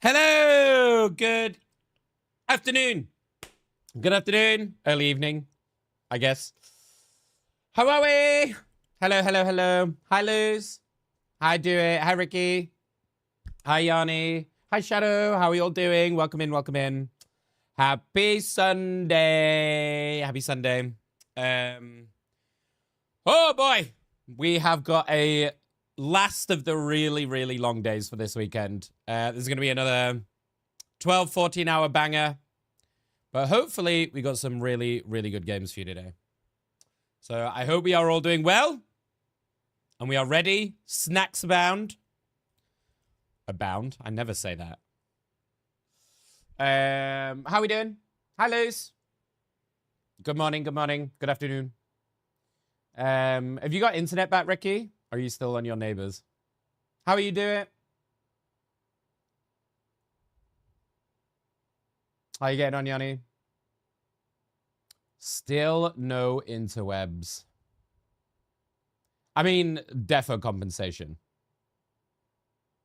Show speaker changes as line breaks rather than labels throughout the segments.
Hello, good afternoon. Good afternoon, early evening, I guess. How are we? Hello, hello, hello. Hi, Luz. Hi, Do It. Hi, Ricky. Hi, Yanni. Hi, Shadow. How are you all doing? Welcome in, welcome in. Happy Sunday. Happy Sunday. Oh, boy. We have got a last of the really, really long days for this weekend. There's going to be another 12, 14-hour banger. But hopefully, we got some really, really good games for you today. So I hope we are all doing well. And we are ready. Snacks abound. Abound? I never say that. How are we doing? Hi, Luz. Good morning, good morning, good afternoon. Have you got internet back, Ricky? Or are you still on your neighbors? How are you doing? How are you getting on, Yanni? Still no interwebs. I mean, defo compensation.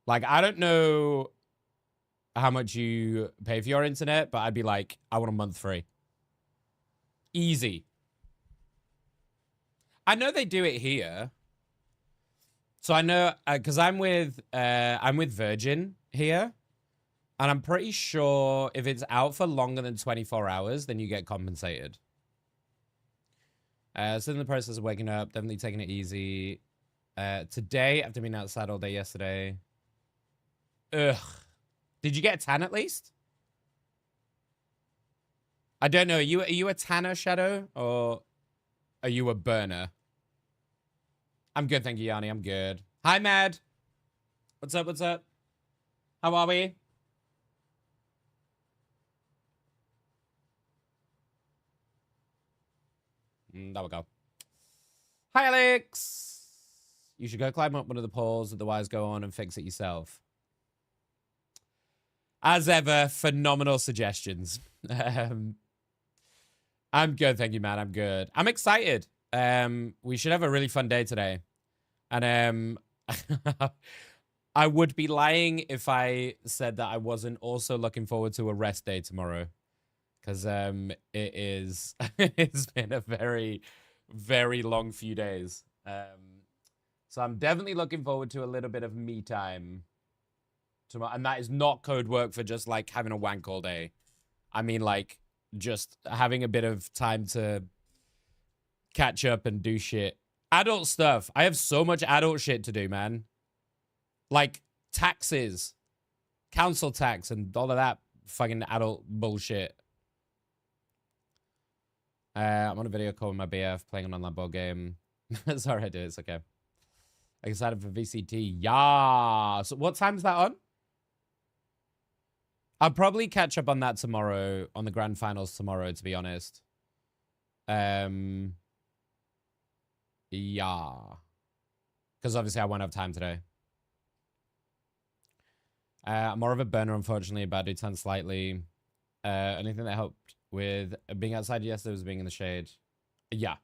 Like, I don't know how much you pay for your internet, but I'd be like, I want a month free. Easy. I know they do it here. So I know, because I'm with Virgin here. And I'm pretty sure if it's out for longer than 24 hours, then you get compensated. So in the process of waking up, definitely taking it easy. Today, after being outside all day yesterday. Ugh. Did you get a tan at least? I don't know. Are you a tanner, Shadow? Or are you a burner? I'm good, thank you, Yanni. I'm good. Hi, Mad. What's up, what's up? How are we? There we go. Hi, Alex. You should go climb up one of the poles, otherwise go on and fix it yourself. As ever, phenomenal suggestions. I'm good, thank you, man. I'm good. I'm excited. We should have a really fun day today. And I would be lying if I said that I wasn't also looking forward to a rest day tomorrow. Because it's been a very, very long few days. So I'm definitely looking forward to a little bit of me time tomorrow. And that is not code work for just like having a wank all day. I mean, like, just having a bit of time to catch up and do shit. Adult stuff. I have so much adult shit to do, man. Like taxes, council tax, and all of that fucking adult bullshit. I'm on a video call with my BF playing an online board game. Sorry, I do. It's okay. I'm excited for VCT. Yeah. So what time's that on? I'll probably catch up on that tomorrow, on the grand finals tomorrow, to be honest. Yeah. Because obviously I won't have time today. I'm more of a burner, unfortunately, but I do tan slightly. Anything that helped with being outside yesterday was being in the shade. Yeah.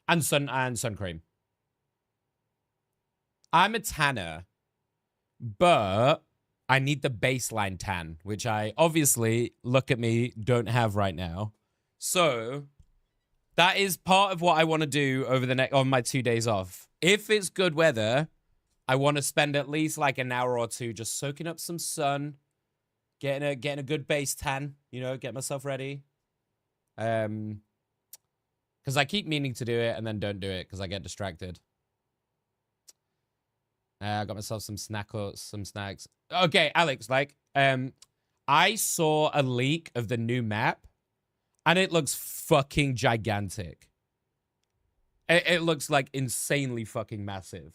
And sun cream. I'm a tanner, but I need the baseline tan, which I obviously, look at me, don't have right now. So that is part of what I want to do over the next on my 2 days off. If it's good weather, I want to spend at least like an hour or two just soaking up some sun, getting a good base tan, you know, get myself ready. Because I keep meaning to do it and then don't do it because I get distracted. I got myself some snacks. Okay, Alex, like, I saw a leak of the new map, and it looks fucking gigantic. It looks like insanely fucking massive.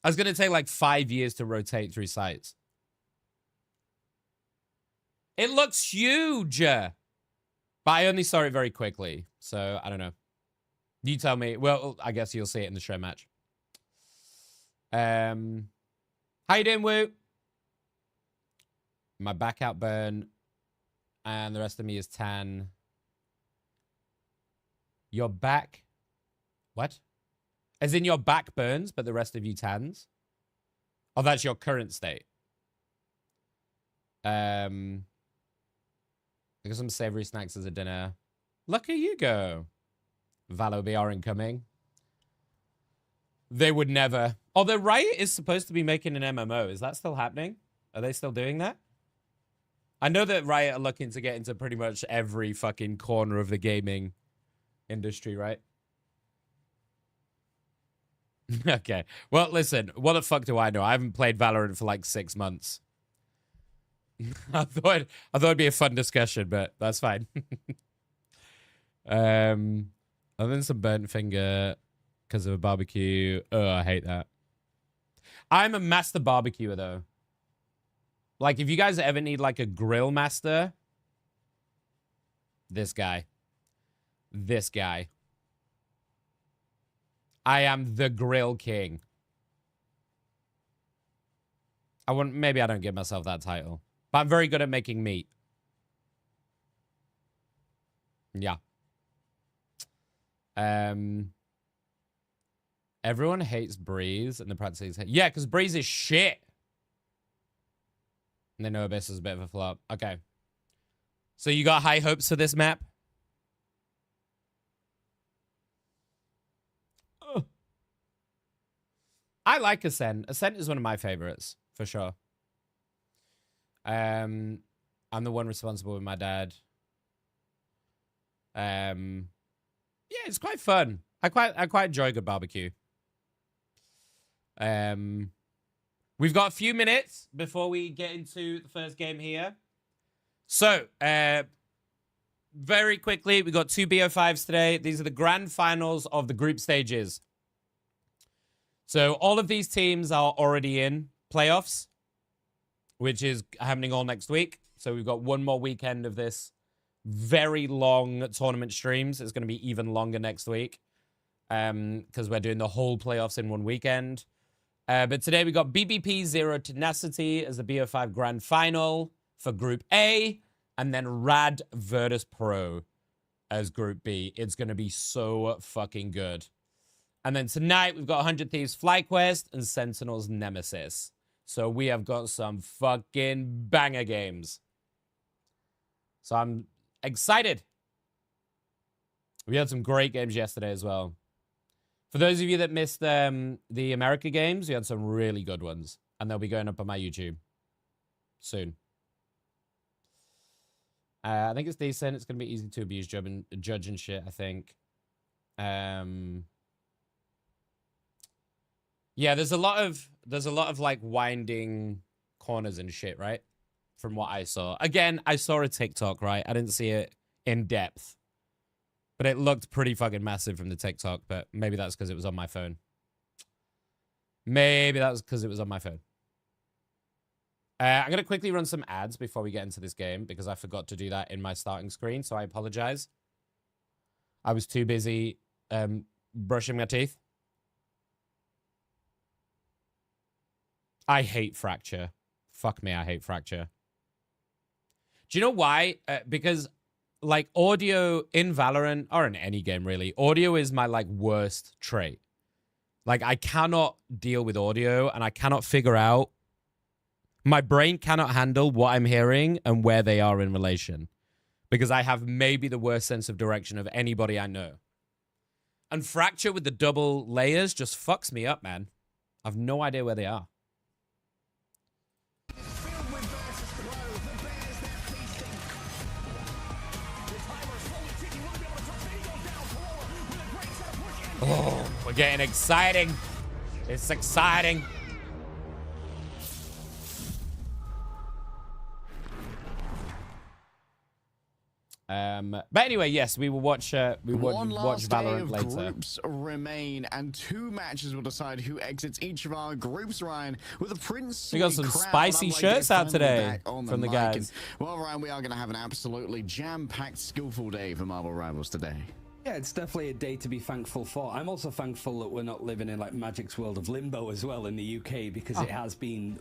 I was gonna take like 5 years to rotate through sites. It looks huge, but I only saw it very quickly, so I don't know. You tell me. Well, I guess you'll see it in the show match. How you doing, Woo? My back out burn, and the rest of me is tan. Your back? What? As in your back burns, but the rest of you tans? Oh, that's your current state. I got some savory snacks as a dinner. Look at you go. Valo BR incoming. They would never. Although Riot is supposed to be making an MMO. Is that still happening? Are they still doing that? I know that Riot are looking to get into pretty much every fucking corner of the gaming industry, right? Okay. Well, listen. What the fuck do I know? I haven't played Valorant for like 6 months. I thought it'd be a fun discussion, but that's fine. Other than some burnt finger because of a barbecue. Oh, I hate that. I'm a master barbecuer though. Like if you guys ever need like a grill master, this guy. I am the grill king. Maybe I don't give myself that title. But I'm very good at making meat. Yeah. Everyone hates Breeze and the practices hate. Yeah, because Breeze is shit. And they know Abyss is a bit of a flop. Okay. So you got high hopes for this map? Ugh. I like Ascent. Ascent is one of my favorites, for sure. I'm the one responsible with my dad. Yeah, it's quite fun. I quite enjoy a good barbecue. We've got a few minutes before we get into the first game here. So, very quickly, we got 2 BO5s today. These are the grand finals of the group stages. So, all of these teams are already in playoffs, which is happening all next week. So, we've got one more weekend of this very long tournament streams. It's going to be even longer next week because we're doing the whole playoffs in one weekend. But today we got BBP Zero Tenacity as the BO5 Grand Final for Group A, and then Rad Virtus Pro as Group B. It's going to be so fucking good. And then tonight we've got 100 Thieves FlyQuest and Sentinels Nemesis. So we have got some fucking banger games. So I'm excited. We had some great games yesterday as well. For those of you that missed the America games, we had some really good ones. And they'll be going up on my YouTube soon. I think it's decent. It's going to be easy to abuse judge and shit, I think. Yeah, there's a lot of like winding corners and shit, right? From what I saw. Again, I saw a TikTok, right? I didn't see it in depth. But it looked pretty fucking massive from the TikTok, but maybe that's because it was on my phone. Maybe that was because it was on my phone. I'm going to quickly run some ads before we get into this game because I forgot to do that in my starting screen, so I apologize. I was too busy brushing my teeth. I hate Fracture. Fuck me, I hate Fracture. Do you know why? Because like audio in Valorant or in any game really, audio is my like worst trait. Like I cannot deal with audio and I cannot figure out, my brain cannot handle what I'm hearing and where they are in relation because I have maybe the worst sense of direction of anybody I know. And Fracture with the double layers just fucks me up, man. I've no idea where they are. Oh, we're getting exciting. It's exciting. But anyway, yes, we will watch. We watch Valorant later.
Groups remain, and 2 matches will decide who exits each of our groups. Ryan, with a prince.
We got some spicy shirts out today from the guys.
Well, Ryan, we are going to have an absolutely jam-packed, skillful day for Marvel Rivals today.
Yeah, it's definitely a day to be thankful for. I'm also thankful that we're not living in like Magic's world of limbo as well in the UK because it has been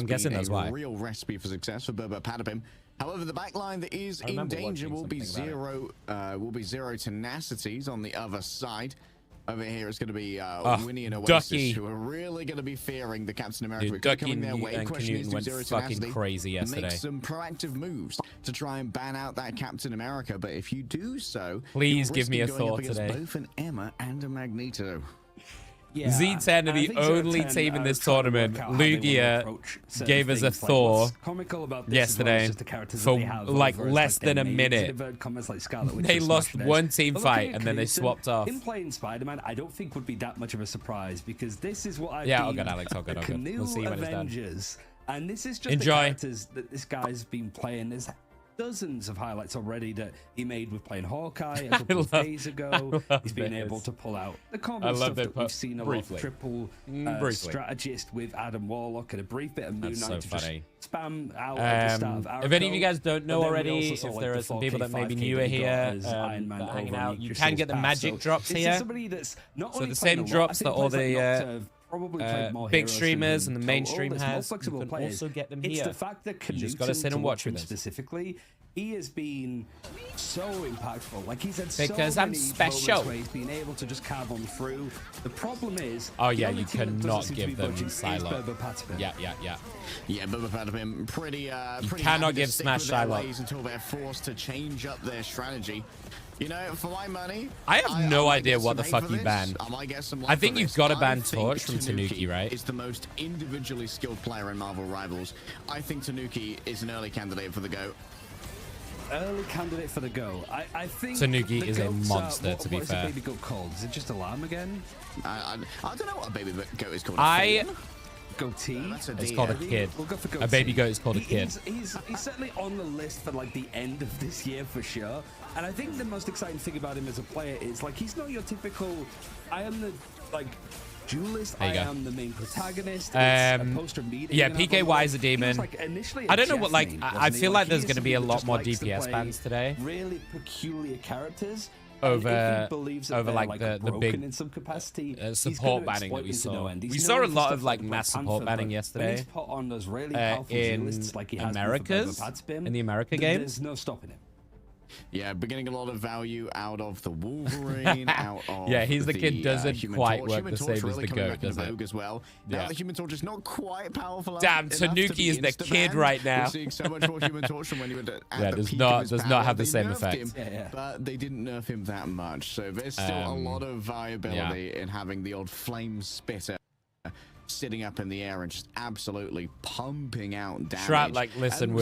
I'm guessing
been
that's
a
why.
real recipe for success for Bobo Patapim. However, the backline that is in danger will be zero tenacities on the other side. Over here, it's going to be Winnie and Oasis,
Ducky,
who are really going to be fearing the Captain America.
Dude, Ducky and Canute went fucking crazy yesterday.
Make some proactive moves to try and ban out that Captain America. But if you do so,
please give me a thought today.
Both an Emma and a Magneto.
Yeah,
Z10 are the only team in this tournament. Lugia gave us a Thor yesterday for like less than a minute. They lost one team fight and then they swapped off.
In playing Spider-Man, I don't think would be that much of a surprise because this is what I've
been. All good, Alex. All good. We'll see when it's done.
And this is just the characters that this guy's been playing. There's dozens of highlights already that he made with playing Hawkeye a couple of days ago. He's been able to pull out the common stuff that we've seen a lot of triple strategist with Adam Warlock and a brief bit of Moon Knight to just spam out at the start of Arrow.
If any of you guys don't know already, if there are some people that may be newer here hanging out, you can get the magic drops here. So the same drops that all the big streamers and the mainstream has, you can also get them here.
It's the fact that you just gotta sit and watch with us. Specifically, he has been so impactful. Like he's had
because I'm special.
He's been able to just carve on through. The problem is,
you cannot give them Psylocke. Yeah.
Bubba Patapim pretty
cannot give Smash Psylocke
until they're forced to change up their strategy. You know, for my money,
I have no idea what the fuck you banned. I think you've got to ban Torch from Tanuki, right?
Is the most individually skilled player in Marvel Rivals. I think Tanuki is an early candidate for the GOAT.
Early candidate for the GOAT. I think
Tanuki is a monster, to be fair.
What is a baby goat called? Is it just Alarm again?
I don't know what a baby goat is called.
Goatee.
It's called a kid.
We'll go for
a baby goat is called a kid.
He's certainly on the list for like the end of this year for sure. And I think the most exciting thing about him as a player is like he's not your typical. I am the duelist. I am the main protagonist.
PKY is a demon. I don't know what I feel like there's going to be a lot more DPS bans today.
Really peculiar characters.
Over like the big
in some capacity,
support banning that we saw. We saw a lot of like mass support banning yesterday in Americas, in the America game.
There's no stopping him.
Yeah, we're getting a lot of value out of the Wolverine, out of
he's the kid doesn't quite work the same as the GOAT, does it?
As well. Now the Human Torch is not quite powerful.
Damn, Tanuki is the kid right now.
We're seeing so much more Human Torch from when he went
does not have the same effect.
But they didn't nerf him that much, so there's still a lot of viability in having the old flame spitter sitting up in the air and just absolutely pumping out damage.
Shroud, listen,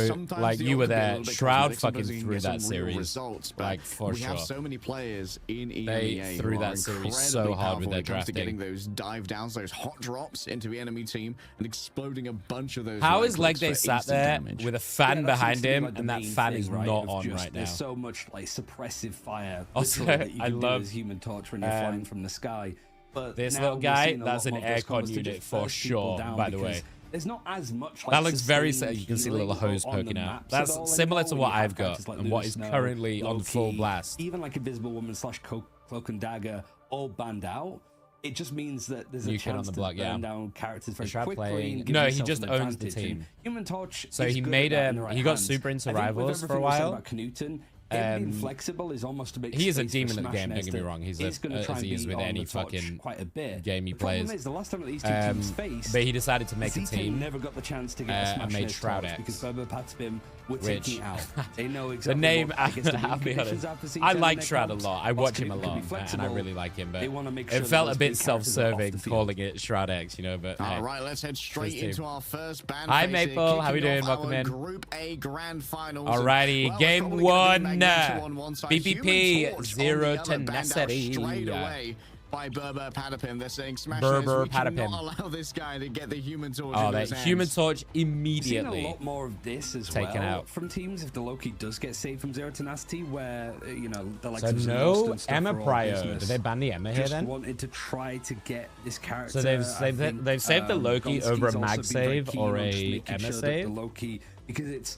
you were there. Shroud fucking threw that series, for
we
sure.
have so many players in EMEA
they threw that series so hard with their drafting.
Getting those dive downs, those hot drops into the enemy team and exploding a bunch of those.
How is Leg Day sat there with a fan behind him and that fan is not on right now?
There's so much suppressive fire.
Also,
I love Human Torch when you're flying from the sky. But
this little guy, that's an aircon unit for sure, by the way.
There's not as much
that looks very you can see the little hose poking out. That's similar to what I've got and what is currently on full blast.
Even like Invisible Woman / Cloak and Dagger all banned out. It just means that there's a chance to burn down characters very quickly.
No, he just owns the team.
Human Torch.
So he made he got super into Rivals for a while.
Being flexible is almost to make
he is a demon at the game, don't get me wrong. He's as he is with any fucking game he plays.
The last time that these two teams faced,
but he decided to make a team.
Never got the chance to get a smash
made Shroud X,
because Bubba Patspim would take it out. They know exactly
the name. I'll be honest. I like Shroud a lot. I watch him a lot, and I really like him. But it felt a bit self-serving calling it Shroud X, you know. But
all right, let's head straight into our first band.
Hi Maple, how we doing? Welcome in.
Group A Grand Finals.
Alrighty, game one. BPP 0 tenacity.
Straight away by Berber Patapim. They're saying smash
Berber
this. We
Patapim.
cannot allow this guy to get the Human Torch.
That Human Torch immediately.
Seen a lot more of this as
taken out
from teams if the Loki does get saved from 0 tenacity, where the
so no Emma Prio. Did they ban the Emma here then?
Wanted to try to get this character.
So they've saved the Loki over a mag save or a Emma save.
The Loki because it's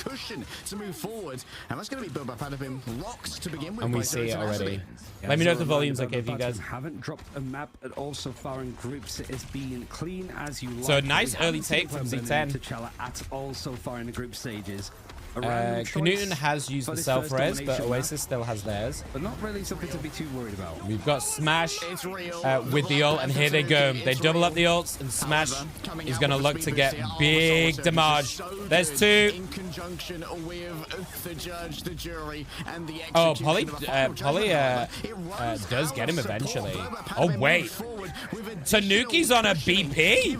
cushion to move forward. And that's going to be built up out of him. Rocks to begin with.
And we see it already. Let me know if the volume's okay for you guys.
Haven't dropped a map at all so far in groups. It has been clean as you like.
So nice early take from Z10.
T'Challa at all so far in the group stages.
Knuten has used the self-res, but Oasis still has theirs.
But not really something to be too worried about.
We've got Smash with the ult, and here they go. They double up the ults, and Smash is going to look to get big damage. There's two.
In conjunction with the judge, the jury, and the
oh, Polly does get him eventually. Oh, wait. Tanuki's on a BP?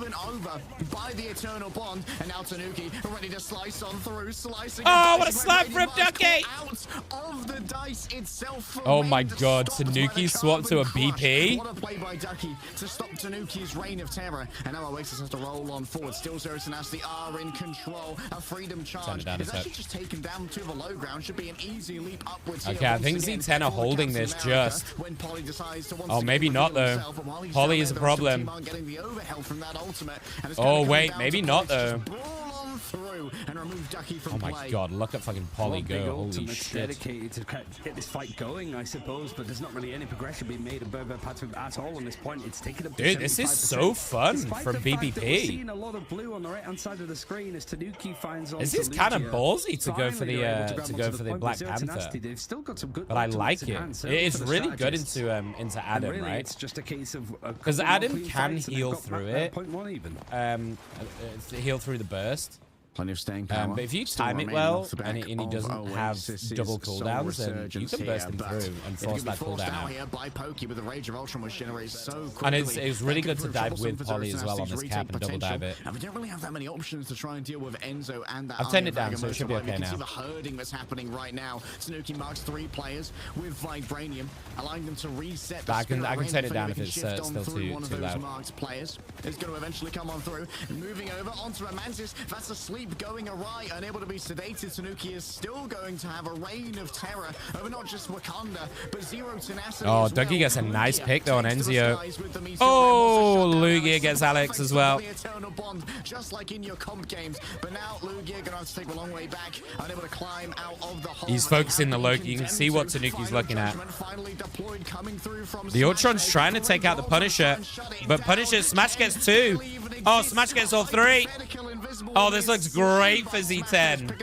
By the eternal bond, and now Tanuki ready to slice on through, slicing.
Oh, what a slap from Ducky! Oh my god, Tanuki swapped to a BP.
What a play by Ducky to stop Tanuki's reign of terror. And now Oasis has to roll on forward. Still Zero Tenacity are in control. A freedom charge is actually just taken down to the low ground. Should be an easy leap upwards.
Okay, I think Z10 are holding this just. Oh, maybe not though. Polly is a problem. Oh wait, maybe not though. Oh my god, look at fucking Polly go. Holy shit.
Dedicated to get this fight going, I suppose, but there's not really any progression being made of BO5 at all on this point. It's taken up.
Dude, this is so fun from BBP.
We're seeing a lot of blue on the right hand side of the screen as Tanuki finds on.
This is kind of ballsy to go for the Black Panther.
They've still got some good,
but I like it. It's really good into Adam, right?
It's just a case of
because Adam can heal through it. Heal through the burst.
Plenty of staying power.
But if you time it well and he doesn't have double cooldowns, then you can burst him through and force that cooldown out. And it's really good to dive with Polly as well on this cap and double dive it.
And we don't really have that many options to try and deal with Enzo and that.
I've turned it down, so it should be okay now.
You can see the herding that's happening right now. Tanuki marks 3 players with Vibranium, allowing them to reset the
I can turn it down if it's still too loud.
Players is going to eventually come on through. Moving over onto a Mantis. That's a sleep going awry, unable to be sedated. Tanuki is still going to have a reign of terror over not just Wakanda, but Zero Tenacity.
Oh, Dougie gets a nice pick though on Enzio. Oh, Lugia gets Alex as well.
Just like in your comp games, but now Lugia gonna have to take a long way back, unable to climb out of the hole.
He's focusing the Loki. You can see what Tanuki's looking at. The Ultron's trying to take out the Punisher, but Punisher Smash gets 2. Oh, Smash gets all 3. Oh, this looks great for Z10.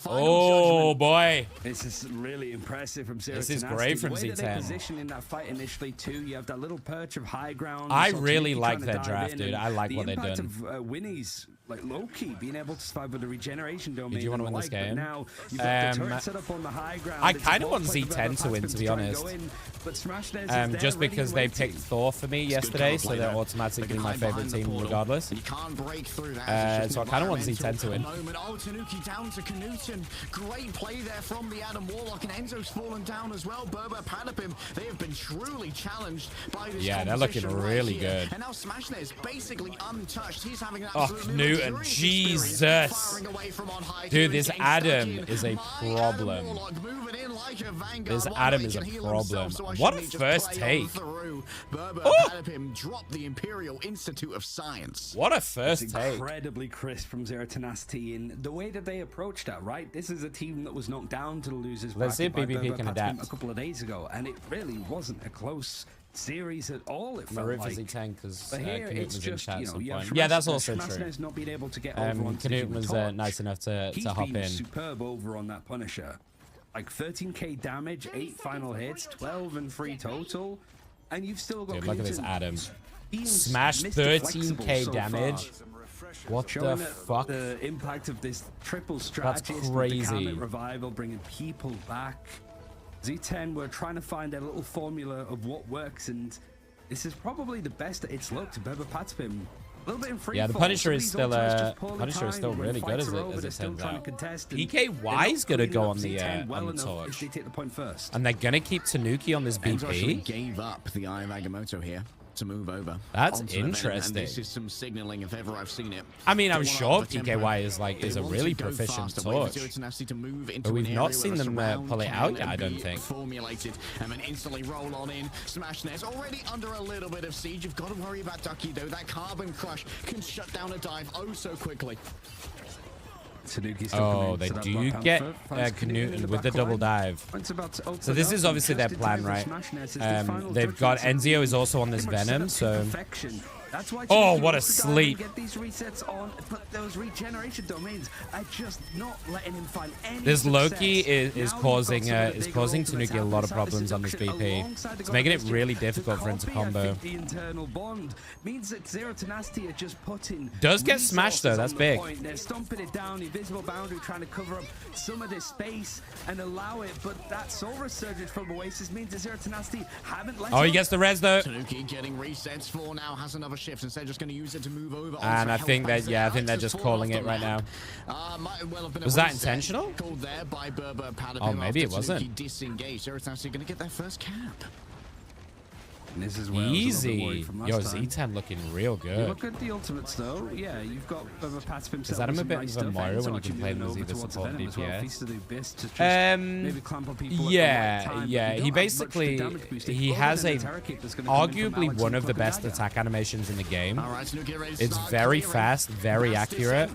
Oh boy,
this is really impressive from Zero.
This is great from Z10.
They position in that fight initially too. You have that little perch of high ground.
I really like their draft, dude. I like what they've done.
Of Winnie's like low-key being able to survive with the regeneration domain.
Do you want to win this game?
Now you've got the turret set up on the high ground.
I kind of want Z10 to win, to be honest. Just because they picked Thor for me yesterday, so they're automatically my favorite team regardless.
You can't break through
that. So I kind of want Z10 to win.
Oh, Tanuki down to Knuten. Great play there from the Adam Warlock, and Enzo's fallen down as well. BO5, they have been truly challenged by this.
Yeah, they're looking really good.
And now Smashner is basically untouched. He's having an
Knuten, Jesus. Dude, this Adam is a problem. This Adam is a problem. What a first take.
Dropped the Imperial Institute of Science.
What a first take.
Incredibly crisp from Zero Tenacity in the way that they approached that, right? This is a team that was knocked down to the losers.
Let's see if BBP can adapt.
A couple of days ago, and it really wasn't a close series at all. It felt
like.
Knuten
because was in chat at some point. Yeah, that's also true.
Not being able to get over
Knuten was nice enough to hop in.
Superb over on that Punisher. Like 13k damage, 8 final hits, 12 and 3 total, and you've still got.
Dude, look at this Adam. Smash 13k damage. What the fuck?
The impact of this triple strategy.
That's crazy.
Revival, bringing people back. Z10 were trying to find a little formula of what works, and this is probably the best that it's looked. BO5 a little bit in free.
Yeah, the Punisher is still really good as it turns out. PKY is gonna go on the torch, and they're gonna keep Tanuki on this BP.
Gave up the Eye of Agamotto here to move over.
That's interesting.
This is some signaling if ever I've seen it.
I mean, I'm sure PKY is a really proficient torch, but we've not seen them pull it out yet. I don't think.
Formulated and then instantly roll on in. Smashner's already under a little bit of siege. You've got to worry about Ducky though. That carbon crush can shut down a dive oh so quickly.
Oh, they do get Knuten with the double dive. So this is obviously their plan, right? They've got Enzio is also on this Venom, so
That's why
what a sleep.
Get these resets on, but those regeneration domains are just not letting him find any
This
success.
Loki is causing Tanuki a lot of problems on this BP. It's making it really difficult for him to combo.
The internal bond means that Zero Tenacity are just putting
does get smashed though, that's big.
They're stomping it down, invisible boundary, trying to cover up some of this space and allow it, but that soul resurgence from Oasis means that Zero Tenacity haven't let
he gets the res though.
Tanuki getting resets for now, has another shift, instead just going to use it to move over.
And I think that, I think they're just calling it right now. Was that intentional?
There by
Oh, maybe it wasn't.
Disengaged. Zero Tenacity going to get their first cap.
And this is where
easy. Yo, Z10 looking real good.
You look at the ultimates though. Yeah, you've got Pat himself.
Is that him a bit
nice
of a Mario when you can play them as either support DPS? Yeah. He basically he has arguably one of the best attack animations in the game. It's very fast, very accurate.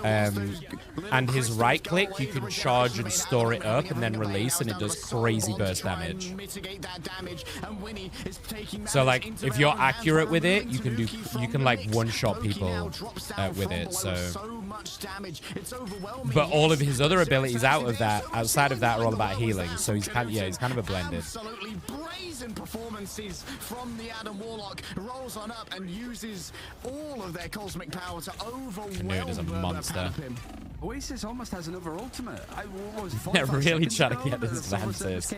And his right click, you can charge and store it up and then release, and it does crazy burst damage. So like if you're accurate with it, you can like one-shot people with it. So but all of his other abilities outside of that are all about healing. So he's kind of a blended.
Absolutely brazen performances from the Adam Warlock. Rolls on up and uses all of their cosmic power to overwhelm.
Canute is a monster.
Oasis almost has another ultimate.
They're really trying to get this Mantis.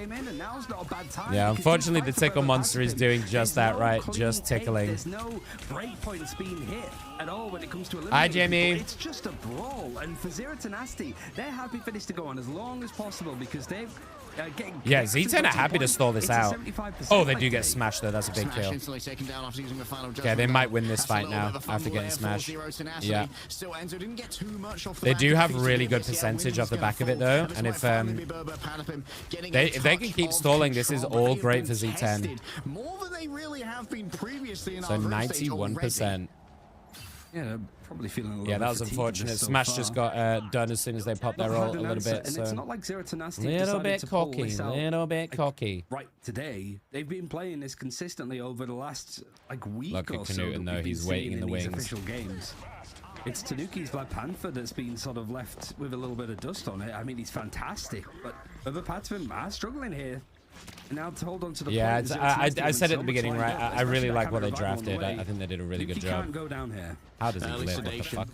Yeah, unfortunately the tickle monster is doing just that, right? Just tickling.
There's no breakpoints being hit at all when it comes to
Hi, Jamie.
It's just a brawl, and for Zero Tenacity, they're happy for this to go on as long as possible because they've
yeah, Z10 are happy to stall this out. Oh, they do get smashed though. That's a big kill. Okay, they might win this fight now after getting smashed. Yeah. They do have really good percentage off the back of it though, and if they can keep stalling, this is all great for Z10. So 91%.
Yeah, they're probably feeling a little
that was unfortunate. Smash just got done as soon as they popped their ult a little bit. So
it's not like Zero Tenacity
little bit cocky.
Right today, they've been playing this consistently over the last week or so.
Look at Canute, though he's waiting in the wings.
Official games. It's Tanuki's Black Panther that's been sort of left with a little bit of dust on it. I mean, he's fantastic, but other parts of him are struggling here. And now to hold on to the
I said at the beginning, right? I really like what they drafted. I think they did a really good job.
Can't go down here.
How does he live? What the fuck?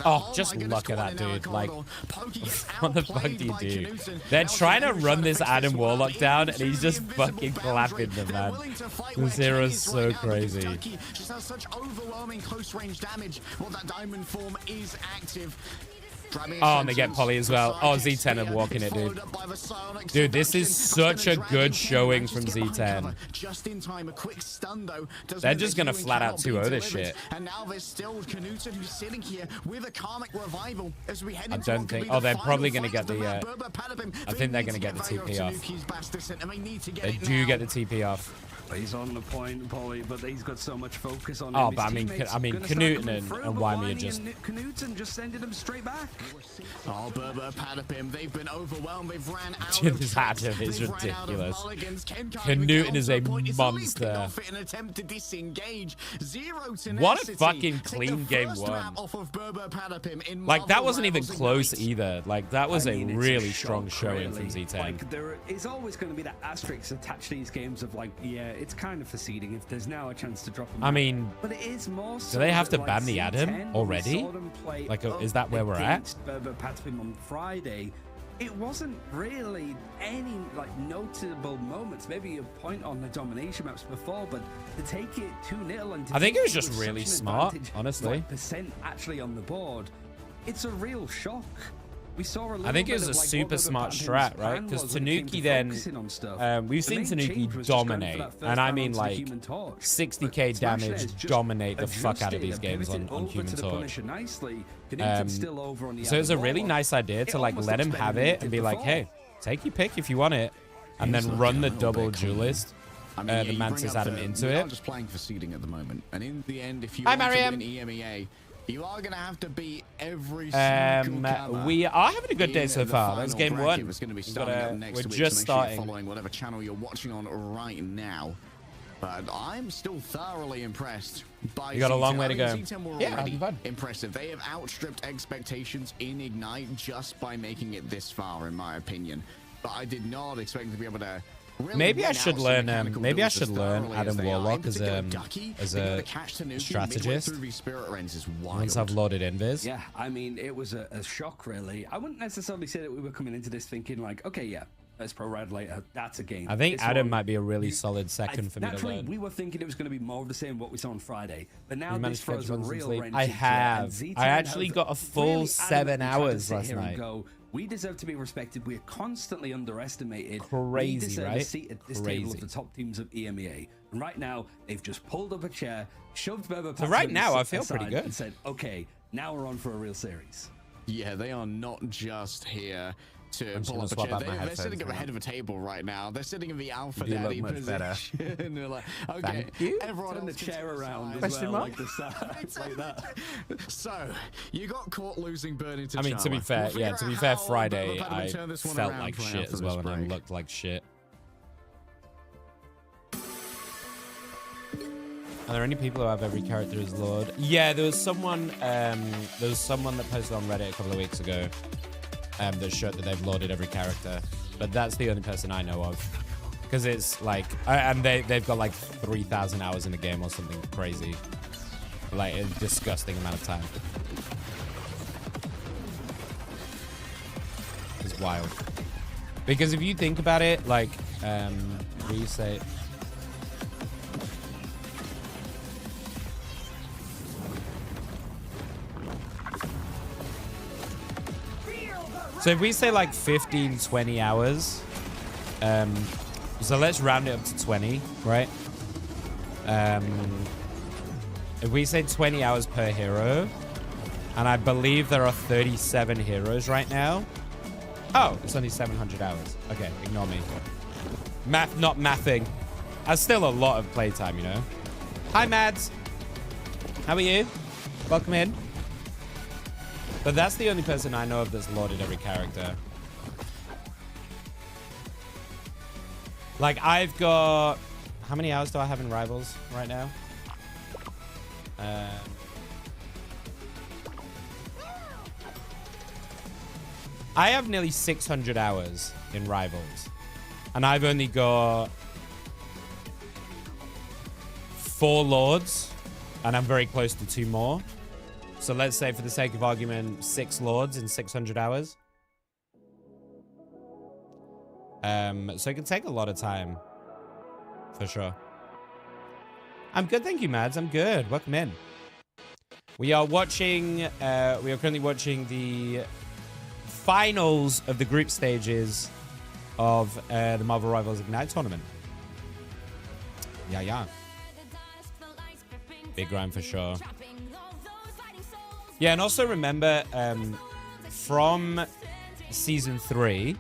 Oh, just look at that, dude. Like, what the fuck do you do? They're trying to run this Adam Warlock down, and he's just fucking clapping them, man. Zero's so crazy.
Just has such overwhelming close range damage while that diamond form is active.
Oh, and they get Polly as well. Oh, Z10 are walking it, dude. Dude, this is such a good showing from Z10. They're just going to flat out 2-0 this shit.
And now there's still Canute who's sitting here with a karmic revival as we head
I don't think. Oh, they're probably going to get the. I think they're going to get the TP off. They do get the TP off.
He's on the point, Polly, but he's got so much focus on him.
Oh, but I mean, Canute and Wymie are just...
Canute just sending him straight back.
Oh, Patapim, they've been overwhelmed. They've ran out
this Adam is ridiculous. Canute is a monster. What a fucking clean game one. Like, that wasn't even close either. Like, that was a really strong showing from Z10.
Like, there is always going to be that asterisk attached to these games of, like, yeah, it's kind of conceding if there's now a chance to drop them.
I mean,
but it is more so
do they have to
like
ban the Adam already? Like, is that where we're at?
On Friday, it wasn't really any notable moments. Maybe a point on the domination maps before, but to take it 2-0 and
I think it was just really smart, honestly.
Percent actually on the board, it's a real shock. We saw a
I think it was a super smart strat, right? Because Tanuki then, we've seen Tanuki dominate, and I mean like 60k damage dominate the fuck out of these games on Human Torch. So it's a really nice idea to like let him have it and be like, hey, take your pick if you want it, and then run the double duelist. The Mantis Adam into it.
I'm just playing for seeding at the moment, and in the end, if you
want
to win Emea, you are going to have to beat every single
we are having a good day so far. That's game one.
It's going to be starting up next
we're just starting.
Following whatever channel you're watching on right now. But I'm still thoroughly impressed by
You got a long
Z10.
way to go.
Z10 were already impressive. They have outstripped expectations in Ignite just by making it this far, in my opinion. But I did not expect to be able to. Really
maybe I should learn. Maybe I should learn Adam Warlock as a strategist. Once I've loaded invis.
Yeah, I mean, it was a shock, really. I wouldn't necessarily say that we were coming into this thinking like, okay, yeah, let's pro ride later. That's a game.
I think Adam might be a really solid second for me to learn.
We were thinking it was going to be more of the same what we saw on Friday, but now this throws a real wrench.
I have. I actually got a full 7 hours last night.
We deserve to be respected. We're constantly underestimated.
Crazy,
we deserve
right?
a seat at this table of the top teams of Emea. And right now, they've just pulled up a chair, shoved Berber.
So right now, I feel pretty good.
And said, "Okay, now we're on for a real series."
Yeah, they are not just here to pull up a chair. They're sitting at the head of a table right now. They're sitting in the alpha daddy position. And they're like, okay, everyone
turn the chair around.
Question mark?
Like that.
So you got caught losing burning to.
I mean, to be fair, Friday I felt like shit as well, and I looked like shit. Are there any people who have every character as Lord? Yeah, there was someone that posted on Reddit a couple of weeks ago. That showed that they've loaded every character, but that's the only person I know of, because it's like, and they've got like 3,000 hours in the game or something crazy, like a disgusting amount of time. It's wild, because if you think about it, like, we say. So if we say like 15, 20 hours, so let's round it up to 20, right? If we say 20 hours per hero, and I believe there are 37 heroes right now. Oh, it's only 700 hours. Okay, ignore me. Math, not mathing. That's still a lot of playtime, you know? Hi, Mads. How are you? Welcome in. But that's the only person I know of that's loaded every character. Like, I've got... How many hours do I have in Rivals right now? I have nearly 600 hours in Rivals. And I've only got 4 Lords. And I'm very close to 2 more. So let's say, for the sake of argument, 6 Lords in 600 hours. So it can take a lot of time. For sure. I'm good, thank you, Mads. I'm good. Welcome in. We are watching... we are currently watching the finals of the group stages of the Marvel Rivals Ignite tournament. Yeah. Big grind for sure. Yeah, and also remember, from Season 3,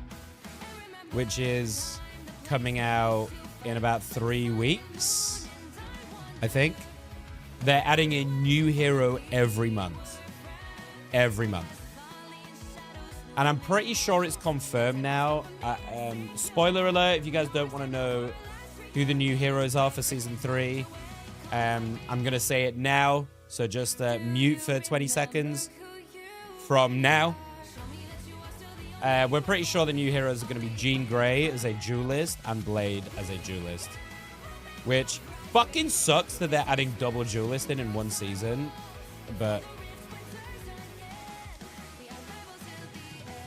which is coming out in about 3 weeks, I think, they're adding a new hero every month. Every month. And I'm pretty sure it's confirmed now. Spoiler alert, if you guys don't want to know who the new heroes are for Season 3, I'm going to say it now. So just mute for 20 seconds from now. We're pretty sure the new heroes are going to be Jean Grey as a duelist and Blade as a duelist. Which fucking sucks that they're adding double duelist in one season. But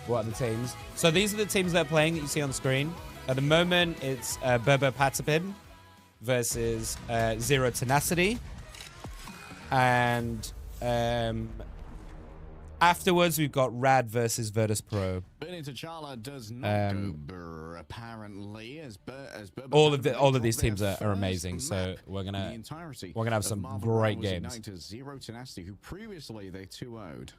what are the teams? So these are the teams that are playing that you see on the screen. At the moment, it's Berber Patapin versus Zero Tenacity. And afterwards, we've got Rad versus Virtus Pro.
Burning T'Challa does not go burr, apparently.
All of these teams are amazing, so we're gonna have some great games.
Zero Tenacity, who previously they 2-0'd.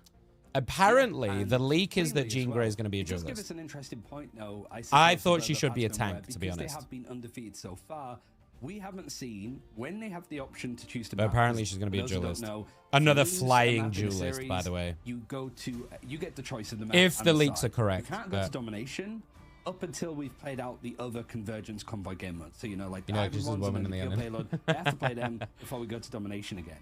Apparently, the leak is that Jean Grey is going to be a duelist.
Give us an interesting point, though.
I thought she should be a tank, to be honest.
They have been undefeated so far. We haven't seen when they have the option to choose to.
But apparently, she's going to be a duelist. Another flying duelist, by the way.
You get the choice of the map.
If the leaks are correct.
You can't go to domination up until we've played out the other Convergence Convoy game modes. So, like the
just a woman in the end.
payload, we have to play them before we go to Domination again.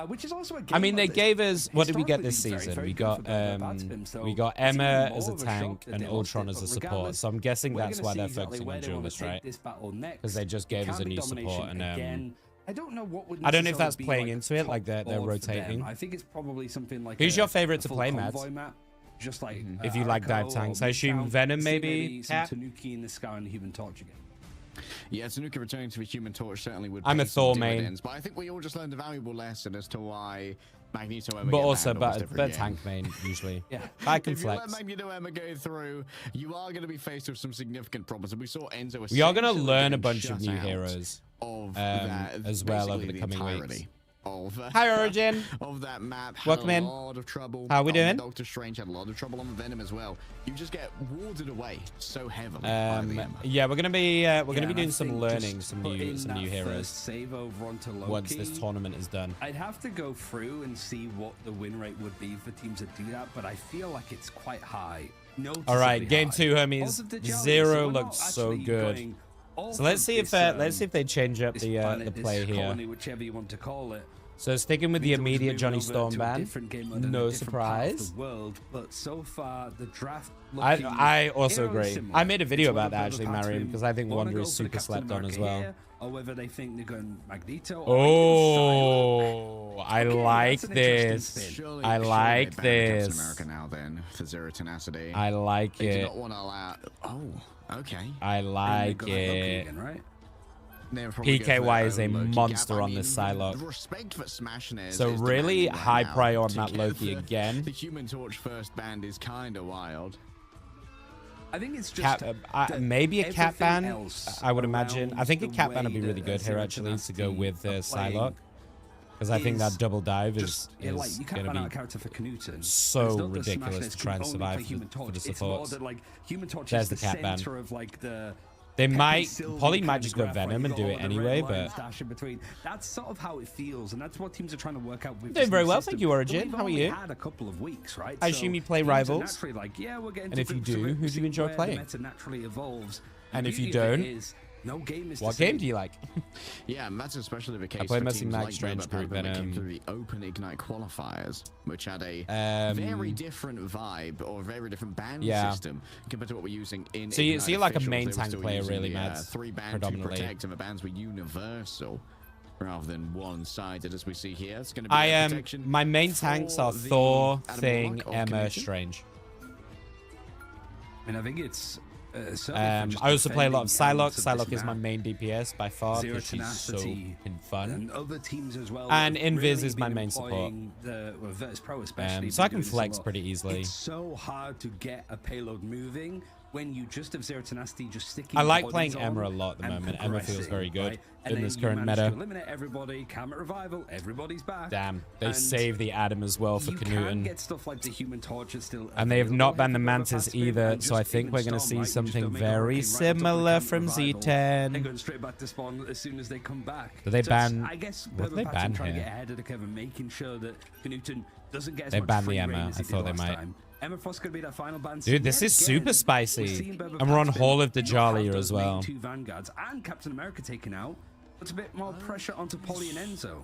Which is also a game
I mean, they gave us, what did we get
historically
this
been
season?
very
We
good
got
for
we got
it's even
Emea
more
as a
of a
tank
shock that
and
they lost
Ultron
it,
as a
but
support.
regardless,
So I'm guessing
we're
that's
gonna
why
see
they're
exactly
focusing
where
on
they wanna
duelists,
take
right?
this battle next.
Because they just
It
gave us
can
a
be
new support,
Domination
and
again. I don't know what would
I don't know if
necessarily
that's
be,
playing
like,
into it, like they're
top board for them.
rotating.
I think it's probably something like
Who's your favorite to
full
play,
convoy
Mads?
map, just like
If you like dive tanks, I assume Venom maybe.
some Tanuki in the sky and the Human Torch again.
Yeah, Tanuki returning to the Human Torch certainly would.
I'm a
pay some
Thor main.
dividends, but I think we all just learned a valuable lesson as to why Magneto Emma
But
get
also,
banned almost every
but
game.
tank main usually.
Yeah.
I can
If you let
flex.
Magneto Emma go through, you are going to be faced with some significant problems. And we saw Enzo.
We are going to
essentially
learn a
getting
bunch of
shut
new
out
heroes
of that,
as well over
basically
the coming
entirety
weeks.
Of,
Hi, Origin.
Of that map.
Welcome
had
in.
a lot of trouble.
How we doing?
Doctor Strange had a lot of trouble on Venom as well. You just get warded away so heavily. By the Emma.
Yeah, we're gonna be
and
doing
I
some
think
learning,
just
some
putting
new
that
heroes
first save over onto Loki,
once this tournament is done.
I'd have to go through and see what the win rate would be for teams that do that, but I feel like it's quite high.
All right, game
high.
2, homies.
Also, the Jolly,
Zero
so we're not
looks so
actually
good.
going all
So let's
for
see if
this,
they change up
this
the
planet,
play
this
here.
colony, whichever you want to call it.
So sticking with the
Means we're just
immediate
moving
Johnny
over
Storm
to a
ban.
different game mode and a
No
different part of
surprise.
the world, but so far the draft.
I also
eerily
agree.
similar.
I made a video
It's
about that
whether
actually,
Captain
Mariam, because I think
wanna
Wonder
go
is
for the
super
Captain
slept on as
America
well.
here, or whether they think they're going Magneto. Or
I
Okay,
like
that's an interesting
this.
spin.
Surely,
I like
surely they ban
this.
Captain America now then for Zero Tenacity.
I like
They do
it.
not want to allow. Oh, okay.
I
And they
like
go for Loki
it.
again, right?
They'll probably go for
PKY
their
is a
own Loki
monster
gap. I
on
mean,
this Psylocke.
the respect that Smashing is
So really
demanding right
high
now
prio on
to
that
get
Loki again.
The Human Torch first band is kind of wild.
I think it's just
Maybe a cat
everything
ban.
else
I would imagine. I think a
around
cat ban
the
would be
way
really
that
good here
Zero
actually to go
Tenacity
with
are playing
Psylocke, because I think that
is
double dive
just,
is
like, you can't
gonna
ban out a
be
character for Knuten.
so
It's not that
ridiculous
Smashness
to try and
can only
survive
play
for
Human
the
Torch. It's more
supports.
that, like, Human Torch
There's
is
the
the
cat ban.
center of like the.
They
Peppy
might,
Sylvan
Polly
kind
might
of
just go
graph,
Venom
right?
and
You
do
got
it
all the
anyway,
red lines
but
dash in between. That's sort of how it feels, and that's what teams are trying to work out with.
Doing
this
very
new
well,
system.
thank you, Origin.
We've
How are
only
you?
Had a couple of weeks, right?
I assume you play
teams are
Rivals?
naturally like, yeah, we're getting
And if you do, who do you enjoy playing?
The meta naturally evolves.
And
The
if you
beauty of it
don't,
is no game is
what
the same.
game do you like?
Yeah, and that's especially the case
play
for
mostly
teams
Mag
like
Strange,
Burber
Brute
Pad when they came
Venom.
through the Open Ignite qualifiers, which had a very different vibe or a very different band system compared to what we're using in.
So
Ignite
you're like a
officials.
main
They were
tank
still
player,
using
really,
the,
Mads,
3-band to
predominantly.
protect, and the bands were universal rather than one-sided, as we see here. It's going to be
I
a
am.
protection
My main tanks are
for the
Thor,
Adam
Thing,
Warlock of
Emma,
Canadian.
Strange.
And I think it's.
I also play a lot of Psylocke. Psylocke is my
man.
main DPS by far
Zero
because she's so
Tenacity
fun.
and other teams as well.
And
have
Invis
really
is my
been
main support.
employing Virtus Pro especially.
So I
been
can
doing this a
flex
lot.
pretty easily.
It's so hard to get a payload moving when you just have Zero Tenacity just sticking.
I like
bodies
playing
on
Emma a lot at the
and
moment. Emma feels
progressing,
very good
right? And
in
then
this
you
current
manage
meta.
to eliminate everybody. Camera revival. Everybody's back.
Damn, they
And
save the Adam as well for
you can
Knuten.
get stuff like the Human Torch is still.
And they have
available
not
here
banned the
for
Mantis
Pacific,
either,
and
so I
just
think
even
we're going to
Storm,
see
right? You just
something
don't make a
very
rookie right on top of the
similar
Camera
from
revival. They're
Z10.
going straight back to spawn as soon as they come back.
Did they
So
ban-
I guess
what did they
Burber
ban
Patton trying to
here?
get ahead of the curve and making sure that Knuten doesn't get as
They
much
banned the
free
Emma.
reign as
I
he did
thought they
last
might.
time. Emma Frost could be that final ban.
Dude, this is super spicy. And we're on Hall of the Jolly here as well.
Two Vanguards and Captain America taken out. Puts a bit more pressure onto Polly and Enzo.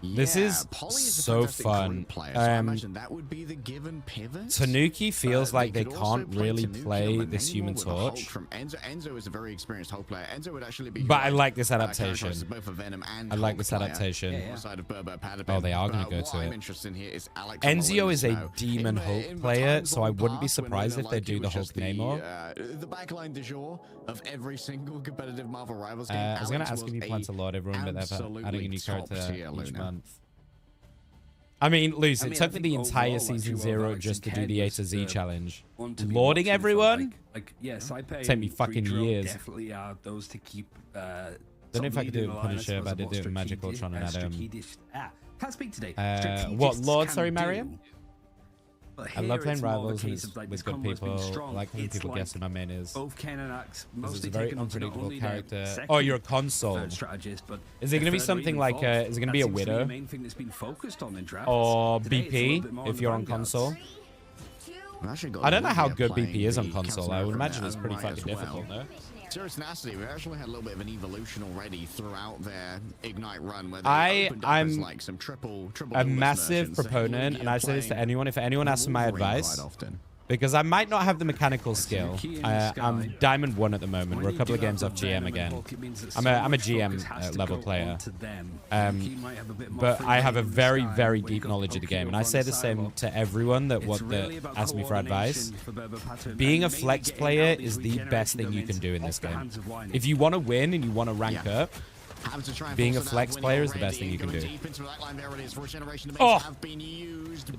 This is
Polly is a
so
fantastic
fun.
group player, so I imagine that would be the given pivot.
Tanuki feels like they
could also
can't
play
really
Tanuki
play
on
this
Enigma
Human
with a Hulk
Torch.
From Enzo. Enzo is a very experienced Hulk player. Enzo would actually be.
But I like this adaptation.
characterized as both a Venom and
I like
Hulk
this
player.
adaptation.
Yeah, yeah.
Side of Burbo Padabin.
Oh, they are gonna
But
go
what
to
I'm
it.
interested in here is Alex.
Enzio is a
Molina.
demon
In
Hulk
the
player,
times
so I
long
wouldn't be
past when
surprised
Venom,
if they
like,
do
it
the
was
Hulk
just the,
Namor.
The backline du jour of every single competitive Marvel Rivals game.
I was going to
Alex
ask if
was
you plan to load everyone, but they're
absolutely
adding a new character
top-tier
each
Luna.
month. I mean, Luce, it took me
I
the
think
entire
overall,
season
like,
0
Alex
just to
and
do
Ken
the A
was
to Z
the
challenge.
one to be
Lording
watching for,
everyone?
Like yes, I pay.
Take me fucking years.
Definitely are those to keep.
Don't know if I could do it with Punisher, but I did do it with Magic Ultron and Adam.
Can't speak today.
What, Lord,
Strategists
sorry,
can
Mariam?
do. But
I love
here
playing
it's more of a
Rivals and
case
it's
of, like,
with
this
good
combo's been
people. I
strong.
like when
It's
people
like
guess who my main is.
both Ken and Axe
This is
mostly
a very
taken onto not
unpredictable
only their
character.
second,
Oh, you're a console.
third strategist, but
Is it going to be
their third or
something
even
like,
fourth.
is it going to
That
be a
seems to be
Widow?
the main thing that's been focused on in drafts.
Or
Today, it's a little
BP,
bit more on
if
the
you're on
Vanguards.
console? I don't know how good BP is on console. I would imagine it's pretty fucking difficult, though.
Zero Tenacity, we actually had a little bit of an evolution already throughout their Ignite run, where they opened up as like some triple
a massive proponent, and I say this to anyone, if anyone asks for my advice, because I might not have the mechanical skill. I'm Diamond 1 at the moment. We're a couple of games off GM again. I'm a GM level player. But I have a very, very deep knowledge of the game. And I say the same to everyone that asks me for advice. Being a flex player is the best thing you can do in this game. If you want to win and you want to rank up, being a flex player is the best thing you can do. Oh!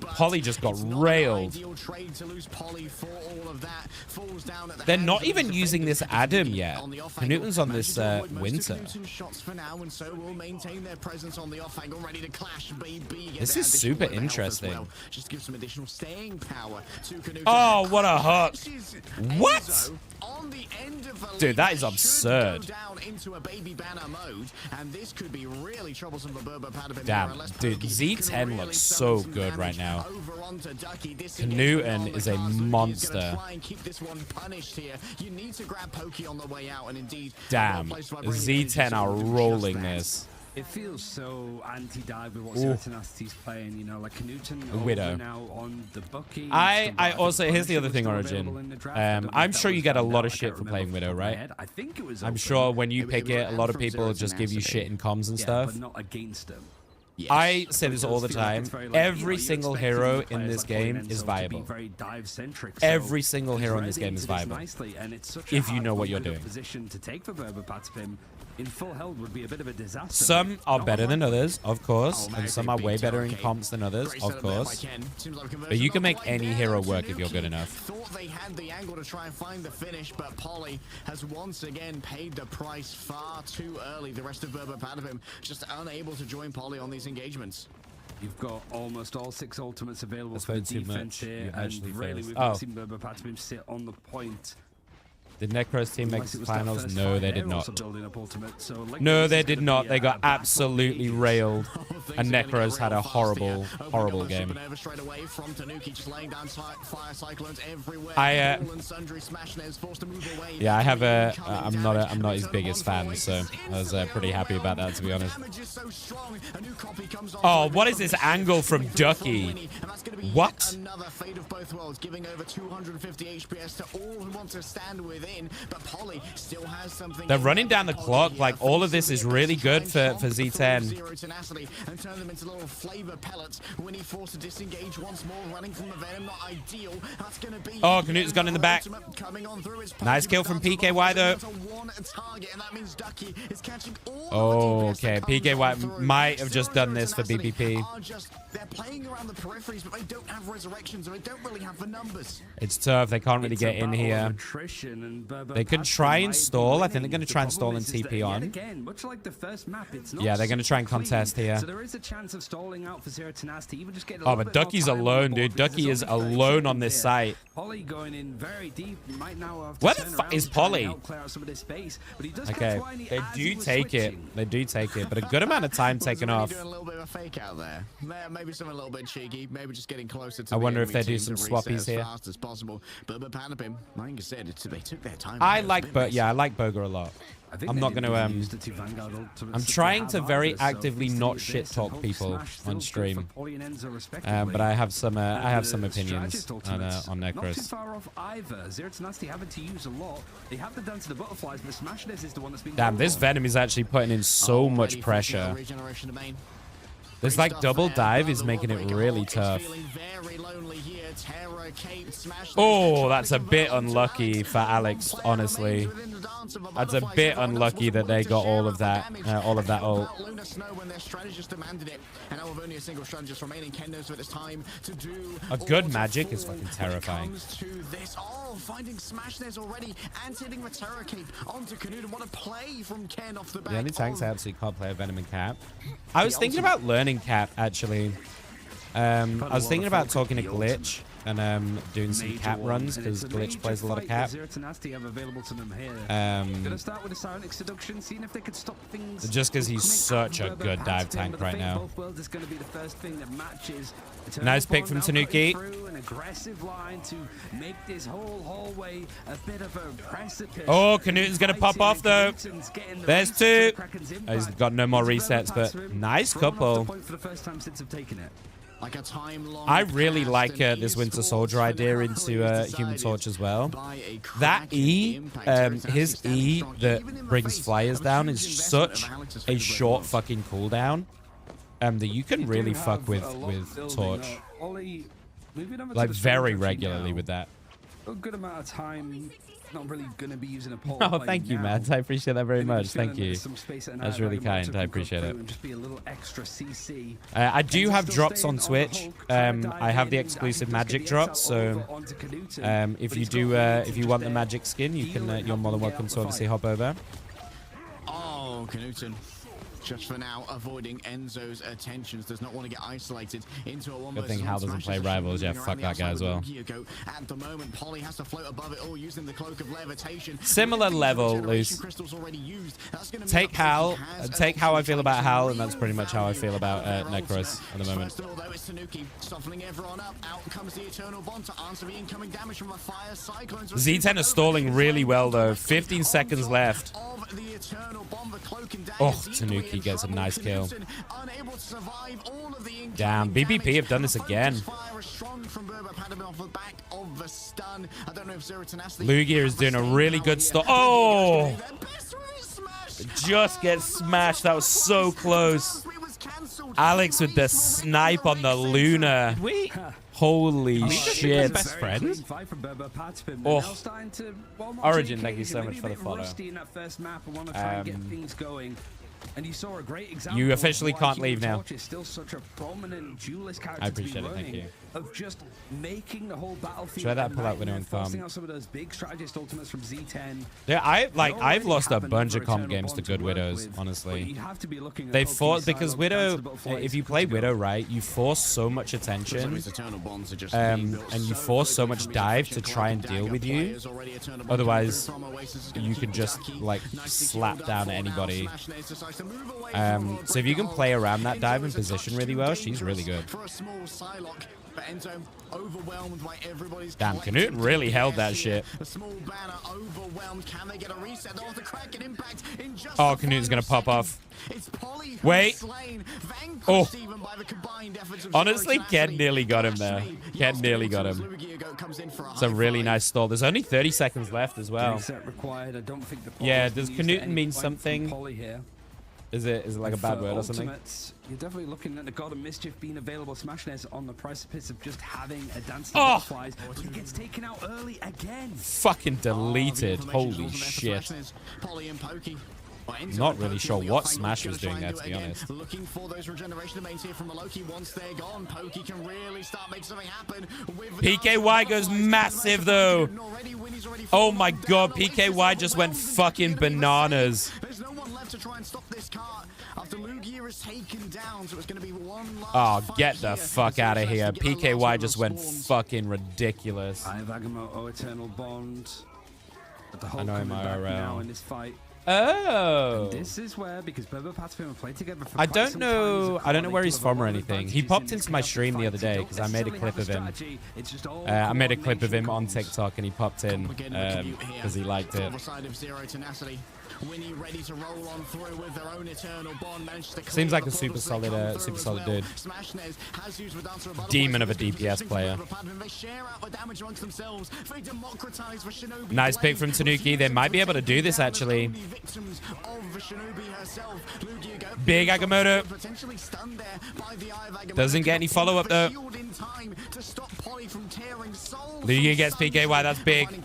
Polly just got railed. They're not even using this Adam yet. Newton's on this Winter. This is super interesting. Oh, what a hook. What? Dude, that is absurd. Damn, dude, Z10 looks so good right now. Newton is a monster. Damn, Z10 are rolling this.
It feels so anti-dive with what Zero Tenacity's playing, you know, like Newton
Widow.
Now on the Bucky.
I also, here's the other thing, Origin. I'm sure you get a lot of shit for playing Widow, right? I'm sure when you pick it, a lot of people just give you shit in comms and stuff.
But not against them.
I say this all the time. Every single hero in this game is viable. Every single hero in this game is viable. If you know what you're doing.
In full held would be a bit of a disaster.
Some are better than others, of course, and some are way better in comps than others, of course. But you can make any hero work if you're good enough.
Thought they had the angle to try and find the finish, but Polly has once again paid the price far too early. The rest of Burbapatapim just unable to join Polly on these engagements.
You've got almost all 6 ultimates available for the defense here, and really we've seen Burbapatapim sit on the point.
Did Necros team make the finals? No, they did not. No, they did not. They got absolutely railed. And Necros had a horrible, horrible game. Yeah, I have a. I'm not his biggest fan, so I was pretty happy about that, to be honest. Oh, what is this angle from Ducky? What?
Another fate of both worlds, giving over 250 HPS to all who want to stand within. But Polly still has something.
They're running down the clock. Like, all of this is really good for Z10.
Zero Tenacity and turn them into little flavor pellets when he forced to disengage once more, running from the venom. Not ideal. That's going to be.
Oh, Canute's gone in the back. Nice kill from PKY though. Oh, okay. PKY might have just done this for BBP.
They're playing around the peripheries, but they don't have resurrections, and they don't really have the numbers.
It's tough. They can't really get in here. They could try and stall. I think they're going to try and stall and TP on. Yeah, they're going to try and contest here.
So there is a chance of stalling out for Zero Tenacity. Even just get
oh, but Ducky's alone, dude. Ducky is alone on this site.
Polly going in very deep. Might now have to
where the fuck is Polly?
Space,
okay, they do take it. They do take it, but a good amount of time taken off.
Doing a little bit of a fake out there. Maybe something a little bit cheeky. Maybe just getting closer to.
I wonder if they do some swappies here.
Fast as possible. But Panapim, like I said, they took their time.
I like I like Burger a lot. I'm not going to I'm trying to very actively not shit talk people on stream. But I have some opinions on Necros. Damn, this Venom is actually putting in so much pressure. This like double dive is making it really tough. Oh, that's a bit unlucky for Alex, honestly. That's a bit unlucky that they got all of that ult. A good magic is fucking terrifying. The only tanks I absolutely can't play are Venom and Cap. I was thinking about learning Cap, actually. I was thinking about talking to Glitch and doing some cap runs because Glitch plays a lot of cap. Just because he's such a good dive tank right now. Nice pick from Tanuki. Oh, Canuten's going to pop off though. There's two. Oh, he's got no more resets, but nice couple. I really like this Winter Soldier idea into Human Torch as well. That E, his E that brings flyers down is such a short fucking cooldown that you can really fuck with Torch. Like very regularly with that.
A good amount of time. Not really gonna be using a pole.
Oh, thank you, Matt. I appreciate that very much. Thank you. That's really kind. I appreciate it.
Just be a little extra CC.
I do have drops on Twitch. I have the exclusive magic drops. So if you want the magic skin, you can. You're more than welcome to obviously hop over.
Oh, Canuten. Just for now, avoiding Enzo's attentions. Does not want to get isolated into a one.
Good thing Hal doesn't play Rivals. Yeah, fuck that guy as well.
At the moment, Polly has to float above it all using the cloak of levitation.
Similar level, Luce. Take Hal. Take how I feel about Hal, and that's pretty much how I feel about Necros at the moment. Z10 is stalling really well though. 15 seconds left. Oh, Tanuki gets a nice kill. Damn, BBP have done this again. Lugia is doing a really good stop. Oh! Just gets smashed. That was so close. Alex with the snipe on the Luna. Holy shit.
Best friends?
Oh. Origin, thank you so much for the follow.
And you saw a great example.
You officially can't leave now.
Still such a prominent duelist character
I appreciate it, thank you.
Of just making the whole battlefield.
Try that pull out window and
forcing out some of those big strategist ultimates from Z10.
Yeah, I've lost a bunch of comp games to good Widows, honestly. They force because Widow, if you play Widow right, you force so much attention, and you force so much dive to try and deal with you. Otherwise, you can just like slap down at anybody. So if you can play around that dive and position really well, she's really good. Damn, Canuten really held that shit. Oh, Canuten's gonna pop off. Wait. Oh. Honestly, Ken nearly got him there. Ken nearly got him. It's a really nice stall. There's only 30 seconds left as well. Yeah, does Canuten mean something? Is it like a bad word or something?
You're definitely looking at the God of Mischief being available. Smashness on the precipice of just having a dancing butterflies, but he gets taken out early again.
Fucking deleted. Holy shit. Not really sure what Smash was doing there, to be honest.
Looking for those regeneration domains here from Loki. Once they're gone, Pokey can really start making something happen.
PKY goes massive though. Oh my god, PKY just went fucking bananas.
There's no one left to try and stop this cart after Lugia is taken down, so it's going to be one last.
Oh, get the fuck out of here. PKY just went fucking ridiculous.
I have Agamotto, Eternal Bond. But the whole
I know him IRL
now in this fight.
Oh.
And this is where, because Bobo Patapim have played together for
I don't know where he's from or anything. He popped into my stream the other day because I made a clip of him. I made a clip of him on TikTok and he popped in because he liked it.
Winnie ready to roll on through with their own eternal bond.
Seems like a super solid dude. Demon of a DPS player. Nice pick from Tanuki. They might be able to do this actually. Big Agamotto. Doesn't get any follow-up though. Lugia gets PKY. That's big.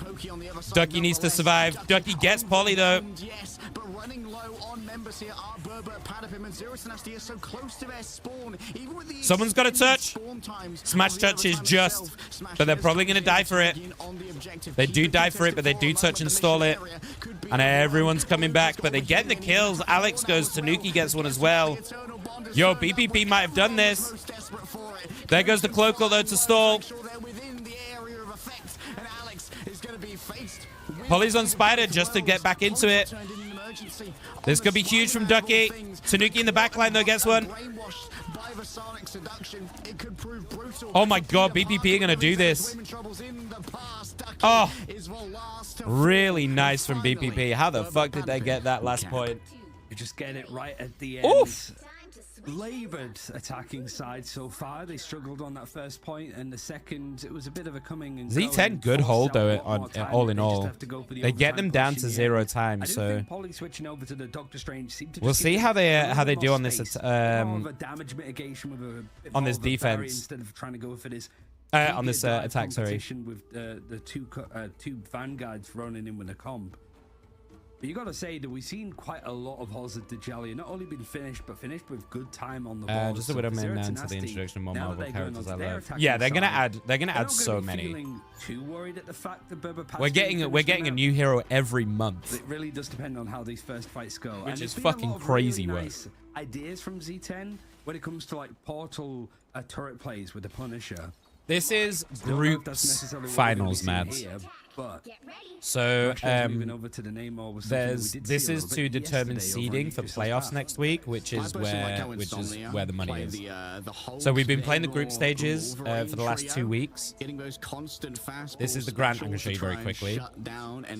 Ducky needs to survive. Ducky gets Polly though.
But running low on members here are Berber, Patapim, and Zero Tenacity are so close to their spawn. Even with the
someone's got a touch. Smash touch is just, but they're probably going to die for it. They do die for it, but they do touch and stall it. And everyone's coming back, but they get the kills. Alex goes, Tanuki gets one as well. Yo, BPP might have done this. There goes the cloak, although to stall. Polly's on Spider just to get back into it. This could be huge from Ducky. Tanuki in the backline, though, gets one. Oh, my God. BPP are going to do this. Oh, really nice from BPP. How the fuck did they get that last point?
You just get it right at the end.
Oof.
Labored attacking side so far. They struggled on that first point, and the second, it was a bit of a coming and
Z10 good hold though. On all in all, they get them down to 0 time. So we'll see how they do on this on this defense.
Instead of trying to go for this
on this attack. Sorry.
With the two vanguards running in with a comp. But you got to say that we've seen quite a lot of halls of Djalia not only been finished, but finished with good time on the ball.
Just a bit of man to the introduction of more Marvel characters I love. Yeah, they're gonna add so many.
Too worried at the fact that
we're getting a new hero every month.
It really does depend on how these first fights go,
which is fucking crazy work.
Nice ideas from Z10 when it comes to like portal turret plays with the Punisher.
This is groups finals, Mads. So this is to determine seeding for playoffs next week, which is where the money is. So we've been playing the group stages for the last 2 weeks. This is the grand. I'm gonna show you very quickly.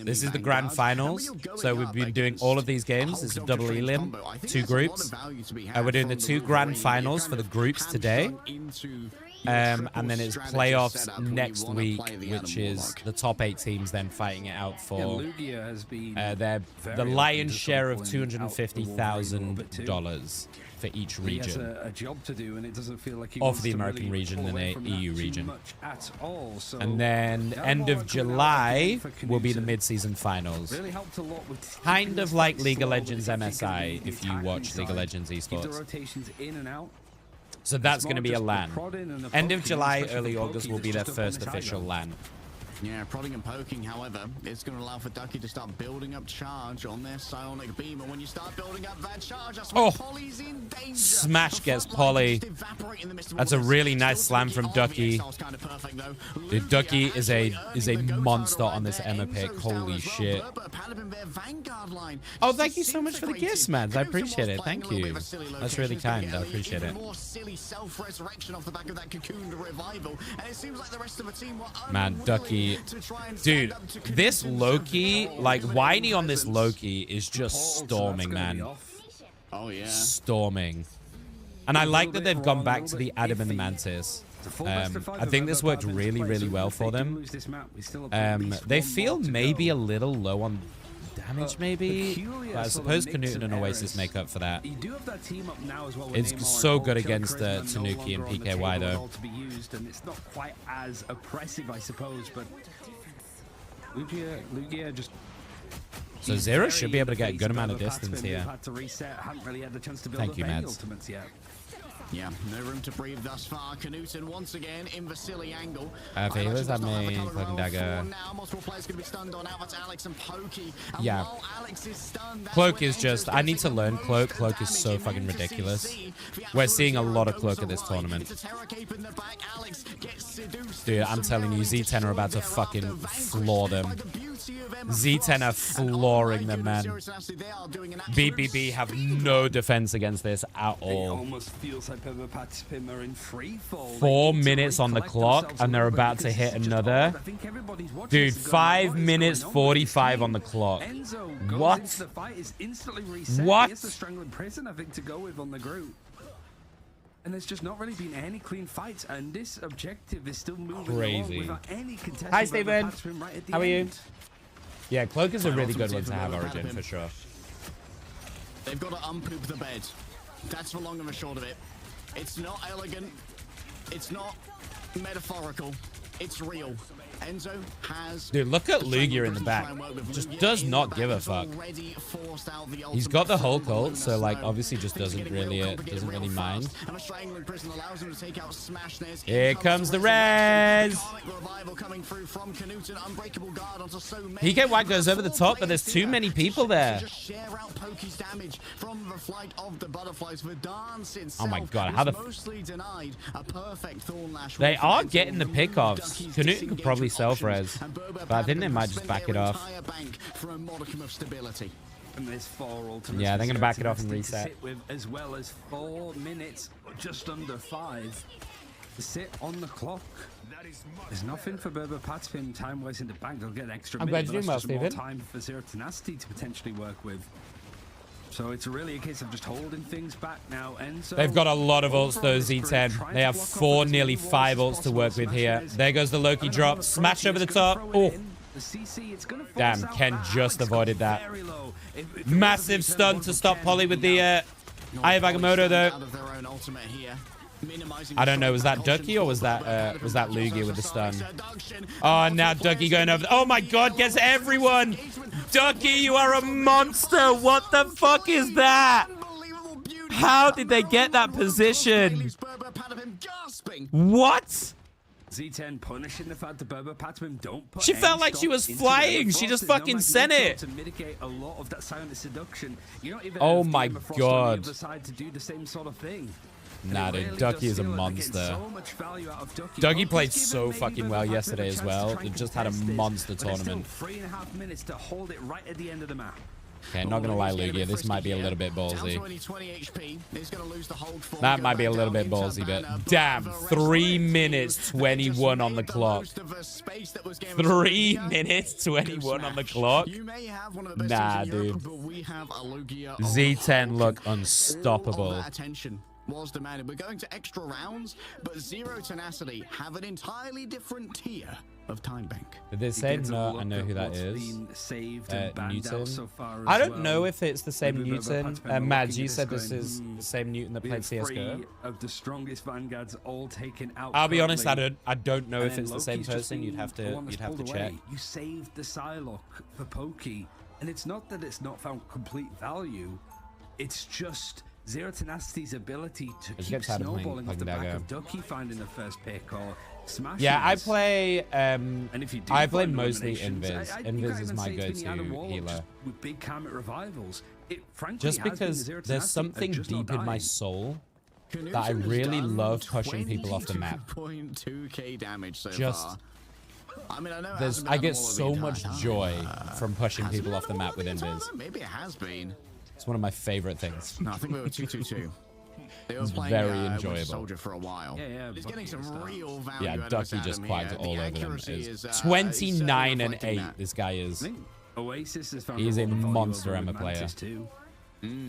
This is the grand finals. So we've been doing all of these games. This is a double elim, 2 groups. We're doing the 2 grand finals for the groups today. And then it's playoffs next week, which is the top 8 teams then fighting it out for the lion's share of $250,000 for each region.
He has a job to do, and it doesn't feel like he
of the American region and the EU region. And then end of July will be the mid-season finals. Kind of like League of Legends MSI if you watch League of Legends esports. So that's going to be a LAN. End of July, early August will be their first official LAN.
Yeah, prodding and poking, however, it's going to allow for Ducky to start building up charge on their psionic beam. And when you start building up that charge, that's when Polly's in danger.
Smash gets Polly. That's a really nice slam from Ducky. Dude, Ducky is a monster on this Emea pick. Holy shit. Oh, thank you so much for the gifts, man. I appreciate it. Thank you. That's really kind. I appreciate it. Man, Ducky. Dude, this Loki, like Whiny on this Loki is just storming, man.
Oh yeah,
storming. And I like that they've gone back to the Adam and the Mantis. I think this worked really, really well for them. They feel maybe a little low on damage, maybe, but I suppose Canute and Oasis make up for that. It's so good against Tanuki and PKY though.
It's not quite as oppressive, I suppose, but Lugia just.
So Zero should be able to get a good amount of distance here. Thank you, Mads.
Yeah, no room to breathe thus far. Canute once again in the silly angle.
Healers that main fucking dagger. Yeah. Cloak is just, I need to learn Cloak. Cloak is so fucking ridiculous. We're seeing a lot of Cloak at this tournament. Dude, I'm telling you, Z10 are about to fucking floor them. Z10 are flooring them, man. BBB have no defense against this at all. 4 minutes on the clock, and they're about to hit another. Dude, 5 minutes 45 on the clock. What? What?
And there's just not really been any clean fights, and this objective is still moving
crazy.
Without any contested.
Hi, Steven.
Right
how are you? Yeah, Cloak is a really good one to have Origin, for sure.
They've got to unpoop the bed. That's the long and the short of it. It's not elegant. It's not metaphorical. It's real. Enzo has.
Dude, look at Lugia in the back. Just does not give a fuck. He's got the whole cult, so like obviously just doesn't really mind. Here comes the res. PK White goes over the top, but there's too many people there. Oh my god, how the. They are getting the pickoffs. Canute could probably self-res. But I think they might just back it off.
And there's 4 ultimates.
Yeah, they're going to back it off and reset.
With as well as 4 minutes, just under 5. To sit on the clock. There's nothing for Berber Patspin. Time wasting the bank. They'll get an extra minute.
I'm glad you're doing well, Steven.
More time for Zero Tenacity to potentially work with. So it's really a case of just holding things back now. Enzo,
they've got a lot of ults though, Z10. They have 4, nearly 5 ults to work with here. There goes the Loki drop. Smash over the top. Oh. Damn, Ken just avoided that. Massive stun to stop Polly with the Eye of Agamotto though. I don't know, was that Ducky or was that Lugia with the stun? Oh, now Ducky going over. Oh my god, gets everyone! Ducky, you are a monster! What the fuck is that? How did they get that position? What?
Z10 punishing the fact that Berber Patman don't put.
She felt like she was flying. She just fucking sent it.
To mitigate a lot of that silent seduction. You're not even
oh my god.
To do the same sort of thing.
Nah, dude, really Ducky is a monster. Ducky played so fucking well yesterday as well. They just had a monster tournament.
3.5 minutes to hold it right at the end of the map.
Okay, not gonna lie, Lugia, this might be a little bit ballsy. That might be a little bit ballsy, but damn, 3 minutes 21 on the clock. 3 minutes 21 on the clock? Nah, dude. Z10 look unstoppable.
Was demanded. We're going to extra rounds, but Zero Tenacity have an entirely different tier of time bank.
Did they say? No, I know who that is. Newton. I don't know if it's the same Newton. Mads, you said this is the same Newton that played CS:GO.
Of the strongest vanguards all taken out.
I'll be honest, I don't know if it's the same person. You'd have to check.
You saved the Psylocke for Pokey, and it's not that it's not found complete value. It's just Zero Tenacity's ability to keep snowballing off the back of Ducky finding the first pick or smashing.
Yeah, I play I play mostly Invis. Invis is my go-to healer.
With big Comet revivals.
Just because there's something deep in my soul that I really love pushing people off the map.
22k damage so
far.
I mean,
I get so much joy from pushing people off the map with Invis.
Maybe it has been.
It's one of my favorite things.
No, I think we were 2-2-2. They were playing,
very enjoyable.
Soldier for a while.
Yeah.
He's getting some real value.
Yeah, Ducky just quacked all over them. 29 and 8. This guy is.
Oasis has found
he's a monster Emea player.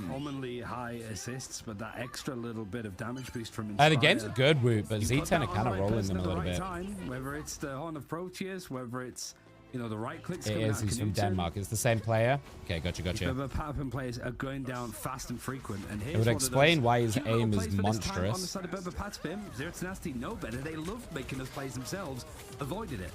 Commonly high assists, but that extra little bit of damage boost from Inspire.
The game's a good Woot, but Z10 are kind of rolling them a little bit.
Whether it's the Horn of Proteus, whether it's the right clicks.
It is. He's from Denmark. It's the same player. Okay, gotcha.
The Patman players are going down fast and frequent, and
it would explain why his aim is monstrous.
On the side of Berber Patman, Zero Tenacity know better. They love making those plays themselves. Avoided it.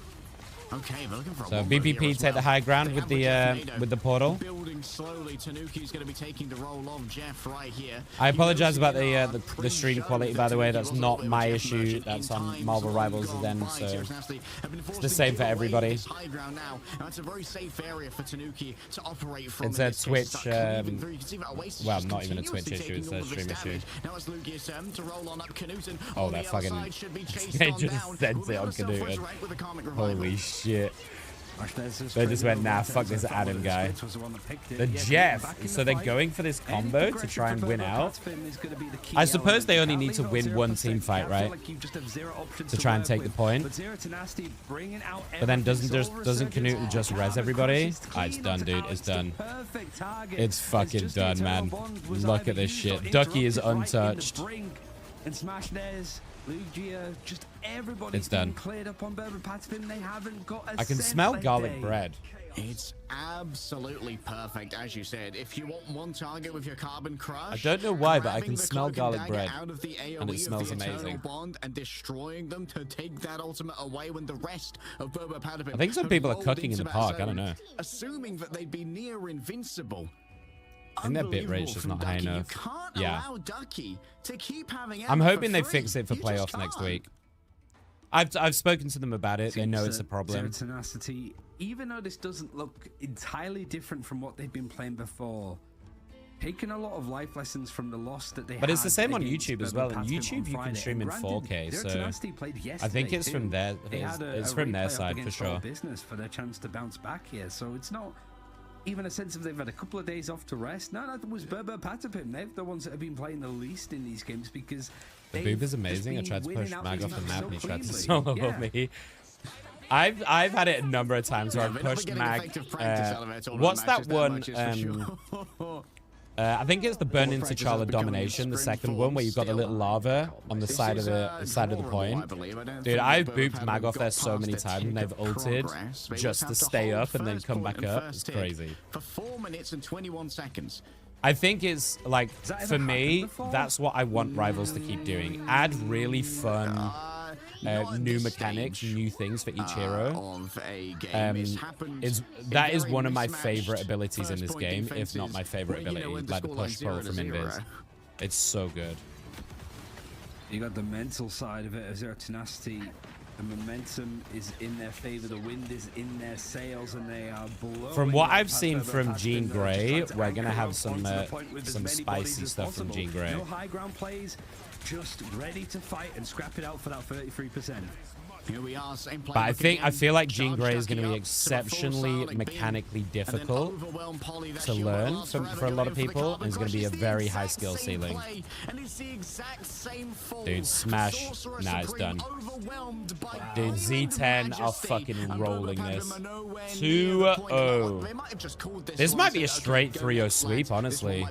Okay, we're looking for
so BPP take the high ground with the portal.
Building slowly. Tanuki's going to be taking the role of Jeff right here.
I apologize about the stream quality, by the way. That's not my issue. That's on Marvel Rivals then, so it's the same for everybody.
It's a very safe area for Tanuki to operate from.
It's a Twitch, well, not even a Twitch issue. It's a stream issue. Oh, that fucking they just sent it on Canute. Holy shit. They just went, nah, fuck this Adam guy. The Jeff. So they're going for this combo to try and win out. I suppose they only need to win one team fight, right? To try and take the point. But then doesn't Canute just res everybody? Ah, it's done, dude. It's done. It's fucking done, man. Look at this shit. Ducky is untouched.
And smash theirs. Lugia, just everybody.
It's done.
Cleared up on Berber Patman. They haven't got a
I can smell garlic bread.
It's absolutely perfect, as you said. If you want one target with your Carbon Crush,
I don't know why, but I can smell garlic bread,
out of the AoE
and it smells amazing.
Bond and destroying them to take that ultimate away when the rest of Berber Patman.
I think some people are cooking in the park. I don't know.
Assuming that they'd be near invincible.
And their bit rate's just not high enough. Yeah.
I'm
hoping they fix it for playoffs next week. I've spoken to them about it. They know it's a problem.
Zero Tenacity, even though this doesn't look entirely different from what they've been playing before, taken a lot of life lessons from the loss that they had.
But it's the same on YouTube as well. On YouTube, you can stream in 4K, so I think it's from their it's from their side for sure.
Business for their chance to bounce back here, so it's not even a sense of they've had a couple of days off to rest. No, that was Berber Patapim. They're the ones that have been playing the least in these games because
the boob is amazing. I tried to push Mag off the map and he tried to solo me. I've had it a number of times where I've pushed Mag. What's that one? I think it's the Burn into T'Challa Domination, the second one, where you've got the little lava on the side of the point. Dude, I've booped Mag off there so many times, and they've ulted just to stay up and then come back up. It's crazy.
For 4 minutes and 21 seconds.
I think it's like, for me, that's what I want Rivals to keep doing. Add really fun new mechanics, new things for each hero. That is one of my favorite abilities in this game, if not my favorite ability, like the push pull from Invis. It's so good.
You got the mental side of it, as their tenacity. The momentum is in their favor, the wind is in their sails, and they are blowing.
From what I've seen from Jean Grey, we're gonna have some spicy stuff from Jean Grey.
No high ground plays, just ready to fight and scrap it out for that 33%.
Here we are, same play.
But I feel like Jean Grey is going to be exceptionally mechanically difficult to learn for a lot of people, and it's going to be a very high skill ceiling. Dude, smash. Nah, it's done. Dude, Z10 are fucking rolling this. 2-0. This might be a straight 3-0 sweep, honestly.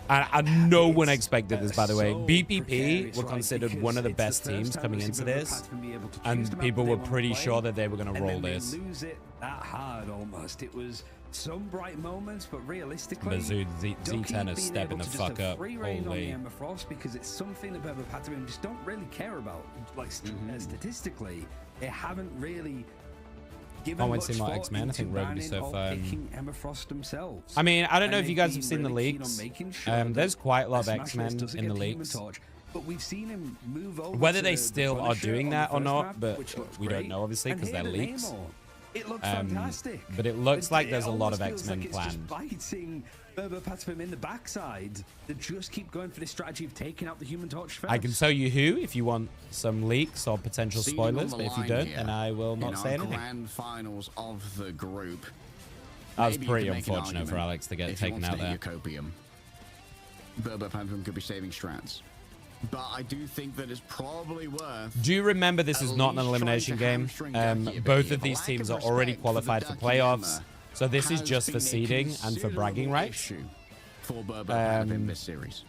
And no one expected this, by the way. BPP were considered one of the best teams coming into this, and people were pretty sure that they were going to roll this.
Lose it that hard almost. It was some bright moments, but realistically,
but Z10 is stepping the fuck up. Holy.
Emma Frost, because it's something that Berber Patapim just don't really care about. Like statistically, they haven't really.
I want to see more X-Men. I think Rogue would be so fun.
Emma Frost themselves.
I mean, I don't know if you guys have seen the leaks. There's quite a lot of X-Men in the leaks.
But we've seen him move over.
Whether they still are doing that or not, but we don't know, obviously, because they're leaks.
It looks fantastic.
But it looks like there's a lot of X-Men planned.
Fighting Berber Patapim in the backside that just keep going for this strategy of taking out the Human Torch first.
I can tell you who if you want some leaks or potential spoilers, but if you don't, then I will not say anything.
Grand finals of the group.
That was pretty unfortunate for Alex to get taken out there.
Berber Patapim could be saving strats. But I do think that it's probably worth.
Do you remember this is not an elimination game? Both of these teams are already qualified for playoffs. So this is just for seeding and for bragging rights.
For Berber Patapim in this series.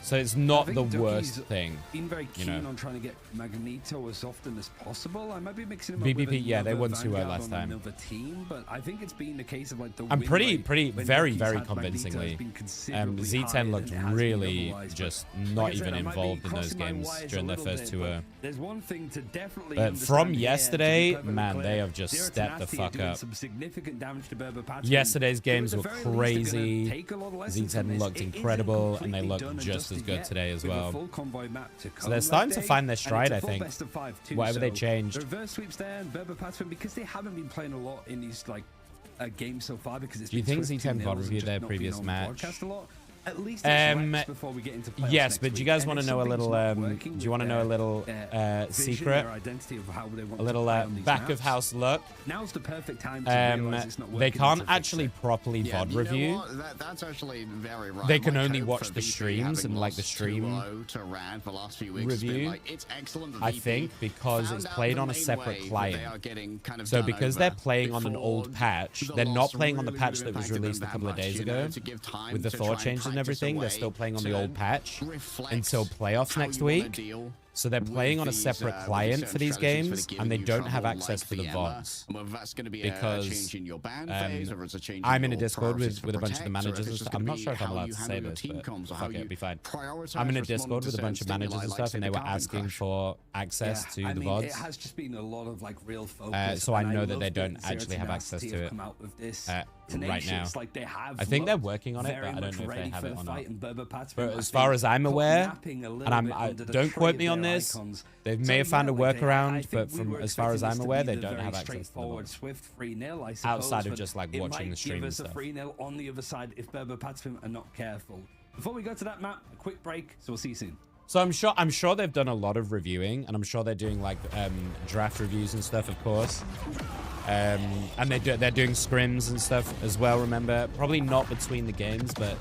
So it's not the worst thing.
Been very keen on trying to get Magneto as often as possible. I might be mixing him up
BBP,
with
yeah, they won 2-0 last time.
Team, but I think it's been the case of like the
I'm very convincingly. Z10 looked really just not even involved in those games during their first 2-0.
There's one thing to definitely.
But from yesterday, man, they have just stepped the fuck up. Yesterday's games were crazy. Z10 looked incredible, and they looked just as good today as well. So they're starting to find their stride, I think. Whatever they changed.
Reverse sweeps there, and Berber Patapim, because they haven't been playing a lot in these like games so far. Because it's
do you think Z10 VOD reviewed their previous match?
At least before we get into
yes, but do you guys want to know a little do you want to know a little secret, a little back of house look?
Now's the perfect time to
they can't actually properly VOD review.
That's actually very right.
They can only watch the streams and like the stream review. I think because it's played on a separate client. So because they're playing on an old patch, they're not playing on the patch that was released a couple of days ago with the Thor changes and everything. They're still playing on the old patch until playoffs next week. So they're playing on a separate client for these games, and they don't have access to the VODs because I'm in a Discord with a bunch of the managers and stuff. I'm not sure if I'm allowed to say this, but fuck it, it'll be fine. I'm in a Discord with a bunch of managers and stuff, and they were asking for access to the VODs.
It has just been a lot of like real focus.
So I know that they don't actually have access to it right now. I think they're working on it, but I don't know if they have it or not. But as far as I'm aware, and don't quote me on this. They may have found a workaround, but from as far as I'm aware, they don't have access to the VOD.
Swift 3-0, I suppose,
outside of just like watching the stream and stuff.
It might give us a 3-0 on the other side if Berber Patapim are not careful. Before we go to that map, a quick break, so we'll see you soon.
So I'm sure they've done a lot of reviewing, and I'm sure they're doing like draft reviews and stuff, of course. And they're doing scrims and stuff as well. Remember, probably not between the games, but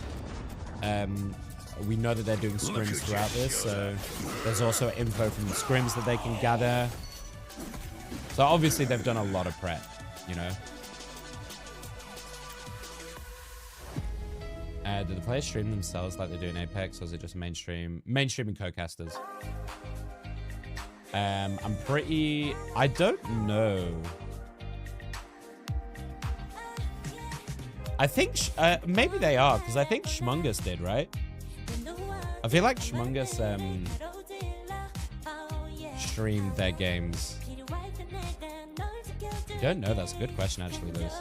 we know that they're doing scrims throughout this. So there's also info from the scrims that they can gather. So obviously they've done a lot of prep, you know. Do the players stream themselves like they do in Apex, or is it just mainstreaming co-casters? I don't know. I think maybe they are, because I think Shmungus did, right? I feel like Shmungus streamed their games. I don't know. That's a good question, actually, Liz.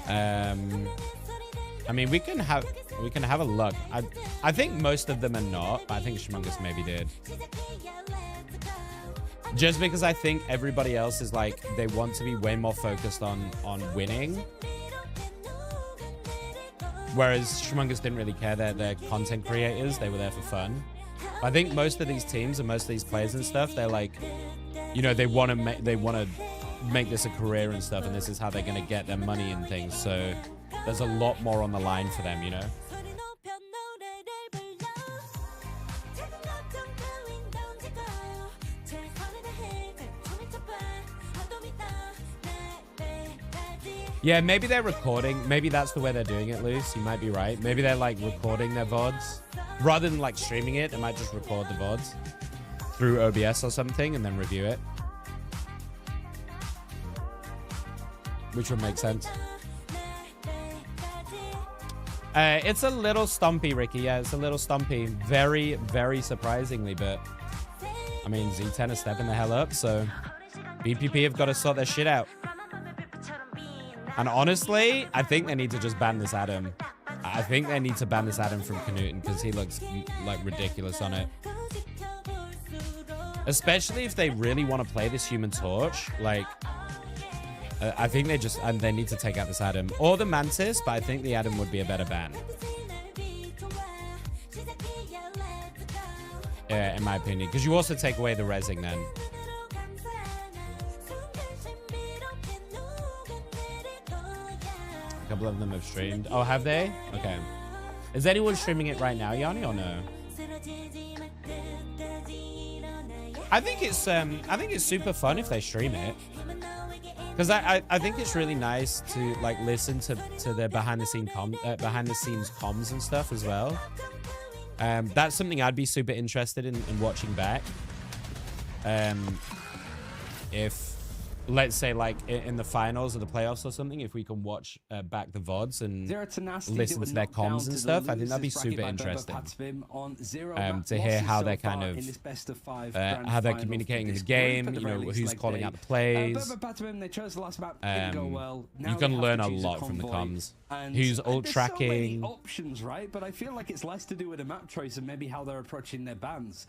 I mean, we can have a look. I think most of them are not, but I think Shmungus maybe did. Just because I think everybody else is like, they want to be way more focused on winning. Whereas Shmungus didn't really care. They're content creators. They were there for fun. I think most of these teams and most of these players and stuff, they're like, you know, they want to make this a career and stuff, and this is how they're going to get their money and things. So there's a lot more on the line for them, you know. Yeah, maybe they're recording. Maybe that's the way they're doing it, Luce. You might be right. Maybe they're like recording their VODs. Rather than like streaming it, they might just record the VODs through OBS or something and then review it. Which would make sense. It's a little stumpy, Ricky. Yeah, it's a little stumpy. Very, very surprisingly, but I mean, Z10 is stepping the hell up, so BPP have got to sort their shit out. And honestly, I think they need to just ban this Adam. I think they need to ban this Adam from Knuten because he looks like ridiculous on it. Especially if they really want to play this Human Torch. Like, I think they need to take out this Adam. Or the Mantis, but I think the Adam would be a better ban. Yeah, in my opinion. Because you also take away the rezzing then. A couple of them have streamed. Oh, have they? Okay. Is anyone streaming it right now, Yanni, or no? I think it's super fun if they stream it. Because I think it's really nice to like listen to their behind the scenes comms and stuff as well. That's something I'd be super interested in watching back. If let's say like in the finals or the playoffs or something, if we can watch back the VODs and listen to their comms and stuff, I think that'd be super interesting. To hear how they're kind of how they're communicating in the game, you know, who's calling out the plays. You can learn a lot from the comms. Who's ult tracking.
Options, right? But I feel like it's less to do with the map choice and maybe how they're approaching their bans.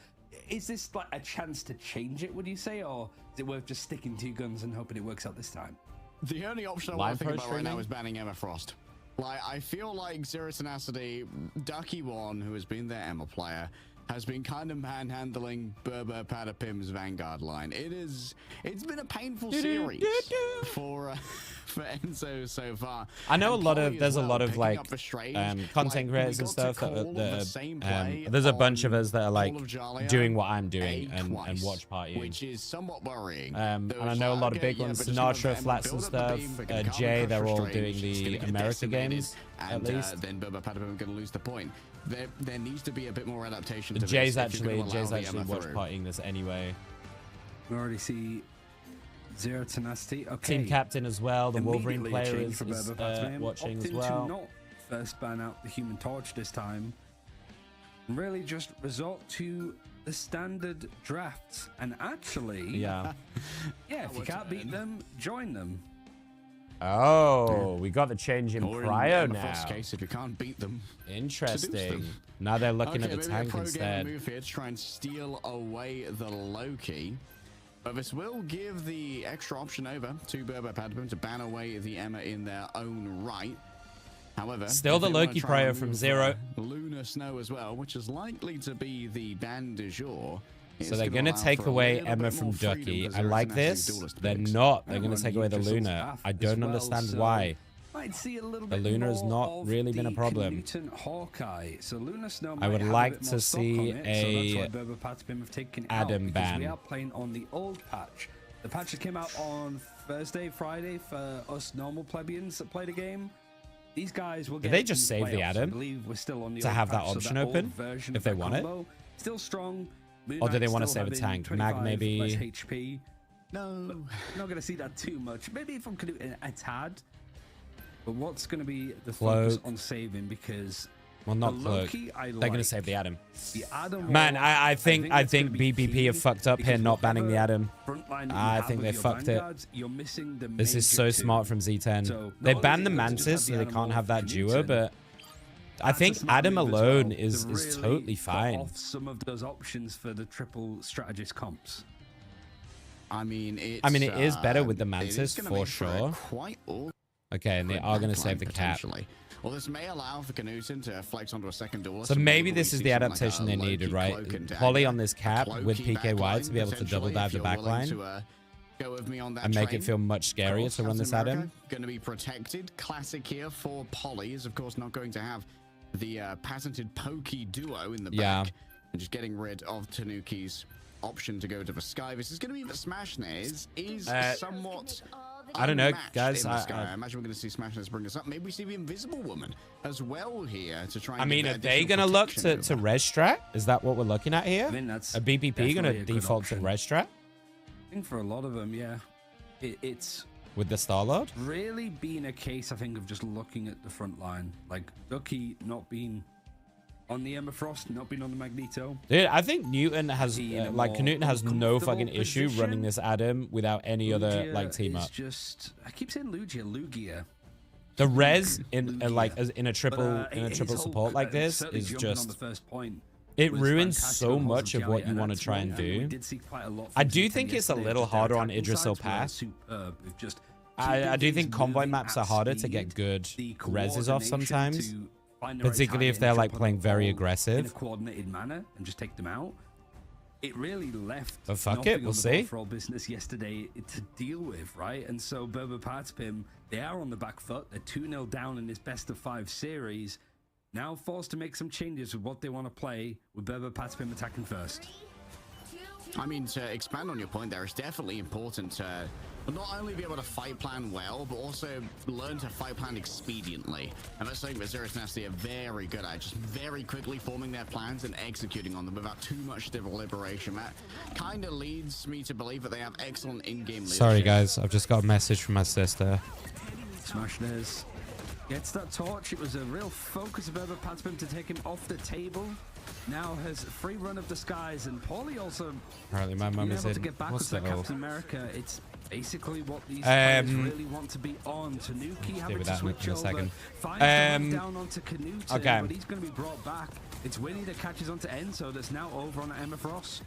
Is this like a chance to change it, would you say, or is it worth just sticking to your guns and hoping it works out this time?
The only option I want to think about right now is banning Emma Frost. Like, I feel like Zero Tenacity, Ducky One, who has been their Emma player, has been kind of manhandling Berber Patapim's Vanguard line. It's been a painful series for Enzo so far.
I know there's a lot of like content creators and stuff there's a bunch of us that are like doing what I'm doing and watch partying,
which is somewhat worrying.
And I know a lot of big ones, Sinatra, Flats and stuff, Jay, they're all doing the America games at least.
Then Berber Patapim are going to lose the point. There needs to be a bit more adaptation to
Jay's
this.
Jay's actually watch partying this anyway.
We already see Zero Tenacity. Okay.
Team captain as well. The Wolverine player is watching as well.
Not first ban out the Human Torch this time. Really just resort to the standard drafts. And actually,
yeah,
if you can't beat them, join them.
Oh, we got the change in prio now.
Case, if you can't beat them,
interesting. Now they're looking at the tank instead.
Move here to try and steal away the Loki. But this will give the extra option over to BO5 to ban away the Emea in their own right. However,
still the Loki prio from Zero.
Lunar Snow as well, which is likely to be the ban du jour.
So they're going to take away Emea from Ducky. I like this. They're not. They're going to take away the Lunar. I don't understand why. The Lunar has not really been a problem. I would like to see a Adam ban.
We are playing on the old patch. The patch that came out on Thursday, Friday for us normal plebeians that play the game. These guys will get.
Did they just save the Adam to have that option open if they want it?
Still strong.
Or do they want to save a tank? Mag maybe.
HP. No, not going to see that too much. Maybe from a tad. But what's going to be the focus on saving? Because
well, not Cloak. They're going to save the Adam.
The Adam.
Man, I think BBP have fucked up here not banning the Adam. I think they fucked it. This is so smart from Z10. They banned the Mantis, so they can't have that duo, but I think Adam alone is totally fine.
Off some of those options for the triple strategist comps.
I mean, it
is better with the Mantis for sure. Okay, and they are going to save the cat.
Well, this may allow for Knudsen to flex onto a second duelist.
So maybe this is the adaptation they needed, right? Poly on this cap with PKY to be able to double dive the backline and make it feel much scarier to run this at him.
Going to be protected. Classic here for Poly is, of course, not going to have the patented pokey duo in the back. And just getting rid of Tanuki's option to go to the sky. This is going to be the Smash Nares is somewhat.
I don't know, guys.
I imagine we're going to see Smash Nares bring us up. Maybe we see the Invisible Woman as well here to try.
And are they going to look to res strat? Is that what we're looking at here?
I mean, that's
a BBP going to default to res strat?
I think for a lot of them, yeah, it's
with the Star-Lord
really being a case, I think, of just looking at the front line, like Ducky not being on the Emma Frost, not being on the Magneto.
Dude, I think Newton has Knudsen has no fucking issue running this Adam without any other team up.
Just I keep saying Lugia.
The res in in a triple support like this is just
on the first point.
It ruins so much of what you want to try and do. I do think it's a little harder on Idrisil Pass. I do think convoy maps are harder to get good reses off sometimes. Particularly if they're playing very aggressive.
In a coordinated manner and just take them out. It really left.
But fuck it, we'll see.
For all business yesterday to deal with, right? And so BO5, they are on the back foot. They're 2-0 down in this best of 5 series. Now forced to make some changes with what they want to play, with BO5 attacking first.
I mean, to expand on your point, there is definitely important to not only be able to fight plan well, but also learn to fight plan expediently. And that's something that Zero Nasty are very good at, just very quickly forming their plans and executing on them without too much deliberation. That kind of leads me to believe that they have excellent in-game leadership.
Sorry, guys. I've just got a message from my sister.
Smash Nares gets that torch. It was a real focus of BO5 to take him off the table. Now has free run of the skies, and Paulie also
apparently my mum is in.
To get back with Captain America. It's basically what these players really want to be on. Tanuki having to switch over. Finds down onto Knudsen, but he's going to be brought back. It's Winnie that catches onto Enzo, that's now over on Emma Frost.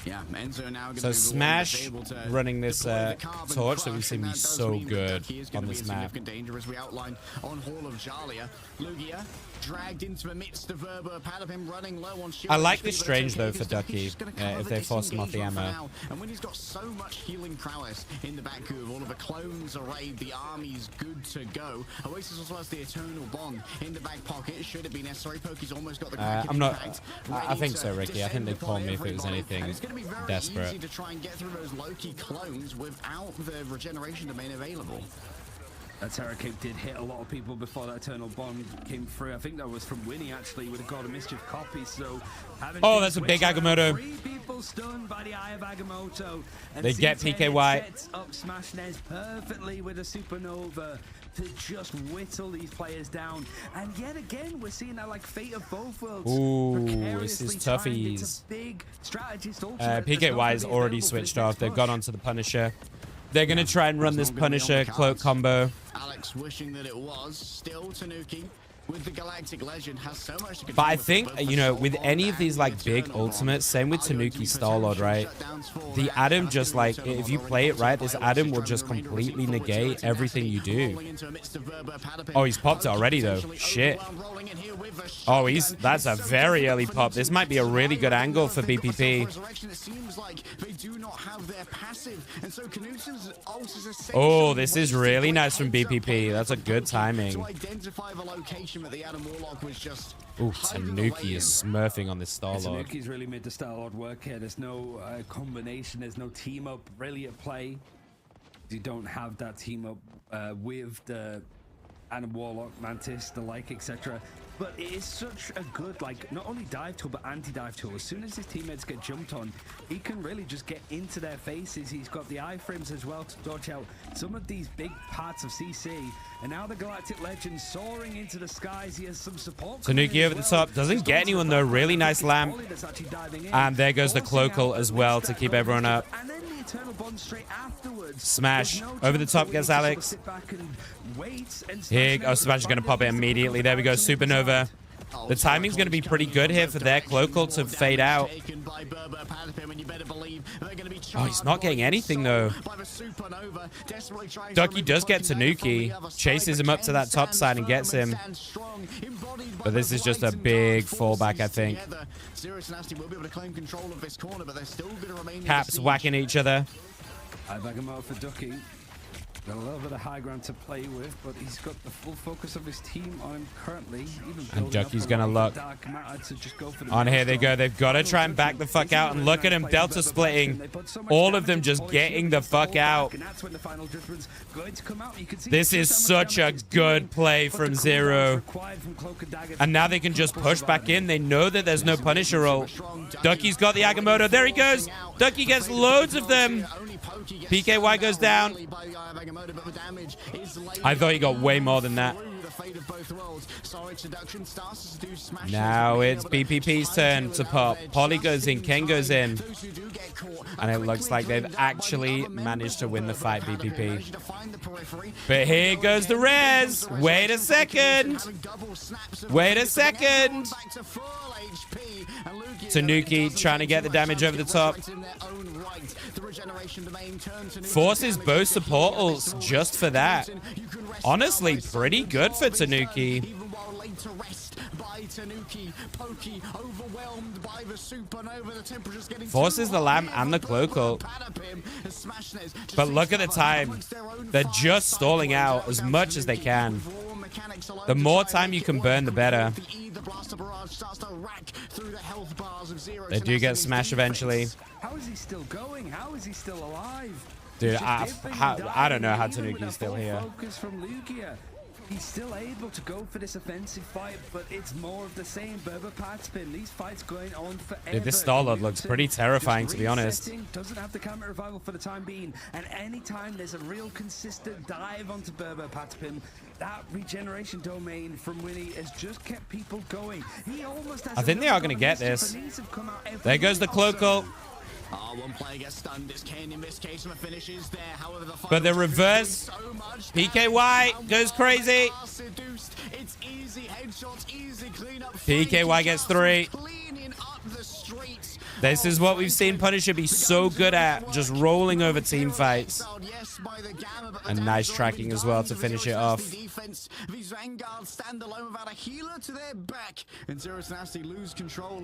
Yeah, Enzo now
so Smash running this torch that we've seen be so good on this map.
Danger as we outlined on Hall of Jalia. Lugia dragged into the midst of BO5 running low on shield.
I like this strange though for Ducky if they force him off the ammo.
And when he's got so much healing prowess in the back of all of the clones arrayed, the army's good to go. Oasis also has the Eternal Bond in the back pocket. Should it be necessary? Pokey's almost got the
I'm not. I think so, Ricky. I think they'd call me if it was anything desperate.
Easy to try and get through those Loki clones without the regeneration domain available.
That Terror Cape did hit a lot of people before that Eternal Bond came through. I think that was from Winnie, actually, with a God of Mischief copy. So,
that's a big Agamotto.
3 people stunned by the Eye of Agamotto. And
they get PKY.
Sets up Smash Nares perfectly with a Supernova to just whittle these players down. And yet again, we're seeing that Fate of Both Worlds.
Ooh, this is toughies.
It's a big strategist
PKY is already switched off. They've gone onto the Punisher. They're going to try and run this Punisher cloak combo.
Alex wishing that it was still Tanuki. With the Galactic Legend has so much to
but I think, you know, with any of these like big ultimates, same with Tanuki Star-Lord, right? The Adam just like, if you play it right, this Adam will just completely negate everything you do. Oh, he's popped it already though. Shit. Oh, that's a very early pop. This might be a really good angle for BPP. Oh, this is really nice from BPP. That's a good timing. Ooh, Tanuki is smurfing on this Star-Lord.
Tanuki's really made the Star-Lord work here. There's no combination. There's no team up really at play. You don't have that team up with the Adam Warlock, Mantis, the like, etc. But it is such a good, like, not only dive tool, but anti-dive tool. As soon as his teammates get jumped on, he can really just get into their faces. He's got the iframes as well to dodge out some of these big parts of CC. And now the Galactic Legend soaring into the skies. He has some support.
Tanuki over the top. Doesn't get anyone, though. Really nice lamp. And there goes the Cloakle as well to keep everyone up.
And then the Eternal Bond straight afterwards.
Smash. Over the top gets Alex. Here, oh, Smash is going to pop it immediately. There we go. Supernova. The timing's going to be pretty good here for their Cloakle to fade out. Oh, he's not getting anything, though. Ducky does get Tanuki. Chases him up to that top side and gets him. But this is just a big fallback, I think. Caps whacking each other.
I back him out for Ducky. Got a little bit of high ground to play with, but he's got the full focus of his team on him currently.
And Ducky's gonna look. On here they go. They've got to try and back the fuck out. And look at him, Delta splitting. All of them just getting the fuck out. This is such a good play from Zero. And now they can just push back in. They know that there's no Punisher ult. Ducky's got the Agamotto. There he goes. Ducky gets loads of them. PKY goes down. I thought he got way more than that. Now it's BPP's turn to pop. Polly goes in, Ken goes in. And it looks like they've actually managed to win the fight, BPP. But here goes the res. Wait a second. Wait a second. Tanuki trying to get the damage over the top. Forces both support ults just for that. Honestly, pretty good for Tanuki. Forces the lamp and the Cloakle. But look at the time. They're just stalling out as much as they can. The more time you can burn, the better. They do get smashed eventually.
How is he still going? How is he still alive?
Dude, I don't know how Tanuki's still here.
He's still able to go for this offensive fight, but it's more of the same. Berber pad spin. These fights going on forever.
Dude, this Star-Lord looks pretty terrifying, to be honest.
Doesn't have the camera revival for the time being, and anytime there's a real consistent dive onto Berber pad spin, that regeneration domain from Winnie has just kept people going. He almost has.
I think they are going to get this. There goes the Cloakle.
One player gets stunned. It's Kane in this case, and the finish is there. However,
but the reverse, PKY goes crazy.
It's easy headshots, easy cleanup.
PKY gets 3. This is what we've seen Punisher be so good at, just rolling over team fights. And nice tracking as well to finish it off.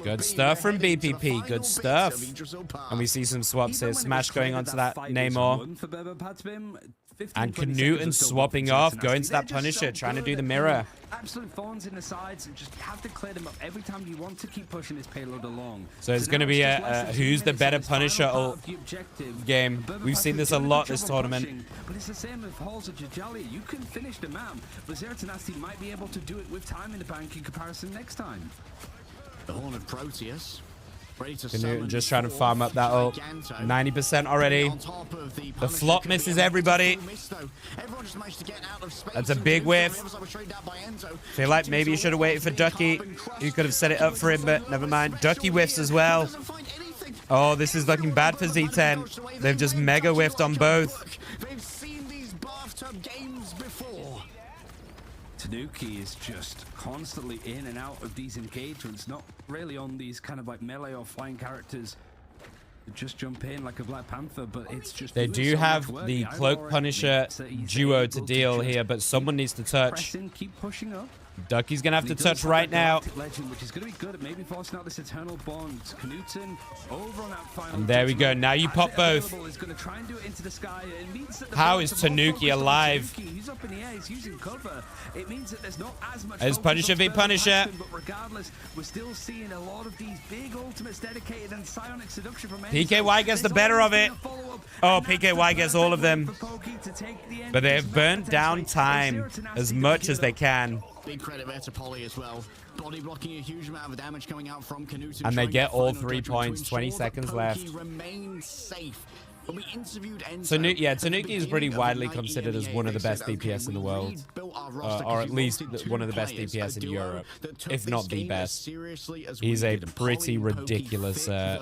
Good stuff from BPP, good stuff. And we see some swaps here. Smash going onto that Namor. And Knut swapping off, going to that Punisher, trying to do the mirror.
Absolute thorns in the sides, and just have to clear them up every time you want to keep pushing this payload along.
So it's going to be a who's the better Punisher ult game. We've seen this a lot this tournament.
But it's the same with Halls of Jajali. You can finish the map, but Zeratanasti might be able to do it with time in the bank in comparison next time.
The Horn of Proteus.
Knut just trying to farm up that ult. 90% already. The flop misses everybody. That's a big whiff. Feel like maybe you should have waited for Ducky. You could have set it up for him, but never mind. Ducky whiffs as well. Oh, this is looking bad for Z10. They've just mega whiffed on both.
They've seen these bathtub games before.
Tanuki is just constantly in and out of these engagements, not really on these kind of like melee or flying characters. Just jump in like a Black Panther, but it's just
they do have the Cloak Punisher duo to deal here, but someone needs to touch.
Keep pushing up.
Ducky's gonna have to touch right now.
Legend, which is gonna be good at maybe forcing out this eternal bond. Knutson over on that final.
And there we go. Now you pop both.
Is gonna try and do it into the sky. It means that
how is Tanuki alive?
He's up in the air. He's using cover. It means that there's not as much.
As Punisher v Punisher.
But regardless, we're still seeing a lot of these big ultimates dedicated and psionic seduction from
PKY gets the better of it. Oh, PKY gets all of them. But they've burnt down time as much as they can.
Big credit there to Polly as well. Body blocking a huge amount of damage coming out from Knutson.
And they get all 3 points, 20 seconds left.
Remains safe. When we interviewed
Tanuki is pretty widely considered as one of the best DPS in the world. Or at least one of the best DPS in Europe, if not the best. He's a pretty ridiculous, player.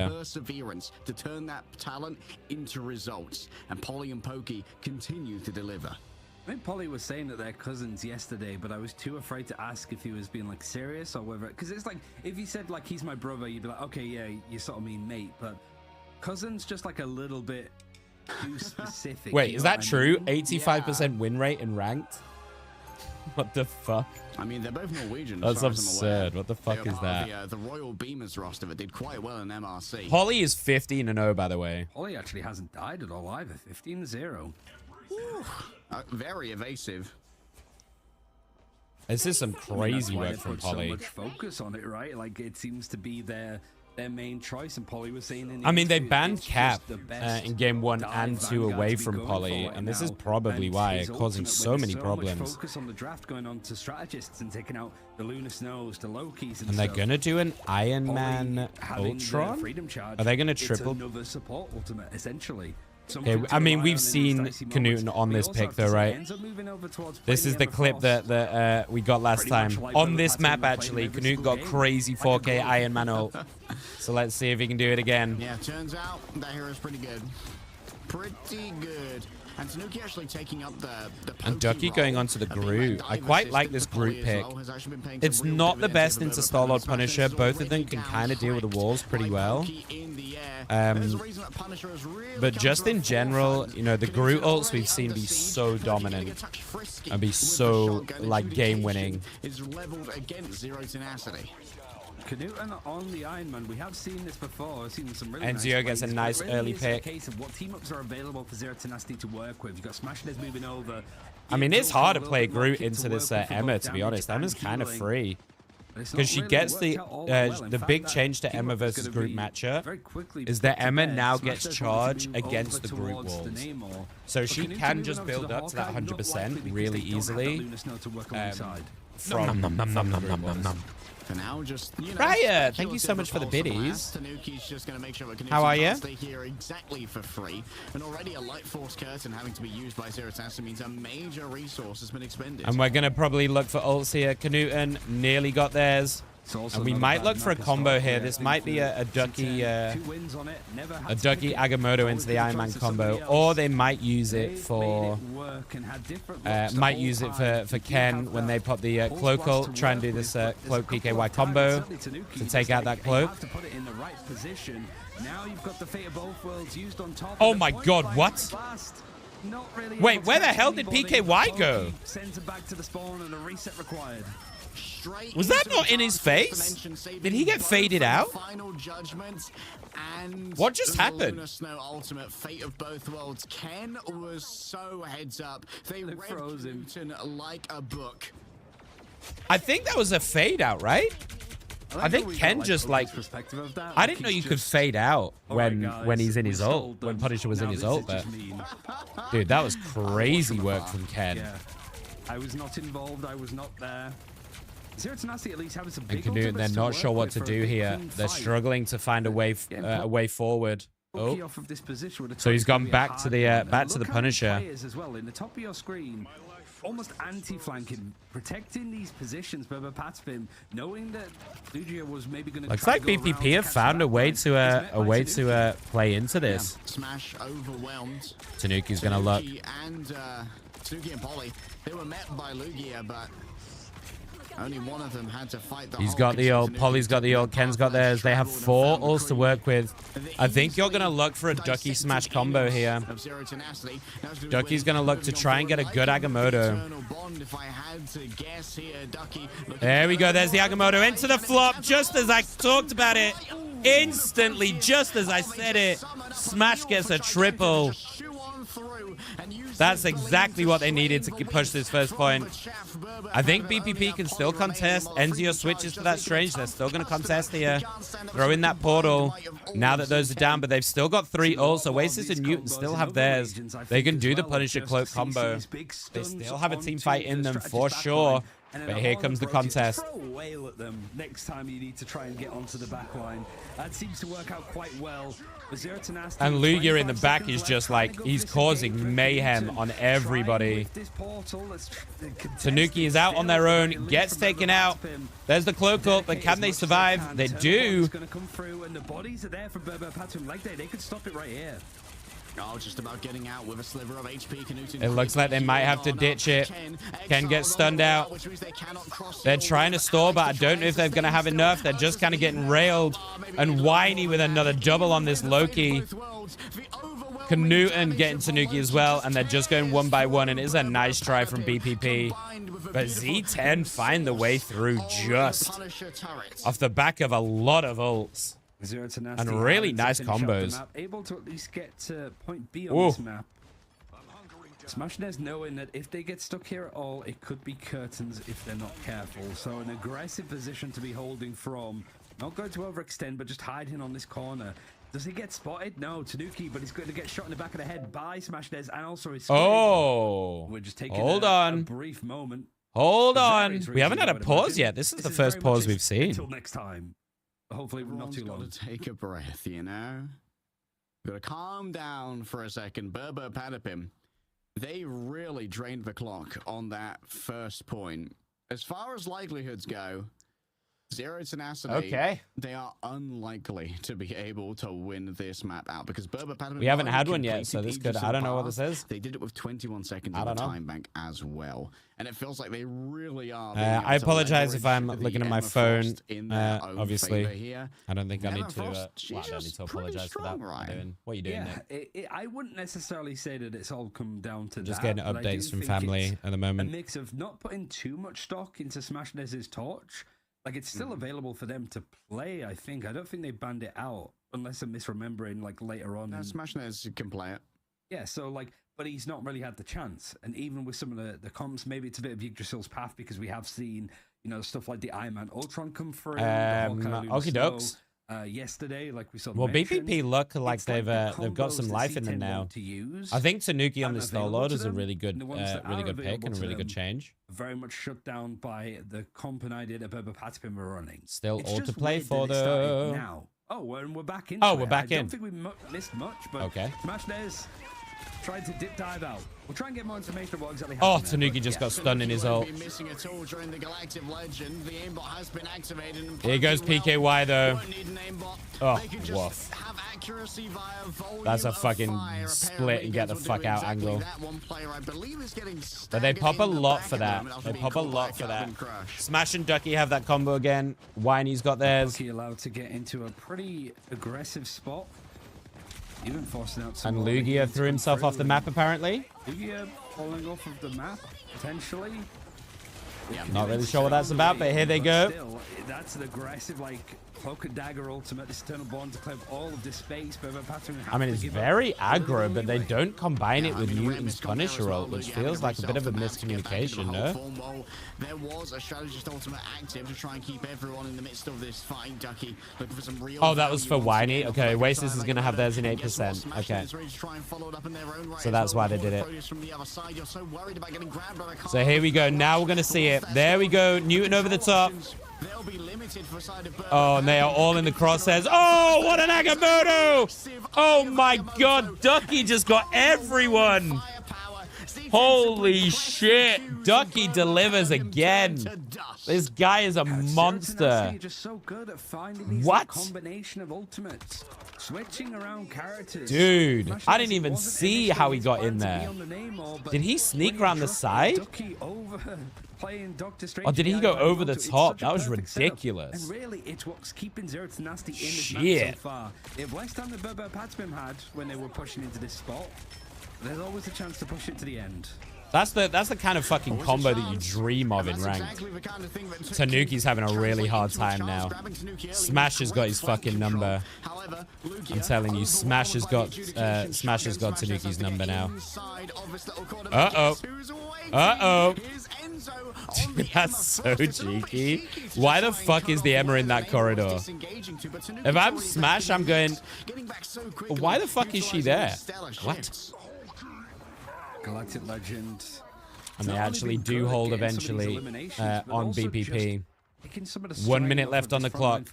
Perseverance to turn that talent into results. And Polly and Pokey continue to deliver.
I think Polly was saying that they're cousins yesterday, but I was too afraid to ask if he was being like serious or whether, because it's like if he said like he's my brother, you'd be like, okay, yeah, you sort of mean mate, but cousins just like a little bit too specific.
Wait, is that true? 85% win rate in ranked? What the fuck?
I mean, they're both Norwegian.
That's absurd. What the fuck is that?
The Royal Beamers roster that did quite well in MRC.
Polly is 15-0, by the way.
Polly actually hasn't died at all either. 15-0.
Very evasive.
This is some crazy work from Polly.
So much focus on it, right? Like it seems to be their main choice. And Polly was saying,
I mean, they banned Cap in game 1 and 2 away from Polly, and this is probably why it's causing so many problems.
Focus on the draft going on to strategists and taking out the Lunar Snows, the Lokis,
and they're gonna do an Iron Man Ultron. Are they gonna triple?
Another support ultimate, essentially.
Okay, I mean, we've seen Knutson on this pick, though, right? This is the clip that we got last time. On this map, actually, Knutson got crazy 4K Iron Man ult. So let's see if he can do it again.
Yeah, turns out that hero's pretty good. Pretty good. And Tanuki actually taking up the
and Ducky going onto the Groot. I quite like this Groot pick. It's not the best into Star-Lord Punisher. Both of them can kind of deal with the walls pretty well. But just in general, you know, the Groot ults we've seen be so dominant and be so, like, game-winning.
Knutson on the Iron Man. We have seen this before. I've seen some really
Enzio gets a nice early pick.
Case of what team ups are available for Zero Tenacity to work with. You've got Smashless moving over.
I mean, it's hard to play Groot into this Emea, to be honest. Emma's kind of free. Because she gets the big change to Emea versus Groot matchup is that Emea now gets charge against the Groot walls. So she can just build up to that 100% really easily from
For now, just, you know,
Raya, thank you so much for the biddies. How are you?
Stay here exactly for free. And already a light force curtain having to be used by Zero Tenacity means a major resource has been expended.
And we're going to probably look for ults here. Knutson nearly got theirs. And we might look for a combo here. This might be a Ducky Agamotto into the Iron Man combo, or they might use it for Ken when they pop the cloak ult. Try and do this cloak PKY combo to take out that cloak. Oh my God! What? Wait, where the hell did PKY go? Was that not in his face? Did he get faded out? What just happened?
Ultimate fate of both worlds. Ken was so heads up. They read Knutson like a book.
I think that was a fade out, right? I think Ken just like. I didn't know you could fade out when he's in his ult, when Punisher was in his ult. But dude, that was crazy work from Ken.
I was not involved. I was not there. Zero Tenacity at least having some big
ultimates. They're not sure what to do here. They're struggling to find a way forward. Oh, so he's gone back to the Punisher.
almost anti-flanking, protecting these positions. Patipim, knowing that Lugia was maybe going to.
Looks like BPP have found a way to play into this.
Yeah. Smash overwhelmed.
Tanuki's gonna look.
And Tanuki and Polly, they were met by Lugia, but only one of them had to fight the
He's got the ult. Polly's got the ult. Ken's got theirs. They have 4 ults to work with. I think you're going to look for a Ducky Smash combo here. Ducky's going to look to try and get a good Agamotto. There we go. There's the Agamotto into the flop, just as I talked about it. Instantly, just as I said it, Smash gets a triple. That's exactly what they needed to push this first point. I think BPP can still contest. Enzio switches to that Strange. They're still going to contest here. Throw in that portal now that those are down, but they've still got 3 ults. Oasis and Newton still have theirs. They can do the Punisher Cloak combo. They still have a team fight in them for sure. But here comes the contest.
Throw a whale at them next time you need to try and get onto the back line. That seems to work out quite well.
And Lugia in the back is just like, he's causing mayhem on everybody. Tanuki is out on their own, gets taken out. There's the cloak ult, but can they survive? They do.
Going to come through, and the bodies are there for Patipim. Like they could stop it right here.
Oh, just about getting out with a sliver of HP.
It looks like they might have to ditch it. Ken gets stunned out. They're trying to stall, but I don't know if they're going to have enough. They're just kind of getting railed. And Whiny with another double on this Loki. Newton getting Tanuki as well, and they're just going 1 by 1, and it is a nice try from BPP. But Z10 find the way through just off the back of a lot of ults. And really nice combos.
Able to at least get to point B on this map. Smashnez knowing that if they get stuck here at all, it could be curtains if they're not careful. So an aggressive position to be holding from. Not going to overextend, but just hiding on this corner. Does he get spotted? No, Tanuki, but he's going to get shot in the back of the head by Smashnez and also his skin.
Oh,
we're just taking
a
brief moment.
Hold on. We haven't had a pause yet. This is the first pause we've seen.
Until next time. Hopefully not too long.
Got to take a breath, you know? Got to calm down for a second. Patipim, they really drained the clock on that first point. As far as likelihoods go, Zero Tenacity,
okay,
they are unlikely to be able to win this map out because Patipim,
we haven't had one yet, so this could, I don't know what this is.
They did it with 21 seconds in the time bank as well. And it feels like they really are.
I apologize if I'm looking at my phone. Obviously, I don't think I need to. I don't need to apologize for that. Right? What are you doing, Nick?
I wouldn't necessarily say that it's all come down to
just getting updates from family at the moment.
A mix of not putting too much stock into Smashnez's torch. Like, it's still available for them to play, I think. I don't think they banned it out, unless I'm misremembering, like, later on.
Smashnez can play it.
Yeah, so, like, but he's not really had the chance. And even with some of the comps, maybe it's a bit of Yggdrasil's path, because we have seen, you know, stuff like the Iron Man Ultron come through.
Okie dokes.
Yesterday, like we saw.
Well, BPP look like they've got some life in them now. I think Tanuki on this Star Lord is a really good pick and a really good change.
Very much shut down by the comp and idea that Patipim were running.
Still all to play for though.
Now, and we're back in.
Oh, we're back in.
I don't think we missed much, but
okay.
Smashnez tried to dip dive out. We'll try and get more information about what exactly happened.
Oh, Tanuki just got stunned in his ult. Here goes PKY though. Oh, woof. That's a fucking split and get the fuck out angle. But they pop a lot for that. They pop a lot for that. Smash and Ducky have that combo again. Whiny's got theirs.
Ducky allowed to get into a pretty aggressive spot. Even forcing out
and Lugia threw himself off the map, apparently.
Lugia falling off of the map, potentially.
Yeah, not really sure what that's about, but here they go.
Still, that's an aggressive, like, Cloak and Dagger ultimate, this Eternal Bond to clear all of this space.
I mean, it's very aggro, but they don't combine it with Newton's Punisher ult, which feels like a bit of a miscommunication, no?
There was a strategist ultimate active to try and keep everyone in the midst of this fight. Ducky looking for some real.
Oh, that was for Whiny. Okay, Oasis is going to have theirs in 8%. Okay. So that's why they did it. So here we go. Now we're going to see it. There we go. Newton over the top. Oh, and they are all in the crosshairs. Oh, what an Agamotto! Oh my god, Ducky just got everyone! Holy shit. Ducky delivers again. This guy is a monster.
Just so good at finding these combination of ultimates. Switching around characters.
Dude, I didn't even see how he got in there. Did he sneak around the side? Or did he go over the top? That was ridiculous.
And really, it's what's keeping Zero to Nasty in this match so far. If West Ham and Burbo Patspim had when they were pushing into this spot, there's always a chance to push it to the end.
That's the kind of fucking combo that you dream of in ranked. Tanuki's having a really hard time now. Smash has got his fucking number. I'm telling you, Smash has got Tanuki's number now. Uh-oh. Uh-oh. That's so cheeky. Why the fuck is the Emea in that corridor? If I'm Smash, I'm going, why the fuck is she there? What?
Galactic Legend.
And they actually do hold eventually on BPP. 1 minute left on the clock.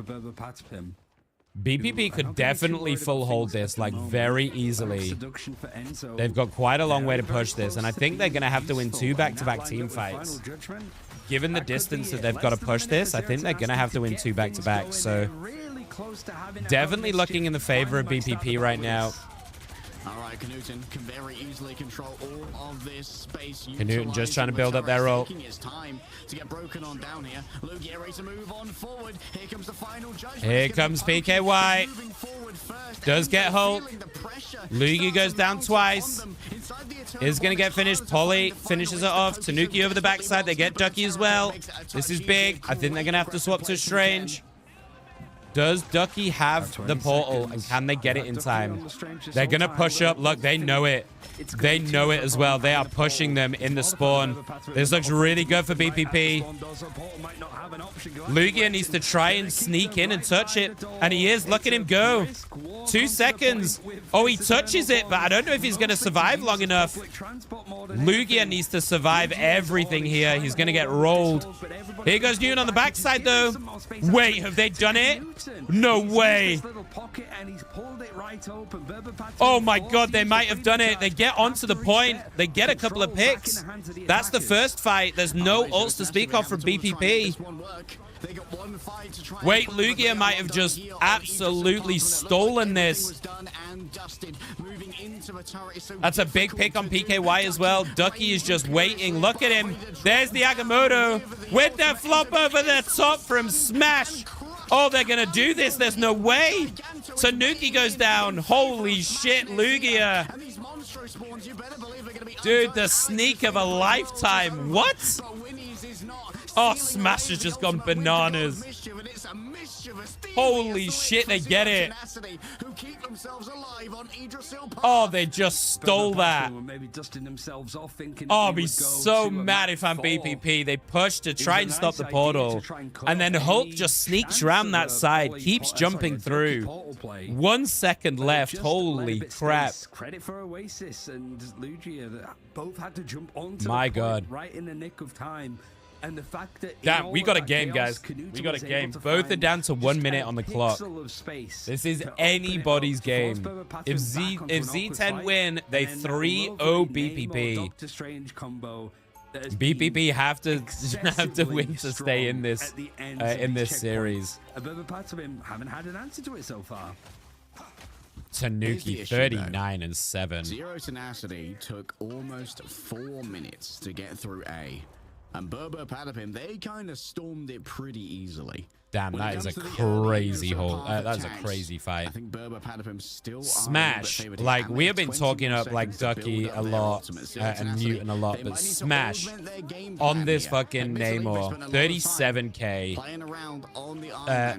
BPP could definitely full hold this like very easily. They've got quite a long way to push this, and I think they're going to have to win 2 back-to-back team fights. Given the distance that they've got to push this, I think they're going to have to win 2 back-to-back. So definitely looking in the favor of BPP right now.
All right, Knuten can very easily control all of this space.
Knuten just trying to build up their ult.
His time to get broken on down here. Lugia ready to move on forward. Here comes the final judgment.
Here comes PKY. Does get hold. Lugia goes down twice. Is going to get finished. Polly finishes it off. Tanuki over the backside. They get Ducky as well. This is big. I think they're going to have to swap to Strange. Does Ducky have the portal, and can they get it in time? They're going to push up. Look, they know it. They know it as well. They are pushing them in the spawn. This looks really good for BPP. Lugia needs to try and sneak in and touch it, and he is. Look at him go. 2 seconds. Oh, he touches it, but I don't know if he's going to survive long enough. Lugia needs to survive everything here. He's going to get rolled. Here goes Newton on the backside, though. Wait, have they done it? No way. Oh, my God, they might have done it. They get onto the point. They get a couple of picks. That's the first fight. There's no ults to speak of from BPP. Wait, Lugia might have just absolutely stolen this. That's a big pick on PKY as well. Ducky is just waiting. Look at him. There's the Agamotto with the flop over the top from Smash. Oh, they're going to do this. There's no way. Tanuki goes down. Holy shit, Lugia. Dude, the sneak of a lifetime. What? Oh, Smash has just gone bananas. Holy shit, they get it. Oh, they just stole that. Oh, I'll be so mad if I'm BPP. They push to try and stop the portal. And then Hulk just sneaks around that side, keeps jumping through. 1 second left. Holy crap.
Credit for Oasis and Lugia. Both had to jump onto
my God.
Right in the nick of time. And the fact that
damn, we got a game, guys. We got a game. Both are down to 1 minute on the clock. This is anybody's game. If Z10 win, they 3-0 BPP. BPP have to win to stay in this series.
Haven't had an answer to it so far.
Tanuki 39-7.
Zero Tenacity took almost 4 minutes to get through A. And Burbo Patapim, they kind of stormed it pretty easily.
Damn, that is a crazy hole. That's a crazy fight.
I think Burbo Patapim still
Smash, like we have been talking up like Ducky a lot and Newton a lot, but Smash on this fucking Namor, 37k.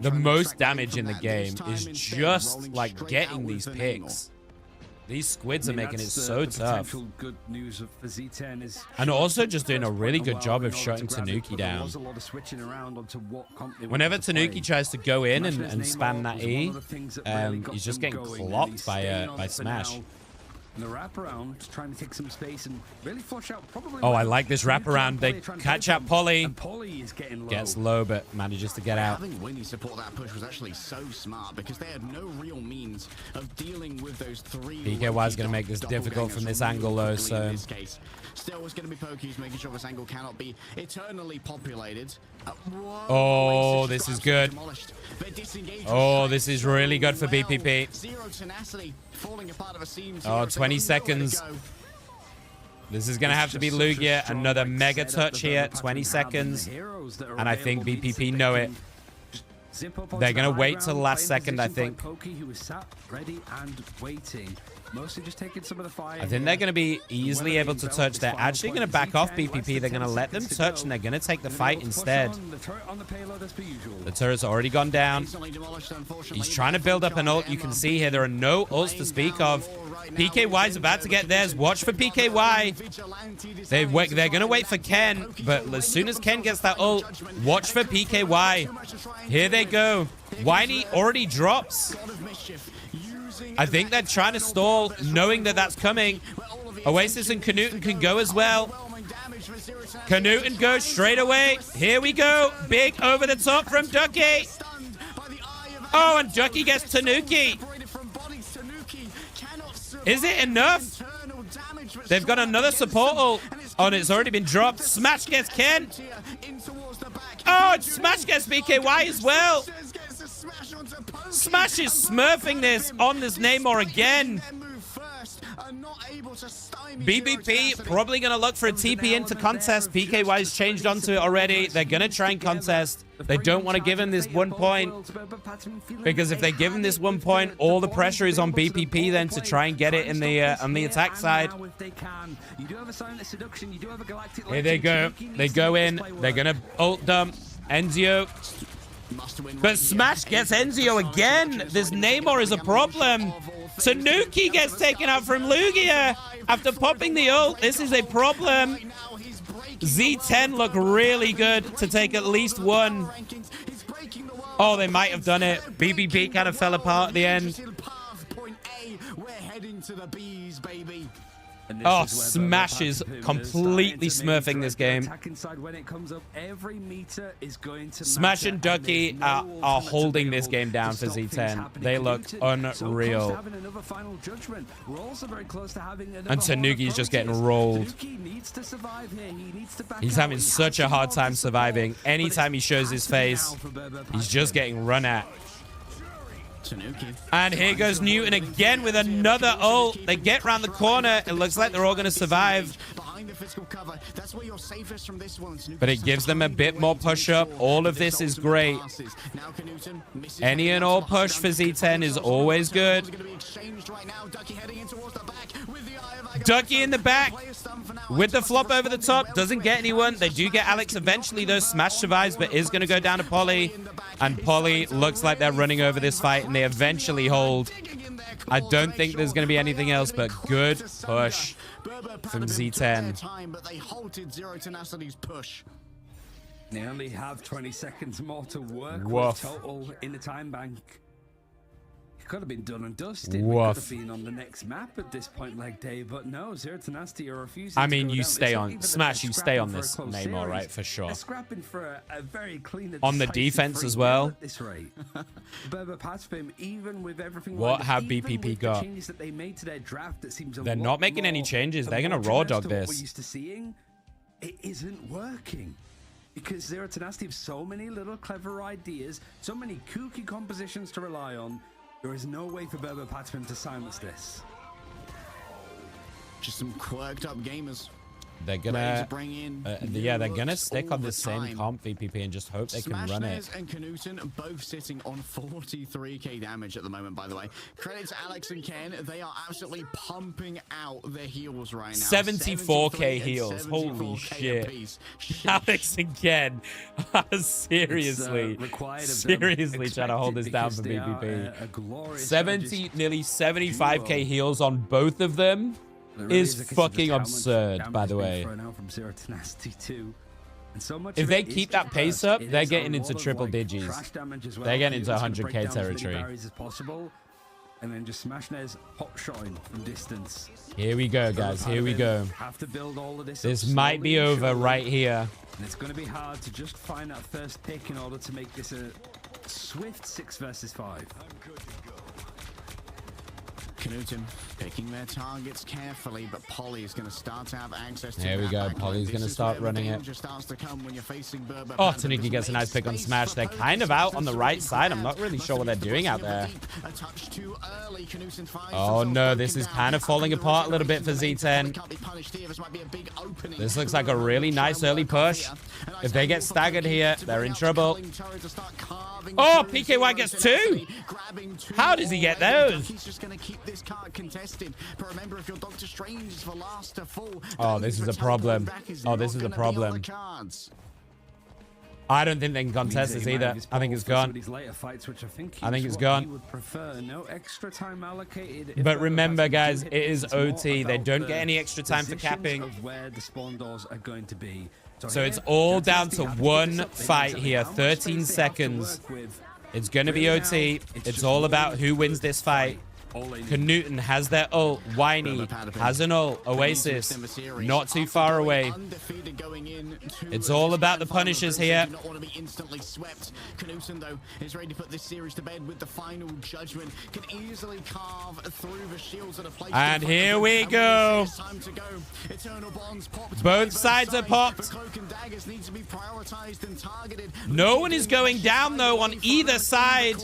The most damage in the game is just like getting these picks. These squids are making it so tough.
Good news for Z10 is
and also just doing a really good job of shutting Tanuki down. Whenever Tanuki tries to go in and spam that E, he's just getting clocked by Smash.
And the wraparound, trying to take some space and really flush out. Probably
oh, I like this wraparound. They catch out Polly.
And Polly is getting low.
Gets low, but manages to get out.
Having Winnie support that push was actually so smart because they had no real means of dealing with those 3.
PKY is going to make this difficult from this angle, though. So
Still was going to be Pokies making sure this angle cannot be eternally populated.
Oh, this is good. Oh, this is really good for BPP.
Zero tenacity falling apart of a seam.
Oh, 20 seconds. This is going to have to be Lugia. Another mega touch here. 20 seconds. And I think BPP know it. They're going to wait till the last second, I think. I think they're going to be easily able to touch. They're actually going to back off BPP. They're going to let them touch, and they're going to take the fight instead. The turret's already gone down. He's trying to build up an ult. You can see here there are no ults to speak of. PKY's about to get theirs. Watch for PKY. They're going to wait for Ken, but as soon as Ken gets that ult, watch for PKY. Here they go. Whiny already drops. I think they're trying to stall, knowing that that's coming. Oasis and Knuten can go as well. Knuten goes straight away. Here we go. Big over the top from Ducky. Oh, and Ducky gets Tanuki. Is it enough? They've got another support ult. Oh, and it's already been dropped. Smash gets Ken. Oh, and Smash gets BKY as well. Smash is smurfing this on this Namor again. BBP probably going to look for a TP into contest. PKY's changed onto it already. They're going to try and contest. They don't want to give him this 1 point. Because if they give him this 1 point, all the pressure is on BPP then to try and get it in the on the attack side. Here they go. They go in. They're going to ult dump. Enzio. But Smash gets Enzio again. This Namor is a problem. Tanuki gets taken out from Lugia after popping the ult. This is a problem. Z10 look really good to take at least one. Oh, they might have done it. BBB kind of fell apart at the end. Oh, Smash is completely smurfing this game. Smash and Ducky are holding this game down for Z10. They look unreal. And Tanuki's just getting rolled. He's having such a hard time surviving. Anytime he shows his face, he's just getting run at. And here goes Newton again with another ult. They get around the corner. It looks like they're all going to survive. But it gives them a bit more push-up. All of this is great. Any and all push for Z10 is always good. Ducky in the back with the flop over the top. Doesn't get anyone. They do get Alex eventually, though. Smash survives, but is going to go down to Polly. And Polly looks like they're running over this fight, and they eventually hold. I don't think there's going to be anything else, but good push from Z10.
But they halted Zero Tenacity's push.
They only have 20 seconds more to work with total in the time bank. Could have been done and dusted. We could have been on the next map at this point, leg day, but no, Zero Tenacity are refusing.
I mean, you stay on Smash. You stay on this Namor, right? For sure.
Scrapping for a very clean
on the defense as well.
At this rate, even with everything.
What have BPP got?
Changes that they made to their draft that seems
they're not making any changes. They're gonna raw dog this.
We're used to seeing. It isn't working. Because Zero Tenacity have so many little clever ideas, so many kooky compositions to rely on. There is no way for Berber Patman to silence this.
Just some quirked up gamers.
They're gonna they're gonna stick on the same comp VPP and just hope they can run it.
And Knuten both sitting on 43k damage at the moment, by the way. Credit to Alex and Ken, they are absolutely pumping out their heals right now.
74k heals. Holy shit. Alex and Ken are seriously trying to hold this down for BPP. Nearly 75k heals on both of them. Is fucking absurd, by the way. If they keep that pace up, they're getting into triple digits. They're getting into 100k territory.
And then just Smashnez hot shotting from distance.
Here we go, guys. Here we go.
Have to build all of
this might be over right here.
And it's going to be hard to just find that first pick in order to make this a swift 6 versus 5.
Knuten picking their targets carefully, but Polly is going to start to have access to
There we go. Polly's going to start running it. Oh, Tanuki gets a nice pick on Smash. They're kind of out on the right side. I'm not really sure what they're doing out there. Oh, no. This is kind of falling apart a little bit for Z10. This looks like a really nice early push. If they get staggered here, they're in trouble. Oh, PKY gets 2. How does he get those?
He's just going to keep this card contested. But remember, if your Doctor Strange is for last to fall,
oh, this is a problem. Oh, this is a problem. I don't think they can contest this either. I think it's gone. I think it's gone. But remember, guys, it is OT. They don't get any extra time for capping. So it's all down to one fight here. 13 seconds. It's going to be OT. It's all about who wins this fight. Knuten has their ult. Whiny has an ult. Oasis not too far away. It's all about the Punishers here.
Knuten, though, is ready to put this series to bed with the final judgment. Can easily carve through the shields that are placed.
And here we go. Both sides are popped. No one is going down, though, on either side.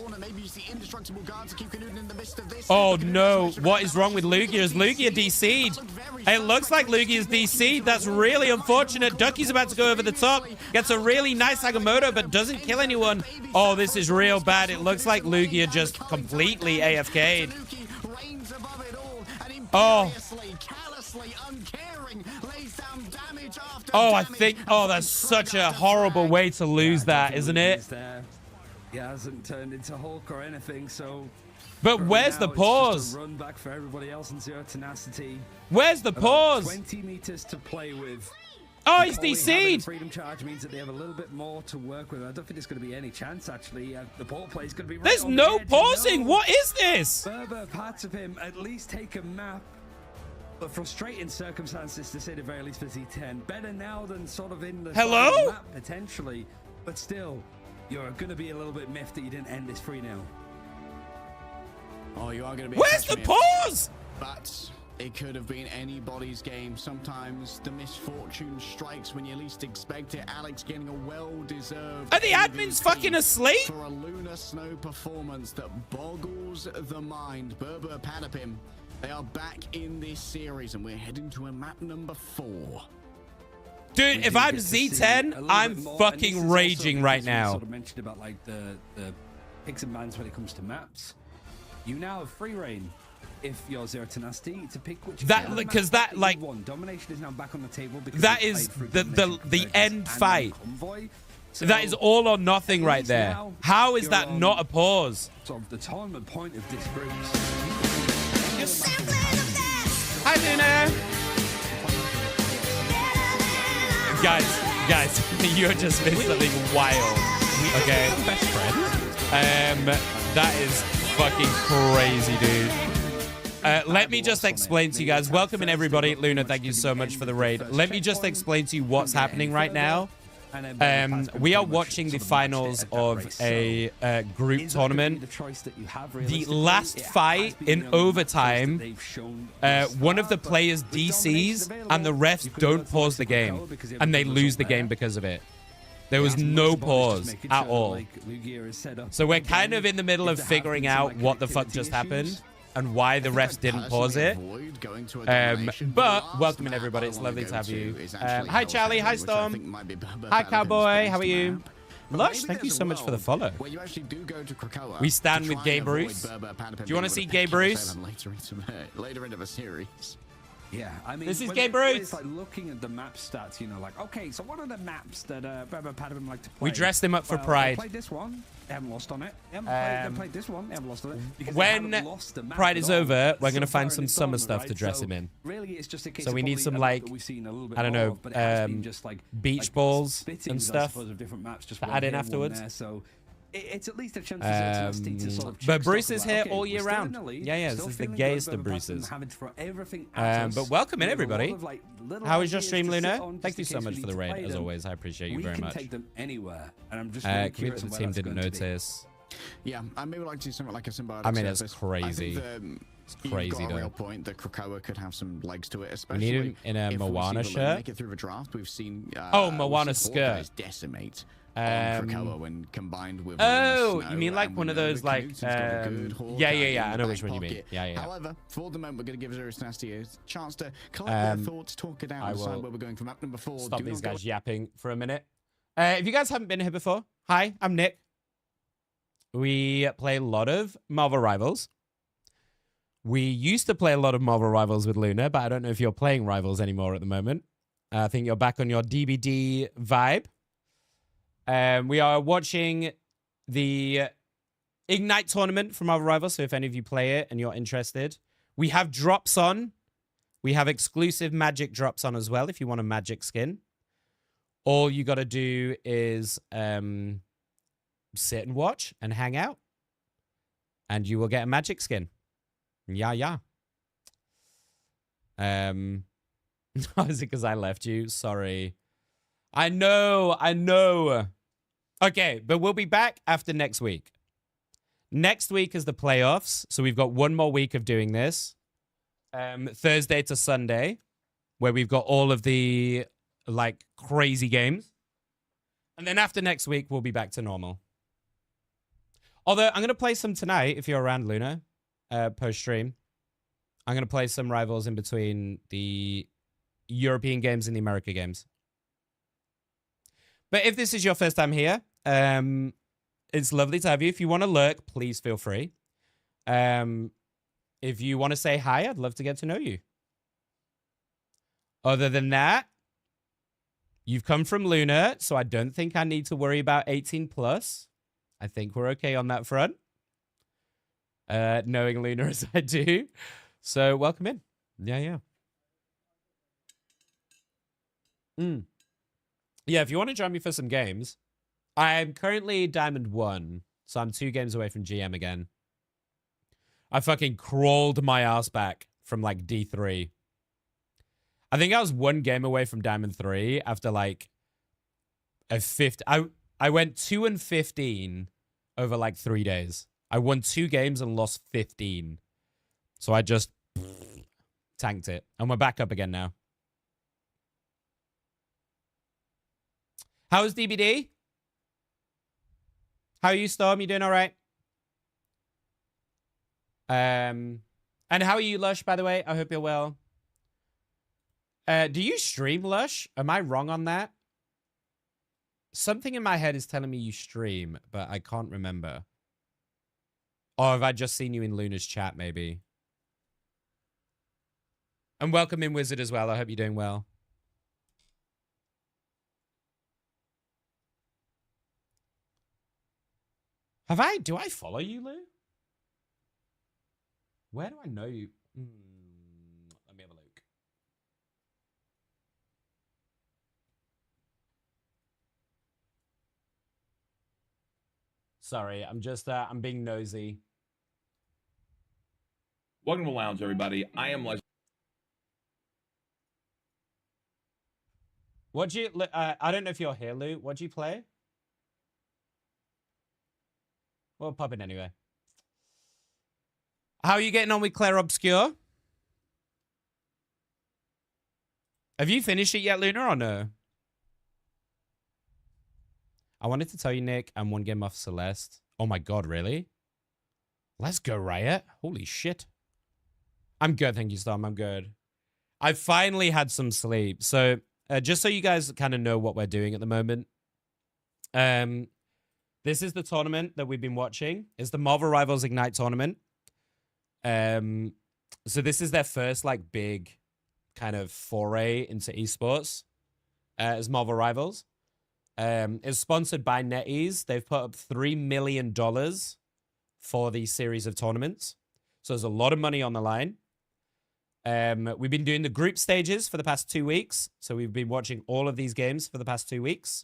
Oh, no. What is wrong with Lugia? Is Lugia DC'd? It looks like Lugia is DC'd. That's really unfortunate. Ducky's about to go over the top. Gets a really nice Agamotto, but doesn't kill anyone. Oh, this is real bad. It looks like Lugia just completely AFK'd. Oh. Oh, I think... Oh, that's such a horrible way to lose that, isn't it?
He hasn't turned into Hulk or anything, so...
But where's the pause?
Run back for everybody else in Zero Tenacity.
Where's the pause?
20 meters to play with.
Oh, he's DC'd.
Freedom charge means that they have a little bit more to work with. I don't think there's going to be any chance, actually. The ball play is going to be right.
There's no pausing. What is this?
Berber, parts of him at least take a map. But frustrating circumstances, to say the very least, for Z10. Better now than sort of in the map, potentially. But still, you're going to be a little bit miffed that you didn't end this 3-0.
Oh, you are going to be.
Where's the pause?
But it could have been anybody's game. Sometimes the misfortune strikes when you least expect it. Alex getting a well-deserved.
Are the admins fucking asleep?
For a Lunar Snow performance that boggles the mind. Berber Padapim, they are back in this series, and we're heading to a map number 4.
Dude, if I'm Z10, I'm fucking raging right now.
Sort of mentioned about like the picks and bans when it comes to maps. You now have free reign if you're Zero Tenacity to pick which
because that like
domination is now back on the table because
that is the end fight. So that is all or nothing right there. How is that not a pause?
Sort of the tournament point of this group.
Hi, Luna. Guys, you just missed something wild. Okay,
best friend.
That is fucking crazy, dude. Let me just explain to you guys. Welcome in, everybody. Luna, thank you so much for the raid. Let me just explain to you what's happening right now. We are watching the finals of a group tournament. The last fight in overtime, one of the players DCs and the refs don't pause the game, and they lose the game because of it. There was no pause at all. So we're kind of in the middle of figuring out what the fuck just happened and why the refs didn't pause it. But welcome in, everybody. It's lovely to have you. Hi, Charlie. Hi, Storm. Hi, Cowboy. How are you? Lush, thank you so much for the follow. We stand with Gay Bruce. Do you want to see Gay Bruce?
Later into the series.
Yeah, I mean,
this is Gay Bruce.
It's like looking at the map stats, you know, like, okay, so what are the maps that Berber Padapim like to play?
We dressed him up for Pride.
They played this one. They haven't lost on it. They played this one. They haven't lost on it.
When Pride is over, we're going to find some summer stuff to dress him in.
Really, it's just a case
so we need some, like, I don't know, beach balls and stuff to add in afterwards.
So it's at least a chance to sort of
but Bruce is here all year round. Yeah, this is the gayest of Bruce's. But welcome in, everybody. How is your stream, Luna? Thank you so much for the raid, as always. I appreciate you very much.
Take them anywhere, and I'm just
curious the team didn't notice.
Yeah, I maybe like to do something like a symbiotic.
I mean, it's crazy. It's crazy,
You've got a
though.
real point that Krakoa could have some legs to it,
We
especially
need him in a
if
Moana
we see
shirt.
make it through the draft. We've seen
Moana skirt.
decimate on Krakoa when combined with
Oh,
Snow,
you mean like one of those like yeah, I know which one you mean. Yeah.
However, for the moment, we're going to give Zerus Nasty a chance to collect their thoughts, talk it out, and decide where we're going from map number 4.
Stop these guys yapping for a minute. If you guys haven't been here before, hi, I'm Nick. We play a lot of Marvel Rivals. We used to play a lot of Marvel Rivals with Luna, but I don't know if you're playing Rivals anymore at the moment. I think you're back on your DBD vibe. We are watching the Ignite tournament from Marvel Rivals, so if any of you play it and you're interested. We have drops on. We have exclusive magic drops on as well if you want a magic skin. All you got to do is sit and watch and hang out, and you will get a magic skin. Yeah. Is it because I left you? Sorry. I know. Okay, but we'll be back after next week. Next week is the playoffs, so we've got one more week of doing this. Thursday to Sunday, where we've got all of the like crazy games. And then after next week, we'll be back to normal. Although I'm going to play some tonight, if you're around, Luna, post-stream. I'm going to play some Rivals in between the European games and the America games. But if this is your first time here, it's lovely to have you. If you want to lurk, please feel free. If you want to say hi, I'd love to get to know you. Other than that, you've come from Luna, so I don't think I need to worry about 18 plus. I think we're okay on that front. Knowing Luna as I do. So welcome in. Yeah. Yeah, if you want to join me for some games, I'm currently Diamond 1, so I'm 2 games away from GM again. I fucking crawled my ass back from like D3. I think I was 1 game away from Diamond 3 after like a 50. I went 2-15 over like 3 days. I won 2 games and lost 15. So I just tanked it. And we're back up again now. How's DBD? How are you, Storm? You doing all right? And how are you, Lush, by the way? I hope you're well. Do you stream, Lush? Am I wrong on that? Something in my head is telling me you stream, but I can't remember. Or have I just seen you in Luna's chat, maybe? And welcome in, Wizard, as well. I hope you're doing well. Do I follow you, Lou? Where do I know you? Let me have a look. Sorry, I'm being nosy.
Welcome to the lounge, everybody. I am Legend.
I don't know if you're here, Lou. What'd you play? Well, pop in anyway. How are you getting on with Claire Obscure? Have you finished it yet, Luna, or no? I wanted to tell you, Nick, I'm 1 game off Celeste. Oh my god, really? Let's go, Riot. Holy shit. I'm good, thank you, Storm. I'm good. I finally had some sleep. So, just so you guys kind of know what we're doing at the moment. This is the tournament that we've been watching. It's the Marvel Rivals Ignite tournament. So this is their first like big kind of foray into esports as Marvel Rivals. It's sponsored by NetEase. They've put up $3 million for the series of tournaments. So there's a lot of money on the line. We've been doing the group stages for the past 2 weeks. So we've been watching all of these games for the past 2 weeks.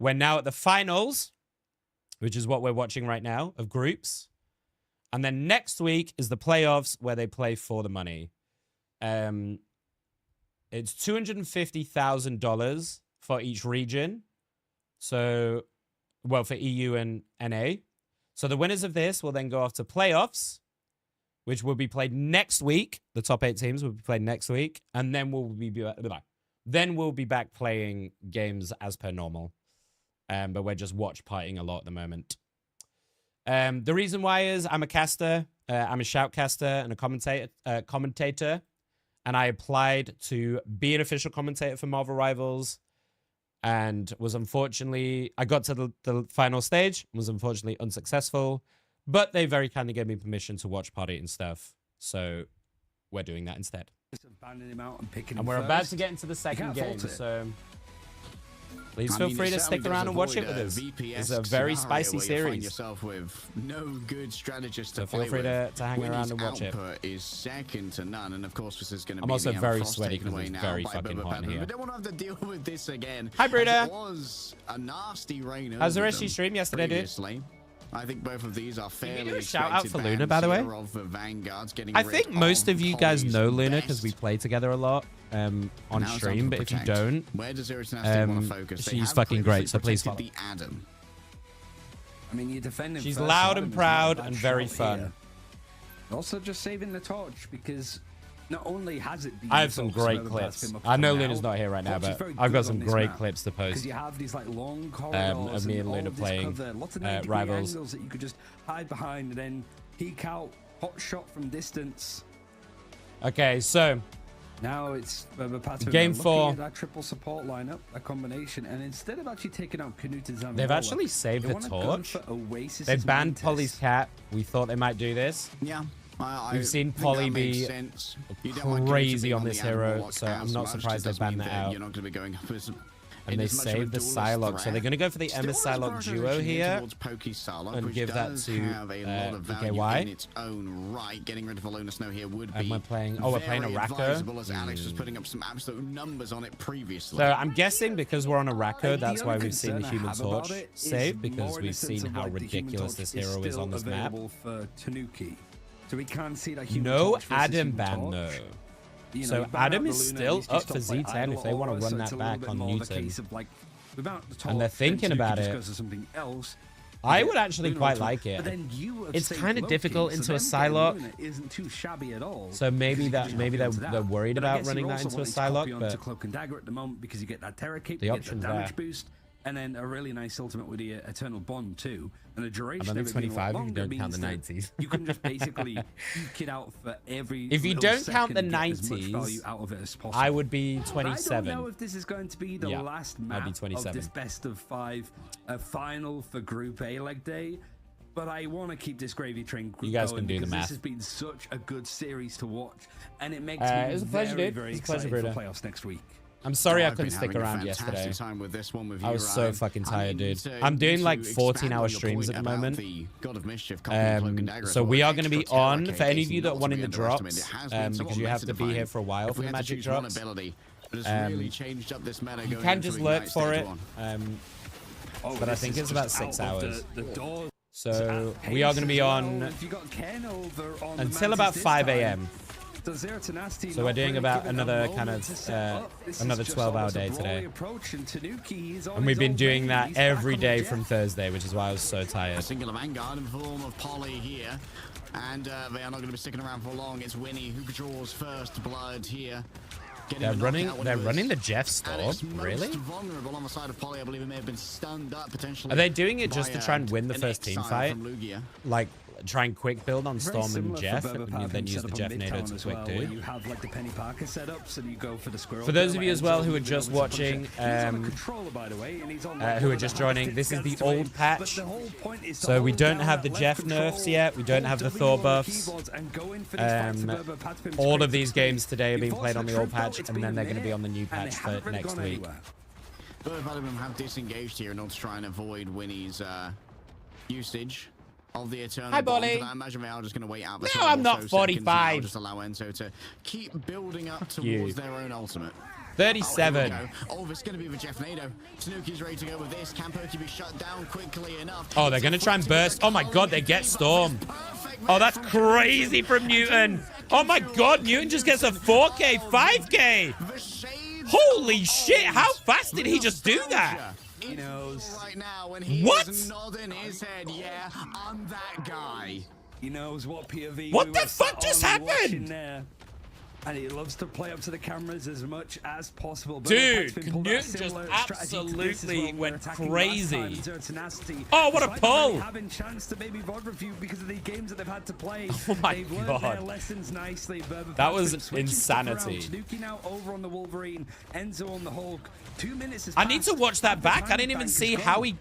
We're now at the finals, which is what we're watching right now, of groups. And then next week is the playoffs where they play for the money. It's $250,000 for each region. So, well, for EU and NA. So the winners of this will then go off to playoffs. which will be played next week. The top 8 teams will be played next week, and then we'll be back playing games as per normal. But we're just watch partying a lot at the moment. The reason why is I'm a caster, I'm a shoutcaster and a commentator, and I applied to be an official commentator for Marvel Rivals, and was unfortunately, I got to the final stage, was unfortunately unsuccessful, but they very kindly gave me permission to watch party and stuff, so we're doing that instead. And we're about to get into the second game, so please feel free to stick around and watch it with us. It's a very spicy series.
Yourself with no good strategist to
so feel free to hang around and watch it.
Is second to none, and of course this is going to
I'm
be
also very sweaty because it's very fucking hot in here.
We don't want to have to deal with this again.
Hi, Bruder.
It was a nasty rain.
How's the rest of your stream yesterday, dude?
I think both of these are fairly.
A shout out for Luna, by the way. I think most of you guys know Luna because we play together a lot on stream. But if you don't, she's fucking great. So please follow.
I mean, you're defending.
She's loud and proud and very fun.
Also, just saving the torch because not only has it been.
I have some great clips. I know Luna's not here right now, but I've got some great clips to post.
Because you have these like long corridors
of me and Luna playing
lots of
Rivals
angles that you could just hide behind and then peek out, hot shot from distance.
Okay, so
now it's
game 4.
That triple support lineup, a combination, and instead of actually taking out Canute and Zamirola,
they've actually saved the torch. They banned Polly's cat. We thought they might do this.
Yeah.
We've seen Polly be crazy on this hero, so I'm not surprised they banned that out.
You're not going to be going up as
and they saved the Psylocke, so they're going to go for the Emea Psylocke duo here and give that to BKY.
Its own right, getting rid of Alona Snow here would be.
Am I playing? Oh, we're playing a Racco.
As Alex was putting up some absolute numbers on it previously.
So I'm guessing because we're on a Racco, that's why we've seen the Human Torch save, because we've seen how ridiculous this hero is on this map.
So we can't see that
no Adam ban, no. So Adam is still up for Z10 if they want to run that back on Newton. And they're thinking about it. I would actually quite like it. It's kind of difficult into a Psylocke. So maybe they're worried about running that into a Psylocke, but the option's there.
And then a really nice ultimate with the Eternal Bond too, and the duration.
I'm only 25 if you don't count the 90s.
You can just basically eke it out for every.
If you don't count the 90s,
out of it as possible.
I would be 27.
I don't know if this is going to be the last map of this best of 5 final for Group A leg day. But I want to keep this gravy train going.
You guys can do the math.
This has been such a good series to watch, and it makes me very excited for playoffs next week.
I'm sorry I couldn't stick around yesterday. I was so fucking tired, dude. I'm doing like 14-hour streams at the moment. So we are going to be on, for any of you that are wanting the drops, because you have to be here for a while for the magic drops. You can just lurk for it, but I think it's about 6 hours. So we are going to be on until about 5 a.m. So we're doing about another kind of another 12-hour day today, and we've been doing that every day from Thursday, which is why I was so tired.
Singular Vanguard in the form of Polly here, and they are not going to be sticking around for long. It's Winnie who draws first blood here.
They're running the Jeff Storm, really?
Vulnerable on the side of Polly. I believe it may have been stunned up potentially.
Are they doing it just to try and win the first team fight? Like, try and quick build on Storm and Jeff, and then use the Jeff Nado to quick do.
You have like the Penny Parker setups, and you go for the squirrel.
For those of you as well who are just watching, who are just joining, this is the old patch. So we don't have the Jeff nerfs yet. We don't have the Thor buffs. All of these games today are being played on the old patch, and then they're going to be on the new patch for next week.
Both of them have disengaged here in order to try and avoid Winnie's usage of the Eternal
Hi, Bolly.
I imagine they are just going to wait out.
No, I'm not 45.
Just allow Enzo to keep building up towards their own ultimate.
37.
Oh, it's going to be the Jeff Nado. Tanuki's ready to go with this. Can Pokey be shut down quickly enough?
Oh, they're going to try and burst. Oh my God, they get Storm. Oh, that's crazy from Newton. Oh my God, Newton just gets a 4K, 5K. Holy shit, how fast did he just do that?
He knows
right now when he is nodding his head. Yeah, I'm that guy.
He knows what POV.
What the fuck just happened?
And he loves to play up to the cameras as much as possible.
Dude, Newton just absolutely went crazy. Oh, what a pull!
Having chance to maybe VOD review because of the games that they've had to play.
Oh my
they've learned their lessons nicely.
That was insanity.
Tanuki now over on the Wolverine, Enzo on the Hulk. 2 minutes.
I need to watch that back. I didn't even see how he,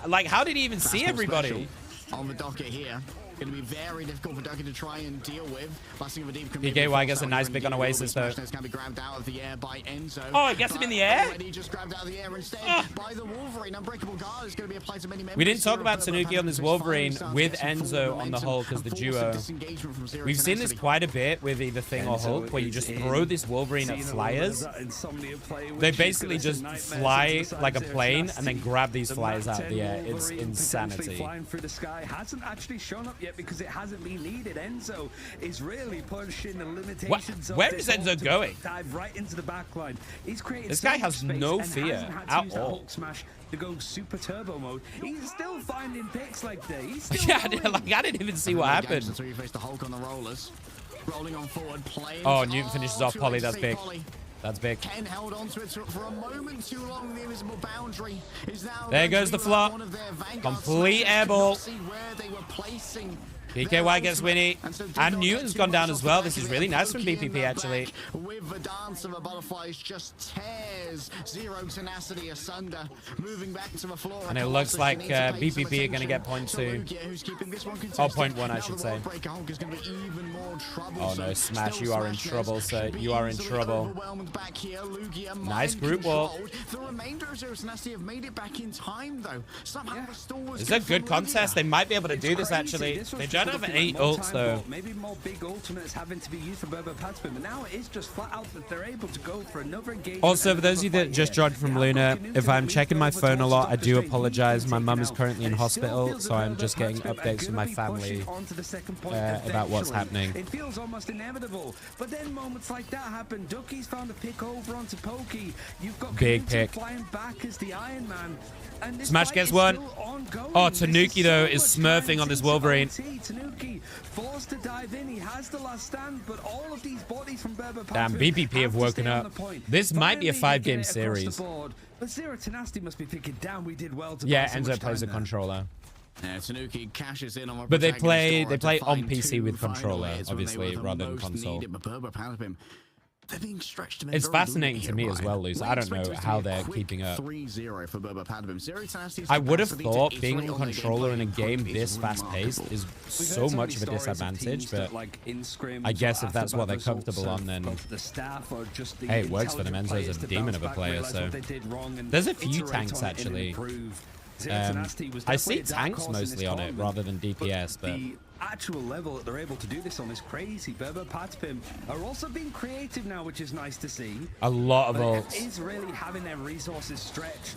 like, how did he even see everybody?
On the docket here. Going to be very difficult for Ducky to try and deal with.
PKY gets a nice pick on Oasis though.
Can be grabbed out of the air by Enzo.
Oh, he gets him in the air?
He just grabbed out of the air instead by the Wolverine. Unbreakable guard is going to be applied to many members.
We didn't talk about Tanuki on this Wolverine with Enzo on the Hulk as the duo. We've seen this quite a bit with either Thing or Hulk, where you just throw this Wolverine at flyers. They basically just fly like a plane and then grab these flyers out of the air. It's insanity.
Flying through the sky hasn't actually shown up yet because it hasn't been needed. Enzo is really pushing the limitations.
Where is Enzo going?
Dive right into the back line. He's created
this guy has no fear at all.
Hulk smash to go super turbo mode. He's still finding picks like that. He's still
yeah, I didn't even see what happened.
So you face the Hulk on the rollers. Rolling on forward, playing.
Oh, Newton finishes off Polly. That's big. That's big.
Ken held onto it for a moment too long. The invisible boundary is now.
There goes the flop. Complete airball. PKY gets Winnie, and Newton's gone down as well. This is really nice from BPP, actually.
With the dance of the butterflies, just tears Zero Tenacity asunder, moving back to the floor.
And it looks like BPP are going to get point 2. Oh, point 1, I should say. Oh no, Smash, you are in trouble, sir. You are in trouble. Nice group wall.
The remainder of Zero Tenacity have made it back in time, though.
It's a good contest. They might be able to do this, actually. They don't have 8 ults, though.
Maybe more big ultimates having to be used for Berber Patspin, but now it is just flat out that they're able to go for another engagement.
Also, for those of you that just joined from Luna, if I'm checking my phone a lot, I do apologize. My mum is currently in hospital, so I'm just getting updates from my family about what's happening.
It feels almost inevitable, but then moments like that happen. Ducky's found a pick over onto Pokey. You've got
big pick.
Flying back as the Iron Man.
Smash gets one. Oh, Tanuki, though, is smurfing on this Wolverine.
Tanuki forced to dive in. He has the last stand, but all of these bodies from Berber
damn, BPP have woken up. This might be a 5-game series.
But Zero Tenacity must be thinking, damn, we did well to
yeah, Enzo plays a controller.
Tanuki cashes in on
but they play on PC with controller, obviously, rather than console.
They're being stretched to
it's fascinating to me as well, Luce. I don't know how they're keeping up.
3-0 for Berber Patspin.
I would have thought being on controller in a game this fast-paced is so much of a disadvantage, but I guess if that's what they're comfortable on, then hey, it works for them. Enzo's a demon of a player, so there's a few tanks, actually. I see tanks mostly on it rather than DPS, but
actual level that they're able to do this on is crazy. Berber Patspin are also being creative now, which is nice to see.
A lot of ults.
Is really having their resources stretched.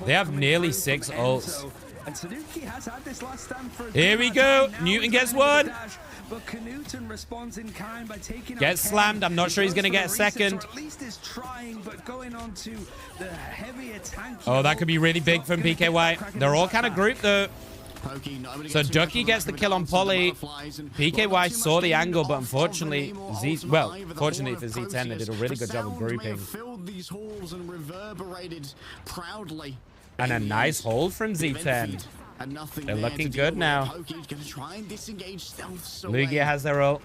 They have nearly 6 ults.
And Tanuki has had this last stand for
here we go. Newton gets one.
But Knutson responds in kind by taking
gets slammed. I'm not sure he's going to get a second.
At least is trying, but going on to the heavier tank.
Oh, that could be really big from PKY. They're all kind of grouped, though. So Ducky gets the kill on Polly. PKY saw the angle, but unfortunately, fortunately for Z10, they did a really good job of grouping. And a nice hold from Z10. They're looking good now. Lugia has their ult.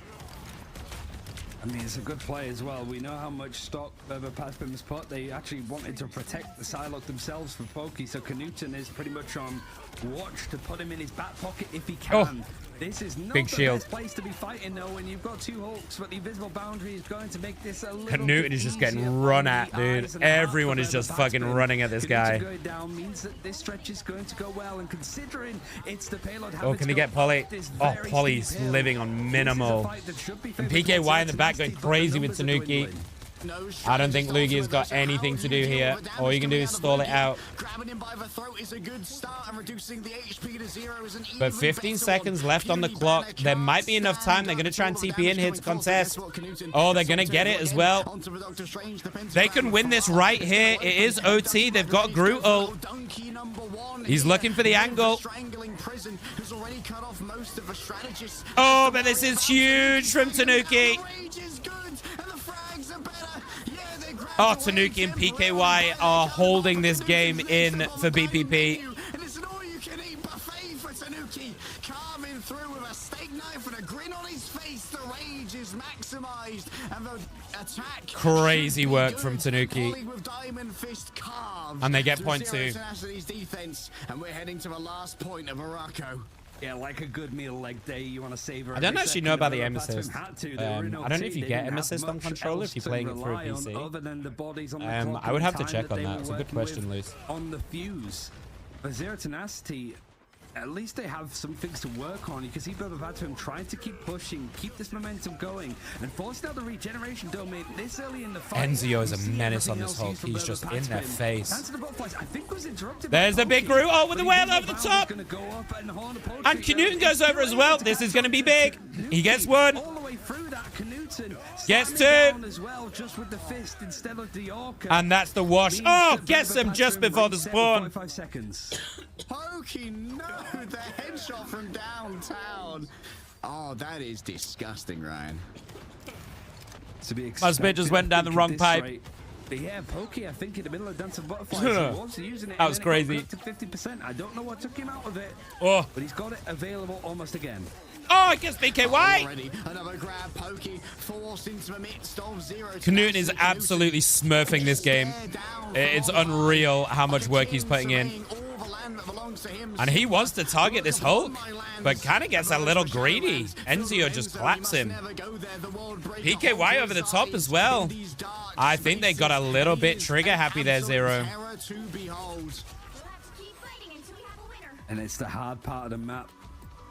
I mean, it's a good play as well. We know how much stock Berber Patspin has put. They actually wanted to protect the Psylocke themselves from Pokey, so Knutson is pretty much on watch to put him in his back pocket if he can.
Oh,
this is not
big
the
shield.
best place to be fighting, though, when you've got 2 Hulks, but the invisible boundary is going to make this a little
Knutson is just getting run at, dude. Everyone is just fucking running at this guy.
Going down means that this stretch is going to go well, and considering it's the payload.
Oh, can he get Polly? Oh, Polly's living on minimal. And PKY in the back going crazy with Tanuki. I don't think Lugia's got anything to do here. All you can do is stall it out. But 15 seconds left on the clock. There might be enough time. They're going to try and TP in here to contest. Oh, they're going to get it as well. They can win this right here. It is OT. They've got Groot ult. He's looking for the angle.
already cut off most of the strategists.
Oh, but this is huge from Tanuki. Oh, Tanuki and PKY are holding this game in for BPP.
And it's an all-you-can-eat buffet for Tanuki. Carving through with a steak knife and a grin on his face. The rage is maximized, and the attack.
Crazy work from Tanuki.
With Diamond Fist carved.
And they get point 2.
Defense, and we're heading to the last point of Morocco.
Yeah, like a good meal leg day, you want to savor.
I don't actually know about the aim assist. I don't know if you get aim assist on controller if you're playing it through a PC. I would have to check on that. It's a good question, Luce.
On the fuse, but Zero Tenacity, at least they have some things to work on. You can see BO5 trying to keep pushing, keep this momentum going, and forcing out the regeneration domain this early in the fight.
Enzio is a menace on this Hulk. He's just in their face.
I think was interrupted.
There's the big Groot. Oh, with the whale over the top. And Knuten goes over as well. This is going to be big. He gets 1.
All the way through that, Knuten
gets 2.
as well, just with the fist instead of the Orca.
And that's the wash. Oh, gets him just before the spawn.
5 seconds.
Pokey, no, the headshot from downtown. Oh, that is disgusting, Ryan.
To be
Must just went down the wrong pipe.
Rate. But yeah, Pokey, I think in the middle of Dance of Butterflies, he was using it.
That was crazy.
To 50%. I don't know what took him out of it,
oh,
but he's got it available almost again.
Oh, I guess BKY.
Another grab, Pokey forced into the midst of Zero.
Knuten is absolutely smurfing this game. It's unreal how much work he's putting in. And he wants to target this Hulk, but kind of gets a little greedy. Enzio just claps him. PKY over the top as well. I think they got a little bit trigger happy there, Zero.
And it's the hard part of the map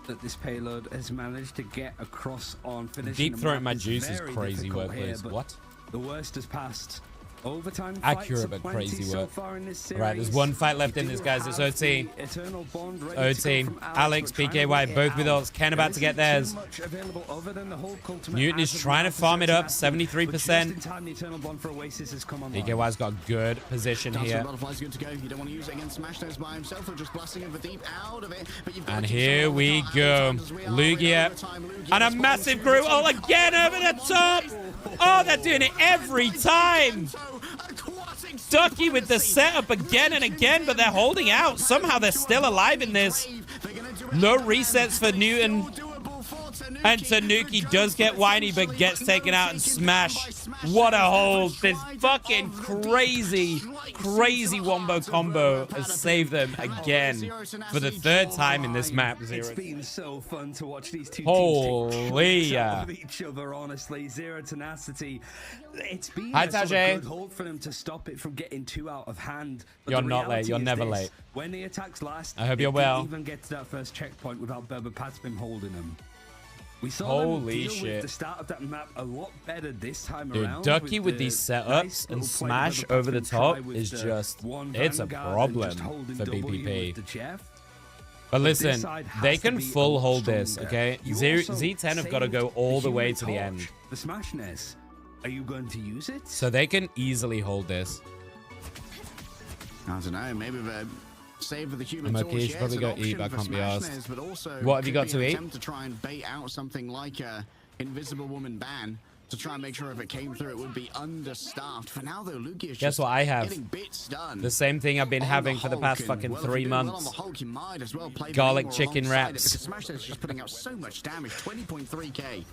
that this payload has managed to get across on finishing.
Deep throat my juice is crazy work, please. What?
The worst has passed. Overtime
accurate but crazy work. Right, there's 1 fight left in this, guys. It's OT. OT. Alex, PKY, both with ults. Ken about to get theirs. Knuten is trying to farm it up, 73%. PKY's got a good position here. And here we go. Lugia. And a massive Groot ult again over the top. Oh, they're doing it every time. Ducky with the setup again and again, but they're holding out. Somehow they're still alive in this. No resets for Knuten. And Tanuki does get whiny, but gets taken out and smashed. What a hold. This fucking crazy, crazy wombo combo has saved them again for the 3rd time in this map. Zero.
It's been so fun to watch these two
Holy
teams take each other, honestly. Zero Tenacity. It's been a good hold for them to stop it from getting too out of hand. But
you're not late. You're never late.
When the attacks last,
I hope you're well.
Even get to that first checkpoint without BO5 holding them. We saw
holy
them deal
shit.
With the start of that map a lot better this time
dude,
around.
Ducky with these setups and smash over the top is just, it's a problem for BPP. But listen, they can full hold this, okay? Z10 have got to go all the way to the end.
The smashness, are you going to use it?
So they can easily hold this.
I don't know, maybe the save for the human
I'm okay, you should probably go eat, but I can't be asked. What have you got to eat?
To try and bait out something like a Invisible Woman ban to try and make sure if it came through, it would be understaffed. For now, though, Lugia is
guess what I have?
bits done.
The same thing I've been having for the past fucking 3 months. Garlic chicken wraps.
Smash is just putting out so much damage, 20.3k.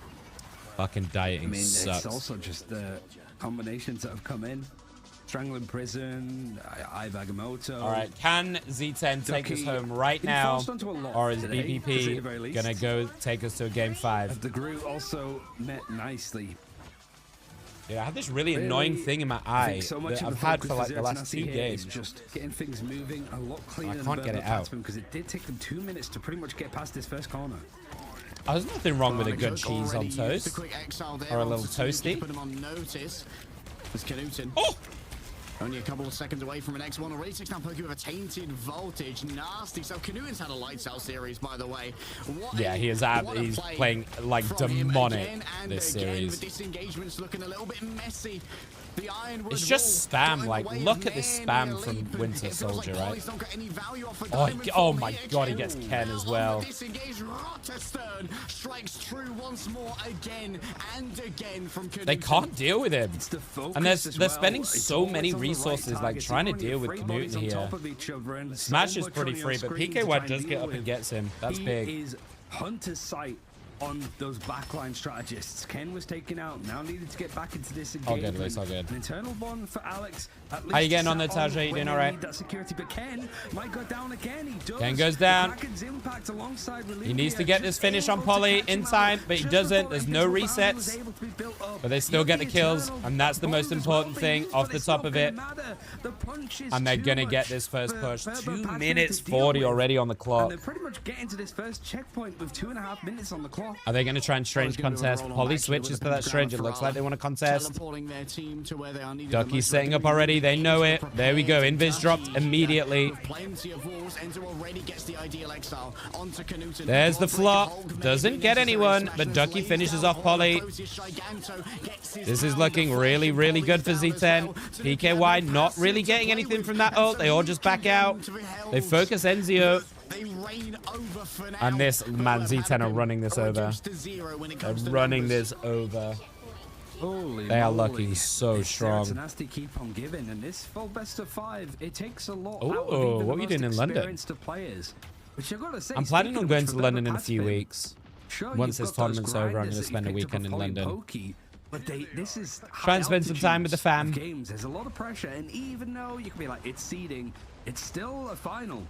Fucking dieting sucks.
It's also just the combinations that have come in. Strangling Prison, Ivagamoto.
All right, can Z10 take us home right now, or is BPP gonna go take us to a game 5?
The Groot also met nicely.
Yeah, I have this really annoying thing in my eye that I've had for like the last 2 games.
Just getting things moving a lot cleaner.
I can't get it out
because it did take them 2 minutes to pretty much get past this first corner.
Oh, there's nothing wrong with a good cheese on toast or a little toasty.
Oh! Only a couple of seconds away from the next one. Already 6 now Pokey with a tainted voltage. Nasty. So Knuten's had a lights out series, by the way.
Yeah, he is he's playing like demonic this series.
The disengagement's looking a little bit messy. The Ironwood
It's just
Wall
spam.
going
Like,
away
look at this
nearly
spam
a
from
leap, and
Winter
it feels
Soldier,
like
right?
Polly's not got any value off a
Oh,
diamond
oh
from
my
here.
god, he gets Ken as well.
Disengaged, Rotterstern strikes true once more again and again from Knudsen.
They can't deal with him.
It's the focus
And
as
they're
well.
spending
It's
so
always
many
on the right
resources, like
targets.
trying to
Even when
deal
your
with
three bodies
Knudsen
on
here.
top of each other and
Smash
so
is
much
pretty
on your
free, but
screen to try
PKY
and
does
deal
get up
with.
and gets him. That's
He
big.
is Hunter's sight on those backline strategists. Ken was taken out, now needed to get back into this engagement.
All good, Luis, all good.
An internal one for Alex. At least
How you getting on there,
sat
Taj? You
when
doing
they
all right?
need that security, but Ken might go down again. He does.
Ken goes down.
The Kraken's impact alongside
He needs to
Olivia
get this
just
finish on
able to
Polly
catch him
in
out
time, but he
just
doesn't.
before
There's no
Invisible Bound was
resets.
able to be built up.
But they still get the kills, and that's the most important thing off the top of it. And they're going to get this first push. 2 minutes 40 already on the
And
clock.
they're pretty much getting to this first checkpoint with 2.5 minutes on the clock.
Are they going to try and strange contest? Polly switches to that strange. It looks like they want to contest.
Teleporting their team to where they are needed the
Ducky's
most.
setting up already. They know it. There we go. Invis dropped immediately.
With plenty of walls, Enzo already gets the ideal exile onto Knudsen.
There's the
Lawbreaker
flop.
Hulk may
Doesn't
be
get
necessary.
anyone,
Smash
but
and
Ducky
lays
finishes
down
off Polly.
Closes Giganto, gets his
This is
pound
looking
of
really,
flash,
really
and
good for
Polly's
Z10.
down as well.
PKY not really getting anything from that ult. They all just back out. They focus Enzio.
They reign over for now.
And this, man, Z10 are running this over.
Reduced to 0 when it
They're
comes to
running
numbers.
this over.
Holy
They are
moly.
looking so
It's
strong.
Tenacity keep on giving, and this full best of 5, it takes a lot
Ooh,
out of even
what
the
are you doing
most
in London?
experienced of players. Which I've got to say,
I'm planning
speaking
on
of
going
which,
to
for
London
Bubba
in a few
Patspin,
weeks.
sure,
Once
you've
this
got those
tournament's over, I'm
grinders
going to
that
spend
you
a
picked up
weekend in
off Holly
London.
Pokey, but this is
Try and spend some time with the fam.
games. There's a lot of pressure, and even though you can be like, it's seeding, it's still a final.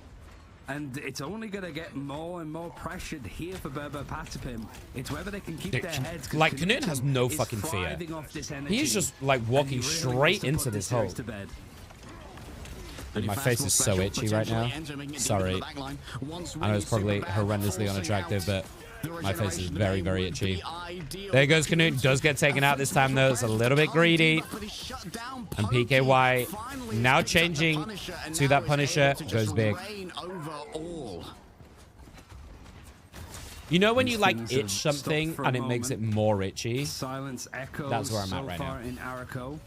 And it's only going to get more and more pressured here for Berber Patapim. It's whether they can keep their heads.
Like, Knudsen has no fucking fear. He's just, like, walking straight into this hole. My face is so itchy right now. Sorry. I know it's probably horrendously unattractive, but my face is very, very itchy. There goes Knudsen. Does get taken out this time, though. It's a little bit greedy. And PKY now changing to that Punisher goes big. You know when you like itch something and it makes it more itchy?
Silence echoes.
That's where I'm at
so
right
far
now.
in Araco.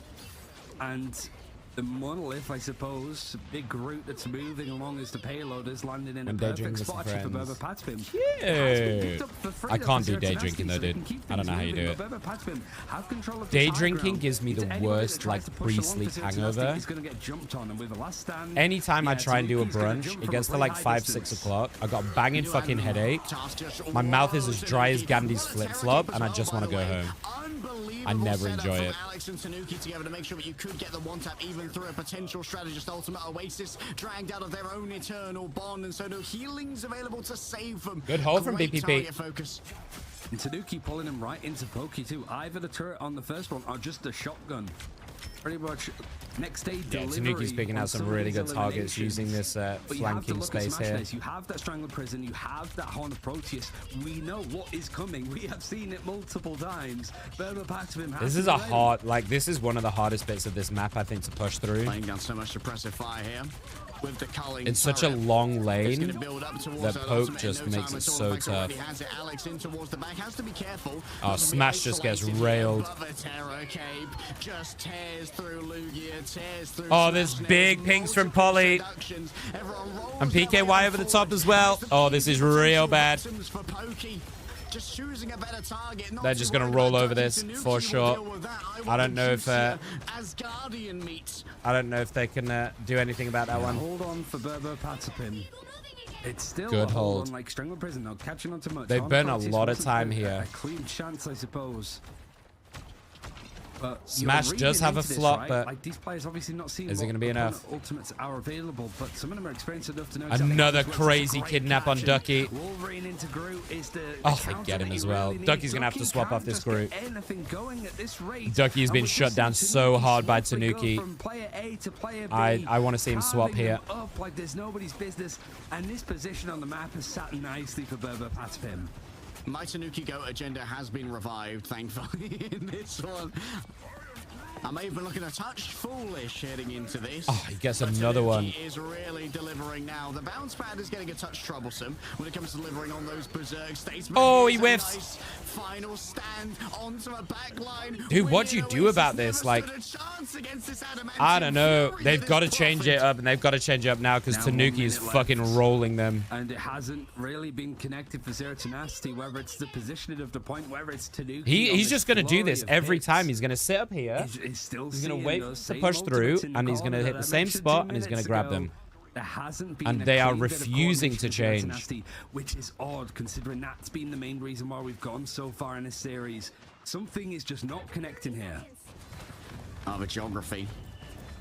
And the monolith, I suppose, big route that's moving along as the payload is landing in a
And day
perfect
drinking
spot
with
for
some
Berber
friends.
Patspin.
Cute. I can't do day drinking though, dude. I don't know how you do it. Day drinking gives me the worst, like, pre-sleep hangover. Anytime I try and do a brunch, it gets to like 5, 6 o'clock. I got a banging fucking headache. My mouth is as dry as Gandhi's flip-flop, and I just want to go home. I never enjoy it.
Alex and Tanuki together to make sure that you could get the one tap even through a potential strategist ultimate Oasis dragged out of their own eternal bond, and so no healings available to save them.
Good hold from
Great
BPP.
target focus.
And Tanuki pulling him right into Pokey too. Either the turret on the first one or just the shotgun. Pretty much next day
Yeah,
delivery.
Tanuki's picking out some really good targets using this flanking space here.
You have that Strangler Prison, you have that Horn of Proteus. We know what is coming. We have seen it multiple times.
This is a hard, like, this is one of the hardest bits of this map, I think, to push through.
Laying down so much suppressive fire here. With the culling
It's such a
turret.
long lane
It's build up towards
that
that
poke
ultimate
just
in no
makes
time
it
at all.
so
In fact,
tough.
already has it. Alex in towards the back. Has to be careful.
Oh, Smash just gets railed.
Just tears through Lugia, tears through
Oh, there's
Smash.
big pings from Polly. And PKY over the top as well. Oh, this is real bad.
For Pokey. Just choosing a better target.
They're just going to roll over this for sure. I don't know if
Asgardian meets.
I don't know if they can do anything about that one.
Hold on for Berber Patapim. It's still
Good
a
hold.
on, like Strangler Prison, not catching on too much.
They've
Horn
been a
Proteus
lot of
wasn't
time here.
A clean chance, I suppose. But
Smash
you're
does
reading
have a
into this,
flop,
right?
but
like these players obviously not seen
is it
what
gonna be
opponent
enough?
ultimates are available, but some of them are experienced enough to know exactly
Another
how this works.
crazy
It's a great
kidnap on
catch,
Ducky.
and Wolverine into Groot is the
Oh,
counter
they get him
that
as
you
well.
really need.
Ducky's gonna have to
Ducky
swap
can't
off this
just get
Groot.
anything going at this rate.
Ducky's
And
been
we're
shut
just
down
seeing
so
Tanuki
hard by
swiftly go
Tanuki.
from player A to player B,
I want to see him swap
carving
here.
them up like there's nobody's business, and this position on the map has sat nicely for Berber Patapim.
My Tanuki Go agenda has been revived, thankfully, in this one. I may have been looking a touch foolish heading into this.
Oh, he gets another one.
He is really delivering now. The bounce pad is getting a touch troublesome when it comes to delivering on those berserk states.
Oh, he whiffs.
Nice final stand onto a back line.
Dude, what do you do about this? Like, I don't know. They've got to change it up, and they've got to change it up now because Tanuki is fucking rolling them.
And it hasn't really been connected for Zero Tenacity, whether it's the positioning of the point, whether it's Tanuki.
He's just going to do this every time. He's going to sit up here.
He's
going to wait to push through, and he's going to hit the same spot, and he's going to grab them.
There hasn't been
and they are refusing to change.
Nasty, which is odd, considering that's been the main reason why we've gone so far in this series. Something is just not connecting here.
The geography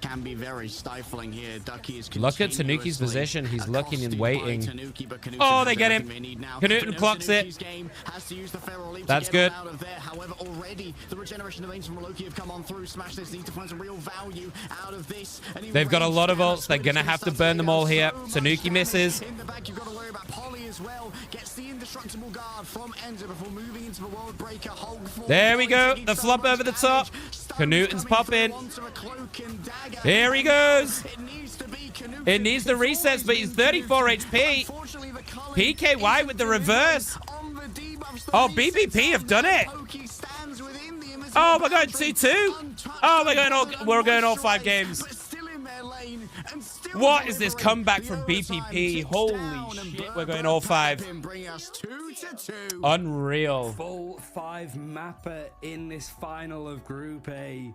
can be very stifling here. Ducky is
look at Tanuki's position. He's looking and waiting. Oh, they get him. Knuten clocks it. That's good.
However, already the regeneration domains from Loki have come on through. Smash this need to find some real value out of this.
They've got a lot of ults. They're gonna have to burn them all here. Tanuki misses.
In the back, you've got to worry about Polly as well. Gets the indestructible guard from Ender before moving into the World Breaker.
There we go. The flop over the top. Knuten's popping. Here he goes. It needs the resets, but he's 34 HP. PKY with the reverse. Oh, BBP have done it. Oh, we're going 2-2. Oh, we're going all 5 games. What is this comeback from BPP? Holy shit, we're going all 5. Unreal.
Full 5 mapper in this final of Group A.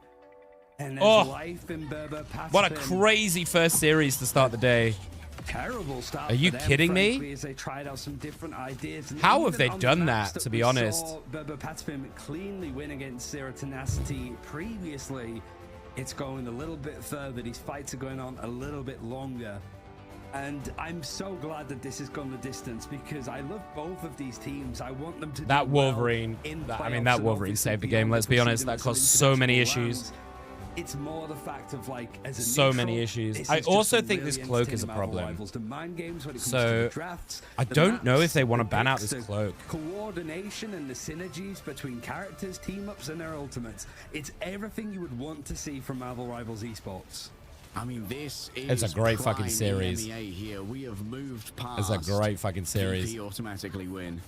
And there's life in Berber Paspin.
What a crazy first series to start the day.
Terrible start.
Are you kidding me?
As they tried out some different ideas. And
how have they done that, to be honest?
Berber Paspin cleanly win against Zero Tenacity previously. It's going a little bit further. These fights are going on a little bit longer. And I'm so glad that this has gone the distance because I love both of these teams. I want them to do
that Wolverine.
Well
I mean, that Wolverine saved the game. Let's be honest. That caused so many issues.
It's more the fact of like as a
so many issues. I also think this cloak is a problem. So I don't know if they want to ban out this cloak.
Coordination and the synergies between characters, team ups, and their ultimates. It's everything you would want to see from Marvel Rivals Esports.
I mean, this is
it's a great fucking series.
Here. We have moved past.
It's a great fucking series.
Automatically win.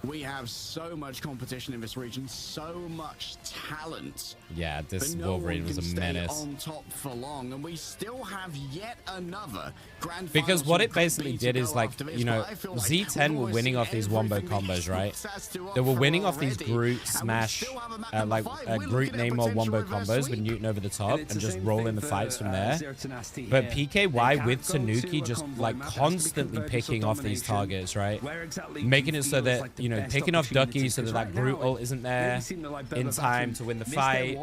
We have so much competition in this region, so much talent.
Yeah, this Wolverine was a menace.
On top for long, and we still have yet another grand.
Because what it basically did is, like, you know, Z10 were winning off these wombo combos, right? They were winning off these Groot smash, Groot Namor wombo combos with Newton over the top and just rolling the fights from there. But PKY with Tanuki just like constantly picking off these targets, right? Making it so that, you know, picking off Ducky so that that Groot ult isn't there in time to win the fight.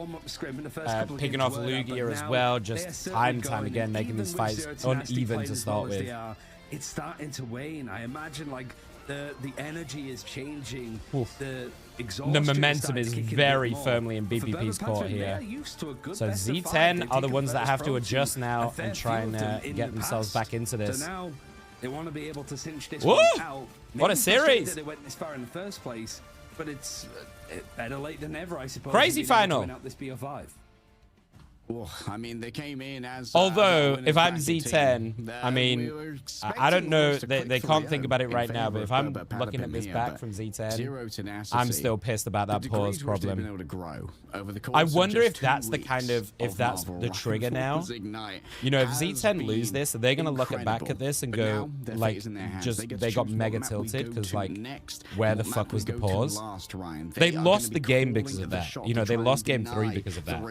Picking off Lugia as well, just time and time again, making these fights uneven to start with.
It's starting to wane. I imagine like the energy is changing. The
momentum is very firmly in BPP's court here. So Z10 are the ones that have to adjust now and try and get themselves back into this.
They want to be able to cinch this one out.
What a series!
They went this far in the first place, but it's better late than ever, I suppose.
Crazy final.
Out this BO5.
Well, I mean, they came in as.
Although, if I'm Z10, I mean, I don't know. They can't think about it right now. But if I'm looking at this back from Z10, I'm still pissed about that pause problem. I wonder if that's the kind of that's the trigger now. You know, if Z10 lose this, are they gonna look back at this and go like, just they got mega tilted because like, where the fuck was the pause? They lost the game because of that. You know, they lost game 3 because of that,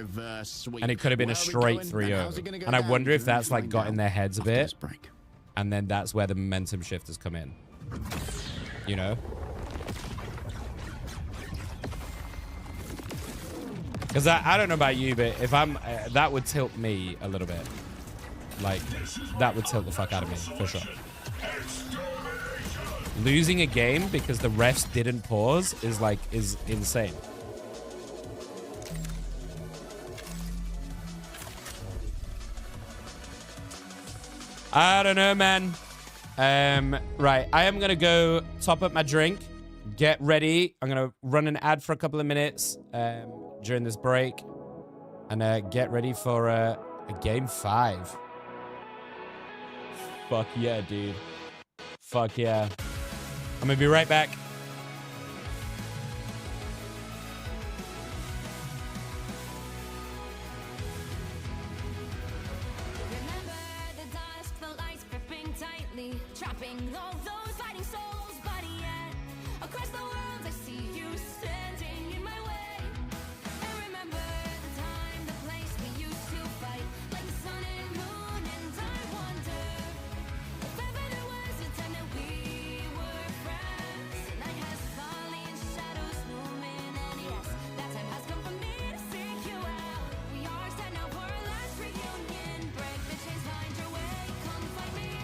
and it could have been a straight 3-0. And I wonder if that's like got in their heads a bit, and then that's where the momentum shift has come in. You know? Because I don't know about you, but if I'm that would tilt me a little bit. Like, that would tilt the fuck out of me, for sure. Losing a game because the refs didn't pause is insane. I don't know, man. Right, I am gonna go top up my drink, get ready. I'm gonna run an ad for a couple of minutes during this break, And get ready for a game 5. Fuck yeah, dude. Fuck yeah. I'm gonna be right back.
Remember the dusk, the lights gripping tightly, trapping all those fighting souls, but yet across the world I see you standing in my way. And remember the time, the place we used to fight, like the sun and moon, and I wonder if ever there was a time that we were friends. Night has fallen, shadows looming, and yes, that time has come for me to seek you out. We are set now for our last reunion. Break the chains, find your way, come find me.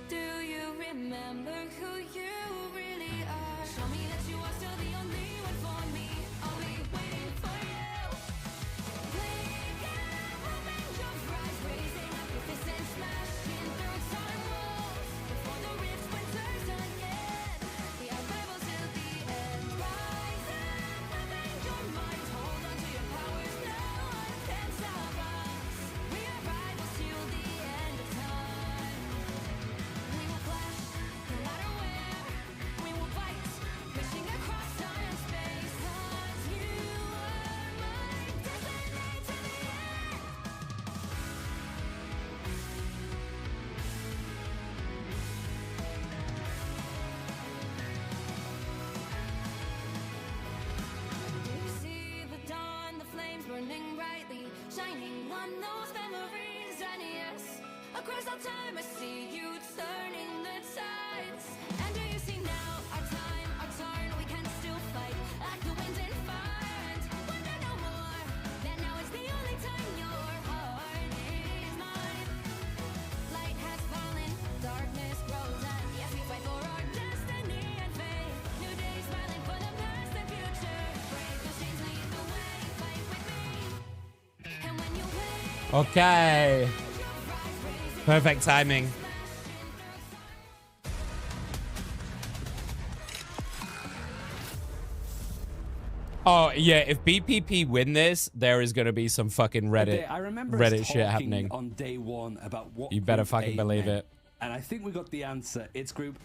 Do you remember who you really are? Show me that you are still the only one for me. I'll be waiting for you. Blink and open your eyes, raising up your fists and smashing through time walls. Before the rift splinters again, the arrival till the end. Rise and open your mind, hold on to your powers, no one can stop us. We are rivals till the end of time. We will flash, no matter where. We will fight, pushing across time and space. 'Cause you are my destiny to the end. You see the dawn, the flames burning brightly, shining on those memories, and yes, across all time I see you turning the tides. And do you see now our time, our turn, we can still fight like the wind and fire, and wonder no more, that now is the only time your heart is mine. Light has fallen, darkness grows, and yes, we fight for our destiny and fate. New days smiling for the past and future. Break those chains, lead the way, fight with me. And when you wake,
Okay.
your eyes raising,
Perfect timing.
smashing through
Oh, yeah. If BPP win this, there is going to be some fucking Reddit,
I remember us
Reddit shit
talking
happening.
on day 1 about what
You better
Group
fucking
A
believe
meant.
it.
And I think we got the answer. It's group.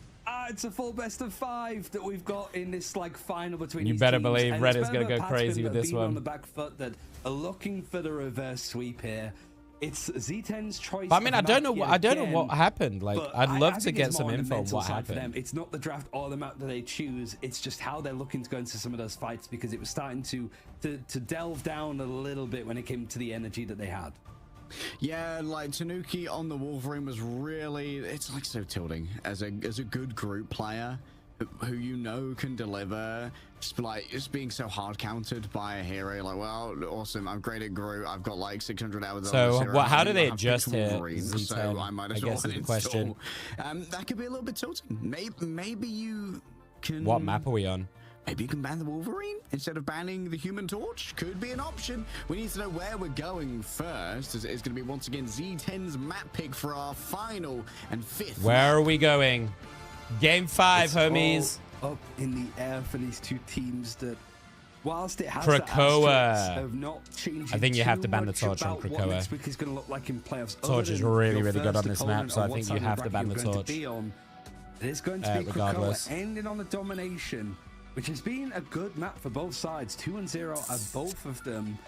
It's a full best of 5 that we've got in this like final between.
You
these
better
teams.
believe
And
Reddit's
it's
gonna
Berber
go
Patspin
crazy
that
with
have
this
been on
one.
the back foot that are looking for the reverse sweep here. It's Z10's choice.
But I mean,
of
I don't
map
know.
yet
I don't know
again,
what happened. Like,
but
I'd love
I
to
think
get
it's
some
more on the
info on
mental
what
side for them.
happened.
It's not the draft or the map that they choose. It's just how they're looking to go into some of those fights, because it was starting to delve down a little bit when it came to the energy that they had.
Yeah, like Tanuki on the Wolverine was really, it's like so tilting as a good group player who you know can deliver, just being so hard countered by a hero. Like, well, awesome, I'm great at Groot, I've got like 600 hours
So,
on this hero,
what? How
I
do
do
they
not have
adjust
picked
here?
Wolverine, so
Z10,
I might
I
as well
guess is the question.
uninstall. That could be a little bit tilting. Maybe you can.
What map are we on?
Maybe you can ban the Wolverine instead of banning the Human Torch. Could be an option. We need to know where we're going first. It's going to be once again Z10's map pick for our final and 5th.
Where are we going? Game 5,
It's
homies.
all up in the air for these two teams that, whilst it has
Krakoa.
the asterisks of not changing
I think you have to
too
ban the
much
torch on
about what
Krakoa.
next week is going to look like in playoffs.
Torch
other
is
than
really,
your
really good
first
on this map,
opponent
so I
or what
think
side
you
of the
have to ban
bracket
the
you're going
torch.
to be on. It is going to be
Regardless.
Krakoa ending on the domination, which has been a good map for both sides. 2-0 are both of them.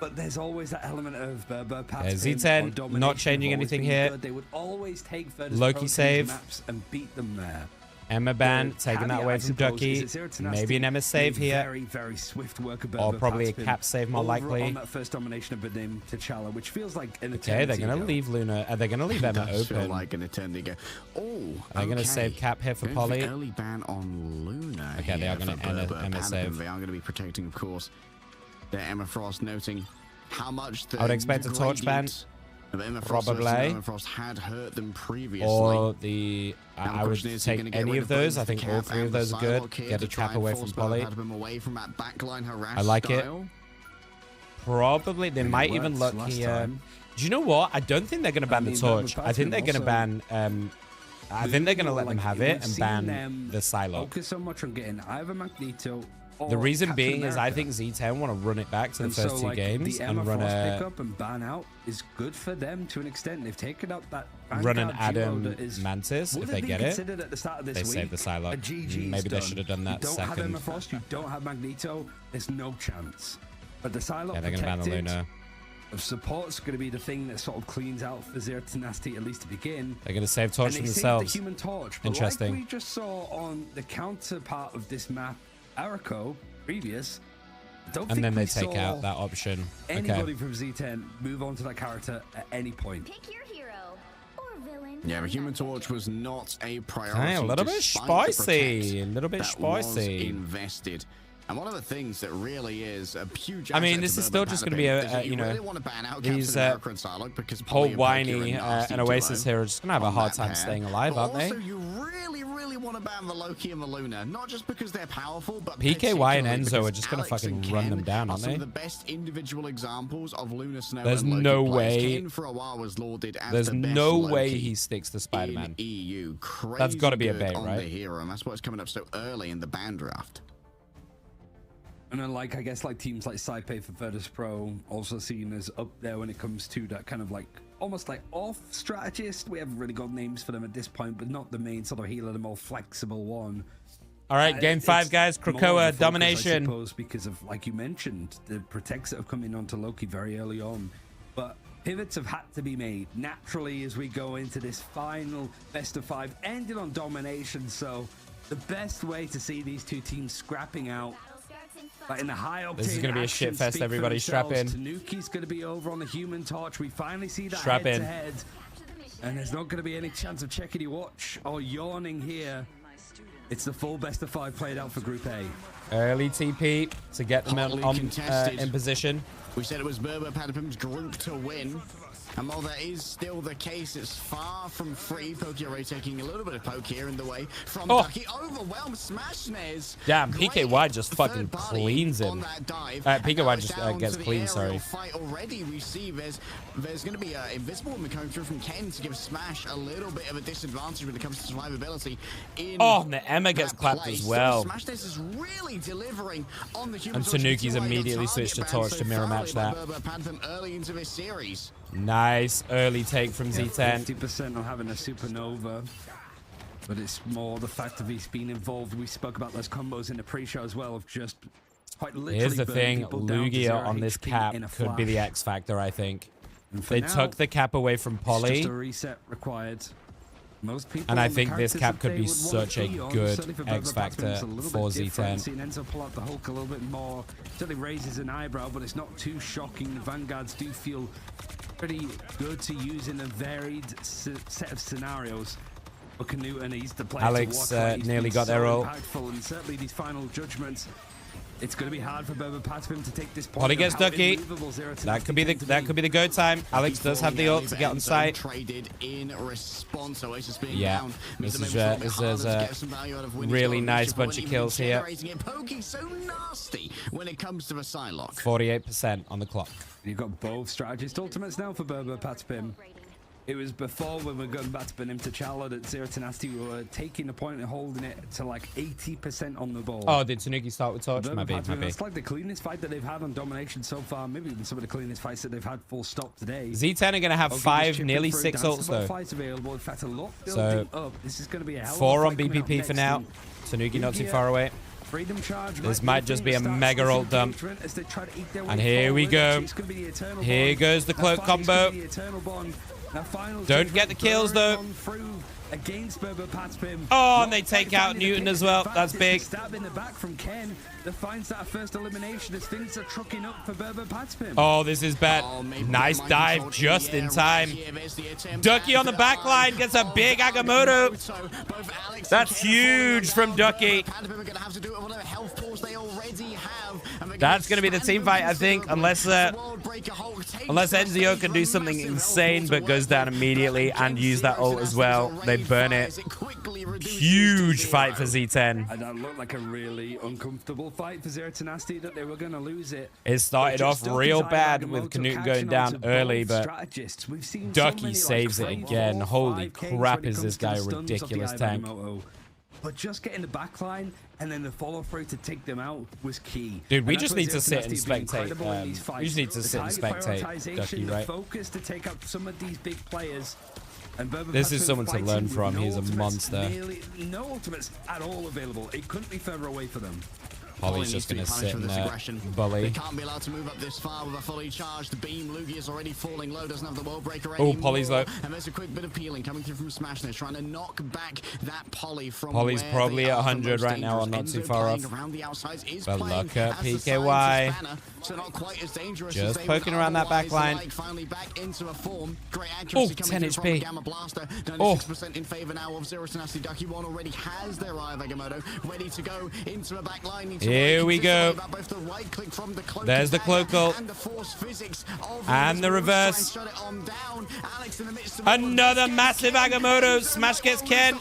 But there's always that element of Berber
Z10 not changing anything here.
They would always take
Loki save.
maps and beat them there.
Emma ban, taking that
caveat,
away
I
from
suppose,
Ducky.
is that Zero Tenacity
Maybe an Emma save
made
here.
Very, very swift work of
Or
Berber
probably a
Patspin
cap save more
over
likely.
on that first domination of Badim T'Challa, which feels like an
Okay, they're
eternity
going to
ago.
leave Luna. They're going to leave Emma
Does feel
open.
like an eternity ago. Oh,
Are they going to
okay.
save cap here for
Going
Polly?
the early ban on Luna.
Okay, they
here
are gonna
for
Emma
Berber
save.
Patspin. They are going to be protecting, of course, their Emma Frost, noting how much the
I would expect a torch ban.
gradient of Emma Frost versus
Probably.
Emma Frost had hurt them previously.
Or the...
Now
I
the
would
question is, are you
take
gonna get
any
rid
of those.
both
I
the
think all
cap
3 of
and the
those are good.
Psylocke here
Get
to
a
try
cap
and
away
force
from
Berber
Polly.
Patspin away from that backline harass
I like it.
style?
Probably. They
And it
might even
worked
look
last
here.
time.
Do you know what? I don't think they're going to ban the
mean,
torch.
Berber
I think they're going to
Patspin
ban... I think they're going to let them
Like,
have
we've
it and
seen
ban
them
the Psylocke.
focus so much on getting either Magneto or
The reason
Captain
being is I
America.
think Z10 want to run it back to the first two games
the
and
Emma
run
Frost
a
pickup and ban out is good for them to an extent. They've taken up that
run an
Vanguard duo
Adam
that is-
Mantis
would
if
have
they
been
get it.
considered at the start of this
They
week
save the Psylocke.
a GG's
Maybe they
done.
should have done that
You don't have Emma
second.
Frost, you don't have Magneto. There's no chance. But the Psylocke
Yeah, they're gonna ban the
protected
Luna.
of support's going to be the thing that sort of cleans out for Zero Tenacity at least to begin.
They're gonna save Torch
And
for
they saved
themselves.
the Human Torch. But
Interesting.
like we just saw on the counterpart of this map, Arako, previous. I don't
And
think
then
we
they take
saw
out that option.
anybody
Okay.
from Z10 move on to that character at any point.
Pick your hero or villain.
Yeah, but Human Torch was not a priority.
Okay, a little bit
despite the
spicy.
protect
A little bit
that was
spicy.
invested. And one of the things that really is a huge
I mean,
asset
this
to
is still
Burbank
just going to be
Panabin is
a
that
you know,
really want to ban out
these
Captain America and Psylocke because
whole
Polly and Pokey are a
whiny
nasty
and Oasis
duo
here are just going to have a
on
hard
that
time
pair.
staying alive,
But
aren't they?
also, you really want to ban the Loki and the Luna, not just because they're powerful, but
PKY and
particularly
Enzo
because
are just gonna
Alex and
fucking run
Ken
them down,
are
aren't
some
they?
of the best individual examples of Luna Snow
There's
and Loki
no
players.
way-
Ken for a while was lauded as
There's
the best
no way
Loki
he sticks to Spider-Man.
in EU. Crazy
That's gotta be a
good
bait,
on
right?
The hero, and that's why it's coming up so early in the ban draft.
And then, like, I guess, like, teams like Saipei for Virtus Pro also seen as up there when it comes to that kind of, like, almost like off strategist. We haven't really got names for them at this point, but not the main sort of healer, the more flexible one.
All right, game 5,
It's
guys.
more of a
Krakoa
focus, I
domination.
suppose, because of, like you mentioned, the protects that have come in onto Loki very early on. But pivots have had to be made naturally as we go into this final best of 5, ending on domination. So the best way to see these two teams scrapping out, like in the high octane
This is gonna be a
action,
shit fest,
speak for
everybody. Strap
themselves.
in.
Tanuki's going to be over on the Human Torch. We finally see that
Strap in.
head-to-head. And there's not going to be any chance of checking your watch or yawning here. It's the full best of 5 played out for Group A.
Early TP to get them
Hotly
on,
contested.
in position.
We said it was Berber Padapim's group to win. And while that is still the case, it's far from free. Pokey taking a little bit of poke here in the way from
Oh.
Ducky. Overwhelmed smash snares.
Damn,
Great
PKY just fucking
third party
cleans him.
on that dive.
PKY
And now
just,
down
gets
to the
clean,
aerial
sorry.
Fight already. We see there's going to be an invisible woman coming through from Ken to give Smash a little bit of a disadvantage when it comes to survivability.
Oh, and the Emma gets
that
clapped
place.
as well.
So Smash Snares is really delivering on the Human
And
Torch.
Tanuki's
It's
immediately
target
switched to
ban
Torch
so
to mirror
thoroughly
match
by
that.
Berber Padapim early into this series.
Nice early take from Z10.
50% on having a supernova. But it's more the fact of he's been involved. We spoke about those combos in the pre-show as well of just quite literally
Here's the
burning
thing,
people down to
Lugia
0
on this
HP
cap
in a
could be the
flash.
X factor, I think.
And for
They
now,
took the cap away from
it's
Polly,
just a reset required. Most people
and I
on the
think this
characters
cap
that
could
they
be
would want
such
to
a
be on,
good
certainly for
X
Berber Patman,
factor
it's a little
for
bit different.
Z10.
Seeing Enzo pull out the Hulk a little bit more certainly raises an eyebrow, but it's not too shocking. The Vanguards do feel pretty good to use in a varied set of scenarios. But Canute, and he's the player
Alex,
to watch. He's
nearly
been
got their ult.
impactful, and certainly these final judgments. It's going to be hard for Berber Patman to take this point.
Polly
of
gets
how
Ducky.
immovable Zero
That could be the
Tenacity
that could be the go time. Alex does have the ult to get on site.
Traded in response. Oasis being
Yeah,
down.
this
means
is,
that maybe
this
it's
is
a little bit
a
harder to get some value out of Winnie's
really
goal,
nice
Richard,
bunch
but
of
even
kills here.
generating it. Pokey's so nasty when it comes to a Psylocke.
48% on the clock.
You've got both strategist ultimates now for Berber Patspim. It was before when we were going back to Benim to Chala that Zero Tenacity were taking the point and holding it to like 80% on the ball.
Oh, did Tanuki start with Torch?
Berber
Maybe,
Patspim,
maybe.
that's like the cleanest fight that they've had on domination so far. Maybe even some of the cleanest fights that they've had full stop today.
Z10 are going to have
Oki just
5,
chipping
nearly
through,
6
danceable
ults though.
Fights available. In fact, a lot
So,
building up. This is going to be a hell of a
4 on
fight coming up
BPP for
next,
now.
and
Tanuki not too
Lugia,
far away.
Freedom charge.
This
be
might
the
just
thing
be a
that starts
mega
this
ult dump.
engagement as they try to eat their way
And here we
forward.
go.
Actually, it's gonna be the Eternal
Here
Bond.
goes the
That
cloak
fight is gonna
combo.
be the Eternal Bond. Now, final
Don't get the kills, though.
on through against Berber Patspim.
Oh, and
Not
they take
quite
out
finding the
Newton
pin.
as well.
In fact,
That's
it's
big.
the stab in the back from Ken that finds that first elimination as things are trucking up for Berber Patspim.
Oh, this is bad.
Oh, maybe
Nice
the
dive
mind
just
control
in
the
time.
air right here. There's the attempt
Ducky
at
on the back line gets a big Agamotto.
Both Alex
That's
and Ken are falling
huge from
down.
Ducky.
Padapim are gonna have to do it with whatever health pools they already have, and they're
That's going to be the
expand
team fight, I think,
considerably.
unless
World Breaker Hulk takes
unless
that
Enzio
stage
can do
with
something
massive health
insane
pools
but
to
goes
work
down
with.
immediately
But
and use that
Zero
ult as
Tenacity
well.
is
They
already
burn
fires.
it.
Quickly reduces
Huge
to
fight for
0.
Z10.
And that looked like a really uncomfortable fight for Zero Tenacity, that they were going to lose it.
It started off real bad with Canute going down early, but Ducky saves it again. Holy crap, is this guy a ridiculous tank.
but just getting the backline and then the follow through to take them out was key.
Dude, we just need to sit and spectate. We just need to sit and spectate, Ducky, right?
The focus to take out some of these big players. And
this is someone to learn from. He's a monster.
No ultimates at all available. It couldn't be further away for them.
Polly's just going to sit and bully.
They can't be allowed to move up this far with a fully charged beam. Lugia is already falling low, doesn't have the world breaker anymore.
Oh, Polly's low.
And there's a quick bit of peeling coming through from Smash. They're trying to knock back that Polly from
Polly's probably at 100 right now, or not too far off. But look at PKY.
So not quite as dangerous
just poking around that back line.
Finally back into a form. Great
Oh,
accuracy
10 HP.
Gamma Blaster. 96% in favor now of Zero to Nasty Ducky. One already has their Eye of Agamotto ready to go into a back line.
Here we go. There's the cloak ult. And the reverse. Another massive Agamotto. Smash gets Ken.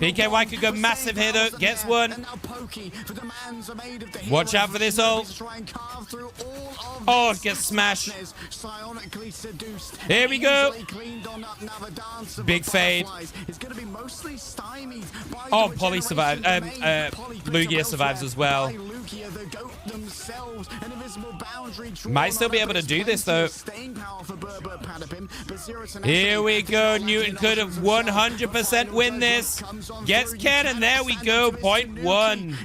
PKY could go massive here though. Gets one. Watch out for this ult. Oh, it gets smashed. Here we go. Big fade. Oh, Polly survived. Lugia survives as well. Might still be able to do this though. Here we go. Newton could have 100% win this. Gets Ken, and there we go. Point one.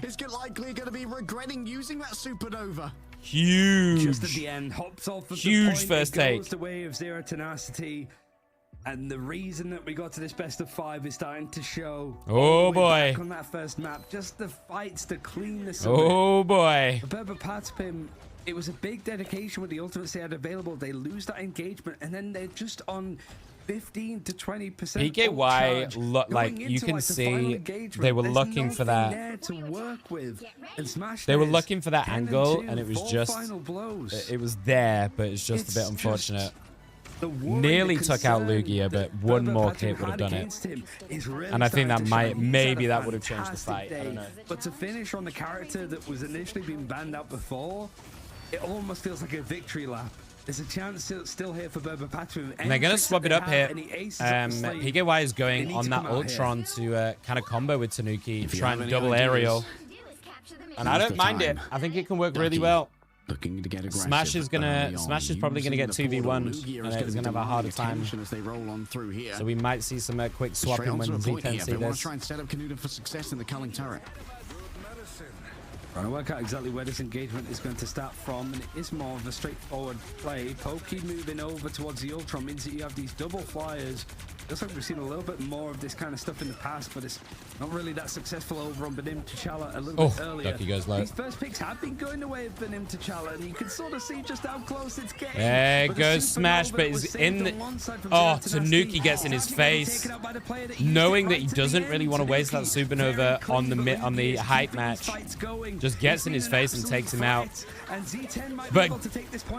Huge.
Just at the end, hops off of
huge
the point.
First
it
take.
goes the way of Zero Tenacity. And the reason that we got to this best of 5 is starting to show.
Oh boy.
Back on that first map, just the fights to clean this.
Oh boy.
Berber Patapim, it was a big dedication with the ultimates they had available. They lose that engagement, and then they're just on 15 to 20%.
PKY, like you can see, they were looking for that.
To work with. And Smash
they were looking for that angle, and it was just.
Blows.
It was there, but it's just a bit unfortunate. Nearly took out Lugia, but one more hit would have done it. And I think that maybe that would have changed the fight. I don't know.
But to finish on the character that was initially being banned out before, it almost feels like a victory lap. There's a chance still here for Berber Patapim.
And they're going to swap it up here. PKY is going on that Ultron to kind of combo with Tanuki, try and double aerial. And I don't mind it. I think it can work really well.
Looking to get aggressive.
Smash is probably gonna get 2v1, and it's gonna have a harder time.
As they roll on through here.
So we might see some quick swapping when Z10 see this.
Try and set up Canuda for success in the culling turret.
Trying to work out exactly where this engagement is going to start from, and it is more of a straightforward play. Pokey moving over towards the Ultron means that you have these double flyers. Looks like we've seen a little bit more of this kind of stuff in the past, but it's not really that successful over on Benim T'Challa a little bit earlier.
Ducky goes low.
These first picks have been going the way of Benim T'Challa, and you can sort of see just how close it's getting.
There goes Smash, but is in the... Oh, Tanuki gets in his face, knowing that he doesn't really want to waste that supernova on the hype match. Just gets in his face and takes him out. But,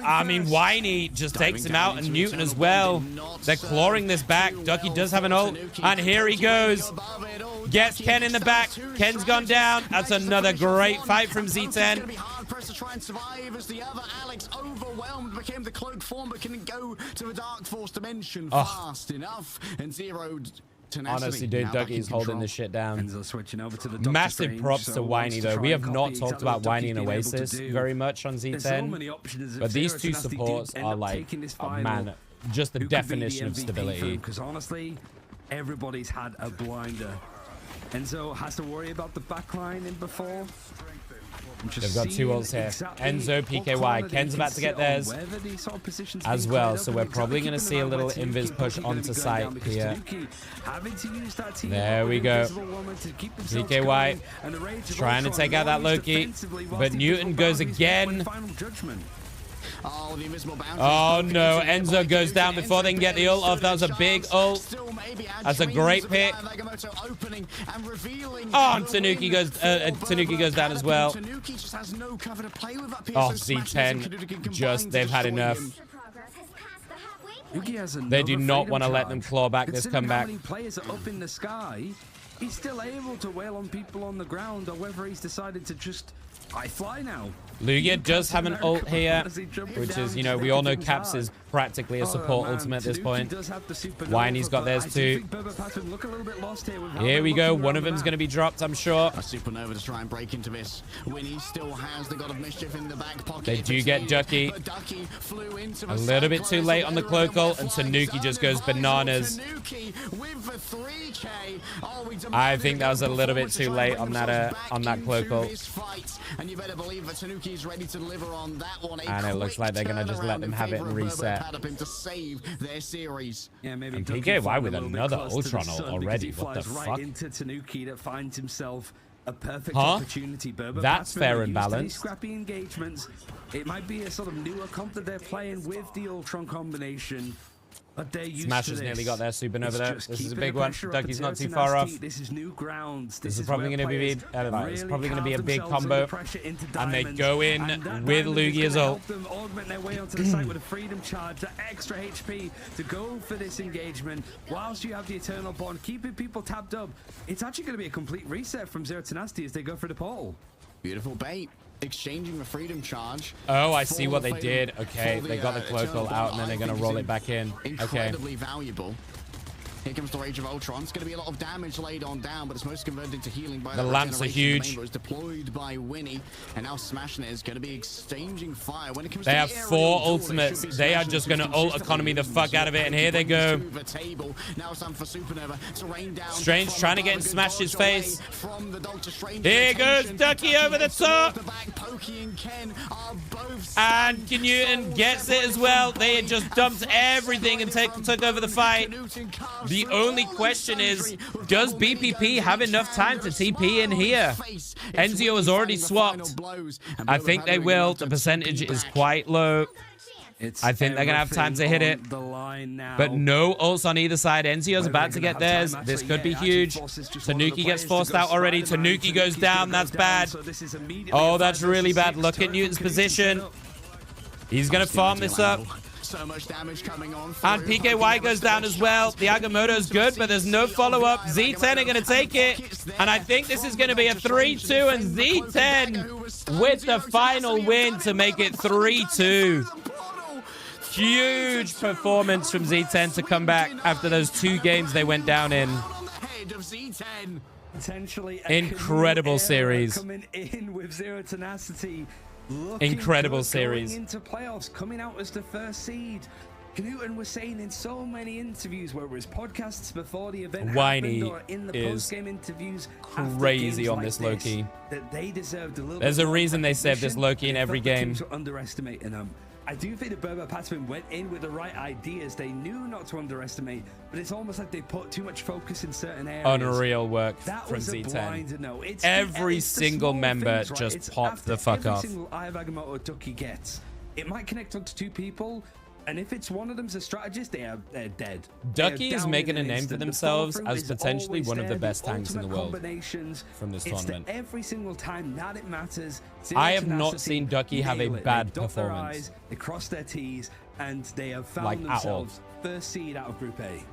I mean, Whiny just takes him out, and Newton as well. They're clawing this back. Ducky does have an ult, and here he goes. Gets Ken in the back. Ken's gone down. That's another great fight from Z10.
To try and survive as the other Alex overwhelmed became the cloak form, but can go to the Dark Force dimension fast enough, and Zero Tenacity.
Honestly, dude, Ducky's holding this shit down.
Switching over to the
Massive props to Whiny, though. We have not talked about Whiny and Oasis very much on Z10, but these two supports are like, oh, man, just the definition of stability.
Because honestly, everybody's had a blinder. Enzo has to worry about the backline in before.
They've got two ults here. Enzo, PKY. Ken's about to get theirs as well, so we're probably going to see a little invis push onto site here. There we go. PKY trying to take out that Loki, but Newton goes again. Oh no, Enzo goes down before they can get the ult off. That was a big ult. That's a great pick. Oh, and Tanuki goes down as well. Oh, Z10, they've had enough. They do not want to let them claw back this comeback.
Players are up in the sky. He's still able to wail on people on the ground, or whether he's decided to just I fly now.
Lugia does have an ult here, which is, you know, we all know Caps is practically a support ultimate at this point. Winey's got theirs too. Here we go. One of them's going to be dropped, I'm sure.
A supernova to try and break into this. Winnie still has the God of Mischief in the back pocket.
They do get Ducky.
Ducky flew into
A little bit too late on the cloak ult, and Tanuki just goes bananas. I think that was a little bit too late on that cloak ult.
And you better believe that Tanuki's ready to deliver on that one.
And it looks like they're going to just let them have it and reset.
To save their series.
Yeah, maybe
and PKY with another Ultron already. What the fuck?
Into Tanuki that finds himself a perfect
Huh?
opportunity.
That's fair and balanced.
Scrappy engagements. It might be a sort of newer comp that they're playing with the Ultron combination. But they're used
Smash
to
has
this.
nearly got their supernova there.
Just
This is a
keeping
big
the
one.
pressure up.
Ducky's not
It's
too
Zero
far off.
Tenacity. This is new grounds.
This is
where
probably going to be,
players
I don't know, it's
really
probably going to be a
carve
big
themselves
combo.
under pressure into
And they
diamonds.
go in
And that
with
diamond is
Lugia's
gonna
ult.
help them augment their way onto the site with a freedom charge, the extra HP to go for this engagement. Whilst you have the Eternal Bond, keeping people tapped up. It's actually going to be a complete reset from Zero Tenacity as they go for the pole.
Beautiful bait. Exchanging the freedom charge.
Oh, I see what they did. Okay, they got the cloak ult out and then they're going to roll it back in. Okay.
Incredibly valuable. Here comes the Rage of Ultron. It's going to be a lot of damage laid on down, but it's most converted into healing by
the lamps are huge.
It was deployed by Winnie, and now Smashing It is going to be exchanging fire. When it comes
They
to
have
the
4
aerial duel,
ultimates.
it should be
They are
Smashing
just
It
going to
who's
ult
consistently
economy the fuck out of it. And here they go.
to the table. Now it's time for Supernova to rain down.
Strange trying to get in Smash's face.
From the Doctor Strange.
Here goes Ducky over the top.
Pokey and Ken are both
And Newton gets it as well. They had just dumped everything and took over the fight. The only question is, does BPP have enough time to TP in here? Enzio has already swapped. I think they will. The percentage is quite low. I think they're going to have time to hit it. But no ults on either side. Enzio's about to get theirs. This could be huge. Tanuki gets forced out already. Tanuki goes down. That's bad. Oh, that's really bad. Look at Newton's position. He's going to farm this up.
So much damage coming on.
And PKY goes down as well. The Agamotto's good, but there's no follow-up. Z10 are going to take it. And I think this is going to be a 3-2. And Z10 with the final win to make it 3-2. Huge performance from Z10 to come back after those 2 games they went down in. Incredible series.
Coming in with Zero Tenacity.
Incredible series.
Into playoffs, coming out as the first seed. Newton was saying in so many interviews, whether it was podcasts before the event happened or in the post-game interviews,
crazy on this Loki.
That they deserved a little.
There's
bit
a
more
reason they said this Loki in every game.
Teams were underestimating them. I do think the Berber Patterson went in with the right ideas. They knew not to underestimate, but it's almost like they put too much focus in certain areas.
Unreal work
that
from
was
Z10.
A blind no.
Every
it's
single member
things, right?
just
It's
popped the fuck off.
Every single Eye of Agamotto Ducky gets. It might connect onto 2 people, and if it's one of them's a strategist, they're dead.
Ducky is making a name for themselves as potentially one of the best tanks in the world from this tournament.
Every single time that it matters.
I have not seen Ducky have a bad performance.
They cross their T's, and they have found
Like,
themselves first seed out of Group A.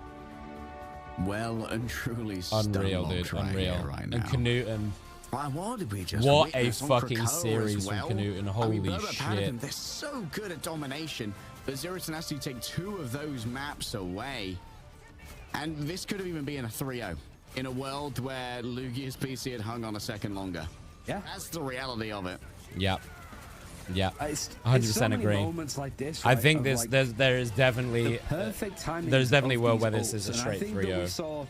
Well and truly
unreal, dude. Unreal.
Right now.
And Knuten.
What did we just
what a
witness on
fucking
Krakoa
series
as well?
from Knuten.
I
Holy
mean, Berber
shit.
Paladin, they're so good at domination, but Zero Tenacity take 2 of those maps away. And this could have even been a 3-0 in a world where Lugia's PC had hung on a second longer.
Yeah.
That's the reality of it.
Yep. Yeah, 100%
so
agree.
Moments like this,
I
right,
think there is definitely
perfect timing.
There's definitely a world where this is a straight 3-0.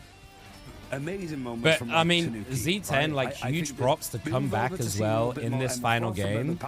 Amazing moments.
But
from,
I mean,
Tanuki,
Z10,
right?
like, huge props to come back as well in this final game.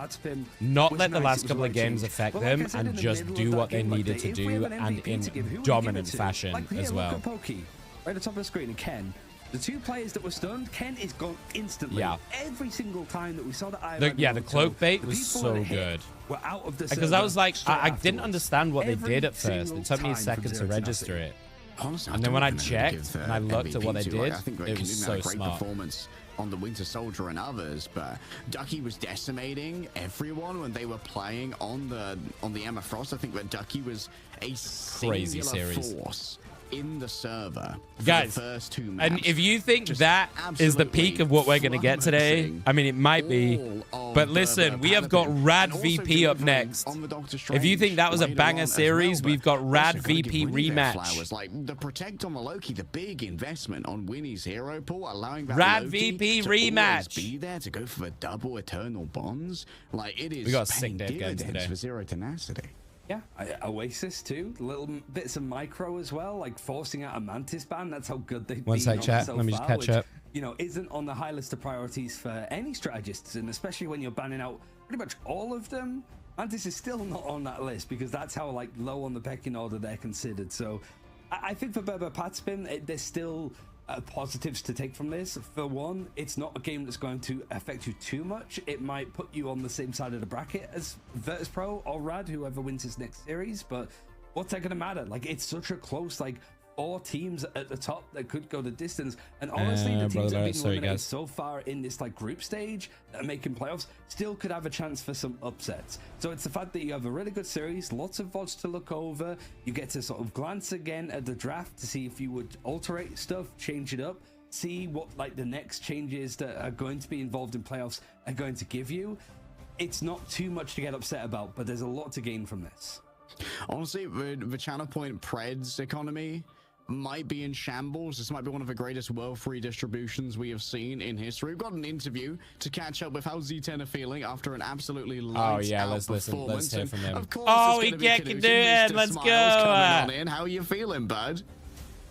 Not
let the last couple of games affect them and just do what they needed to do and in dominant fashion as well.
Pokey, right at the top of the screen, and Ken. The 2 players that were stunned, Ken is gone instantly.
Yeah.
Every single time that we saw the
the cloak bait was so good.
Were out of the
because I was like, I didn't understand what they did at first. It took me a second to register it.
Honestly,
and then when I checked and I looked at what they did, it was so smart.
Performance on the Winter Soldier and others, but Ducky was decimating everyone when they were playing on the Emma Frost. I think that Ducky was a
crazy
singular
series.
force in the server for
Guys,
the first 2 maps.
And if you think that is the peak of what we're going to get today, I mean, it might be. But listen, we have got Rad VP up next. If you think that was a banger series, we've got Rad VP rematch.
Like the Protect on the Loki, the big investment on Winnie's hero pool, allowing that
Rad
Loki
VP
to
rematch.
be there to go for the double eternal bonds. Like it is.
We got
paying
sick dev games
dividends
today.
for Zero Tenacity.
Yeah, Oasis too. Little bits of micro as well, like forcing out a Mantis ban. That's how good they've
One
been.
sec, chat.
So
Let me just
far,
catch
which,
up.
You know, isn't on the high list of priorities for any strategists, and especially when you're banning out pretty much all of them. Mantis is still not on that list because that's how like low on the pecking order they're considered. So I think for Berber Patspin, there's still positives to take from this. For one, it's not a game that's going to affect you too much. It might put you on the same side of the bracket as Virtus Pro or Rad, whoever wins his next series, but what's that going to matter? Like, it's such a close, like, 4 teams at the top that could go the distance, and honestly the teams that have been eliminated so far in this like group stage that are making playoffs still could have a chance for some upsets. So it's the fact that you have a really good series, lots of VODs to look over, you get to sort of glance again at the draft to see if you would alterate stuff, change it up, see what like the next changes that are going to be involved in playoffs are going to give you. It's not too much to get upset about, but there's a lot to gain from this.
Honestly, the Channel Point Preds economy might be in shambles. This might be one of the greatest world free distributions we have seen in history. We've got an interview to catch up with how Z10 are feeling after an absolutely lights out
let's listen. Let's hear from him.
Of course,
oh, we can do it. Let's go.
How are you feeling, bud?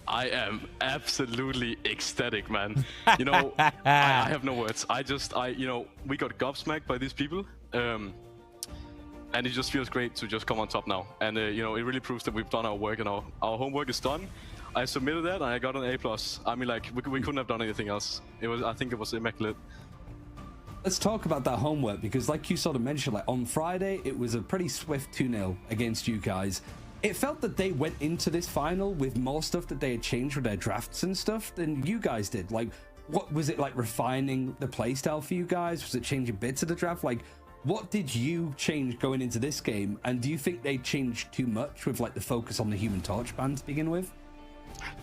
I am absolutely ecstatic, man. You know, I have no words. You know, we got gobsmacked by these people. And it just feels great to just come on top now. And, you know, it really proves that we've done our work and our homework is done. I submitted that and I got an A+. I mean, like, we couldn't have done anything else. I think it was immaculate.
Let's talk about that homework, because like you sort of mentioned, like on Friday, it was a pretty swift 2-0 against you guys. It felt that they went into this final with more stuff that they had changed with their drafts and stuff than you guys did. Like, what was it like refining the playstyle for you guys? Was it changing bits of the draft? Like, what did you change going into this game? And do you think they changed too much with like the focus on the Human Torch ban to begin with?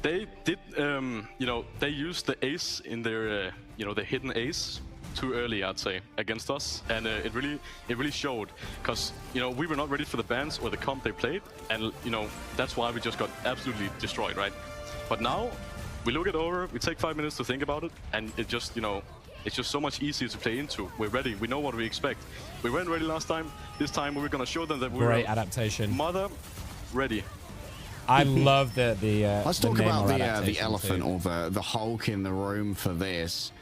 They did, you know, they used the ace in their, you know, the hidden ace too early, I'd say, against us, and it really showed, because you know we were not ready for the bans or the comp they played, and you know that's why we just got absolutely destroyed, right? But now we look it over, we take 5 minutes to think about it, and it just, you know, it's just so much easier to play into. We're ready. We know what we expect. We weren't ready last time. This time we're gonna show them that we're
great adaptation.
Mother ready.
I love the
Let's talk about the elephant
too.
or the Hulk in the room for this.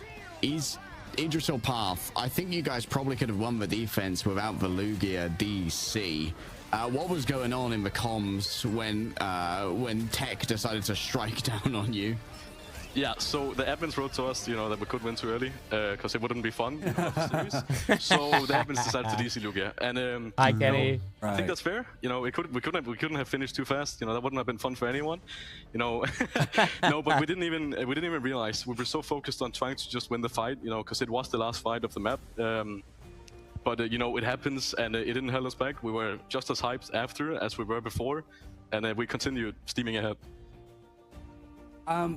Is Idrisil Path. I think you guys probably could have won the defense without the Lugia DC. What was going on in the comms when Tech decided to strike down on you?
Yeah, so the admins wrote to us, you know, that we could win too early because it wouldn't be fun. You know, so the admins decided to DC Lugia, and
Hi, Kenny.
I think that's fair. You know, we couldn't have finished too fast. You know, that wouldn't have been fun for anyone. You know, no, but we didn't even realize. We were so focused on trying to just win the fight. You know, because it was the last fight of the map. But you know, it happens, and it didn't hold us back. We were just as hyped after as we were before, and we continued steaming ahead.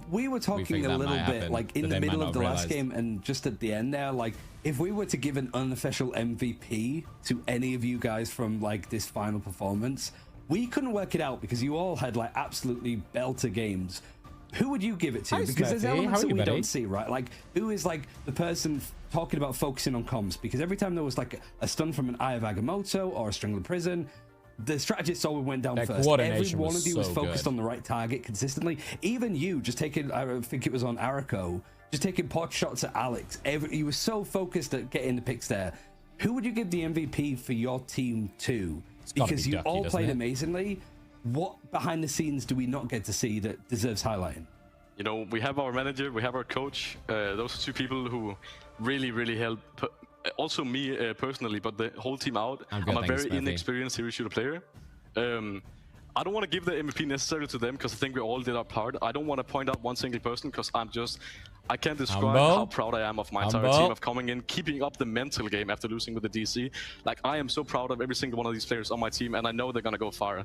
We were talking a little bit like in the middle of the last game and just at the end there, like if we were to give an unofficial MVP to any of you guys from like this final performance, we couldn't work it out because you all had like absolutely belter games. Who would you give it to?
Hi,
because there's elements that we
buddy?
don't see, right? Like who is like the person talking about focusing on comms? Because every time there was like a stun from an Eye of Agamotto or a Strangled Prison, the strategist always went down first. Every one of you was focused on the right target consistently. Even you, just taking, I think it was on Arako, just taking pot shots at Alex. You were so focused at getting the picks there. Who would you give the MVP for your team to? Because you all played amazingly. What behind the scenes do we not get to see that deserves highlighting?
You know, we have our manager, we have our coach. Those are two people who really help. Also me personally, but the whole team out. I'm a very inexperienced hero shooter player. I don't want to give the MVP necessarily to them because I think we all did our part. I don't want to point out one single person because I can't describe how proud I am of my entire team of coming in, keeping up the mental game after losing with the DC. Like, I am so proud of every single one of these players on my team, and I know they're going to go far.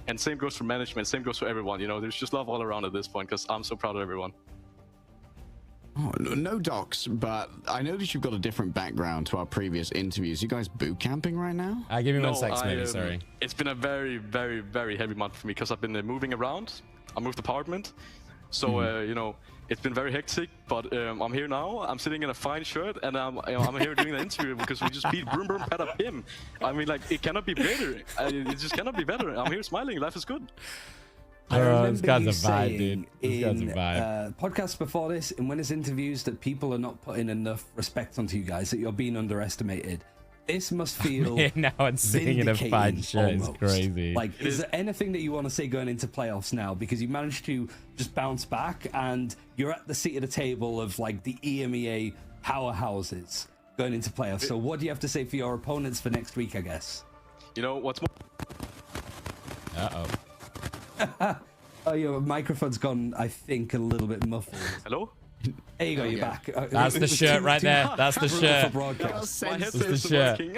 And same goes for management, same goes for everyone. You know, there's just love all around at this point because I'm so proud of everyone.
Oh, no docs, but I noticed you've got a different background to our previous interviews. You guys boot camping right now?
Give me 1 sec, maybe. Sorry.
It's been a very, very, very heavy month for me because I've been moving around. I moved apartment, so you know, it's been very hectic. But I'm here now. I'm sitting in a fine shirt, and I'm here doing the interview because we just beat Broom Broom Pata Pim. I mean, like, it cannot be better. It just cannot be better. I'm here smiling. Life is good.
I remember
this guy's
you
a vibe, dude.
saying
This guy's a
in
vibe.
podcasts before this, and when his interviews, that people are not putting enough respect onto you guys, that you're being underestimated. This must feel
now I'm sitting in a fine shirt. It's crazy.
Like, is there anything that you want to say going into playoffs now? Because you managed to just bounce back, and you're at the seat of the table of like the EMEA powerhouses going into playoffs. So what do you have to say for your opponents for next week, I guess?
You know what's more?
Oh, your microphone's gone, I think, a little bit muffled.
Hello?
There you go, you're back.
That's the shirt right there. That's the shirt.
My headset isn't working.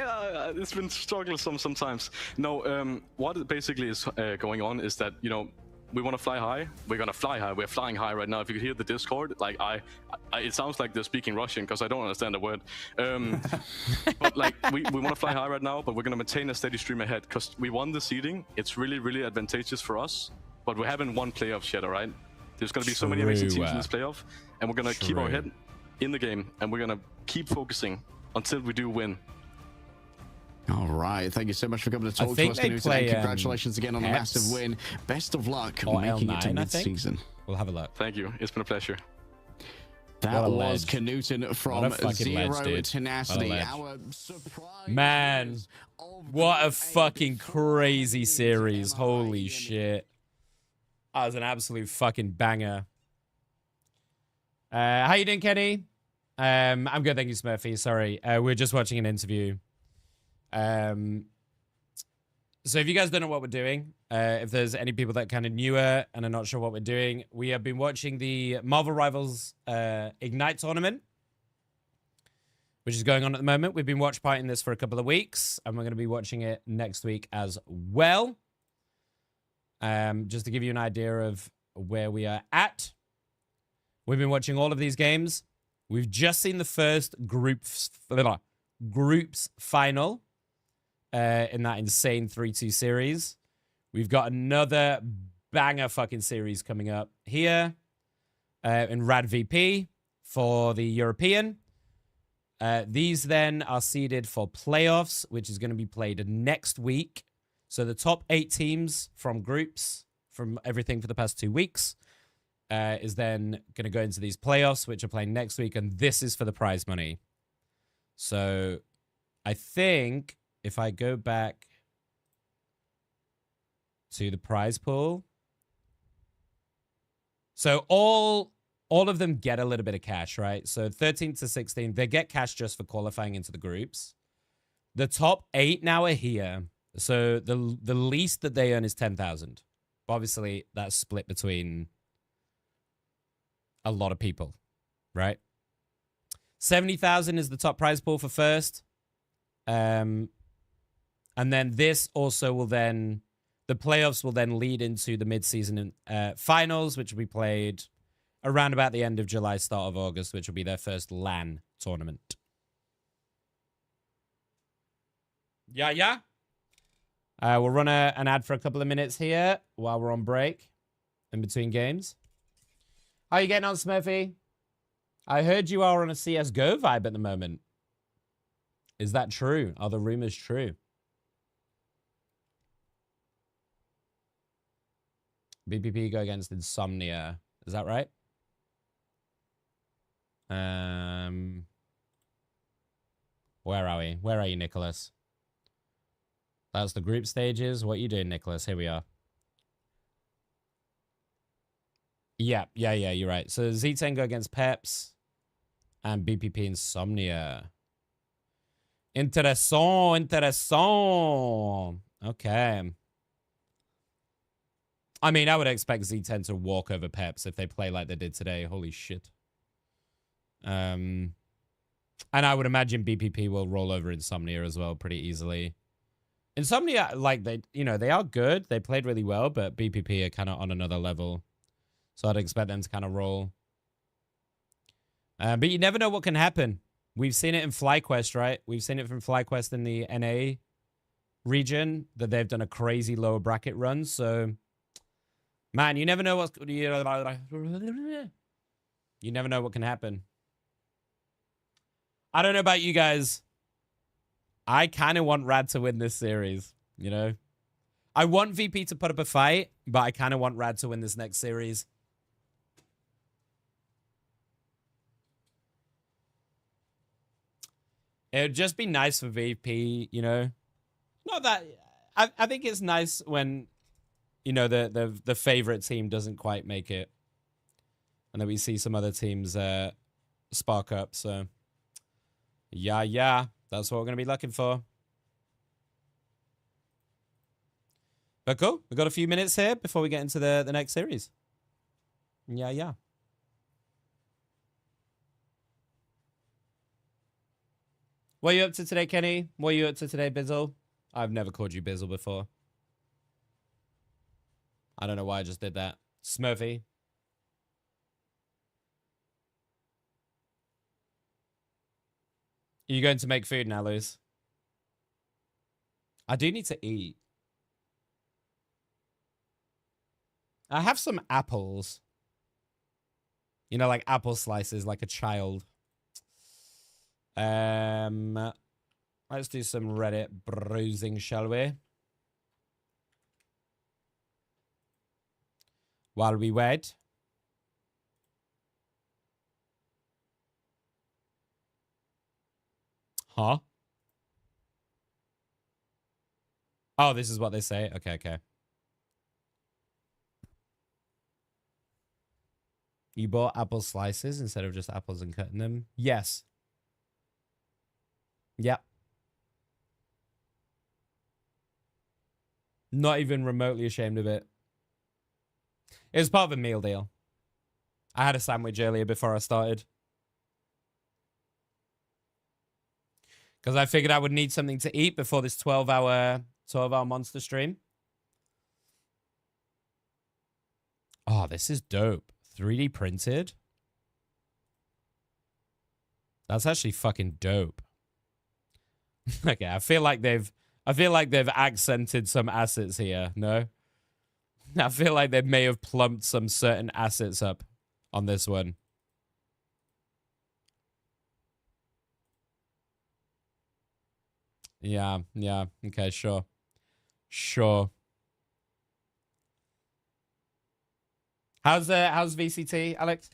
It's been struggling sometimes. No, what basically is going on is that, you know, we want to fly high. We're gonna fly high. We're flying high right now. If you could hear the Discord, like it sounds like they're speaking Russian because I don't understand the word. But like we want to fly high right now, but we're gonna maintain a steady stream ahead because we won the seeding. It's really, really advantageous for us. But we haven't won playoffs yet, all right? There's going to be so many amazing teams in this playoff, and we're going to keep our head in the game, and we're going to keep focusing until we do win.
All right. Thank you so much for coming to talk to us, Knut, and congratulations again on a massive win. Best of luck making it to mid-season.
We'll have a look.
Thank you. It's been a pleasure.
That was Knut from Zero Tenacity. Our surprise.
Man, what a fucking crazy series. Holy shit. That was an absolute fucking banger. How you doing, Kenny? I'm good, thank you, Smurfy. Sorry, we're just watching an interview. So if you guys don't know what we're doing, if there's any people that kind of newer and are not sure what we're doing, we have been watching the Marvel Rivals Ignite tournament, which is going on at the moment. We've been watch partying this for a couple of weeks, and we're going to be watching it next week as well. Just to give you an idea of where we are at. We've been watching all of these games. We've just seen the first groups final in that insane 3-2 series. We've got another banger fucking series coming up here in Rad VP for the European. These then are seeded for playoffs, which is going to be played next week. So the top 8 teams from groups, from everything for the past 2 weeks, is then going to go into these playoffs, which are playing next week, and this is for the prize money. So I think if I go back to the prize pool, so all of them get a little bit of cash, right? So 13 to 16, they get cash just for qualifying into the groups. The top 8 now are here. So the least that they earn is 10,000. Obviously, that's split between a lot of people, right? 70,000 is the top prize pool for first. And then this also will then, the playoffs will then lead into the mid-season finals, which will be played around about the end of July, start of August, which will be their first LAN tournament. Yeah. We'll run an ad for a couple of minutes here while we're on break in between games. How are you getting on, Smurfy? I heard you are on a CSGO vibe at the moment. Is that true? Are the rumors true? BPP go against Insomnia. Is that right? Where are we? Where are you, Nicholas? That's the group stages. What are you doing, Nicholas? Here we are. Yeah, you're right. So Z10 go against Peps and BPP Insomnia. Interessant. Okay. I mean, I would expect Z10 to walk over Peps if they play like they did today. Holy shit. And I would imagine BPP will roll over Insomnia as well pretty easily. Insomnia, like they are good. They played really well, but BPP are kind of on another level. So I'd expect them to kind of roll. But you never know what can happen. We've seen it in FlyQuest, right? We've seen it from FlyQuest in the NA region that they've done a crazy lower bracket run. So, man, you never know what's... You never know what can happen. I don't know about you guys. I kind of want Rad to win this series, you know? I want VP to put up a fight, but I kind of want Rad to win this next series. It would just be nice for VP, you know? Not that... I think it's nice when, you know, the favorite team doesn't quite make it. And then we see some other teams spark up, so... Yeah. That's what we're going to be looking for. But cool. We've got a few minutes here before we get into the next series. Yeah. What are you up to today, Kenny? What are you up to today, Bizzle? I've never called you Bizzle before. I don't know why I just did that. Smurfy. Are you going to make food now, Luz? I do need to eat. I have some apples. You know, like apple slices, like a child. Let's do some Reddit browsing, shall we? While we wait. Huh? Oh, this is what they say. Okay. You bought apple slices instead of just apples and cutting them? Yes. Yep. Not even remotely ashamed of it. It was part of a meal deal. I had a sandwich earlier before I started. Because I figured I would need something to eat before this 12-hour monster stream. Oh, this is dope. 3D printed? That's actually fucking dope. Okay, I feel like they've accented some assets here, no? I feel like they may have plumped some certain assets up on this one. Yeah. Okay, sure. How's VCT, Alex?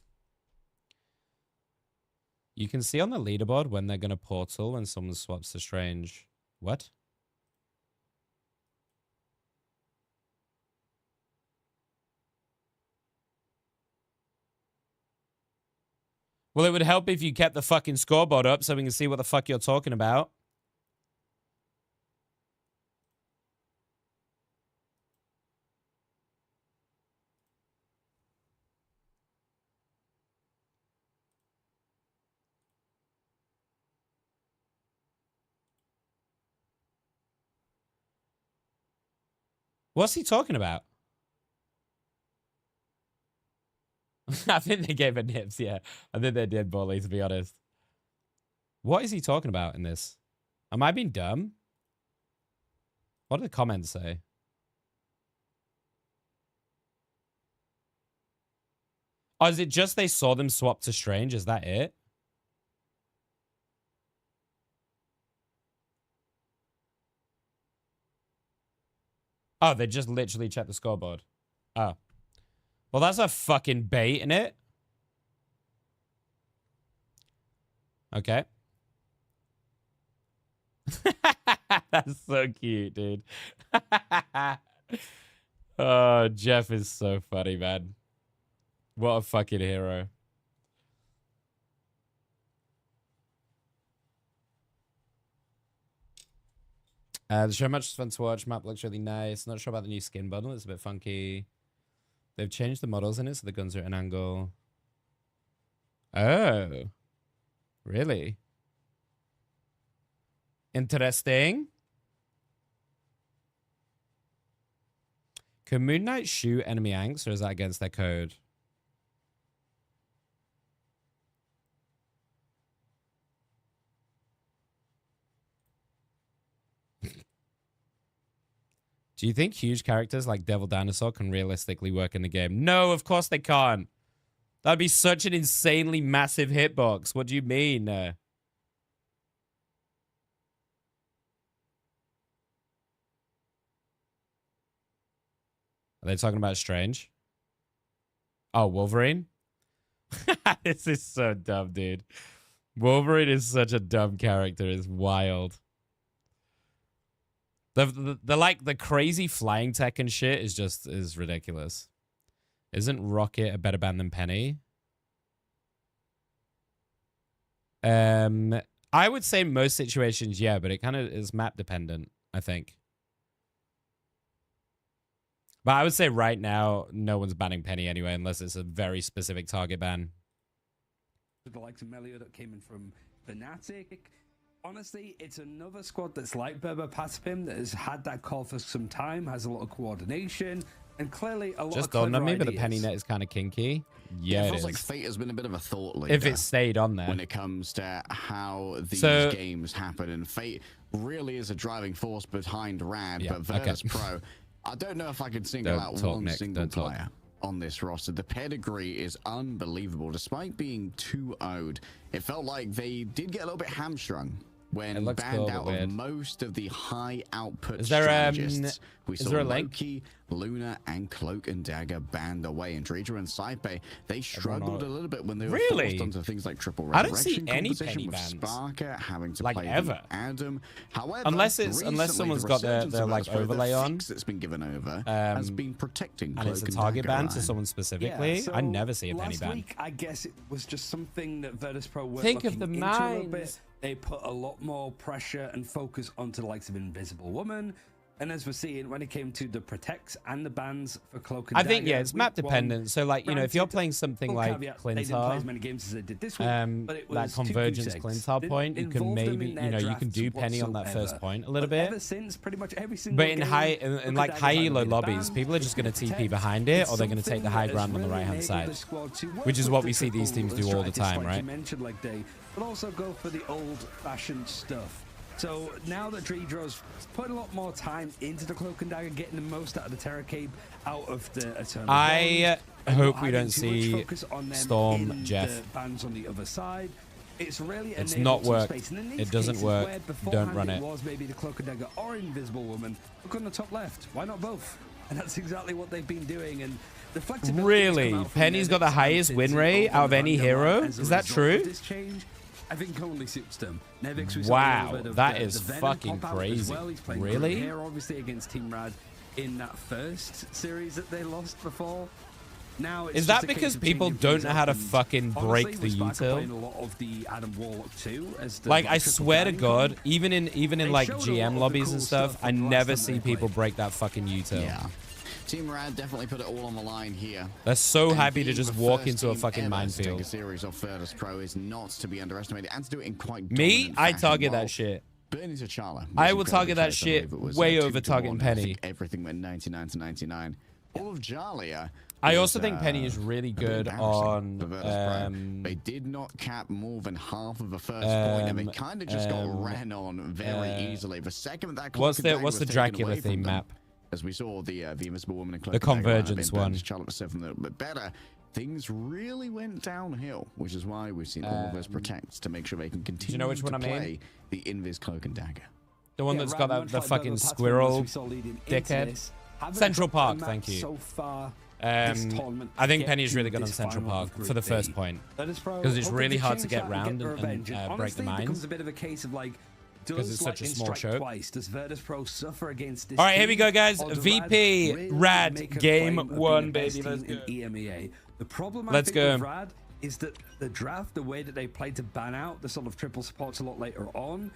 You can see on the leaderboard when they're gonna portal when someone swaps to strange. What? Well, it would help if you kept the fucking scoreboard up so we can see what the fuck you're talking about. What's he talking about? I think they gave her nips, yeah. I think they did, Bully, to be honest. What is he talking about in this? Am I being dumb? What do the comments say? Oh, is it just they saw them swap to strange? Is that it? Oh, they just literally checked the scoreboard. Oh. Well, that's a fucking bait, isn't it? Okay. That's so cute, dude. Oh, Jeff is so funny, man. What a fucking hero. The show much fun to watch. Map looks really nice. Not sure about the new skin bundle. It's a bit funky. They've changed the models in it, so the guns are at an angle. Oh. Really? Interesting. Can Moon Knight shoot enemy Anks, or is that against their code? Do you think huge characters like Devil Dinosaur can realistically work in the game? No, of course they can't. That'd be such an insanely massive hitbox. What do you mean? Are they talking about Strange? Oh, Wolverine? This is so dumb, dude. Wolverine is such a dumb character. It's wild. The like the crazy flying tech and shit is ridiculous. Isn't Rocket a better band than Penny? I would say in most situations, yeah, but it kind of is map dependent, I think. But I would say right now, no one's banning Penny anyway, unless it's a very specific target ban.
The likes of Melio that came in from Fnatic. Honestly, it's another squad that's like Berber Patapim that has had that call for some time, has a lot of coordination, and clearly a lot
Just
of clever
dawned on me,
ideas.
but the Penny net is kind of kinky. Yeah,
it feels
it
like
is.
Fate has been a bit of a thought leader.
If it stayed on there.
When it comes to how these
So-
games happen, and Fate really is a driving force behind Rad,
Yeah,
but Virtus
okay.
Pro, I don't know if I could single
Don't
out
talk,
one
Nick,
single
don't talk.
player on this roster. The pedigree is unbelievable. Despite being 2-0'd, it felt like they did get a little bit hamstrung
It
when
looks
banned
cool, but
out
weird.
of most of the high output
Is there,
strategists. We
is
saw
there a link?
Loki, Luna, and Cloak and Dagger banned away, and Dreja and Saipe, they struggled a little bit when they were
Really?
forced onto things like triple
I don't see
resurrection
any
competition
Penny
with
bans.
Sparker having to
Like,
play
ever.
the Adam. However,
Unless
recently,
someone's
the
got their
resurgence of
like
Virtus Pro, the
overlay on,
fix that's been given over has been protecting
and it's a
Cloak
target
Dagger
ban to
line.
someone specifically.
Yeah, so
I never see a Penny
last
ban.
week, I guess it was just something that Virtus Pro were
Think of
looking
the
into a little bit.
minds.
They put a lot more pressure and focus onto the likes of Invisible Woman. And as we're seeing, when it came to the protects and the bans for Cloak and
I think,
Dagger,
yeah, it's map
week one,
dependent. So, like, you know, if you're
granted,
playing something
full
like
caveat, they didn't play as
Clintar,
many games as they did this week, but it
that
was
convergence
2-2-6.
Clintar point, you can
Involved them
maybe,
in their
you know, you can
drafts
do Penny on that
whatsoever.
first point a little
But
bit.
ever since, pretty much every single
But in
game,
high,
Cloak
in
and
like
Dagger's
high
either
elo
been
lobbies,
banned
people are just going to
or
TP
protect.
behind it,
It's
or they're going to take
something
the high
that
ground
has
on the
really
right hand
enabled
side,
the squad to work
which is
with
what
the
we see these
triple
teams do all the
strategists,
time,
like
right?
you mentioned, like they, but also go for the old-fashioned stuff. So now that Dredra's putting a lot more time into the Cloak and Dagger, getting the most out of the Terra Cape, out of the Eternal
I
Bones, and
hope
not
we
having
don't
too much
see
focus on them
Storm
in
Jeff.
the bans on the other side. It's really
It's
enabled
not
some
worked.
space. And in these
It doesn't
cases
work.
where
Don't
beforehand
run it.
was maybe the Cloak and Dagger or Invisible Woman, look on the top left. Why not both? And that's exactly what they've been doing. And the flexibility
Really?
that's come out from
Penny's got the
Nevix
highest
and
win
Cincy
rate
over
out of
the
any
Vanguard
hero?
as a
Is that
result
true?
of this change, I think only suits them. Nevix, we saw a
Wow,
little bit of
that
the
is
Venom
fucking
pop out as
crazy.
well. He's playing
Really?
great here, obviously, against Team Rad in that first series that they lost before. Now it's
Is
just
that
a case
because
of
people
changing
don't
things
know
up,
how to
and
fucking
honestly,
break
with
the
Sparker
util?
playing a lot of the Adam Warlock too, as the
Like, I
triple
swear to
banning
God,
comp.
even in
They
like
showed a lot
GM
of the
lobbies
cool
and stuff,
stuff
I
from the last
never
time
see
they
people
played.
break that fucking util.
Yeah. Team Rad definitely put it all on the line here.
They're so
And
happy to
being
just
the
walk
first
into a
team
fucking
ever to
minefield.
Take a series of Virtus Pro is not to be underestimated, and to do it in quite
Me,
dominant
I
fashion.
target
While
that shit.
Bernie T'Challa was
I will
incredibly
target that
close. I believe
shit
it was,
way
2
over
to
targeting
1. I
Penny.
think everything went 99 to 99. All of Jalia.
I
was,
also think Penny is really
a bit
good
embarrassing for Virtus Pro.
on
They did not cap more than half of the first point, and they kind of just got ran on very easily. The second that
what's
Cloak and
the
Dagger
what's the
was taken
Dracula
away from
theme
them,
map?
as we saw the Invisible Woman and Cloak
The
and Dagger line-up
Convergence
in
one.
Bernie T'Challa was 7 a little bit better. Things really went downhill, which is why we've seen all of those protects to make sure they can continue
know which one
to
I mean?
play the Invis Cloak and Dagger.
The one
Yeah,
that's got
Rad
the
much like
fucking
Berber Patapim,
squirrel
as we saw leading into
dickhead.
this, haven't
Central
dropped
Park,
the
thank
map
you.
So far, this tournament
I think
to
Penny's
get
really
to
good on
this
Central
final
Park
of
for the
Group
first
B.
point.
Virtus Pro
'Cause it's
hoping
really
to
hard to
change
get
that
round
get
and
revenge.
break the
Honestly, it
mines.
becomes a bit of a case of like, does
it's
like
such a
in
small
Strike
choke.
Twice, does Virtus Pro suffer against this
All right, here we
team,
go, guys.
or does
VP,
really
Rad,
make a
game
claim of being
1,
the best
baby, let's
team
go.
in EMEA? The problem I
Let's
think
go.
with Rad is that the draft, the way that they play to ban out the sort of triple supports a lot later on,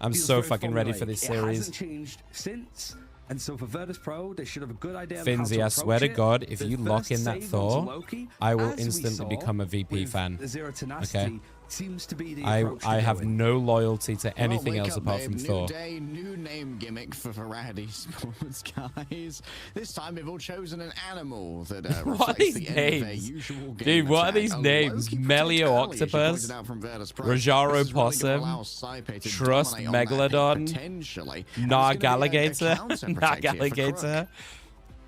I'm
feels
so
very
fucking ready for
formulaic.
this
It
series.
hasn't changed since. And so for Virtus Pro, they should have a good idea.
Finzi, I swear to God, if you lock in that Thor, I will instantly become a VP fan.
Zero tenacity, seems to be the
I have no loyalty to anything
wake
else
up,
apart
babe.
from
New
Thor.
day, new name gimmick for Rad Esports, guys. This time they've all chosen an animal that
What are
reflects
these
the end of their
names?
usual game
Dude, what are
attack.
these
A
names?
Loki
Melio
protect early, as
Octopus,
you pointed out from Virtus Pro.
Rajaro
This is really gonna
Possum,
allow Saipe to
Trust
dominate on that pick,
Megalodon,
potentially. And
Nog
it's gonna be a
Alligator,
counter
Nog
protect here for
Alligator,
Crook.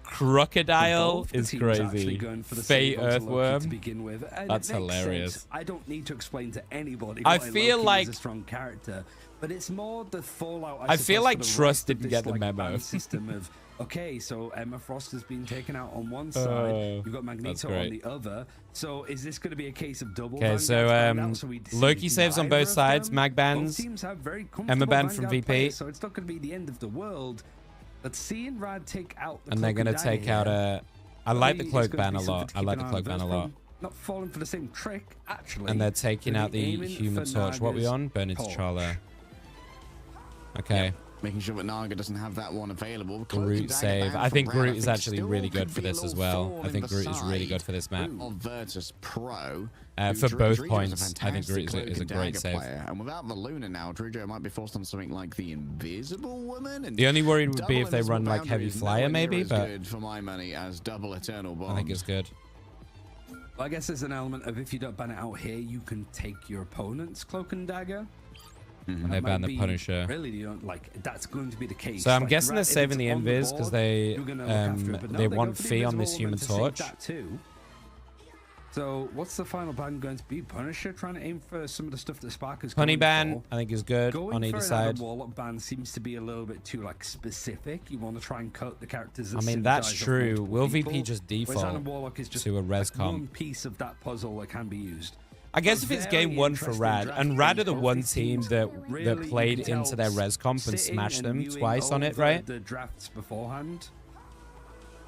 Crocodile
Both the
is
teams actually
crazy.
going for the
Fate
save onto Loki to
Earthworm.
begin with, and
That's
it makes
hilarious.
sense. I don't need to explain to anybody
I
why
feel
Loki
like-
is a strong character, but it's more the fallout.
I feel
suppose,
like
for the
Trust
rest of
didn't
this,
get the
like,
memo.
ban system of okay, so Emma Frost has been taken out on one
Oh,
side, you've got
that's
Magneto
great.
on the other. So is this going to be a case of double?
Okay, so Loki saves on both sides. Mag bans. Emma banned from VP.
Players, so it's not going to be the end of the world. But seeing Rad take out the
And they're
Cloak
gonna
Dagger
take out
here,
a. I like the
is
cloak
going to
ban
be
a
something
lot.
to
I
keep
like
an
the
eye
cloak
on.
ban a
Verse
lot.
Not falling for the same trick, actually.
And they're taking
They're
out the
aiming
Human
for
Torch. What we
Naga's
on? Burning
pole.
T'Challa. Okay.
Making sure that Naga doesn't have that one available.
Groot save. I think Groot is actually really good for this as well. I think Groot is really good for this map.
Of Virtus Pro.
For both
Drujo is a
points, I think
fantastic
Groot is
cloak
a
and
great
dagger
save.
player. And without the Luna now, Drujo might be forced on something like the Invisible Woman. And
The only worry would be
double
if they run
invisible
like
boundary
Heavy
is
Flyer
nowhere
maybe,
near as
but
good for my money as double Eternal Bomb.
I think it's good.
Well, I guess there's an element of if you don't ban it out here, you can take your opponent's Cloak and Dagger.
And they
That
ban
might
the
be-
Punisher.
Really, you don't like that's going to be the case.
So I'm
Like,
guessing they're
if
saving
it's
the
on
invis because
board,
they
you're gonna look after it, but no,
they
go
want
for the
Fee on this
Invisible
Human
Woman to save
Torch.
that too. So what's the final ban going to be? Punisher trying to aim for some of the stuff that Sparker's
Honey
going
ban,
for.
I think is good
Going
on
for
either
another
side.
Warlock ban seems to be a little bit too like specific. You want to try and cut the characters. That
I mean, that's
synergize off
true.
multiple
Will VP
people,
just
whereas
default
Anna Warlock is just
to a res
like one
comp?
piece of that puzzle that can be used.
I guess if it's
Very
game one for
interesting
Rad,
draft
and Rad
game.
are the
Both
one
these
team
teams
that
really
played
you can
into
tell
their res comp and
sitting
smashed
and
them
viewing
twice on it,
over
right?
The drafts beforehand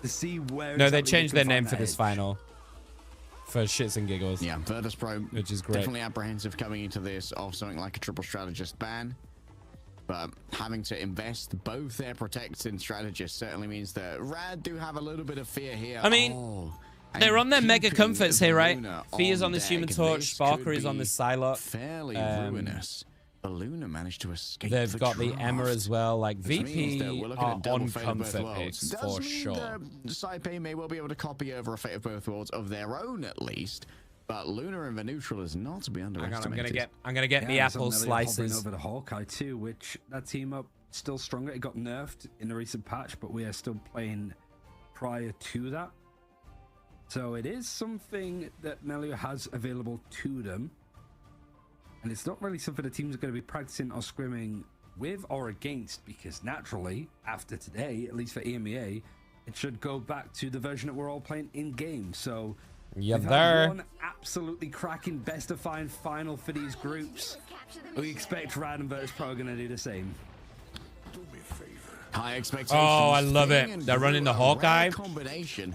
to see where.
No, they
exactly
changed
can
their
find
name
that
for this
edge.
final. For shits and giggles.
Yeah, Virtus Pro,
which is great.
Definitely apprehensive coming into this of something like a triple strategist ban. But having to invest both their protects in strategists certainly means that Rad do have a little bit of fear here.
I mean, they're on their
and
mega
keeping
comforts here, right?
Luna
Fee is on this
deck,
Human Torch,
this
Sparker
could
is on
be
this Psylocke.
fairly ruinous. But Luna managed to escape.
They've got the Emma as well. Like
Which means that
VP
we're looking
are
at double
on
Fate of both
comfort
worlds.
picks
Does
for
mean
sure.
that Saipe may well be able to copy over a Fate of both worlds of their own at least. But Luna in the neutral is not to be
Hang
underestimated.
on, I'm gonna get me
there's
apple
Amelia hovering
slices.
over the Hawkeye too, which that team up still stronger. It got nerfed in a recent patch, but we are still playing prior to that. So it is something that Melia has available to them. And it's not really something the teams are going to be practicing or scrimming with or against, because naturally, after today, at least for Emea, it should go back to the version that we're all playing in-game. So
Yeah,
we've had
there.
one absolutely cracking best-of-5 final for these groups. We expect Rad and Virtus Pro are going to do the same.
High expectations.
Oh, I love
Fing
it.
and
They're running
Drew,
the
a rare
Hawkeye.
combination.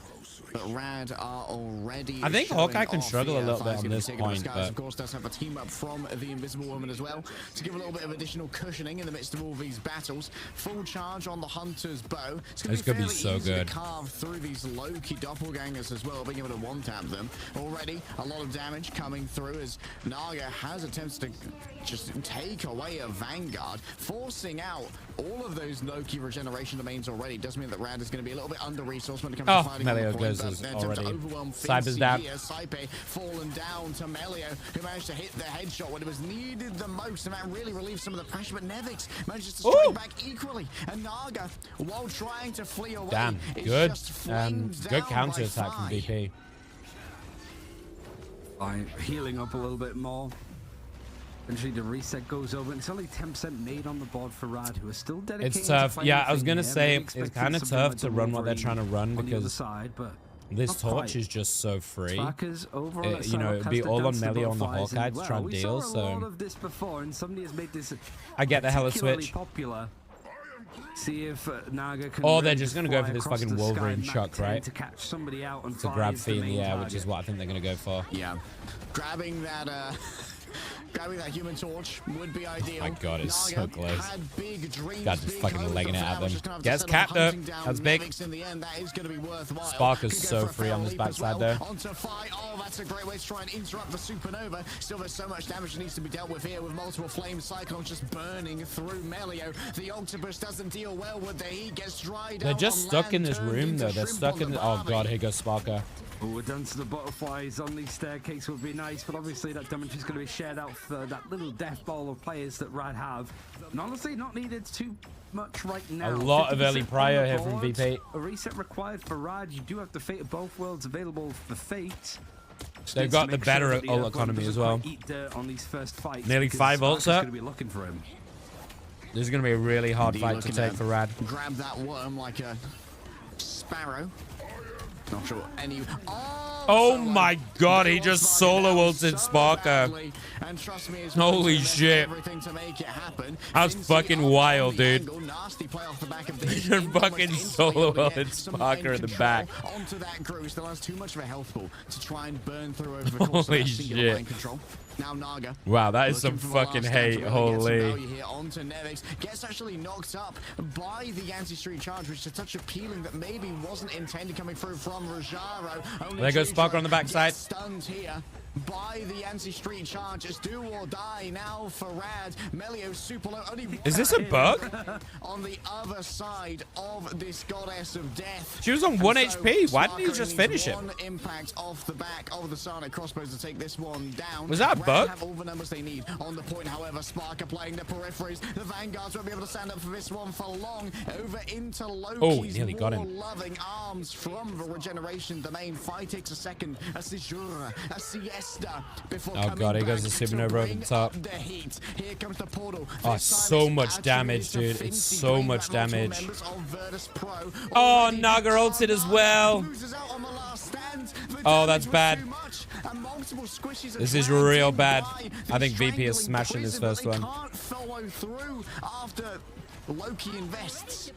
But Rad are already.
I think
showing
Hawkeye can
off
struggle a
here.
little bit
Five
on this
taking up
point,
Skies,
but-
of course, does have a team up from the Invisible Woman as well to give a little bit of additional cushioning in the midst of all these battles. Full charge on the Hunter's bow. It's
It's gonna be
fairly
so
easy to
good.
carve through these low-key doppelgangers as well, being able to one-tap them. Already a lot of damage coming through as Naga has attempted to just take away a Vanguard, forcing out all of those Loki regeneration domains already. Does mean that Rad is going to be a little bit under-resourced when it comes
Oh,
to fighting on
Melio
the point,
goes
but
as
they attempt to
already.
overwhelm
Cyber's
Fincy
down.
here. Saipe fallen down to Melio, who managed to hit the headshot when it was needed the most, and that really relieved some of the pressure, but Nevix manages to strike
Ooh.
back equally, and Naga, while trying to flee away,
Damn,
is
good.
just flamed
Good
down
counter
by
attack from
Fi.
VP.
By healing up a little bit more. Eventually the reset goes over, and it's only 10% made on the board for Rad, who are still dedicated.
It's tough.
To
Yeah, I was
playing
gonna
the thing
say
here.
it's
Maybe
kind of
expected
tough
something
to
like
run what they're trying to run
on the other
because
side, but
this
not
torch
quite.
is just so free.
Sparker's over
It-
on
you know, it'd be all on Melee on the Hawkeye to try and
we
deal,
saw a
so-
lot of this before, and somebody has made this
I get the hella
particularly
switch.
popular. See if Naga can.
Or they're
really
just gonna go
fly
for this
across
fucking
the
Wolverine
sky,
chuck,
Mach 10
right?
To catch somebody out and
To grab
finds
Fee
the
in the
main
air, which is
target.
what I think they're gonna go for.
Yeah, grabbing that Grabbing that human torch would be ideal.
Oh my god, it's so
Naga
close.
had big dreams,
God, just
big
fucking
hopes
legging
of
it at
that,
them.
just gonna have to
Gets
settle on
capped up.
hunting down
That's big.
Nevix in the end. That is going to be worthwhile.
Sparker's
Could go
so
for a
free on
foul
this
leap as
backside
well.
there.
Onto fight. Oh, that's a great way to try and interrupt the supernova. Still, there's so much damage that needs to be dealt with here with multiple flame cyclones just burning through Melio. The octopus doesn't deal well with the heat. Gets dried
They're
out
just
on
stuck
land,
in this
turned
room
into
though. They're
shrimp
stuck
on
in
the
the... Oh
barbie.
god, here goes Sparker.
Oh, we're done to the butterflies on the staircase would be nice, but obviously that damage is going to be shared out for that little death ball of players that Rad have. And honestly, not needed too much right now.
A lot of early
50%
prior
on the
here from
board.
VP.
A reset required for Rad. You do have the Fate of both worlds available for Fate.
They've got the better ult economy as well.
Eat dirt on these first fights
Nearly 5 ults
going
up.
to be looking for him.
This is going to be a really hard
Indeed,
fight to
looking
take
to
for Rad.
Grab that worm like a sparrow. Not sure any.
Oh
so,
my god, he just solo ulted Sparker.
And trust me,
Holy shit.
everything to make it happen.
That's
Finzi
fucking
on
wild,
the
dude.
angle, nasty play off the back of the
He just fucking solo ulted Sparker in the back.
Onto that Gru, still has too much of a health pool to try and burn through over the course
Holy
of that singular
shit.
line control. Now Naga.
Wow, that is
Looking
some
for the
fucking
last
hate.
stand to really get some
Holy.
value here onto Nevix. Gets actually knocked up by the anti-street charge, which is a touch appealing that maybe wasn't intended coming through from Rajaro. Only
There goes
Tree
Sparker on the
Trunk
backside.
gets stunned here by the anti-street charge. It's do or die now for Rad. Melio super low. Only
Is this a bug?
on the other side of this goddess of death.
She was on 1
And so
HP. Why didn't he
Sparker
just
needs
finish him?
one impact off the back of the Sonic crossbows to take this one down.
Was that a
Rad
bug?
have all the numbers they need on the point. However, Sparker playing the peripheries. The Vanguards won't be able to stand up for this one for long. Over into Loki's
nearly got him.
loving arms from the regeneration domain. Fight takes a second. A sejour, a siesta before
Oh
coming
god, here goes
back
the
to
supernova over
bring
the top.
up the heat. Here comes the portal.
Oh,
This time
so
it's
much
actually
damage,
to
dude.
Finzi,
It's so
bringing
much
back multiple
damage.
members of Virtus Pro.
Oh,
Already
Naga ulted as well.
loses out on the last stand. The
Oh,
damage
that's
was
bad.
too much, and multiple squishes are
This is
dragged
real
in
bad.
by
I
the
think VP is
strangling
smashing this
poison,
first
but they
one.
can't follow through after Loki invests.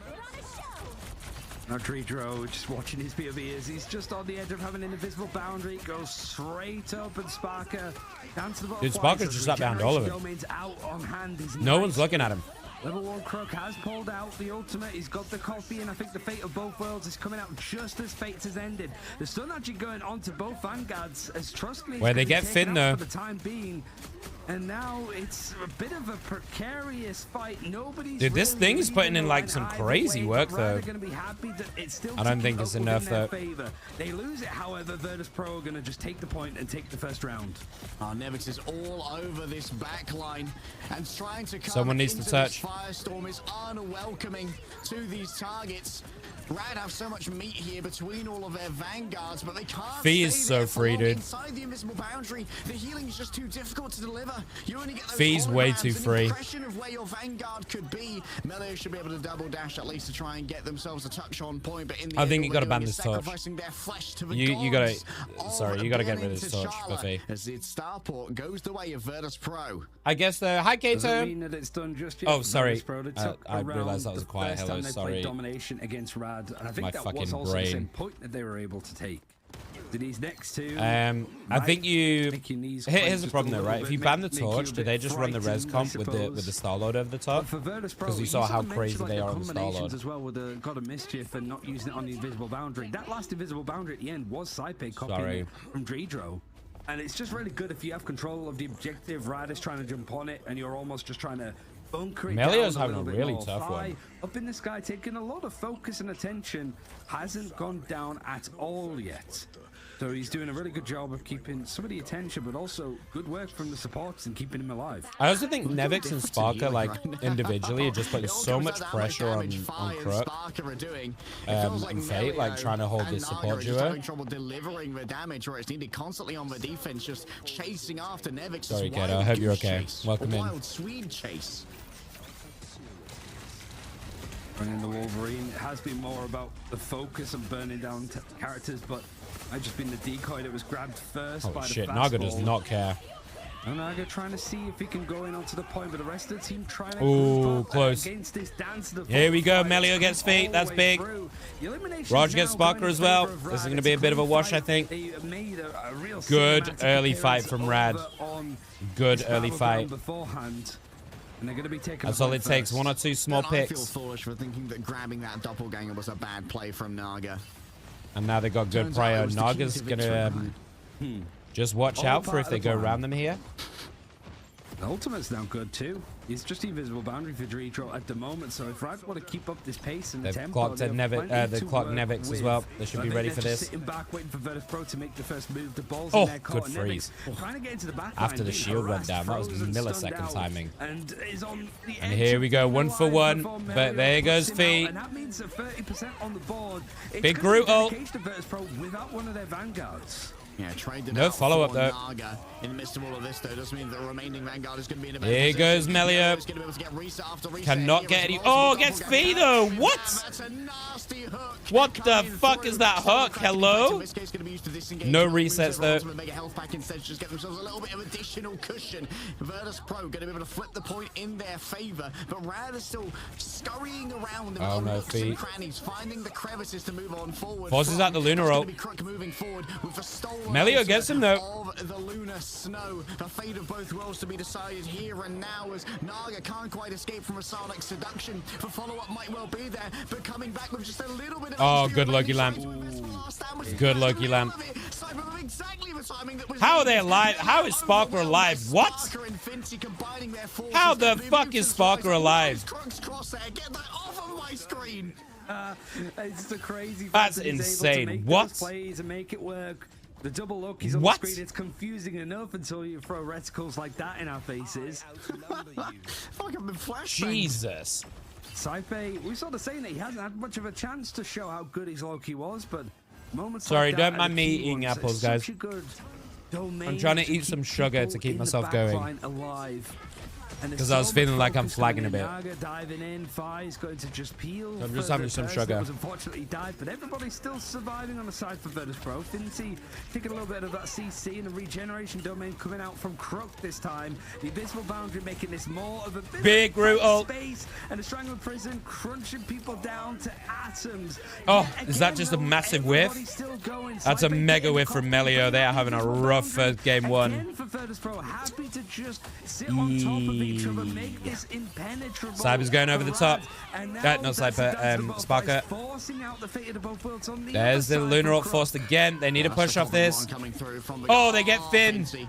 Now Dredro just watching his POV as he's just on the edge of having an invisible boundary, goes straight up and Sparker down to the bottom.
Dude, Sparker's just sat behind all of them.
Domain's out on hand. He's
No
nice.
one's looking at him.
Level 1 Crook has pulled out the ultimate. He's got the copy, and I think the Fate of both worlds is coming out just as Fates has ended. The stun actually going on to both Vanguards as Trust Me is
Where they
gonna be
get
taken
Finn,
out
though.
for the time being. And now it's a bit of a precarious fight. Nobody's
Dude, this
really
thing's putting in,
leading
like,
the
some
line either
crazy
way,
work,
but Rad
though.
are gonna be happy that it's still
I don't
ticking
think it's
up within
enough,
their
though.
favor. They lose it, however, Virtus Pro are going to just take the point and take the first round.
Nevix is all over this back line and trying to come
Someone needs to
into
touch.
this firestorm is unwelcoming to these targets. Rad have so much meat here between all of their vanguards, but they can't.
Fee is
stay
so
there for
free,
long.
dude.
Inside the invisible boundary, the healing is just too difficult to deliver. You only get those
Fee's way
holograms,
too
an
free.
impression of where your vanguard could be. Melee should be able to double dash at least to try and get themselves a touch on point, but in the
I
end,
think
all
you gotta
they're
ban
doing
this
is
torch.
sacrificing their flesh to the
You gotta-
gods
sorry,
of
you gotta get
Burning
rid of this torch,
T'Challa
Buffy.
as its starport goes the way of Virtus Pro.
I guess the hi
Doesn't
Kato.
mean that it's done just yet.
Oh, sorry.
Virtus Pro, they took
I
around
realized that was a
the
quiet
first
hello,
time they
sorry.
played domination against Rad, and I think
My
that
fucking
was also
brain.
the same point that they were able to take. To these next two,
I think you.
make your knees
Here's
clench
the
just
problem
a
though,
little
right? If
bit,
you ban the
make you a
torch, do
bit
they just run the res
frightened, I
comp with the
suppose.
Star Load over the top?
But for Virtus Pro,
'Cause you saw
sort
how
of
crazy
mentioned,
they
like,
are
the
on the Star
combinations
Load.
as well with the God of Mischief and not using it on the invisible boundary. That last invisible boundary at the end was Saipe copying
Sorry.
it from Dredro. And it's just really good if you have control of the objective. Rad is trying to jump on it, and you're almost just trying to bunker it
Melio's
down
having a
little bit
really
more.
tough
Fly
one.
up in the sky, taking a lot of focus and attention, hasn't gone down at all yet. So he's doing a really good job of keeping some of the attention, but also good work from the supports and keeping him alive.
I also think Nevix and Sparker, like individually, are just putting so much pressure on Crook and Fate, like trying to hold this support duo.
Having trouble delivering the damage where it's needed, constantly on the defense, just chasing after Nevix.
Sorry, Kato, I hope you're okay. Welcome in.
Wild Swede chase.
Bringing the Wolverine, it has been more about the focus and burning down characters, but I've just been the decoy that was grabbed first by
Holy
the
shit,
fastball.
Naga does not care.
Onaga trying to see if he can go in onto the point, but the rest of the team trying to
Ooh, close.
against this dance.
Here we go. Melio gets feet. That's big. Raj gets Sparker as well. This is going to be a bit of a wash, I think. Good early fight from Rad. Good early fight. That's all it takes. One or two small picks.
I feel foolish for thinking that grabbing that doppelganger was a bad play from Naga.
And now they got good prior. Naga's going to just watch out for if they go around them here.
The ultimate's now good too. He's just invisible boundary for Dritro at the moment, so if Rad want to keep up this pace and
They've
tempo,
clocked Nevix as well. They should be ready for this.
Sitting back, waiting for Virtus Pro to make the first move. The ball's
Oh,
in their court.
good freeze.
Trying to get into the back
After
line,
the
being
shield went
harassed,
down, that was
frozen,
millisecond
stunned out,
timing.
And is on the
And
edge
here we go,
of
one
the
for
line
one.
before
But
Melio
there goes
puts him out,
feet.
and that means that 30% on the board. It's
Big
gonna be
Groot ult.
dedication to Virtus Pro without one of their vanguards.
Yeah, traded
No
out
follow-up,
for
though.
Naga. In the midst of all of this, though, doesn't mean the remaining Vanguard is going to be in a better
Here goes
position.
Melio.
He's gonna be able to get reset after reset
Cannot
here
get
as
any.
well.
Oh, gets Fee though. What?
That's a nasty hook.
What the
coming
fuck
through.
is that hook?
Cracking
Hello?
impact in this case gonna be used to disengage.
No
Moves
resets,
over
though.
ultimate, mega health pack instead, just get themselves a little bit of additional cushion. Virtus Pro going to be able to flip the point in their favor, but Rad is still scurrying around in
Oh, no,
nooks and
Fee.
crannies, finding the crevices to move on forward.
Forces out the Lunar
It's gonna
ult.
be Crook moving forward with a stolen
Melio
ultimate
gets him, though.
of the lunar snow. The fate of both worlds to be decided here and now, as Naga can't quite escape from a sonic seduction. The follow-up might well be there, but coming back with just a little bit of
Oh,
HP
good Loki
remaining,
lamp.
trying to invest for last stand, which is
Good
really
Loki lamp.
love it. Cyber with exactly the timing that was
How are they
needed.
alive? How is Sparker alive? What?
Sparker and Finty combining their forces.
How the
They
fuck
move
is
to
Sparker
try to
alive?
Crook's crosshair. Get that off of my screen.
It's the crazy.
That's
fact that he's able to
insane.
make
What?
those plays and make it work. The double Loki's on
What?
the screen. It's confusing enough until you throw reticles like that in our faces.
I feel like I've been flashbanged.
Jesus.
Saipe, we sort of saying that he hasn't had much of a chance to show how good his Loki was, but moments
Sorry,
like that
don't
are
mind
the
me
key
eating
ones.
apples,
It's
guys.
such a good domain
I'm trying to eat
keep
some sugar to
people
keep
in the
myself
back
going.
line alive. And there's
'Cause I was
so
feeling
much
like I'm
focus
flagging
going
a
in.
bit.
Naga diving in, Fi's going to just peel.
I'm just
for
having
the
some
person
sugar.
that was unfortunately died, but everybody's still surviving on the side for Virtus Pro. Finty taking a little bit of that CC and the regeneration domain coming out from Crook this time. The invisible boundary making this more of a
Big Groot ult.
space, and the Strangler Prison crunching people down to atoms.
Oh,
Yet
is that
again,
just a
though,
massive whiff?
everybody's still going.
That's a
Saipe
mega
getting
whiff
caught
from
in
Melio.
the
They are having a
invisible
rough
boundary.
first game one.
Again for Virtus Pro, happy to just sit on top of each other, make this impenetrable.
Cyber's going over the top.
And now
Not
that's
Cyber,
down to the
Sparker.
forcing out the fate of the both worlds on the
There's
other
the
side
Lunar
for
ult
Crook.
forced again. They need to push off this.
Coming through from the
Oh, they get Finn.
Finty.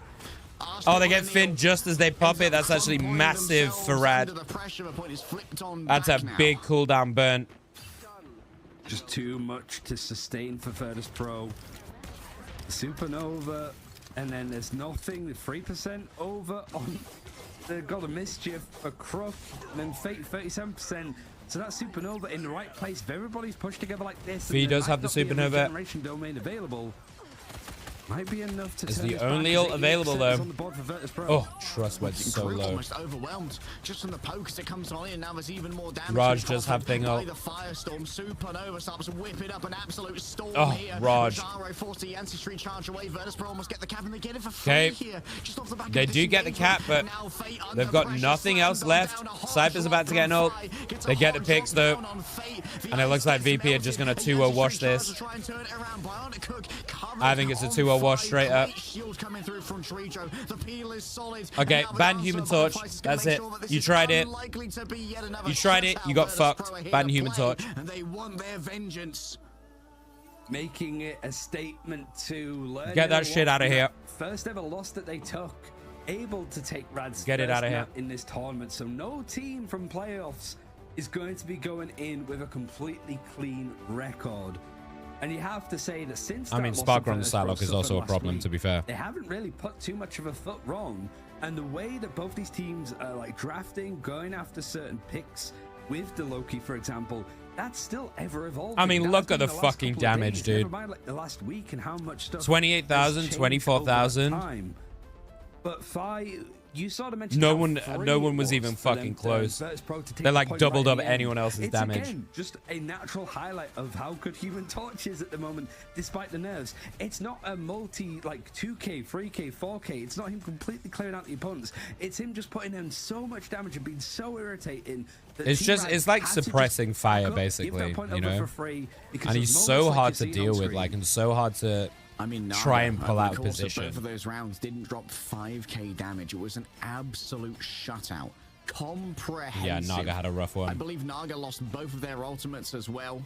Oh, they get Finn just as they pop it. That's actually massive for Rad. That's a big cooldown burn.
Just too much to sustain for Virtus Pro. Supernova, and then there's nothing. 3% over on the God of Mischief for Crook, and then Fate 37%. So that Supernova in the right place. If everybody's pushed together like this,
Fee
and there
does have
might
the
not be a
Supernova.
regeneration domain available. Might be enough to
It's
turn
the
this back
only
as
ult
88%
available,
is
though.
on the board for Virtus Pro.
Oh, trust went so low.
Almost overwhelmed just from the poke as it comes on in. Now there's even more damage.
Raj does have thing
by
ult.
the Firestorm. Supernova starts whipping up an absolute storm
Oh,
here.
Raj.
Jaro forced the ancestry charge away. Virtus Pro almost get the cap and they get it for free
Okay.
here. Just off the back
They
of
do get the cap, but
Now Fate under
they've got
pressure,
nothing
slammed
else
on
left.
down, a hot
Cypher's
shot
about to get an
from
ult.
Fi. Gets a
They get
hot
the picks,
shot
though.
down on Fate. The
And it looks like
ice
VP are
gets
just gonna
melted.
2-0
The
wash
ancestry
this.
tries to try and turn it around. Bionic Cook covers
I think it's a
on
2-0 wash
Fi.
straight up.
Great shield coming through from Trijo. The peel is solid.
Okay,
And now
ban
the
Human
answer,
Torch.
Butterflies is gonna
That's
make
it.
sure that this
You
is
tried it.
unlikely to be yet another
You tried it.
shutout.
You got
Virtus
fucked.
Pro are here
Ban
to
Human
play,
Torch.
and they want their vengeance.
Making it a statement to learn.
Get that shit out of here.
First ever loss that they took. Able to take Rad's
Get it
first
out of here.
nap in this tournament. So no team from playoffs is going to be going in with a completely clean record. And you have to say that since
I
that
mean,
loss
Sparker
in
on the
Virtus
side
Pro
lock is
suffered
also a
last
problem,
week,
to be fair.
they haven't really put too much of a foot wrong. And the way that both these teams are like drafting, going after certain picks with the Loki, for example, that's still ever evolving.
I mean,
That's
look
been
at the
last
fucking
couple of
damage,
days,
dude.
Never mind, like the last week and how much stuff.
28,000,
has changed
24,000.
over time. But Fi you sort of mentioned
no
how
one was
free it
even
for them
fucking
to-
close.
Virtus Pro to take
They
the
like
point
doubled
right
up
in the end.
anyone else's
It's
damage.
Again, just a natural highlight of how good Human Torch is at the moment, despite the nerves. It's not a multi like 2k, 3k, 4k. It's not him completely clearing out the opponents. It's him just putting in so much damage and being so irritating. That
It's
Team
just
Rad
it's like
had to just
suppressing fire
give that
basically,
point
you
over
know.
for free because
And
of
he's
moments
so
like
hard
you're
to
seeing
deal
on
with,
screen.
like, and so hard to
I mean,
try and
Naga,
pull
over
out
the course of
position.
Both of those rounds didn't drop 5k damage. It was an absolute shutout. Comprehensive.
Yeah, Naga had a rough one.
I believe Naga lost both of their ultimates as well.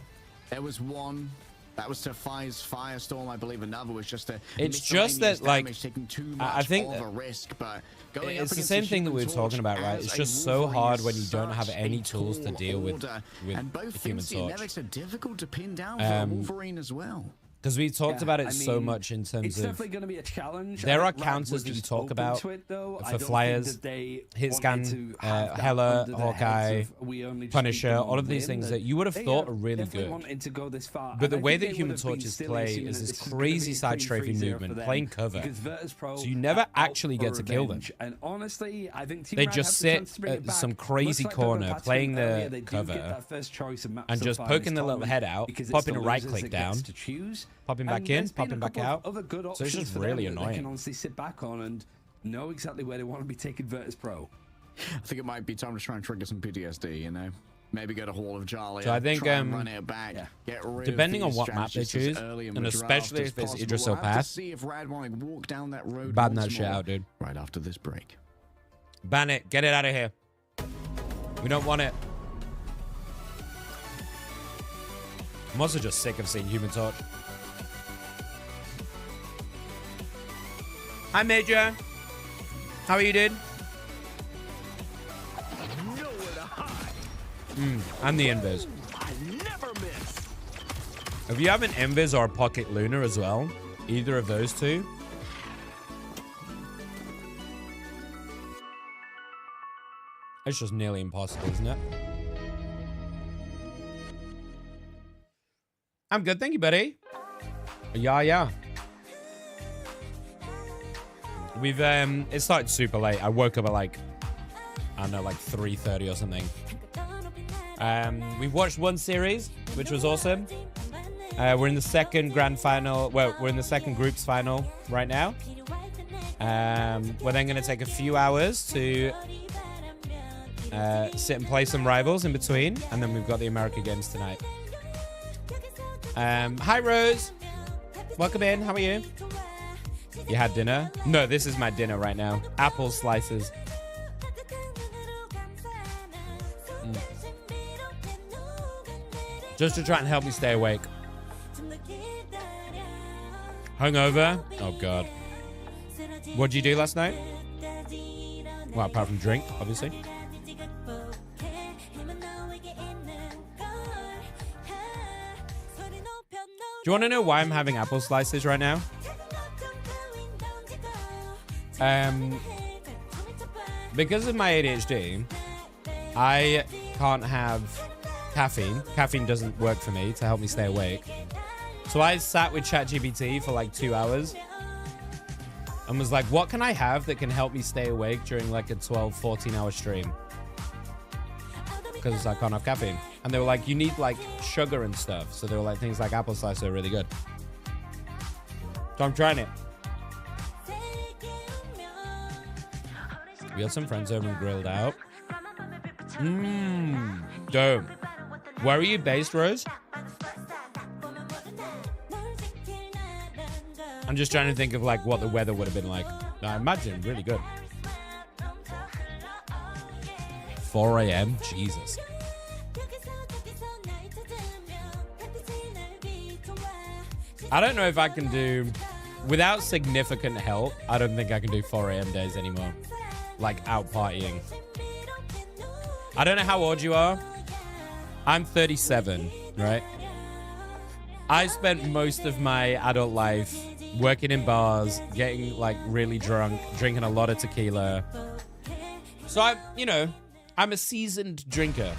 There was one that was to Fire's Firestorm. I believe another was just a.
It's just that, like,
damage, taking too
I
much
think
of a risk, but going
it's
up
the
against
same
a
thing that we
Human
were talking
Torch
about, right?
as
It's
a
just so
Wolverine
hard
is
when you don't have
such
any
a
tools to
tall
deal with
order,
with
and both
Human
Fincy and
Torch.
Nevix are difficult to pin down for a Wolverine as well.
Because we talked
Yeah,
about it
I
so
mean,
much in
it's
terms of
definitely going to be a challenge.
there
I
are
think Rad
counters
were
that you
just
talk
open
about
to it, though. I
for
don't think
flyers,
that they
hit
wanted
scan,
to have that
Hela,
under their
Hawkeye,
heads of, we only just
Punisher,
need them
all
to
of these
win,
things that you would have
they
thought are really
definitely
good.
wanted to go this far.
But
And
the
I
way
think
that
they
Human
would have been
Torches
silly
play
assuming
is
that
this
this was gonna
crazy
be a
side
clean
strafing
3-0
movement,
for them,
playing cover.
because Virtus Pro
So you never
are out
actually
for
get to kill them.
revenge. And honestly, I think Team
They
Rad
just
have the chance
sit
to bring
at
it back.
some crazy
Much like
corner,
Papa Patch
playing
did earlier,
the
they do
cover,
get that first choice of map
and
so
just
far in this
poking the little
tournament
head out,
because it's
popping
the
a right
losers
click
that gets
down,
to choose.
popping
And
back in,
there's been
popping
a
back
couple of
out.
other good
So it's
options
just
for
really
them that They
annoying.
can honestly sit back on and know exactly where they want to be taking Virtus Pro.
I think it might be time to try and trigger some PTSD, you know? Maybe go to Hall of Jolly.
So I think,
try and run it back. Get rid
depending
of
on
these
what map they
strategies as
choose,
early in
and
the draft
especially
as
if it's
possible.
Idris
We'll
or
have to
Path,
see if Rad want to walk down that road
ban
once
that shit
more
out, dude.
right after this break.
Ban it. Get it out of here. We don't want it. I'm also just sick of seeing Human Torch. Hi, Major. How are you, dude? I'm the Invis. If you have an Invis or a Pocket Luna as well, either of those two, it's just nearly impossible, isn't it? I'm good, thank you, buddy. Yeah. We've it started super late. I woke up at like, I don't know, like 3:30 or something. We've watched one series, which was awesome. We're in the second grand final. Well, we're in the second groups final right now. We're then going to take a few hours to sit and play some rivals in between, and then we've got the America games tonight. Hi, Rose. Welcome in. How are you? You had dinner? No, this is my dinner right now. Apple slices. Just to try and help me stay awake. Hungover? Oh, God. What'd you do last night? Well, apart from drink, obviously. Do you want to know why I'm having apple slices right now? Because of my ADHD, I can't have caffeine. Caffeine doesn't work for me to help me stay awake. So I sat with ChatGPT for like 2 hours and was like, what can I have that can help me stay awake during like a 12, 14-hour stream? Because I can't have caffeine. And they were like, you need like sugar and stuff. So they were like, things like apple slice are really good. So I'm trying it. We had some friends over and grilled out. Dope. Where are you based, Rose? I'm just trying to think of like what the weather would have been like. I imagine really good. 4 a.m. Jesus. I don't know if I can do, without significant help, I don't think I can do 4 a.m. days anymore. Like out partying. I don't know how old you are. I'm 37, right? I spent most of my adult life working in bars, getting like really drunk, drinking a lot of tequila. So I'm a seasoned drinker.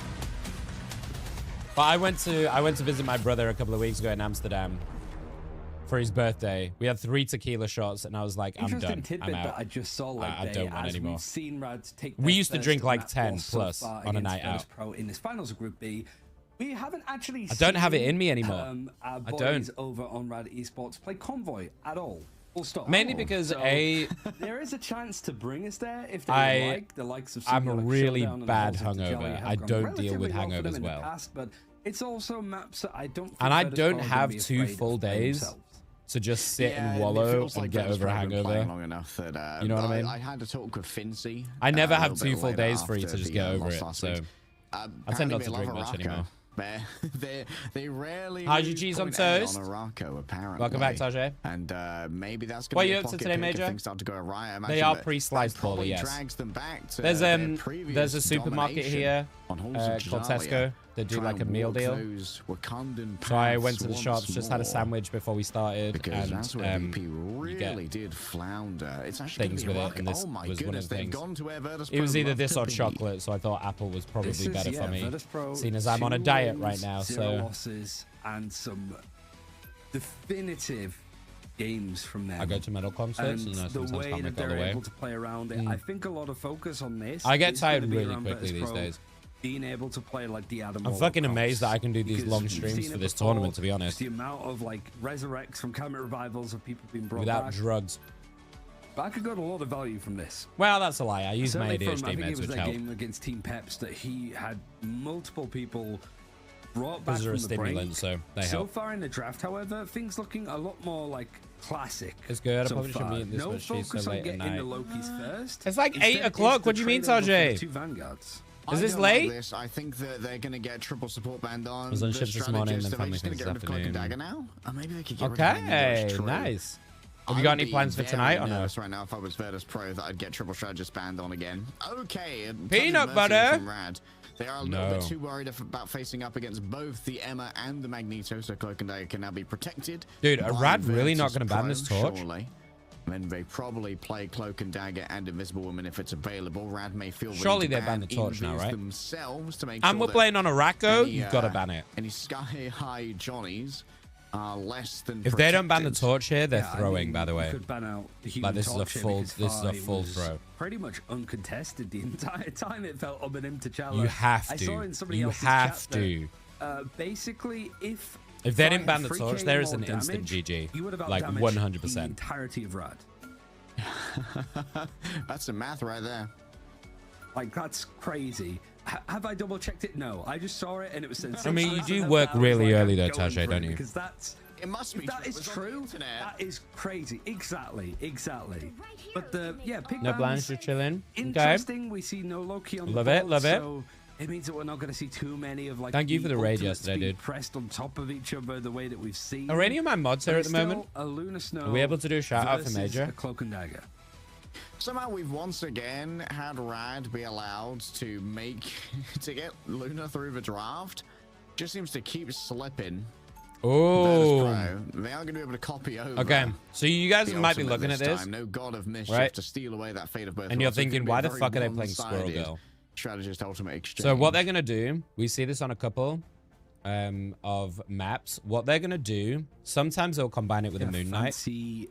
But I went to visit my brother a couple of weeks ago in Amsterdam. for his birthday. We had 3 tequila shots, and I was like, I'm
Interesting
done.
tidbit
I'm out.
that I just saw. Like,
I don't want
as
anymore.
We've seen Rad take
We
their
used to
first
drink like
map
10
loss so
plus
far
on a
against
night
Virtus
out.
Pro in this finals of Group B. We haven't actually.
I don't have it in me anymore.
Our
I
boys
don't.
over on Rad Esports play Convoy at all. Full stop.
Mainly because
So,
A,
there is a chance to bring us there if they
I-
like the likes of.
I'm
something like
really
Showdown and
bad
Halls of the Jelly
hungover.
have
I
gone
don't deal with
relatively well for them
hangovers
in the
well.
past, but it's also maps that I don't. Think
And I
Virtus
don't
Pro are gonna
have
be
2
afraid
full
of playing
days
themselves.
to just sit
Yeah,
and
it
wallow
feels
and
like
get
Virtus
over a
Pro have been playing
hangover.
long enough that,
You know what I mean?
I had a talk with Fincy.
I never
a
have
little bit
2 full
later
days free to
after
just
the,
get over
loss
it.
last
So
week.
I tend not to drink much anymore.
They rarely.
How's your
lose
cheese on
point A
toast?
On Araco, apparently.
Welcome back, Tajay.
And maybe that's going
What
to
are
be
you
a
up to
pocket
today,
pick if
Major?
things start to go awry. I
They
imagine
are
that
pre-sliced
probably
Paulie, yes.
drags them back to
There's
their
a
previous
supermarket
domination
here
on Halls of
called
Jalia.
Tesco. They do
Try
like a
and
meal
walk
deal.
those Wakandan
So I
paths
went to the
once
shops, just had a
more.
sandwich before we started,
Because
and
that's where VP really did flounder. It's actually
things
gonna be
with
a
it,
rocket.
and this
Oh my
was one of
goodness,
the
they've
things.
gone to where Virtus
It was
Pro
either
love
this
to
or
be.
chocolate, so I thought apple was probably
This is,
better for me,
Virtus Pro,
seeing as I'm on a
2
diet
wins,
right now.
0
So
losses and some definitive games from them.
I go to metal concerts, and I
the
sometimes
way
can't
that
make it all
they're
the way.
able to play around it, I think a lot of focus on this.
I get
is gonna
tired
be
really
around
quickly
Virtus
these
Pro
days.
Being able to play like the Adam.
I'm
Warlock
fucking
comps,
amazed that I can do these
because
long
we've
streams
seen
for
it
this
before,
tournament, to be honest.
The amount of like resurrects from camera revivals of people being brought
Without
back.
drugs.
But I could got a lot of value from this.
Well, that's a lie. I use my
Certainly from, I
ADHD
think it
meds,
was
which
that
help.
game against Team Peps that he had multiple people brought back
Those are
from
a
the
stimulant,
break.
so they
So
help.
far in the draft, however, things looking a lot more like classic.
It's good. I
so
probably shouldn't
far.
be eating this
No
much cheese so
focus on
late at
getting the
night.
Lokis first.
It's like
Instead,
8
it's
o'clock.
the
What do you mean,
trade over for the
Tajay?
2 Vanguards.
Is this
I don't
late?
Like this. I think that they're going to get triple support band on.
I was on
the
shift this morning,
strategist.
then
Are they
family
just going
things
to
this
get rid of Cloak and Dagger
afternoon.
now? Or maybe they could get rid of Emea,
Okay,
it's true.
nice. Have you got any
I'd be
plans for
very
tonight or no?
nervous right now if I was Virtus Pro that I'd get triple strategist band on again. Okay. a ton of
Peanut
mercy
butter?
from Rad. They are a little bit
No.
too worried about facing up against both the Emma and the Magneto, so Cloak and Dagger can now be protected.
Dude, are
by
Rad really not
Virtus
going to ban
Pro,
this torch?
Surely. And then they probably play Cloak and Dagger and Invisible Woman if it's available. Rad may feel
Surely
they
they ban the torch now, right?
themselves to make
And
sure
we're
that
playing on a Racco,
any,
you've got to ban it.
Any Sky High Johnnies are less than
If they don't ban the
protected.
torch here, they're
Yeah, I
throwing,
mean,
by the
you
way.
could ban out the Human
Like, this is a
Torch here
full-
because
this is a
Fai
full
was
throw.
Pretty much uncontested the entire time. It felt Obanim T'Challa.
You have
I saw
to.
in somebody
You
else's
have
chat
to.
that, basically, if
If they
Fai
didn't
had
ban the
3K
torch, there is
more
an instant
damage,
GG.
he would have
Like,
outdamaged
100%.
the entirety of Rad.
That's some math right there.
Like, that's crazy. Have I double checked it? No. I just saw it and it was sensational.
I mean, you do
And
work
I was
really
like,
early
I'm
though,
going
Tajay,
for
don't
it
you?
Because that's
It must be
if that
true.
is
It's on the
true,
internet.
that is crazy. Exactly. But the pick
No
bands,
blinds, you're chilling. Okay.
interesting. We see no Loki on
Love
the
it,
board,
love it.
So it means that we're not going to see too many of like.
Thank you for the raid
ultimates
yesterday,
being
dude.
Pressed on top of each other the way that we've seen.
Are any of my mods here at the
Still
moment?
a Luna Snow
Are we able to do a shout out for
versus
Major?
a Cloak and Dagger.
Somehow we've once again had Rad be allowed to to get Luna through the draft. Just seems to keep slipping.
Oh.
They are going to be able to copy over.
Okay, so you guys
the
might be
ultimate
looking at this,
time. No god of mischief
right?
to steal away that fate of birth.
and you're
So it could
thinking,
be a
why the
very
fuck are they playing Squirrel
one-sided
Girl?
Strategist ultimate exchange.
So what they're gonna do, we see this on a couple of maps. What they're gonna do, sometimes they'll combine it with a Moon Knight.
Fancy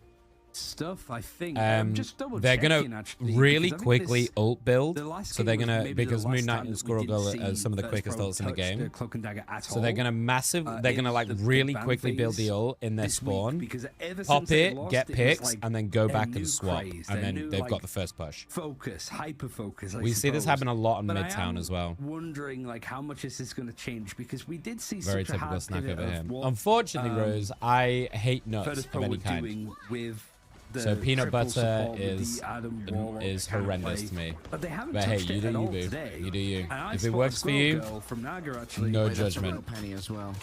stuff, I think. Just double
They're
checking,
gonna
actually,
really
because I think
quickly
this-
ult build.
the last
So
game
they're
was
gonna,
maybe the
because
last
Moon Knight
time
and
that
Squirrel
we didn't
Girl
see
are some of the
Virtus
quickest
Pro
ults in the
touch
game.
Cloak and Dagger at
So they're
all.
gonna they're gonna
in
like
the
really
ban
quickly build the
phase
ult in their
this week,
spawn,
because ever
pop
since they
it,
lost,
get
it was
picks,
like
and then go
their
back
new
and swap,
craze,
and
their
then
new,
they've
like,
got the first push.
focus, hyper focus. I
We see this
suppose.
happen a lot in
But I
Midtown
am
as well.
Wondering like how much is this going to change, because we did see
Very
such a
typical
hard
snack
pivot
over
of
here.
what,
Unfortunately, Rose, I hate nuts
Virtus
of
Pro
any
were
kind.
doing with the
So peanut
triple
butter
support with
is
the Adam Warlock
is
kind of
horrendous
play.
to me.
But they haven't
But hey,
touched
you
it
do
at
you,
all
boo.
today.
You do you.
And I
If it
spot a
works for
Squirrel
you,
Girl from Naga, actually.
no
Wait, that's a
judgment.
real penny as well.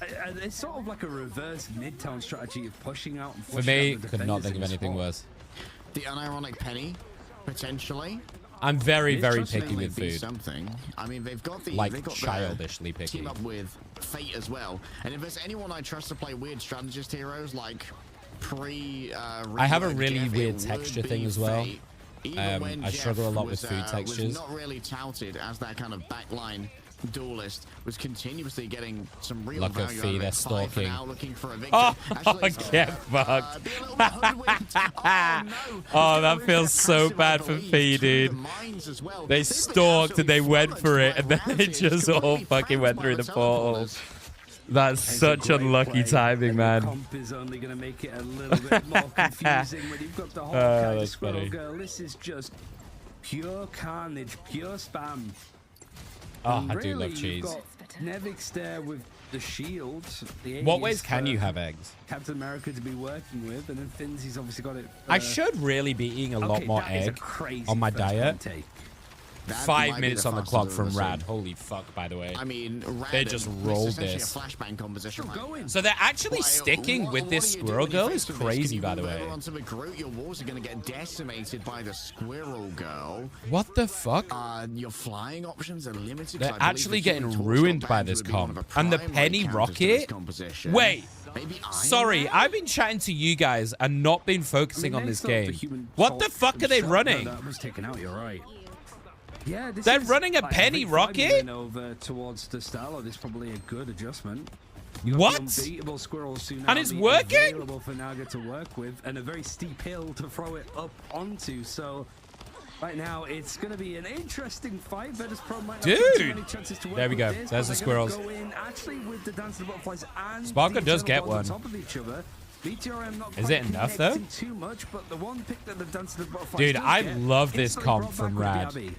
It's sort of like a reverse Midtown strategy of pushing out and
For
flushing
me,
out the
could not
defenders
think
in
of
the
anything
spot.
worse.
The unironic penny, potentially.
I'm very,
It
very
does
picky
certainly
with
be
food.
Something. I mean, they've got the
Like
they've got
childishly
the
picky.
team up with Fate as well. And if there's anyone I trust to play weird strategist heroes like
I have a really
Jeff,
weird
it
texture
would
thing
be
as well.
Fate. Even when
I struggle a
Jeff
lot with
was,
food
was
textures.
not really touted as that kind of backline duelist was continuously getting some real
Look at
value
Fee,
out of
they're
it. Five for
stalking.
now, looking for a victor.
Oh,
Actually,
get fucked.
be a little bit hoodwinked. Oh, no.
Oh, that
Lose
feels
their
so
passive, I
bad for
believe,
Fee,
to the
dude.
mines as well.
They
They've been
stalked and they
absolutely
went for
flummoxed
it, and
by
then they
Ravage,
just all
completely
fucking went
pranked
through
by
the portal.
teleporters.
That's
It's a
such
great
unlucky
play,
timing,
and
man.
The comp is only going to make it a little bit more confusing when you've got the whole kind of
that's
Squirrel
funny.
Girl. This is just pure carnage, pure spam.
Oh,
And
I do love
really,
cheese.
You've got Nevix there with the shield. The
What
Aegis
ways can
for
you have eggs?
Captain America to be working with, and then Finzy's obviously got it.
I should really be eating a lot
Okay,
more
that is a
egg
crazy
on my
first
diet.
take.
That
5
might be
minutes
the
on the
fastest
clock
I've
from
ever seen.
Rad. Holy fuck, by the way.
I mean,
They just rolled
essentially
this.
a flashbang composition.
Still
Right?
going.
So they're actually
Like,
sticking
what-
with
what
this
do you do
Squirrel
when you
Girl
face
is
with this?
crazy,
Can you
by the
move
way.
over onto the Groot? Your walls are going to get decimated by the Squirrel Girl.
What the fuck?
Your flying options are limited.
They're
'cause I believe
actually
the
getting
Human Torch
ruined
got
by
banned
this
would be one of
comp.
the
And the
primary
Penny
counters to this
Rocket?
composition.
Wait.
Maybe Iron
Sorry,
Man?
I've been chatting to you guys and not been focusing on this game. What the fuck are they running?
That was taken out. You're right. Yeah, this
They're
is,
running a
like,
Penny
V5
Rocket?
moving over towards the Stalo. This is probably a good adjustment. You got
What?
the unbeatable Squirrel Tsunami
And it's working?
available for Naga to work with, and a very steep hill to throw it up onto. So right now, it's going to be an interesting fight. Virtus Pro might not take too
Dude.
many chances to work
There we
with
go.
this,
There's
but
the
they're gonna
squirrels.
Go in actually with the Dance of the Butterflies and
Sparker
the
does get
Eternal Gods
one.
on top of each other. BTRM not
Is
quite
it enough, though?
connecting Too much, but the one pick that the Dance of the Butterflies
Dude,
does
I
get,
love this
instantly
comp
brought
from
back with the
Rad.
Abbey.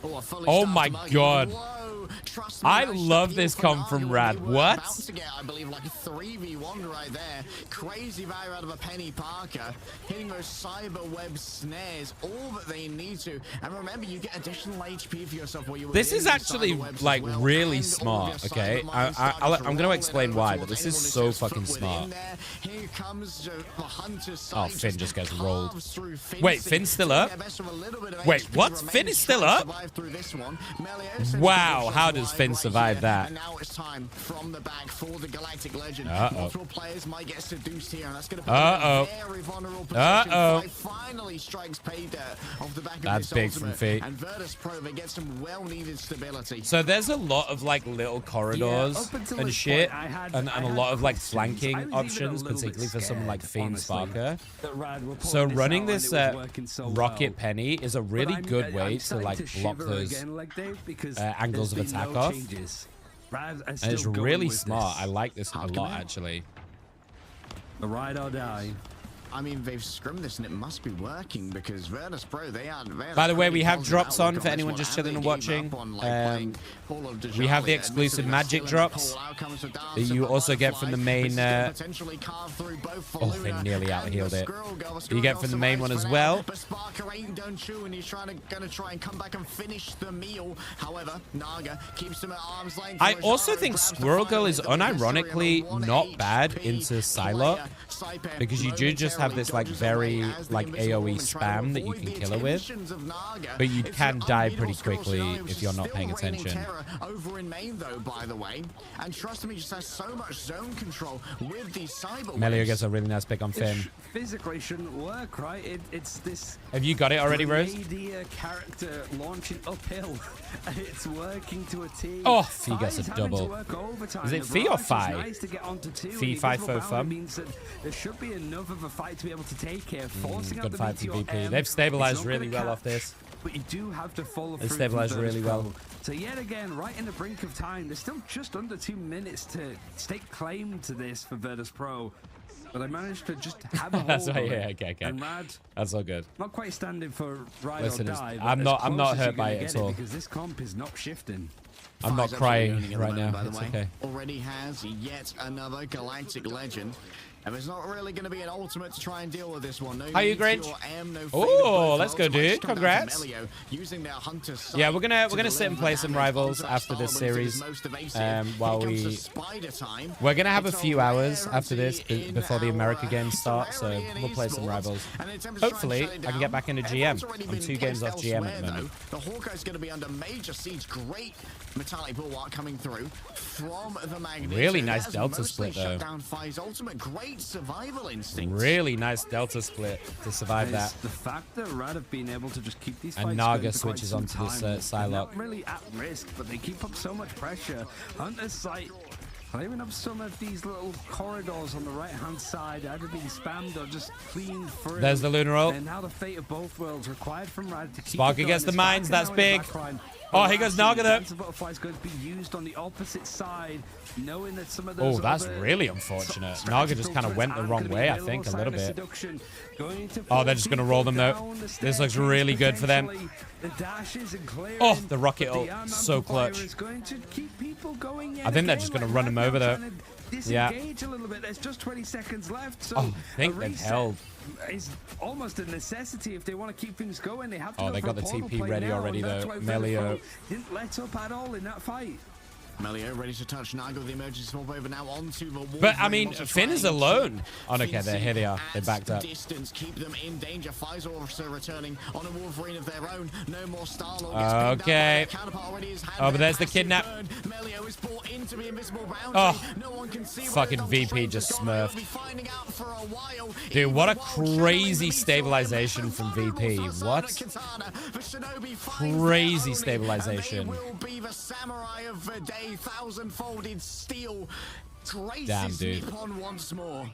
a fully
Oh
staffed
my
Muggy.
God.
Whoa, trust me,
I
that
love
should
this
be
comp from
phenomenal.
Rad.
We were
What?
about to get, I believe, like a 3v1 right there. Crazy value out of a Penny Parker. Hitting those cyber web snares, all that they need to. And remember, you get additional HP for yourself where you were
This is
hitting the
actually,
cyber webs
like,
as well,
really
and all
smart,
of your
okay?
cyber mines starting to
I'm gonna
roll
explain
it
why,
over
but this
towards
is
anyone who
so
sets foot
fucking
within
smart.
there. Here comes the Hunter's
Oh,
sight,
Finn just gets rolled.
carves through
Wait,
Fincy.
Finn's still
Doing
up?
their best with a little bit of
Wait,
HP
what?
remains,
Finn is still
trying to
up?
survive through this one. Melio sends
Wow,
the
how
shot
does
wide
Finn
right
survive
here,
that?
And now it's time from the back for the Galactic Legend.
Uh-oh.
Multiple players might get seduced here, and that's going to put
Uh-oh.
them in a very vulnerable position.
Uh-oh.
Five finally strikes pay dirt off the back of
That's
this
big from
ultimate.
Fee.
And Virtus Pro, they get some well-needed stability.
So there's a lot of like little corridors
up until
and
this
shit,
point, I had
and a lot of like flanking
I was even a
options,
little bit
particularly for someone like
scared,
Fiend
honestly,
Sparker.
that Rad were
So
pulling
running
out
this
and it was working so
Rocket
well.
Penny is a
But
really
I'm-
good
I'm
way to
starting
like block
shiver
those
again, like Dave, because
angles
there's
of
been
attack
no
off.
changes. Rad are
And it's
still going
really
with
smart.
this.
I like this a
Hard
lot
commit.
actually.
The ride or die.
I mean, they've scrimmed this and it must be working because Virtus Pro, they are.
By the way, we have
positive
drops on
outlook
for
this
anyone
one,
just
and
chilling
they
and
gave
watching.
up on, like, playing Hall of
We have the
Dejali.
exclusive
Admittedly,
magic
still in
drops
pull. Out comes the dance
that
of
you
the
also get from the
butterfly,
main,
but still potentially carved through both
oh, they
Luna
nearly
and
out-healed
the
it.
Squirrel Girl. The
You
Squirrel
get
Girl
from the main one
survives
as
for
well.
now, but Sparker ain't done chewing. He's gonna try and come back and finish the meal. However, Naga keeps him at arm's length.
I
Rosaro
also think
grabs the
Squirrel Girl
final
is
hit that was necessary
unironically
on a
not
1
bad
HP
into
player.
Psylocke,
Saipem
because you do just have this like
dodges
very
away as the
like
Invisible
AoE
Woman trying to
spam that you
avoid
can
the
kill her with,
attentions of Naga.
but you
It's
can
an
die
unbeatable
pretty
squirrel
quickly
scenario, which
if
is
you're not
still
paying
reigning
attention.
terror over in main though, by the way. And trust me, just has so much zone control with these cyber
Melio
waves.
gets a really nice pick on Finn.
Physically shouldn't work, right? It's this.
Have you got it already, Rose?
Media character launching uphill, and it's working to a T.
Oh, Fee gets a
Fi's having to
double.
work overtime.
Is it
The
Fee or
barrage is
Fi?
Nice to get onto two,
Fee,
and
Fi,
Invisible
Fo,
Bounty
Fum.
means that there should be enough of a fight to be able to take here, forcing out
Good
the
fight for
Meteor
VP.
M.
They've
It's
stabilized
not
really
gonna
well off
catch,
this.
but you do have to follow
They
through.
stabilized
from Virtus
really
Pro.
well.
So yet again, right in the brink of time, there's still just under 2 minutes to stake claim to this for Virtus Pro. But I managed to just have a hold
That's right,
on
yeah,
it.
okay.
And Rad,
That's all good.
not quite standing for ride
Listen,
or
it's-
die.
I'm
but
not-
as
I'm not
close as
hurt
you're
by
gonna
it
get
at all.
because this comp is not shifting.
I'm not
Fi's
crying
absolutely owning
right
at the moment,
now.
by the
It's
way.
okay.
Already has yet another Galactic Legend. And there's not really going to be an ultimate to try and deal with this one. No
How you,
Meteor
Grinch?
M, no
Oh,
Fade of both
let's go,
ultimates
dude.
come down from
Congrats.
Melio, using their Hunter's Sight
Yeah, we're gonna
to
sit and
deliver
play some
damage
rivals
onto that
after this
Star, but it is
series.
most evasive.
While
Here comes
we
the Spider time.
we're gonna have a
It's
few hours
rarity
after this before the
in
America
our
games start, so
rarity in
we'll play some
esports.
rivals.
And in attempt to try and
Hopefully,
shut it
I can
down,
get back into GM.
everyone's already
I'm
been
2 games
placed
off GM at the
elsewhere,
moment.
though. The Hawkeye's going to be under major siege. Great metallic bulwark coming through from the Magnet.
Really
It
nice
has
delta
mostly
split, though.
shut down Fi's ultimate. Great great survival instinct.
Really nice Delta split to survive that.
The fact that Rad have been able to just keep these
And
fights
Naga
going for quite
switches
some
onto this
time,
Psylocke.
not really at risk, but they keep up so much pressure. Hunter's Sight clearing up some of these little corridors on the right-hand side, either being spammed or just cleaned through.
There's the Lunar ult.
And now the fate of both worlds required from Rad to keep
Spark
it
against
going.
the mines, that's
Spark
big.
now in the backline.
Oh, here goes Naga there.
The butterfly is going to be used on the opposite side, knowing that some of those
Oh, that's
other
really unfortunate. Naga just kind of went the wrong way, I think, a little bit. Oh, they're just going to roll them, though. This looks really good for them. Oh, the rocket ult. So clutch. I think they're just going to run him over, though. Yeah.
A little bit. There's just 20 seconds left. So
Oh, I think they've held.
Is almost a necessity if they want to keep things going. They have to.
Oh,
go
they
for
got
a
the
portal
TP
play
ready
now,
already,
and that's
though.
why
Melio.
Vertigo didn't let up at all in that fight.
Melio ready to touch Naga with the emergency swap over now onto the wall.
But, I mean, Finn is alone. Oh, okay, they're here they are. They backed up.
Distance, keep them in danger. Pfizer also returning on a Wolverine of their own. No more Star-Lord.
Okay. Oh, but there's the kidnap.
Melio is brought into the invisible boundary.
Oh,
no one can see
fucking VP just smurfed. Dude, what a crazy stabilization from VP. What? Crazy stabilization.
Will be the samurai of the day, thousand-folded steel.
Damn, dude.
Nippon once more.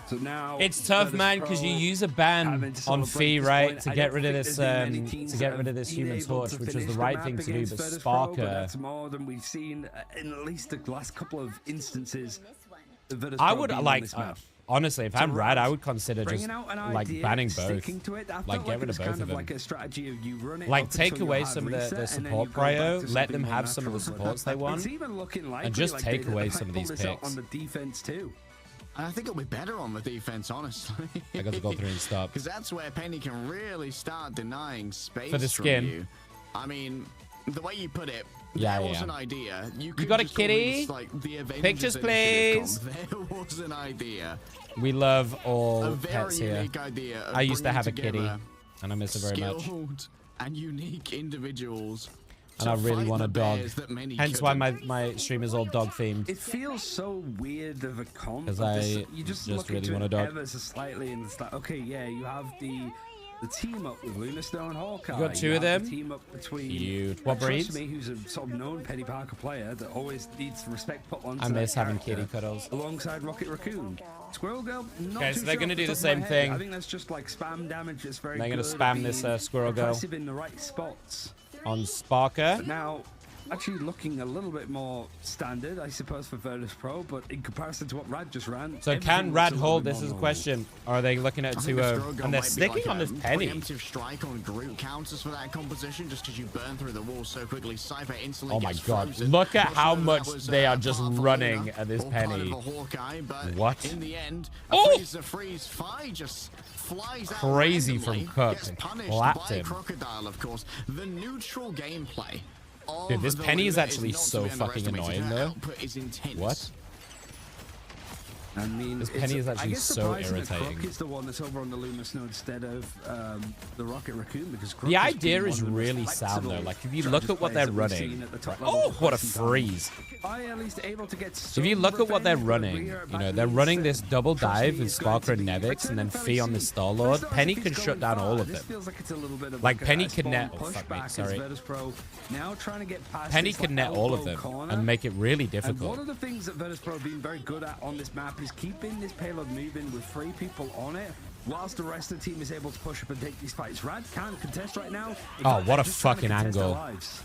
So now
It's tough, man, because you use a ban on Fee, right, to get rid of this human torch, which was the right thing to do. But Sparker,
that's more than we've seen in at least the last couple of instances.
I would like. Honestly, if I'm Rad, I would consider just like banning both. Like get rid of both of them. Like take away some of the support prio, let them have some of the supports they want, and just take away some of these picks.
On the defense too.
I think it'll be better on the defense, honestly.
I got to go through and stop.
Because that's where Penny can really start denying space
For the skin.
from you. I mean, the way you put it,
Yeah,
there was
yeah.
an idea. You
got a
just
kitty?
release, like, the Avengers
Pictures,
Initiative
please.
There was an idea.
We love
A
all
very
pets here.
unique idea. Of
I used to
bringing
have a kitty,
together
and I miss it very much.
skilled and unique individuals.
And I really want a dog. Hence why
couldn't.
my stream is all dog themed.
It feels so weird of a comp.
'Cause
of
I
this- you just look
really
into
want a
it
dog.
ever so slightly, and it's like, okay, yeah, you have the team up with Lunar Snow and Hawkeye.
You got two
have
of them?
The team up between
Cute. What
Trust
breeds?
Me, who's a sort of known Penny Parker player that always needs respect put onto
I miss
their
having
character,
kitty cuddles.
alongside Rocket Raccoon. Squirrel Girl, not
Okay,
too
so they're
sure
gonna
off
do
the
the
top of my
same
head.
thing.
I think that's just like spam damage. It's very
They're gonna
good at
spam this
being
Squirrel Girl
impressive in the right spots.
on Sparker.
But now, actually looking a little bit more standard, I suppose, for Virtus Pro, but in comparison to what Rad just ran.
So can
everything
Rad
looks a
hold?
little
This
bit
is a
more
question. Or are they looking at
I think the Squirrel Girl
and they're
might be
sticking
like
on
a
this Penny.
preemptive strike on group counters for that composition, just because you burn through the wall so quickly. Cypher instantly
Oh my
gets
god!
frozen.
Look at
Not
how
sure that
much
was,
they are
part
just
of
running
Luna
at this
or part
Penny.
of a Hawkeye, but
What?
in the end,
Oh!
the freeze Fi just flies out
Crazy
randomly,
from Cook.
gets punished
Clapped
by
him.
Crocodile, of course. The neutral gameplay.
Dude, this
of the
Penny is
Luna
actually
not to
so
be
fucking
underestimated.
annoying,
Her
though.
output is intense.
What?
I mean,
This
it's-
Penny is
I
actually
guess
so
surprising that
irritating.
Crook is the one that's over on the Lunar Snow instead of the Rocket Raccoon, because Crook
The
has
idea
been
is
one of the
really
most
sound though.
flexible
Like if you
strategist
look at what
players
they're
that we've seen
running,
at the top level
oh,
for
what a
quite some time.
freeze!
Fi at least able to get
If you look at what they're
revenge, but
running,
Rhea
you know,
back
they're
means
running
that
this double
Trust
dive
Me
with
is going
Sparker
to
and
be
Nevix, and then
returned
Fee on
fairly
this
soon.
Star-Lord.
But as
Penny
if
can
he's
shut
going
down all
far,
of
this
them.
feels like it's a little bit of
Like,
a
Penny
spawn
can net- oh, fuck me,
pushback as
sorry.
Virtus Pro now trying to get past
Penny
this,
can
like,
net all of
elbow
them
corner.
and make it really
And one
difficult.
of the things that Virtus Pro have been very good at on this map is keeping this payload moving with 3 people on it, whilst the rest of the team is able to push up and take these fights. Rad can't contest right now. In
Oh,
fact,
what
they're
a
just trying to
fucking
contest their
angle.
lives.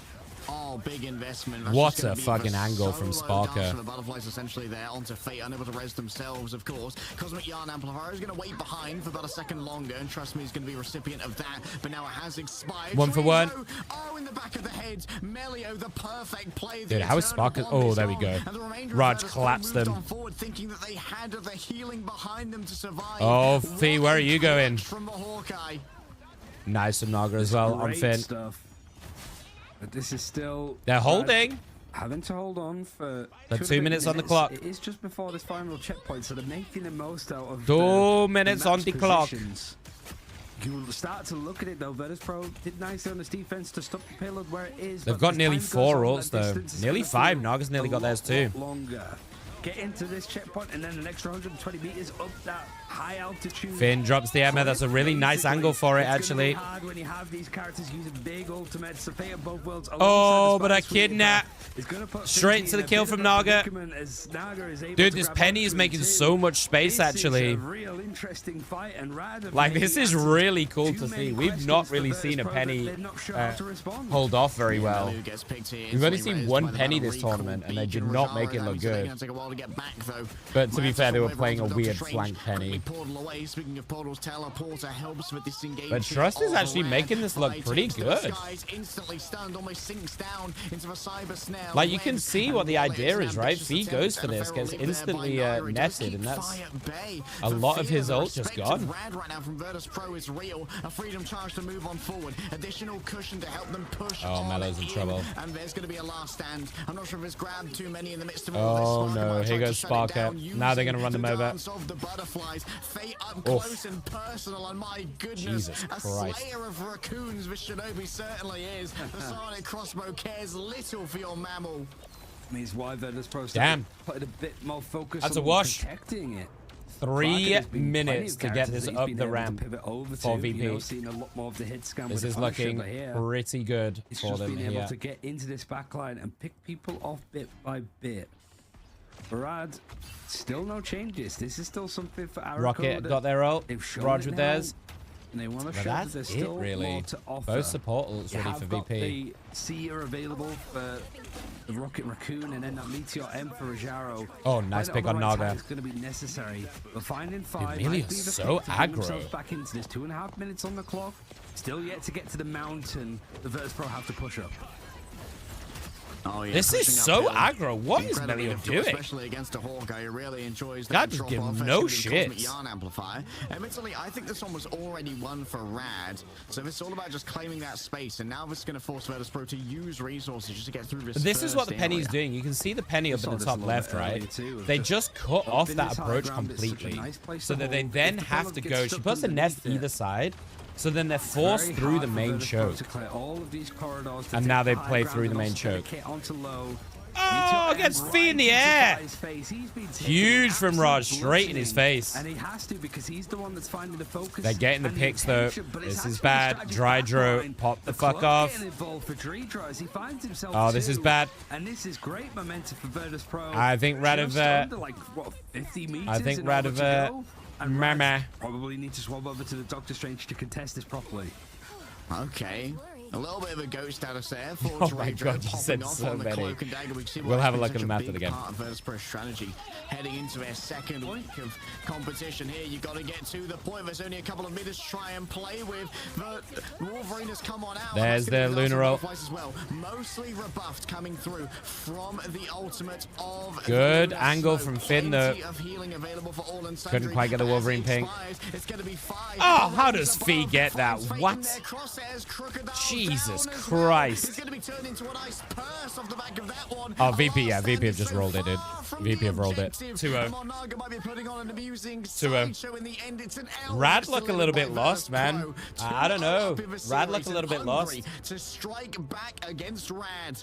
Oh, big investment. That's
What
just gonna
a
be
fucking
the
angle from
solo
Sparker.
dance for the butterflies essentially there onto Fate, unable to res themselves, of course. Cosmic Yarn Amplifier is going to wait behind for about a second longer, and trust me, he's going to be recipient of that. But now it has expired.
One for one.
Trizo, oh, in the back of the head. Melio, the perfect play.
Dude, how is Sparker? Oh, there we go. Raj collapsed them.
Forward, thinking that they had the healing behind them to survive.
Oh, Fee, where are you going?
From the Hawkeye.
Nice from Naga as well on
Great
Finn.
stuff. But this is still...
They're holding.
Having to hold on for...
The
2
2 minutes on the clock.
It is just before this final checkpoint, so they're making the most out of
2 minutes on
match
the clock.
positions. You will start to look at it though. Virtus Pro did nicely on this defense to stop the payload where it is.
They've
but
got
as
nearly
time goes
4
on,
ults
that
though.
distance is
Nearly
gonna
5.
feel
Naga's nearly
a
got theirs
lot
too.
Longer. get into this checkpoint, and then an extra 120 meters up that high altitude.
Finn drops the Emea. That's a really nice angle for it, actually.
Hard when you have these characters using big ultimates. The fate of both worlds.
Oh, but a kidnap. Straight to the kill from Naga. Dude, this Penny is making so much space, actually.
Real interesting fight, and
like, this is really cool to see. We've not really seen a Penny hold off very well. We've only seen one Penny this tournament, and they did not make it look good. But to be fair, they were playing a weird flank Penny. But Trust is actually making this look pretty good. Like, you can see what the idea is, right? Fee goes for this, gets instantly netted, and that's a lot of his ult just gone. Oh, Melo's in trouble.
And there's going to be a last stand. I'm not sure if it's grabbed too many in the midst of
all this. Oh no, here goes Sparker. Now they're going to run them over.
Close and personal, and my goodness,
Jesus
a
Christ.
slayer of raccoons, this Shinobi certainly is. The Sonic crossbow cares little for your mammal.
Means why Virtus Pro put a bit more focus
That's
on
a wash.
protecting it.
3 minutes to get this up the ramp for VP. This is looking pretty good for them
being
here.
able to get into this backline and pick people off bit by bit. Barad, still no changes. This is still something for Arrow.
Rocket got their ult. Raj with theirs.
And they want to
But
show
that's
that there's
it,
still
really.
more to offer.
Both support ults
You
ready
have
for
got
VP.
The Seer available for the Rocket Raccoon, and then that Meteor M for Rajaro.
Oh, nice pick on Naga.
It's going to be necessary. But finding 5
Emea
might be
is
the
so
pick to get
aggro.
themselves back into this. 2.5 minutes on the clock. Still yet to get to the mountain. The Virtus Pro have to push up.
Oh, yeah,
This is so aggro. What is Melio doing?
Especially against a Hawkeye, who really enjoys
that.
that
Just give
drop-off,
no
especially with the
shit.
Cosmic Yarn amplifier. Admittedly, I think this one was already won for Rad, so it's all about just claiming that space, and now this is going to force Virtus Pro to use resources just to get through this.
This is what the Penny's
area.
doing. You can see the Penny up in the top left, right? They just cut off that approach completely, so that they then have to go. She puts a nest either side, so then they're forced through the main choke. And now they play through the main choke. Oh, gets Fee in the air. Huge from Raj, straight in his face.
And he has to, because he's the one that's finding the focus.
They're getting the picks though. This is bad. Drydro, pop the fuck off. Oh, this is bad.
And this is great momentum for Virtus Pro.
I think Radover.
Like, what, 50 meters
I think Radover. Mama.
Probably need to swap over to the Doctor Strange to contest this properly.
Okay. A little bit of a ghost out of there.
Oh my god, you said so many. We'll have a look at them after the game.
Virtus Pro strategy heading into their second week of competition here. You got to get to the point. There's only a couple of minutes to try and play with. The Wolverine has come on out.
There's the Lunar ult.
As well. Mostly rebuffed coming through from the ultimate of
good angle from Finn though.
Couldn't
quite get the Wolverine ping.
It's going to be 5.
Oh, how does Fee get that? What? Jesus Christ. Oh, VP, yeah, VP have just rolled it, dude. VP have rolled it. 2-0. 2-0. Rad look a little bit lost, man. I don't know. Rad look a little bit lost.
To strike back against Rad.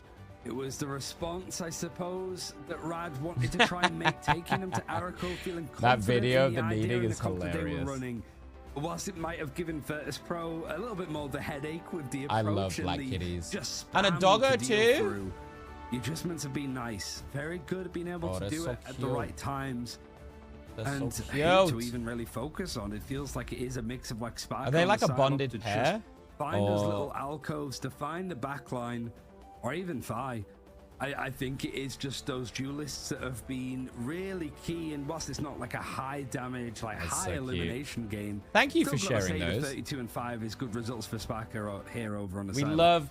It was the response, I suppose, that Rad wanted to try and make, taking him to Araco, feeling confident.
That video of
in
the
idea
meeting
and
is
the confidence they were
hilarious.
running. Whilst it might have given Virtus Pro a little bit more of the headache with the approach,
I love
and
Black
the
Kitties.
just
And a
spam
doggo
to deal
too?
through. The adjustments have been nice. Very good at being able to
they're
do
so
it at the
cute.
right times.
They're
And
so
hate to
cute.
even really focus on. It feels like it is a mix of like Spark.
Are they
on
like
the
a
side
bonded
to just
pair?
Find those
Or-
little alcoves to find the backline, or even Thigh. I think it is just those duelists that have been really key, and whilst it's not like a high damage, like
That's
high
so cute.
elimination game.
Thank you
still
for
gotta
sharing
say the
those.
32 and 5 is good results for Sparker here over on the
We
side.
love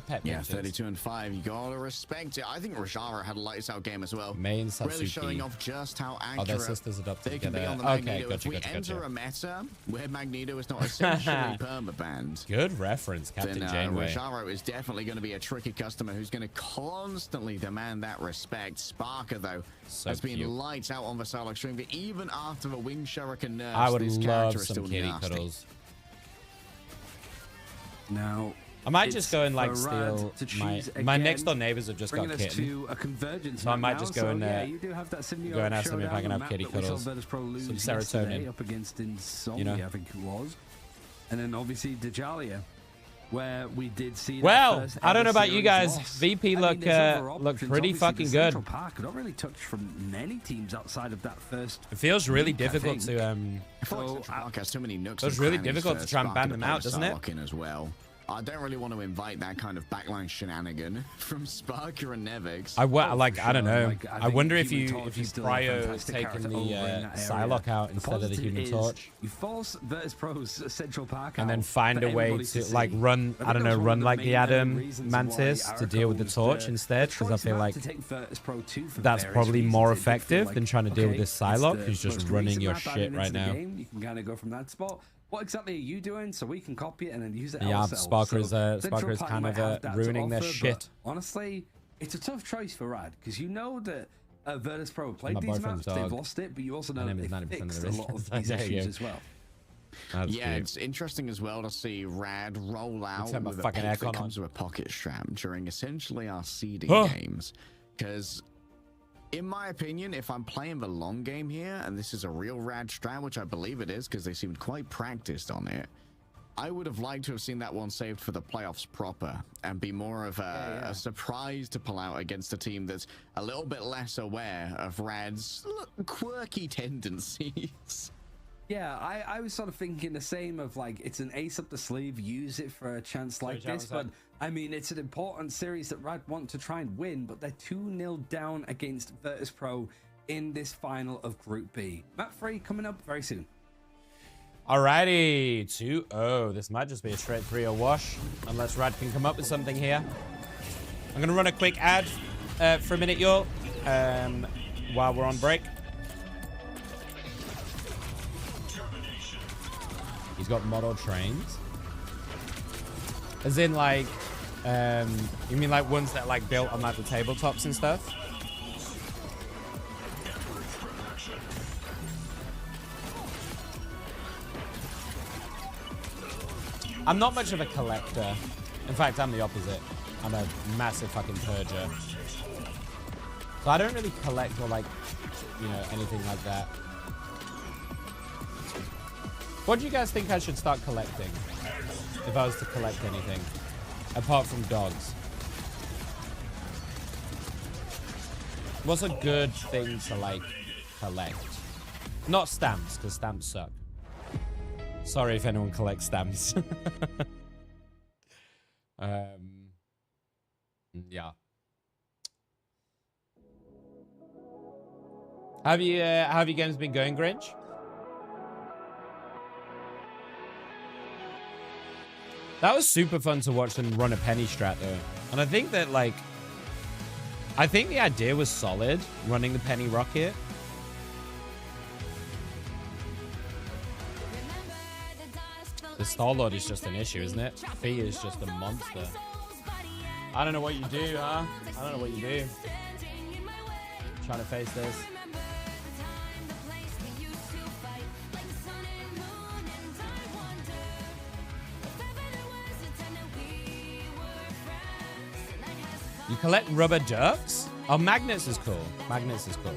pet
Yeah,
mentions.
32 and 5. You gotta respect it. I think Rajara had a lights out game as well.
Main
Really showing
Satsuki.
off just how
Oh,
accurate
their sisters adopted
they can be
together.
on the
Okay,
Magneto.
gotcha,
If we
gotcha,
enter
gotcha.
a meta where Magneto is not essentially permabanned,
Good reference, Captain
then
Janeway.
Rajaro is definitely going to be a tricky customer who's going to constantly demand that respect. Sparker, though,
So
has been
cute.
lights out on the Psylocke stream, but even after the Wing Shuriken nerfs,
I would
this
love
character is
some
still
kitty
nasty.
cuddles.
Now,
I might just go and like steal my next door neighbors have just got kitten. So I might just go and go and ask them if I can have kitty cuddles. Some serotonin.
Up against Insomnia,
you know?
I think it was. And then obviously Dejalia, where we did see.
Well, I don't know about you guys. VP look pretty fucking good.
Central Park not really touched from many teams outside of that first.
It feels really difficult to
I feel like Central Park has too many nooks.
It was really difficult to try and ban them out, doesn't it?
As well. I don't really want to invite that kind of backline shenanigan from Sparker and Nevix.
I don't know. I wonder if you prio taking the Psylocke out instead of the Human Torch.
You force Virtus Pro's Central Park
and then find a way to like run, I don't know, run like the Adam Mantis to deal with the Torch instead, because I feel like that's probably more effective than trying to deal with this Psylocke who's just running your shit right now.
You can kind of go from that spot. What exactly are you doing so we can copy it and then use it
yeah,
ourselves?
Sparker is kind of ruining their shit.
Honestly, it's a tough choice for Rad, because you know that Virtus Pro played these maps, they've lost it, but you also know they fixed a lot of these issues as well.
Yeah, it's interesting as well to see Rad roll out with a pick that comes with a pocket strap during essentially our seeding games, because in my opinion, if I'm playing the long game here, and this is a real Rad strat, which I believe it is because they seemed quite practiced on it, I would have liked to have seen that one saved for the playoffs proper and be more of a surprise to pull out against a team that's a little bit less aware of Rad's quirky tendencies.
Yeah, I was sort of thinking the same of like, it's an ace up the sleeve, use it for a chance like this, but I mean, it's an important series that Rad want to try and win, but they're 2-0 down against Virtus Pro in this final of Group B. Map 3 coming up very soon.
Alrighty, 2-0. This might just be a straight 3-0 wash, unless Rad can come up with something here. I'm going to run a quick ad for a minute, y'all, while we're on break. He's got model trains. As in, like, you mean like ones that like built on like the tabletops and stuff? I'm not much of a collector. In fact, I'm the opposite. I'm a massive fucking purger. So I don't really collect or like, you know, anything like that. What do you guys think I should start collecting? If I was to collect anything. Apart from dogs. What's a good thing to like collect? Not stamps, because stamps suck. Sorry if anyone collects stamps. Yeah. How have your games been going, Grinch? That was super fun to watch them run a penny strat though. And I think that like, I think the idea was solid, running the penny rocket. The Star-Lord is just an issue, isn't it? Fee is just a monster. I don't know what you do, huh? I don't know what you do. Trying to face this. You collect rubber ducks? Oh, magnets is cool. Magnets is cool.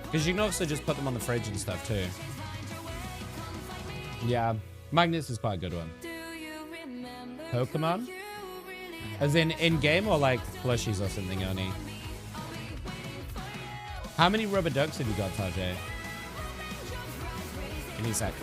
Because you can also just put them on the fridge and stuff too. Yeah, magnets is quite a good one. Pokemon? As in game or like plushies or something only? How many rubber ducks have you got, Tajay? Give me a sec.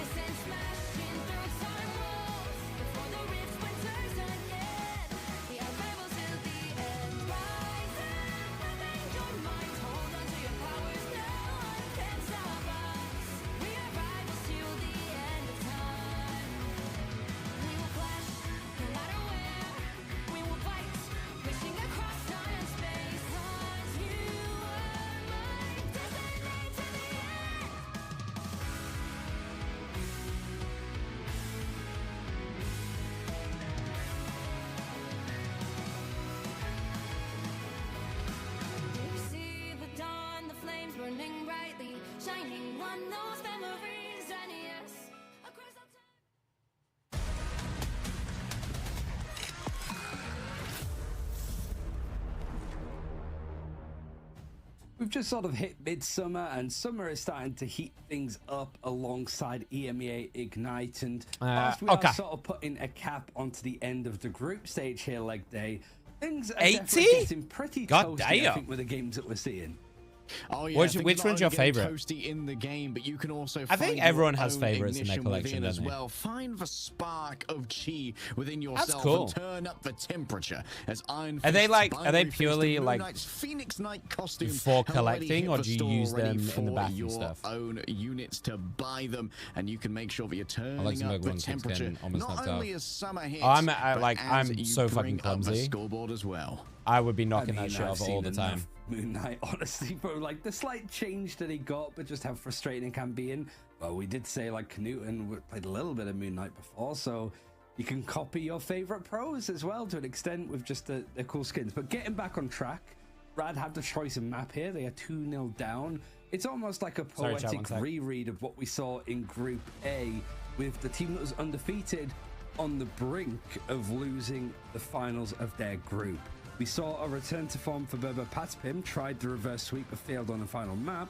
we've just sort of hit midsummer, and summer is starting to heat things up alongside EMEA Ignite. And whilst we are sort of putting a cap onto the end of the group stage here, leg day, things are definitely getting pretty toasty, I think, with the games that we're seeing.
Oh yeah,
which one's your favorite?
Toasty in the game, but you can also
I think everyone has favorites in their collection
as well. Find the spark of chi within yourself.
That's cool.
And turn up the temperature. As Iron
Are they
Fist,
are they
Binary
purely
Fist,
like
Knight's Phoenix Knight costume
for
have already
collecting,
hit
or
the
do you
store
use
ready
them in the
for
back and
your
stuff?
own units to buy them, and you can make sure that you're turning up
Smoke
the
1-6
temperature.
almost
Not
knocked
only
out.
as summer hits,
I'm
but
I'm
as you
so
bring
fucking
up the
clumsy.
scoreboard as well.
I would be knocking
I mean,
that shit
I've
off all
seen
the
enough
time.
Moon Knight, honestly, bro. Like the slight change that he got, but just how frustrating it can be. And well, we did say like Knuten played a little bit of Moon Knight before, so you can copy your favorite pros as well to an extent with just the cool skins. But getting back on track, Rad had the choice of map here. They are 2-0 down. It's almost like a poetic reread of what we saw in Group A, with the team that was undefeated on the brink of losing the finals of their group. We saw a return to form for Berber Patspim, tried the reverse sweep but failed on the final map.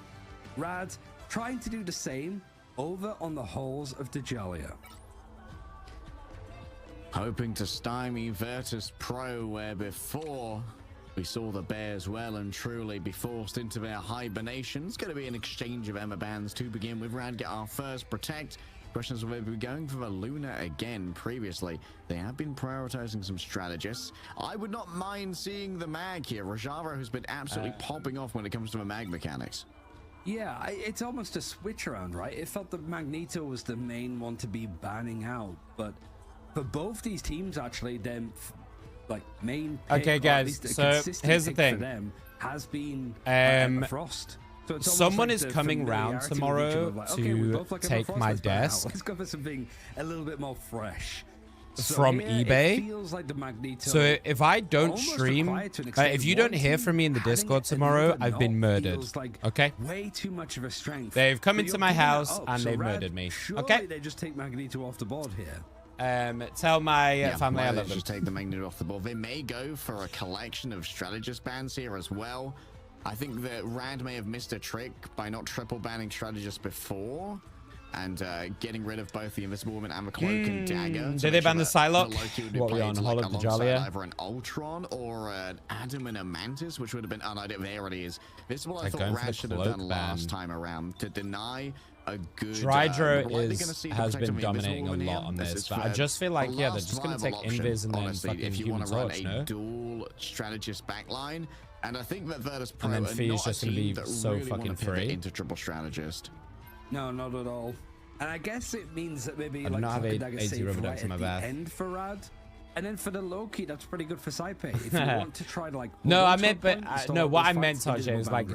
Rad trying to do the same over on the halls of Dajalia.
Hoping to stymie Virtus Pro, where before we saw the Bears well and truly be forced into their hibernation. It's going to be an exchange of Emma bans to begin with. Rad get our first protect. Questions whether we're going for the Luna again. Previously, they have been prioritizing some strategists. I would not mind seeing the mag here. Rajaro has been absolutely popping off when it comes to the mag mechanics.
Yeah, it's almost a switch around, right? It felt that Magneto was the main one to be banning out, but for both these teams, actually, them like main pick,
okay, guys. So here's the thing:
for them has been Frost. So
someone
like
is coming round tomorrow to take my desk.
Let's go for something a little bit more fresh.
From eBay.
It feels like the Magneto
so if I don't stream, if you don't hear from me in the Discord tomorrow, I've been murdered. Okay?
Way too much of a strength.
They've come into my house and they've murdered me. Okay?
They just take Magneto off the board here.
Tell my family I love them.
Just take the Magneto off the board. They may go for a collection of strategist bans here as well. I think that Rad may have missed a trick by not triple banning strategists before and getting rid of both the Invisible Woman and the Cloak and Dagger.
Did they ban the Psylocke? What were we on? Hall of Dajalia?
Either an Ultron or an Adam and a Mantis, which would have been... Oh, no, there it is. This is what I thought Rad should have done last time around, to deny a good...
Drydro has been dominating a lot on this, but I just feel like, yeah, they're just going to take Invis and then fucking Human Torch, no?
Dual strategist backline. And I think that Virtus Pro
and then Fee is just going to be so fucking free
into triple strategist.
No, not at all. And I guess it means that maybe
I do
like
not have 80
save
Redux in my
at the
bath.
end for Rad. And then for the Loki, that's pretty good for Saipe. If you want to try to like...
No, I meant, but no, what I meant, Tajay, is like,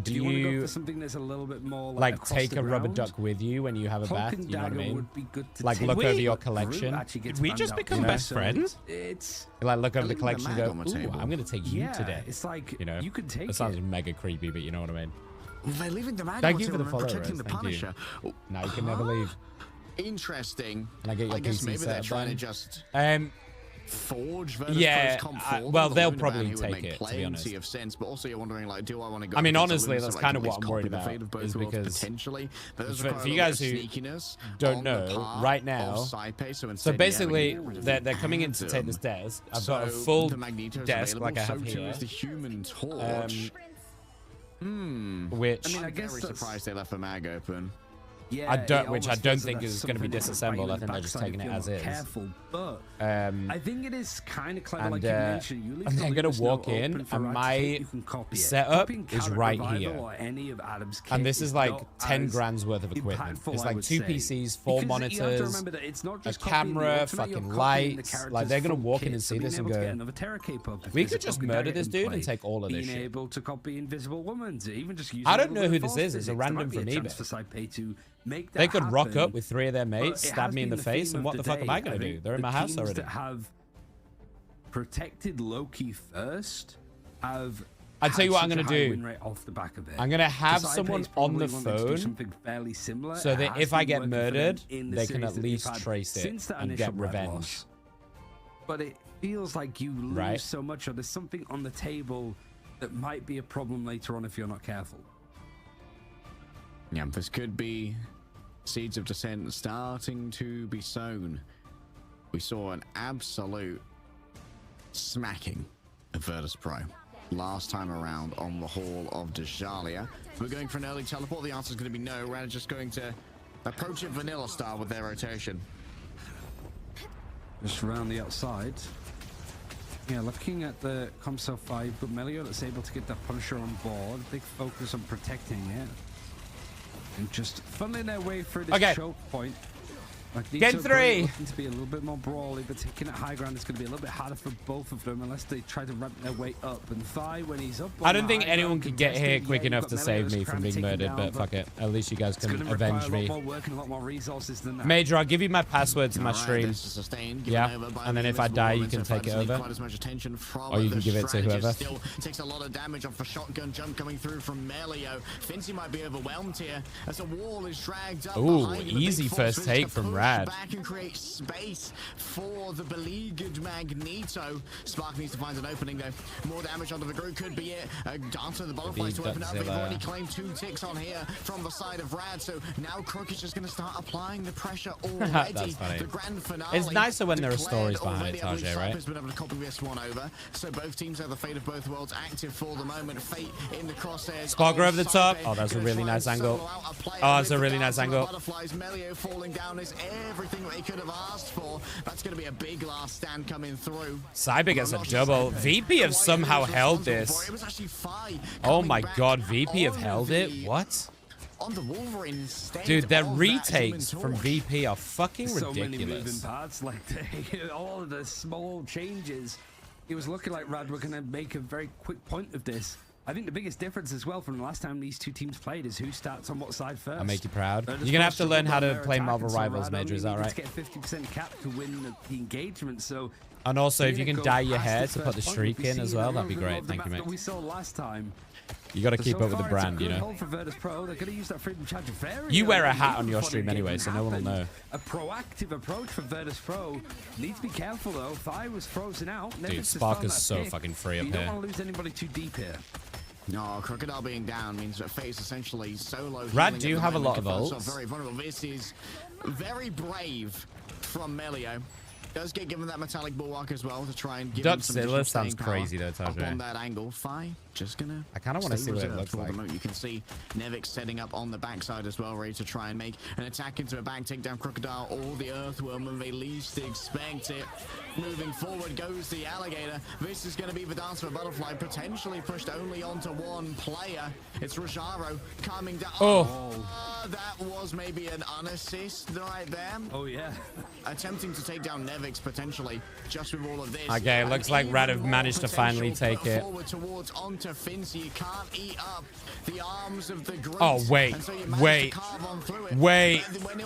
do
you want to go
you
for something that's a little bit more
like take a rubber duck with you when you have a bath? You know what I mean?
Would be good to
like look over your collection. Did we just become best friends?
It's
like look over the collection and go, ooh, I'm gonna take you today.
It's like,
you know,
you could take
it. Sounds mega creepy, but you know what I mean.
They're leaving the mag.
Thank you for the follow,
protecting the
thank
Punisher.
You. Now you can never leave.
Interesting.
And I get your
I guess
PC
maybe
set
they're
up
trying
then.
to just
forge
Virtus
well, they'll probably take it, to be honest.
Of sense, but also you're wondering, like, do I want to go?
I mean, honestly, that's kind of what I'm worried about. Is because
potentially,
for you guys who don't know, right now, so basically, they're coming in to take this desk. I've got a full desk like I have here.
The Human Torch.
Which
I mean, I guess very surprised they left the mag open.
Yeah,
which I don't think is going to be disassembled. I think they're just taking it as is.
Careful, but I think it is kind of clever, like you mentioned. You
and they're going to walk in, and my setup is right here. And this is like 10 grand's worth of equipment. It's like 2 PCs, 4 monitors, a camera, fucking lights. Like they're going to walk in and see this and go, we could just murder this dude and take all of this shit.
Able to copy Invisible Woman, even just
I don't know who this is. It's a random from eBay. They could rock up with 3 of their mates, stab me in the face, and what the fuck am I going to do? They're in my house already.
That have protected Loki first have...
I'll tell you what I'm going to do. I'm going to have someone on the phone so that if I get murdered, they can at least trace it and get revenge.
But it feels like you lose so much, or there's something on the table that might be a problem later on if you're not careful.
Yeah, this could be seeds of dissent starting to be sown. We saw an absolute smacking of Virtus Pro last time around on the Hall of Djalia. We're going for an early teleport. The answer is going to be no. We're just going to approach it vanilla style with their rotation.
Just around the outside. Yeah, looking at the Comso 5, but Melio that's able to get that Punisher on board. Big focus on protecting it. And just funneling their way through this choke point.
Gen 3!
Looking to be a little bit more brawly, but taking it high ground is going to be a little bit harder for both of them unless they try to ramp their way up. And Thigh, when he's up,
I don't think anyone can get here quick enough to save me from being murdered, but fuck it. At least you guys can avenge me.
A lot more work and a lot more resources than that.
Major, I'll give you my password to my stream. Yeah, and then if I die, you can take it over. Or you can give it to whoever.
Still takes a lot of damage off a shotgun jump coming through from Melio. Fincy might be overwhelmed here as a wall is dragged up.
Ooh, easy first take from Rad.
Back and create space for the beleaguered Magneto. Spark needs to find an opening though. More damage onto the group could be it. Dance of the butterflies to open up. They've already claimed 2 ticks on here from the side of Rad. So now Crook is just going to start applying the pressure already.
That's funny.
The grand finale.
It's nicer when there are stories behind it, Tajay, right?
Has been able to copy this one over. So both teams have the fate of both worlds active for the moment. Fate in the crosshairs.
Sparker over the top. Oh, that's a really nice angle. Oh, it's a really nice angle.
Butterflies. Melio falling down is everything that he could have asked for. That's going to be a big last stand coming through.
Cyber gets a double. VP have somehow held this. Oh my god, VP have held it? What?
On the Wolverine instead.
Dude, their retakes from VP are fucking
so many
ridiculous.
moving parts, like all of the small changes. It was looking like Rad were going to make a very quick point of this. I think the biggest difference as well from the last time these two teams played is who starts on what side first.
I'll make you proud. You're going to have to learn how to play Marvel Rivals, Major, is that right?
To get 50% cap to win the engagement, so...
And also, if you can dye your hair to put the streak in as well, that'd be great. Thank you, mate.
We saw last time.
You got to keep up with the brand, you know. You wear a hat on your stream anyway, so no one will know.
A proactive approach for Virtus Pro. Need to be careful though. Thigh was frozen out.
Dude, Spark is so fucking free up
here. You
here.
don't want to lose anybody too deep here.
No, Crocodile being down means that Fate is essentially solo.
Rad, do you have a lot of ults?
Very vulnerable. This is very brave from Melio. Does get given that metallic bulwark as well to try and give him some additional
sounds crazy though, Tajay.
on that angle. Fi just gonna.
I kind of want to see what it looks like.
You can see Nevix setting up on the backside as well, ready to try and make an attack into a back, take down Crocodile or the Earthworm when they least expect it. Moving forward goes the Alligator. This is going to be the dance of a butterfly, potentially pushed only onto one player. It's Rojaro coming down. That was maybe an unassist right there.
Oh yeah.
Attempting to take down Nevix potentially just with all of this.
Okay, it looks like Rad have managed to finally take it.
Towards onto Fincy. You can't eat up the arms of the group.
Oh wait, wait.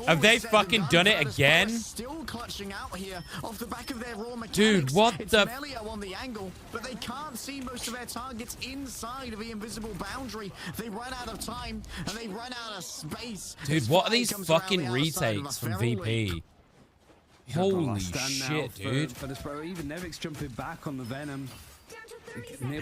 Have they fucking done it again?
Still clutching out here off the back of their raw mechanics.
Dude, what
it's
the?
Melio on the angle, but they can't see most of their targets inside of the invisible boundary. They run out of time and they run out of space.
Dude, what are these fucking retakes from VP? Holy shit, dude.
Even Nevix jumping back on the Venom.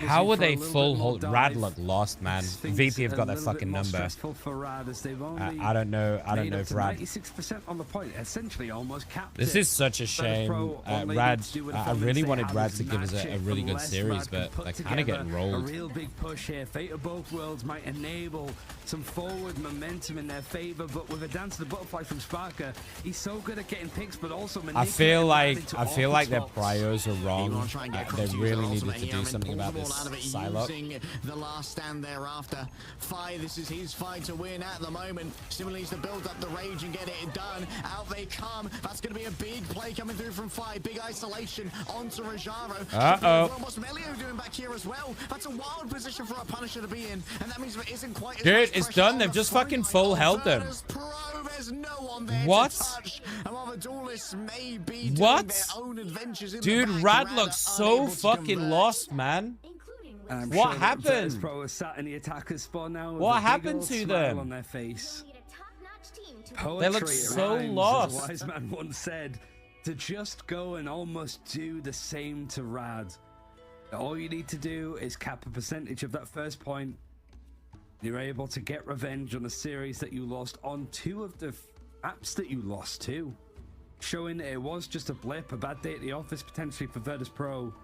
How are they full hold? Rad look lost, man. VP have got their fucking number. I don't know. I don't know if Rad.
96% on the point, essentially almost capped.
This is such a shame. Rad. I really wanted Rad to give us a really good series, but they're kind of getting rolled.
A real big push here. Fate of both worlds might enable some forward momentum in their favor, but with a dance of the butterfly from Sparker, he's so good at getting picks, but also
I feel like their priors are wrong. They really needed to do something about this Psylocke.
The last stand thereafter. Fi, this is his fight to win at the moment. Still needs to build up the rage and get it done. Out they come. That's going to be a big play coming through from Fi. Big isolation onto Rojaro. What's Melio doing back here as well? That's a wild position for a Punisher to be in, and that means there isn't quite.
Dude, it's done. They've just fucking full held them. What? What? Dude, Rad looks so fucking lost, man. What happened? What happened to them?
On their face.
They look so lost.
As a wise man once said, to just go and almost do the same to Rad. All you need to do is cap a percentage of that first point. You're able to get revenge on a series that you lost on 2 of the apps that you lost to, showing it was just a blip, a bad day at the office potentially for Virtus Pro.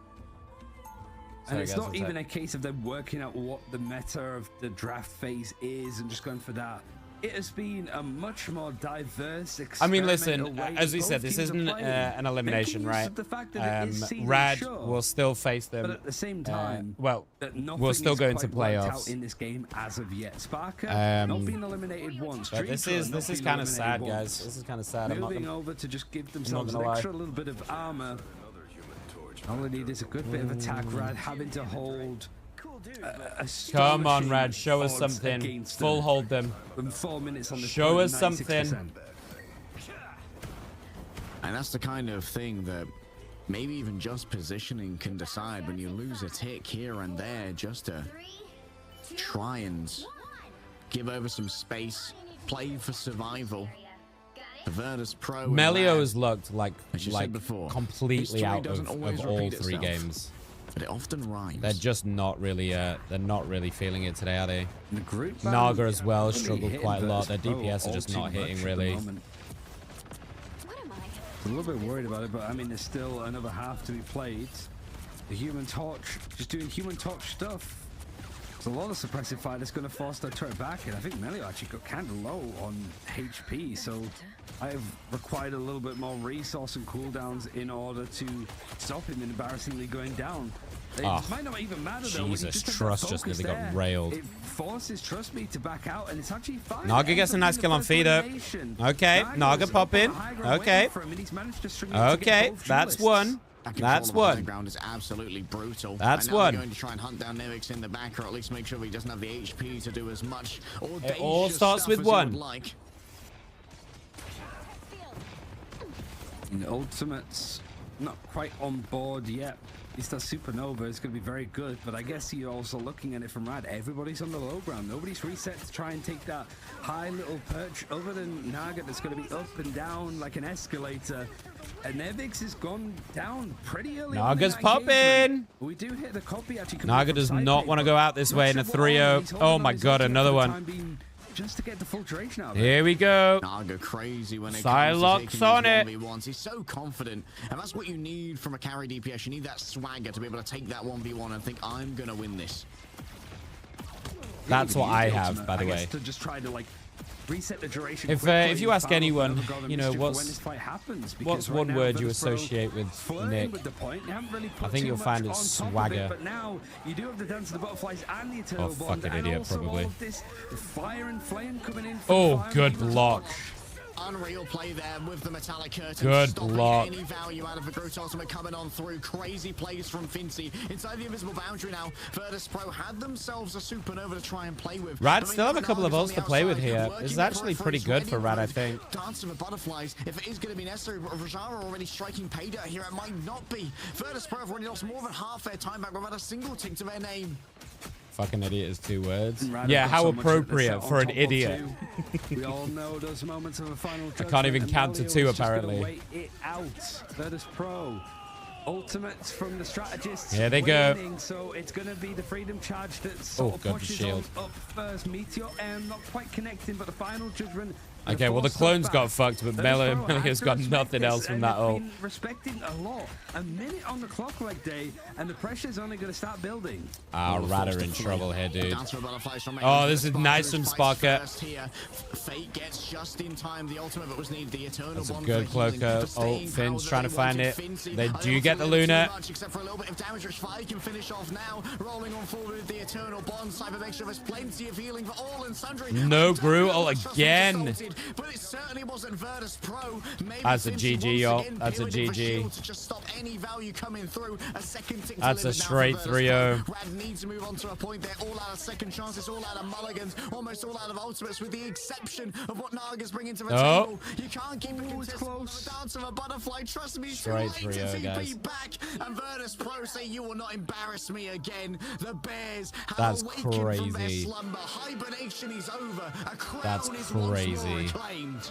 And it's not even a case of them working out what the meta of the draft phase is and just going for that. It has been a much more diverse experiment.
I mean, listen, as we said, this isn't an elimination, right? Rad will still face them.
But at the same time,
we're still going to playoffs
in this game as of yet. Sparker not being eliminated once.
But this is kind of sad, guys. This is kind of sad.
Moving over to just give themselves an extra little bit of armor. All they need is a good bit of attack. Rad having to hold.
Come on, Rad, show us something. Full hold them.
4 minutes on the
show us something.
And that's the kind of thing that maybe even just positioning can decide when you lose a tick here and there, just to try and give over some space, play for survival. The Virtus Pro.
Melio has looked like
before,
completely out of all 3 games.
But it often rhymes.
They're just not really they're not really feeling it today, are they?
The group
Naga as well struggled quite a lot. Their DPS are just not hitting really.
I'm a little bit worried about it, but I mean there's still another half to be played. The Human Torch just doing Human Torch stuff. There's a lot of suppressive fire that's going to force that turret back, and I think Melio actually got kind of low on HP, so I have required a little bit more resource and cooldowns in order to stop him embarrassingly going down. It might not even matter though.
Jesus, Trust just nearly got railed.
It forces Trust Me to back out, and it's actually fine.
Naga gets a nice kill on Feeder. Okay, Naga pop in. Okay. Okay, that's one. That's one.
Ground is absolutely brutal.
That's
one.
One.
Going to try and hunt down Nevix in the back, or at least make sure he doesn't have the HP to do as much.
It all starts with one.
Like.
The ultimates not quite on board yet. At least that Supernova is going to be very good, but I guess you're also looking at it from Rad. Everybody's on the low ground. Nobody's reset to try and take that high little perch other than Naga that's going to be up and down like an escalator. And Nevix has gone down pretty early.
Naga's popping.
We do hit the copy actually.
Naga does not want to go out this way in a 3-0. Oh my god, another one.
Just to get the full duration out.
Here we go.
Naga crazy when it
Psylocke's on it.
He's so confident, and that's what you need from a carry DPS. You need that swagger to be able to take that 1v1 and think, I'm gonna win this.
That's what I have, by the way.
To just try to like reset the duration.
If you ask anyone, you know, what's one word you associate with Nick? I think you'll find it's swagger.
But now you do have the Dance of the Butterflies and the Eternal
Bond, fucking idiot, probably.
Fire and flame coming in.
Oh, good block.
Unreal play there with the metallic curtain.
Good block.
Any value out of the Groot ultimate coming on through. Crazy plays from Fincy inside the invisible boundary now. Virtus Pro had themselves a Supernova to try and play with.
Rad still have a couple of ults to play with here. This is actually pretty good for Rad, I think.
Dancing with Butterflies, if it is going to be necessary, but Rajara already striking paydirt here, it might not be. Virtus Pro have already lost more than half their time back without a single tick to their name.
Fucking idiot is 2 words. Yeah, how appropriate for an idiot.
We all know those moments of a final
I can't even count to 2 apparently.
Wait it out. Virtus Pro. Ultimates from the strategists.
Here they go.
So it's going to be the Freedom Charge that sort of pushes up first. Meteor M not quite connecting, but the final judgment.
Okay, well the clones got fucked, but Melio's got nothing else from that ult.
Respecting a lot. A minute on the clock like day, and the pressure's only going to start building.
Ah, Rad are in trouble here, dude. Oh, this is nice from Sparker.
Fate gets just in time the ultimate, but was needed the Eternal.
That's a good cloaker. Oh, Finn's trying to find it. They do get the Luna.
Except for a little bit of damage, which Fire can finish off now. Rolling on forward with the Eternal Bond. Cyber makes sure there's plenty of healing for all and sundry.
No Groot ult again.
But it certainly wasn't Virtus Pro. Maybe
that's a GG, y'all. That's a GG.
To just stop any value coming through. A second tick
that's a straight 3-0.
Rad needs to move on to a point. They're all out of second chances, all out of mulligans, almost all out of ultimates, with the exception of what Naga's bringing to the table. You can't keep it close. The dance of a butterfly. Trust me,
straight 3-0, guys.
Back. And Virtus Pro say, you will not embarrass me again. The Bears have
that's
awakened from their
crazy.
slumber. Hibernation is over. A crown
that's
is
crazy.
once more reclaimed.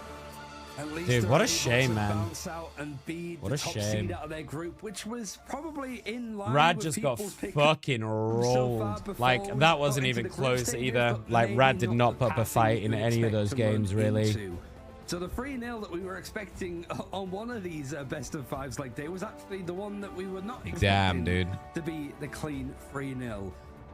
At least
Dude,
they
what
were
a
able
shame,
to
man.
bounce out and be
What
the
a
top
shame.
seed out of their group, which was probably in line
Rad
with
just got
people's pick
fucking
so
rolled.
far before
Like,
we
that
got
wasn't
into
even
the group
close
stages,
either.
but
Like,
maybe
Rad did not
the
put up a
path
fight in
you
any of
expect
those
to run
games, really.
into. So the 3-0 that we were expecting on one of these best of fives like day was actually the one that we were not expecting
Damn, dude.
to be the clean 3-0.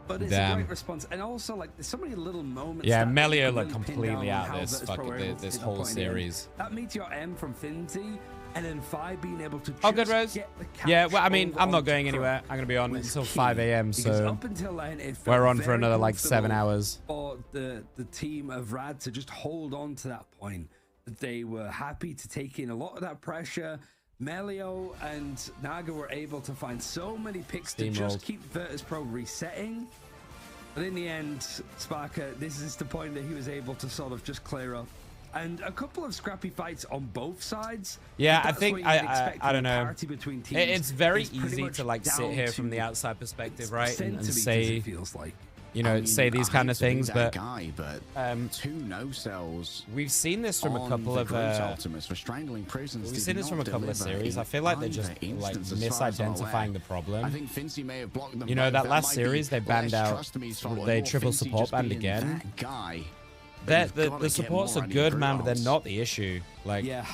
But it's a
Damn.
great response, and also like there's so many little moments.
Yeah,
that you
Melio
can
looked
really pin
completely
down on
out
how
this
Virtus Pro
fucking
were able to
this
hit that
whole
point in the end.
series.
That Meteor M from Finzi, and then 5 being able to
Oh, good,
just
Rose.
get the
Yeah,
catch
well, I mean,
over
I'm not
onto
going
Crook
anywhere. I'm going to be on
was
until
key,
5 a.m.,
because
so
up until then, it felt
we're on for
very
another, like, 7
comfortable
hours.
for the team of Rad to just hold on to that point. That they were happy to take in a lot of that pressure. Melio and Naga were able to find so many picks to just
Steamrolled.
keep Virtus Pro resetting. But in the end, Sparker, this is the point that he was able to sort of just clear up. And a couple of scrappy fights on both sides.
Yeah,
but
I
that's
think
what you'd expect
I
from
don't
a
know.
parity between teams.
It's very
It's pretty
easy
much
to like sit
down
here from the
to
outside perspective, right, and
centimeters,
say,
it feels like.
you know,
I mean,
say these
I
kind
hate
of
to be
things,
that
but
guy, but 2 no-cells
we've seen this from a
on
couple
the
of
Groot Optimus for strangling prisoners.
we've
did
seen this from a
not
couple of
deliver
series.
in
I feel like they're
either
just like
instance, as far as I'm aware.
misidentifying the problem.
I think Fincy may have blocked them.
You know,
both.
that last
might be
series, they banned
less
out-
trust in his fault,
they
and more
triple
Fincy
support
just
banned
being
again.
that guy.
The supports are good, man, but they're not the issue. Like,
Yeah,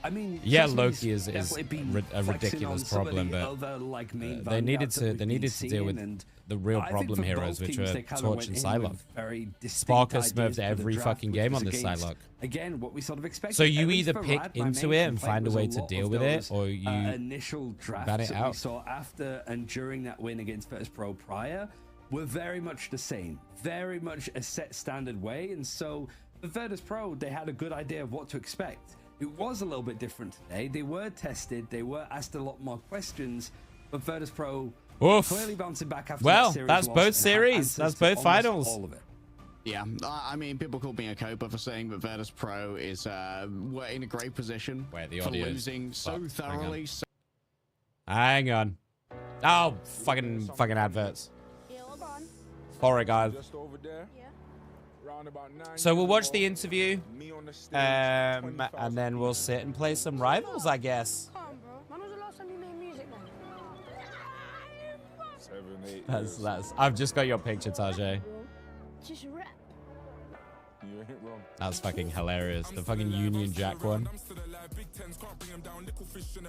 I mean,
yeah,
Sesami's
Loki is
definitely been
a
flexing
ridiculous
on some of
problem,
the
but
other, like, main
they needed
vanguards that
to
we've been
to deal
seeing,
with
and
the real
I think
problem
for
heroes,
both
which
teams,
are
they kinda
Torch
went
and
in
Psylocke.
with very distinct
Spark has
ideas
smurfed
for the
every
draft,
fucking
which
game
was
on this
against,
Psylocke.
Again, what we sort of expected.
So
At
you
least
either
for
pick
Rad, my
into
main
it and
complaint
find a
was
way
lot
to
of
deal with it,
those,
or you
initial drafts
ban it
that we
out.
saw after and during that win against Virtus Pro prior were very much the same, very much a set standard way, and so for Virtus Pro, they had a good idea of what to expect. It was a little bit different today. They were tested, they were asked a lot more questions, but Virtus Pro
Oof.
clearly bouncing back after
Well,
that series
that's
loss
both
and had
series.
answers
That's
to
both
almost
finals.
all of it.
Yeah, I mean, people call me a coper for saying that Virtus Pro is we're in a great position
Wait, the
for
audio is
losing so
fucked. Hang on.
thoroughly. So
Hang on. Oh, fucking adverts. Sorry, guys.
Just over there.
Yeah.
Round about 9
So we'll
years
watch the
old,
interview,
me on the stage,
and
20,000
then we'll sit and play some rivals, I guess.
Come on, bro. When was the last time you made music, man?
7, 8
That's
years.
I've just got your picture, Tajay.
Just rap.
You ain't wrong.
That's fucking hilarious. The fucking Union Jack one.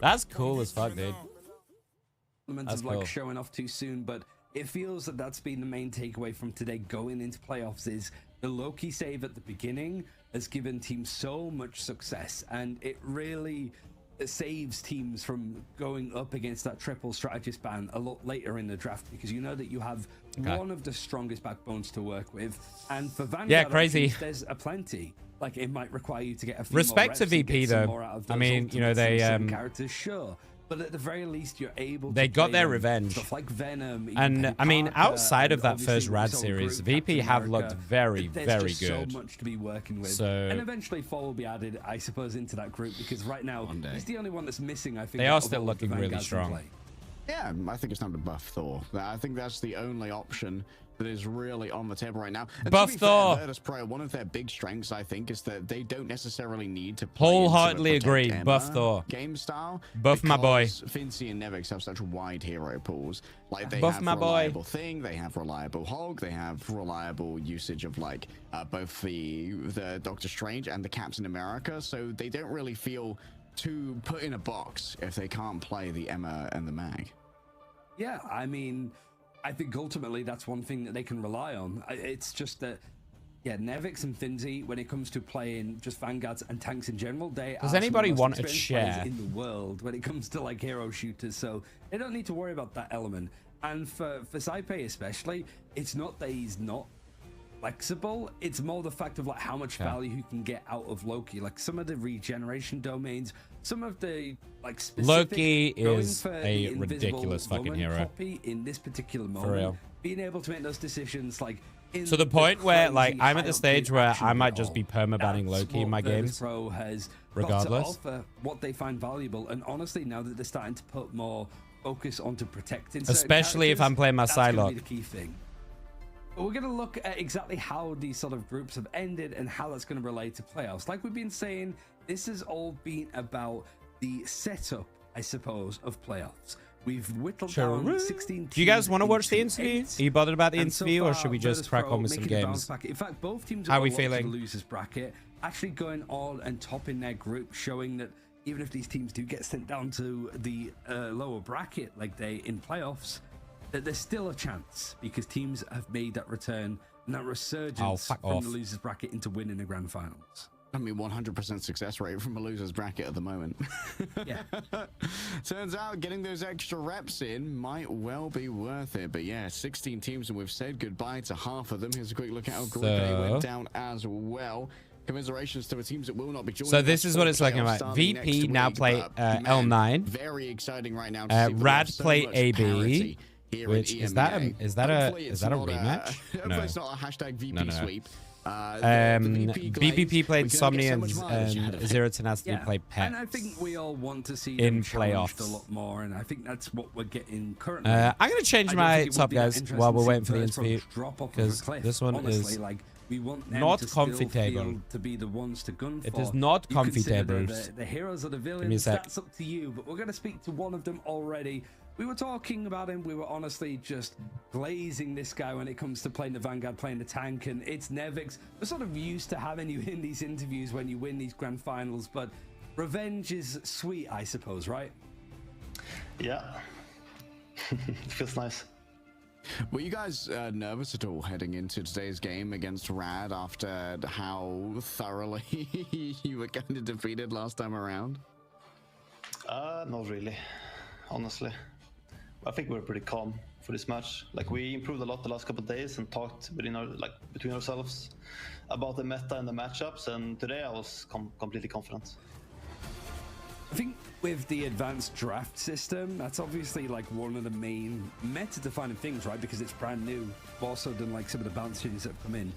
That's cool as fuck, dude.
Elements
That's
of like
cool.
showing off too soon, but it feels that that's been the main takeaway from today going into playoffs is the Loki save at the beginning has given teams so much success, and it really saves teams from going up against that triple strategist ban a lot later in the draft, because you know that you have
Okay.
one of the strongest backbones to work with, and for Vanguard
Yeah, crazy.
options, there's a plenty. Like, it might require you to get a few
Respect
more
to
reps and
VP
get some
though.
more out of
I
those
mean, you know,
ultimates and
they
certain characters, sure, but at the very least you're able
they
to
got
play
their
them.
revenge.
Stuff like Venom, even
And
Penny
I mean,
Parker,
outside of
and
that
obviously
first
we
Rad
saw
series,
Groot,
VP
Captain
have
America.
looked very,
There's
very
just
good.
so much to be working with,
So-
and eventually 4 will be added, I suppose, into that group, because right now
One day.
he's the only one that's missing. I think
They are
of
still
all of the
looking really
Vanguards in
strong.
play.
yeah, I think it's time to buff Thor. I think that's the only option that is really on the table right now. And
Buff
to be fair,
Thor.
Virtus Pro, one of their big strengths, I think, is that they don't necessarily need to play
Wholeheartedly
into a
agree.
Protect
Buff
Emma
Thor.
game style.
Buff my boy.
because Fincy and Nevix have such wide hero pools. Like, they
Buff
have
my boy.
reliable Thing, they have reliable Hulk, they have reliable usage of like both the Doctor Strange and the Captain America. So they don't really feel too put in a box if they can't play the Emma and the Mag.
Yeah, I mean, I think ultimately that's one thing that they can rely on. It's just that, yeah, Nevix and Finzi, when it comes to playing just Vanguards and tanks in general, they
Does
are
anybody
some of the
want
most
a
experienced
chair?
players in the world when it comes to like hero shooters, so they don't need to worry about that element. And for Saipe especially, it's not that he's not flexible, it's more the fact of like how much value you can get out of Loki. Like some of the regeneration domains, some of the like specific
Loki
going
is
for
a
the Invisible
ridiculous fucking
Woman
hero.
copy in this particular
real.
moment, being able to make those decisions like in
To the point where, like,
crazy
I'm at the
high
stage
octane
where
action
I
of
might
it
just be
all.
permabanning
That's
Loki in
what
my
Virtus
games,
Pro has
regardless.
got to offer, what they find valuable, and honestly, now that they're starting to put more focus onto protecting, certain
Especially if
characters,
I'm playing my
that's gonna
Psylocke.
be the key thing. But we're going to look at exactly how these sort of groups have ended and how that's going to relate to playoffs. Like we've been saying, This has all been about the setup, I suppose, of playoffs. We've whittled down 16 teams.
Do you guys want to watch the
into
interview?
8.
Are you bothered about the
And so
interview, or
far,
should we just
Virtus
crack
Pro
on with some
making a bounce
games?
back. In fact, both teams
How are we
got locked in
feeling?
the losers bracket, actually going on and topping their group, showing that even if these teams do get sent down to the lower bracket, like they in playoffs, that there's still a chance because teams have made that return and that resurgence
fuck
from
off.
the losers bracket into winning the grand finals.
I mean, 100% success rate from a loser's bracket at the moment.
Yeah.
Turns out getting those extra reps in might well be worth it. But yeah, 16 teams, and we've said goodbye to half of them. Here's a quick look at how Group A went down as well. Commiserations to the teams that will not be joining.
So this
us
is
for
what it's looking
playoffs
like.
starting
VP
next
now
week,
play
but, man,
L9.
Very exciting right now. To see that we
Rad
have so
play
much
AB,
parity here in
which is that
EMEA.
is that a
Hopefully it's not
rematch?
hopefully
No.
it's not a hashtag VP
No.
sweep. The
BPP played
Glaze, we can get so
Somni
much mileage out
and
of it.
Zero Tenacity played Pets.
And I think we all want to see
in
them challenged
playoffs.
a lot more, and I think that's what we're getting currently.
I'm gonna change
I don't
my
think it would
top,
be that
guys,
interesting
while we're
to see
waiting for the
Virtus Pro
interview,
drop off of a
because
cliff.
this one
Honestly,
is
like, we want them
not
to still
comfortable.
feel to be the ones to gun for.
It is not
You consider
comfortable.
the heroes or the
me a
villains.
sec.
That's up to you. But we're going to speak to one of them already. We were talking about him. We were honestly just glazing this guy when it comes to playing the Vanguard, playing the tank, and it's Nevix. We're sort of used to having you in these interviews when you win these grand finals, but revenge is sweet, I suppose, right?
Yeah. It feels nice.
Were you guys nervous at all heading into today's game against Rad after how thoroughly you were kind of defeated last time around?
Not really, honestly. I think we were pretty calm for this match. Like, we improved a lot the last couple of days and talked between ourselves about the meta and the matchups, and today I was completely confident.
I think with the advanced draft system, that's obviously like one of the main meta-defining things, right? Because it's brand new, more so than like some of the bounce changes that have come in.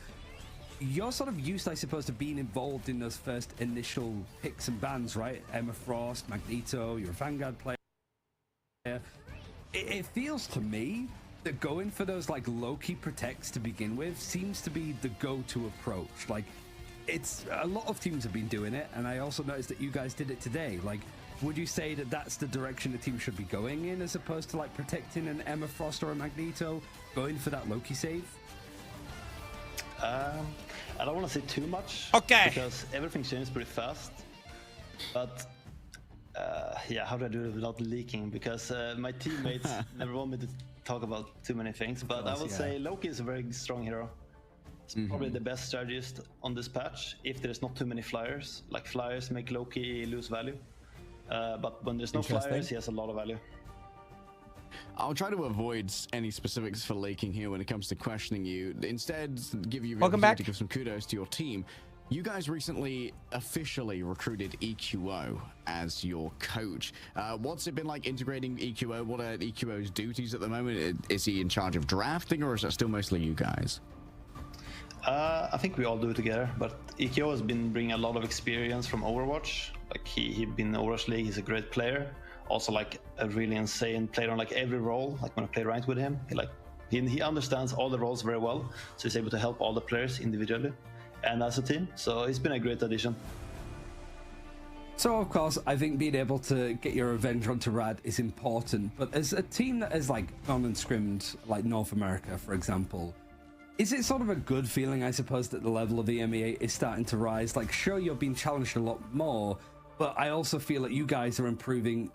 You're sort of used, I suppose, to being involved in those first initial picks and bans, right? Emma Frost, Magneto, you're a Vanguard player. It feels to me that going for those like low-key protects to begin with seems to be the go-to approach. Like, it's a lot of teams have been doing it, and I also noticed that you guys did it today. Like, would you say that that's the direction the team should be going in, as opposed to like protecting an Emma Frost or a Magneto, going for that Loki save?
I don't want to say too much.
Okay.
Because everything changes pretty fast. But yeah, how do I do it without leaking? Because my teammates never want me to talk about too many things. But I would say Loki is a very strong hero. It's probably the best strategist on this patch if there's not too many flyers. Like, flyers make Loki lose value. But when there's no flyers, he has a lot of value.
I'll try to avoid any specifics for leaking here when it comes to questioning you. Instead, give you the
Welcome
opportunity
back.
to give some kudos to your team. You guys recently officially recruited EQO as your coach. What's it been like integrating EQO? What are EQO's duties at the moment? Is he in charge of drafting, or is that still mostly you guys?
I think we all do it together, but EQO has been bringing a lot of experience from Overwatch. Like, he's been in the Overwatch League, he's a great player. Also, like, a really insane player on like every role. Like, when I play ranked with him, he understands all the roles very well, so he's able to help all the players individually and as a team. So he's been a great addition.
So, of course, I think being able to get your revenge onto Rad is important, but as a team that has like gone and scrimmed like North America, for example, is it sort of a good feeling, I suppose, that the level of the Emea is starting to rise? Like, sure, you're being challenged a lot more, but I also feel that you guys are improving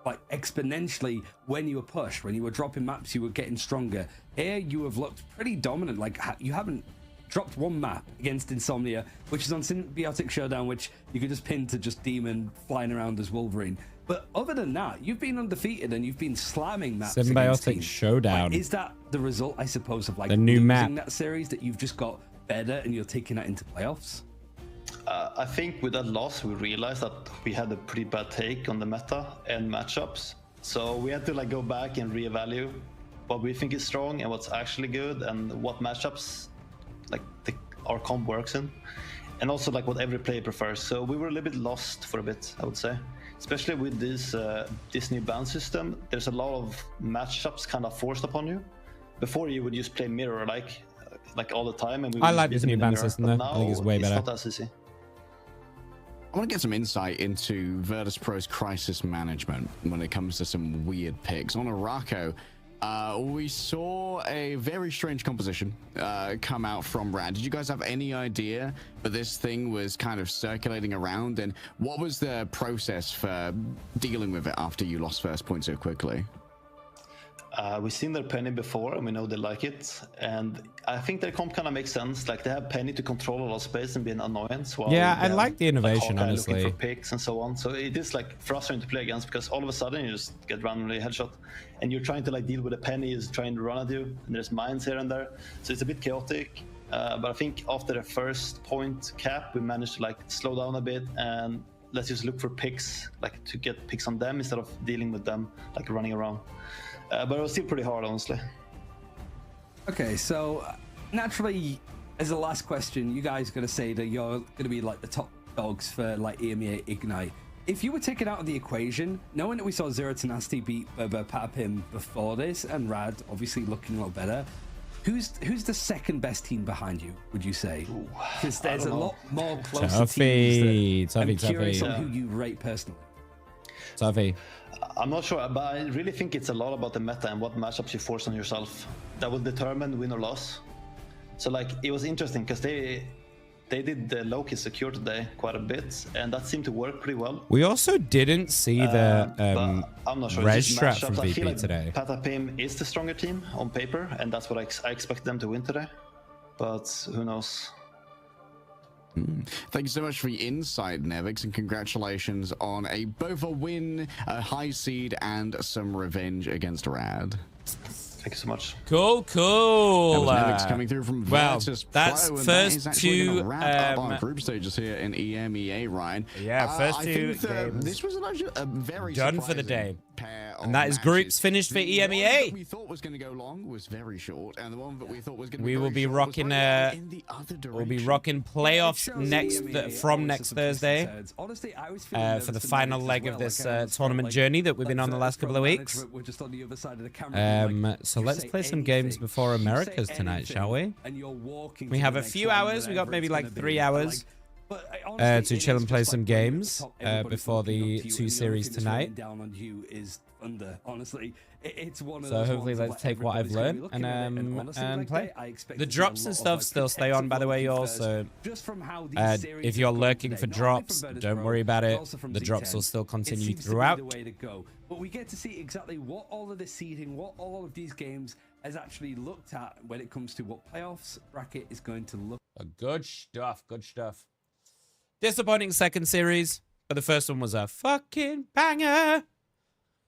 like exponentially. When you were pushed, when you were dropping maps, you were getting stronger. Here, you have looked pretty dominant. Like, you haven't dropped one map against Insomnia, which is on Symbiotic Showdown, which you could just pin to just Demon flying around as Wolverine. But other than that, you've been undefeated and you've been slamming maps.
Symbiotic Showdown.
Like, is that the result, I suppose, of like
the new
losing
map
that series, that you've just got better and you're taking that into playoffs?
I think with that loss, we realized that we had a pretty bad take on the meta and matchups. So we had to like go back and reevaluate what we think is strong and what's actually good, and what matchups like our comp works in, and also like what every player prefers. So we were a little bit lost for a bit, I would say, especially with this new ban system. There's a lot of matchups kind of forced upon you. Before, you would just play mirror like all the time, and we
I
would
like
just
this
beat
new
them in
ban
the mirror.
system
But
though. I think it's
now
way
it's
better.
not as easy.
I want to get some insight into Virtus.pro's crisis management when it comes to some weird picks. On Araco, we saw a very strange composition come out from Rad. Did you guys have any idea that this thing was kind of circulating around? And what was the process for dealing with it after you lost first point so quickly?
We've seen their Penny before, and we know they like it. And I think their comp kind of makes sense. Like, they have Penny to control a lot of space and be an annoyance. While
Yeah, I like the innovation,
like,
honestly.
looking for picks and so on. So it is like frustrating to play against, because all of a sudden you just get randomly headshot, and you're trying to like deal with a Penny is trying to run at you, and there's mines here and there. So it's a bit chaotic. But I think after the first point cap, we managed to like slow down a bit and let's just look for picks, like to get picks on them instead of dealing with them, like running around. But it was still pretty hard, honestly.
Okay, so naturally, as a last question, you guys are going to say that you're going to be like the top dogs for like Emea Ignite. If you were taken out of the equation, knowing that we saw Zero Tenacity beat Patapim before this, and Rad obviously looking a lot better, who's the second best team behind you, would you say? Because there's a lot more closer teams. I'm curious on who you rate personally.
Tuffy.
I'm not sure, but I really think it's a lot about the meta and what matchups you force on yourself that will determine win or loss. So like, it was interesting because they did the low-key secure today quite a bit, and that seemed to work pretty well.
We also didn't see the
I'm not sure.
red strap from
I feel
VP
like
today.
Patapim is the stronger team on paper, and that's what I expect them to win today. But who knows?
Thank you so much for your insight, Nevix, and congratulations on both a win, a high seed, and some revenge against Rad.
Thank you so much.
Cool.
That was Nevix coming through from Virtus
that's
Pro, and
first
that is actually
two
gonna wrap up our group stages here in EMEA, Ryan.
Yeah, first
I
two
think that
games
this was actually a very
done for the
surprising
day.
pair of
And that is
matches.
groups finished for
The one
EMEA.
that we thought was going to go long was very short, and the one that we thought was going to
We
be
will
very
be
short was
rocking
very long in the other
we'll be
direction.
rocking playoffs from next Thursday
Honestly, I was
for the final leg of this tournament journey that we've been on the last couple of weeks.
We're just on the other side of the camera.
So let's play some games before Americas tonight, shall we? We have a few hours. We got maybe like 3 hours to chill and play some games before the two series tonight.
Honestly, it's one of
so hopefully let's take what I've learned and play. The drops and stuff still stay on, by the way, y'all. So if you're lurking for drops, don't worry about it. The drops will still continue throughout.
But we get to see exactly what all of this seeding, what all of these games has actually looked at when it comes to what playoffs bracket is going to look.
Good stuff. Disappointing second series, but the first one was a fucking banger.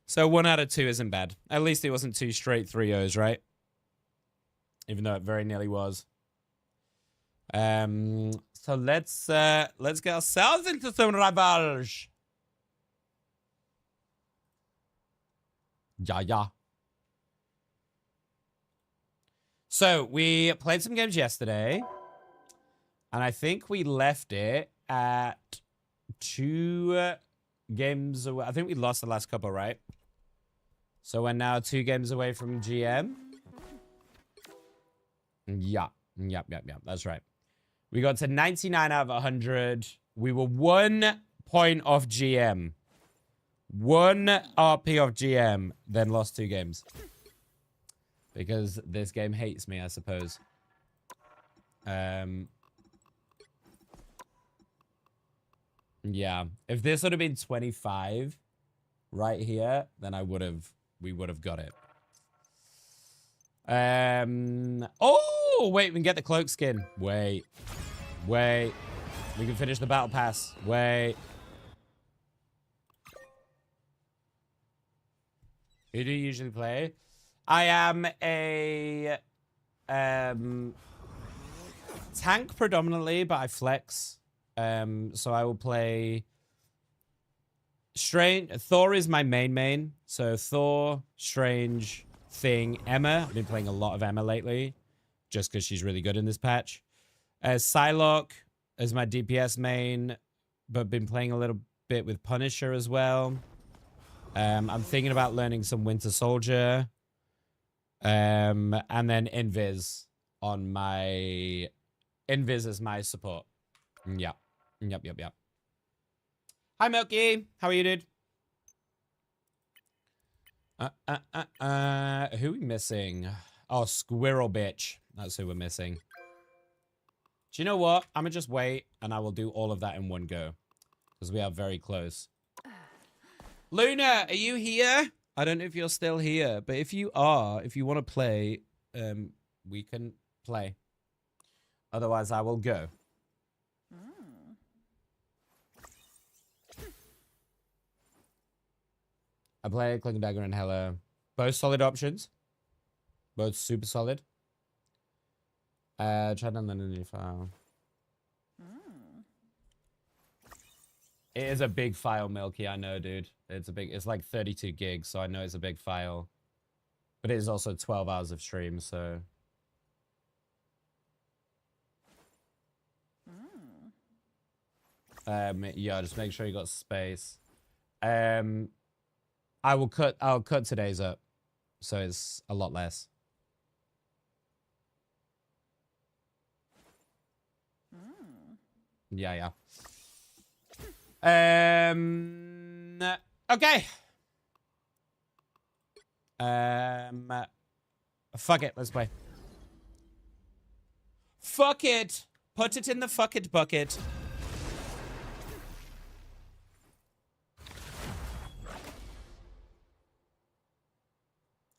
So 1 out of 2 isn't bad. At least it wasn't 2 straight 3-0s, right? Even though it very nearly was. So let's get ourselves into some rivals. Yeah. So we played some games yesterday, and I think we left it at 2 games away. I think we lost the last couple, right? So we're now 2 games away from GM. Yep. That's right. We got to 99 out of 100. We were 1 point off GM. 1 RP off GM, then lost 2 games. Because this game hates me, I suppose. Yeah. If this would have been 25 right here, then we would have got it. Oh, wait, we can get the cloak skin. Wait. We can finish the battle pass. Wait. Who do you usually play? I am a tank predominantly, but I flex. So I will play Strange. Thor is my main. So Thor, Strange, Thing, Emea. I've been playing a lot of Emea lately, just because she's really good in this patch. Psylocke is my DPS main, but been playing a little bit with Punisher as well. I'm thinking about learning some Winter Soldier. And then Invis on my... Invis is my support. Yep. Hi, Milky. How are you, dude? Who are we missing? Oh, Squirrel Bitch. That's who we're missing. Do you know what? I'm gonna just wait, and I will do all of that in one go. Because we are very close. Luna, are you here? I don't know if you're still here, but if you are, if you want to play, we can play. Otherwise, I will go. I play Cloak and Dagger and Hella. Both solid options. Both super solid. Try down the new file. It is a big file, Milky. I know, dude. It's like 32 gigs, so I know it's a big file. But it is also 12 hours of stream, so. Yeah, just make sure you got space. I'll cut today's up, so it's a lot less. Yeah. Okay. Fuck it. Let's play. Fuck it. Put it in the fuck it bucket.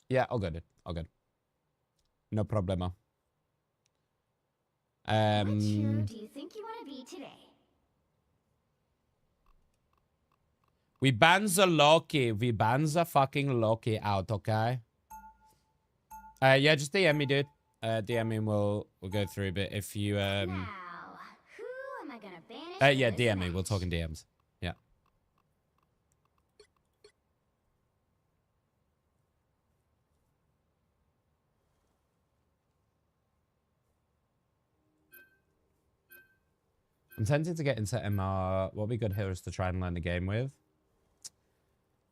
Yeah, all good, dude. All good. No problemo.
What hero do you think you want to be today?
We ban the Loki. We ban the fucking Loki out, okay? Yeah, just DM me, dude. DM me and we'll go through. But if you
Now, who am I gonna banish?
yeah,
this
DM me.
match?
We'll talk in DMs. Yeah. I'm tempted to get into MR. What would be good heroes to try and learn the game with?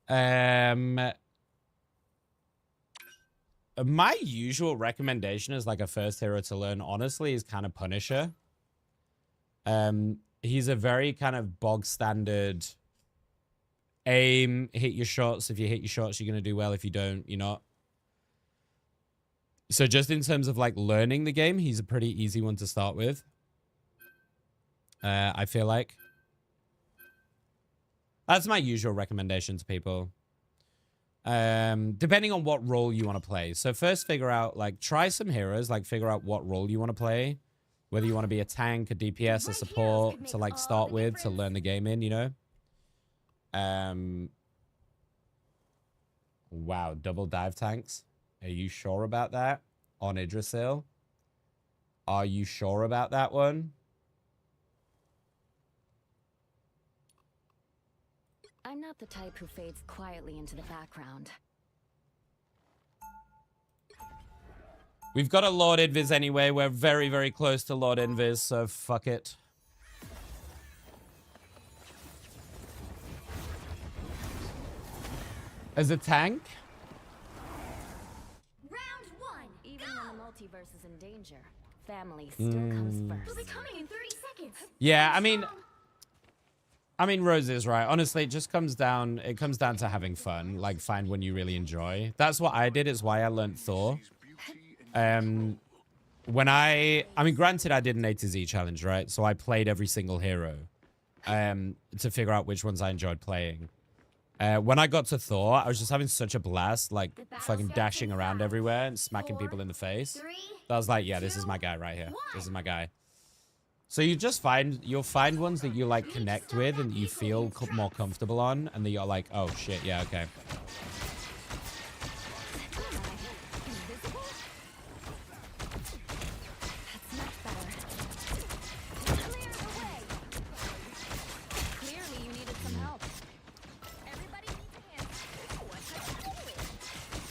My usual recommendation as like a first hero to learn, honestly, is kind of Punisher. He's a very kind of bog standard aim, hit your shots. If you hit your shots, you're going to do well. If you don't, you're not. So just in terms of like learning the game, he's a pretty easy one to start with. I feel like. That's my usual recommendation to people. Depending on what role you want to play. So first figure out, like, try some heroes, like figure out what role you want to play. Whether you want to be a tank, a DPS, a support to like start with, to learn the game in, you know? Wow, double dive tanks. Are you sure about that? On Idrisil? Are you sure about that one?
I'm not the type who fades quietly into the background.
We've got a Lord Invis anyway. We're very, very close to Lord Invis, so fuck it. As a tank?
Round one. Even when the multiverse is in danger, family still comes first. We'll be coming in 30 seconds.
Yeah, I mean, Rose is right. Honestly, it just comes down to having fun. Like, find one you really enjoy. That's what I did. It's why I learned Thor. When I mean, granted, I did an A to Z challenge, right? So I played every single hero to figure out which ones I enjoyed playing. When I got to Thor, I was just having such a blast, like fucking dashing around everywhere and smacking people in the face. I was like, yeah, this is my guy right here. This is my guy. So you'll find ones that you like connect with and you feel more comfortable on, and that you're like, oh shit, yeah, okay.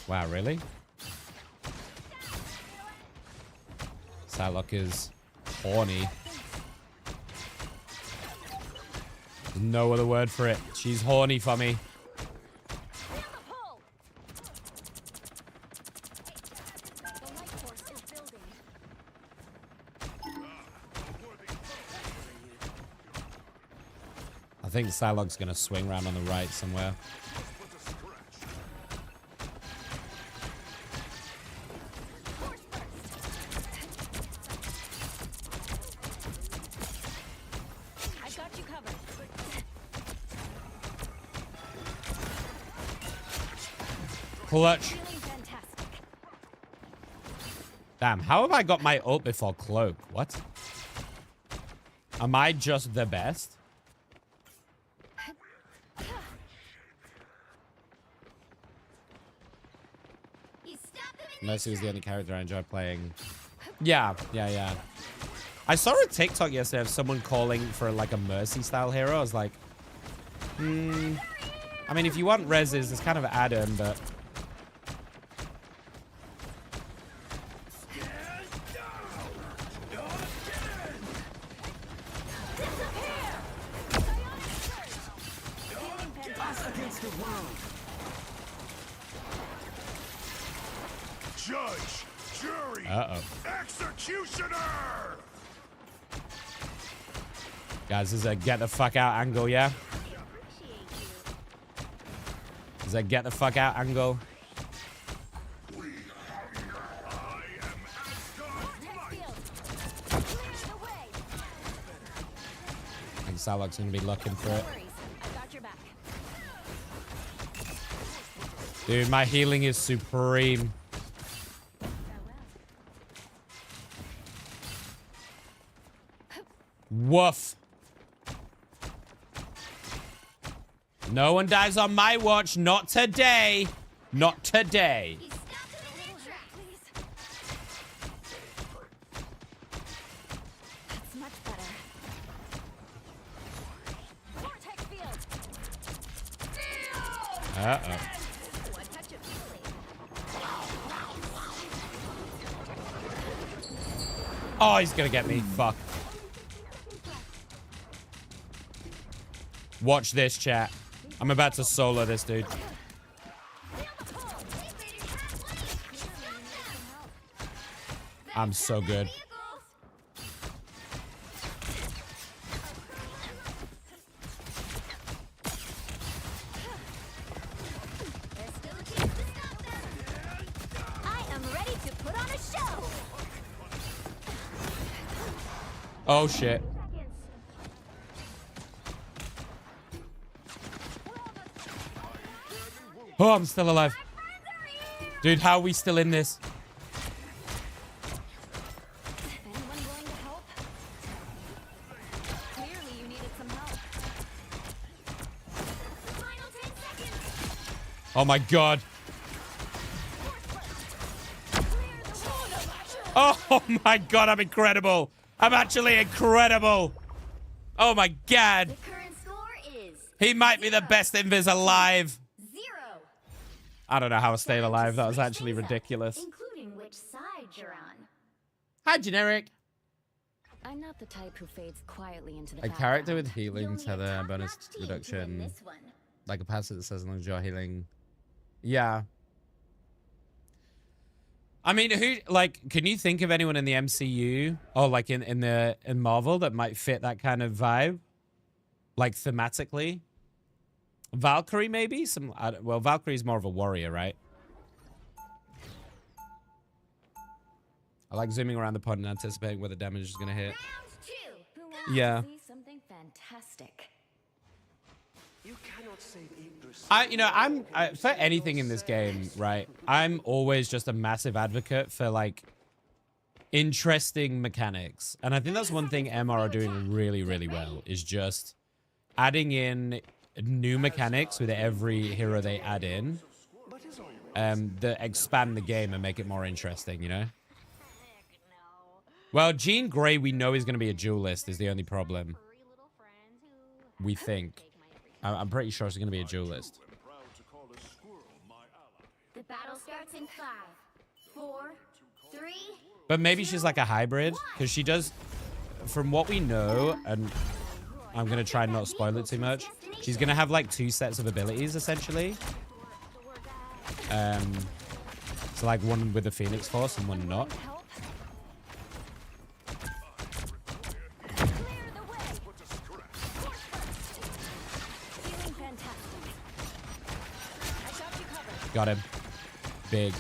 Wow, really? Psylocke is horny. There's no other word for it. She's horny for me. I I think Psylocke's gonna swing around on the right somewhere.
I got you covered.
Clutch.
Feeling fantastic.
Damn, how have I got my ult before Cloak? What? Am I just the best? Mercy was the only character I enjoyed playing. Yeah. I saw a TikTok yesterday of someone calling for like a Mercy style hero. I was like, I mean, if you want reses, it's kind of Adam, but...
Judge, jury, executioner.
Guys, this is a get the fuck out angle, yeah? This is a get the fuck out angle. I think Psylocke's gonna be looking for it. Dude, my healing is supreme. Woof. No one dies on my watch. Not today. Not today.
That's much better. Vortex field.
Uh-oh.
One touch of healing.
Oh, he's gonna get me. Fuck. Watch this, chat. I'm about to solo this dude. I'm so good.
I am ready to put on a show.
Oh, shit. Oh, I'm still alive. Dude, how are we still in this?
Anyone willing to help? Clearly you needed some help. Final 10 seconds.
Oh my god. Oh my god, I'm incredible. I'm actually incredible. Oh my god.
The current score is
He might be the best invis alive.
0.
I don't know how I stayed alive. That was actually ridiculous.
Including which side you're on.
Hi, generic.
I'm not the type who fades quietly into the
A character
background.
with healing
You'll need a
tether
top-notch
bonus
team to win
reduction.
this one.
Like a passive that says as long as you're healing. Yeah. I mean, who, like, can you think of anyone in the MCU or like in Marvel that might fit that kind of vibe? Like thematically? Valkyrie, maybe? Well, Valkyrie's more of a warrior, right? I like zooming around the pod and anticipating where the damage is going to hit.
Round 2. Who wants
Yeah.
to see something fantastic?
I'm for anything in this game, right? I'm always just a massive advocate for like interesting mechanics. And I think that's one thing Emea are doing really, really well is just adding in new mechanics with every hero they add in that expand the game and make it more interesting, you know? Well, Jean Grey we know is going to be a duelist is the only problem. We think. I'm pretty sure she's going to be a duelist.
The battle starts in 5, 4, 3.
But maybe she's like a hybrid because she does, from what we know, and I'm going to try and not spoil it too much. She's going to have like 2 sets of abilities essentially. So like one with the Phoenix Force and one not. Got him. Big.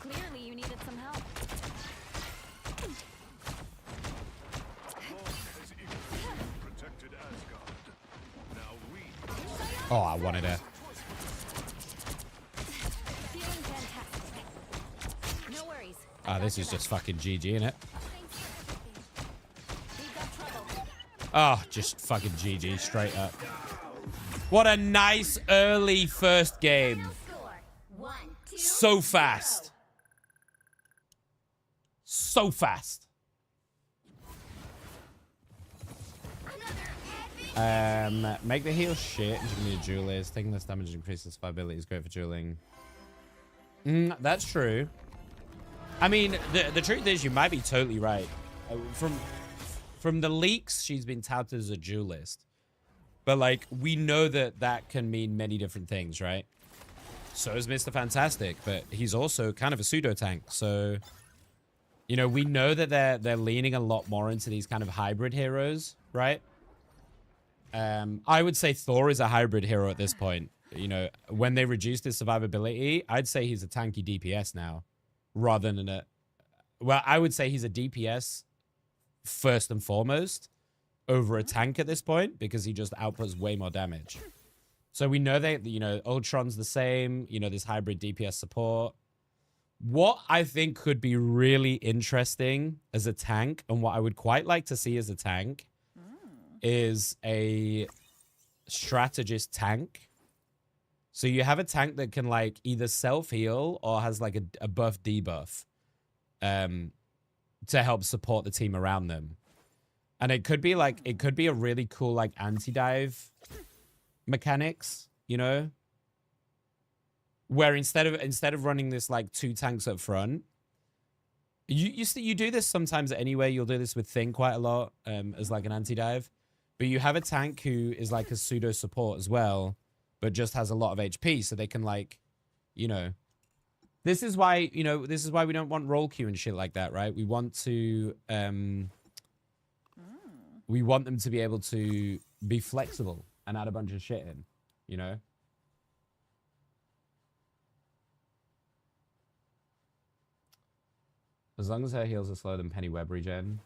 Clearly, you needed some help.
Protected Asgard. Now we.
Oh, I wanted it.
Feeling fantastic. No worries.
Ah, this is just fucking GG, innit?
Thanks for everything. We've got trouble.
Oh, just fucking GG, straight up. What a nice early first game.
Score 1, 2.
So fast. So fast. Make the heal shit and give me a duelist. Taking less damage increases survivability is great for dueling. That's true. I mean, the truth is you might be totally right. From the leaks, she's been touted as a duelist. But, like, we know that that can mean many different things, right? So is Mr. Fantastic, but he's also kind of a pseudo-tank. So, you know, we know that they're leaning a lot more into these kind of hybrid heroes, right? I would say Thor is a hybrid hero at this point. You know, when they reduced his survivability, I'd say he's a tanky DPS now. Rather than a... Well, I would say he's a DPS first and foremost over a tank at this point because he just outputs way more damage. So we know that, you know, Ultron's the same, you know, this hybrid DPS support. What I think could be really interesting as a tank and what I would quite like to see as a tank is a strategist tank. So you have a tank that can like either self-heal or has like a buff debuff to help support the team around them. And it could be like, it could be a really cool like anti-dive mechanics, you know? Where instead of running this like 2 tanks up front, you do this sometimes anyway. You'll do this with Thing quite a lot as like an anti-dive. But you have a tank who is like a pseudo support as well, but just has a lot of HP, so they can like, you know, this is why, you know, this is why we don't want roll queue and shit like that, right? We want to, we want them to be able to be flexible and add a bunch of shit in, you know? As long as her heals are slower than Penny Web regen.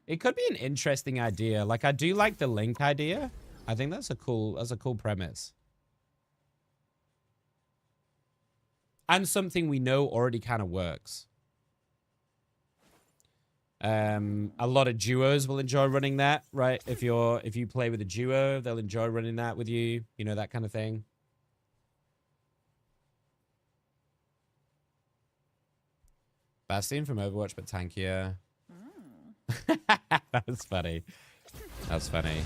It could be an interesting idea. Like, I do like the Link idea. I think that's a cool premise. And something we know already kind of works. A lot of duos will enjoy running that, right? If you play with a duo, they'll enjoy running that with you. You know, that kind of thing. Bastion from Overwatch, but tankier. That was funny. That was funny.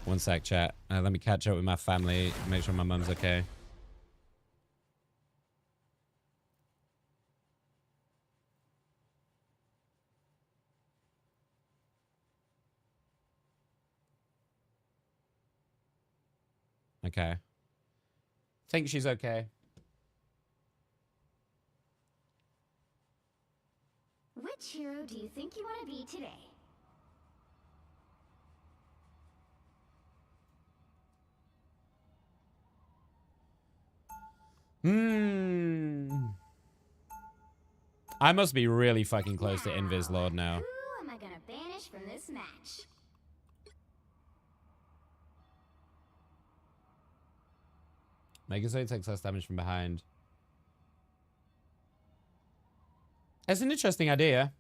One sec, chat. Let me catch up with my family. Make sure my mum's okay. Okay. Think she's okay.
Which hero do you think you want to be today?
I must be really fucking close to Invis Lord now.
Who am I gonna banish from this match?
Make it so it takes less damage from behind. That's an interesting idea.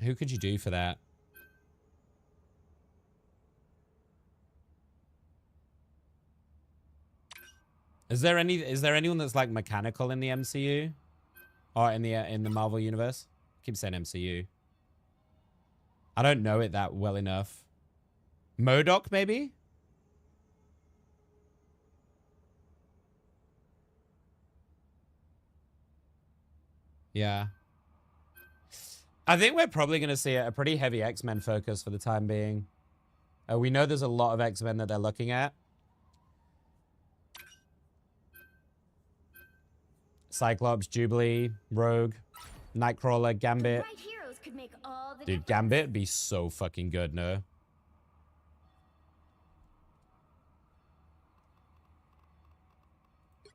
Who could you do for that? Is there anyone that's like mechanical in the MCU? Or in the Marvel universe? I keep saying MCU. I don't know it that well enough. MODOK maybe? Yeah. I think we're probably going to see a pretty heavy X-Men focus for the time being. We know there's a lot of X-Men that they're looking at. Cyclops, Jubilee, Rogue, Nightcrawler, Gambit.
Right heroes could make all the
Dude, Gambit would be so fucking good, no?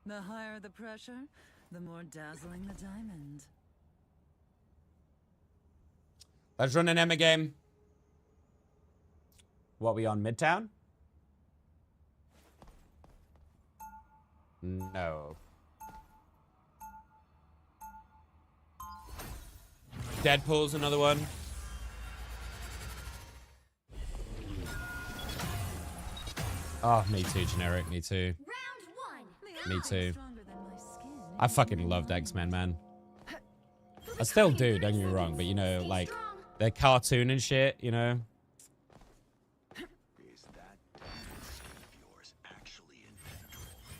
The higher the pressure, the more dazzling the diamond.
Let's run an Emea game. What, we on Midtown? No. Deadpool's another one. Oh, me too, generic. Me too. Me too. I fucking loved X-Men, man. I still do, don't get me wrong, but you know, like, they're cartoon and shit, you know?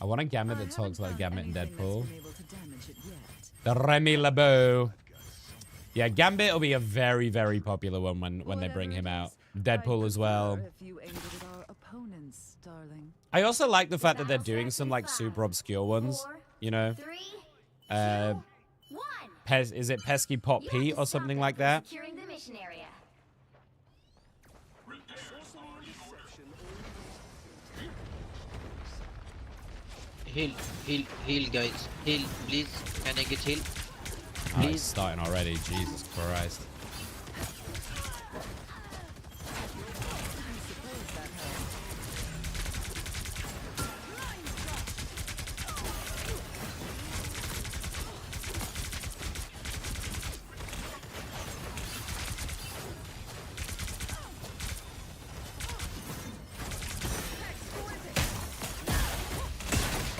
I want a Gambit that talks like Gambit and Deadpool. The Remy LeBeau. Yeah, Gambit will be a very, very popular one when they bring him out. Deadpool as well. I also like the fact that they're doing some like super obscure ones, you know? Is it Pesky Pot Pete or something like that?
Heal, guys. Heal, please. Can I get heal?
Oh, it's starting already. Jesus Christ.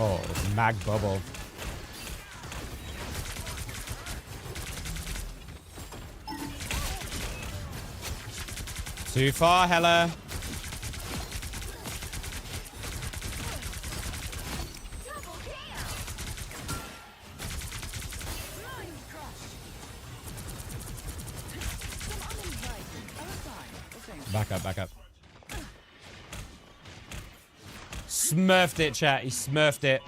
Oh, mag bubble. Too far, Hella. Back up, back up. Smurfed it, chat. He smurfed it.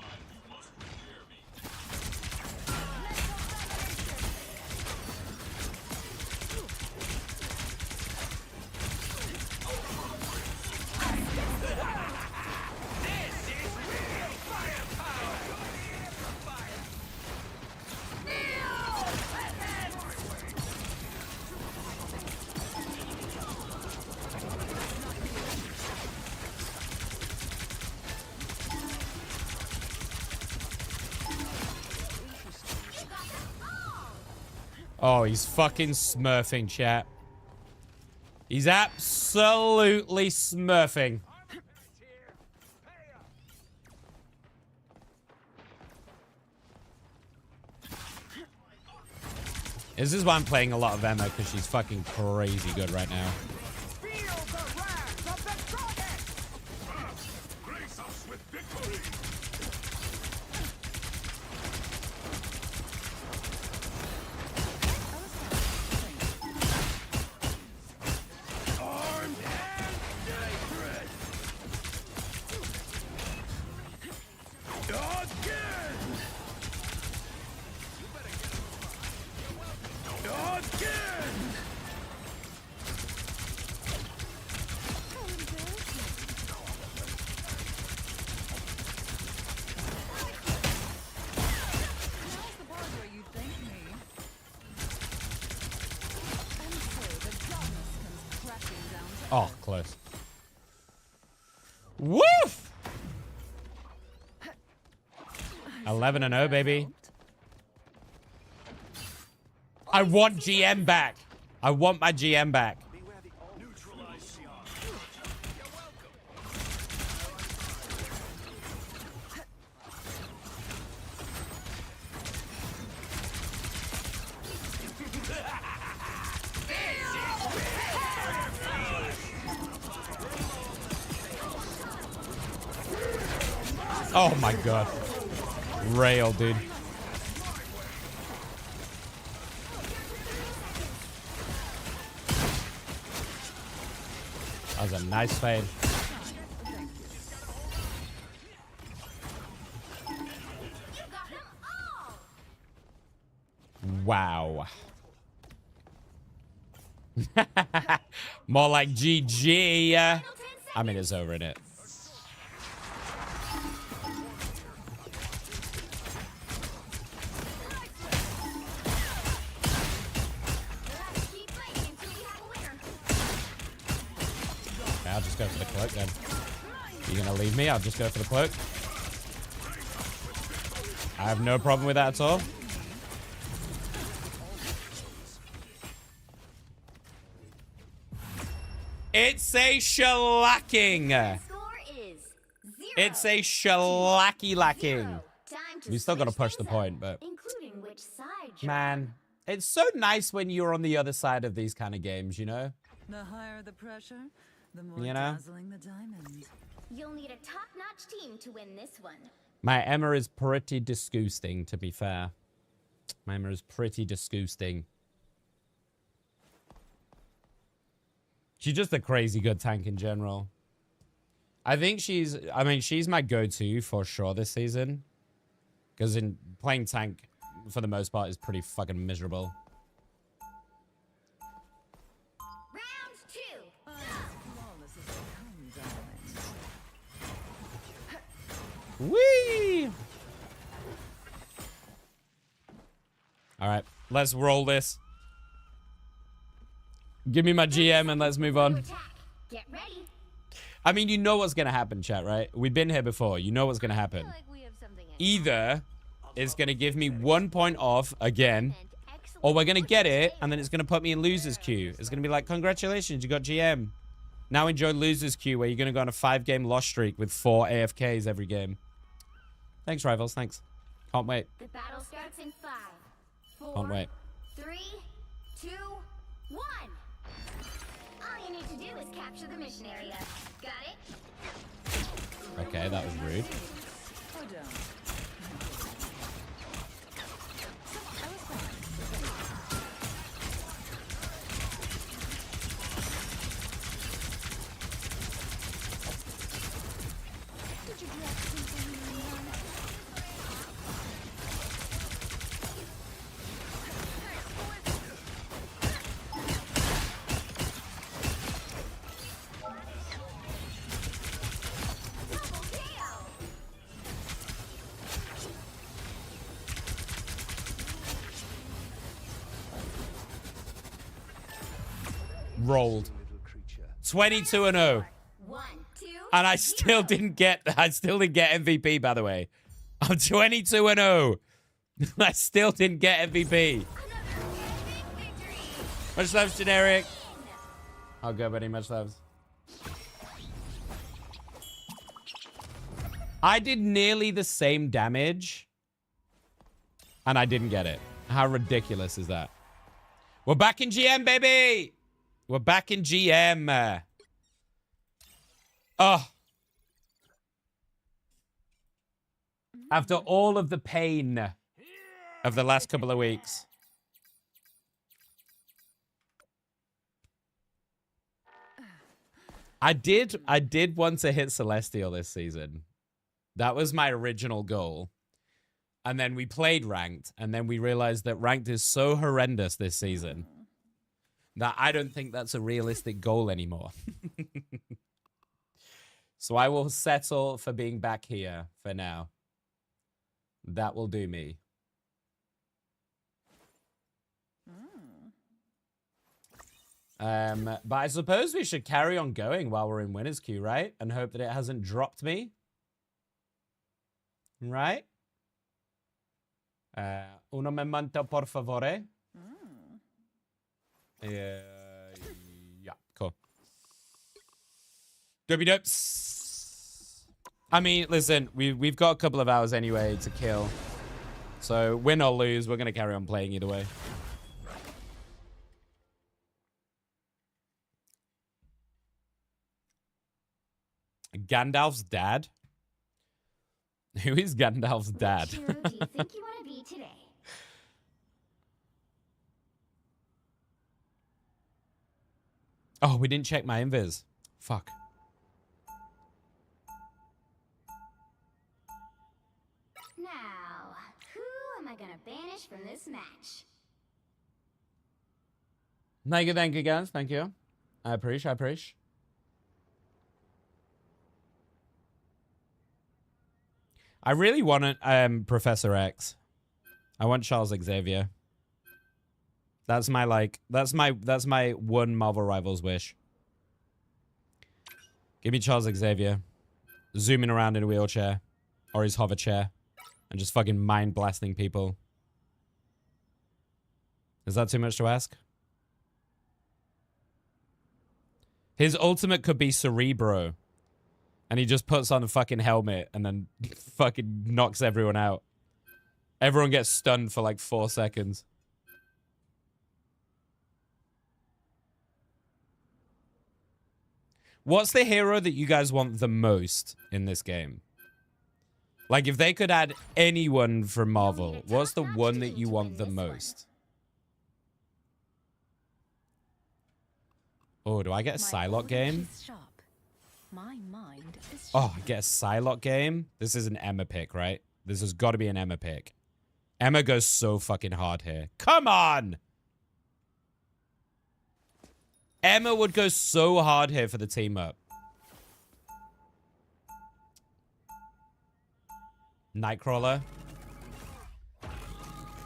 Oh, he's fucking smurfing, chat. He's absolutely smurfing. This is why I'm playing a lot of Emea, because she's fucking crazy good right now. Oh, close. Woof! 11-0, baby. I want GM back. I want my GM back. Oh my god. Rail, dude. That was a nice fade. Wow. More like GG. I mean, it's over in it. Okay, I'll just go for the cloak then. You're gonna leave me? I'll just go for the cloak. I have no problem with that at all. It's a shellacking. It's a shellacky lacking. We still got to push the point, but man, it's so nice when you're on the other side of these kind of games, you know?
The higher the pressure, the more
You know?
dazzling the diamond.
You'll need a top-notch team to win this one.
My Emma is pretty disgusting, to be fair. My Emma is pretty disgusting. She's just a crazy good tank in general. I think she's my go-to for sure this season. Because in playing tank, for the most part, is pretty fucking miserable.
Round two.
Flawless as they come, darling.
Whee! Alright, let's roll this. Give me my GM and let's move on.
Get ready.
I mean, you know what's going to happen, chat, right? We've been here before. You know what's going to happen. Either it's going to give me 1 point off again, or we're going to get it, and then it's going to put me in loser's queue. It's going to be like, congratulations, you got GM. Now enjoy loser's queue, where you're going to go on a 5-game loss streak with 4 AFKs every game. Thanks, Rivals. Thanks. Can't wait.
The battle starts in 5, 4,
Can't wait.
3, 2, 1. All you need to do is capture the mission area. Got it?
Okay, that was rude.
Or down. Did you drop something in your mind?
Rolled. 22-0.
1, 2,
And I still didn't get MVP, by the way. I'm 22-0. I still didn't get MVP. Much love, generic. I'll go, buddy. Much love. I did nearly the same damage, and I didn't get it. How ridiculous is that? We're back in GM, baby. We're back in GM. Oh. After all of the pain of the last couple of weeks. I did want to hit Celestial this season. That was my original goal. And then we played ranked, and then we realized that ranked is so horrendous this season that I don't think that's a realistic goal anymore. So I will settle for being back here for now. That will do me. But I suppose we should carry on going while we're in winner's queue, right? And hope that it hasn't dropped me. Right? Un momento, por favore. Yeah, cool. Dopey-dopes. I mean, listen, we've got a couple of hours anyway to kill. So win or lose, we're going to carry on playing either way. Gandalf's dad? Who is Gandalf's dad?
Which hero do you think you want to be today?
Oh, we didn't check my invis. Fuck.
Now, who am I gonna banish from this match?
Thank you, guys. Thank you. I appreciate. I really want Professor X. I want Charles Xavier. That's my one Marvel Rivals wish. Give me Charles Xavier. Zooming around in a wheelchair. Or his hover chair. And just fucking mind blasting people. Is that too much to ask? His ultimate could be Cerebro. And he just puts on a fucking helmet and then fucking knocks everyone out. Everyone gets stunned for like 4 seconds. What's the hero that you guys want the most in this game? Like, if they could add anyone from Marvel, what's the one that you want the most? Oh, do I get a Psylocke game?
My mind is
Oh, I get a Psylocke game? This is an Emma pick, right? This has got to be an Emma pick. Emma goes so fucking hard here. Come on! Emma would go so hard here for the team up. Nightcrawler.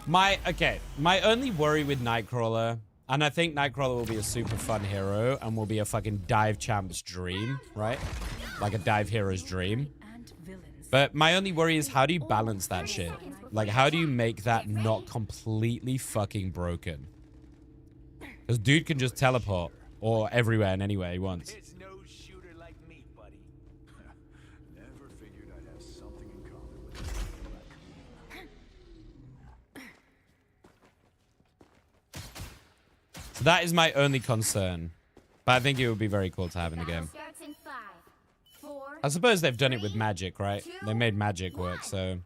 My only worry with Nightcrawler, and I think Nightcrawler will be a super fun hero and will be a fucking dive champ's dream, right? Like a dive hero's dream. But my only worry is, how do you balance that shit? Like, how do you make that not completely fucking broken? Because dude can just teleport. Or everywhere and anywhere he wants.
It's no shooter like me, buddy. Never figured I'd have something in common with
So that is my only concern. But I think it would be very cool to have in the game. I suppose they've done it with magic, right? They made magic work, so...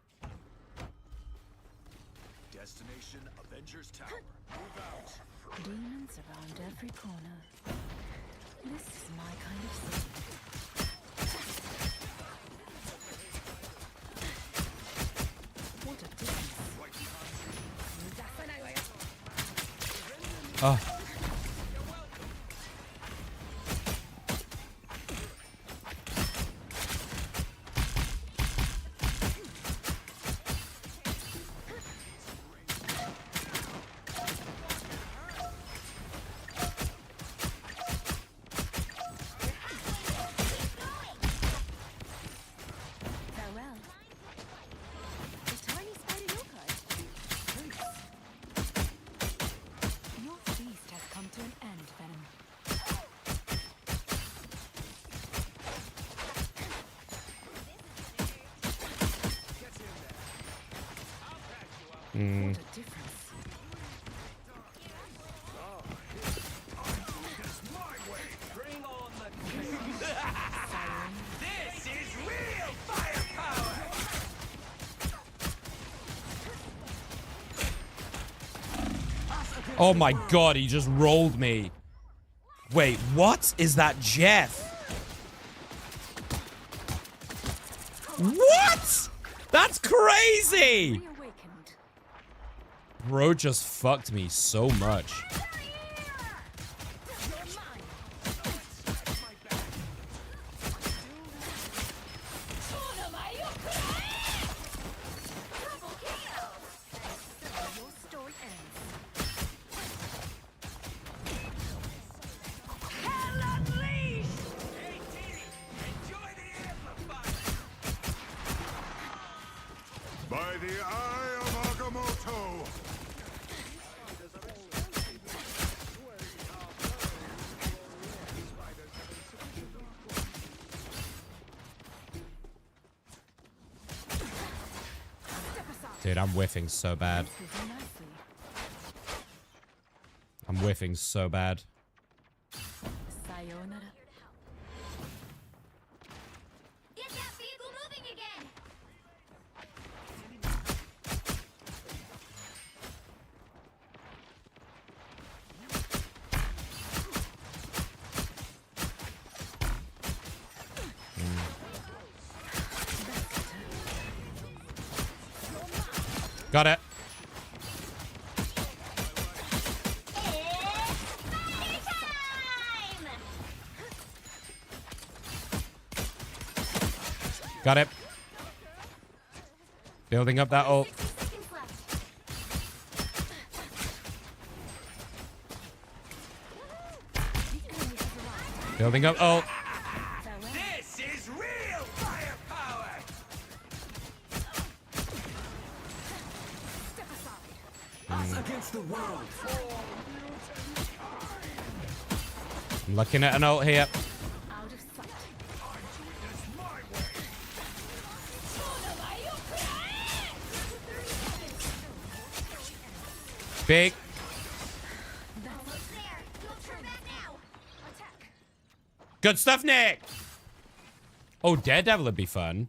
Destination Avengers Tower. Move out.
demons around every corner. This is my kind of city. What a difference.
Oh. Oh my god, he just rolled me. Wait, what? Is that Jeff? What? That's crazy! Bro just fucked me so much.
By the eye of Agamotto.
Dude, I'm whiffing so bad. I'm whiffing so bad.
Sayonara.
Get that vehicle moving again!
Got it. Got it. Building up that ult. Building up ult.
This is real firepower. Us against the world.
I'm looking at an ult here. Big. Good stuff, Nick. Oh, Daredevil would be fun.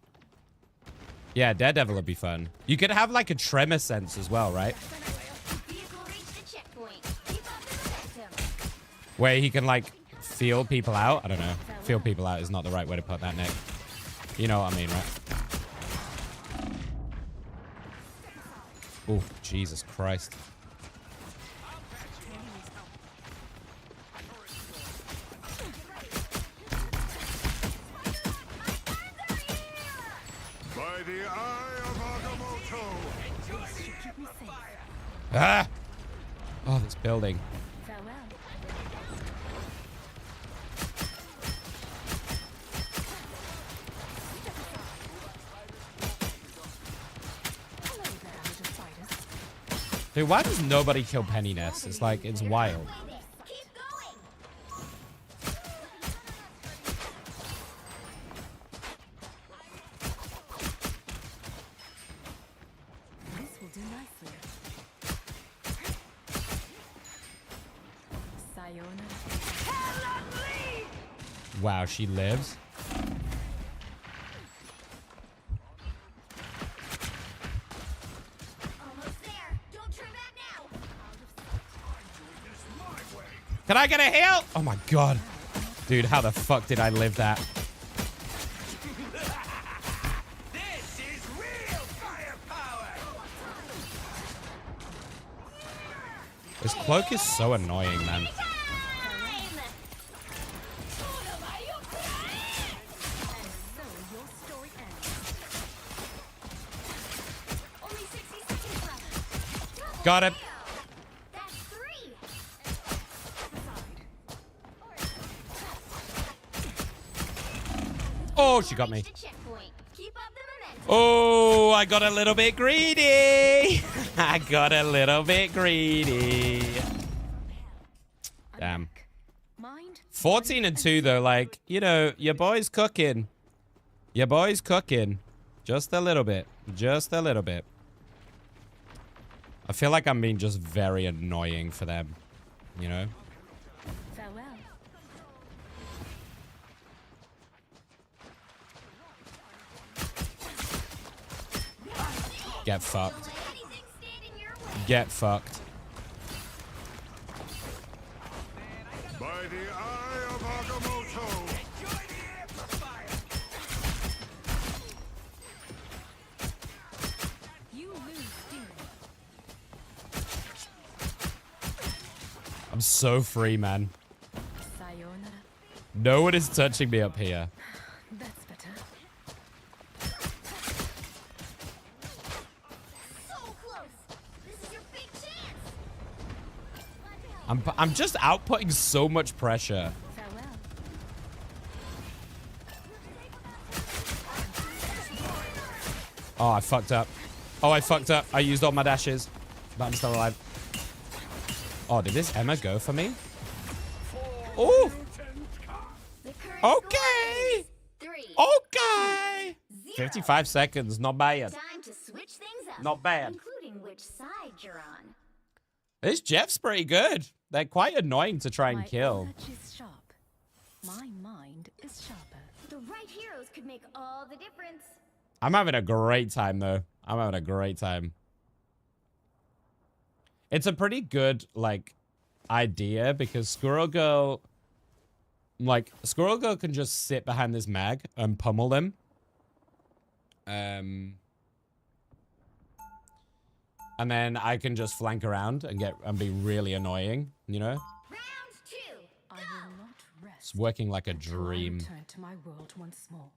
Yeah, Daredevil would be fun. You could have like a tremor sense as well, right? Where he can like feel people out. I don't know. Feel people out is not the right way to put that, Nick. You know what I mean, right? Oh, Jesus Christ.
By the eye of Agamotto.
Ah! Oh, this building. Dude, why does nobody kill Penny Nest? It's like, it's wild.
This will do nicely. Sayonara.
Wow, she lives. Can I get a heal? Oh my god. Dude, how the fuck did I live that?
This is real firepower.
This cloak is so annoying, man. Got it. Oh, she got me. Oh, I got a little bit greedy. I got a little bit greedy. Damn. 14 and 2 though, like, you know, your boy's cooking. Your boy's cooking. Just a little bit. Just a little bit. I feel like I'm being just very annoying for them, you know?
Farewell.
Get fucked. Get fucked.
By the eye of Agamotto.
You lose steam.
I'm so free, man.
Sayonara.
No one is touching me up here.
That's better.
I'm just outputting so much pressure.
Farewell.
Oh, I fucked up. Oh, I fucked up. I used all my dashes. But I'm still alive. Oh, did this Emma go for me? Oh! Okay! Okay! 55 seconds. Not bad.
Time to switch things up.
Not bad.
Including which side you're on.
This Jeff's pretty good. They're quite annoying to try and
My
kill.
touch is sharp. My mind is sharper.
The right heroes could make all the difference.
I'm having a great time, though. I'm having a great time. It's a pretty good, like, idea because Squirrel Girl... Like, Squirrel Girl can just sit behind this mag and pummel them. And then I can just flank around and be really annoying, you know?
Round 2.
I will not rest.
It's working like a
until I
dream.
return to my world once more.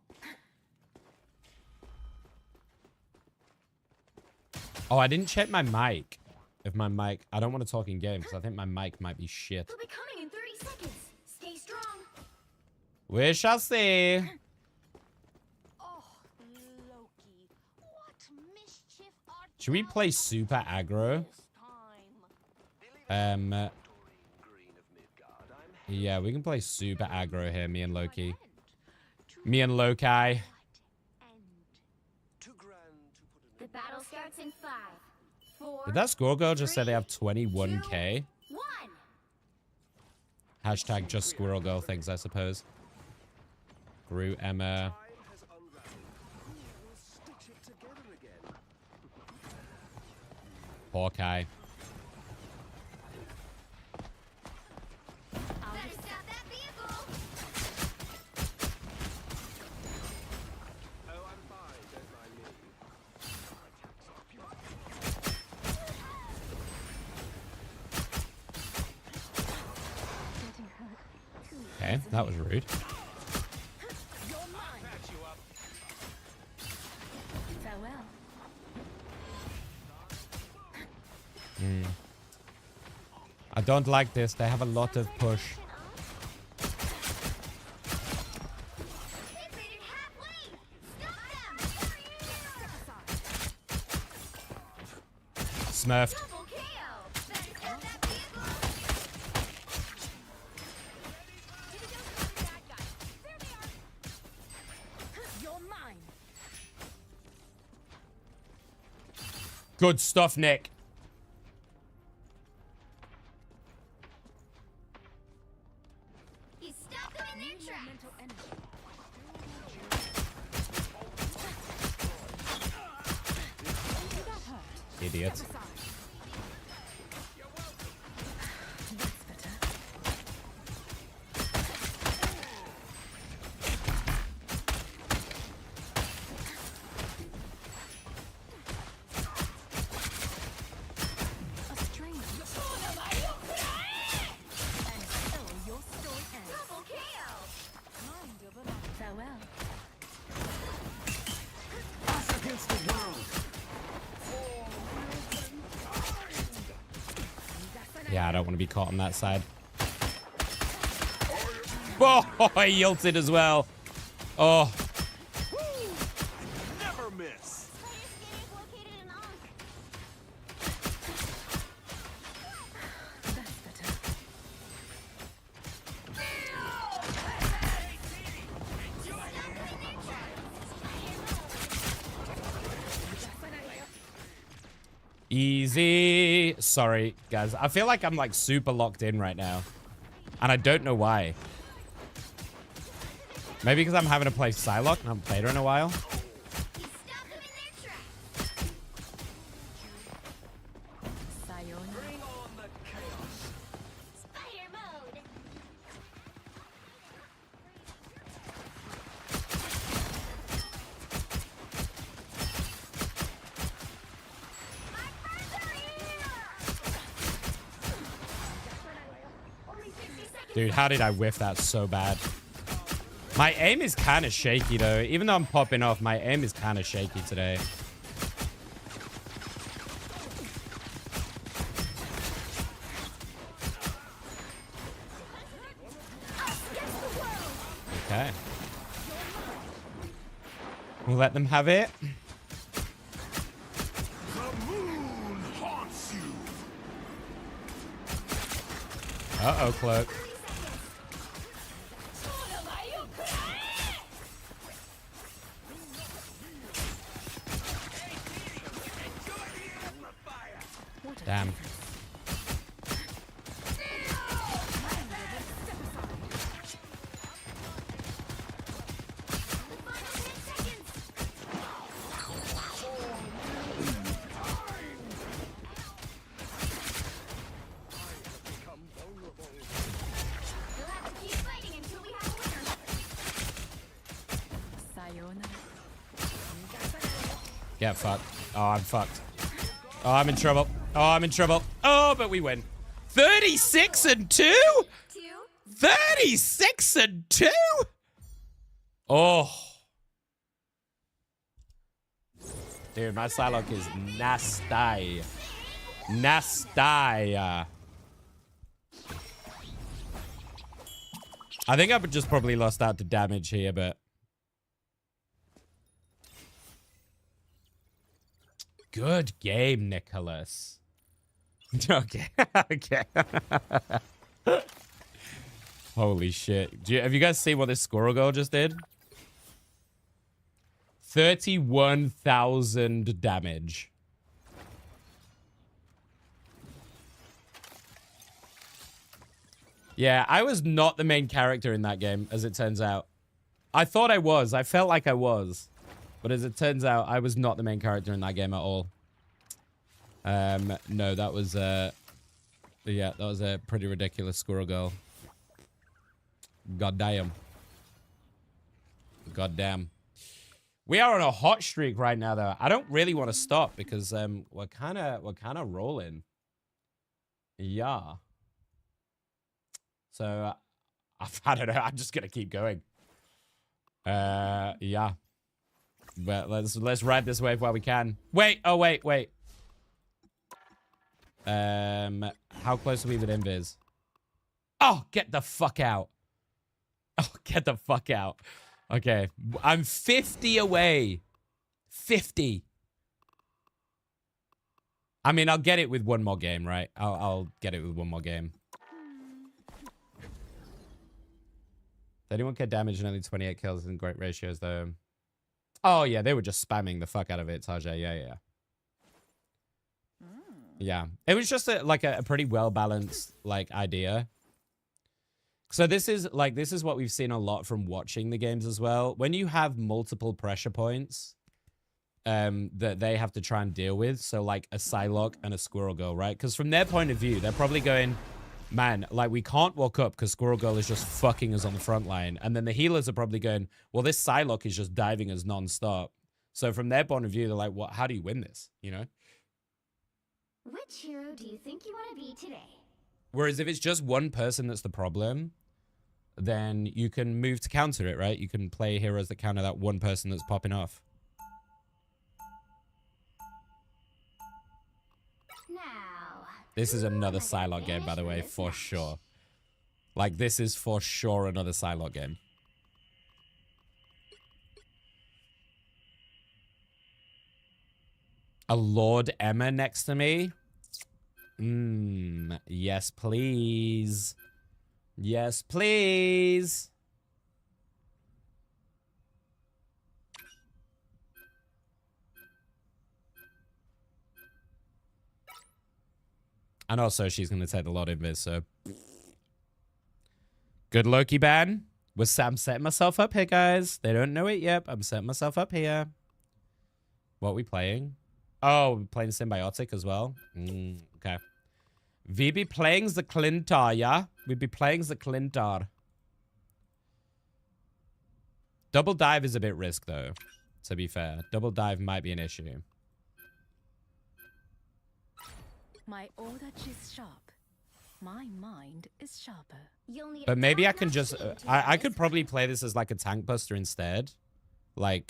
Oh, I didn't check my mic. If my mic... I don't want to talk in game because I think my mic might be shit.
He'll be coming in 30 seconds. Stay strong.
We shall see.
Oh, Loki, what mischief are
Should we play super aggro?
this time?
Yeah, we can play super aggro here, me and Loki. Me and Loki.
The battle starts in 5, 4.
Did that score girl just say they have 21k?
1.
Hashtag just squirrel girl things, I suppose. Gru, Emma. Hawkeye.
Better stop that vehicle.
Okay, that was rude.
Farewell.
I don't like this. They have a lot of push.
They made it halfway. Stop them.
Smurfed.
Double KO. Better stop that vehicle.
You're mine.
Good stuff, Nick.
You stopped them in their tracks.
Mental energy. You got hurt.
Idiot.
Step aside. That's better. A stranger. And so your story ends.
Double KO.
Mind over matter. Farewell.
Yeah, I don't want to be caught on that side. Oh, he ulted as well. Oh,
Never miss.
Spider skin is located in Ankh.
That's better.
easy. Sorry, guys. I feel like I'm like super locked in right now. And I don't know why. Maybe because I'm having to play Psylocke and I haven't played her in a while.
You stopped them in their tracks.
Sayonara.
Spider mode. Only 50 seconds.
Dude, how did I whiff that so bad? My aim is kind of shaky, though. Even though I'm popping off, my aim is kind of shaky today. Okay. We'll let them have it.
The moon haunts you.
Uh-oh, Cloak. Damn.
You'll have to keep fighting until we have a winner.
Sayonara.
Get fucked. Oh, I'm fucked. Oh, I'm in trouble. Oh, I'm in trouble. Oh, but we win. 36 and 2? 36 and 2? Oh. Dude, my Psylocke is nasty. Nasty. I think I've just probably lost out to damage here, but... Good game, Nicholas. Okay. Okay. Holy shit. Have you guys seen what this squirrel girl just did? 31,000 damage. Yeah, I was not the main character in that game, as it turns out. I thought I was. I felt like I was. But as it turns out, I was not the main character in that game at all. No, that was, yeah, that was a pretty ridiculous squirrel girl. God damn. God damn. We are on a hot streak right now, though. I don't really want to stop because, we're kind of rolling. Yeah. So, I don't know. I'm just going to keep going. Yeah. But let's ride this wave while we can. Wait, oh wait. How close are we with invis? Oh, get the fuck out. Oh, get the fuck out. Okay, I'm 50 away. 50. I mean, I'll get it with one more game, right? I'll get it with one more game. Anyone get damage and only 28 kills in great ratios, though? Oh, yeah, they were just spamming the fuck out of it, Tajay. Yeah. Yeah. It was just a pretty well-balanced, idea. So this is what we've seen a lot from watching the games as well. When you have multiple pressure points that they have to try and deal with, so like a Psylocke and a Squirrel Girl, right? Because from their point of view, they're probably going, man, we can't walk up because Squirrel Girl is just fucking us on the front line. And then the healers are probably going, well, this Psylocke is just diving us non-stop. So from their point of view, they're like, what? How do you win this? You know?
Which hero do you think you want to be today?
Whereas if it's just one person that's the problem, then you can move to counter it, right? You can play heroes that counter that one person that's popping off.
Now,
This is another Psylocke game, by the way, for sure. This is for sure another Psylocke game. A Lord Emma next to me? Yes, please. Yes, please. And also, she's going to take the Lord Invis, so... Good Loki ban. I'm setting myself up here, guys. They don't know it yet. I'm setting myself up here. What are we playing? Oh, we're playing Symbiotic as well. Okay. We be playing the Clintar, yeah? We be playing the Clintar. Double dive is a bit risk, though. To be fair. Double dive might be an issue.
My order is sharp. My mind is sharper.
But maybe I can just... I could probably play this as a tank buster instead. I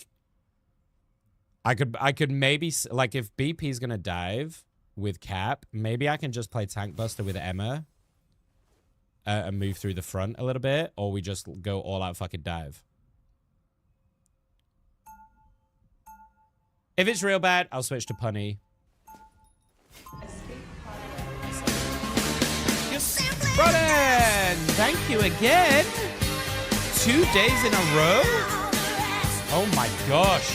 could maybe... if BP is going to dive with Cap, maybe I can just play tank buster with Emma. And move through the front a little bit. Or we just go all out fucking dive. If it's real bad, I'll switch to Punny. Ronan, thank you again. 2 days in a row? Oh my gosh.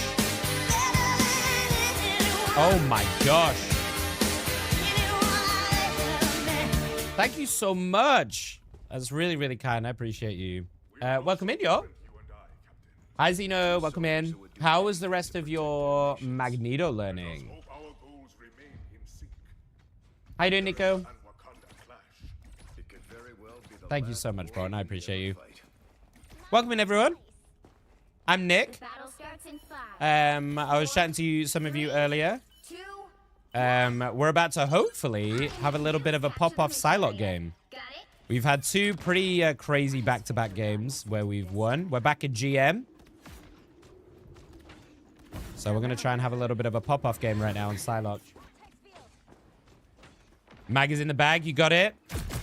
Oh my gosh. Thank you so much. That's really, really kind. I appreciate you. Welcome in, yo. Hi, Zeno. Welcome in. How was the rest of your Magneto learning? How you doing, Nico? Thank you so much, bro, and I appreciate you. Welcome in, everyone. I'm Nick. I was chatting to some of you earlier. we're about to hopefully have a little bit of a pop-off Psylocke game. We've had two pretty crazy back-to-back games where we've won. We're back at GM. So we're going to try and have a little bit of a pop-off game right now on Psylocke. Mag is in the bag. You got it?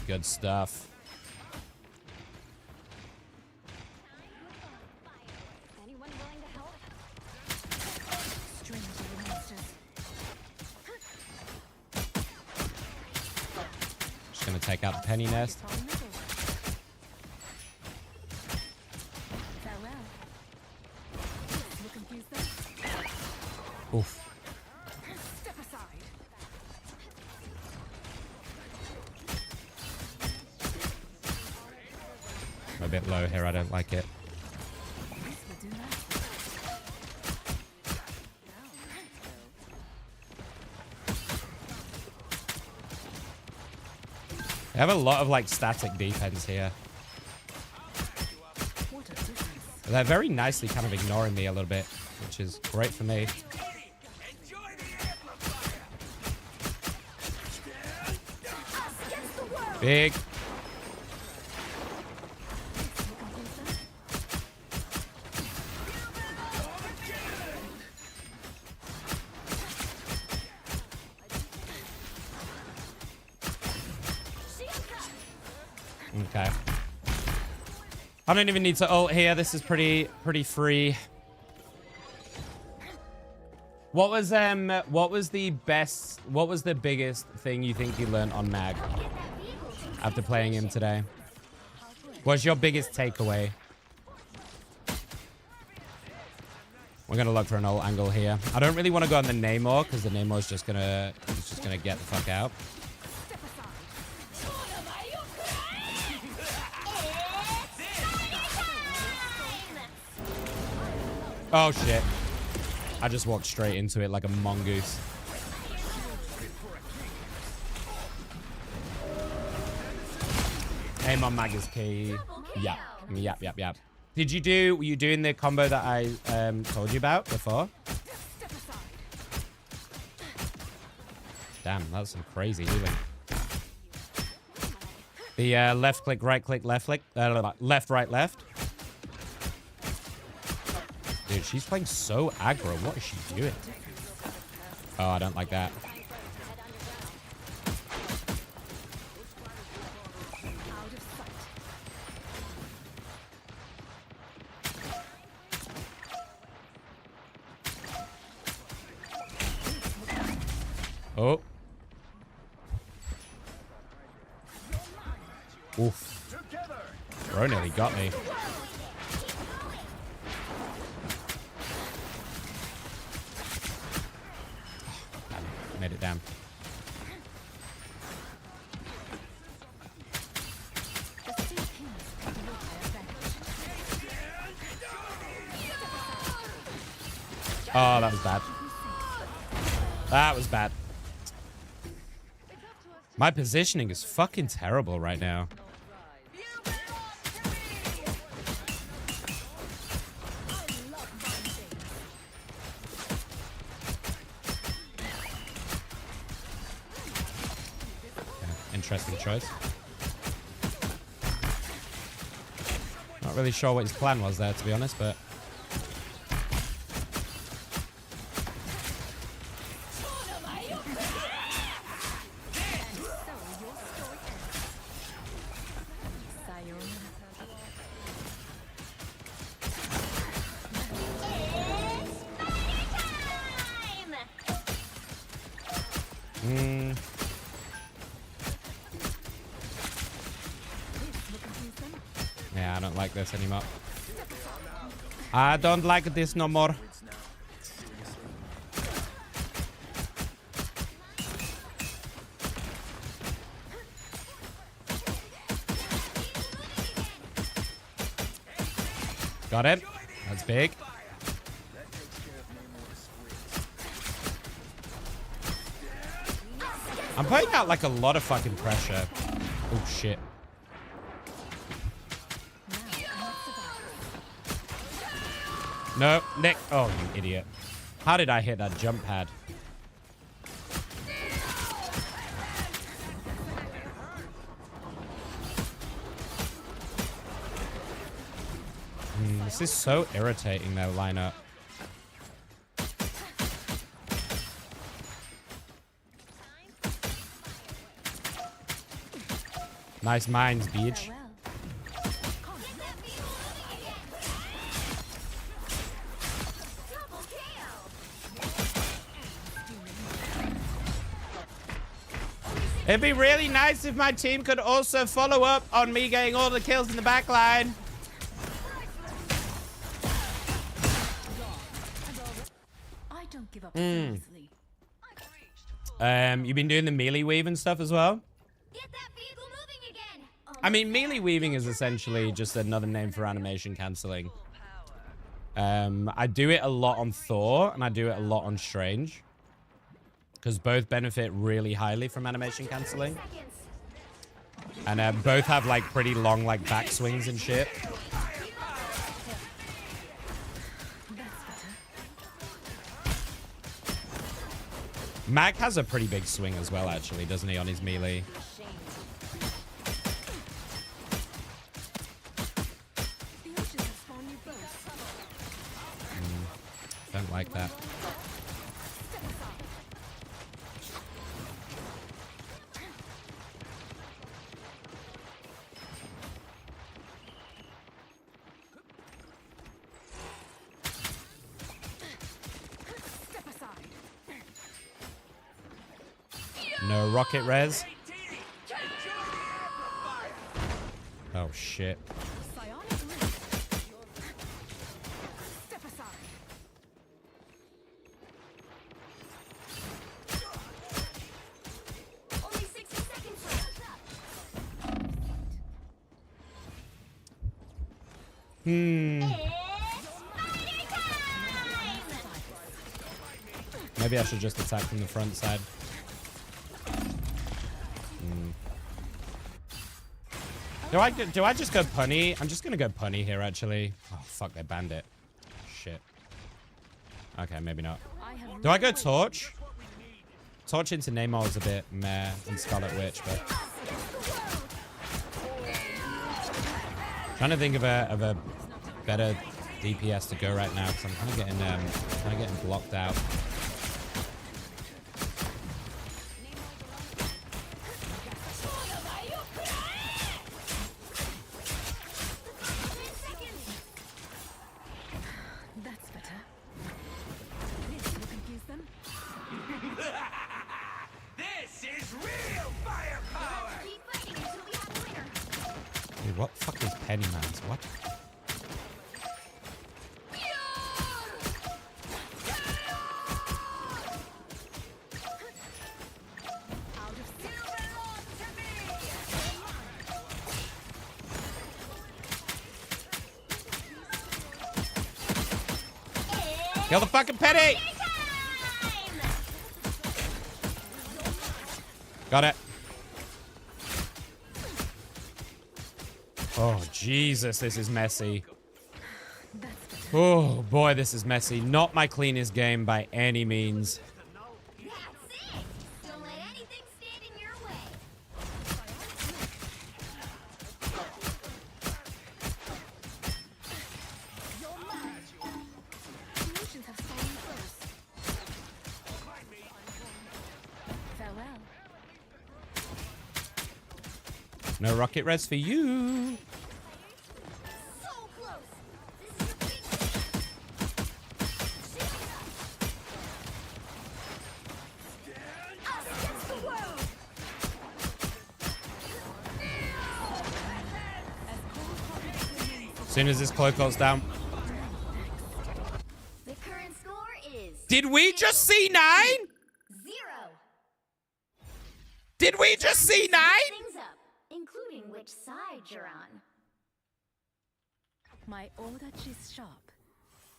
Good stuff. Just going to take out the penny nest. Oof. I'm a bit low here. I don't like it. They have a lot of like static defense here. They're very nicely kind of ignoring me a little bit, which is great for me. Big. Okay. I don't even need to ult here. This is pretty free. What was the biggest thing you think you learned on Mag after playing him today? What's your biggest takeaway? We're gonna look for an ult angle here. I don't really want to go on the Namor because the Namor is just gonna get the fuck out. Oh shit. I just walked straight into it like a mongoose. Aim on Mag is key. Yeah. Yep. Were you doing the combo that I told you about before? Damn, that's some crazy healing. The left click, right click, left click, left, right, left. Dude, she's playing so aggro. What is she doing? Oh, I don't like that. Oh. Oof. Bro nearly got me. Made it down. Oh, that was bad. That was bad. My positioning is fucking terrible right now. Interesting choice. Not really sure what his plan was there, to be honest, but... Yeah, I don't like this anymore. I don't like this no more. Got it. That's big. I'm putting out like a lot of fucking pressure. Oh shit. No, Nick. Oh, you idiot. How did I hit that jump pad? This is so irritating, though, lineup. Nice minds, beach. It'd be really nice if my team could also follow up on me getting all the kills in the back line.
I don't give up easily.
You've been doing the melee weave and stuff as well? I mean, melee weaving is essentially just another name for animation cancelling. I do it a lot on Thor, and I do it a lot on Strange. Because both benefit really highly from animation cancelling. And both have, like, pretty long, like, backswings and shit. Mac has a pretty big swing as well, actually, doesn't he, on his melee? Don't like that. No rocket res. Oh shit. Maybe I should just attack from the front side. Do I just go punny? I'm just gonna go punny here, actually. Oh fuck, they banned it. Shit. Okay, maybe not. Do I go torch? Torch into Namor is a bit meh, and Scarlet Witch, but trying to think of a better DPS to go right now because I'm kind of getting blocked out. What the fuck is Pennyman's? What? Kill the fucking Penny! Got it. Oh, Jesus, this is messy. Oh, boy, this is messy. Not my cleanest game by any means. No rocket res for you. As soon as this cloak goes down.
The current score is
Did we just see 9?
0.
Did we just see 9?
Things up, including which side you're on.
My order is sharp.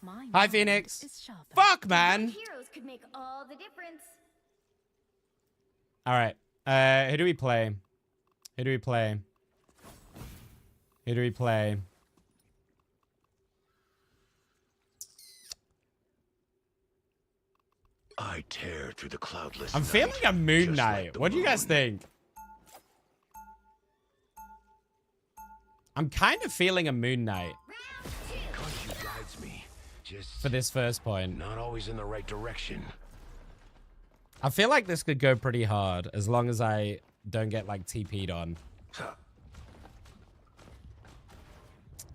My
Hi, Phoenix.
is sharp.
Fuck, man.
Heroes could make all the difference.
All right. Who do we play? Who do we play? Who do we play?
I tear through the cloudless
I'm feeling a Moon Knight. What do you guys think? I'm kind of feeling a Moon Knight. for this first point.
Not always in the right direction.
I feel like this could go pretty hard as long as I don't get like TP'd on.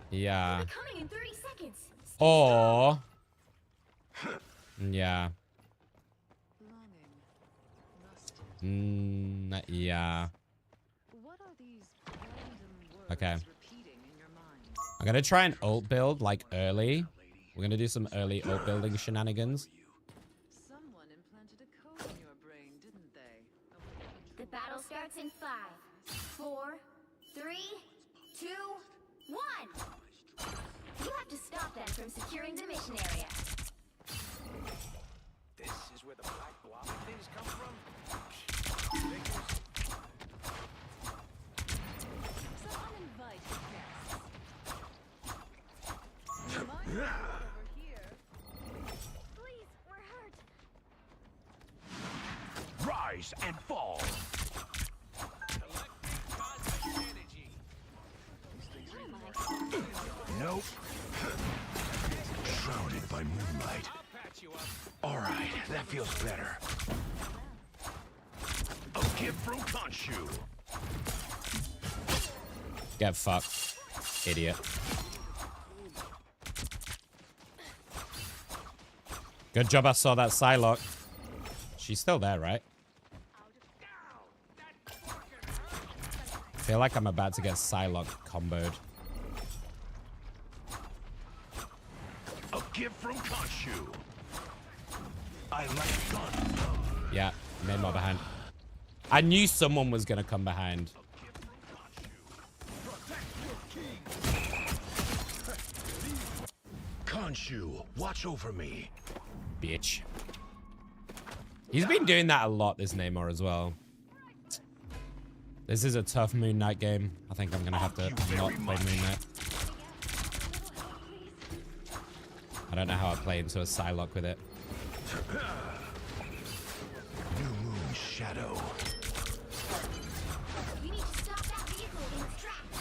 Yeah.
Coming in 30 seconds.
Or yeah. Yeah. Okay. I'm gonna try an ult build like early. We're gonna do some early ult building shenanigans.
Someone implanted a code in your brain, didn't they?
The battle starts in 5, 4, 3, 2, 1. You have to stop them from securing the mission area.
This is where the black blob things come from?
Some uninvited guests. Over here.
Please, we're hurt.
Rise and fall. Nope. Shrouded by moonlight. All right, that feels better. A gift from Khonshu.
Get fucked, idiot. Good job I saw that Psylocke. She's still there, right? I feel like I'm about to get Psylocke comboed.
A gift from Khonshu. I like guns.
Yeah, made more behind. I knew someone was gonna come behind.
Khonshu, watch over me.
Bitch. He's been doing that a lot, this Namor, as well. This is a tough Moon Knight game. I think I'm gonna have to not play Moon Knight. I don't know how I play into a Psylocke with it.
New Moon Shadow.
You need to stop that vehicle in its tracks.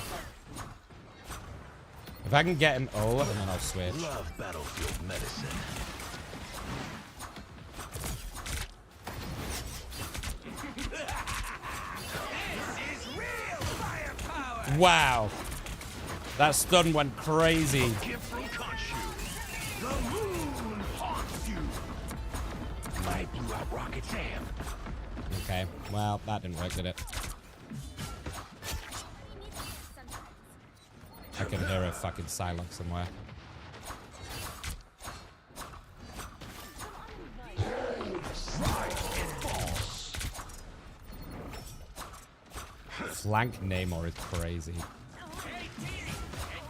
If I can get an ult, and then I'll switch.
Love battlefield medicine. This is real firepower.
Wow. That stun went crazy.
Gift from Khonshu. The moon haunts you. I blew out Rocket's amp.
Okay, well, that didn't work, did it? I can hear a fucking Psylocke somewhere. Flank Namor is crazy.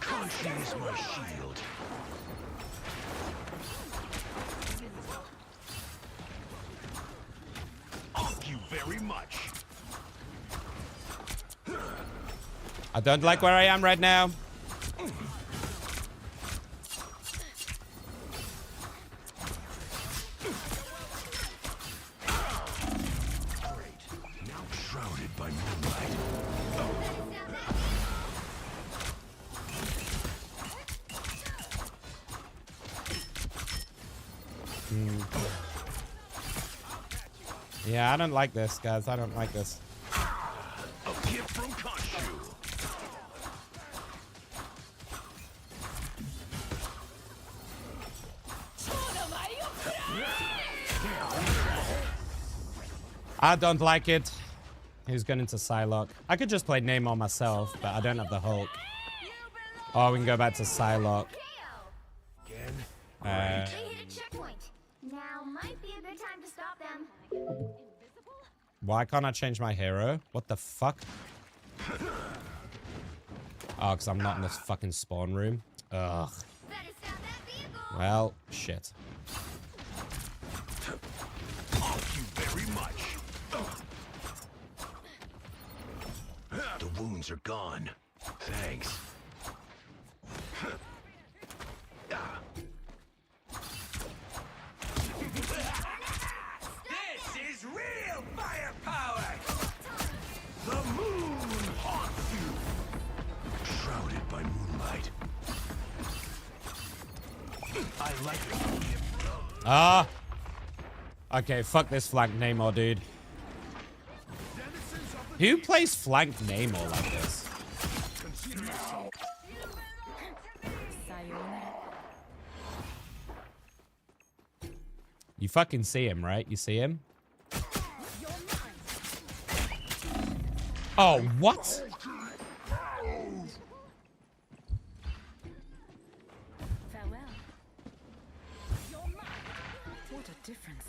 Khonshu is my shield. Thank you very much.
I don't like where I am right now.
Now shrouded by moonlight.
Yeah, I don't like this, guys. I don't like this.
A gift from Khonshu.
I don't like it. He's going into Psylocke. I could just play Namor myself, but I don't have the Hulk. Oh, we can go back to Psylocke.
Again.
They hit a checkpoint. Now might be a good time to stop them.
Why can't I change my hero? What the fuck? Oh, because I'm not in this fucking spawn room. Ugh.
Better stop that vehicle.
Well, shit.
Thank you very much. The wounds are gone. Thanks. This is real firepower! The moon haunts you! Shrouded by moonlight. I
Ah. Okay, fuck this flank Namor, dude. Who plays flank Namor like this? You fucking see him, right? You see him? Oh, what?
Farewell. What a difference.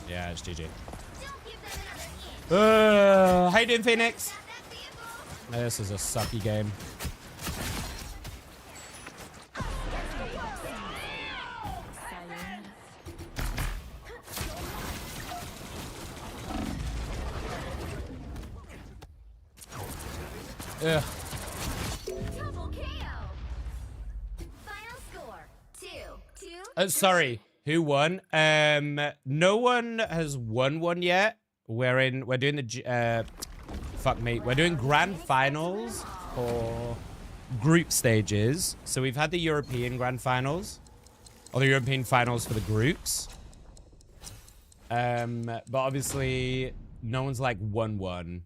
Yeah, it's GG. How you doing, Phoenix? This is a sucky game. Ugh.
Double KO. Final score 2-2.
Sorry, who won? No one has won one yet. We're doing the fuck me. We're doing grand finals or group stages. So we've had the European grand finals or the European finals for the groups. But obviously no one's like won one.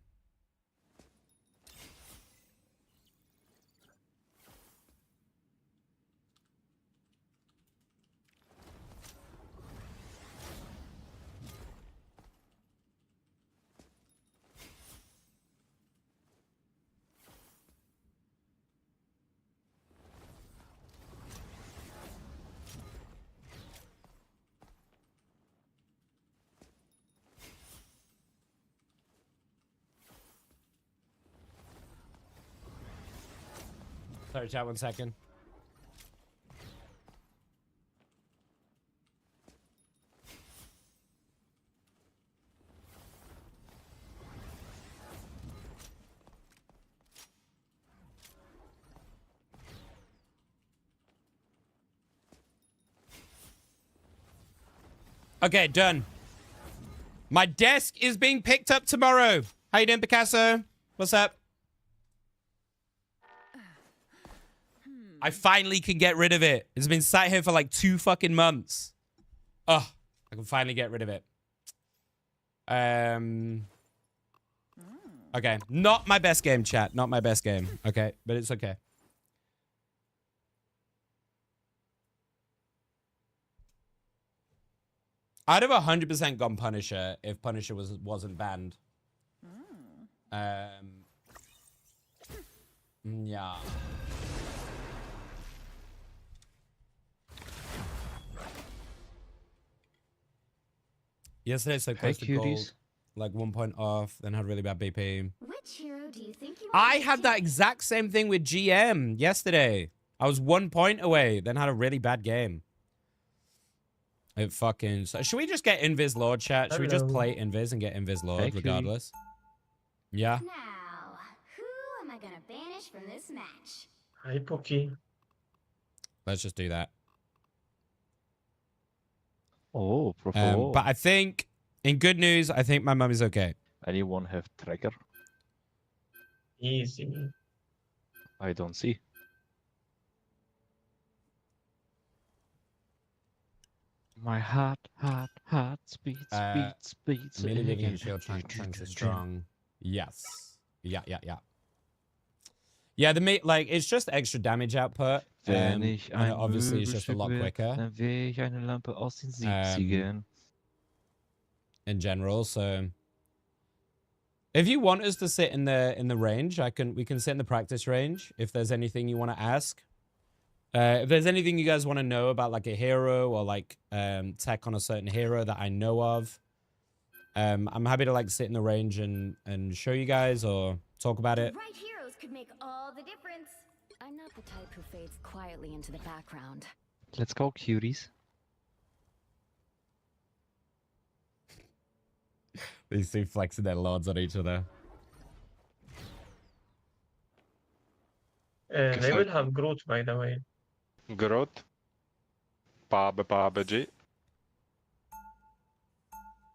Sorry, chat, 1 second. Okay, done. My desk is being picked up tomorrow. How you doing, Picasso? What's up? I finally can get rid of it. It's been sat here for like 2 fucking months. Oh, I can finally get rid of it. Okay, not my best game, chat. Not my best game. Okay, but it's okay. I'd have 100% gone Punisher if Punisher wasn't banned. Yeah. Yesterday, so close to gold, like 1 point off, then had really bad BP.
Which hero do you think you
I had that exact same thing with GM yesterday. I was 1 point away, then had a really bad game. It fucking... So should we just get Invis Lord, chat? Should we just play Invis and get Invis Lord regardless? Yeah.
Now, who am I gonna banish from this match?
Hi, Pookie.
Let's just do that.
Oh, bravo.
But I think, in good news, I think my mum is okay.
Anyone have trigger?
Easy.
I don't see. My heart beats.
Melee digging and shield tanks are strong. Yes. Yeah. Yeah, like, it's just extra damage output. And obviously, it's just a lot quicker.
Dann wäre ich eine Lampe aus den 70ern.
In general, so... If you want us to sit in the range, we can sit in the practice range if there's anything you want to ask. If there's anything you guys want to know about like a hero or like tech on a certain hero that I know of, I'm happy to like sit in the range and show you guys or talk about it.
Right heroes could make all the difference.
I'm not the type who fades quietly into the background.
Let's go, cuties.
These two flexing their lords on each other.
They will have Groot, by the way.
Groot. Baba G.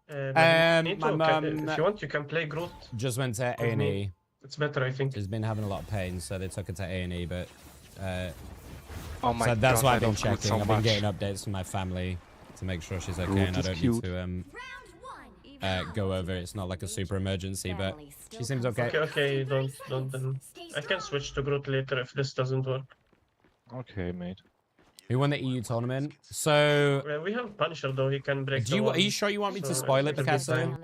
My mum
if you want, you can play Groot.
just went to A&E.
It's better, I think.
She's been having a lot of pain, so they took her to A&E, but...
Oh my
so that's
God,
why
I
I've been
love Groot
checking.
so
I've been
much.
getting updates from my family to make sure she's okay,
Groot
and I
is
don't
cute.
need to go over. It's not like a super emergency, but she seems okay.
Okay, don't then. I can switch to Groot later if this doesn't work.
Okay, mate.
Who won the EU tournament? So...
We have Punisher though, he can break
Are you sure you want me to spoil it, Picasso?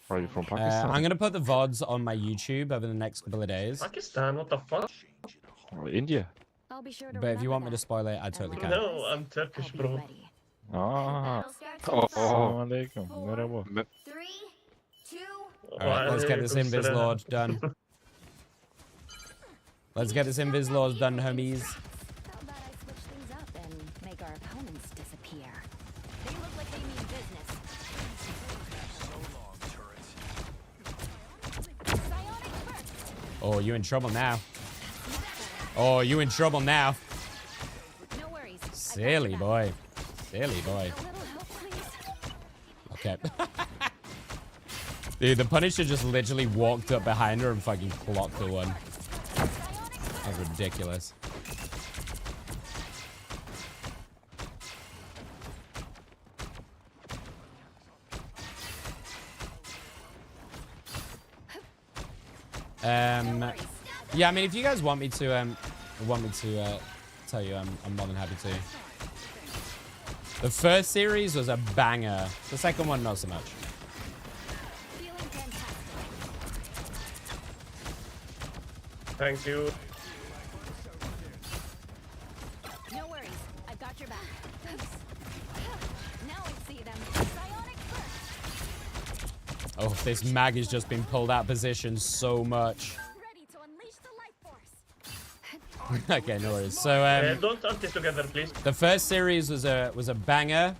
Are you from Pakistan?
I'm gonna put the VODs on my YouTube over the next couple of days.
Pakistan, what the fuck?
Or India?
But if you want me to spoil it, I totally can.
No, I'm Turkish, bro.
Ah. Assalamu alaikum. Merhaba.
3, 2,
Alright, let's get this Invis Lord done. Let's get this Invis Lord done, homies.
How about I switch things up and make our opponents disappear? They look like they mean business. Psionic first.
Oh, you in trouble now. Oh, you in trouble now.
No worries.
Silly boy. Silly boy.
A little help, please.
Okay. Dude, the Punisher just literally walked up behind her and fucking clocked the one. That was ridiculous. Yeah, I mean, if you guys want me to tell you, I'm more than happy to. The first series was a banger. The second one, not so much.
Thank you.
No worries. I've got your back. Now I see them. Psionic first.
Oh, this mag has just been pulled out of position so much.
Ready to unleash the life force.
Okay, no worries. So,
don't anti together, please.
the first series was a banger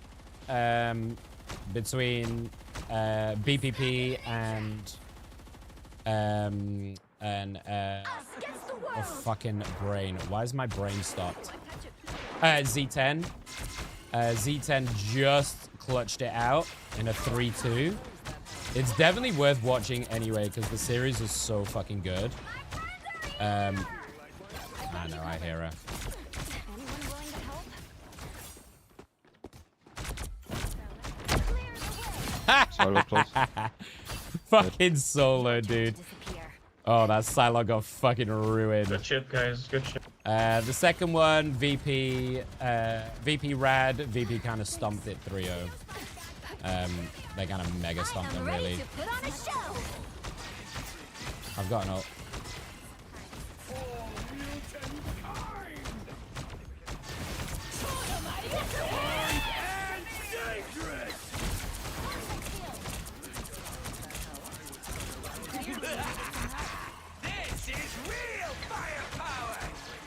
between BPP and oh, fucking brain. Why is my brain stopped? Z10. Z10 just clutched it out in a 3-2. It's definitely worth watching anyway because the series is so fucking good. I know, I hear her. Fucking solo, dude. Oh, that Psylocke got fucking ruined.
Good shit, guys. Good shit.
The second one, VP Rad. VP kind of stomped it 3-0. They kind of mega stomped them, really. I've got an ult.
This is real firepower!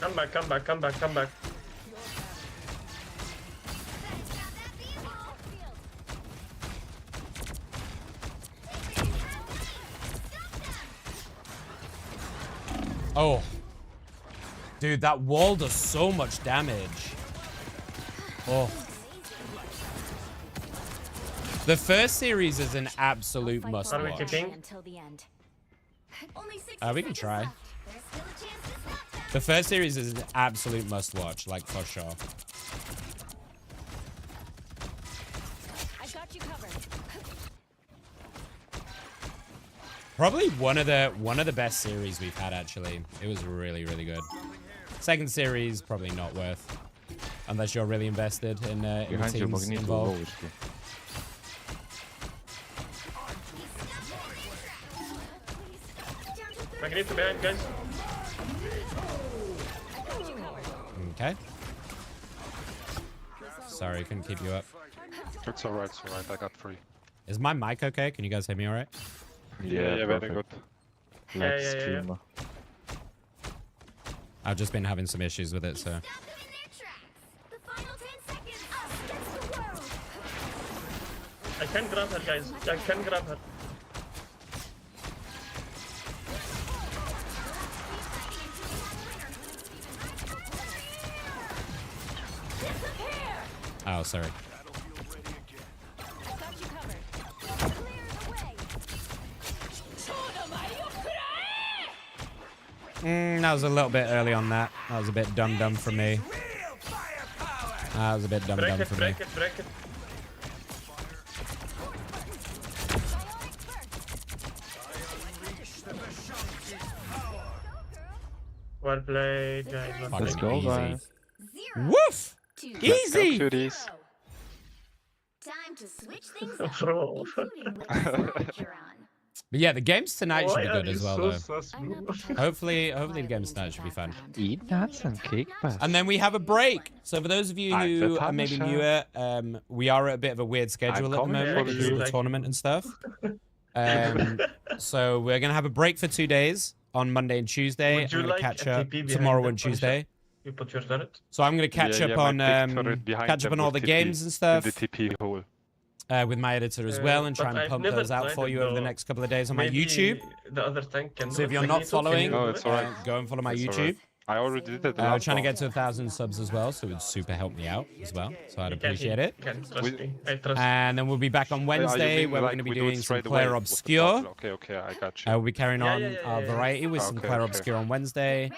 Come back, come back, come back, come back.
Oh. Dude, that wall does so much damage. Oh. The first series is an absolute must
Are we
watch.
keeping?
Until the end.
We can try. The first series is an absolute must watch, like for sure.
I got you covered.
Probably one of the best series we've had, actually. It was really, really good. Second series, probably not worth. Unless you're really invested in the teams involved.
Magneto behind, guys.
Okay. Sorry, couldn't keep you up.
It's alright, it's alright. I got 3.
Is my mic okay? Can you guys hear me alright?
Yeah, very good.
Yeah.
I've just been having some issues with it, so.
I can grab her, guys. I can grab her.
Oh, sorry. That was a little bit early on that. That was a bit dumb from me. That was a bit dumb for me.
Break it. Well played, guys.
Let's go, guys.
Woof! Easy!
Time to switch things up,
Bro.
including with the side you're on.
But yeah, the games tonight should be
Why
good
are
as
you
well,
so
though.
sus?
Hopefully the games tonight should be fun.
Eat nuts and cake bass.
And then we have a break. So for those of you
I'm
who
the
are maybe
Punisher.
newer, we are at a bit of a weird schedule at the
coming
moment
for
because
you.
of the tournament and stuff. So we're gonna have a break for 2 days on Monday and Tuesday.
Would you
I'm gonna
like
catch
a
up
TP behind
tomorrow
the
and
Punisher?
Tuesday.
You put your turret.
So I'm gonna catch up on all the games and stuff
In the TP hole.
with my editor as well, and try
But
and
I've
pump
never
those out
tried
for
it,
you over the
though.
next couple of days on my
Maybe
YouTube.
The other tank can
So
do
if
it.
you're
Magneto,
not
can
following,
you
No,
do
it's
it?
alright.
go and follow my
It's
YouTube.
alright. I already did it.
We're
last
trying to
time.
get to 1,000 subs as well, so it would super help me out as well. So I'd
You can-
appreciate it.
you can trust me. I trust
And then we'll be back on Wednesday,
mean
where we're
like
going to be
we do it
doing some
straight
Player
away with the
Obscure.
bottle? Okay, I got you.
We'll be carrying
Yeah,
on
yeah, yeah,
our
yeah.
variety with some
Okay,
Player
okay.
Obscure on Wednesday.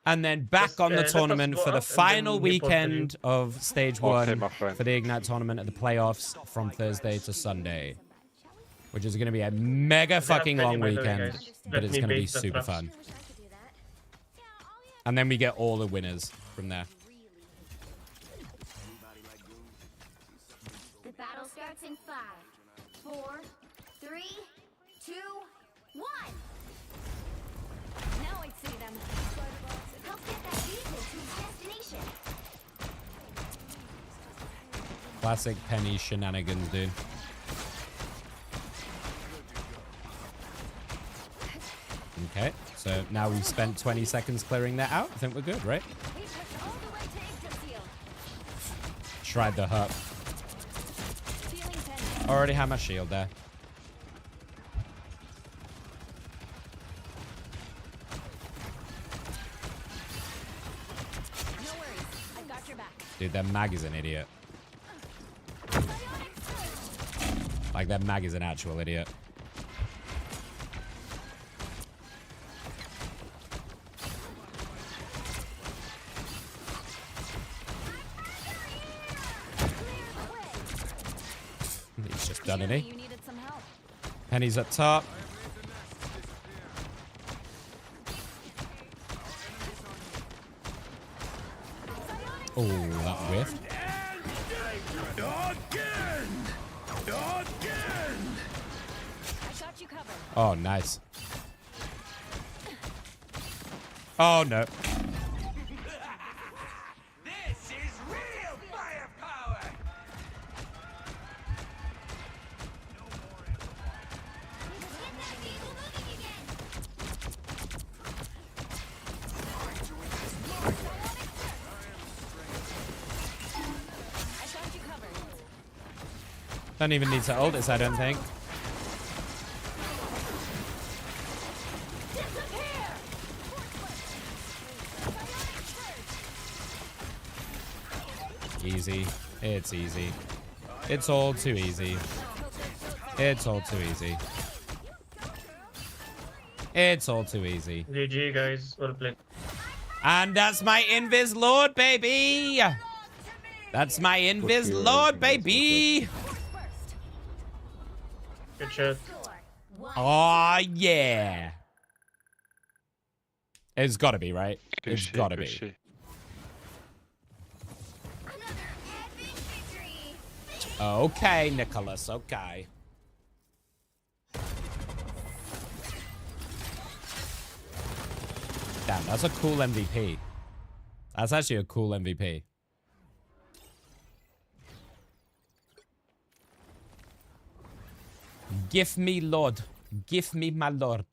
And then back
Just,
on the
let us
tournament
go
for the
up and then
final
report to you.
weekend of Stage
Okay,
1
my friend.
for the Ignite tournament at the playoffs from Thursday to Sunday. Which is going to be a mega fucking
Penny,
long
by the way,
weekend,
guys.
but
Let
it's
me
going to be
bait the
super
traps.
fun. And then we get all the winners from there.
The battle starts in 5, 4, 3, 2, 1. Now I see them. Help get that vehicle to its destination.
Classic Penny shenanigans, dude. Okay, so now we've spent 20 seconds clearing that out. I think we're good, right? Tried the hut. Already have my shield there. Dude, that mag is an idiot. Like, that mag is an actual idiot. He's just done it, Penny's up top. Oh, that whiff. Oh, nice. Oh, no.
This is real firepower.
Don't even need to ult this, I don't think. Easy. It's easy. It's all too easy. It's all too easy. It's all too easy.
GG, guys. Well played.
And that's my Invis Lord, baby! That's my Invis Lord, baby!
Good shot.
Oh yeah! It's gotta be, right? It's gotta be. Okay, Nicholas, okay. Damn, that's a cool MVP. That's actually a cool MVP. Give me Lord. Give me my Lord.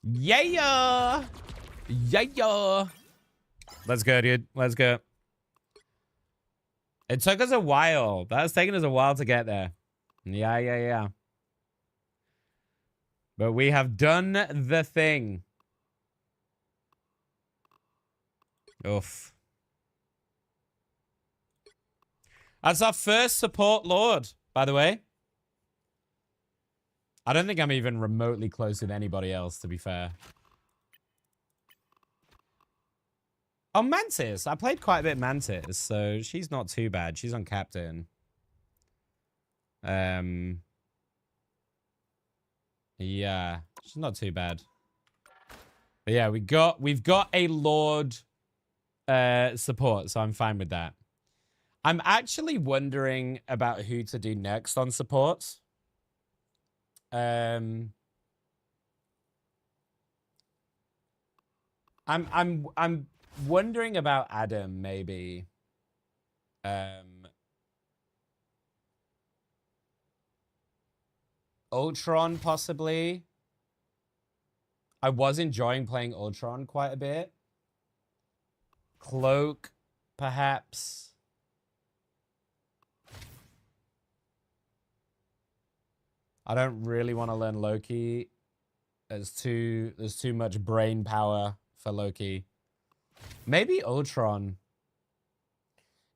Yeah! Yeah! Let's go, dude. Let's go. It took us a while. That's taken us a while to get there. Yeah. But we have done the thing. Oof. That's our first support lord, by the way. I don't think I'm even remotely close with anybody else, to be fair. Oh, Mantis. I played quite a bit Mantis, so she's not too bad. She's on captain. Yeah, she's not too bad. But yeah, we've got a Lord support, so I'm fine with that. I'm actually wondering about who to do next on supports. I'm wondering about Adam, maybe. Ultron, possibly. I was enjoying playing Ultron quite a bit. Cloak, perhaps. I don't really want to learn Loki. There's too much brain power for Loki. Maybe Ultron.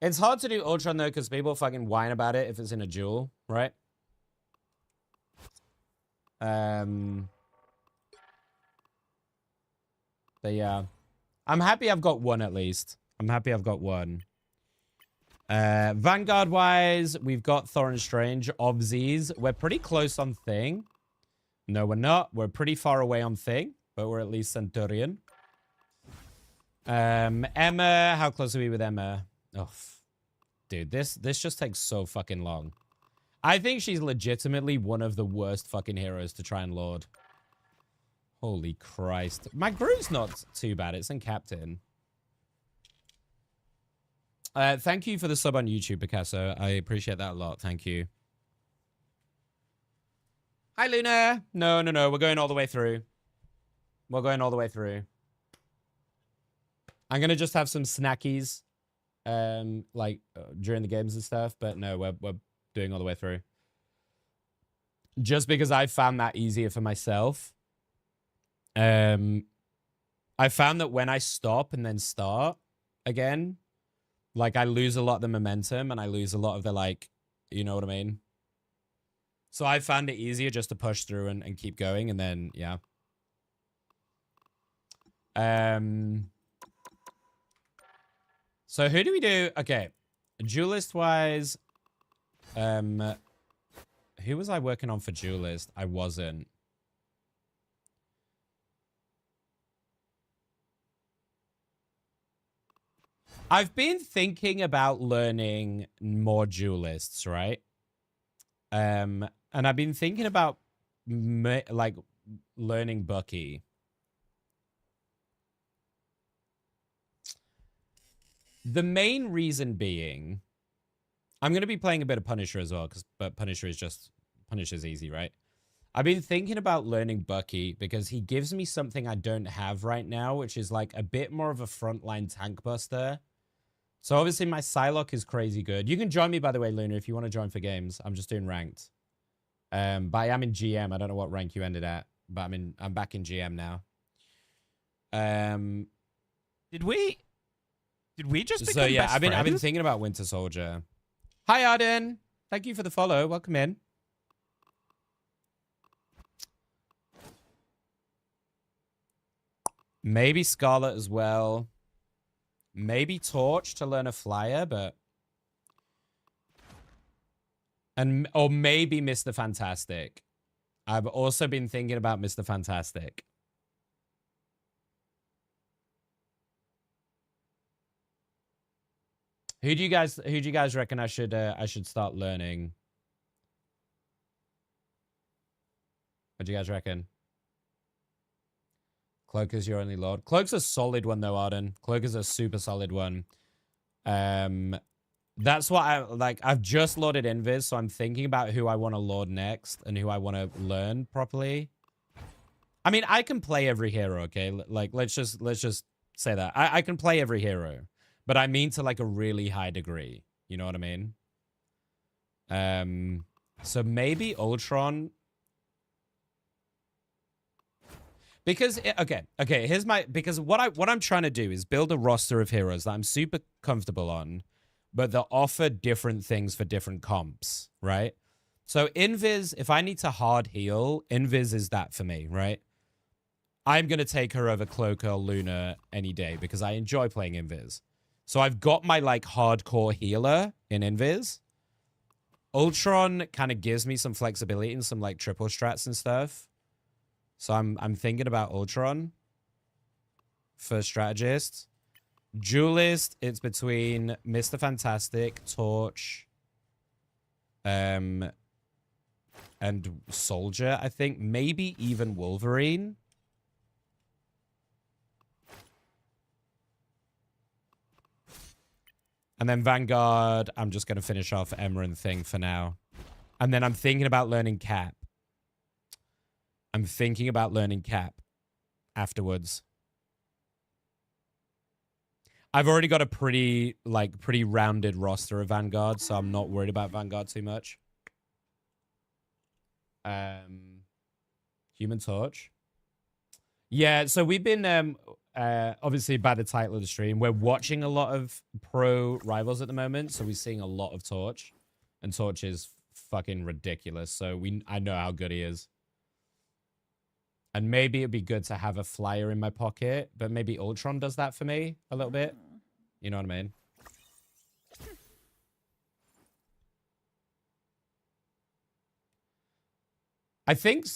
It's hard to do Ultron though, because people fucking whine about it if it's in a duel, right? But yeah. I'm happy I've got one at least. I'm happy I've got one. Vanguard-wise, we've got Thor and Strange, Obsies. We're pretty close on Thing. No, we're not. We're pretty far away on Thing, but we're at least Centurion. Emma, how close are we with Emma? Oh, dude, this just takes so fucking long. I think she's legitimately one of the worst fucking heroes to try and lord. Holy Christ. My Groot's not too bad. It's in Captain. Thank you for the sub on YouTube, Picasso. I appreciate that a lot. Thank you. Hi, Luna. No. We're going all the way through. We're going all the way through. I'm going to just have some snackies, during the games and stuff. But no, we're doing all the way through. Just because I found that easier for myself. I found that when I stop and then start again, like I lose a lot of the momentum and I lose a lot of the you know what I mean? So I found it easier just to push through and keep going and then, yeah. So who do we do? Okay. Duelist wise, who was I working on for Duelist? I wasn't. I've been thinking about learning more Duelists, right? And I've been thinking about learning Bucky. The main reason being, I'm going to be playing a bit of Punisher as well, but Punisher's easy, right? I've been thinking about learning Bucky because he gives me something I don't have right now, which is like a bit more of a frontline tank buster. So obviously my Psylocke is crazy good. You can join me, by the way, Luna, if you want to join for games. I'm just doing ranked. But I am in GM. I don't know what rank you ended at, but I'm back in GM now.
Did we just become
so yeah,
best
I've been
friends?
thinking about Winter Soldier. Hi Arden. Thank you for the follow. Welcome in. Maybe Scarlet as well. Maybe Torch to learn a flyer, but... Or maybe Mr. Fantastic. I've also been thinking about Mr. Fantastic. Who do you guys reckon I should start learning? What do you guys reckon? Cloak is your only lord. Cloak's a solid one though, Arden. Cloak is a super solid one. That's what I've just lorded Invis, so I'm thinking about who I want to lord next and who I want to learn properly. I mean, I can play every hero, okay? Like let's just say that. I can play every hero, but I mean to like a really high degree. You know what I mean? So maybe Ultron. Because here's because what I'm trying to do is build a roster of heroes that I'm super comfortable on, but that offer different things for different comps, right? So Invis, if I need to hard heal, Invis is that for me, right? I'm going to take her over Cloak or Luna any day because I enjoy playing Invis. So I've got my like hardcore healer in Invis. Ultron kind of gives me some flexibility and some like triple strats and stuff. So I'm thinking about Ultron for strategist. Duelist, it's between Mr. Fantastic, Torch, and Soldier, I think. Maybe even Wolverine. And then Vanguard, I'm just going to finish off Emma and Thing for now. And then I'm thinking about learning Cap. I'm thinking about learning Cap afterwards. I've already got a pretty rounded roster of Vanguard, so I'm not worried about Vanguard too much. Human Torch. Yeah, so we've been obviously by the title of the stream, we're watching a lot of pro rivals at the moment, so we're seeing a lot of Torch, and Torch is fucking ridiculous. So I know how good he is, and maybe it'd be good to have a flyer in my pocket, but maybe Ultron does that for me a little bit. You know what I mean? I think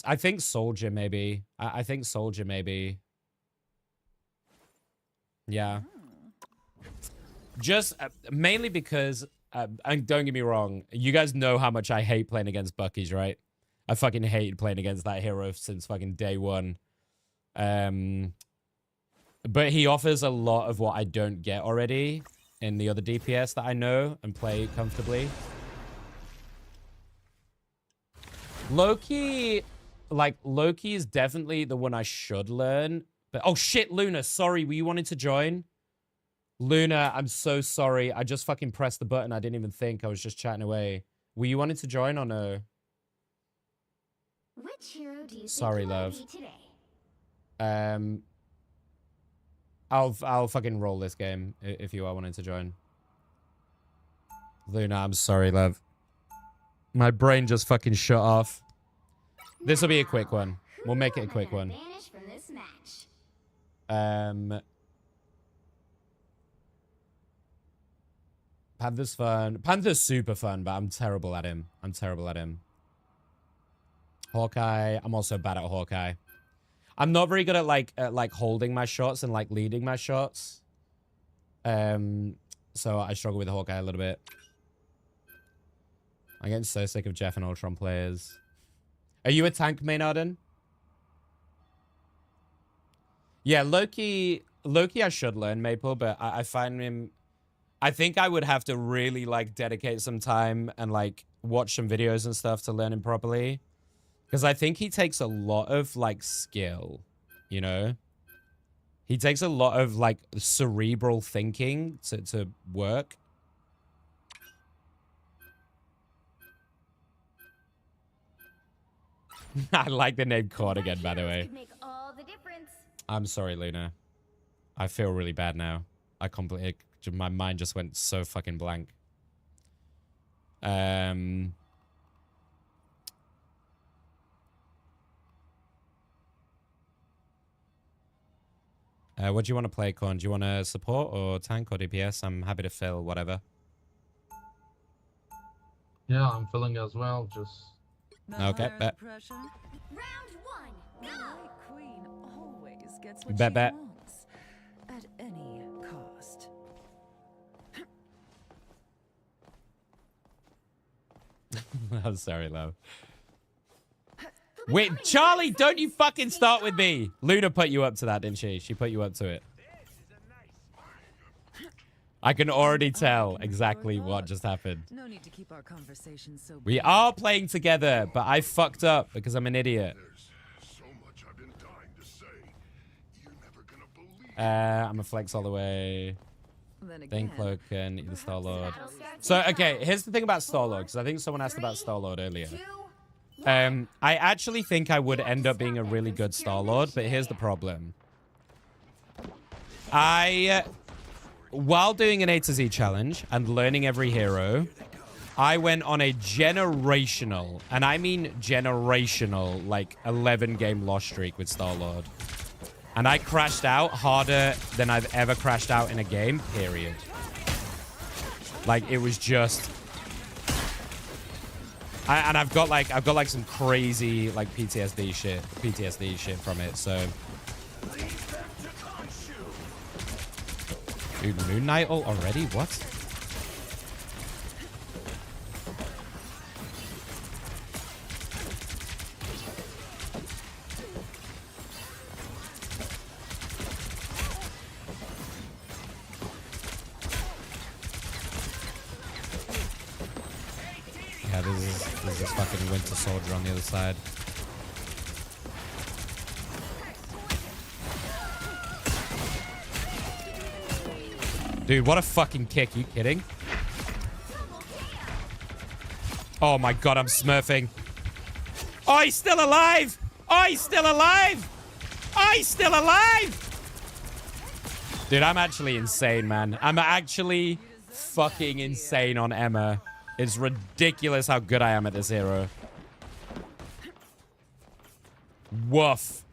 Soldier maybe. I think Soldier maybe. Yeah. Just mainly because, and don't get me wrong, you guys know how much I hate playing against Bucky's, right? I fucking hate playing against that hero since fucking day one. But he offers a lot of what I don't get already in the other DPS that I know and play comfortably. Loki is definitely the one I should learn. But oh shit, Luna, sorry, were you wanting to join? Luna, I'm so sorry. I just fucking pressed the button. I didn't even think. I was just chatting away. Were you wanting to join or no?
Which hero do you
Sorry,
think you
love.
wanna be today?
I'll fucking roll this game if you are wanting to join. Luna, I'm sorry, love. My brain just fucking shut off. This will be a quick one. We'll make it a quick one.
Vanish from this match.
Panther's fun. Panther's super fun, but I'm terrible at him. Hawkeye. I'm also bad at Hawkeye. I'm not very good at like holding my shots and like leading my shots. So I struggle with Hawkeye a little bit. I'm getting so sick of Jeff and Ultron players. Are you a tank, Maynarden? Yeah, Loki I should learn Maple, but I find him... I think I would have to really like dedicate some time and like watch some videos and stuff to learn him properly. Because I think he takes a lot of like skill, you know? He takes a lot of like cerebral thinking to work. I like the name Cord again, by the way.
Make all the difference.
I'm sorry, Luna. I feel really bad now. My mind just went so fucking blank. What do you want to play, Corn? Do you want to support or tank or DPS? I'm happy to fill whatever.
Yeah, I'm filling as well. Just
okay, bet.
Round one, go!
Queen always gets what
Bet,
she
bet.
wants at any cost.
I'm sorry, love. Wait, Charlie, don't you fucking start with me. Luna put you up to that, didn't she? She put you up to it. I can already tell exactly what just happened.
No need to keep our conversation so
We are playing together, but I fucked up because I'm an idiot. I'm a flex all the way. Then Cloak and either Star-Lord. So, okay, here's the thing about Star-Lord, because I think someone asked about Star-Lord earlier. I actually think I would end up being a really good Star-Lord, but here's the problem. While doing an A to Z challenge and learning every hero, I went on a generational, and I mean generational, like 11-game loss streak with Star-Lord. And I crashed out harder than I've ever crashed out in a game, period. Like, it was just... I've got like some crazy like PTSD shit from it, so... Dude, Moon Knight ult already? What? Yeah, there's this fucking Winter Soldier on the other side. Dude, what a fucking kick. You kidding? Oh my god, I'm smurfing. Oh, he's still alive! Oh, he's still alive! Oh, he's still alive! Dude, I'm actually insane, man. I'm actually fucking insane on Emea. It's ridiculous how good I am at this hero. Woof.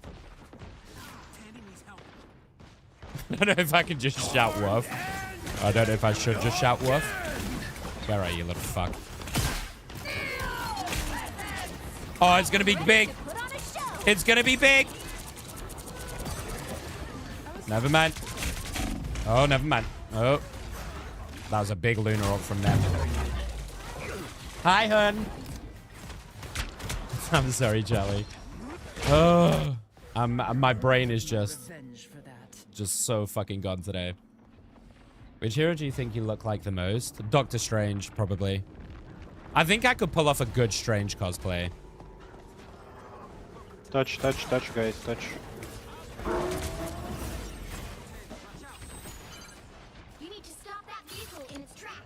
I don't know if I can just shout woof. I don't know if I should just shout woof. Where are you, little fuck? Oh, it's gonna be big. It's gonna be big. Never mind. Oh, never mind. Oh. That was a big lunar ult from them. Hi, hun. I'm sorry, Charlie. Oh, my brain is just so fucking gone today. Which hero do you think you look like the most? Doctor Strange, probably. I think I could pull off a good Strange cosplay.
Touch, guys, touch.
You need to stop that vehicle in its tracks.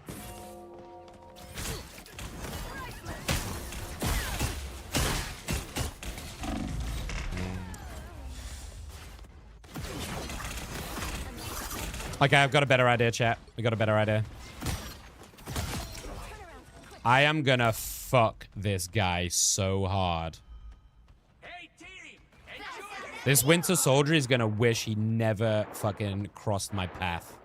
Okay, I've got a better idea, chat. We got a better idea. I am gonna fuck this guy so hard. This Winter Soldier is gonna wish he never fucking crossed my path.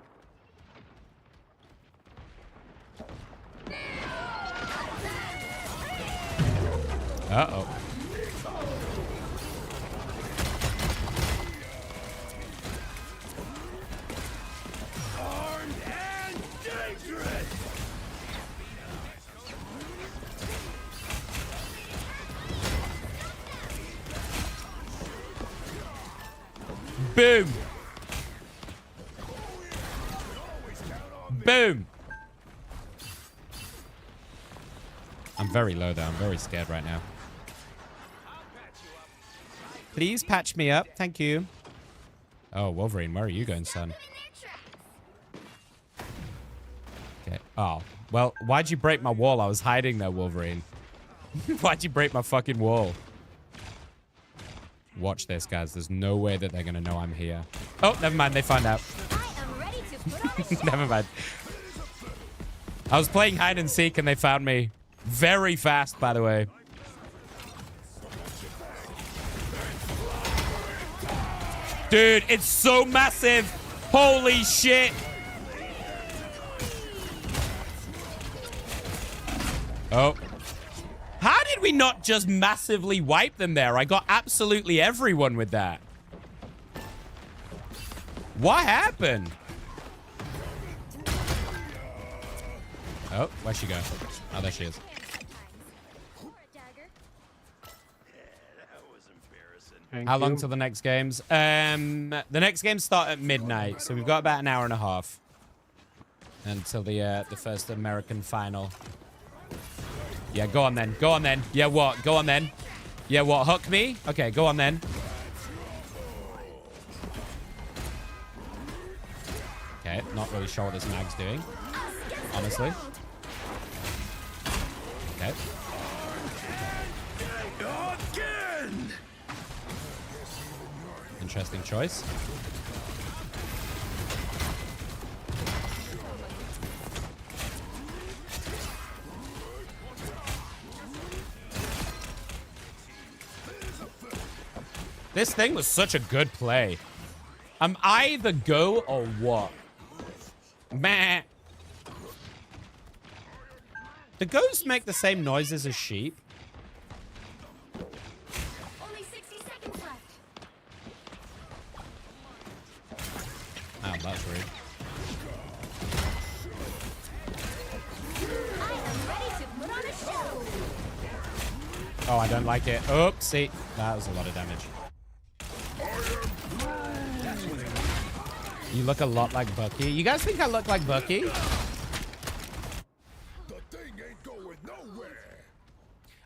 Uh-oh. Boom. Boom. I'm very low though. I'm very scared right now. Please patch me up. Thank you. Oh, Wolverine, where are you going, son? Okay. Oh. Well, why'd you break my wall? I was hiding there, Wolverine. Why'd you break my fucking wall? Watch this, guys. There's no way that they're going to know I'm here. Oh, never mind. They find out. Never mind. I was playing hide and seek and they found me very fast, by the way. Dude, it's so massive. Holy shit. Oh. How did we not just massively wipe them there? I got absolutely everyone with that. What happened? Oh, where'd she go? Oh, there she is. How long till the next games? The next games start at midnight, so we've got about an hour and a half until the first American final. Yeah, go on then. Go on then. Yeah, what? Go on then. Yeah, what? Hook me? Okay, go on then. Okay, not really sure what this mag's doing, honestly. Okay. Interesting choice. This thing was such a good play. Am I the go or what? Meh. Do ghosts make the same noises as sheep?
Only 60 seconds left.
Oh, that's rude.
I am ready to put on a show.
Oh, I don't like it. Oopsie. That was a lot of damage. You look a lot like Bucky. You guys think I look like Bucky?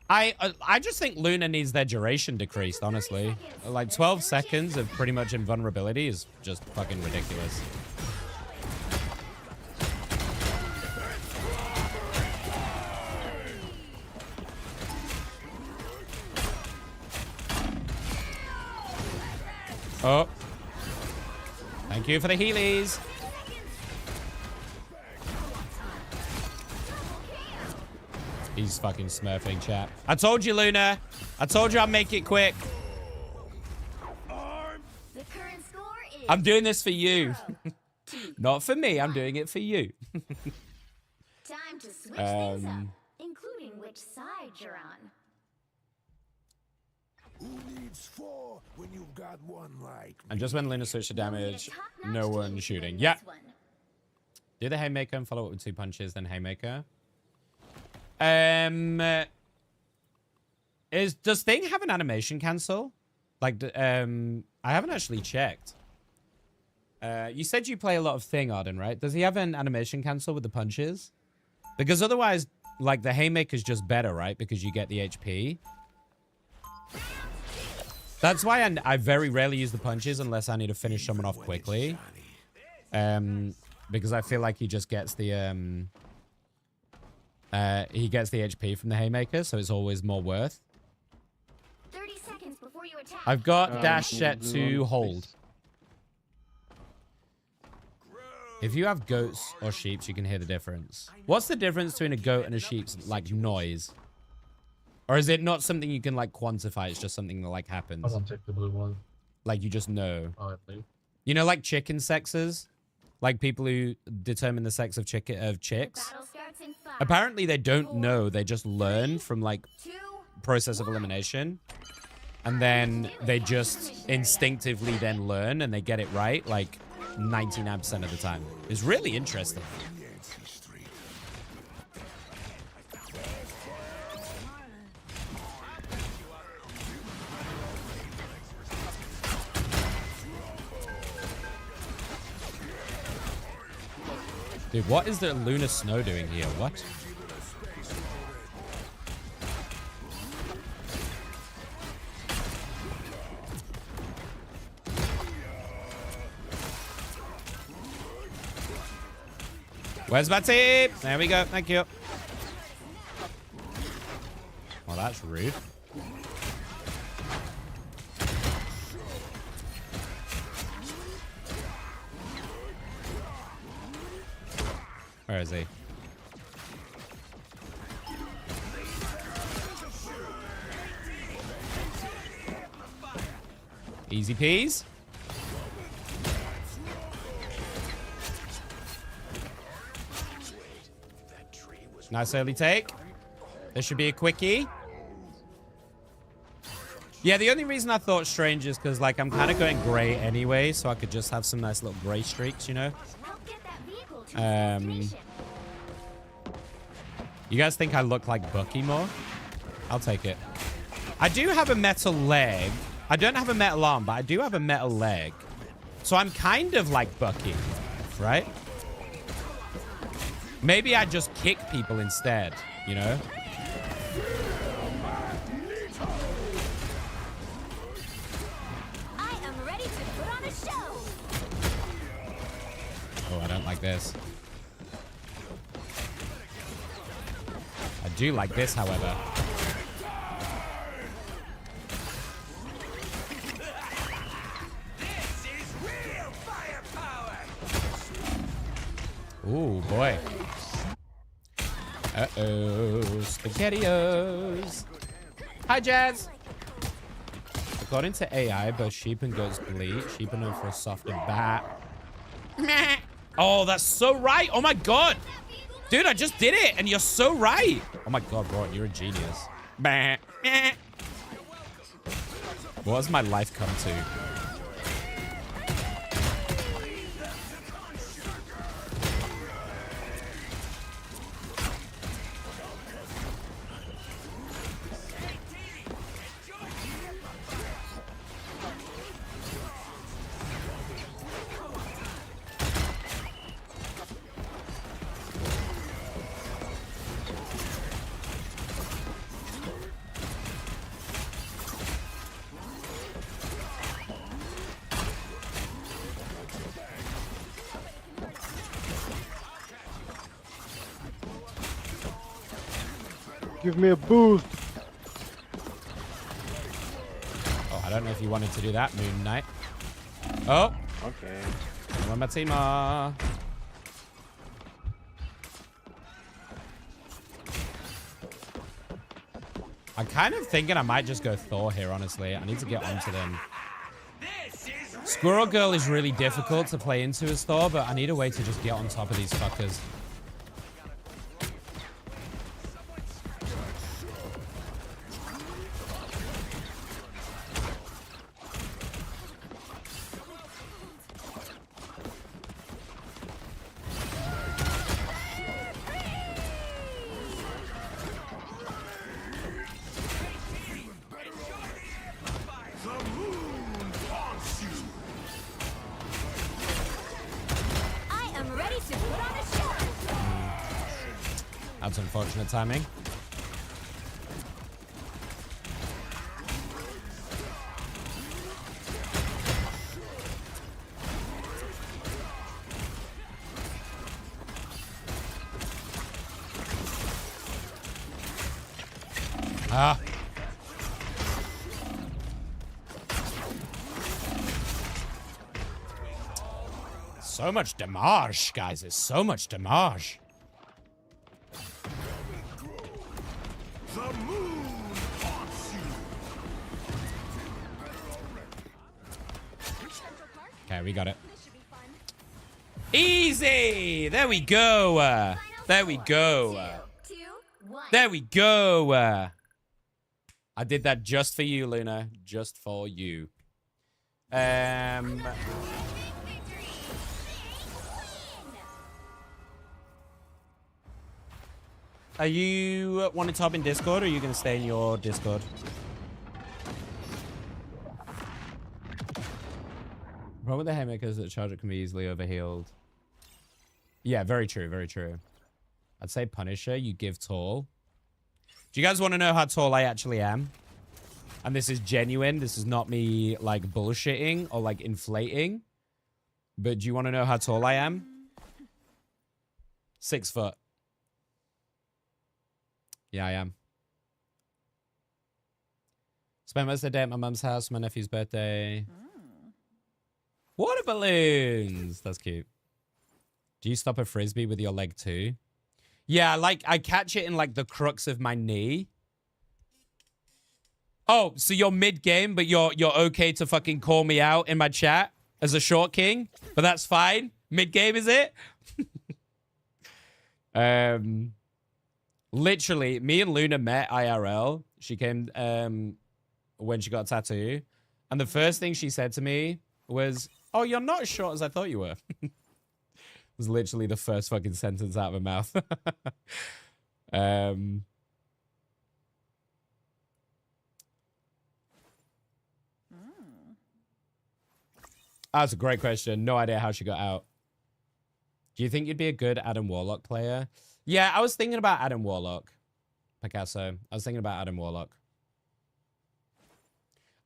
I just think Luna needs their duration decreased, honestly. Like 12 seconds of pretty much invulnerability is just fucking ridiculous. Oh. Thank you for the healies. He's fucking smurfing, chat. I told you, Luna. I told you I'd make it quick.
The current score is
I'm doing this for you. Not for me. I'm doing it for you.
time to switch things up, including which side you're on.
Who needs four when you've got one like
And just when Luna switched to damage, no one shooting. Yeah. Do the haymaker and follow it with 2 punches, then haymaker. Does Thing have an animation cancel? Like, I haven't actually checked. You said you play a lot of Thing, Arden, right? Does he have an animation cancel with the punches? Because otherwise, like, the haymaker's just better, right? Because you get the HP. That's why I very rarely use the punches unless I need to finish someone off quickly. Because I feel like he just gets the HP from the haymaker, so it's always more worth.
30 seconds before you attack.
I've got dash set to hold. If you have goats or sheeps, you can hear the difference. What's the difference between a goat and a sheep's like noise? Or is it not something you can like quantify? It's just something that like happens.
I won't take the blue one.
Like you just know.
Oh, I think.
You know, like chicken sexes, like people who determine the sex of chicks.
Battle starts in 5,
Apparently, they don't know. They just learn from like
2,
process of elimination, and then they just instinctively then learn and they get it right like 99% of the time. It's really interesting. Dude, what is the Lunar Snow doing here? What? Where's my team? There we go. Thank you. Well, that's rude. Where is he? Easy peas. Nice early take. This should be a quickie. Yeah, the only reason I thought strange is because, like, I'm kind of going gray anyway, so I could just have some nice little gray streaks, you know? You guys think I look like Bucky more? I'll take it. I do have a metal leg. I don't have a metal arm, but I do have a metal leg. So I'm kind of like Bucky, right? Maybe I just kick people instead, you know?
I am ready to put on a show.
Oh, I don't like this. I do like this, however. Ooh, boy. Uh-oh. SpaghettiOs. Hi, Jazz. got into AI, both sheep and goats bleat. Sheep are known for a softer bat. Oh, that's so right. Oh my god. Dude, I just did it, and you're so right. Oh my god, bro, you're a genius. What has my life come to?
Give me a boost.
Oh, I don't know if you wanted to do that, Moon Knight. Oh.
Okay.
Matima. I'm kind of thinking I might just go Thor here, honestly. I need to get onto them. Squirrel Girl is really difficult to play into as Thor, but I need a way to just get on top of these fuckers. That's unfortunate timing. Ah. So much damage, guys. It's so much damage.
The moon haunts you.
Okay, we got it. Easy! There we go. There we go. There we go. I did that just for you, Luna. Just for you. Are you wanting to hop in Discord, or are you going to stay in your Discord? Problem with the haymaker is that charger can be easily overhealed. Yeah, very true, very true. I'd say Punisher, you give tall. Do you guys want to know how tall I actually am? And this is genuine. This is not me, like, bullshitting or, like, inflating. But do you want to know how tall I am? 6 foot. Yeah, I am. Spent most of the day at my mum's house for my nephew's birthday. Water balloons! That's cute. Do you stop a frisbee with your leg too? Yeah, like, I catch it in, like, the crux of my knee. Oh, so you're mid-game, but you're okay to fucking call me out in my chat as a short king? But that's fine? Mid-game, is it? Literally, me and Luna met IRL. She came when she got a tattoo. And the first thing she said to me was, oh, you're not as short as I thought you were. Was literally the first fucking sentence out of her mouth. That's a great question. No idea how she got out. Do you think you'd be a good Adam Warlock player? Yeah, I was thinking about Adam Warlock. Picasso. I was thinking about Adam Warlock.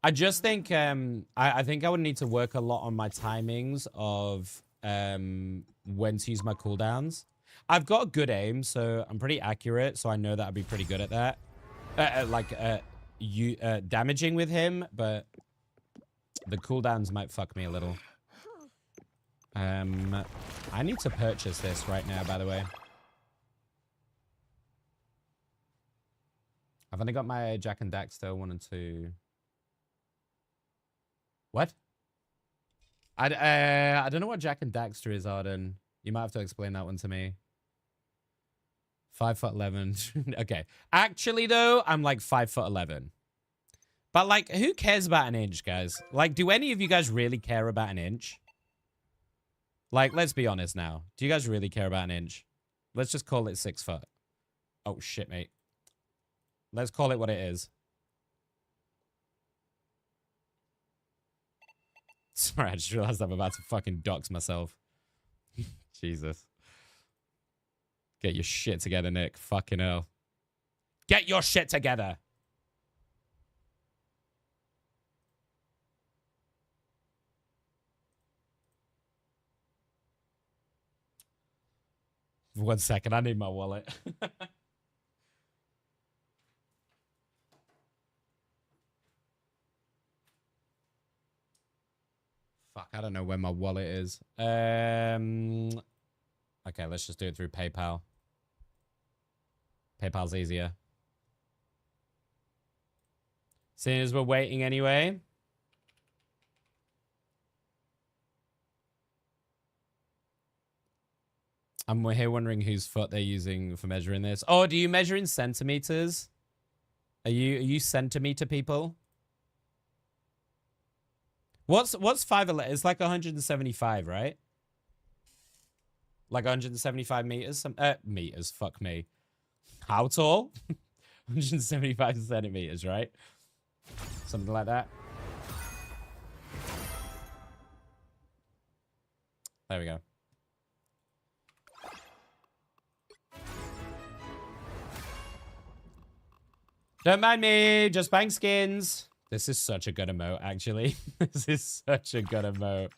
I just think I think I would need to work a lot on my timings of when to use my cooldowns. I've got good aim, so I'm pretty accurate, so I know that I'd be pretty good at that. Damaging with him, but the cooldowns might fuck me a little. I need to purchase this right now, by the way. I've only got my Jack and Daxter 1 and 2. What? I don't know what Jack and Daxter is, Arden. You might have to explain that one to me. 5'11". Okay. Actually, though, I'm like 5'11". But like, who cares about an inch, guys? Like, do any of you guys really care about an inch? Like, let's be honest now. Do you guys really care about an inch? Let's just call it 6 foot. Oh, shit, mate. Let's call it what it is. Sorry, I just realized I'm about to fucking dox myself. Jesus. Get your shit together, Nick. Fucking hell. Get your shit together. For 1 second, I need my wallet. Fuck, I don't know where my wallet is. Okay, let's just do it through PayPal. PayPal's easier. Seeing as we're waiting anyway. I'm here wondering whose foot they're using for measuring this. Oh, do you measure in centimeters? Are you centimeter people? What's 5'11"? It's like 175, right? Like 175 meters? Meters, fuck me. How tall? 175 centimeters, right? Something like that. There we go. Don't mind me, just buying skins. This is such a good emote, actually. This is such a good emote.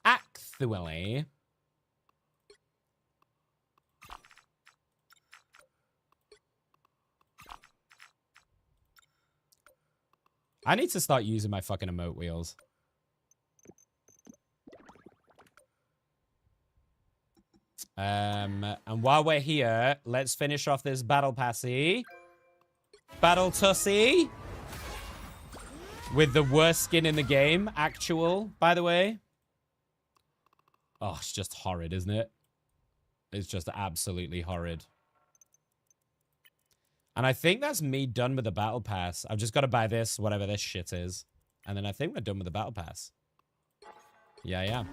Actually. I need to start using my fucking emote wheels. And while we're here, let's finish off this battle passy. Battle Tussy. With the worst skin in the game. Actual, by the way. Oh, it's just horrid, isn't it? It's just absolutely horrid. And I think that's me done with the battle pass. I've just got to buy this, whatever this shit is. And then I think we're done with the battle pass. Yeah.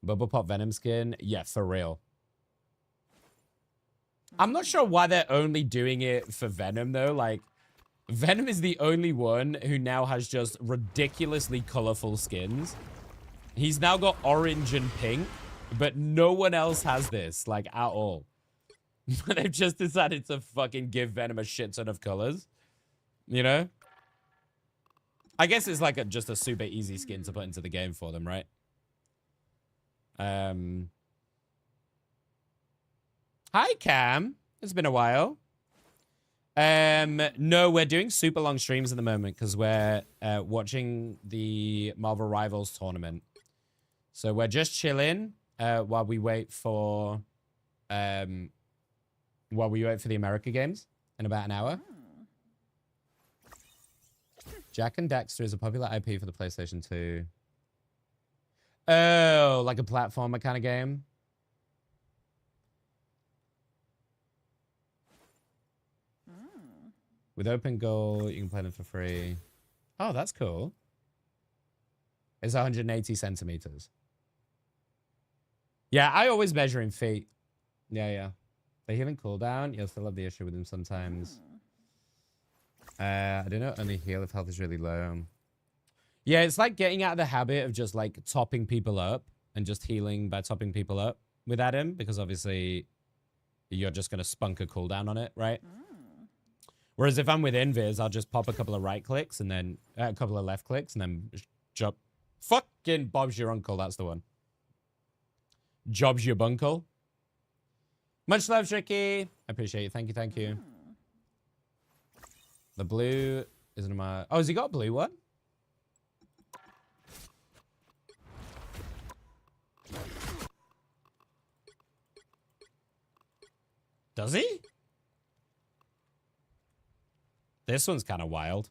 Bubble Pop Venom skin? Yeah, for real. I'm not sure why they're only doing it for Venom, though. Like, Venom is the only one who now has just ridiculously colorful skins. He's now got orange and pink, but no one else has this, like, at all. They've just decided to fucking give Venom a shit ton of colors. You know? I guess it's like just a super easy skin to put into the game for them, right? Hi, Cam. It's been a while. No, we're doing super long streams at the moment because we're watching the Marvel Rivals tournament. So we're just chilling while we wait for the America games in about an hour. Jack and Daxter is a popular IP for the PlayStation 2. Oh, like a platformer kind of game. With open goal, you can play them for free. Oh, that's cool. It's 180 centimeters. Yeah, I always measure in feet. Yeah. The healing cooldown, you'll still have the issue with them sometimes. I don't know, only heal if health is really low. Yeah, it's like getting out of the habit of just like topping people up and just healing by topping people up with Adam, because obviously you're just going to spunk a cooldown on it, right? Whereas if I'm with Invis, I'll just pop a couple of right clicks and then a couple of left clicks and then jump. Fucking Bob's your uncle, that's the one. Job's your bunkle. Much love, Tricky. I appreciate it. Thank you. The blue isn't my... Oh, has he got a blue one? Does he? This one's kind of wild.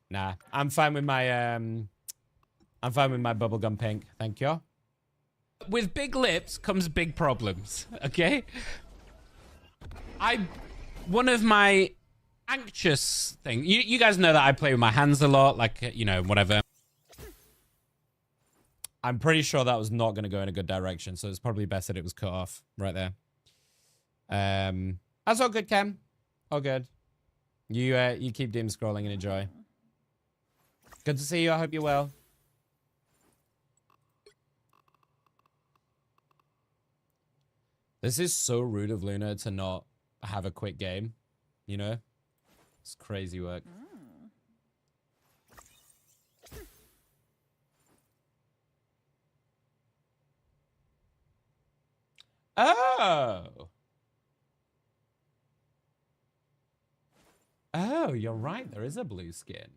Nah, I'm fine with my bubblegum pink. Thank you. With big lips comes big problems, okay? One of my anxious thing. You guys know that I play with my hands a lot, like, you know, whatever. I'm pretty sure that was not going to go in a good direction, so it's probably best that it was cut off right there. That's all good, Cam. All good. You keep doom scrolling and enjoy. Good to see you. I hope you're well. This is so rude of Luna to not have a quick game, you know? It's crazy work. Oh. Oh, you're right. There is a blue skin.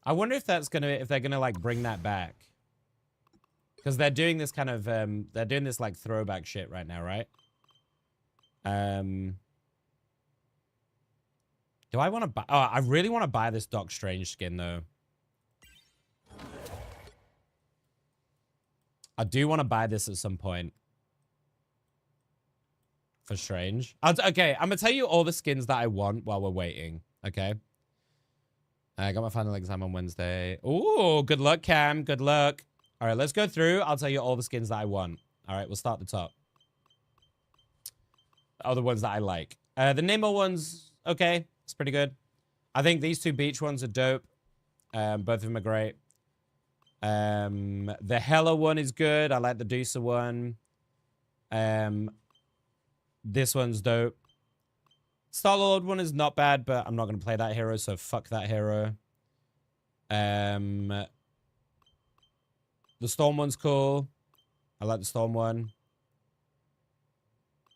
I wonder if they're gonna like bring that back. Because they're doing this kind of, they're doing this like throwback shit right now, right? Do I want to buy, oh, I really want to buy this Doc Strange skin though. I do want to buy this at some point. For Strange. Okay, I'm going to tell you all the skins that I want while we're waiting. Okay. I got my final exam on Wednesday. Ooh, good luck, Cam. Good luck. All right, let's go through. I'll tell you all the skins that I want. All right, we'll start at the top. All the ones that I like. The Nemo ones, okay. It's pretty good. I think these two beach ones are dope. Both of them are great. The Hella one is good. I like the Deucer one. This one's dope. Star-Lord one is not bad, but I'm not going to play that hero, so fuck that hero. The Storm one's cool. I like the Storm one.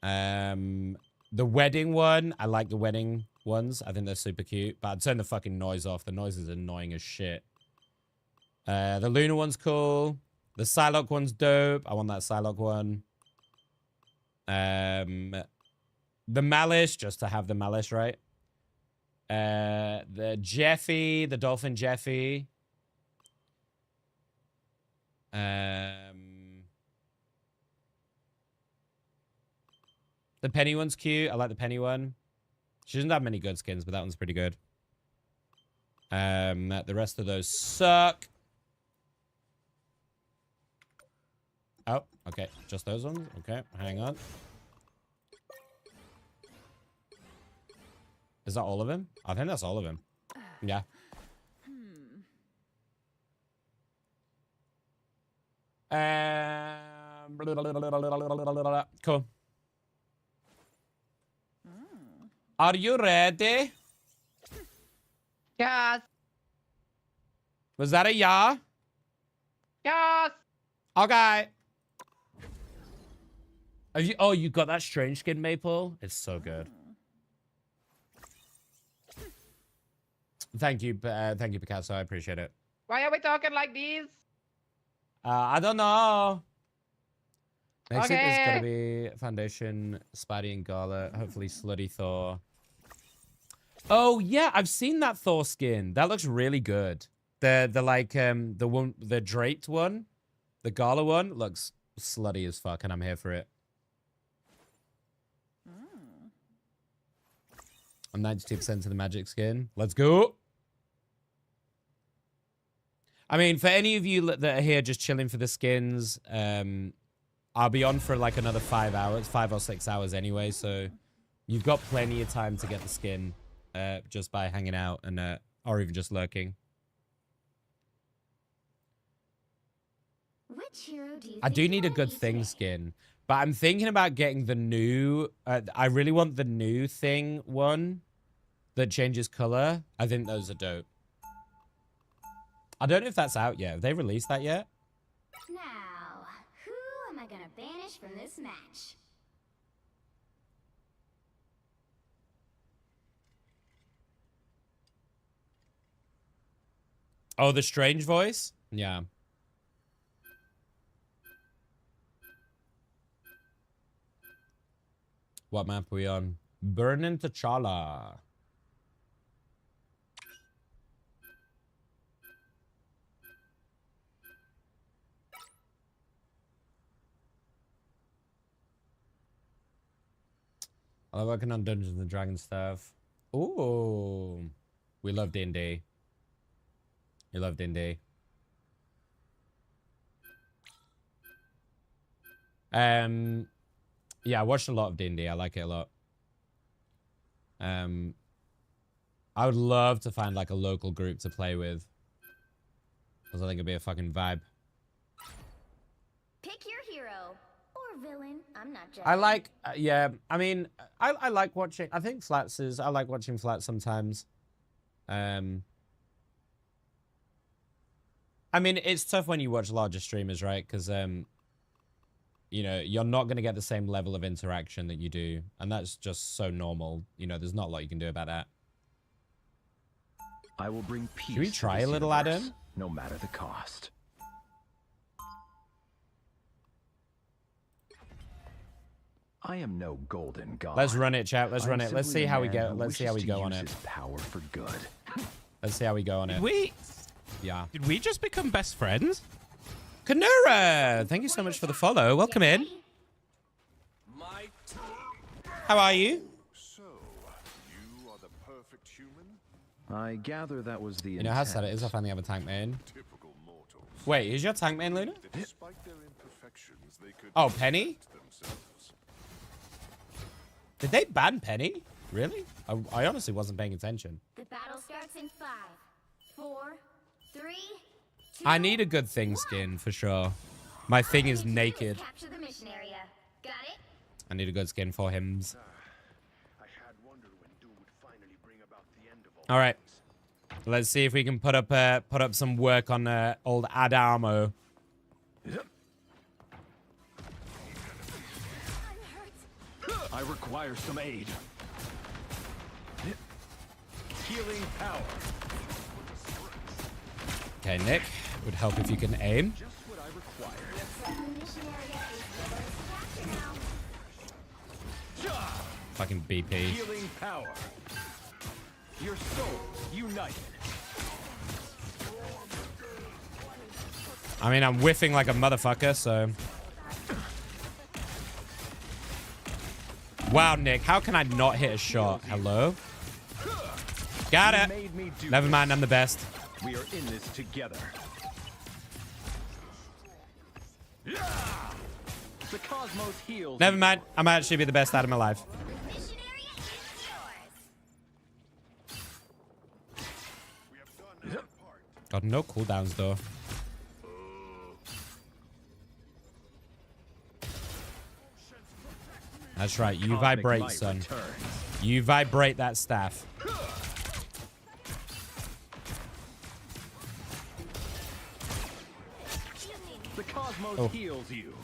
The Wedding one, I like the Wedding ones. I think they're super cute, but I'd turn the fucking noise off. The noise is annoying as shit. The Luna one's cool. The Psylocke one's dope. I want that Psylocke one. The Malice, just to have the Malice, right? The Jeffy, the Dolphin Jeffy. The Penny one's cute. I like the Penny one. She doesn't have many good skins, but that one's pretty good. The rest of those suck. Oh, okay. Just those ones? Okay, hang on. Is that all of him? I think that's all of him. Yeah. Cool. Are you ready?
Yes.
Was that a yeah?
Yes.
Okay. Have you? Oh, you got that Strange skin, Maple? It's so good. Thank you, Picasso. I appreciate it.
Why are we talking like these?
I don't know. Next week is
Okay.
gonna be Foundation, Spidey, and Gala. Hopefully, Slutty Thor. Oh yeah, I've seen that Thor skin. That looks really good. The draped one, the Gala one looks slutty as fuck, and I'm here for it. I'm 92% to the magic skin. Let's go. I mean, for any of you that are here just chilling for the skins, I'll be on for like another 5 hours, 5 or 6 hours anyway. So you've got plenty of time to get the skin just by hanging out and or even just lurking.
Which hero do you
I do need a good thing skin, but I'm thinking about getting the new. I really want the new thing one that changes color. I think those are dope. I don't know if that's out yet. Have they released that yet?
Now, who am I gonna banish from this match?
Oh, the Strange voice? Yeah. What map are we on? Burning T'Challa. I love working on Dungeons and Dragons stuff. Ooh. We love D&D. We love D&D. Yeah, I watched a lot of D&D. I like it a lot. I would love to find like a local group to play with. Because I think it'd be a fucking vibe.
Pick your hero or villain. I'm not judging.
I like, yeah, I mean, I like watching, I think Flats is, I like watching Flats sometimes. I mean, it's tough when you watch larger streamers, right? Because, you know, you're not going to get the same level of interaction that you do. And that's just so normal. You know, there's not a lot you can do about that.
I will bring peace.
Should we try
to
a
this
little
universe,
Adam?
no matter the cost. I am no golden god.
Let's run it, chat. Let's
I am
run it. Let's
simply
see
a
how we
man
go.
who
Let's see how we
wishes
go
to
on
use
it.
his power for good.
Let's see how we go on it. Yeah.
Did we just become best friends?
Kanura, thank you so much for the follow. Welcome in. How are you?
So, you are the perfect human? I gather that was the
You know how sad it is I finally have a tank main. Wait, is your tank main, Luna? Oh, Penny? Did they ban Penny? Really? I honestly wasn't paying attention.
The battle starts in 5, 4, 3, 2.
I need a good thing skin for sure. My thing is naked.
Capture the mission area. Got it?
I need a good skin for him. All right, let's see if we can put up some work on old Adamo.
I require some aid. Healing power.
Okay, Nick, would help if you can aim.
Just what I require.
Fucking BP.
Healing power. Your soul united.
I mean, I'm whiffing like a motherfucker, so. Wow, Nick, how can I not hit a shot? Hello? Got it. Never mind, I'm the best.
We are in this together. The cosmos heals.
Never mind, I might actually be the best out of my life. God, no cooldowns though. That's right, you vibrate, son. You vibrate that staff.
The cosmos heals you.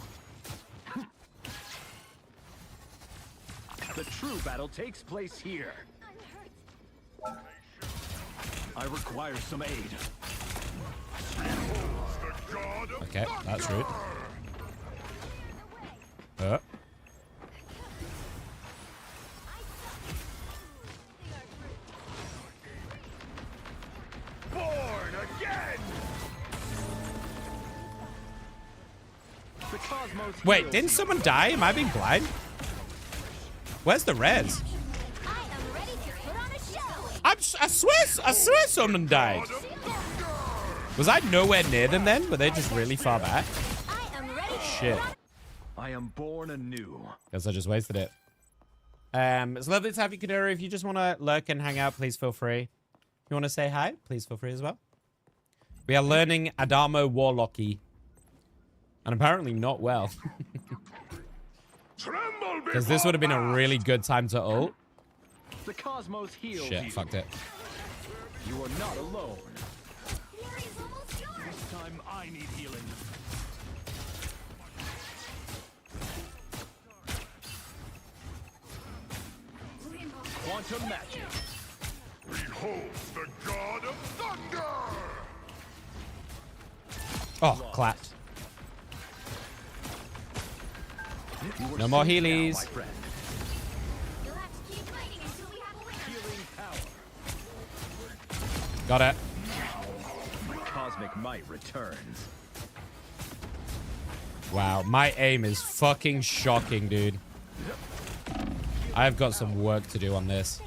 The true battle takes place here. I require some aid.
Okay, that's rude.
Born again. The cosmos
Wait,
heals
didn't
you.
someone die? Am I being blind? Where's the res? I swear someone died. Was I nowhere near them then? Were they just really far back? Shit.
I am born anew.
Guess I just wasted it. It's lovely to have you, Kadura. If you just want to lurk and hang out, please feel free. If you want to say hi, please feel free as well. We are learning Adamo Warlocky. And apparently not well. Because this would have been a really good time to ult.
The cosmos heals
Shit,
you.
fucked it.
You are not alone. This time I need healing. Quantum magic.
Behold the god of thunder!
Oh, clapped. No more healers. Got it.
Cosmic might returns.
Wow, my aim is fucking shocking, dude. I've got some work to do on this.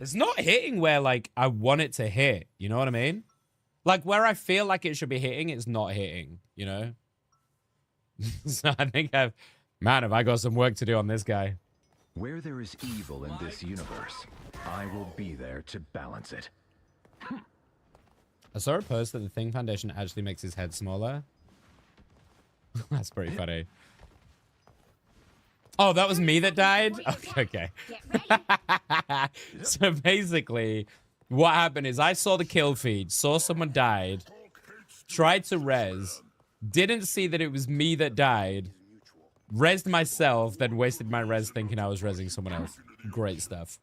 It's not hitting where, like, I want it to hit. You know what I mean? Like, where I feel like it should be hitting, it's not hitting, you know? So I think man, have I got some work to do on this guy.
Where there is evil in this universe, I will be there to balance it.
I saw a post that the Thing Foundation actually makes his head smaller. That's pretty funny. Oh, that was me that died? Okay. So basically, what happened is I saw the kill feed, saw someone died, tried to res, didn't see that it was me that died, resed myself, then wasted my res thinking I was resing someone else. Great stuff.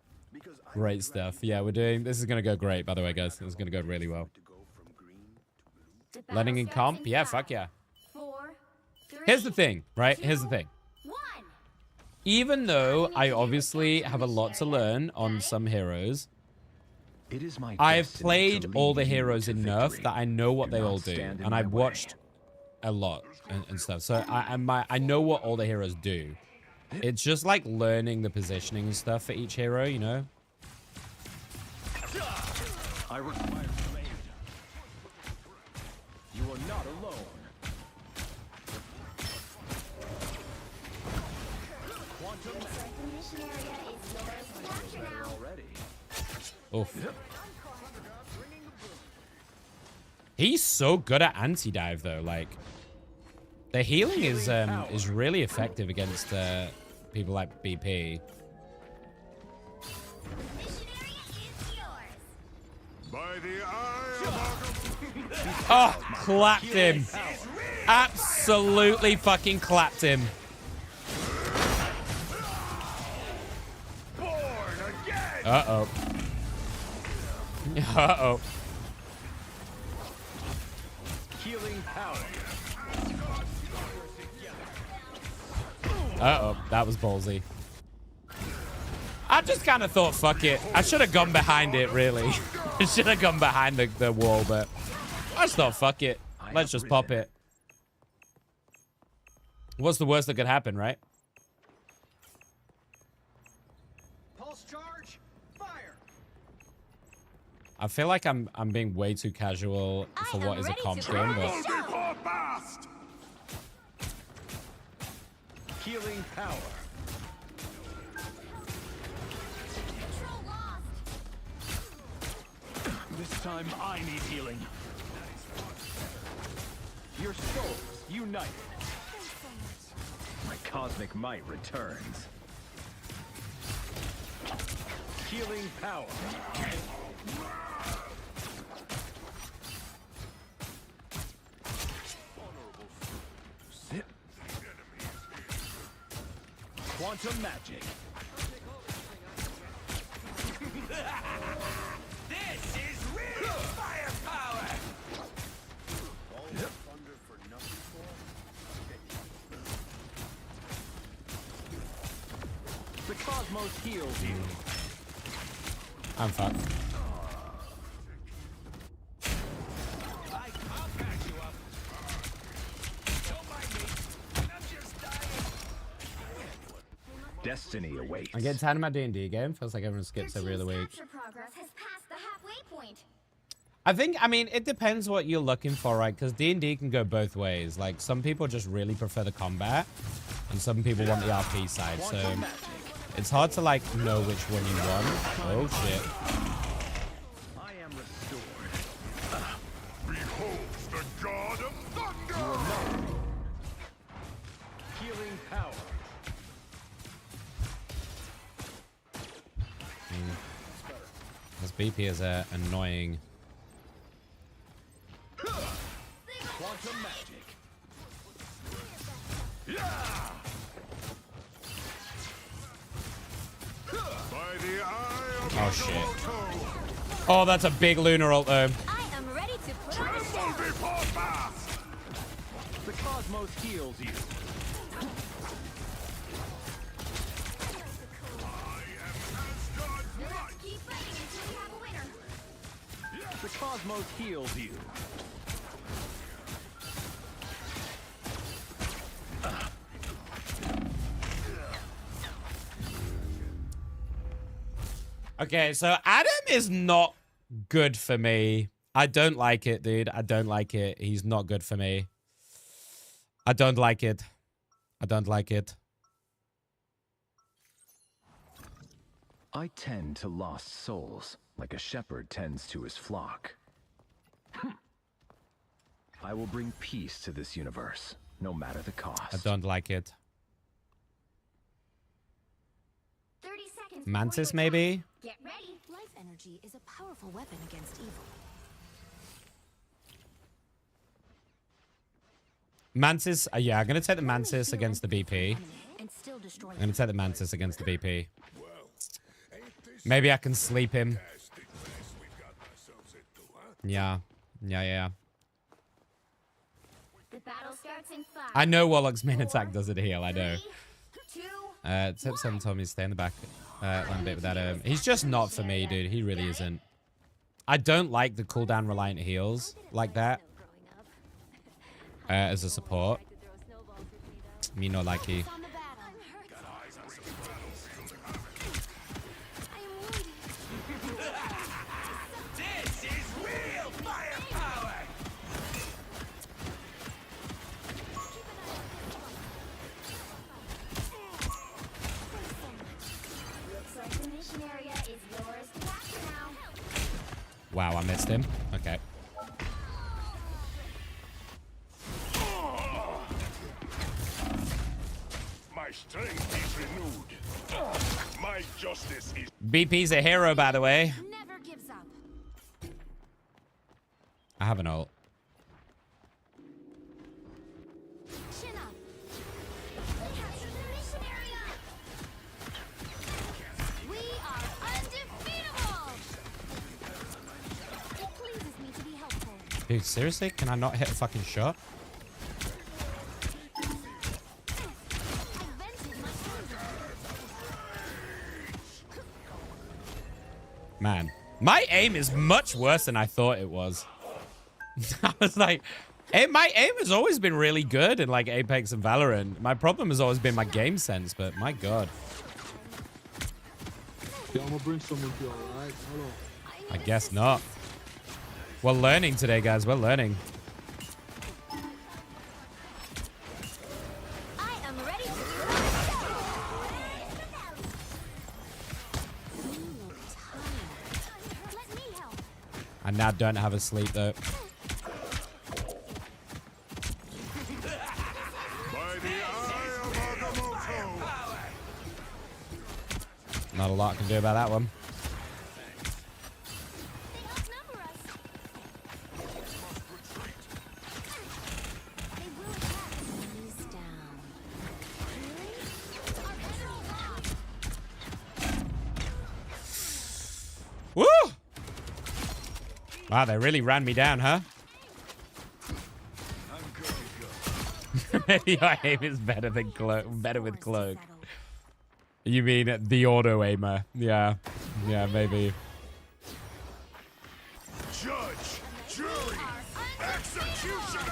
Great stuff. Yeah, this is going to go great, by the way, guys. This is going to go really well. Letting in comp? Yeah, fuck yeah. Here's the thing, right? Here's the thing. Even though I obviously have a lot to learn on some heroes, I've played all the heroes in Nerf that I know what they all do. And I've watched a lot and stuff. So I know what all the heroes do. It's just like learning the positioning and stuff for each hero, you know?
I require aid. You are not alone.
Oof. He's so good at anti-dive though. Like, the healing is really effective against people like BP. Oh, clapped him. Absolutely fucking clapped him. Uh-oh. Uh-oh.
Healing power.
Uh-oh. That was ballsy. I just kind of thought, fuck it. I should have gone behind it, really. I should have gone behind the wall, but I just thought, fuck it. Let's just pop it. What's the worst that could happen, right? I feel like I'm being way too casual for what is a comp game, but
Healing power. This time I need healing. Your souls united. My cosmic might returns. Healing power. Quantum magic.
This is real firepower!
The cosmos heals you.
I'm fucked.
Destiny awaits.
I'm getting tired of my D&D game. Feels like everyone skips every other week.
Progress has passed the halfway point.
I mean, it depends what you're looking for, right? Because D&D can go both ways. Like, some people just really prefer the combat, and some people want the RP side. So it's hard to, like, know which one you want. Oh, shit.
I am restored.
Behold the god of thunder!
Healing power.
This BP is annoying.
Quantum magic.
By the eye of
Oh, shit. Oh, that's a big lunar ult, though.
I am ready to put on a
Tremble
show.
before fast!
The cosmos heals you.
I am Asgard's right!
cosmos heals you.
Okay, so Adam is not good for me. I don't like it, dude. I don't like it. He's not good for me. I don't like it. I don't like it.
I tend to lost souls, like a shepherd tends to his flock. I will bring peace to this universe, no matter the cost.
I don't like it.
30 seconds.
Mantis, maybe?
Get ready.
Life energy is a powerful weapon against evil.
Mantis? Yeah, I'm going to take the Mantis against the BP.
And still destroy
I'm going to take the Mantis against the BP. Maybe I can sleep him. Yeah. Yeah.
The battle starts in 5.
I know Warlock's main attack doesn't heal. I know.
2,
Tip 7 told me to stay in the back line a bit with that. He's just not for me, dude. He really isn't. I don't like the cooldown reliant heals like that. As a support. Me no like he.
This is real firepower!
looks like the mission area is yours to capture now.
Wow, I missed him. Okay.
My strength is renewed. My justice is...
BP's a hero, by the way.
Never gives up.
I have an ult.
Chin up.
Capture the mission area.
We are undefeatable. It pleases me to be helpful.
Dude, seriously? Can I not hit a fucking shot? Man, my aim is much worse than I thought it was. I was like, my aim has always been really good in like Apex and Valorant. My problem has always been my game sense, but my god.
Yeah, I'm gonna bring someone to you, alright? Hold on.
I guess not. We're learning today, guys. We're learning.
I am ready to Let me help.
I now don't have a sleep though. Not a lot I can do about that one. Woo! Wow, they really ran me down, huh? Maybe your aim is better than better with cloak. You mean the auto aimer? Yeah, yeah, maybe.
Judge, jury, executioner!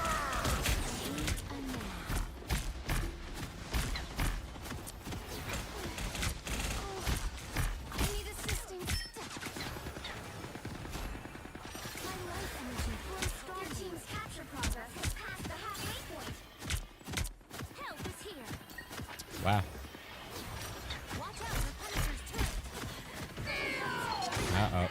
I need assistance. My life energy flows strong.
Your team's capture progress has passed the halfway point.
Help is here.
Wow.
Watch out for Punisher's turret.
Uh-oh.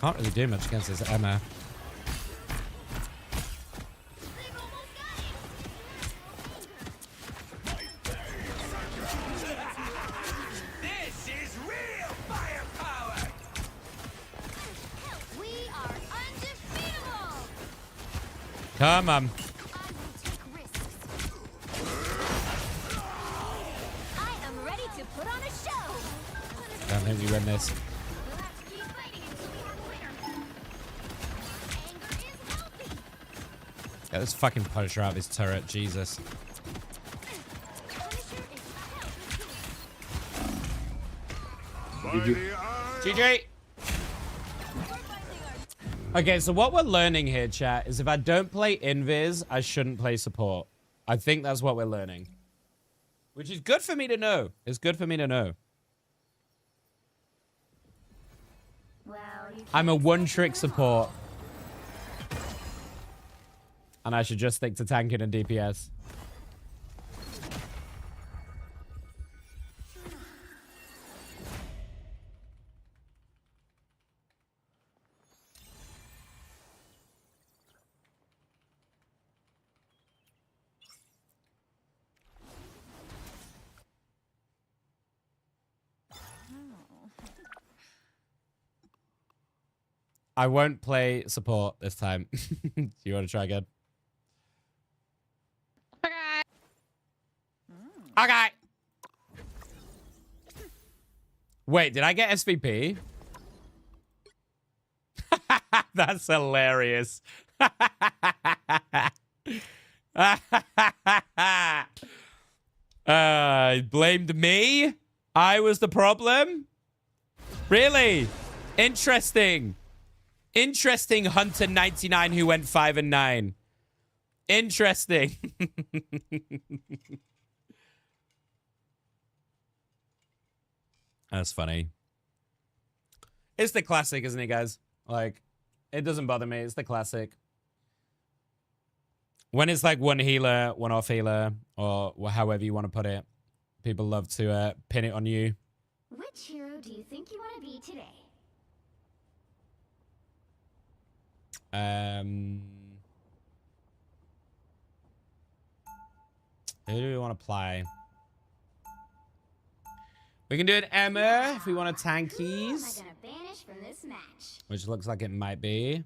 Can't really do much against this Emea.
This is real firepower!
We are undefeatable.
Come on.
I am ready to put on a show.
I don't think we win this. Get this fucking Punisher out of his turret, Jesus. GG. Okay, so what we're learning here, chat, is if I don't play invis, I shouldn't play support. I think that's what we're learning. Which is good for me to know. It's good for me to know. I'm a one-trick support. And I should just stick to tanking and DPS. I won't play support this time. Do you want to try again? Okay. Wait, did I get SVP? That's hilarious. Blamed me? I was the problem? Really? Interesting. Interesting, Hunter 99 who went 5 and 9. Interesting. That's funny. It's the classic, isn't it, guys? Like, it doesn't bother me. It's the classic. When it's like one healer, one off healer, or however you want to put it, people love to pin it on you.
Which hero do you think you want to be today?
Who do we want to play? We can do it, Emea, if we want to tankies.
Who am I gonna banish from this match?
Which looks like it might be.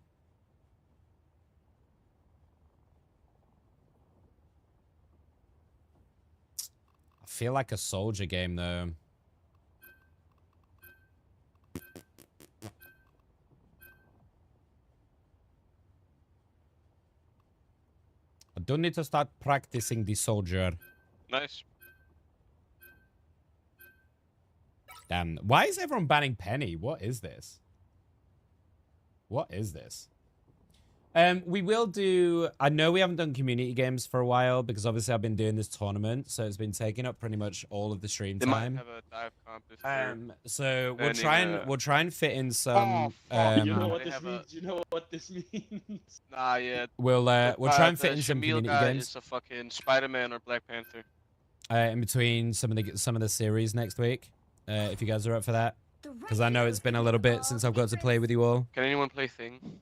I feel like a soldier game, though. I do need to start practicing the soldier.
Nice.
Damn. Why is everyone banning Penny? What is this? What is this? We will do... I know we haven't done community games for a while because obviously I've been doing this tournament, so it's been taking up pretty much all of the stream
They
time.
might have a dive comp this year.
So we'll
Depending,
try and fit in some...
you know what this means? You know what this means?
Nah, yeah.
We'll try and fit in some community games.
Is a fucking Spider-Man or Black Panther.
In between some of the series next week, if you guys are up for that, because I know it's been a little bit since I've got to play with you all.
Can anyone play Thing?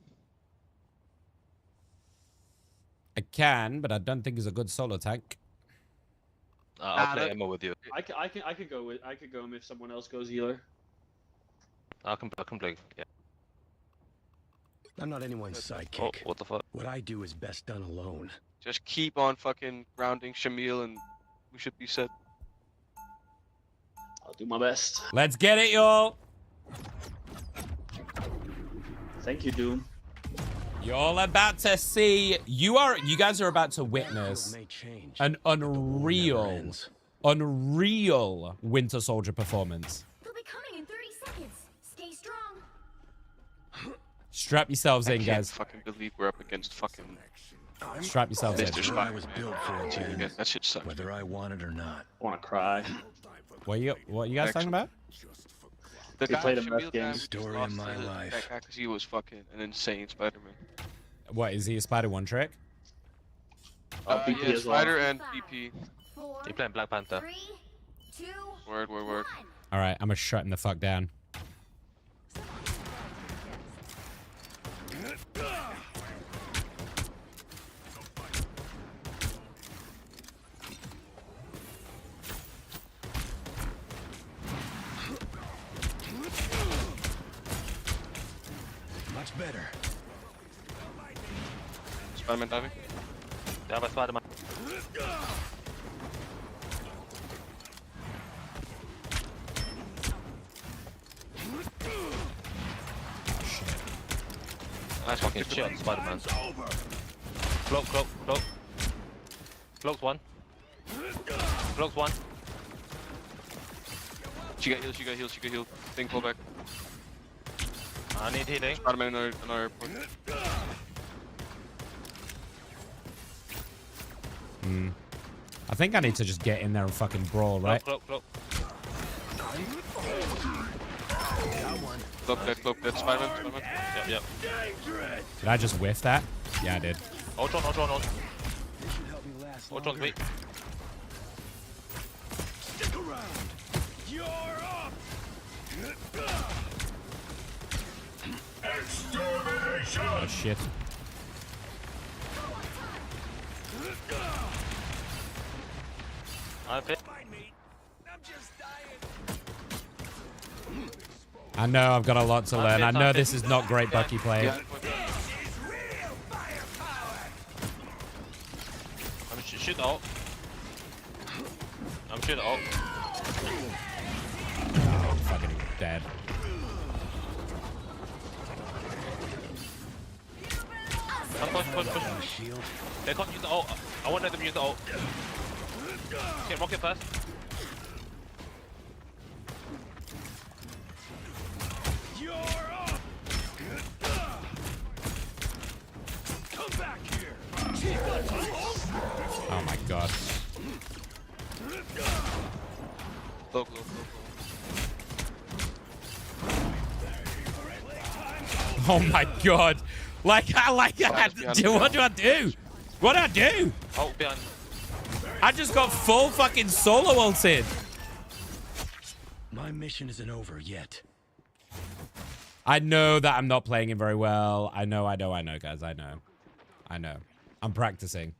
I can, but I don't think he's a good solo tank.
I'll play Emma with you.
I could go him if someone else goes healer.
I can play. Yeah.
I'm not anyone's sidekick.
Oh, what the fuck?
What I do is best done alone.
Just keep on fucking grounding Shamil and we should be set.
I'll do my best.
Let's get it, y'all.
Thank you, Doom.
You're about to see. You guys are about to witness an unreal Winter Soldier performance.
They'll be coming in 30 seconds. Stay strong.
Strap yourselves in,
I
guys.
Fucking believe we're up against fucking.
Strap yourselves in.
Mr. Spy.
I was built for it, James.
That shit sucks.
Whether I want it or not.
I want to cry.
What you guys talking about?
The guy
played a
Shamil
best game.
Story of my life.
That guy, because he was fucking an insane Spider-Man.
What is he a Spider one trick?
BP
Yeah,
as well.
Spider and BP.
He
playing Black Panther.
3, 2,
Word.
1.
All right, I'm gonna shut him the fuck down.
Much better.
Spider-Man diving. Ja, bei Spider-Man.
Nice fucking shit on Spider-Man. Cloak. Cloak's one. Cloak's one.
She got healed. Thing pull back.
I need healing.
Spider-Man another point.
I think I need to just get in there and fucking brawl, right?
Cloak.
Cloak dead. Spider-Man.
Yep.
Did I just whiff that? Yeah, I did.
Ultron. Ultron's weak.
Stick around. You're up. Extermination.
Oh, shit.
I'm fit.
I know I've got a lot to learn. I know this is not great Bucky play.
I'm shoot ult. I'm shooting ult.
I'm fucking dead.
Push. They can't use the ult. I won't let them use the ult. Get rocket first.
You're up. Come back here.
Oh my god.
Cloak.
Oh my god. Like that. What do I do? What do I do?
Ult behind.
I just got full fucking solo ulted.
My mission isn't over yet.
I know that I'm not playing it very well. I know, guys. I know. I'm practicing.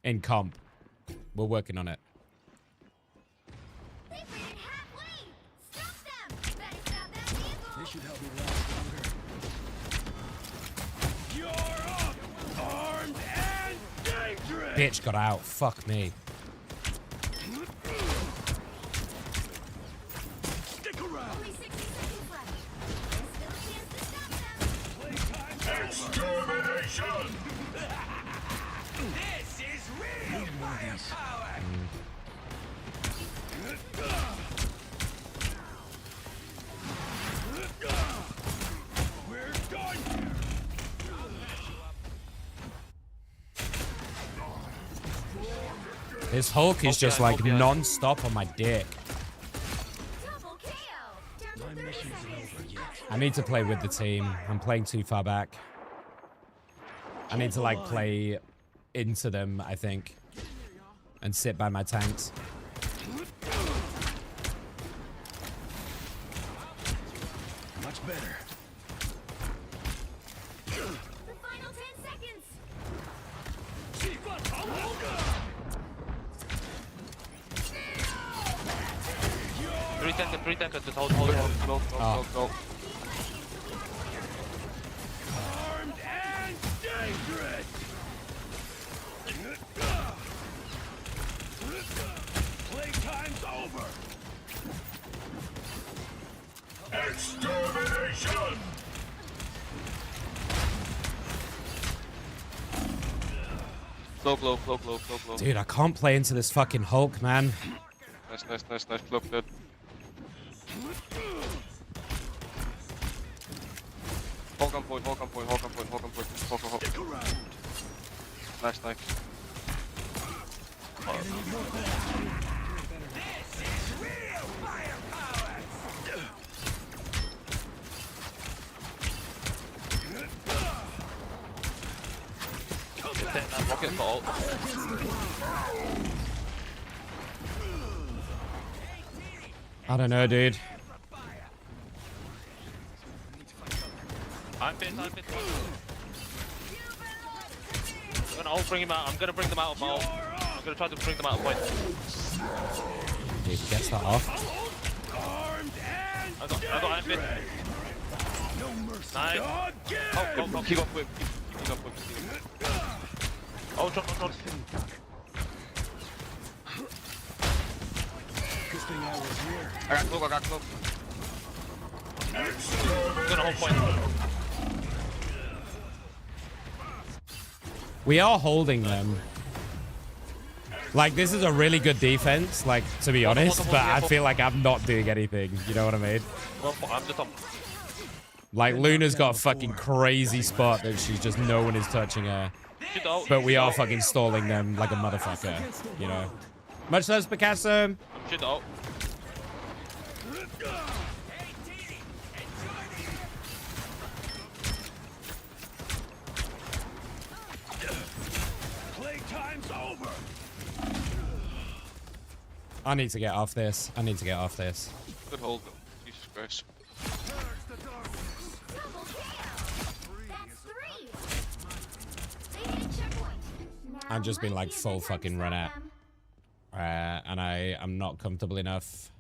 In comp. We're working on it.
They ran halfway! Stop them! Better stop that vehicle!
They should help me last longer. You're up! Armed and dangerous!
Bitch got out. Fuck me.
Stick around!
Only 60 seconds left. There's still a chance to stop them.
Extermination! This is real firepower! We're done!
This Hulk is just like non-stop on my dick.
Double KO! Down to 30 seconds.
I need to play with the team. I'm playing too far back. I need to like play into them, I think. And sit by my tanks.
Much better.
The final 10 seconds.
Three tankers, just hold.
Go.
Armed and dangerous! Playtime's over! Extermination!
Cloak.
Dude, I can't play into this fucking Hulk, man.
Nice. Cloak dead. Hulk on point.
Stick around!
Nice.
This is real firepower!
Rocket for ult.
I don't know, dude.
I'm fit. I'm gonna ult bring him out. I'm gonna bring them out of my ult. I'm gonna try to bring them out of point.
Dude, gets that off.
I got Iron Fist.
No mercy.
Nice.
Go. Keep up with.
Ultron.
Good thing I was here.
I got cloak.
I'm gonna hold point.
We are holding them. Like, this is a really good defense, like, to be honest, but I feel like I'm not doing anything. You know what I mean?
I'm just on.
Like, Luna's got a fucking crazy spot that she's just, no one is touching her. But we are fucking stalling them like a motherfucker, you know? Much less Picasso.
Shoot out.
Playtime's over.
I need to get off this. I need to get off this.
Good hold. Jesus Christ.
I'm just being like full fucking run out. And I'm not comfortable enough.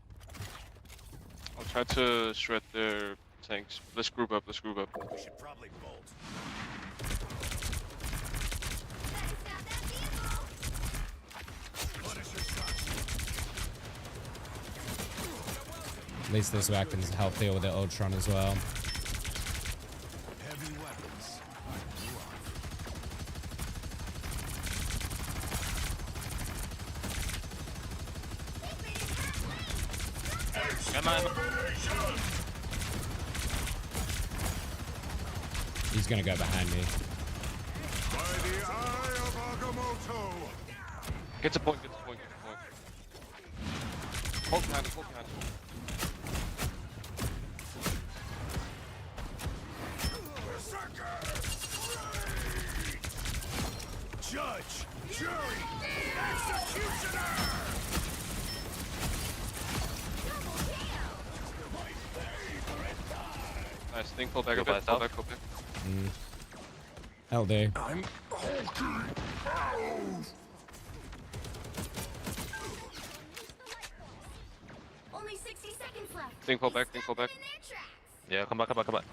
I'll try to shred their tanks. Let's group up, let's group up.
We should probably bolt.
At least this way I can help deal with the Ultron as well.
Heavy weapons.
He's gonna go behind me.
By the eye of Agamotto.
Get to point, get to point, get to point. Hold behind us, hold behind us.
Judge, jury, executioner.
Nice thing, pull back a bit, pull back, pull back.
LD.
I'm
Only 60 seconds left.
Think, pull back, think, pull back. Yeah, come back, come back, come back.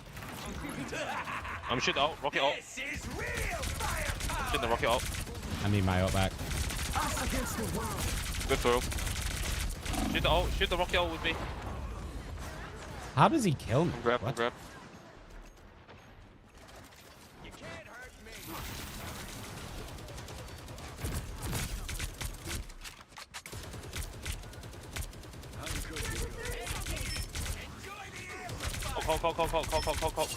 I'm shooting out, rocket out. Shooting the rocket out.
I need my ult back.
Good throw. Shoot the ult, shoot the rocket out with me.
How does he kill me?
Grab,
What?
grab. Call.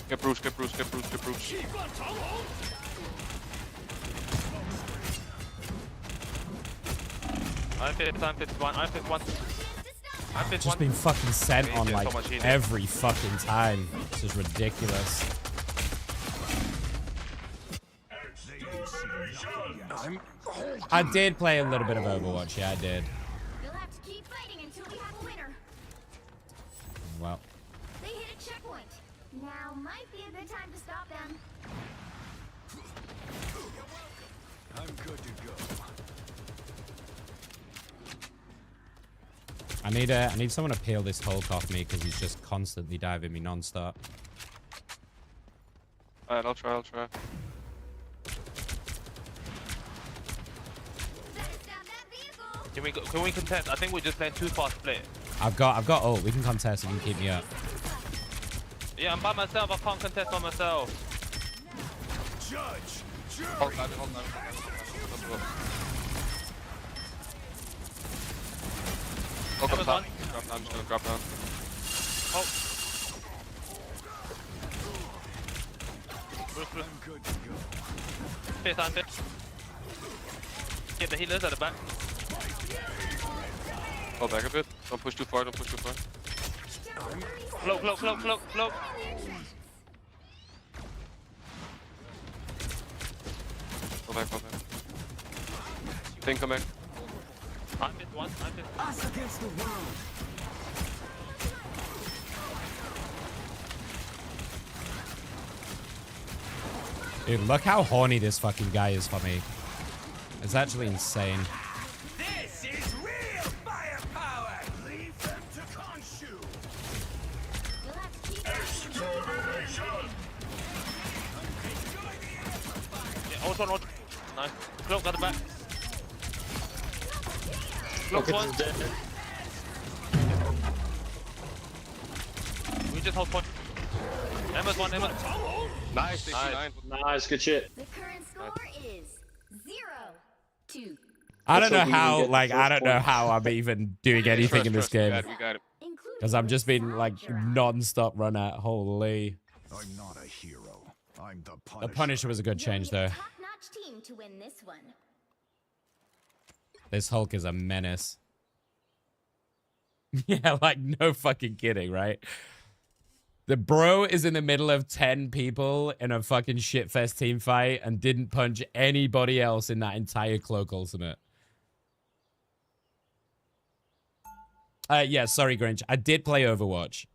Get Bruce, get Bruce, get Bruce, get Bruce. I'm 51, I'm 51. I'm 51.
Just been fucking sent on
Yeah,
like
so much healing.
every fucking time. This is ridiculous. I did play a little bit of Overwatch. Yeah, I did.
You'll have to keep fighting until we have a winner.
Well,
They hit a checkpoint. Now might be a good time to stop them.
I'm good to go.
I need someone to peel this Hulk off me because he's just constantly diving me non-stop.
Alright, I'll try. Can we contest? I think we're just playing too fast split.
I've got ult. We can contest if you can keep me up.
Yeah, I'm by myself. I can't contest by myself.
Judge, jury.
Hold on. Drop down. I'm just gonna drop down. Oh. Bruce.
I'm good to go.
Fit. Get the healers at the back. Fall back a bit. Don't push too far. Float. Go back. Think, come back. I'm 51.
Us against the world.
Dude, look how horny this fucking guy is for me. It's actually insane.
This is real firepower. Leave them to Khonshu.
You'll have to keep fighting.
Yeah, Ultron. Nice. Cloak at the back. Cloak one. We just hold point. Emma's one. Nice,
nice. Nice, good shit.
The current score is 0-2.
I don't know how, like, I don't know how I'm even doing anything in this game.
We got it.
Because I'm just being, like, non-stop run at. Holy.
I'm not a hero. I'm the
The Punisher was a good change, though.
Top-notch team to win this one.
This Hulk is a menace. Yeah, like, no fucking kidding, right? The bro is in the middle of 10 people in a fucking shitfest team fight and didn't punch anybody else in that entire Cloak Ultimate. Yeah, sorry, Grinch. I did play Overwatch.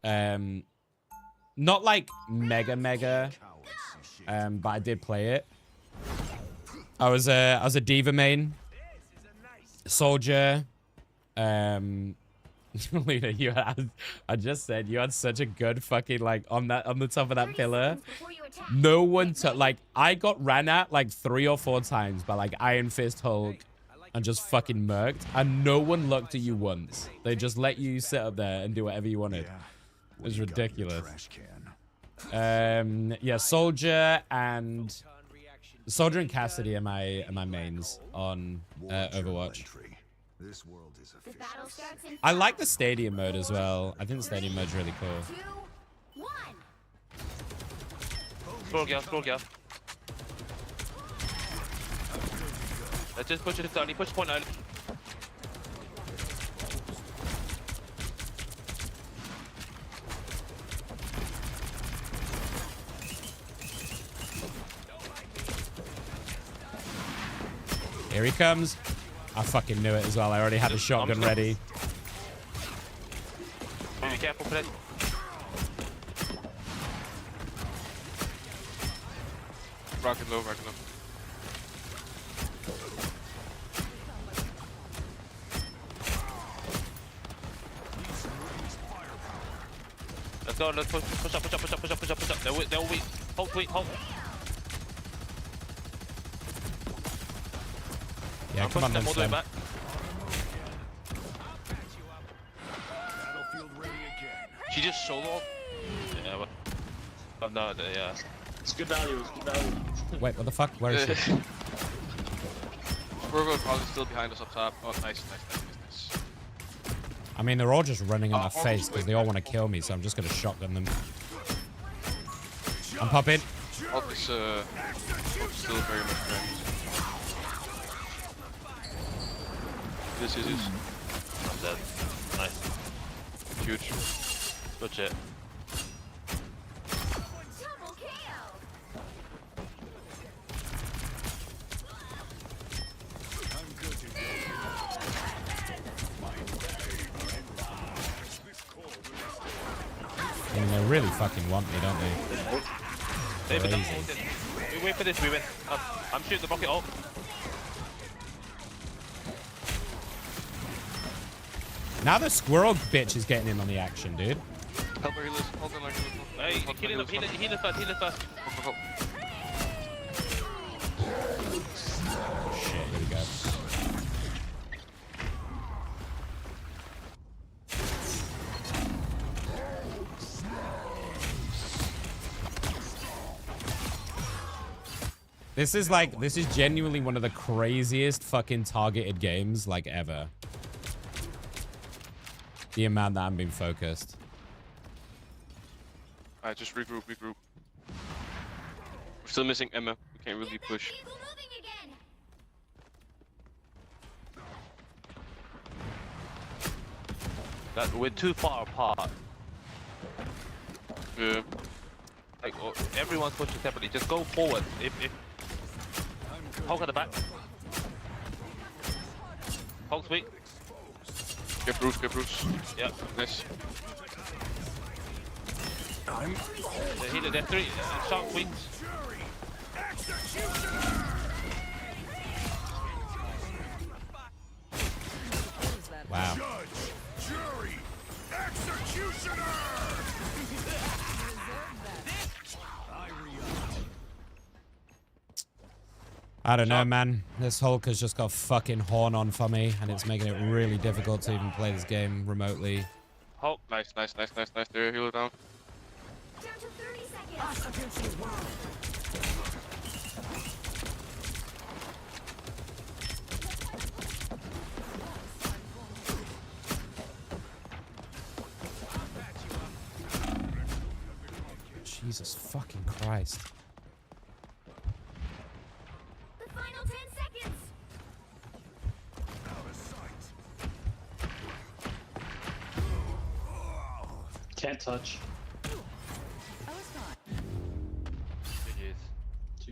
Not like mega, but I did play it. I was a D.Va main. Soldier. Lena, I just said you had such a good fucking, like, on the top of that pillar. No one like, I got ran at like 3 or 4 times by like Iron Fist Hulk and just fucking murked, and no one looked at you once. They just let you sit up there and do whatever you wanted. It was ridiculous. Yeah, Soldier and Cassidy are my mains on Overwatch.
This world is official.
I like the stadium mode as well. I think the stadium mode's really cool.
Scroll gear. Let's just push it early, push point early.
Here he comes. I fucking knew it as well. I already had a shotgun ready.
Be careful, Fred. Rocket low. Let's go, let's push up. They'll wait. Hold.
Yeah, come on then, Slim.
She just solo. Yeah, but no, yeah.
It's good value.
Wait, what the fuck? Where is she?
Virgo probably still behind us up top. Oh, nice.
I mean, they're all just running in my face because they all want to kill me, so I'm just going to shotgun them. I'm popping.
Hulk is still very much friends. This is I'm dead. Nice. Huge. Good shit.
I mean, they really fucking want me, don't they?
We wait for this, we win. I'm shooting the rocket ult.
Now the squirrel bitch is getting in on the action, dude.
Help her, hold on, hey, heal it first.
Shit, here we go. This is genuinely one of the craziest fucking targeted games, like, ever. The amount that I'm being focused.
Alright, just regroup. We're still missing Emea. We can't really push. We're too far apart. Yeah. Like, everyone's pushing separately. Just go forward. If Hulk at the back. Hulk's weak. Get Bruce. Yeah, nice. They're 3 sharp wings.
Wow.
Jury, executioner.
I don't know, man. This Hulk has just got fucking horn on for me, and it's making it really difficult to even play this game remotely.
Hulk, nice. There, heal it down.
Down to 30 seconds.
Jesus fucking Christ.
The final 10 seconds.
Can't touch.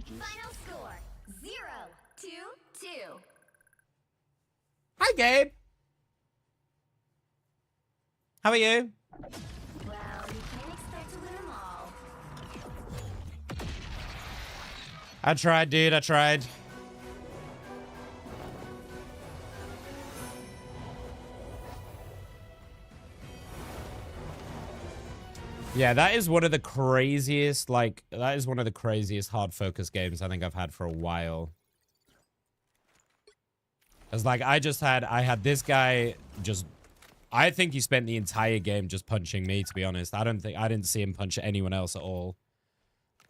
Final score 0-2-2.
Hi, Gabe. How are you?
Well, you can't expect to win them all.
I tried, dude. I tried. Yeah, that is one of the craziest, like, that is one of the craziest hard focus games I think I've had for a while. It's like, I had this guy just, I think he spent the entire game just punching me, to be honest. I didn't see him punch anyone else at all.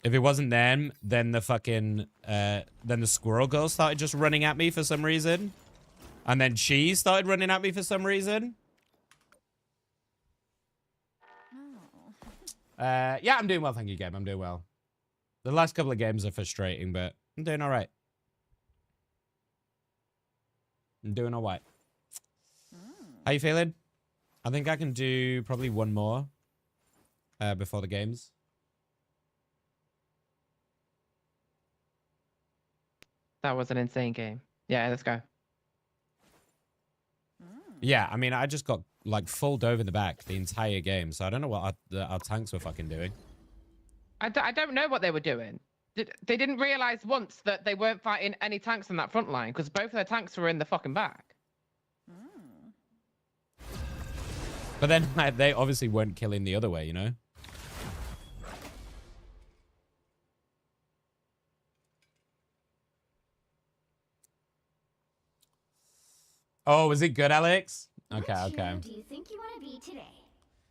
If it wasn't them, then the fucking, then the squirrel girl started just running at me for some reason. And then she started running at me for some reason. Yeah, I'm doing well, thank you, Gabe. I'm doing well. The last couple of games are frustrating, but I'm doing all right. I'm doing all right. How you feeling? I think I can do probably one more before the games.
That was an insane game. Yeah, let's go.
Yeah, I mean, I just got, like, full dove in the back the entire game, so I don't know what our tanks were fucking doing.
I don't know what they were doing. They didn't realize once that they weren't fighting any tanks on that front line, because both of their tanks were in the fucking back.
But then they obviously weren't killing the other way, you know? Oh, was it good, Alex? Okay, okay.
Do you think you want to be today?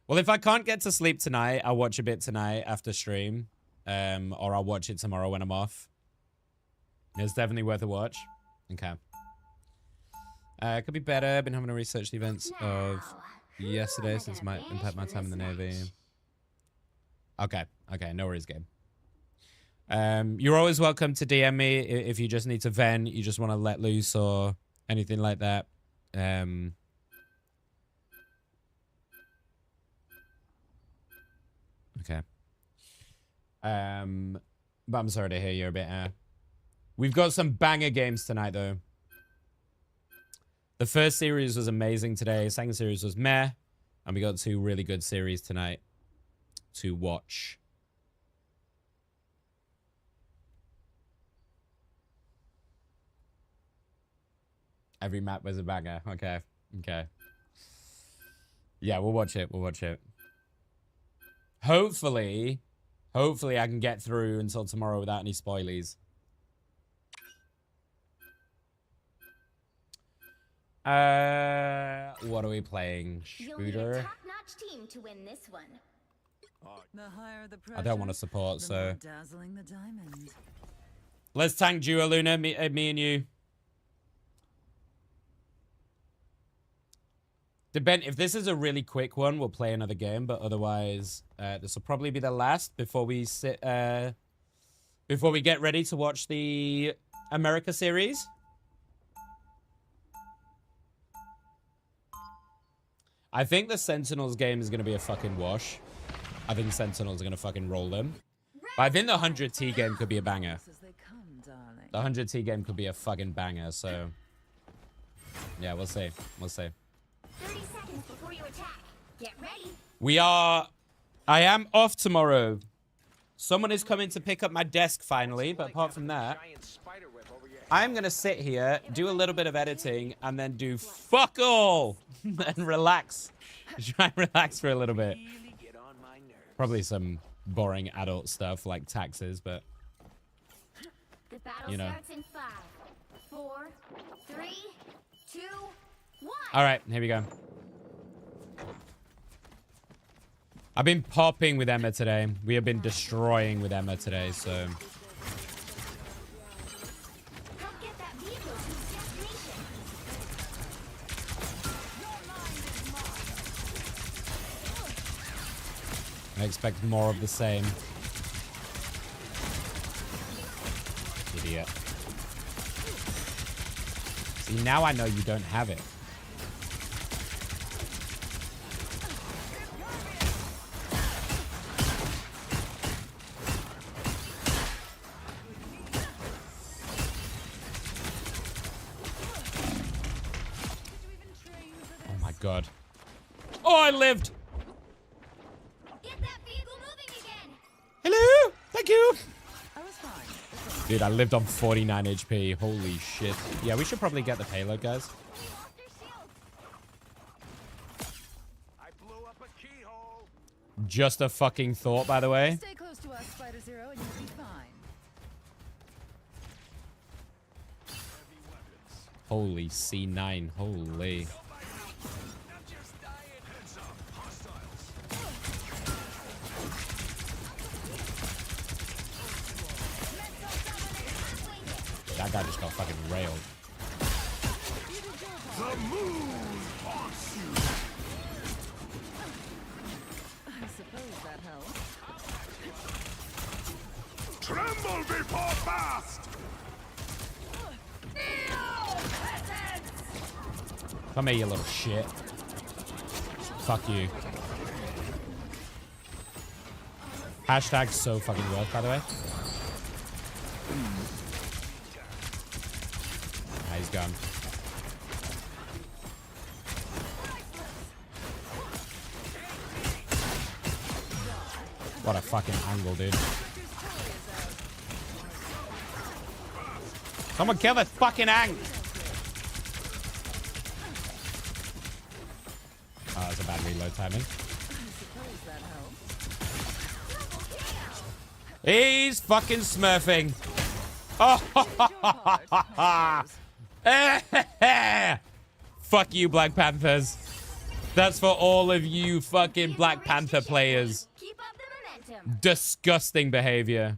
Well, if I can't get to sleep tonight, I'll watch a bit tonight after stream. Or I'll watch it tomorrow when I'm off. It's definitely worth a watch. Okay. Could be better. Been having to research the events of yesterday since it might impact my time in the Navy. Okay. Okay, no worries, Gabe. You're always welcome to DM me if you just need to vent, you just want to let loose or anything like that. Okay. But I'm sorry to hear you're a bit, We've got some banger games tonight, though. The first series was amazing today. Second series was meh. And we got two really good series tonight to watch. Every map was a banger. Okay. Okay. Yeah, we'll watch it. We'll watch it. Hopefully I can get through until tomorrow without any spoilies. What are we playing? Shooter?
Top-notch team to win this one.
The higher the pressure,
I don't want to support,
the
so
more dazzling the diamond.
let's tank duo, Luna. Me and you. If this is a really quick one, we'll play another game. But otherwise, this will probably be the last before we get ready to watch the America series. I think the Sentinels game is going to be a fucking wash. I think Sentinels are going to fucking roll them. But I think the 100T game could be a banger. The 100T game could be a fucking banger, so... yeah, we'll see. We'll see.
30 seconds before you attack. Get ready.
I am off tomorrow. Someone is coming to pick up my desk finally, but apart from that, I'm going to sit here, do a little bit of editing, and then do fuck all and relax. Try and relax for a little bit. Probably some boring adult stuff like taxes, but
The battle
you know.
starts in 5, 4, 3, 2, 1.
All right, here we go. I've been popping with Emea today. We have been destroying with Emea today, so... I expect more of the same. Idiot. See, now I know you don't have it. Oh my god. Oh, I lived! Hello! Thank you! Dude, I lived on 49 HP. Holy shit. Yeah, we should probably get the payload, guys. Just a fucking thought, by the way.
Stay close to us, Spider Zero, and you'll be fine.
Holy C9. Holy. That guy just got fucking railed.
The moon haunts you.
I suppose that helps.
Tremble before fast.
Come here, you little shit. Fuck you. Hashtag so fucking worth, by the way. Ah, he's gone. What a fucking angle, dude. Someone kill that fucking ang! Oh, that's a bad reload timing. He's fucking smurfing. Oh, fuck you, Black Panthers. That's for all of you fucking Black Panther players. Disgusting behavior.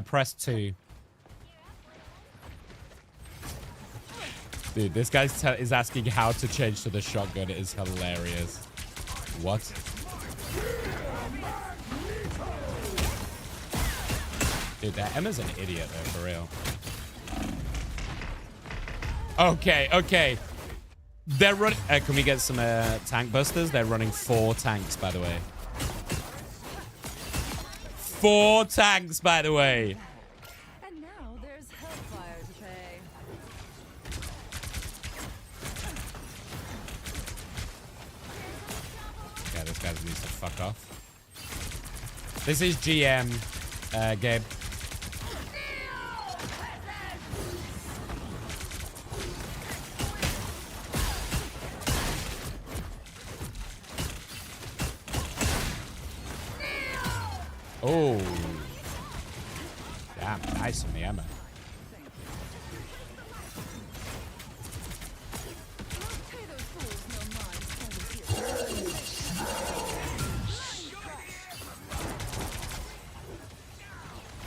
Press 2. Dude, this guy is asking how to change to the shotgun. It is hilarious. What? Dude, that Emma's an idiot, though, for real. Okay, okay. They're running... can we get some tank busters? They're running 4 tanks, by the way. 4 tanks, by the way.
And now there's hellfire to pay.
Yeah, this guy needs to fuck off. This is GM, Gabe. Oh. Damn, nice on the Emea.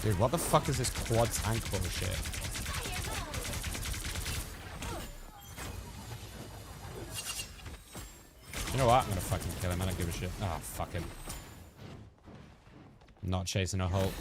Dude, what the fuck is this quad tank bullshit? You know what? I'm gonna fucking kill him. I don't give a shit. Oh, fuck him. Not chasing a Hulk.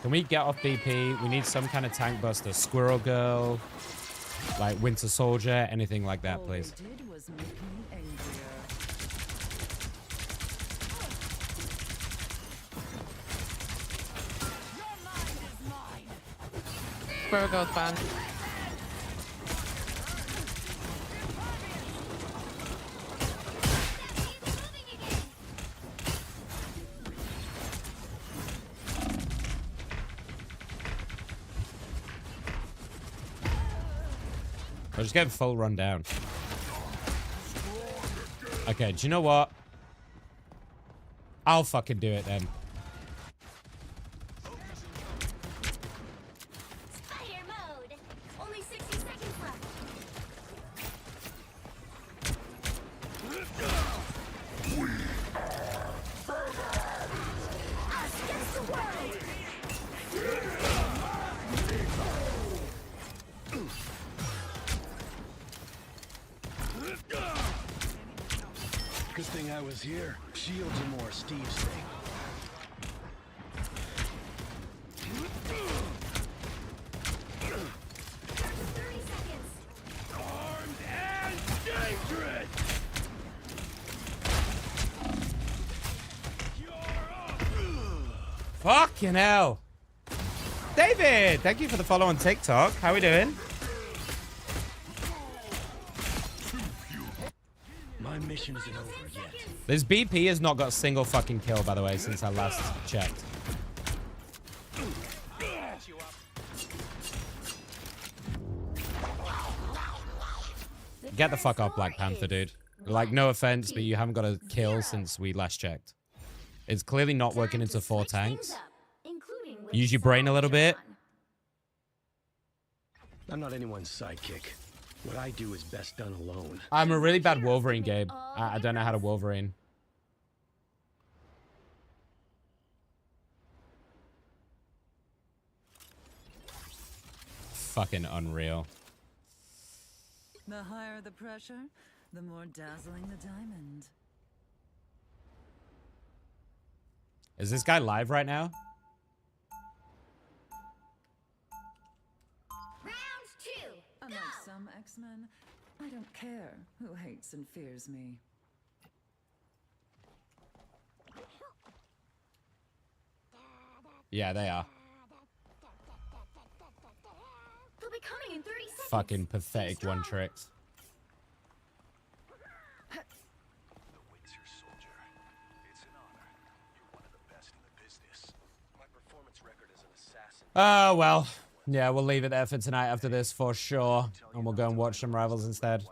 Can we get off BP? We need some kind of tank buster. Squirrel Girl, like Winter Soldier, anything like that, please.
Squirrel Girl's banned.
I'll just get full run down. Okay, do you know what? I'll fucking do it then.
Spider mode. Only 60 seconds left. Us against the world.
Good thing I was here. Shields are more Steve's thing. Armed and dangerous!
Fucking hell. David, thank you for the follow on TikTok. How we doing?
My mission isn't over yet.
This BP has not got a single fucking kill, by the way, since I last checked. Get the fuck up, Black Panther, dude. Like, no offense, but you haven't got a kill since we last checked. It's clearly not working into 4 tanks. Use your brain a little bit.
I'm not anyone's sidekick. What I do is best done alone.
I'm a really bad Wolverine, Gabe. I don't know how to Wolverine. Fucking unreal.
The higher the pressure, the more dazzling the diamond.
Is this guy live right now?
Round 2.
Unlike some X-Men, I don't care who hates and fears me.
Yeah, they are.
They'll be coming in 30 seconds.
Fucking pathetic one tricks. Oh, well. Yeah, we'll leave it there for tonight after this for sure. And we'll go and watch some Rivals instead.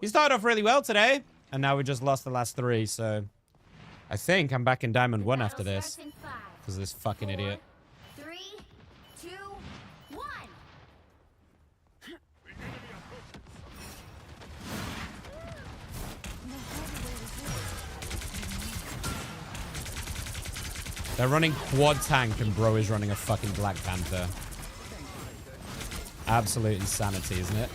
He started off really well today. And now we just lost the last 3, so... I think I'm back in Diamond 1 after this. Because of this fucking idiot.
3, 2, 1.
They're running quad tank and bro is running a fucking Black Panther. Absolute insanity, isn't it?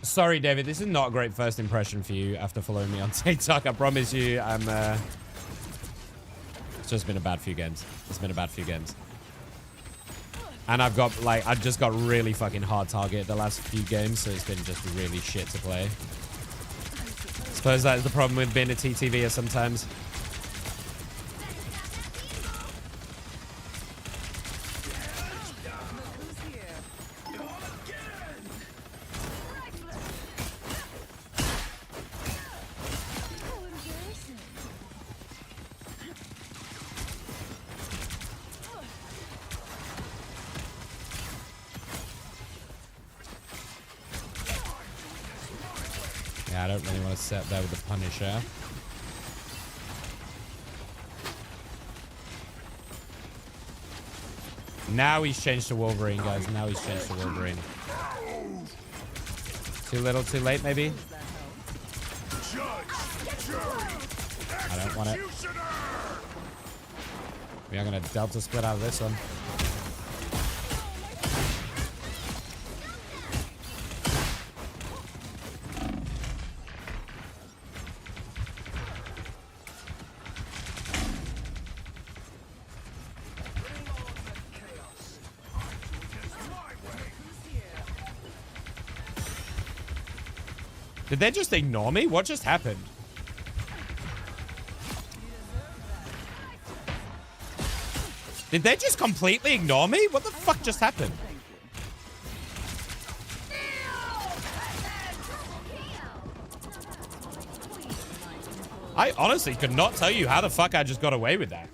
Sorry, David. This is not a great first impression for you after following me on TikTok. I promise you, it's just been a bad few games. It's been a bad few games. And I've got, like, I've just got really fucking hard target the last few games, so it's been just really shit to play. I suppose that's the problem with being a TTVer sometimes. Yeah, I don't really want to sit there with the Punisher. Now he's changed to Wolverine, guys. Now he's changed to Wolverine. Too little, too late, maybe? I don't want it. We are going to Delta split out of this one. Did they just ignore me? What just happened? Did they just completely ignore me? What the fuck just happened? I honestly could not tell you how the fuck I just got away with that.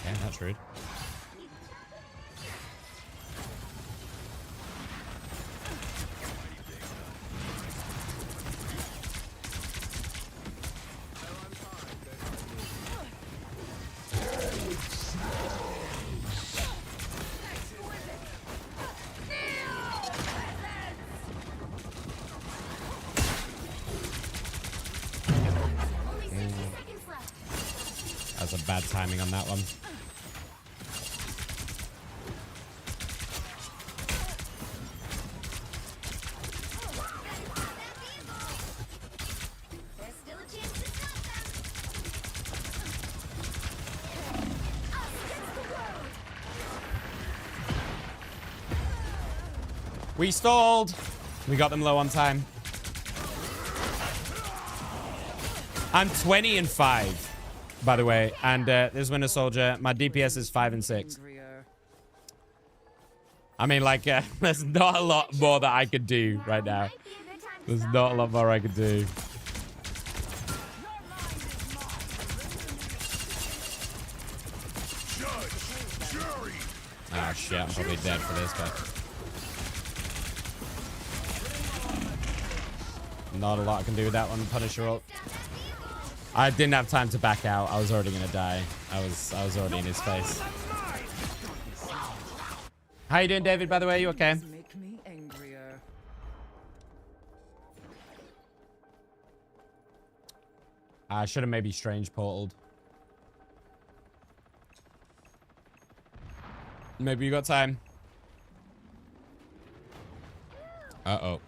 Yeah, that's rude. That's a bad timing on that one. We stalled. We got them low on time. I'm 20 and 5, by the way. And this Winter Soldier, my DPS is 5 and 6. I mean, like, there's not a lot more that I could do right now. There's not a lot more I could do. Oh shit, I'm probably dead for this guy. Not a lot I can do with that one. Punisher ult. I didn't have time to back out. I was already gonna die. I was already in his face. How you doing, David, by the way? You okay? I should have maybe strange portaled. Maybe you got time. Uh-oh.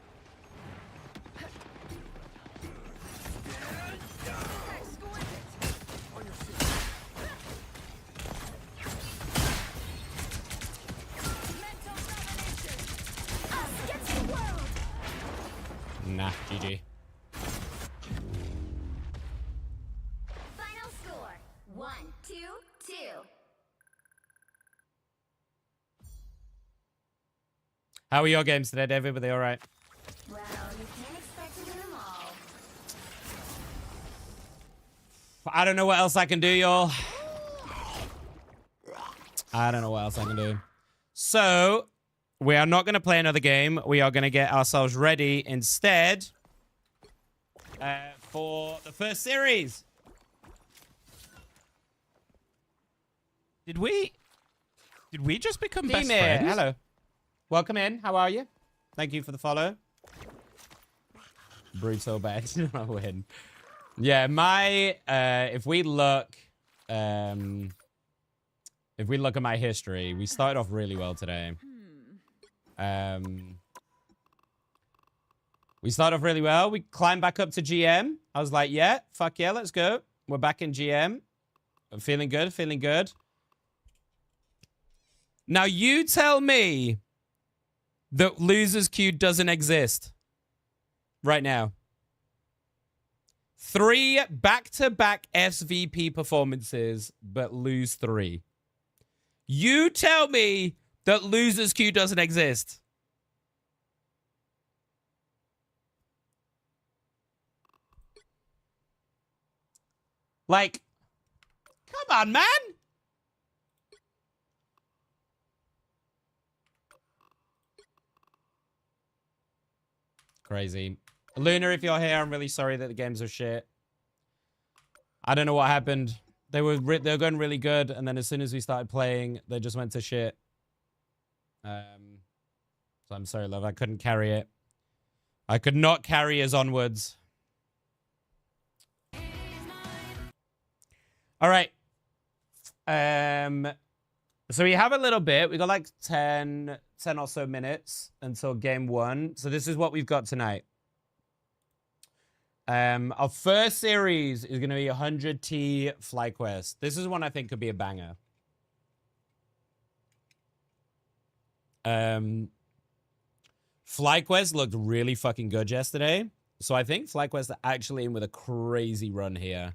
Nah, GG.
Final score 1-2-2.
How are your games today, David? Were they all right?
Well, you can't expect to win them all.
I don't know what else I can do, y'all. I don't know what else I can do. So, we are not going to play another game. We are going to get ourselves ready instead for the first series.
Did we just become best
Emea,
friends?
hello. Welcome in. How are you? Thank you for the follow. Brutal bad. Win. Yeah, my if we look at my history, we started off really well today. We started off really well. We climbed back up to GM. I was like, yeah, fuck yeah, let's go. We're back in GM. I'm feeling good, feeling good. Now you tell me that losers queue doesn't exist right now. 3 back-to-back SVP performances, but lose 3. You tell me that losers queue doesn't exist. Like, come on, man. Crazy. Luna, if you're here, I'm really sorry that the games are shit. I don't know what happened. They were going really good, and then as soon as we started playing, they just went to shit. So I'm sorry, love. I couldn't carry it. I could not carry us onwards. All right. So we have a little bit. We got like 10 or so minutes until game 1. So this is what we've got tonight. Our first series is going to be 100T FlyQuest. This is one I think could be a banger. FlyQuest looked really fucking good yesterday. So I think FlyQuest are actually in with a crazy run here.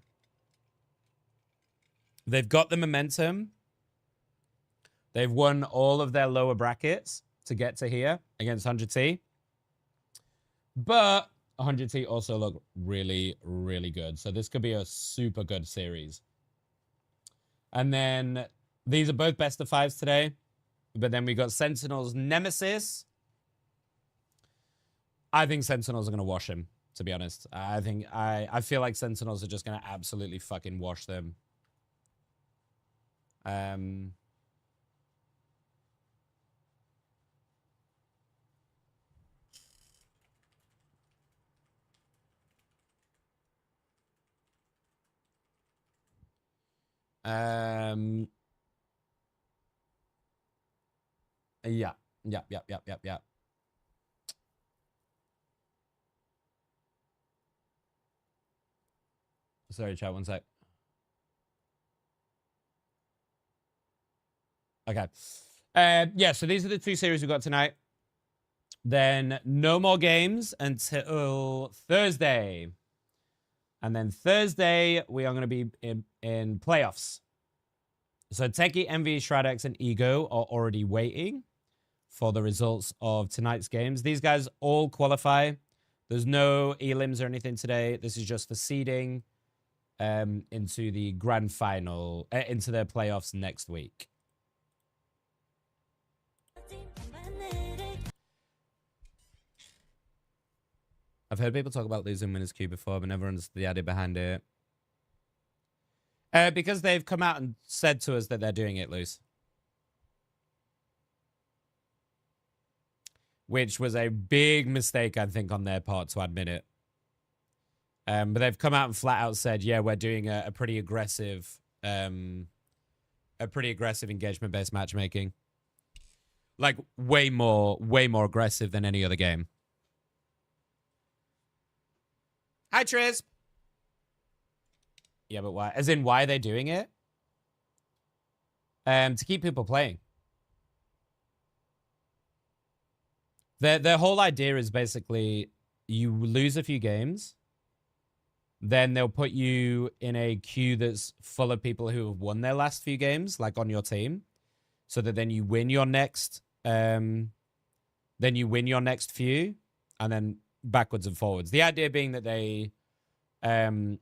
They've got the momentum. They've won all of their lower brackets to get to here against 100T. But 100T also look really, really good. So this could be a super good series. And then these are both best of fives today. But then we got Sentinel's Nemesis. I think Sentinels are going to wash him, to be honest. I feel like Sentinels are just going to absolutely fucking wash them. Yeah. Sorry, chat, one sec. Okay. Yeah, so these are the two series we've got tonight. Then no more games until Thursday. And then Thursday, we are going to be in playoffs. So Techie, Envy, Shradex, and Ego are already waiting for the results of tonight's games. These guys all qualify. There's no elims or anything today. This is just for seeding into the grand final, into their playoffs next week. I've heard people talk about losing winners queue before, but never understood the idea behind it. Because they've come out and said to us that they're doing it loose. Which was a big mistake, I think, on their part to admit it. But they've come out and flat out said, yeah, we're doing a pretty aggressive engagement-based matchmaking. Like way more aggressive than any other game. Hi, Tris. Yeah, but why? As in, why are they doing it? To keep people playing. Their whole idea is basically you lose a few games, then they'll put you in a queue that's full of people who have won their last few games, like on your team, so that then you win your next, few, and then backwards and forwards. The idea being that they do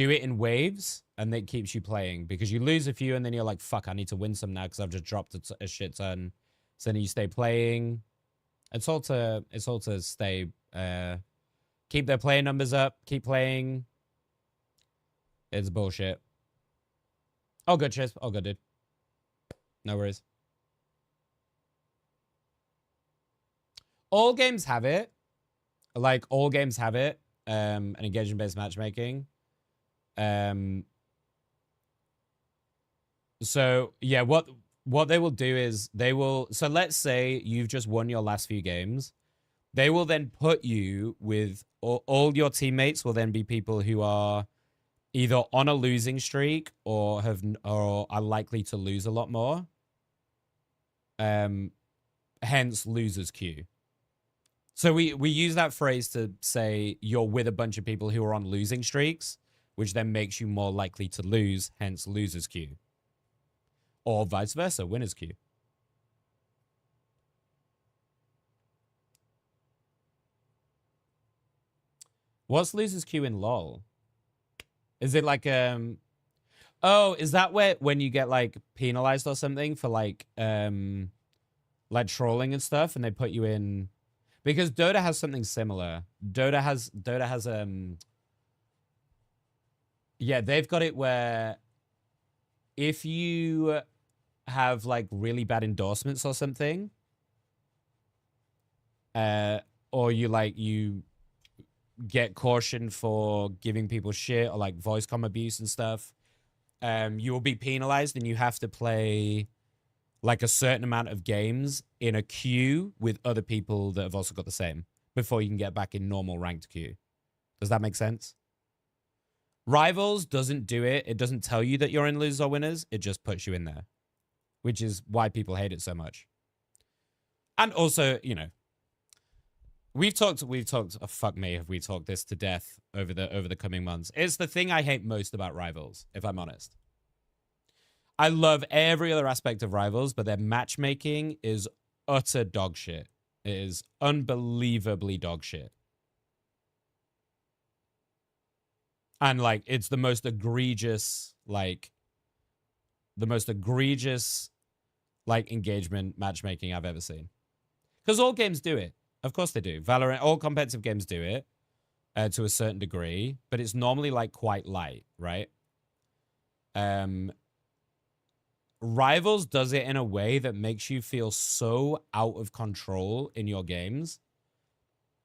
it in waves, and it keeps you playing because you lose a few, and then you're like, "Fuck, I need to win some now because I've just dropped a shit ton." So then you stay playing. It's all to stay, keep their player numbers up, keep playing. It's bullshit. Oh, good, Chis. Oh, good, dude. No worries. All games have it. Like, all games have it. An engagement-based matchmaking. So, yeah, what they will do is so let's say you've just won your last few games. They will then put you with all your teammates will then be people who are either on a losing streak or are likely to lose a lot more. Hence losers queue. So we use that phrase to say you're with a bunch of people who are on losing streaks, which then makes you more likely to lose, hence losers queue. Or vice versa, winner's queue. What's losers queue in LOL? Is it like oh, is that when you get like penalized or something for like trolling and stuff, and they put you in? Because Dota has something similar. Dota has yeah, they've got it where if you have like really bad endorsements or something, or you get cautioned for giving people shit or like voice comm abuse and stuff, you will be penalized and you have to play like a certain amount of games in a queue with other people that have also got the same before you can get back in normal ranked queue. Does that make sense? Rivals doesn't do it. It doesn't tell you that you're in losers or winners. It just puts you in there, which is why people hate it so much. And also, you know, We've talked, oh, fuck me, have we talked this to death over the coming months. It's the thing I hate most about Rivals, if I'm honest. I love every other aspect of Rivals, but their matchmaking is utter dog shit. It is unbelievably dog shit. And like, it's the most egregious, like engagement matchmaking I've ever seen. Because all games do it. Of course they do. Valorant, all competitive games do it to a certain degree, but it's normally like quite light, right? Rivals does it in a way that makes you feel so out of control in your games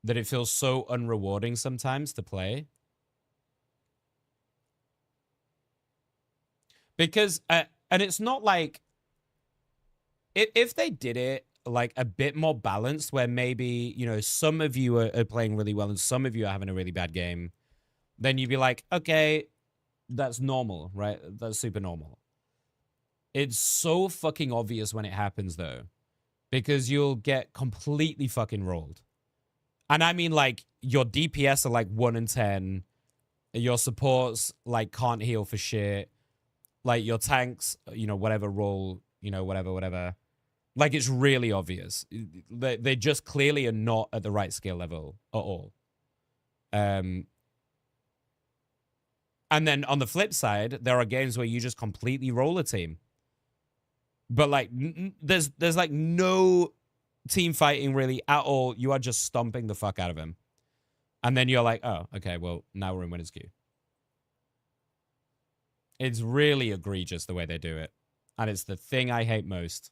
that it feels so unrewarding sometimes to play. Because, and it's not like, if they did it like a bit more balanced, where maybe, you know, some of you are playing really well and some of you are having a really bad game, then you'd be like, okay, that's normal, right? That's super normal. It's so fucking obvious when it happens, though, because you'll get completely fucking rolled. And I mean, like, your DPS are like 1 in 10. Your supports, like, can't heal for shit. Like, your tanks, you know, whatever role, you know, whatever. Like, it's really obvious. They just clearly are not at the right skill level at all. And then on the flip side, there are games where you just completely roll a team. But like, there's like no team fighting really at all. You are just stomping the fuck out of him. And then you're like, oh, okay, well, now we're in winner's queue. It's really egregious the way they do it. And it's the thing I hate most.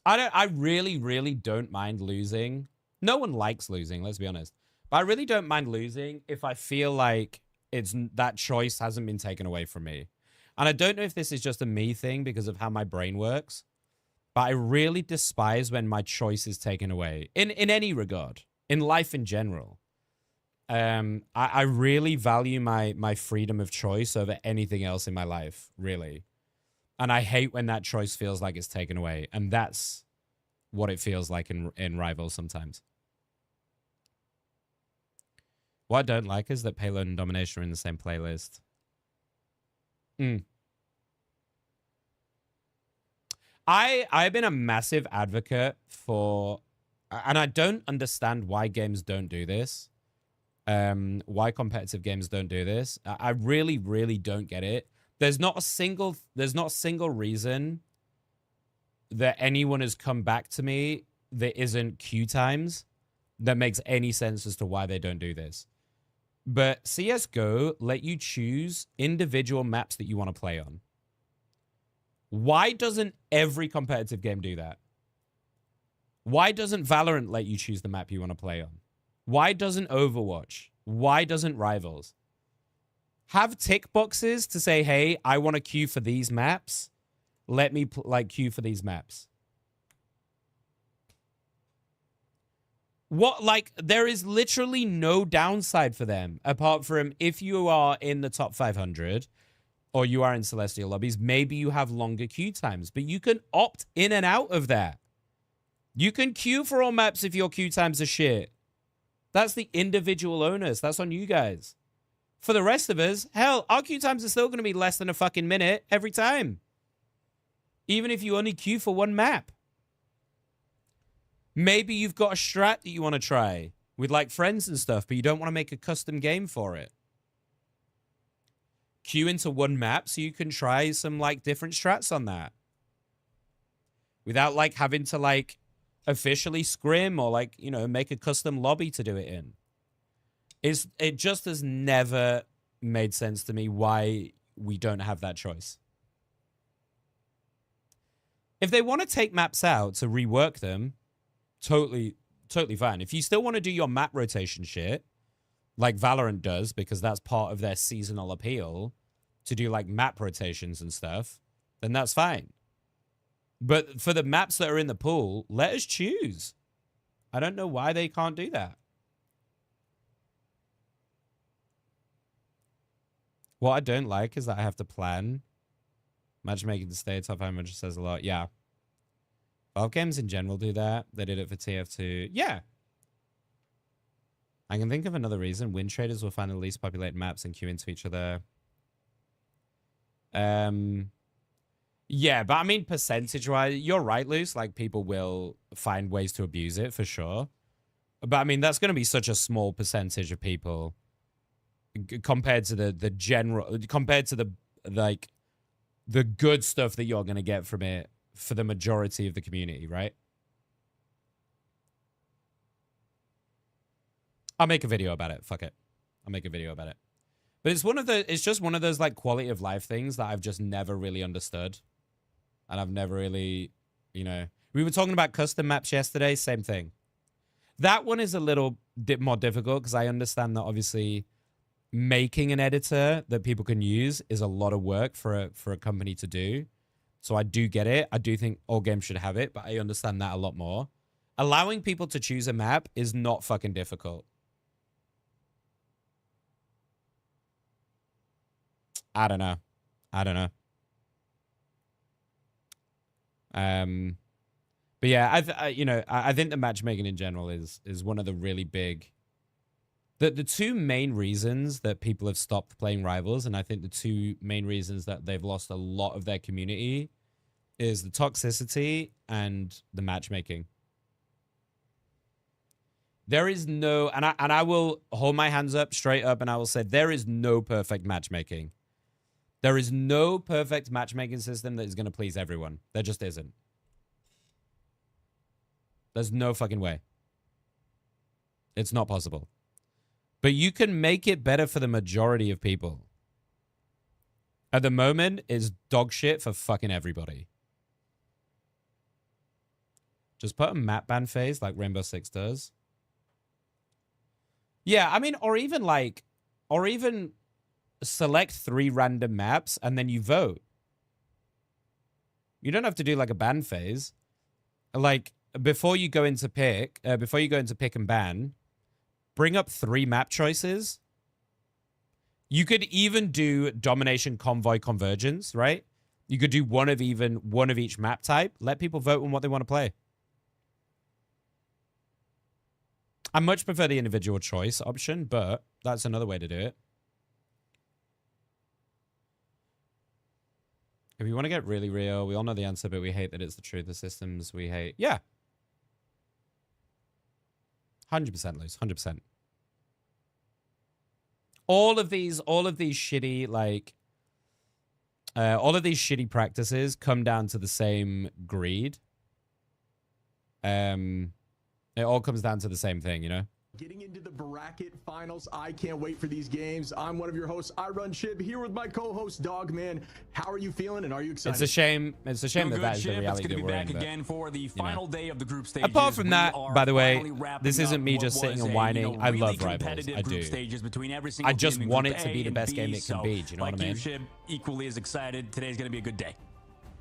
I really, really don't mind losing. No one likes losing, let's be honest. But I really don't mind losing if I feel like that choice hasn't been taken away from me. And I don't know if this is just a me thing because of how my brain works, but I really despise when my choice is taken away in any regard, in life in general. I really value my freedom of choice over anything else in my life, really. And I hate when that choice feels like it's taken away. And that's what it feels like in Rivals sometimes. What I don't like is that Payload and Domination are in the same playlist. I've been a massive advocate for, and I don't understand why games don't do this. Why competitive games don't do this. I really, really don't get it. There's not a single reason that anyone has come back to me that isn't queue times that makes any sense as to why they don't do this. But CSGO let you choose individual maps that you want to play on. Why doesn't every competitive game do that? Why doesn't Valorant let you choose the map you want to play on? Why doesn't Overwatch? Why doesn't Rivals? Have tick boxes to say, hey, I want to queue for these maps. Let me queue for these maps. What, like, there is literally no downside for them apart from if you are in the top 500 or you are in Celestial lobbies, maybe you have longer queue times, but you can opt in and out of that. You can queue for all maps if your queue times are shit. That's the individual owners. That's on you guys. For the rest of us, hell, our queue times are still going to be less than a fucking minute every time. Even if you only queue for one map. Maybe you've got a strat that you want to try with like friends and stuff, but you don't want to make a custom game for it. Queue into one map so you can try some like different strats on that. Without like having to like officially scrim or like, you know, make a custom lobby to do it in. It just has never made sense to me why we don't have that choice. If they want to take maps out to rework them, totally fine. If you still want to do your map rotation shit, like Valorant does, because that's part of their seasonal appeal, to do like map rotations and stuff, then that's fine. But for the maps that are in the pool, let us choose. I don't know why they can't do that. What I don't like is that I have to plan. Matchmaking to stay top 500 says a lot. Yeah. Valve games in general do that. They did it for TF2. Yeah. I can think of another reason. Win traders will find the least populated maps and queue into each other. Yeah, but I mean, percentage-wise, you're right, Luce. Like, people will find ways to abuse it, for sure. But, I mean, that's going to be such a small percentage of people compared to the general... Compared to the, like, the good stuff that you're going to get from it for the majority of the community, right? I'll make a video about it. Fuck it. I'll make a video about it. But it's just one of those, like, quality of life things that I've just never really understood. And I've never really, you know... We were talking about custom maps yesterday. Same thing. That one is a little bit more difficult because I understand that, obviously, making an editor that people can use is a lot of work for a company to do. So I do get it. I do think all games should have it, but I understand that a lot more. Allowing people to choose a map is not fucking difficult. I don't know. But yeah, I think the matchmaking in general is one of the really big... The two main reasons that people have stopped playing Rivals, and I think the two main reasons that they've lost a lot of their community, is the toxicity and the matchmaking. There is no... And I will hold my hands up, straight up, and I will say there is no perfect matchmaking. There is no perfect matchmaking system that is going to please everyone. There just isn't. There's no fucking way. It's not possible. But you can make it better for the majority of people. At the moment, it's dog shit for fucking everybody. Just put a map ban phase like Rainbow Six does. Yeah, I mean, or even select 3 random maps and then you vote. You don't have to do like a ban phase. Like, before you go into pick and ban, bring up 3 map choices. You could even do domination, convoy, convergence, right? You could do one of each map type. Let people vote on what they want to play. I much prefer the individual choice option, but that's another way to do it. If you want to get really real, we all know the answer, but we hate that it's the truth. The systems we hate. Yeah. 100%, Luce. 100%. All of these shitty, like... all of these shitty practices come down to the same greed. It all comes down to the same thing, you know?
Getting into the bracket finals. I can't wait for these games. I'm one of your hosts, I Run Shib, here with my co-host Dogman. How are you feeling and are you excited?
It's a shame that is the reality that we're in.
Again for the final day of the group stages.
Apart from that, by the way, this isn't me just sitting and whining. I love Rivals. I do. I just want it to be the best game it can be. Do you know what I mean?
Shib, equally as excited. Today's going to be a good day.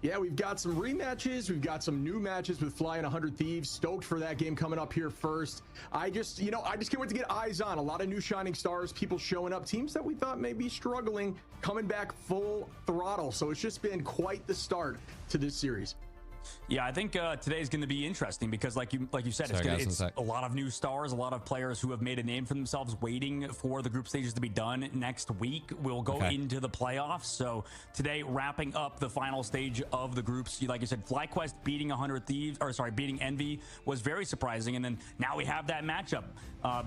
Yeah, we've got some rematches. We've got some new matches with Fly and 100 Thieves. Stoked for that game coming up here first. I just can't wait to get eyes on. A lot of new shining stars, people showing up. Teams that we thought may be struggling, coming back full throttle. So it's just been quite the start to this series.
Yeah, I think today's going to be interesting because, like you said, it's a lot of new stars, a lot of players who have made a name for themselves, waiting for the group stages to be done. Next week, we'll go into the playoffs. So today, wrapping up the final stage of the groups, like you said, FlyQuest beating 100 Thieves, beating Envy was very surprising, and then now we have that matchup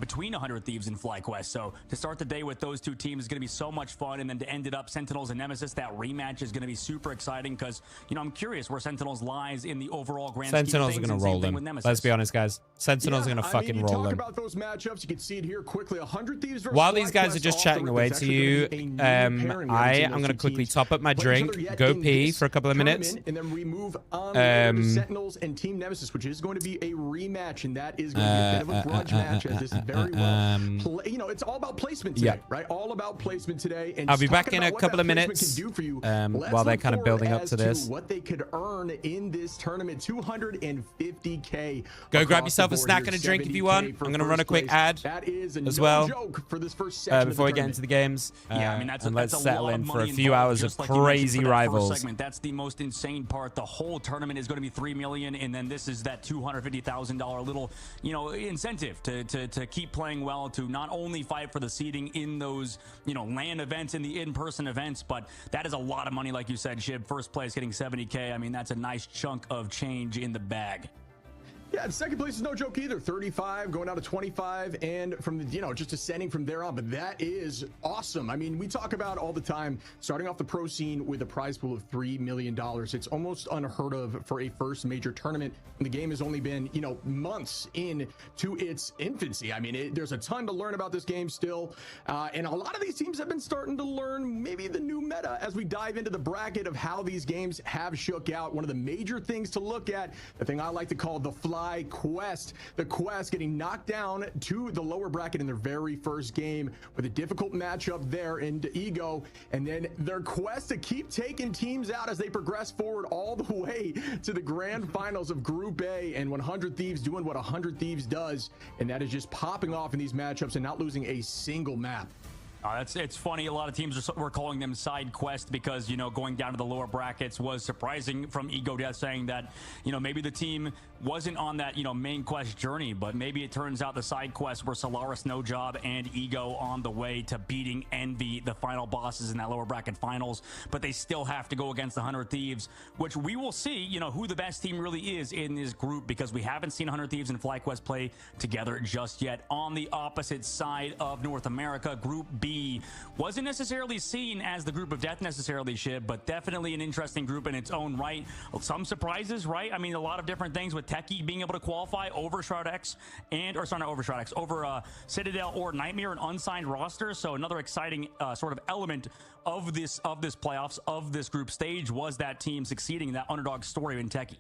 between 100 Thieves and FlyQuest. So to start the day with those two teams is going to be so much fun, and then to end it up, Sentinels and Nemesis, that rematch is going to be super exciting because I'm curious where Sentinels lies in the overall grand
Sentinels are going to roll them. Let's be honest, guys. Sentinels are going to fucking roll them.
About those matchups, you can see it here quickly. 100 Thieves versus
While these guys are just chatting away to you, I'm going to quickly top up my drink, go pee for a couple of minutes.
And then we move on to Sentinels and Team Nemesis, which is going to be a rematch, and that is going to be a bit of a grudge match, as this is very well. It's all about placement today, right? All about placement today. And
I'll be back in a couple of minutes while they're kind of building up to this.
What they could earn in this tournament. 250K.
Go grab yourself a snack and a drink if you want. I'm going to run a quick ad
that is
as well
joke for this first section
before we get into the games.
Yeah, I mean, that's
and
that's
let's
a
settle
lot
in
of
for a
money
few
involved,
hours of
just like you mentioned
crazy
for that first
rivals.
segment. That's the most insane part. The whole tournament is going to be $3 million, and then this is that $250,000 little, incentive to keep playing well, to not only fight for the seeding in those, LAN events, in the in-person events, but that is a lot of money, like you said, Shib. First place getting 70K. I mean, that's a nice chunk of change in the bag.
Yeah, second place is no joke either. 35 going down to 25, and from the, just ascending from there on. But that is awesome. I mean, we talk about all the time starting off the pro scene with a prize pool of $3 million. It's almost unheard of for a first major tournament. And the game has only been, months into its infancy. I mean, there's a ton to learn about this game still. And a lot of these teams have been starting to learn maybe the new meta as we dive into the bracket of how these games have shook out. One of the major things to look at, the thing I like to call the fly quest. The quest getting knocked down to the lower bracket in their very first game with a difficult matchup there into Ego, and then their quest to keep taking teams out as they progress forward all the way to the grand finals of Group A, and 100 Thieves doing what 100 Thieves does, and that is just popping off in these matchups and not losing a single map.
It's funny. A lot of teams were calling them side quest because, going down to the lower brackets was surprising from Ego Death, saying that, maybe the team wasn't on that, main quest journey, but maybe it turns out the side quests were Solaris, No Job, and Ego on the way to beating Envy, the final bosses in that lower bracket finals, but they still have to go against the 100 Thieves, which we will see, who the best team really is in this group, because we haven't seen 100 Thieves and FlyQuest play together just yet. On the opposite side of North America, Group B wasn't necessarily seen as the group of death necessarily, Shib, but definitely an interesting group in its own right. Some surprises, right? I mean, a lot of different things with Techie being able to qualify over Shroud X over Citadel or Nightmare, an unsigned roster. So another exciting sort of element of this playoffs, of this group stage, was that team succeeding in that underdog story in Techie.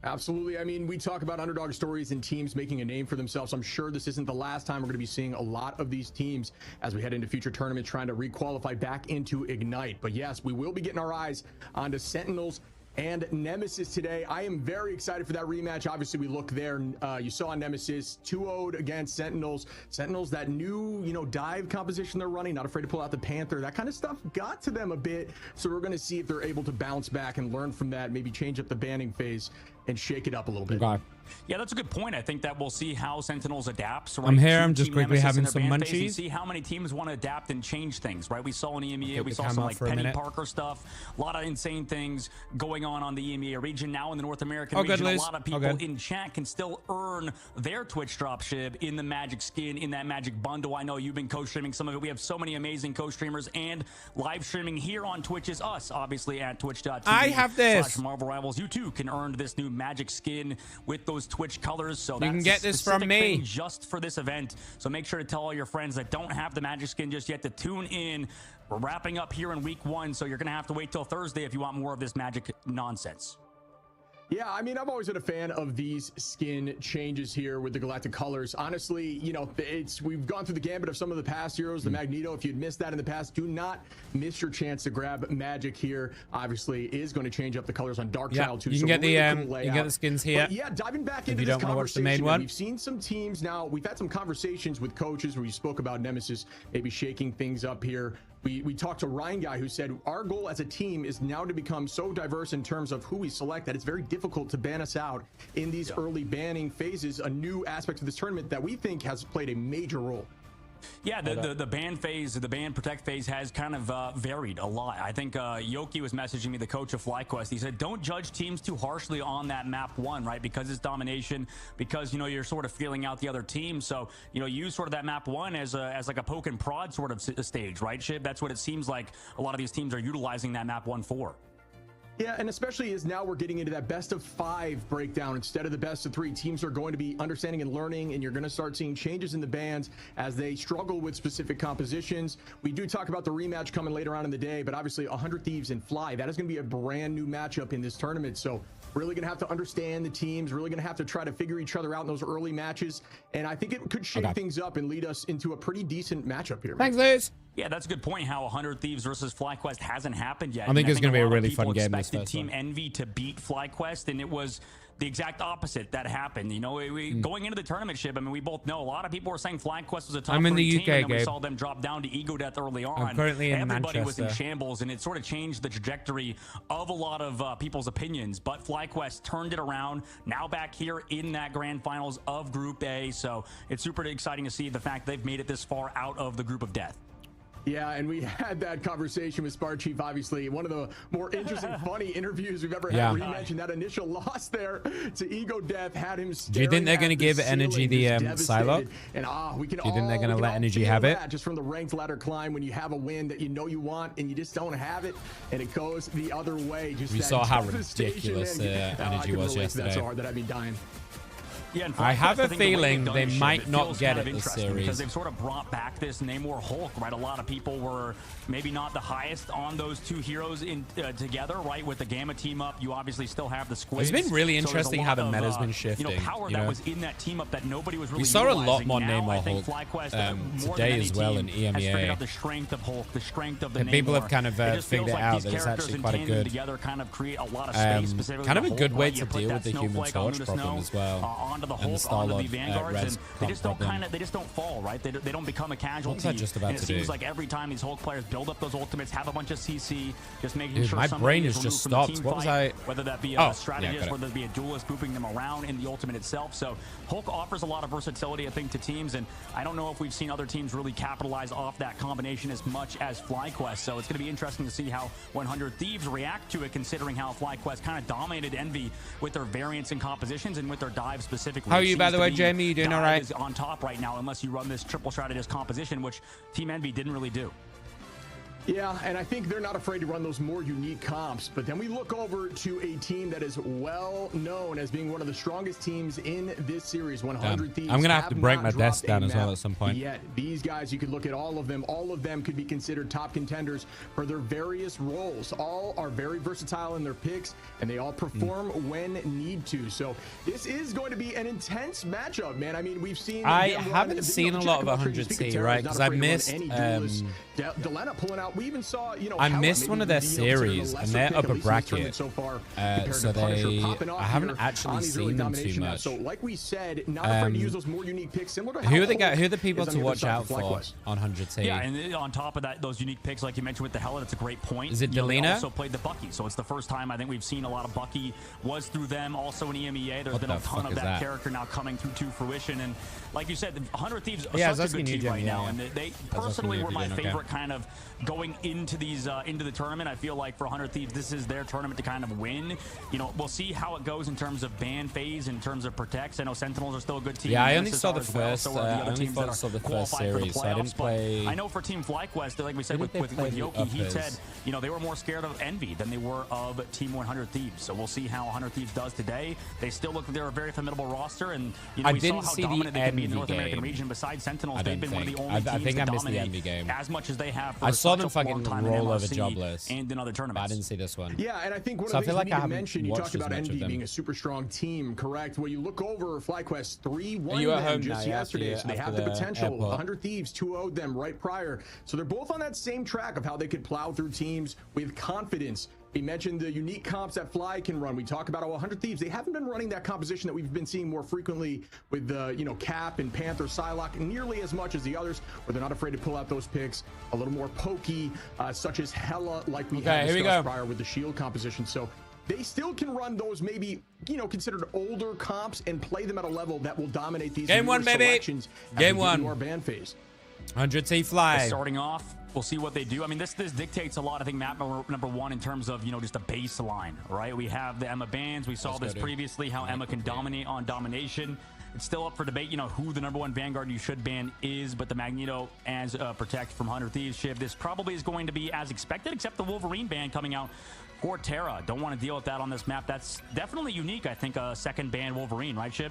Absolutely. I mean, we talk about underdog stories and teams making a name for themselves. I'm sure this isn't the last time we're going to be seeing a lot of these teams as we head into future tournaments trying to requalify back into Ignite. But yes, we will be getting our eyes onto Sentinels and Nemesis today. I am very excited for that rematch. Obviously, we look there. You saw Nemesis 2-0'd against Sentinels. Sentinels, that new, dive composition they're running, not afraid to pull out the Panther. That kind of stuff got to them a bit. So we're going to see if they're able to bounce back and learn from that, maybe change up the banning phase and shake it up a little bit.
Okay.
Yeah, that's a good point. I think that we'll see how Sentinels adapts. Right?
I'm here. I'm just quickly having some munchies.
See how many teams want to adapt and change things, right? We saw in EMEA, we saw some like Penny Parker stuff, a lot of insane things going on the EMEA region. Now in the North American region, a lot of people in chat can still earn their Twitch drop, Shib, in the Magic skin, in that Magic bundle. I know you've been co-streaming some of it. We have so many amazing co-streamers, and live streaming here on Twitch is us, obviously, at twitch.tv.
I have this.
Marvel Rivals. You too can earn this new Magic skin with those Twitch colors. So
you can get this from me
just for this event. So make sure to tell all your friends that don't have the Magic skin just yet to tune in. We're wrapping up here in week 1, so you're going to have to wait till Thursday if you want more of this Magic nonsense.
Yeah, I mean, I've always been a fan of these skin changes here with the Galactic colors. Honestly, we've gone through the gambit of some of the past heroes, the Magneto. If you'd missed that in the past, do not miss your chance to grab Magic here. Obviously, is going to change up the colors on Darkchild too.
You can get the you can get the skins here.
But yeah, diving back
if
into
you
this
don't want to watch the
conversation,
main one.
We've seen some teams now. We've had some conversations with coaches where we spoke about Nemesis maybe shaking things up here. We talked to Ryan Guy, who said our goal as a team is now to become so diverse in terms of who we select that it's very difficult to ban us out in these early banning phases. A new aspect of this tournament that we think has played a major role.
Yeah, the ban phase, the ban protect phase has kind of varied a lot. I think Yoki was messaging me, the coach of FlyQuest. He said, don't judge teams too harshly on that map 1, right? Because it's domination, because, you're sort of feeling out the other team. So, use sort of that map 1 as like a poke and prod sort of stage, right, Shib? That's what it seems like a lot of these teams are utilizing that map 1 for.
Yeah, and especially as now we're getting into that best of 5 breakdown instead of the best of 3. Teams are going to be understanding and learning, and you're going to start seeing changes in the bans as they struggle with specific compositions. We do talk about the rematch coming later on in the day, but obviously 100 Thieves and Fly, that is going to be a brand new matchup in this tournament. So really going to have to understand the teams, really going to have to try to figure each other out in those early matches. And I think it could shake things up and lead us into a pretty decent matchup here.
Thanks, Liz.
Yeah, that's a good point. How 100 Thieves versus FlyQuest hasn't happened yet.
I think it's going to be a really fun game.
This first Team Envy to beat FlyQuest, and it was the exact opposite that happened. You know, going into the tournament ship, I mean, we both know a lot of people were saying FlyQuest was a top
I'm in the UK,
team, and then we
Gabe.
saw them drop down to Ego Death early on.
I'm currently in
Everybody was in
Manchester.
shambles, and it sort of changed the trajectory of a lot of people's opinions. But FlyQuest turned it around. Now back here in that grand finals of Group A, so it's super exciting to see the fact they've made it this far out of the group of death.
Yeah, and we had that conversation with Spar Chief, obviously. One of the more interesting, funny interviews we've ever had. Where he mentioned that initial loss there to Ego Death had him.
Do you think they're going to give Energy the Psylocke?
And
do you think they're going to let Energy have it?
Just from the ranked ladder climb, when you have a win that you know you want and you just don't have it, and it goes the other way. Just
we saw how ridiculous Energy was yesterday.
That's so hard that I'd be dying.
Yeah, and
I have a
the
feeling they
ship,
might not get it this
because
series.
they've sort of brought back this Namor Hulk, right? A lot of people were maybe not the highest on those two heroes in together, right? With the Gamma team up, you obviously still have the Squids.
It's been really interesting how the meta's been
You
shifting.
know, power that was in that team up that nobody was really
We saw a lot
utilizing.
more
Now,
Namor
I think
Hulk
FlyQuest, more
today
than
as well in
any team, has figured
EMEA.
out the strength of Hulk, the strength of the
And
Namor.
people have kind of
just
figured
feels
it
like
out
these
that it's
characters
actually
in
quite a
tandem
good,
together kind of create a lot of space, specifically
kind of a
the
good
Hulk,
way
right?
to
You put
deal
that
with the Human
Snowflake onto
Torch
the
problem
snow,
as well,
onto the
and
Hulk, onto the
Star-Lord,
Vanguards,
res
and they just don't
problem.
they just don't fall, right? They don't become a casualty.
What's that just about
and it
to
seems
do?
like every time these Hulk players build up those ultimates, have a bunch of CC, just making
Dude,
sure
my
somebody
brain
is
has just
removed from the
stopped.
team
What was
fight,
I-
whether that be
Oh,
a strategist,
got it.
whether it be a duelist, grouping them around in the ultimate itself. So Hulk offers a lot of versatility, I think, to teams, and I don't know if we've seen other teams really capitalize off that combination as much as FlyQuest. So it's going to be interesting to see how 100 Thieves react to it, considering how FlyQuest kind of dominated Envy with their variants and compositions and with their dive specifically.
How are
It
you, by
seems
the
to
way,
be
Jamie? You doing
dive
all right?
is on top right now, unless you run this triple strategist composition, which Team Envy didn't really do.
Yeah, and I think they're not afraid to run those more unique comps. But then we look over to a team that is well known as being one of the strongest teams in this series. 100 Thieves.
I'm gonna have to break my
not
desk
dropped
down
a
as well
map
at some point.
Yet these guys, you could look at all of them. All of them could be considered top contenders for their various roles. All are very versatile in their picks, and they all perform when need to. So this is going to be an intense matchup, man. I mean, we've seen.
I haven't seen a lot of 100T, right? Because I missed.
Delena pulling out. We even saw,
I missed one of their series, and they're upper bracket.
So far,
so I haven't actually seen them too much.
So, like we said, not afraid to use those more unique picks, similar to
who are
Hulk
the people
is on
to
the
watch
other
out
side
for
of FlyQuest.
on 100T?
Yeah, and on top of that, those unique picks, like you mentioned with the Hela, that's a great point.
Is it
You know, they
Delena?
also played the Bucky, so it's the first time I think we've seen a lot of Bucky was through them. Also in EMEA, there's
What
been
the
a ton
fuck
of
is
that
that?
character now coming through to fruition. And like you said, 100 Thieves are
Yeah, I was
such a
asking
good
you,
team right
Jimmy,
now,
yeah.
and they
I was asking
personally
you if
were
you
my
doing okay.
favorite kind of going into these into the tournament. I feel like for 100 Thieves, this is their tournament to kind of win. You know, we'll see how it goes in terms of ban phase, in terms of protects. I know Sentinels are still a good team.
Yeah, I
and
only saw the
SSR as well,
first.
so are the
I
other
only
teams that are
saw the first
qualified for the
series, so I didn't
playoffs, but
play.
I know for Team FlyQuest, like we said
Who
with
did they play the
Yoki, he
uppers?
said, you know, they were more scared of Envy than they were of Team 100 Thieves. So we'll see how 100 Thieves does today. They still look like they're a very formidable roster, and you know,
I
we saw
didn't
how
see the
dominant they can be in the North
Envy
American
game.
region. Besides Sentinels,
I
they've
don't
been one of
think.
the only
I
teams
think
to
I missed the
dominate
Envy game.
as much as they have for
I saw
such
them
a
fucking
long time in
roll over
MRC
jobless,
and in other
but I
tournaments.
didn't see this one.
Yeah, and I think one
So I
of the
feel
things
like
we
I
need to
haven't
mention, you
watched
talked
as
about
much of
Envy
them.
being a super strong team, correct? Well, you look over FlyQuest 3-1
you at
them
home
just
now, yeah,
yesterday,
after
so they
the-
have the
after the
potential.
airport?
100 Thieves 2-0'd them right prior, so they're both on that same track of how they could plow through teams with confidence. We mentioned the unique comps that Fly can run. We talk about 100 Thieves. They haven't been running that composition that we've been seeing more frequently with Cap and Panther, Psylocke, nearly as much as the others, where they're not afraid to pull out those picks a little more pokey, such as Hela, like we had
here we
discussed
go.
prior with the shield composition. So they still can run those maybe, considered older comps and play them at a level that will dominate these
Game
newer
one, baby.
selections as
Game
we get
one.
into our ban phase.
100T Fly.
Starting off, we'll see what they do. I mean, this dictates a lot. I think map number one in terms of just a baseline, right? We have the Emea bans. We saw
Let's go,
this
dude.
previously, how Emea can dominate on domination. It's still up for debate, who the number one Vanguard you should ban is, but the Magneto as Protect from 100 Thieves shift, this probably is going to be as expected, except the Wolverine ban coming out for Terra. Don't want to deal with that on this map. That's definitely unique, I think, a second ban Wolverine, right, Ship?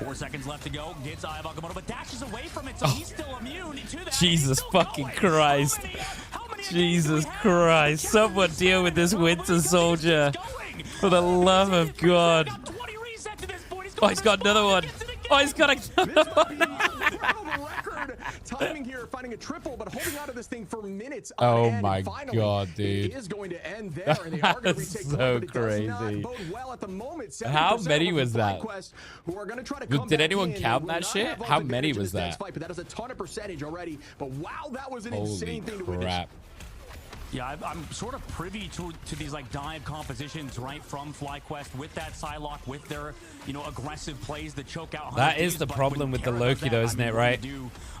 4 seconds left to go. Gets Eye of Agamotto, but dashes away from it, so he's still immune to that.
Jesus fucking Christ.
How many
Jesus Christ. Someone deal with this Winter Soldier. For the love of God. Oh, he's got another one. Oh, he's got another one.
Timing here, finding a triple, but holding on to this thing for minutes.
Oh my God, dude.
It is going to end there, and they are going to retake
so crazy. How many was that? Did anyone count that shit? How many was that?
But that is a ton of percentage already. But wow, that was an
Holy
insane thing to witness.
crap.
Yeah, I'm sort of privy to these like dive compositions right from FlyQuest with that Psylocke, with their aggressive plays, the choke out.
That is the problem with the Loki, though, isn't it? Right?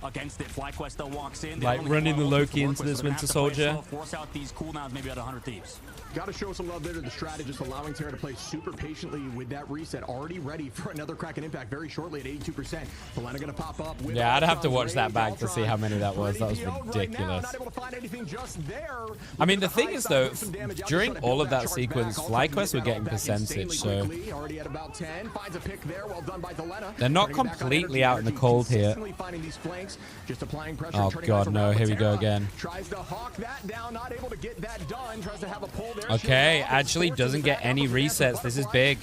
Against it, FlyQuest though walks in,
like running the Loki into this Winter Soldier.
Force out these cooldowns, maybe at 100 Thieves.
Got to show some love there to the strategist, allowing Terra to play super patiently with that reset, already ready for another Kraken impact very shortly at 82%. Helena going to pop up. With
yeah, I'd have to watch that back to see how many that was. That was ridiculous. I mean, the thing is, though, during all of that sequence, FlyQuest were getting percentage, so they're not completely out in the cold here. Oh, God, no. Here we go again. Okay, actually doesn't get any resets. This is big.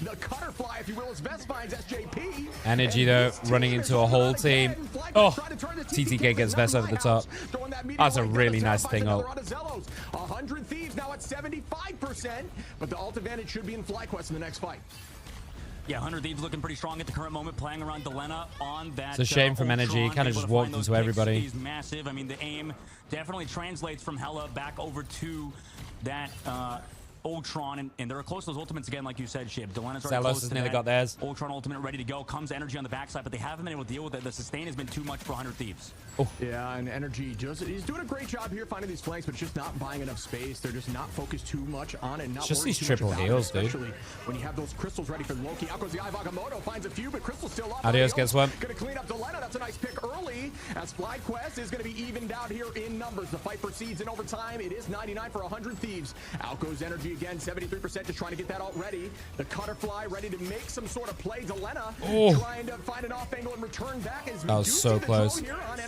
Energy, though, running into a whole team. Oh, TTK gets Vest over the top. That's a really nice thing ult.
100 Thieves now at 75%, but the ult advantage should be in FlyQuest in the next fight.
Yeah, 100 Thieves looking pretty strong at the current moment, playing around Delena on that.
It's a shame from Energy. He kind of just walked into everybody.
He's massive. I mean, the aim definitely translates from Hela back over to that Ultron, and they're close to those ultimates again, like you said, Shib. Delena's already close to
nearly
that.
got theirs.
Ultron ultimate ready to go. Comes Energy on the backside, but they haven't been able to deal with it. The sustain has been too much for 100 Thieves.
Oh.
Yeah, and Energy he's doing a great job here finding these flanks, but just not buying enough space. They're just not focused too much on it. Not
just these
too
triple heals, dude.
Especially when you have those crystals ready for Loki. Out goes the Eye Agamotto, finds a few, but crystals still up.
Adios, guess what?
Gonna clean up Delena. That's a nice pick early, as FlyQuest is gonna be evened out here in numbers. The fight proceeds in overtime. It is 99 for 100 Thieves. Out goes Energy again, 73%, just trying to get that ult ready. The Cutterfly ready to make some sort of play. Delena trying to find an off angle and return back. As
that was so close.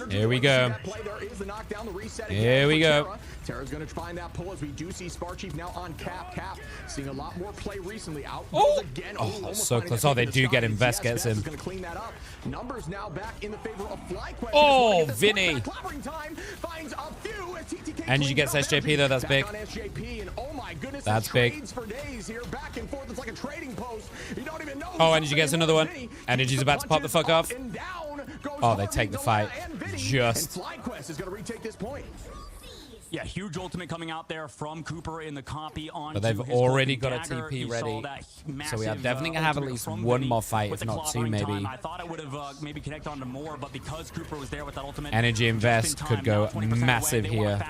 Here we go.
There is the knockdown, the reset.
Here we go.
Terra's going to find that pull as we do see Sparchief now on cap. Seeing a lot more play recently. Out again.
Oh, so close. Oh, they do get him. Vest gets him.
Going to clean that up. Numbers now back in the favor of FlyQuest.
Oh, Vinny.
Finds a few as TTK
Energy gets SJP though. That's big.
And oh my goodness,
that's big.
For days here, back and forth. It's like a trading post. You don't even know.
Oh, Energy gets another one. Energy's about to pop the fuck off. Oh, they take the fight. Just.
FlyQuest is going to retake this point.
Yeah, huge ultimate coming out there from Cooper in the copy on.
But they've already got a TP ready, so we are definitely gonna have at least one more fight, if not two, maybe.
I thought it would have maybe connected on to more, but because Cooper was there with that ultimate,
Energy Invest could go massive here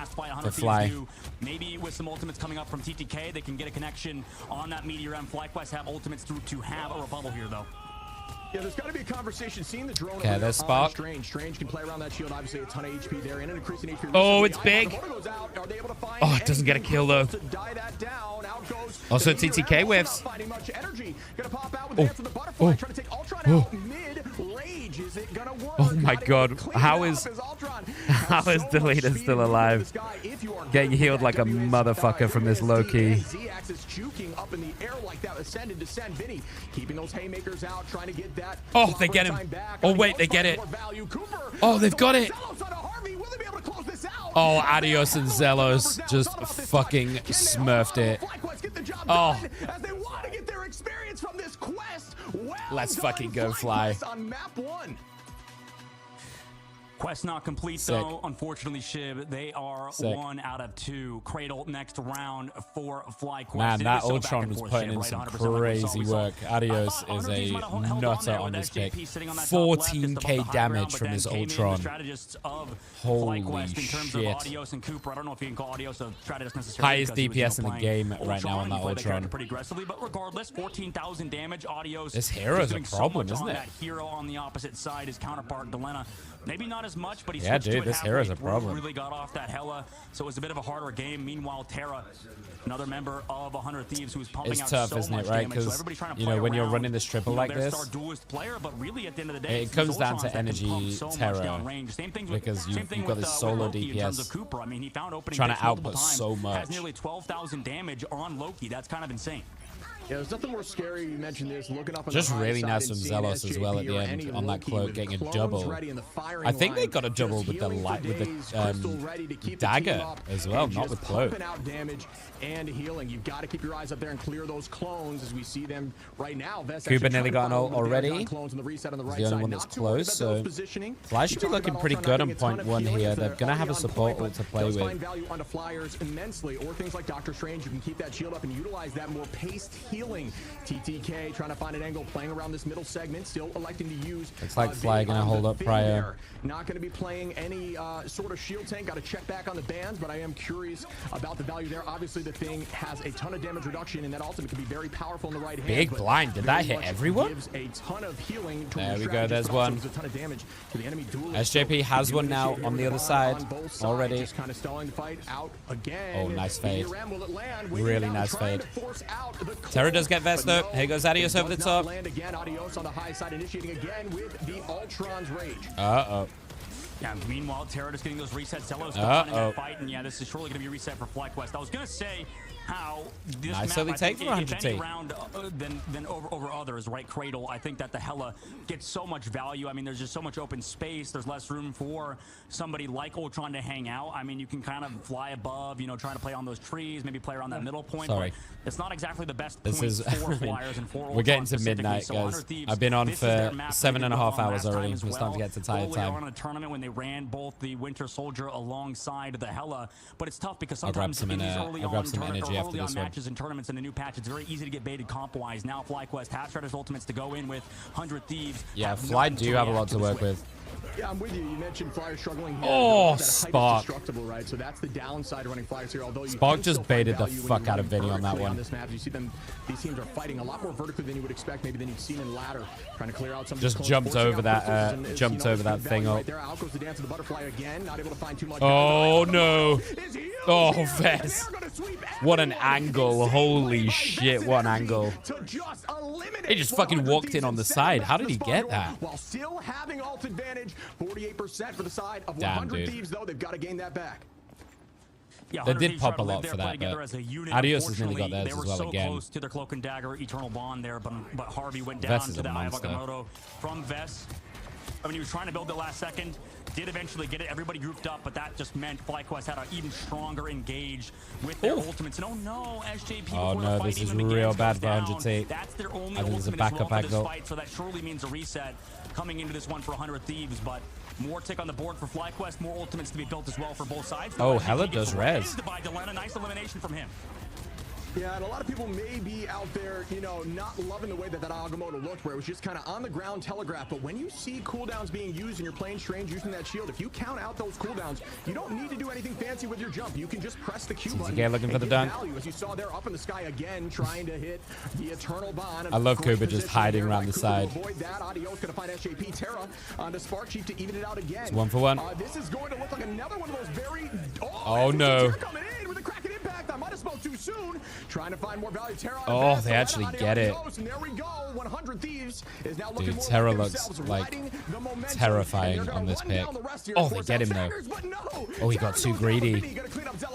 for Fly.
Maybe with some ultimates coming up from TTK, they can get a connection on that Meteor M. FlyQuest have ultimates to have a rebuttal here, though.
Yeah, there's got to be a conversation. Seeing the drone.
Okay, there's Spark.
Strange can play around that shield. Obviously, a ton of HP there and an increasing HP.
Oh, it's big. Oh, it doesn't get a kill though. Also, TTK whiffs. Oh my God! How is Delita still alive? Getting healed like a motherfucker from this Loki. Oh, they get him. Oh wait, they get it. Oh, they've got it. Oh, Adios and Zelos just fucking smurfed it. Oh. Let's fucking go, Fly.
Quest not complete, though. Unfortunately, Shib, they are 1 out of 2. Cradle next round for FlyQuest.
Man, that Ultron was putting in some crazy work. Adios is a nutter on this pick. 14k damage from his Ultron. Holy shit. Highest DPS in the game right now on that Ultron.
Pretty aggressively, but regardless, 14,000 damage. Audios.
This hero's a problem, isn't it?
That hero on the opposite side, his counterpart, Delena. Maybe not as as much, but he
Yeah,
switched to
dude,
it
this hero's a
halfway through,
problem.
really got off that Hella, so it was a bit of a harder game. Meanwhile, Terra, another member of 100 Thieves, who was pumping
It's
out
tough,
so
isn't
much
it, right?
damage, so
Because,
everybody trying to
you know,
play
when you're
around,
running this triple like
their
this,
star duelist player, but really at the end of the day,
it
it's
comes
these
down
Ultrons
to
that can
energy
pump so much
terror.
downrange. Same thing with,
Because
same thing
you've got
with,
this solo
Loki in terms
DPS
of Cooper. I mean, he found opening
trying to
picks multiple
output
times,
so much.
has nearly 12,000 damage on Loki. That's kind of insane.
Yeah, there's nothing more scary. You mentioned this. Looking up on
Just
the high
really
side
nice
and
from
seeing
Zealous as well at the
SJP or
end
any
on that
Loki
cloak,
with
getting a
clones
double.
ready in the firing
I think they
line,
got a double
just
with the
healing for days, Crystal ready to keep the team
dagger
up
as well,
and
not
just
with cloak.
pumping out damage and healing. You've got to keep your eyes up there and clear those clones as we see them right now. Vest
Kuba
actually
nearly
trying
got
to
an ult
follow with the
already.
clones on the reset on the right
He's the only
side.
one that's
Not too worried
close,
about those
so
positioning.
Fly should
You
be
talk
looking
about
pretty
Ultron
good
having
on
a ton
point
of
one
healing
here.
if
They're
they're
going to have
already
a
on
support
point,
ult to
but
play
does
with.
find value onto Flyers immensely, or things like Dr. Strange. You can keep that shield up and utilize that more paced healing. TTK trying to find an angle, playing around this middle segment, still electing to use.
Looks like Fly going to hold up prior.
Not going to be playing any sort of shield tank. Got to check back on the bands, but I am curious about the value there. Obviously, the thing has a ton of damage reduction, and that ultimate can be very powerful in the right hand.
Big blind. Did that hit everyone?
Gives a ton of healing to
There
your
we go.
strategist,
There's
but also
one.
does a ton of damage to the enemy duelist.
SJP
So
has
you
one now
initiate
on the
here
other
with
side
on both sides,
already.
Just kind of stalling the fight out again.
Oh, nice fade.
ERM, will it land? Waiting
Really
down,
nice
trying
fade.
to force out the
Terra
clone,
does get vest
but
though.
no,
Here goes Adios
it
over the
does not
top.
land again. Adios on the high side, initiating again with the Ultron's Rage.
Uh-oh.
Yeah, meanwhile, Terra just getting those resets. Zelos still on in that fight, and yeah, this is surely going to be a reset for FlyQuest. I was going to say how this
Nice
map,
early
I
take
think,
for
if
100
any
T.
round than over others, right? Cradle, I think that the Hella gets so much value. I mean, there's just so much open space. There's less room for somebody like Ultron to hang out. I mean, you can kind of fly above, you know, trying to play on those trees, maybe play around that middle point.
Sorry.
But it's not exactly the best
This
point
is,
for Flyers and for
we're getting
Ultron
to midnight,
specifically. So
guys.
100 Thieves,
I've been on
this is their
for
map they
7.5
did well on
hours
last time
already.
as
It's time to
well.
get to tired
Earlier
time.
on in the tournament when they ran both the Winter Soldier alongside the Hella, but it's tough because
I'll grab
sometimes
some
in these
I'll
early
grab
on
some
tournament
energy
or
after
early on
this one.
matches and tournaments in the new patch, it's very easy to get baited comp-wise. Now FlyQuest has Shredder's ultimates to go in with 100 Thieves.
Yeah, Fly do have a lot to work with.
Yeah, I'm with you. You mentioned Flyers struggling here.
Oh,
That height is
Spark.
destructible, right? So that's the downside running Flyers here. Although you
Spark
can
just
still find
baited the
value when
fuck
you're
out of
running
Vinny on that
vertically
one.
this map. You see them; these teams are fighting a lot more vertically than you would expect, maybe than you've seen in ladder. Trying to clear out some.
Just
of these
jumped
clones,
over
forcing
that,
out crystals and,
jumped
you know,
over that
good
thing
value
up.
Right there. Out goes the dance of the butterfly again. Not able to find too much.
Oh no! Oh, Vess. What an angle. Holy shit, what an angle. He just fucking walked in on the side. How did he get that?
While still having ult advantage, 48% for the side of
Damn,
100
dude.
Thieves, though. They've got to gain that back.
Yeah,
They
100
did
Thieves
pop
try
a
to live
lot
there,
for
play
that,
together
but
as a unit.
Adios has nearly got
Unfortunately,
theirs
they
as
were
well
so
again.
close to their cloak and dagger eternal bond there, but Harvey went down
Vess is
to
a
the Eye of
monster.
Agamotto from Vess. I mean, he was trying to build it last second, did eventually get it. Everybody grouped up, but that just meant FlyQuest had an even stronger engage with their ultimates. And oh no, SJP
Oh
before the
no,
fight
this is
even
real
begins
bad
goes
for
down.
100 T.
That's their only
I think there's a
ultimate as
backup
well for this
angle.
fight, so that surely means a reset coming into this one for 100 Thieves, but more tick on the board for FlyQuest, more ultimates to be built as well for both sides.
Oh,
SJP
Hella
gets
does res.
raised by Delena. Nice elimination from him.
Yeah, and a lot of people may be out there, you know, not loving the way that Agamotto looked, where it was just kind of on the ground telegraph. But when you see cooldowns being used and you're playing Strange using that shield, if you count out those cooldowns, you don't need to do anything fancy with your jump. You can just press the Q button.
TTK looking for
and
the
get
dunk.
value. As you saw there, up in the sky again, trying to hit the Eternal Bond.
I love
Great
Kuba just
position
hiding
there
around
by
the
Kuba
side.
to avoid that. Adios going to find SJP Terra onto Spark Chief to even it out again.
It's 1 for 1.
This is going to look like another one of those very...
Oh, no.
Terra coming in with a cracking impact. I might have spoke too soon. Trying to find more value. Terra on
Oh,
Vess,
they actually get it.
and there we go. 100 Thieves is now looking
Dude,
more
Terra
like
looks
themselves,
like
riding the momentum,
terrifying
and they're
on
gonna
this
run
pick.
down the rest here.
Oh,
Of
they
course,
get him
that's
though.
Shatters, but no.
Oh, he got too greedy.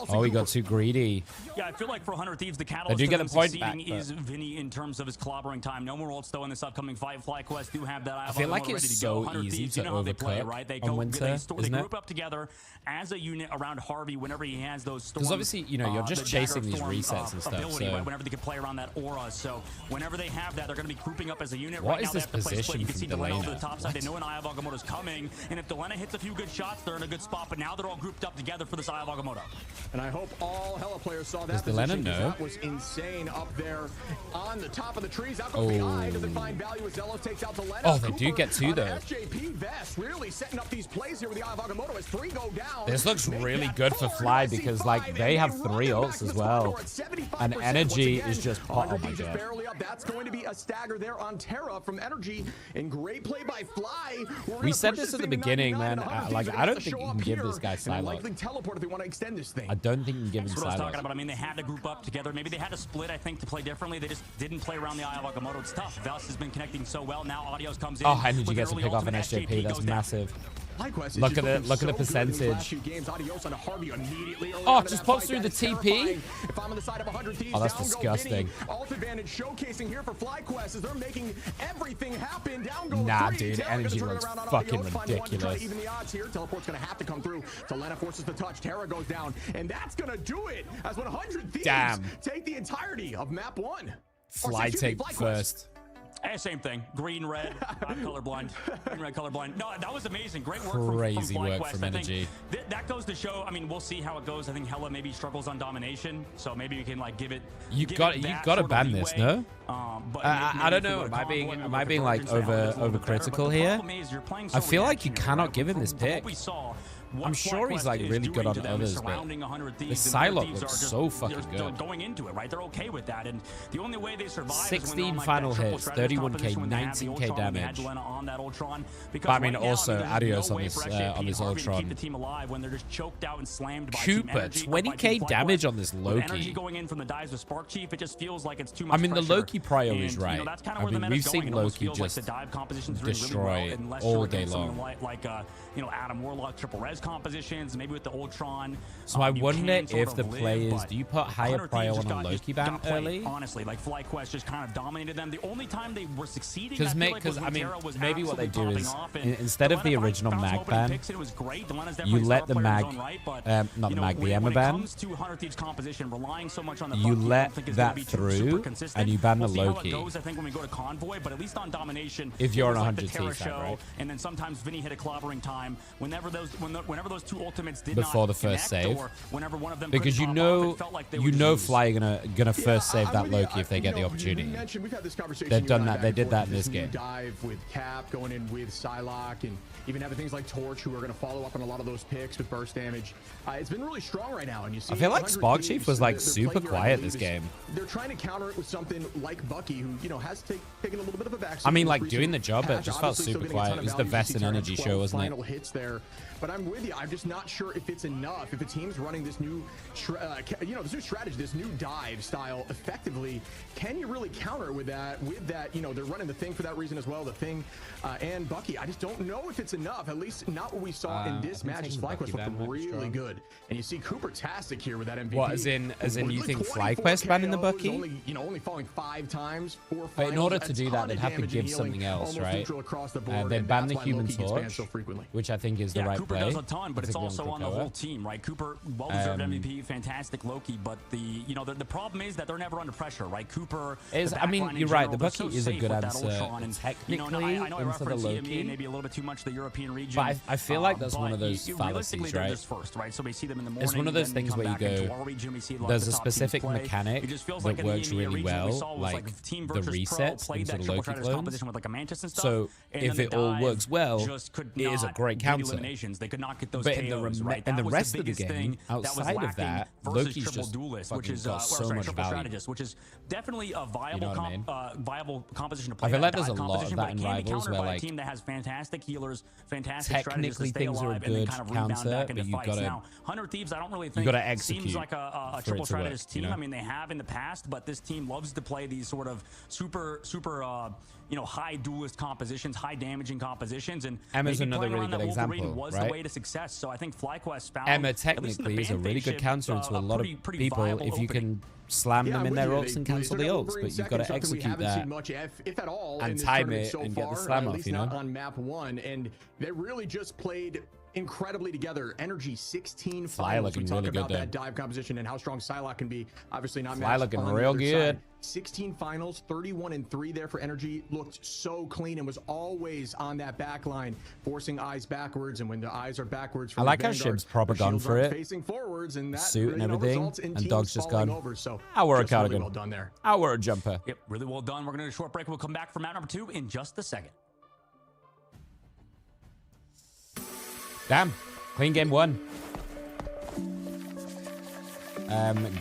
Oh, he got too greedy.
Yeah, I feel like for 100 Thieves, the catalyst
do
to
get
them
the point back,
succeeding is Vinny in terms of his clobbering time. No more ults though in this upcoming fight. FlyQuest do have that.
I feel like
ready
it's
to
so
go. 100
easy
Thieves,
to
you know how they play,
overcook
right? They
on Winter,
they
isn't it?
group up together as a unit around Harvey whenever he has those storms.
Because obviously, you know, you're just
the dagger
chasing these
storm,
resets and stuff,
ability,
so-
right? Whenever they can play around that aura. So whenever they have that, they're going to be grouping up as a unit.
What
Right
is
now, they
this
have to play split.
position
You can see
from
Delena over
Delena?
the top side. They know an Eye of Agamotto's coming, and if Delena hits a few good shots, they're in a good spot. But now they're all grouped up together for this Eye of Agamotto.
And I hope all Hella players saw that
Does Delena
position, 'cause
know?
that was insane up there on the top of the trees. Out goes the eye. Doesn't find value as Zelos takes out Delena.
Oh, they do
Cooper
get two,
on
though.
SJP Vess really setting up these plays here with the Eye of Agamotto as 3 go down.
This looks
Make
really
that
good for
forward
Fly
IC5,
because, like,
and
they have
run
3
them
ults
back
this as well. And Energy is just oh my god.
Barely up. That's going to be a stagger there on Terra from Energy, and great play by Fly.
We said this at the beginning, man. Like, I don't think you can give this guy Psylocke.
Teleport if they want to extend this thing.
I don't think you can give him
That's what I was talking
Psylocke.
about. I mean, they had to group up together. Maybe they had to split, I think, to play differently. They just didn't play around the Eye of Agamotto. It's tough. Vels has been connecting so well. Now Audios comes in.
Oh, Energy gets a pick off an SJP. That's massive. Look at the percentage. Oh, just pops through the TP. Oh, that's disgusting.
Alt advantage showcasing here for FlyQuest as they're making everything happen. Down go
nah, dude, Energy looks fucking ridiculous.
Even the odds here. Teleport's gonna have to come through. Selena forces the touch. Terra goes down, and that's gonna do it. As 100 Thieves take the entirety of map 1.
Fly take first.
Same thing. Green, red. I'm colorblind. Green, red, colorblind. No, that was amazing. Great work
Crazy
from
work
FlyQuest.
from Energy.
That goes to show. I mean, we'll see how it goes. I think Hella maybe struggles on domination, so maybe we can like give it.
You got to ban this, no?
But
I don't know. Am I being like overcritical here? I feel like you cannot give him this pick. I'm sure he's like really good on others, but the Psylocke looks so fucking good.
Going into it, right? They're okay with that, and the only way they survive
16 final hits, 31k, 19k damage. But I mean, also Adios on this Ultron. Cooper, 20k damage on this Loki. I mean, the Loki prio is right. I mean, we've seen Loki just destroy all day long.
Like Adam Warlock, triple res compositions, maybe with the Ultron.
So I wonder if the play is, do you put higher prio on a Loki ban early?
Honestly, like FlyQuest just kind of dominated them. The only time they were succeeding,
because I mean, maybe what they do is instead of the original mag ban, you let the mag, not the mag, the Emea ban, you let that through and you ban the Loki. If you're on 100 Thieves, right?
And then sometimes Vinny hit a clobbering time whenever those two ultimates did
before the first save, because you know Fly are gonna first save that Loki if they get the opportunity. They've done that. They did that in this game.
Dive with Cap going in with Psylocke, and even having things like Torch, who are going to follow up on a lot of those picks with burst damage. It's been really strong right now, and you see.
I feel like Spark Chief was like super quiet this game.
They're trying to counter it with something like Bucky, who has taken a little bit of a backseat.
I mean, like doing the job, but it just felt super quiet. It was the Vest and Energy show, wasn't it?
Final hits there. But I'm with you. I'm just not sure if it's enough. If a team's running this new, this new strategy, this new dive style effectively, can you really counter with that? They're running the Thing for that reason as well. The Thing and Bucky. I just don't know if it's enough. At least not what we saw in this match. FlyQuest looked really good, and you see Cooper-tastic here with that MVP.
What, as in you think FlyQuest banning the Bucky?
Only falling 5 times. 4 finals.
But in order to do that, they'd have to give something else, right? They'd ban the Human Torch, which I think is the right play.
Does a ton, but it's also on the whole team, right? Cooper, well-deserved MVP, fantastic Loki, but the problem is that they're never under pressure, right? Cooper
is. I mean, you're right. The Bucky is a good answer technically into the Loki.
Maybe a little bit too much the European region.
But I feel like that's one of those fallacies, right?
So we see them in the morning.
It's one of those things where you go, there's a specific mechanic that works really well, like the resets into the Loki clones. So if it all works well, it is a great counter.
They could not get those
but
KOs, right?
in the rest of the game, outside of that, Loki's just
duelist,
which is so much value.
Which is definitely a viable, viable composition to play.
I feel like there's a lot of that in Rivals where like
a team that has fantastic healers, fantastic
technically things are a good counter, but you've got to.
100 Thieves, I don't really think
you got to execute.
Seems like a triple strategist team. I mean, they have in the past, but this team loves to play these sort of super high duelist compositions, high damaging compositions, and
Emma's another really good example,
was
right?
the way to success. So I think FlyQuest found
Emea technically is a really good counter into a lot of people if you can slam them in their ults and cancel the ults, but you've got to execute that and time it and get the slam off,
on map 1, and they really just played incredibly together. Energy 16
Fly looking
we talk
really
about
good
that dive composition and how strong Psylocke can be. Obviously not
Fly looking real good.
Side. 16 finals, 31-3 there for Energy. Looked so clean and was always on that back line, forcing eyes backwards. And when the eyes are backwards,
I like how Shib's proper gone for it.
Facing forwards, and that
suit and everything, and Dog's just gone.
Over, so
wear a cardigan.
Really well done there.
Wear a jumper.
Yep, really well done. We're going to do a short break. We'll come back for map number 2 in just a second.
Damn. Clean game 1.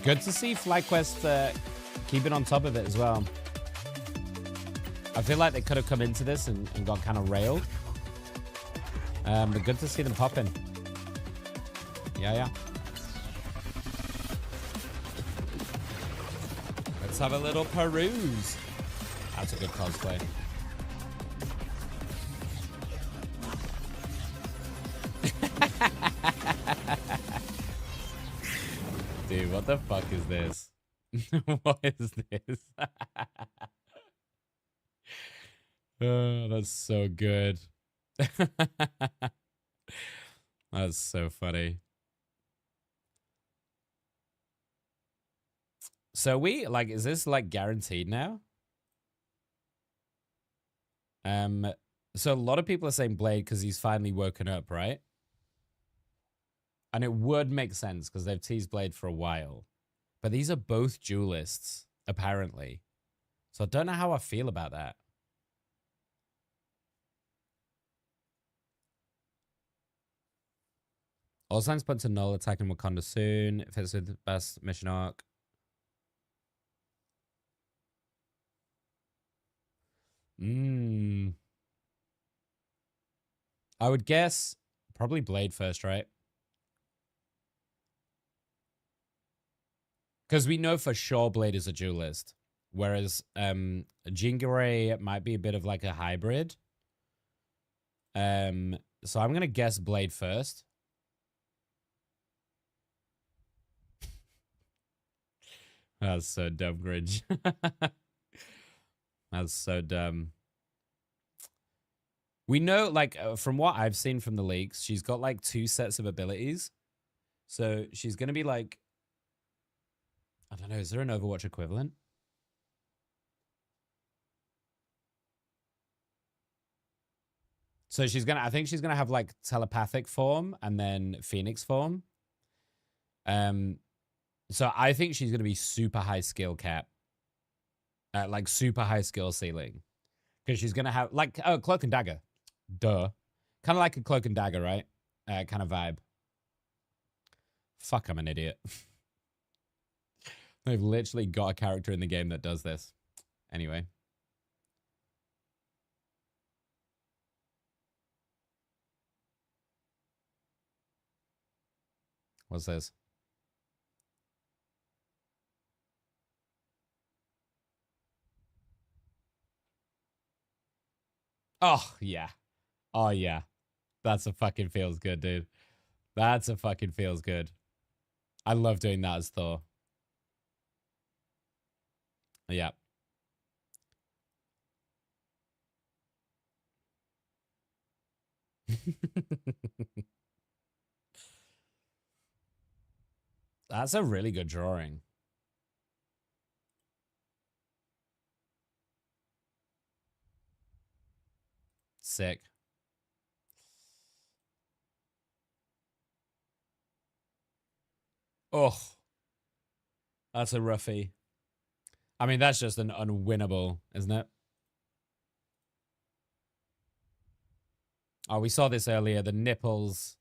Good to see FlyQuest keeping on top of it as well. I feel like they could have come into this and got kind of railed. But good to see them popping. Yeah. Let's have a little peruse. That's a good cosplay. Dude, what the fuck is this? What is this? Oh, that's so good. That's so funny. So is this like guaranteed now? So a lot of people are saying Blade because he's finally woken up, right? And it would make sense because they've teased Blade for a while. But these are both duelists, apparently. So I don't know how I feel about that. All signs point to Null attacking Wakanda soon. If it's with the best mission arc. I would guess probably Blade first, right? Because we know for sure Blade is a duelist. Whereas Jinguray might be a bit of like a hybrid. So I'm going to guess Blade first. That's so dumb, Grinch. That's so dumb. We know, like, from what I've seen from the leaks, she's got, like, 2 sets of abilities. So she's going to be, like... I don't know, is there an Overwatch equivalent? So she's going to... I think she's going to have, like, telepathic form and then Phoenix form. So I think she's going to be super high skill cap. Like, super high skill ceiling. Because she's going to have... Like, oh, Cloak and Dagger. Duh. Kind of like a Cloak and Dagger, right? Kind of vibe. Fuck, I'm an idiot. They've literally got a character in the game that does this. Anyway. What's this? Oh, yeah. Oh, yeah. That's a fucking feels good, dude. That's a fucking feels good. I love doing that as Thor. Yeah. That's a really good drawing. Sick. Oh. That's a roughie. I mean, that's just an unwinnable, isn't it? Oh, we saw this earlier. The nipples.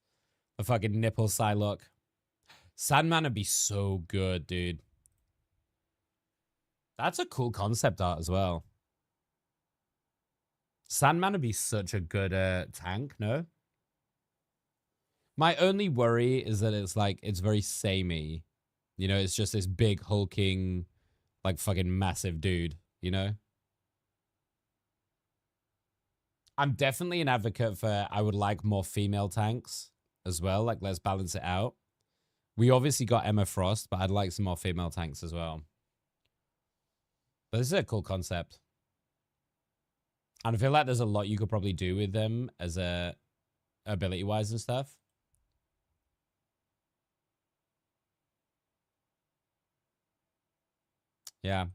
The fucking nipple Psylocke. Sandman would be so good, dude. That's a cool concept art as well. Sandman would be such a good tank, no? My only worry is that it's like, it's very samey. You know, it's just this big hulking, like fucking massive dude, you know? I'm definitely an advocate for, I would like more female tanks as well. Like, let's balance it out. We obviously got Emma Frost, but I'd like some more female tanks as well. But this is a cool concept. And I feel like there's a lot you could probably do with them as a ability-wise and stuff. Yeah.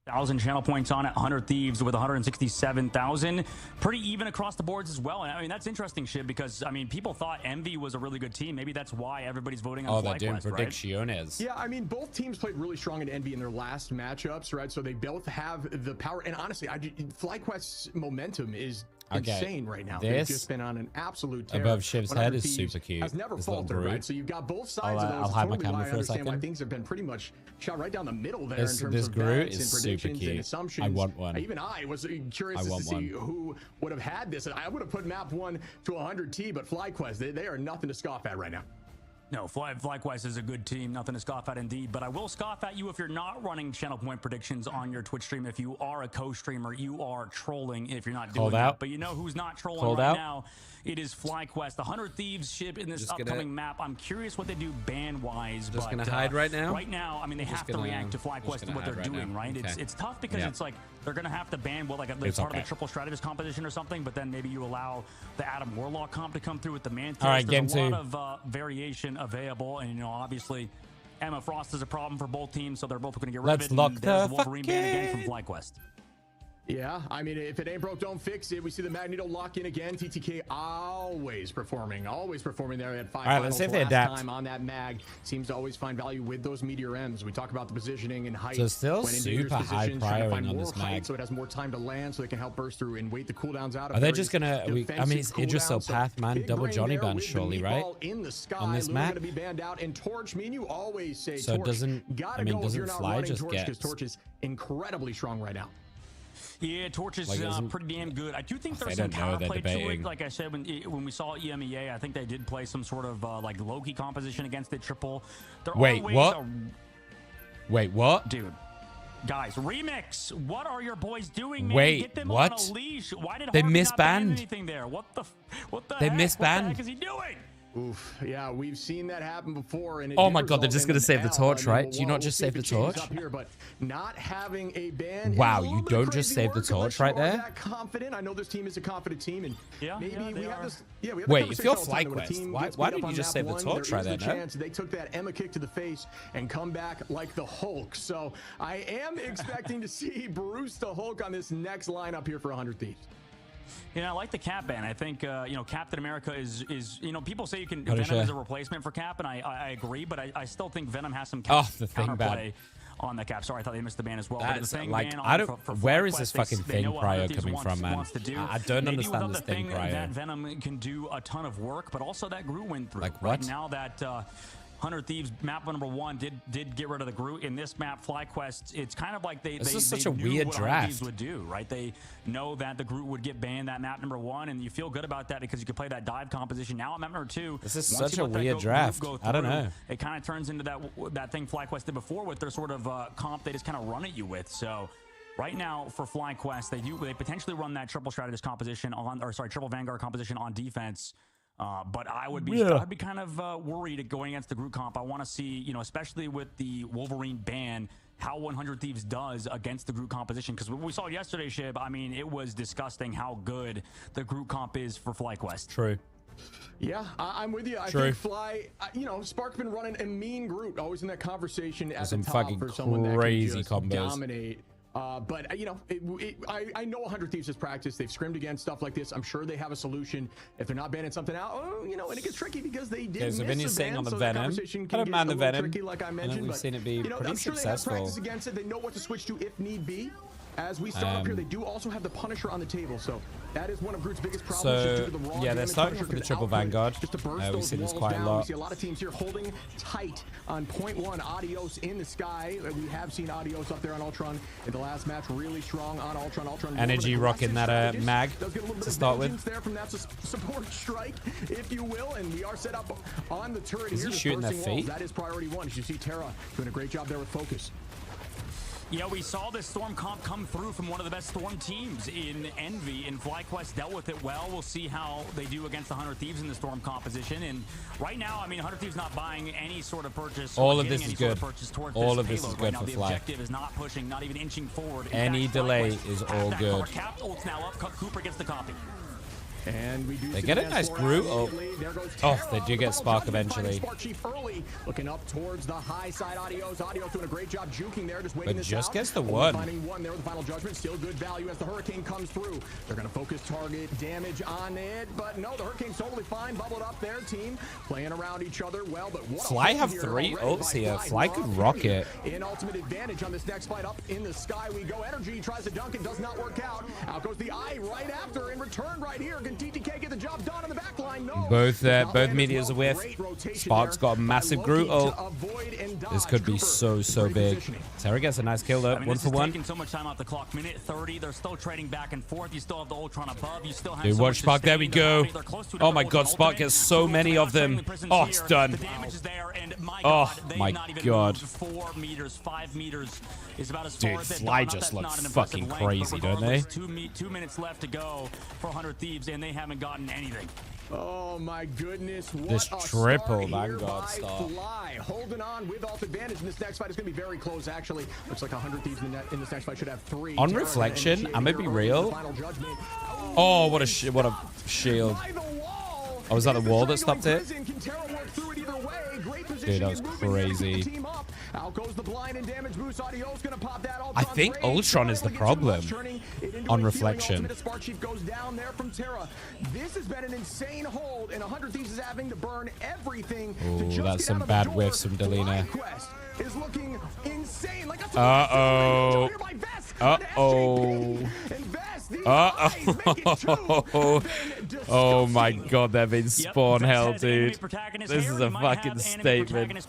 1,000 channel points on it, 100 Thieves with 167,000. Pretty even across the boards as well. And I mean, that's interesting shit because, I mean, people thought Envy was a really good team. Maybe that's why everybody's voting on FlyQuest,
they're doing
right?
predicciones.
Yeah, I mean, both teams played really strong in Envy in their last matchups, right? So they both have the power. And honestly, FlyQuest's momentum is insane right now. They've just been on an absolute tear.
Above Shiv's head is
100 Thieves
super cute.
Has never
This little
faltered,
Groot.
right? So you've got both sides of those.
I'll hide my
Totally
camera
why I
for a
understand why
second.
things have been pretty much shot right down the middle there
This
in terms of
Groot
bets
is
and
super
predictions
cute.
and assumptions.
I want one.
Even I was curious to see who would have had this. I would have put map 1 to 100T, but FlyQuest, they are nothing to scoff at right now.
No, FlyQuest is a good team. Nothing to scoff at indeed. But I will scoff at you if you're not running channel point predictions on your Twitch stream. If you are a co-streamer, you are trolling if you're not doing that. But you know who's not trolling right now? It is FlyQuest. The 100 Thieves ship in this upcoming map. I'm curious what they do ban-wise.
Just going to hide right now?
Right now, I mean, they have to react to FlyQuest and what they're doing, right?
Okay.
It's tough because it's like they're going to have to ban part of the triple strategist composition or something, but then maybe you allow the Adam Warlock comp to come through with the Mantis.
All right,
There's a lot of variation available, and, you know, obviously Emma Frost is a problem for both teams, so they're both going to get rid of it.
Lock
and there's the Wolverine ban again from FlyQuest.
Yeah, I mean, if it ain't broke, don't fix it. We see the Magneto lock in again. TTK always performing there at 5
All right, let's see if they adapt.
Time on that mag. Seems to always find value with those Meteor M's. We talk about the positioning and height.
So still
when in
super high prioring on this mag.
So it has more time to land, so they can help burst through and wait the cooldowns out.
Are they just gonna? I mean, it's Idris Path, man. Double Johnny ban, surely, right?
In the sky,
on this map.
Going to be banned out. And Torch, me and you always say,
so
Torch,
doesn't?
gotta
I mean,
go if
doesn't
you're not
Fly
running
just
Torch,
get?
Because Torch is incredibly strong right now.
Yeah, Torch is pretty damn good. I do think there's some counterplay to it. Like I said, when we saw Emea, I think they did play some sort of like Loki composition against the triple.
Wait, what? Wait, what?
Dude, guys, Remix, what are your boys doing, man?
Wait,
get them
what?
on a leash. Why did
they
Harvey not ban
misbanned
anything there? What the heck?
They
What the
misbanned.
heck is he doing?
Oof, yeah, we've seen that happen before. And
oh my god, they're just going to save the torch, right? Do you not just save the torch?
Up here, but not having a ban
wow, you don't just save the torch right there?
That confident. I know this team is a confident team, and maybe we have this. Yeah, we have
wait, if you're FlyQuest, why didn't you just save the torch right there?
No? They took that Emma kick to the face and come back like the Hulk. So I am expecting to see Bruce the Hulk on this next lineup here for 100 Thieves.
Yeah, I like the Cap ban. I think you know, Captain America is you know, people say you can Venom is a replacement for Cap, and I agree, but I still think Venom has some counterplay on the Cap. Sorry, I thought they missed the ban as well.
That's
but the thing
like
ban
I don't.
for
where is
FlyQuest,
this fucking thing prio coming from, man? I don't understand this thing prio.
That Venom can do a ton of work, but also that Groot went through.
Like what?
Right now that 100 Thieves map number 1 did get rid of the Groot. In this map, FlyQuest, it's kind of like they
such a
knew
weird
what
draft.
Thieves would do, right? They know that the Groot would get banned that map number 1, and you feel good about that because you can play that dive composition. Now at map number 2,
this is such a weird draft. I don't know.
It kind of turns into that thing FlyQuest did before with their sort of comp they just kind of run at you with. So right now for FlyQuest, they potentially run that triple strategist composition triple Vanguard composition on defense. But I would be I'd be kind of worried going against the Groot comp. I want to see, you know, especially with the Wolverine ban, how 100 Thieves does against the Groot composition. Because we saw yesterday, Shib, I mean, it was disgusting how good the Groot comp is for FlyQuest.
True.
Yeah, I'm with you. I think Fly, you know, Spark's been running a mean Groot, always in that conversation at the top for someone that can just dominate. But, you know, I know 100 Thieves has practiced. They've scrimmed against stuff like this. I'm sure they have a solution. If they're not banning something out, you know, and it gets tricky because they did miss
Vinny's
a
saying
ban,
on the
so
Venom.
I don't mind the Venom. Tricky, like I
mentioned,
but
we've seen it be
you know,
pretty
I'm sure
successful.
They have practice against it. They know what to switch to if need be. As we start up here, they do also have the Punisher on the table, so that is one of Groot's biggest problems.
So,
due to the raw
yeah, they're starting off with the triple Vanguard. We see this quite a lot.
We see a lot of teams here holding tight on point 1. Adios in the sky. We have seen Adios up there on Ultron in the last match, really strong on Ultron.
Energy rocking that mag to start with.
There from that support strike, if you will, and we are set up on the turret here.
Is he shooting their feet?
That is priority 1. As you see, Terra doing a great job there with focus.
Yeah, we saw this Storm comp come through from one of the best Storm teams in Envy, and FlyQuest dealt with it well. We'll see how they do against the 100 Thieves in the Storm composition. And right now, I mean, 100 Thieves not buying any sort of purchase.
All of this is good. All of this is good for Fly.
The objective is not pushing, not even inching forward.
Any delay is all good.
Cap ult's now up. Cooper gets the copy.
And we do
They get a nice Groot. Oh, they do get Spark eventually.
Looking up towards the high side. Adios doing a great job juking there, just waiting
But
this
just
out.
gets the one.
Finding one there with the final judgment. Still good value as the Hurricane comes through. They're going to focus target damage on it, but no, the Hurricane's totally fine. Bubbled up their team, playing around each other well. But what
Fly have 3 ults here. Fly could rock it.
In ultimate advantage on this next fight. Up in the sky we go. Energy tries to dunk. It does not work out. Out goes the eye right after. In return right here. Can TTK get the job done on the back line? No.
Both meteors are with. Spark's got a massive Groot ult. This could be so big. Terra gets a nice kill though. 1 for 1.
Taking so much time off the clock. Minute 30. They're still trading back and forth. You still have the Ultron above. You still have.
Dude, watch Spark. There we go. Oh my God, Spark gets so many of them. Oh, it's done. Oh my God.
4 meters, 5 meters is about as
Dude,
far as
Fly just look fucking crazy, don't they?
2 minutes left to go for 100 Thieves, and they haven't gotten anything.
Oh my goodness! What
This
a
triple
start
Vanguard
here by
start.
Fly, holding on with alt advantage in this next fight. It's going to be very close, actually. Looks like 100 Thieves in this next fight should have 3.
On reflection, I'm gonna be real. Oh, what a shield! Oh, was that the wall that stopped it? Dude, that was crazy. I think Ultron is the problem on reflection.
This has been an insane hold, and 100 Thieves is having to burn everything.
Oh, that's some bad whiffs from Delina.
Is looking insane. Like
Uh-oh. Uh-oh. Uh-oh. Oh my God, they've been spawn hell, dude. This is a fucking statement.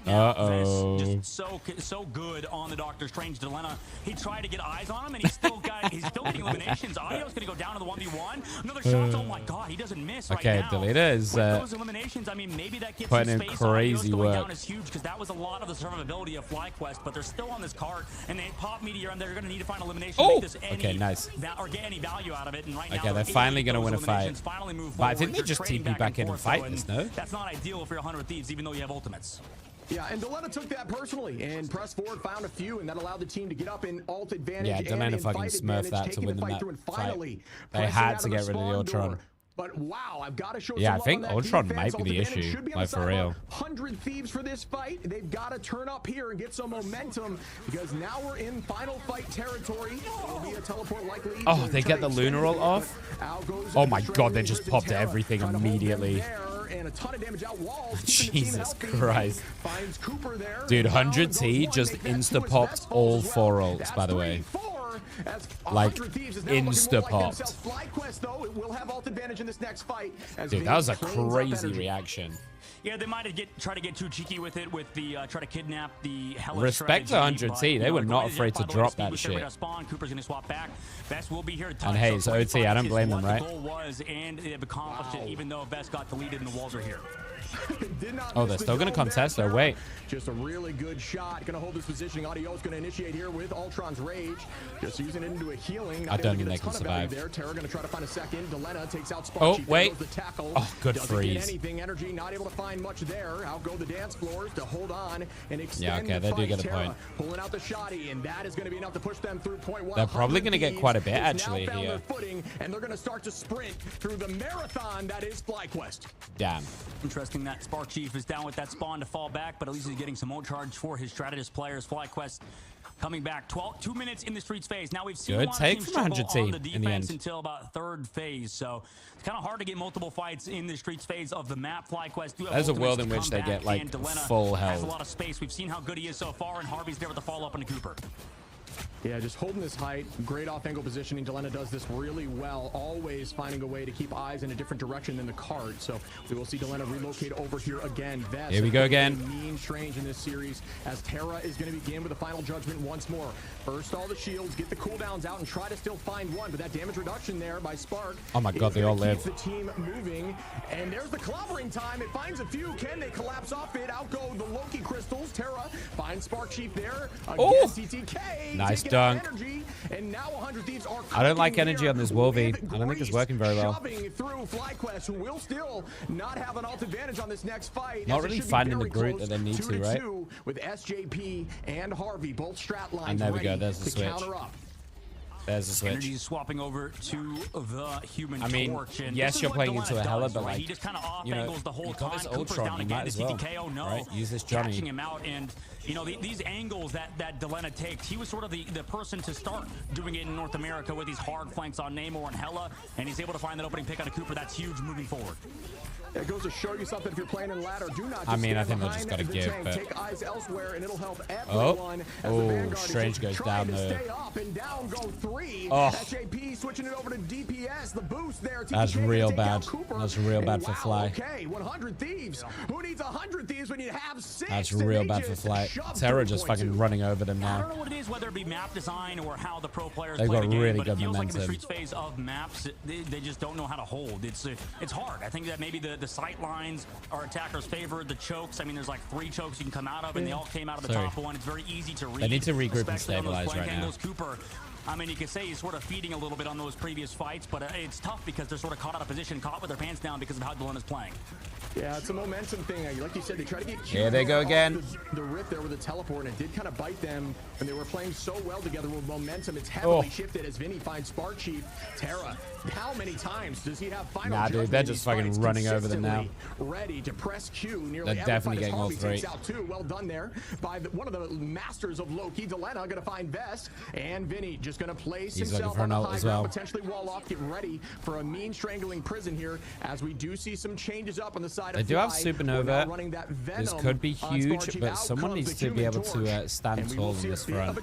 Uh-oh.
Just so good on the Doctor Strange. Delena, he tried to get eyes on him, and he's still getting eliminations. Audio's gonna go down to the 1v1. Another shot. Oh my God, he doesn't miss right now.
Okay, Delina is
those eliminations, I mean, maybe that gets
putting in
space.
crazy
going
work.
down is huge because that was a lot of the survivability of FlyQuest, but they're still on this card, and they pop Meteor, and they're going to need to find elimination to make this
okay, nice.
or get any value out of it. And right
Okay,
now,
they're finally going to win a fight.
Move
but I think
forward.
they just TP back in and fight this, no?
That's not ideal for your 100 Thieves, even though you have ultimates.
Yeah, and Delena took that personally and pressed forward, found a few, and that allowed the team to get up in alt advantage.
Yeah, Delena fucking smurfed that to win them that fight. They had to get rid of the Ultron.
But wow, I've got to show
yeah, I
some
think
love on that
Ultron
defense.
might be the issue, like for real.
100 Thieves for this fight. They've got to turn up here and get some momentum because now we're in final fight territory. It'll be a teleport likely.
Oh, they get the lunar roll off? Oh my God, they just popped everything immediately.
And a ton of damage out walls.
Jesus Christ. Dude, 100T just insta-popped all 4 ults, by the way. Like, insta-popped. Dude, that was a crazy reaction.
Yeah, they might have tried to get too cheeky with it, with the try to kidnap the Hellish
Respect to 100T. They were not afraid to drop that shit.
Cooper's gonna swap back. Best will be here to touch.
And hey, it's OT. I don't blame them, right?
The goal was, and they've accomplished it, even though Best got deleted and the walls are here.
Oh, they're still going to contest though. Wait.
Just a really good shot. Going to hold this positioning. Audio's going to initiate here with Ultron's Rage. Just using it into a healing.
I don't think they can survive.
There. Terra going to try to find a second. Delena takes out Spark.
Oh, wait.
The tackle.
Oh, good
Doesn't
freeze.
Get anything. Energy not able to find much there. Outgo the dance floors to hold on and extend.
Yeah, okay, they do get a
Terra
point.
Pulling out the shotty, and that is going to be enough to push them through point 1.
They're probably going to get quite a bit actually
now
here.
their footing, and they're going to start to sprint through the marathon that is FlyQuest.
Damn.
Interesting that Spark Chief is down with that spawn to fall back, but at least he's getting some more charge for his strategist players. FlyQuest coming back 2 minutes in the streets phase. Now we've seen
Good
a lot
take
of teams
from
struggle
100
on the
in the
defense
end.
until about 3rd phase, so it's kind of hard to get multiple fights in the streets phase of the map. FlyQuest do have
There's a
ultimates
world
to
in which
come
they
back,
get like
and Delena
full
has a
health.
lot of space. We've seen how good he is so far, and Harvey's there with the follow-up into Cooper.
Yeah, just holding this height, great off-angle positioning. Delena does this really well, always finding a way to keep eyes in a different direction than the card. So we will see Delena relocate over here again. Vest
Here we go again.
Mean Strange in this series as Terra is going to begin with a final judgment once more. First, all the shields, get the cooldowns out and try to still find one, but that damage reduction there by Spark.
Oh my God, they all live.
The team moving, and there's the clobbering time. It finds a few. Can they collapse off it? Outgo the Loki crystals. Terra finds Spark Chief there.
Oh,
TTK.
nice dunk.
And now 100 Thieves are
I don't like energy on this Wolvie. I don't think it's working very well.
Through FlyQuest, who will still not have an alt advantage on this next fight.
Not really finding the Groot that they need to, right?
With SJP and Harvey, both strat lines.
And there we go. There's the switch.
Counter up.
There's a switch.
Energy swapping over to the Human Torch. And
yes, you're playing into a Hella, but
right? He just kind of off angles the whole time.
This
Cooper's
Ultron,
down
you
again.
might
Is
as well.
he TKO? No.
Right? Use this Johnny.
Catching him out, and you know these angles that Delena takes. He was sort of the person to start doing it in North America with these hard flanks on Namor and Hella, and he's able to find that opening pick on a Cooper. That's huge moving forward.
It goes to show you something if you're playing in ladder. Do not just
I mean, I
stand
think they'll just gotta
behind the
give,
tank.
but
Take eyes elsewhere, and it'll help everyone.
Strange goes down
to
there.
stay up and down go 3.
Oh.
SJP switching it over to DPS. The boost there.
That's
TTK
real
take out
bad.
Cooper.
That's real bad
And
for
wow,
Fly.
Okay, 100 Thieves. Who needs 100 Thieves when you have 6?
That's real bad for Fly. Terra just fucking running over them
I
now.
don't know what it is, whether it be map design or how the pro players
They've
play
got
the game,
really
but
good
it feels like in the
momentum.
Streets phase of maps, they just don't know how to hold. It's hard. I think that maybe the sight lines are attackers' favored. The chokes, I mean, there's like 3 chokes you can come out of, and they all came out of the top one. It's very easy to read.
They need to regroup and
especially on those
stabilize
flank
right now.
angles. Cooper, I mean, you could say he's sort of feeding a little bit on those previous fights, but it's tough because they're sort of caught out of position, caught with their pants down because of how Delena's playing.
Yeah, it's a momentum thing. Like you said, they try to get
Here they go again.
The rip there with the teleport, and it did kind of bite them, and they were playing so well together with momentum. It's heavily shifted as Vinny finds Spark Chief. Terra, how many times does he have final
Nah, dude, they're just fucking running over them now.
Ready to press Q. Nearly
They're definitely getting all
Harvey
3.
takes out 2. Well done there by one of the masters of Loki. Delena going to find Vest, and Vinny just going to place
He's
himself
looking for
on
an
the
ult
high
as
ground,
well.
potentially wall off. Get ready for a mean strangling prison here, as we do see some changes up on the side
They
of
do have
Fly.
Supernova. This could be huge, but someone needs to be able to stand tall in this front.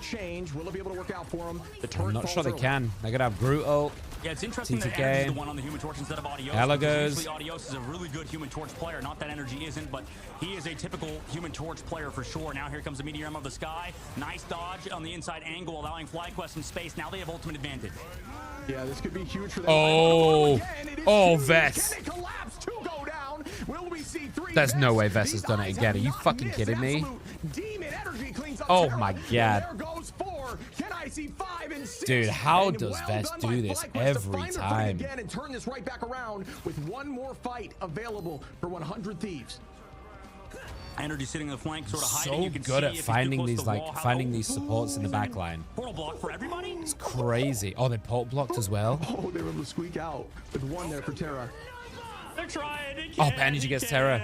I'm not sure they can. They're going to have Groot ult.
Yeah, it's interesting that
TTK.
Energy's the one on the Human Torch instead of Adios.
Hella goes.
Usually Adios is a really good Human Torch player. Not that Energy isn't, but he is a typical Human Torch player for sure. Now here comes the Meteor of the Sky. Nice dodge on the inside angle, allowing FlyQuest some space. Now they have ultimate advantage.
Yeah, this could be huge for them.
Oh, Vest. There's no way Vest has done it again. Are you fucking kidding me? Oh my god. Dude, how does Vest do this every time?
Again and turn this right back around with one more fight available for 100 Thieves.
Energy sitting in the flank, sort of hiding.
So
You can
good
see
at
if
finding
he's
these
too close to the wall,
finding these supports in the back line.
Portal block for everybody.
It's crazy. Oh, they portal blocked as well.
Oh, they were able to squeak out with one there for Terra.
They're trying.
Oh, Bandagy gets Terra.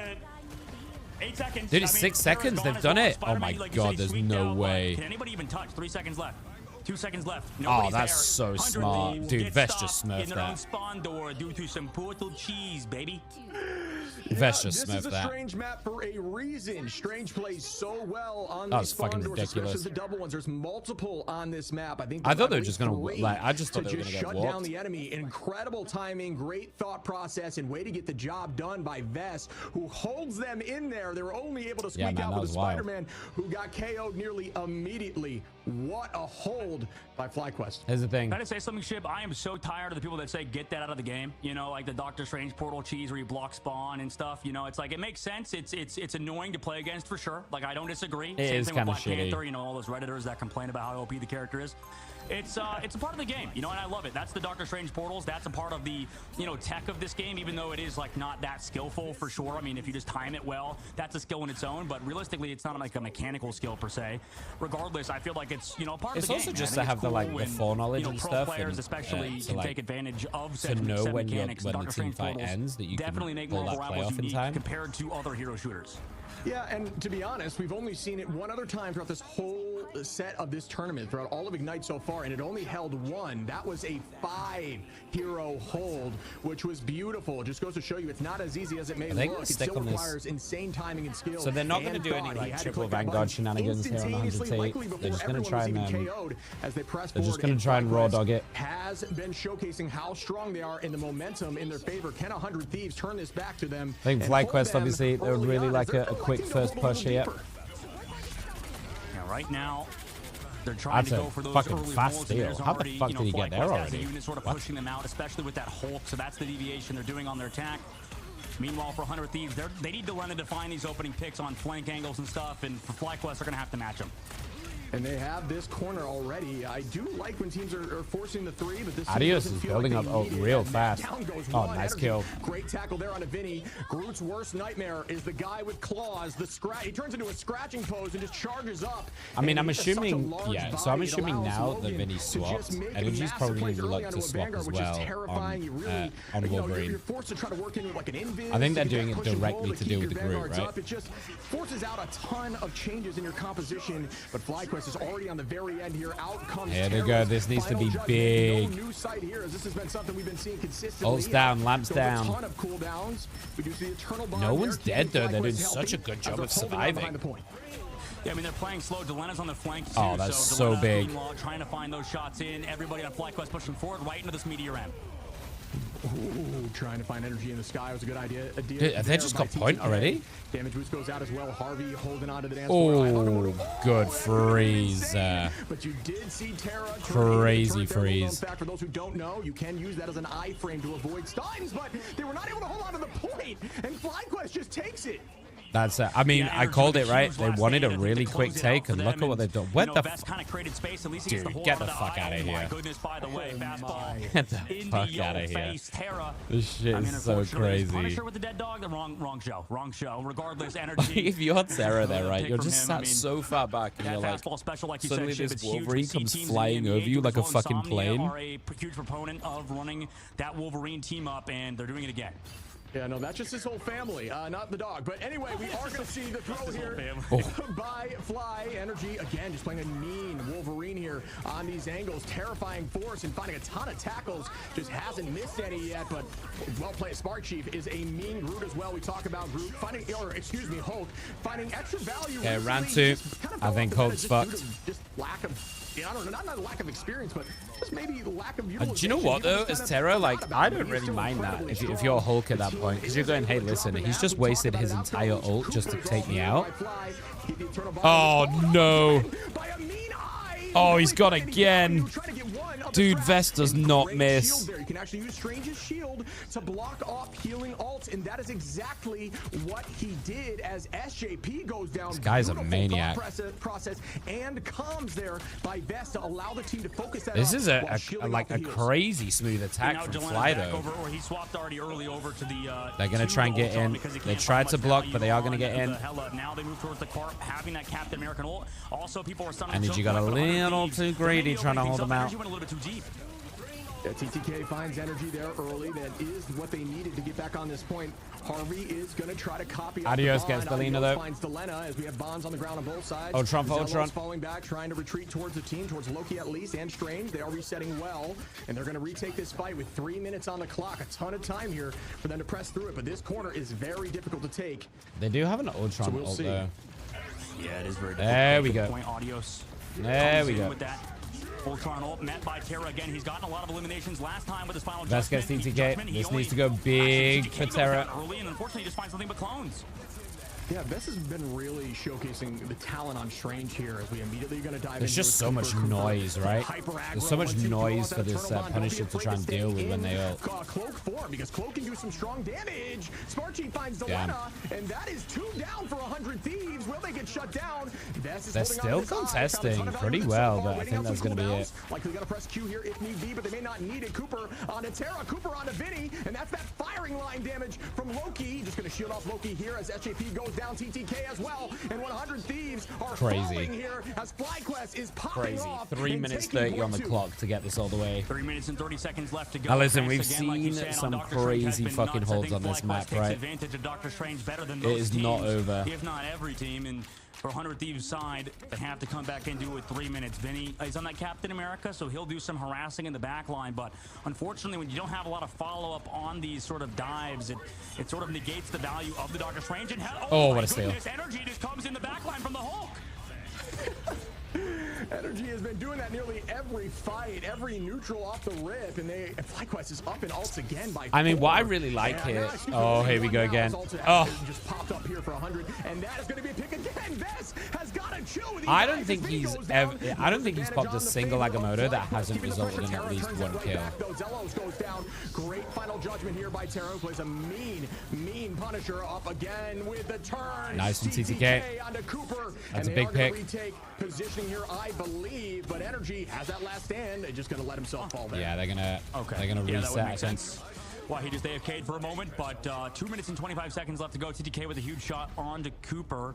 8 seconds.
Dude, it's 6 seconds. They've done it. Oh my god, there's no way.
Can anybody even touch? 3 seconds left. 2 seconds left.
Oh, that's so smart. Dude, Vest just smurfed
in their own
that.
spawn door due to some portal cheese, baby.
Vest just
This is
smurfed
a
that.
Strange map for a reason. Strange plays so well on
That
these
was fucking
spawn doors,
ridiculous.
especially the double ones. There's multiple on this map.
I thought they were just gonna, like, I just thought
to
they were gonna get
shut down
walked.
the enemy. Incredible timing, great thought process, and way to get the job done by Vest, who holds them in there. They were only able to
Yeah,
squeak
man,
out
that
with
was
the
wild.
Spider-Man, who got KO'd nearly immediately. What a hold by FlyQuest.
Here's the thing.
Can I say something, Shib? I am so tired of the people that say get that out of the game. You know, like the Doctor Strange portal cheese where you block spawn and stuff. You know, it's like it makes sense. It's annoying to play against for sure. Like I don't disagree.
It
Same
is
thing
kinda
with Black
shitty.
Panther. You know, all those Redditors that complain about how OP the character is. It's a part of the game, you know, and I love it. That's the Doctor Strange portals. That's a part of the, you know, tech of this game, even though it is like not that skillful for sure. I mean, if you just time it well, that's a skill in its own. But realistically, it's not like a mechanical skill per se. Regardless, I feel like it's, you know, part
It's
of the game.
also
man.
just
I
to
think
have
it's
the, like,
cool
the
when,
foreknowledge
you know,
and
pro
stuff,
players
and,
especially
to,
can
like,
take advantage of
to
said
know when
mechanics.
the
Doctor
team
Strange
fight
portals
ends that you can
definitely make
pull
Marvel
that
Rivals
playoff in
unique
time.
compared to other hero shooters.
Yeah, and to be honest, we've only seen it one other time throughout this whole set of this tournament, throughout all of Ignite so far, and it only held one. That was a 5-hero hold, which was beautiful. It just goes to show you it's not as easy as it may
Are they
look.
gonna
It
stick
still
on this?
requires insane timing and skill.
So they're not going to
and
do any
thought. He
like
had to
triple
click that
Vanguard
button
shenanigans here on 100
instantaneously, likely
They're
before
just going to
everyone
try
was
and
even KO'd as they press
they're just
forward,
going
and
to try and raw
FlyQuest
dog it.
has been showcasing how strong they are in the momentum in their favor. Can 100 Thieves turn this back to them?
I think
and hold
FlyQuest
them
obviously they're
early
really
on
like
as they're
a quick
collecting
first
those
push here.
deeper.
Yeah, right now, they're trying
That's
to
a
go for those
fucking
early
fast
holds, and there's
steal. How the
already,
fuck
you know,
did he get there
FlyQuest has
already?
a unit sort of
What?
pushing them out, especially with that Hulk. So that's the deviation they're doing on their attack. Meanwhile, for 100 Thieves, they need Delena to find these opening picks on flank angles and stuff, and for FlyQuest, they're going to have to match them.
And they have this corner already. I do like when teams are forcing the 3, but this
Adios is building up real fast. Oh, nice kill.
Great tackle there on a Vinny. Groot's worst nightmare is the guy with claws. The scratch. He turns into a scratching pose and just charges up.
I mean, I'm assuming, yeah. So I'm assuming now that Vinny swapped, Energy's probably going to look to swap as well on Wolverine.
You're forced to try to work into like an invis.
I think they're doing it directly to do with the Groot, right?
It just forces out a ton of changes in your composition. But FlyQuest is already on the very end here. Out comes
Here they go. This needs to be big.
No new sight here, as this has been something we've been seeing consistently.
Ults down, lamps down.
A ton of cooldowns. We do see the eternal bond.
No one's dead though. They're doing such a good job of surviving.
Yeah, I mean, they're playing slow. Delena's on the flank, too.
Oh, that's so big.
Trying to find those shots in. Everybody on FlyQuest pushing forward right into this meteor ramp.
Ooh, trying to find energy in the sky was a good idea.
Dude, have they just got point already?
Damage boost goes out as well. Harvey holding on to the dance
floor. Oh, good freeze.
But you did see Terra.
Crazy freeze.
For those who don't know, you can use that as an iframe to avoid stuns, but they were not able to hold on to the point, and FlyQuest just takes it.
That's I mean, I called it right. They wanted a really quick take, and look at what they've done. What the dude, get the fuck out of here. Get the fuck out of here. This shit is so crazy.
Punisher with the dead dog, the wrong show. Wrong show. Regardless, energy.
If you're Terra there, right, you're just sat so far back, and you're like,
you
suddenly
said,
this Wolverine comes flying over you like a fucking plane.
Are a huge proponent of running that Wolverine team up, and they're doing it again.
Yeah, no, that's just his whole family, not the dog. But anyway, we are going to see the throw here by Fly. Energy, again, just playing a mean Wolverine here on these angles. Terrifying force and finding a ton of tackles. Just hasn't missed any yet, but well played. Spark Chief is a mean Groot as well. We talk about Groot finding, or excuse me, Hulk, finding extra value.
Okay, round 2. I think Hulk's fucked.
Just lack of... I don't know, not lack of experience, but just maybe lack of utilization.
Do you know what though? As Terra, like, I don't really mind that if you're Hulk at that point, because you're going, hey, listen, he's just wasted his entire ult just to take me out. Oh no! Oh, he's gone again. Dude, Vest does not miss.
You can actually use Strange's shield to block off healing ults, and that is exactly what he did as SJP goes down.
This guy's a maniac.
Process and comms there by Vest to allow the team to focus that.
This is a crazy smooth attack from Fly though.
He swapped already early over to the.
They're gonna try and get in. They tried to block, but they are gonna get in.
Now they move towards the Carp, having that Captain American ult. Also, people are stunning.
Energy got a little too greedy trying to hold them out.
Yeah, TTK finds energy there early. That is what they needed to get back on this point. Harvey is going to try to copy.
Adios gets Delina though.
Finds Delena as we have bonds on the ground on both sides.
Ultron.
Falling back, trying to retreat towards the team, towards Loki at least, and Strange. They are resetting well, and they're going to retake this fight with 3 minutes on the clock. A ton of time here for them to press through it, but this corner is very difficult to take.
They do have an Ultron
ult
though.
Yeah, it is very difficult.
There we go.
Adios.
There we go.
With that. Ultron ult met by Terra again. He's gotten a lot of eliminations last time with his final
Vest gets TTK. This needs to go big for Terra.
Early, and unfortunately just finds something but clones.
Yeah, Vest has been really showcasing the talent on Strange here as we immediately going to dive into.
There's just so much noise, right? There's so much noise for this Punisher to try and deal with when they ult.
Cloak form, because Cloak can do some strong damage. Sparchy finds Delena, and that is 2 down for 100 Thieves. Will they get shut down?
They're still contesting pretty well, but I think that's going to be it.
Likely going to press Q here if need be, but they may not need it. Cooper onto Terra, Cooper onto Vinny, and that's that firing line damage from Loki. Just going to shield off Loki here as SJP goes down. TTK as well, and 100 Thieves are falling here as FlyQuest is popping off.
3 minutes 30 on the clock to get this all the way.
3 minutes and 30 seconds left to go.
Now listen, we've seen some crazy fucking holds on this map, right? It is not over.
If not every team, and for 100 Thieves side, they have to come back and do it with 3 minutes. Vinny is on that Captain America, so he'll do some harassing in the back line, but unfortunately, when you don't have a lot of follow-up on these sort of dives, it sort of negates the value of the Doctor Strange. And
oh, what a steal.
Energy just comes in the back line from the Hulk.
Energy has been doing that nearly every fight, every neutral off the rip, and FlyQuest is up in ults again by 4.
I mean, what I really like here. Oh, here we go again. Oh,
just popped up here for 100, and that is going to be a pick again. Vess has got to chew.
I don't think he's ever. I don't think he's popped a single Agamotto that hasn't resulted in at least 1 kill.
Zelos goes down. Great final judgment here by Terra, who plays a mean Punisher up again with the turn.
Nice from TTK.
Onto Cooper.
That's a big pick.
Retake positioning here, I believe, but Energy has that last stand. They're just going to let himself fall there.
Yeah, they're gonna. Okay. They're gonna reset.
That would make sense. Well, he just AFK'd for a moment, but 2 minutes and 25 seconds left to go. TTK with a huge shot onto Cooper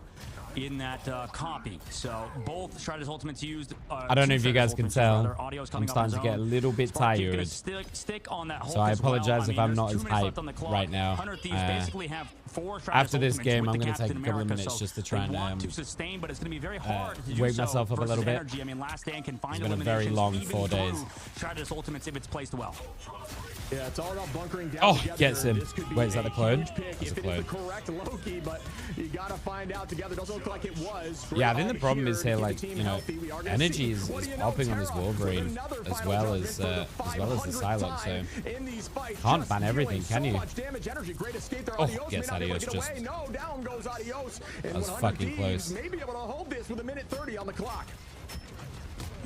in that copy. So both Strider's ultimates used.
I don't know if you guys can tell. I'm starting to get a little bit tired.
Stick on that
so I apologize if I'm not as hyped right now. After this game, I'm going to take a couple of minutes just to try and wake myself up a little bit. It's been a very long 4 days.
Strider's ultimates if it's placed well.
Yeah, it's all about bunkering down.
Oh, gets him. Wait, is that the clone?
It's a clone. Correct Loki, but you gotta find out together. Doesn't look like it was.
Yeah, I think the problem is here, like, you know, Energy is popping on this Wolverine as well as the Psylocke, so can't ban everything, can you? Oh, gets Adios just. That was fucking close.
Maybe able to hold this with 1:30 on the clock.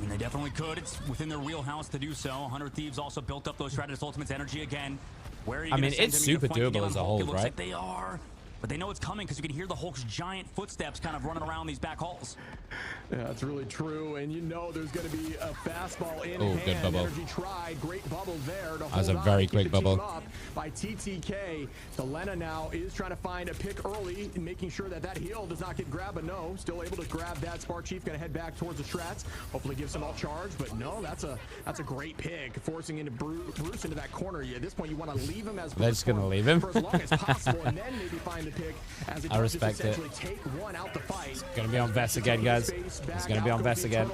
And they definitely could. It's within their wheelhouse to do so. 100 Thieves also built up those Stratus Ultimates energy again. Where are you
it's super doable as a whole, right?
Like they are. But they know it's coming because you can hear the Hulk's giant footsteps kind of running around these back halls.
Yeah, that's really true. And you know there's going to be a fastball in hand.
Good bubble.
Energy tried. Great bubble there.
That was a very quick bubble.
By TTK. Delena now is trying to find a pick early and making sure that heal does not get grabbed. But no, still able to grab that. Spark Chief going to head back towards the Strats. Hopefully give some alt charge. But no, that's a great pick. Forcing into Bruce into that corner. At this point, you want to leave him as
they're just going to leave him.
For as long as possible. And then maybe find the pick as it
I respect it.
Take one out the fight.
It's going to be on Vess again, guys. It's going to be on Vess again.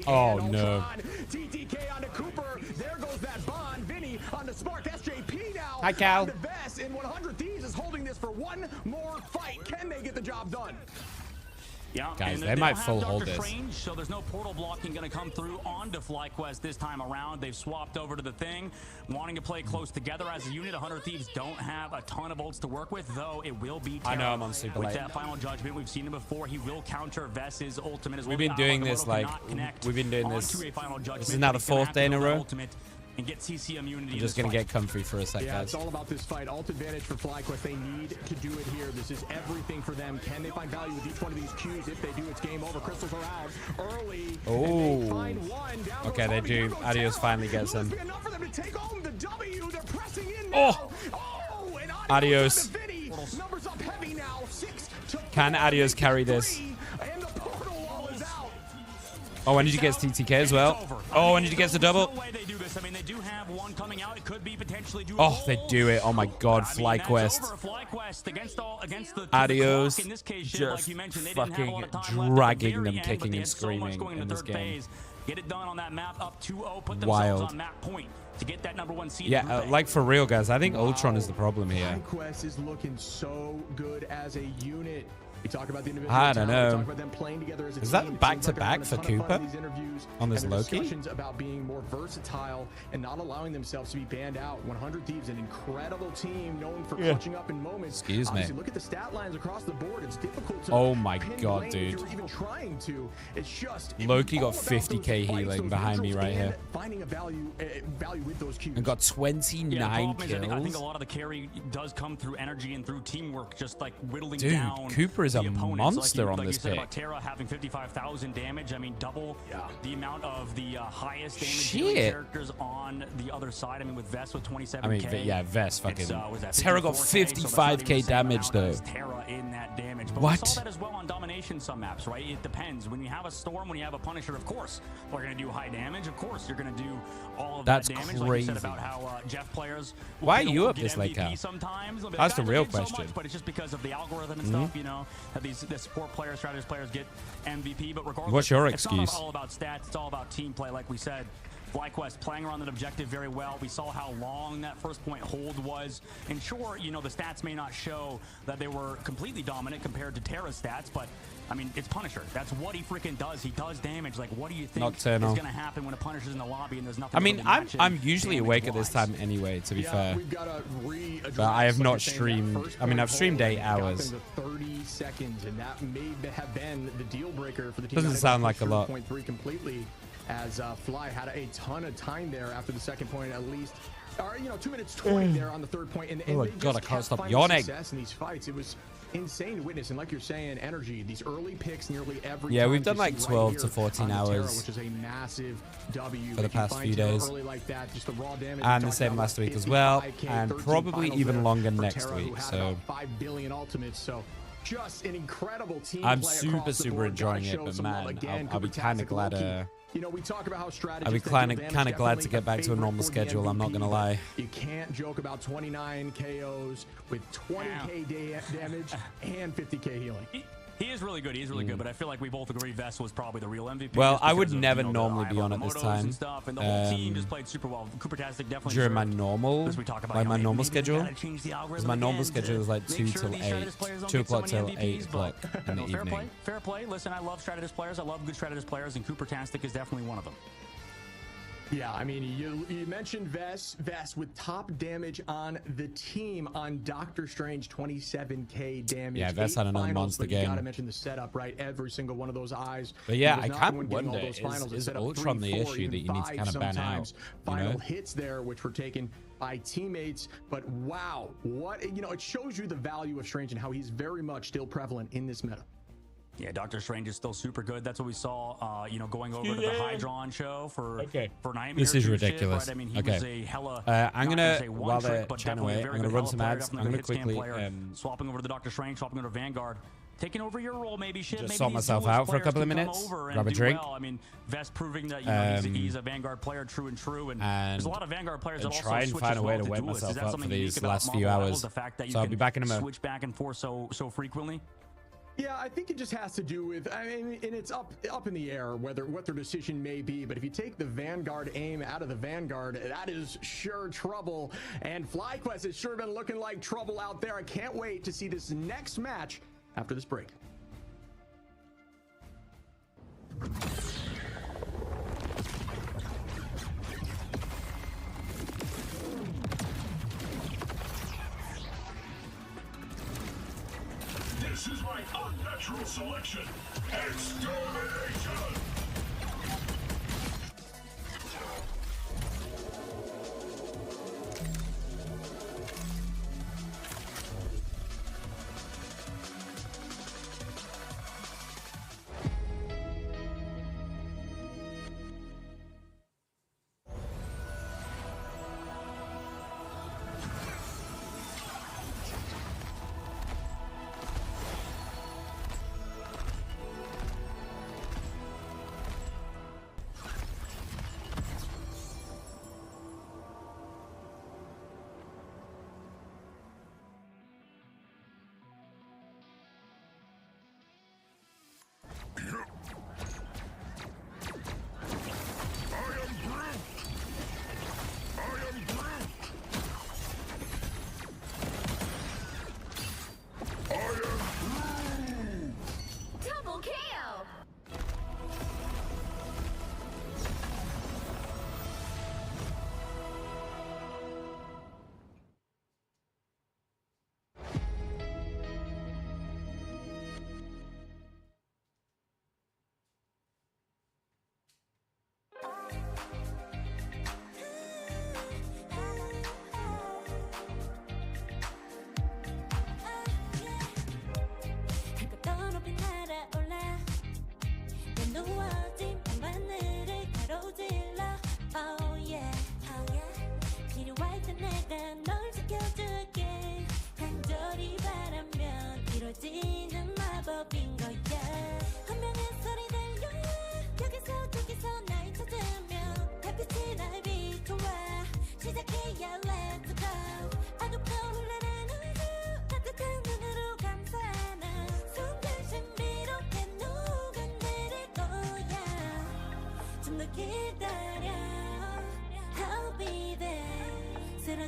Oh, no.
TTK onto Cooper. There goes that bond. Vinny on the Spark. SJP now.
Hi, Cal.
The Vess in 100 Thieves is holding this for one more fight. Can they get the job done?
Yeah,
guys, they might full hold this.
Strange, so there's no portal blocking going to come through onto FlyQuest this time around. They've swapped over to the thing, wanting to play close together as a unit. 100 Thieves don't have a ton of ults to work with, though it will be Terra.
I know I'm on super
with
late.
That final judgment, we've seen him before. He will counter Vess's ultimate as well.
We've been doing this this is now the 4th day in a row.
And get CC immunity.
I'm just going to get comfy for a sec,
yeah,
guys.
It's all about this fight. Alt advantage for FlyQuest. They need to do it here. This is everything for them. Can they find value with each one of these Qs? If they do, it's game over. Crystals are out early.
Oh. Okay, they do. Adios finally gets him. Oh. Adios. Can Adios carry this? Oh, and he gets TTK as well. Oh, and he gets the double.
I mean, they do have one coming out. It could be potentially doable.
Oh, they do it. Oh my God, FlyQuest. Adios.
In this case,
just
like you mentioned, they
fucking
didn't have a lot of time
dragging
left
them, kicking and screaming in this game.
Get it done on that map up 2-0. Put
Wild.
themselves on map point to get that #1 seed.
Yeah, like for real, guys. I think Ultron is the problem here.
FlyQuest is looking so good as a unit. We talk about the individual
I don't know.
We talk about them playing together as a
Is
team.
that back-to-back for Cooper on this Loki?
Discussions about being more versatile and not allowing themselves to be banned out. 100 Thieves, an incredible team known for clutching up in moments.
Excuse me.
Obviously, look at the stat lines across the board. It's difficult to
oh my
pin
God,
lane
dude.
if you're even trying to. It's just
Loki got 50k healing behind me right here.
Finding a value with those Qs.
And got 29 kills.
I think a lot of the carry does come through energy and through teamwork, just like whittling
Dude,
down.
Cooper is a
monster.
on
like
this
you said
pick.
about Terra having 55,000 damage. I mean, double the amount of the highest damage
Shit.
characters on the other side. I mean, with Vess with 27k.
I mean, yeah, Vess fucking.
It's,
Terra got 55k damage though.
Terra in that damage. But
what?
we saw that as well on Domination some maps, right? It depends. When you have a Storm, when you have a Punisher, of course, they're going to do high damage. Of course, you're going to do all of
That's
that damage.
crazy.
Like you said about how Jeff players.
Why are you up this late, Cal?
Sometimes.
That's the real
So
question.
much, but it's just because of the algorithm and stuff, you know, that the support players, strategist players get MVP. But regardless,
What's your
it's
excuse?
not all about stats. It's all about team play, like we said. FlyQuest playing around that objective very well. We saw how long that first point hold was. And sure, you know, the stats may not show that they were completely dominant compared to Terra's stats, but I mean, it's Punisher. That's what he freaking does. He does damage. Like, what do you think is going to happen when a Punisher's in the lobby and there's nothing?
I mean, I'm usually awake at this time anyway, to be fair. But I have not streamed. I mean, I've streamed 8 hours.
30 seconds, and that may have been the deal breaker for the team.
Doesn't sound like a lot.
0.3 completely, as Fly had a ton of time there after the second point, at least. Or, you know, 2 minutes 20 there on the third point, and
oh
they
God, I
just
can't stop
finding
yawning.
Success in these fights. It was insane to witness, and like you're saying, energy. These early picks, nearly every.
Yeah,
time
we've done
you
like
see
12
right
to 14
here on
hours,
Terra, which is a massive W
for the past few days,
early like that, just the raw damage
and the same last week as well, and probably even longer next
Terra,
week. So
5 billion ultimates. So just an incredible team.
I'm
play
super
across the board.
enjoying it,
Gotta
but
show some love
man,
again.
I'll be kind of glad.
You know, we talk about how strategies.
I'll be kind of glad to get back to a normal schedule. I'm not gonna lie.
You can't joke about 29 KOs with 20k damage and 50k healing.
He is really good. He's really good, but I feel like we both agree Vest was probably the real MVP.
Well, I would never normally be on at this time.
And stuff, and the whole team just played super well. Coopertastic definitely
during my normal, like my normal schedule, because my normal schedule is like 2 till 8, 2 o'clock till 8 o'clock in the evening.
Fair play. Listen, I love Strategist players. I love good Strategist players, and Coopertastic is definitely one of them.
Yeah, I mean, you mentioned Vest with top damage on the team on Doctor Strange, 27k damage.
Yeah, Vest had another monster game.
You gotta mention the setup, right? Every single one of those eyes.
But yeah, I kind of wonder, is Ultron the issue that you need to kind of ban out?
Final hits there, which were taken by teammates. But wow, what, you know, it shows you the value of Strange and how he's very much still prevalent in this meta.
Yeah, Doctor Strange is still super good. That's what we saw, you know, going over to the Hydron show for Nightmare.
This is ridiculous.
Right? I mean, he was a hella,
I'm gonna, while they're
but
chatting away, I'm gonna run some ads. I'm gonna quickly
swapping over to the Doctor Strange, swapping over to Vanguard, taking over your role, maybe shit.
Just
maybe
sort myself out for a couple of minutes, grab a drink.
Well. I mean, Vest proving that, you know, he's a Vanguard player, true, and there's a lot of Vanguard players that also
try and find a way to wake myself up for these last few hours. So I'll be back in a moment.
Switch back and forth so frequently.
Yeah, I think it just has to do with, I mean, and it's up in the air what their decision may be. But if you take the Vanguard aim out of the Vanguard, that is sure trouble. And FlyQuest has sure been looking like trouble out there. I can't wait to see this next match after this break.
This is my unnatural selection. Extermination!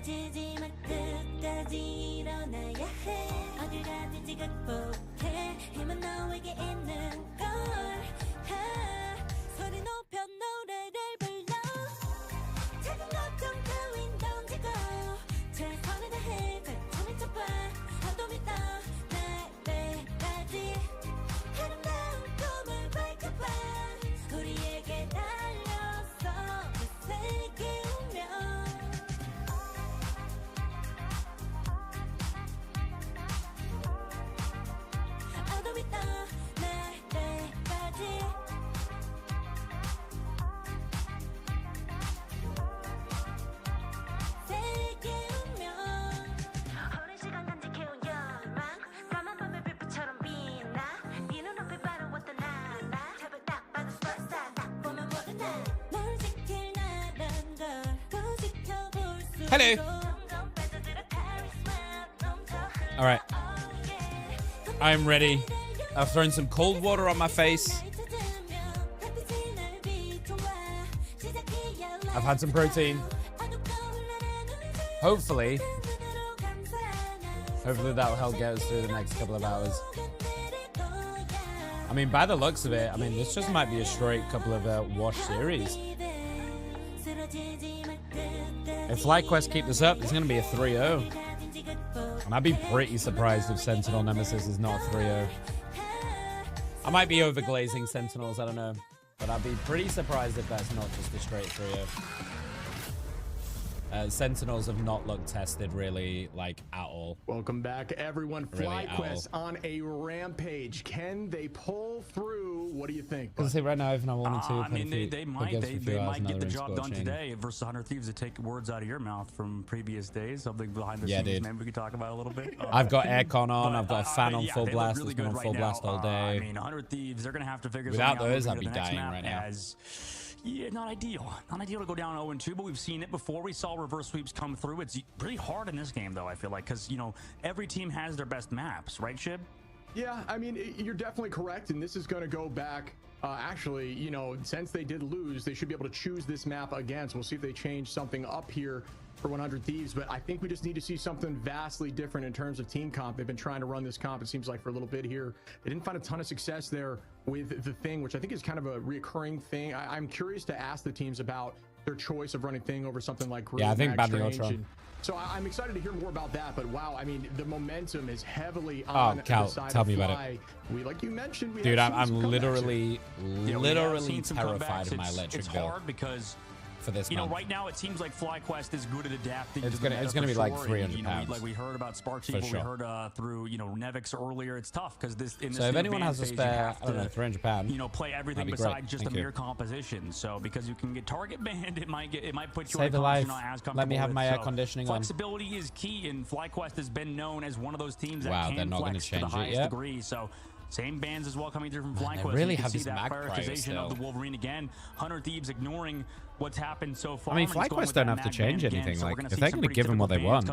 쓰러지지 말 끝까지 일어나야 해 어딜 가든지 극복해 힘은 너에게 있는 걸 소리 높여 노래를 불러 작은 걱정 따윈 던지고 최선을 다해 거침을 쳐봐 한도 믿어 날 때까지 아름다운 꿈을 밝혀봐 우리에게 달려서 그 세계 운명 어둠 있다 날 때까지 세계 운명 오랜 시간 간직해온 열망 까만 밤의 빛처럼 빛나 네 눈앞에 바로 왔다 나 제발 딱 봐도 superstar 딱 보면 모든 날널 지킬 나란 걸또 지켜볼 수
Hello. All right. I'm ready. I've thrown some cold water on my face. I've had some protein. Hopefully that'll help get us through the next couple of hours. I mean, by the looks of it, I mean, this just might be a straight couple of wash series. If FlyQuest keep this up, it's going to be a 3-0. And I'd be pretty surprised if Sentinel Nemesis is not a 3-0. I might be overglazing Sentinels, I don't know. But I'd be pretty surprised if that's not just a straight 3-0. Sentinels have not looked tested really, like, at all.
Welcome back, everyone.
Really
FlyQuest on a rampage. Can they pull through? What do you think?
Because right now, if I wanted to,
I mean, they might get the job done today versus 100 Thieves to take words out of your mouth from previous days. Something behind the scenes, maybe we could talk about a little bit.
I've got aircon on. I've got a fan on full blast. Really it's been on full blast all day.
I mean, 100 Thieves, they're going to have to figure
Without
something out.
those, I'd be dying right now.
Yeah, not ideal. Not ideal to go down 0-2, but we've seen it before. We saw reverse sweeps come through. It's pretty hard in this game, though, I feel like, because, you know, every team has their best maps, right, Shib?
Yeah, I mean, you're definitely correct, and this is going to go back. Actually, you know, since they did lose, they should be able to choose this map again. So we'll see if they change something up here for 100 Thieves, but I think we just need to see something vastly different in terms of team comp. They've been trying to run this comp, it seems like, for a little bit here. They didn't find a ton of success there with the Thing, which I think is kind of a reoccurring thing. I'm curious to ask the teams about their choice of running Thing over something like
yeah, I think Badly Ultron.
So I'm excited to hear more about that, but wow, I mean, the momentum is heavily on
Cal,
the side
tell
of
me
Fly.
about it.
We, like you mentioned, we
dude,
I'm
literally terrified of my electric
it's
bill.
Hard because
for this
you know,
month.
right now it seems like FlyQuest is good at adapting.
It's
gonna
be like
sure.
£300.
You know, like we heard about Spark People, we heard through Nevix earlier. It's tough because this.
So if anyone has a spare, I don't know, £300,
you know, play everything besides just a mere composition. So because you can get target banned, it might put you
Save
in
a life.
not as comfortable.
Let me have
with.
my air conditioning on.
Flexibility is key, and FlyQuest has been known as one of those teams that
they're
can
not
flex to the
change it
highest
yet.
degree. So. Same bands as well coming through from FlyQuest.
They really
you can
have
see
this
that
mag cryo
prioritization
still.
of the Wolverine again. 100 Thieves ignoring what's happened so far.
I mean, FlyQuest don't have to change anything. Like, if they're going to give them what they want,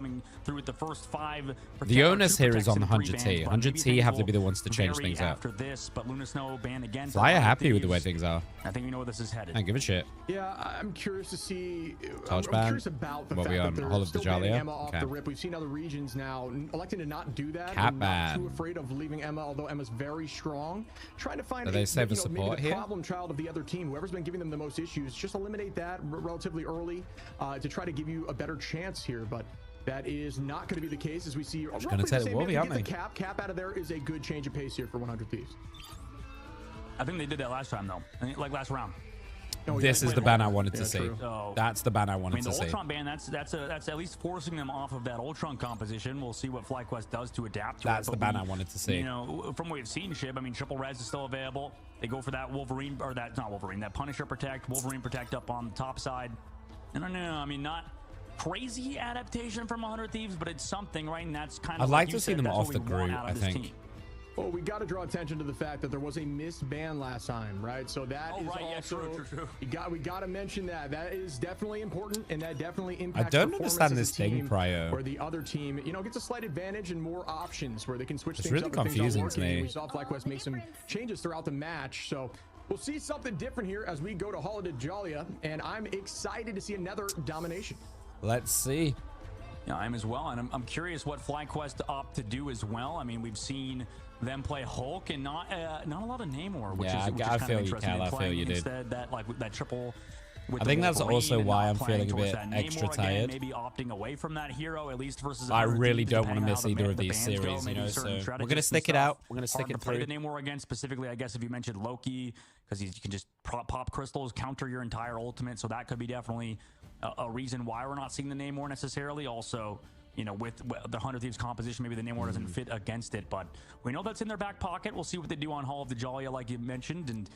the onus here is on the 100T. 100T have to be the ones to change things up. Fly are happy with the way things are.
I think we know where this is headed.
I don't give a shit.
Yeah, I'm curious to see.
Touch
I'm
ban.
curious about the
What
fact
we
that
on?
they're
Hall of
still
the
banning
Jalia?
Emma off
Okay.
the rip. We've seen other regions now electing to not do that.
Cap
Not
ban.
too afraid of leaving Emma, although Emma's very strong. Trying to find
Do they save a
maybe
support
the
here?
problem child of the other team. Whoever's been giving them the most issues, just eliminate that relatively early to try to give you a better chance here. But that is not going to be the case as we see.
Just going to take the Wolvie, aren't they?
Cap out of there is a good change of pace here for 100 Thieves.
I think they did that last time though, like last round.
This is the ban I wanted to see.
So,
That's the ban I wanted to
the
see.
Ultron ban, that's at least forcing them off of that Ultron composition. We'll see what FlyQuest does to adapt to
That's
it.
the ban I wanted to see.
You know, from what we've seen, Shib, I mean, Triple Res is still available. They go for that Wolverine, or that, not Wolverine, that Punisher Protect, Wolverine Protect up on the top side. I don't know, I mean, not crazy adaptation from 100 Thieves, but it's something, right? And that's kind of
I'd like to see them off the group, I think.
Team.
Well, we got to draw attention to the fact that there was a missed ban last time, right? So that is also
true.
We got to mention that. That is definitely important, and that definitely impacts.
I don't
performance
understand
as a
this thing,
team,
Pryo.
where the other team, you know, gets a slight advantage and more options where they can switch
It's
things
really
up. If
confusing
things
to
aren't working.
me.
We saw FlyQuest make some changes throughout the match, so we'll see something different here as we go to Holiday Jalia, and I'm excited to see another domination.
Let's see.
Yeah, I am as well, and I'm curious what FlyQuest opt to do as well. I mean, we've seen them play Hulk and not a lot of Namor, which is
I
kind
feel
of
you,
interesting.
Cal. I feel you, dude.
Instead, that triple.
I think that's also why I'm feeling a bit extra tired.
Maybe opting away from that hero, at least versus.
I really don't want to miss either of these series, you know. So we're gonna stick it out. We're gonna stick it through.
The Namor again, specifically, I guess if you mentioned Loki, because you can just pop crystals, counter your entire ultimate, so that could be definitely a reason why we're not seeing the Namor necessarily. Also, you know, with the 100 Thieves composition, maybe the Namor doesn't fit against it, but we know that's in their back pocket. We'll see what they do on Hall of the Jalia, like you mentioned, and.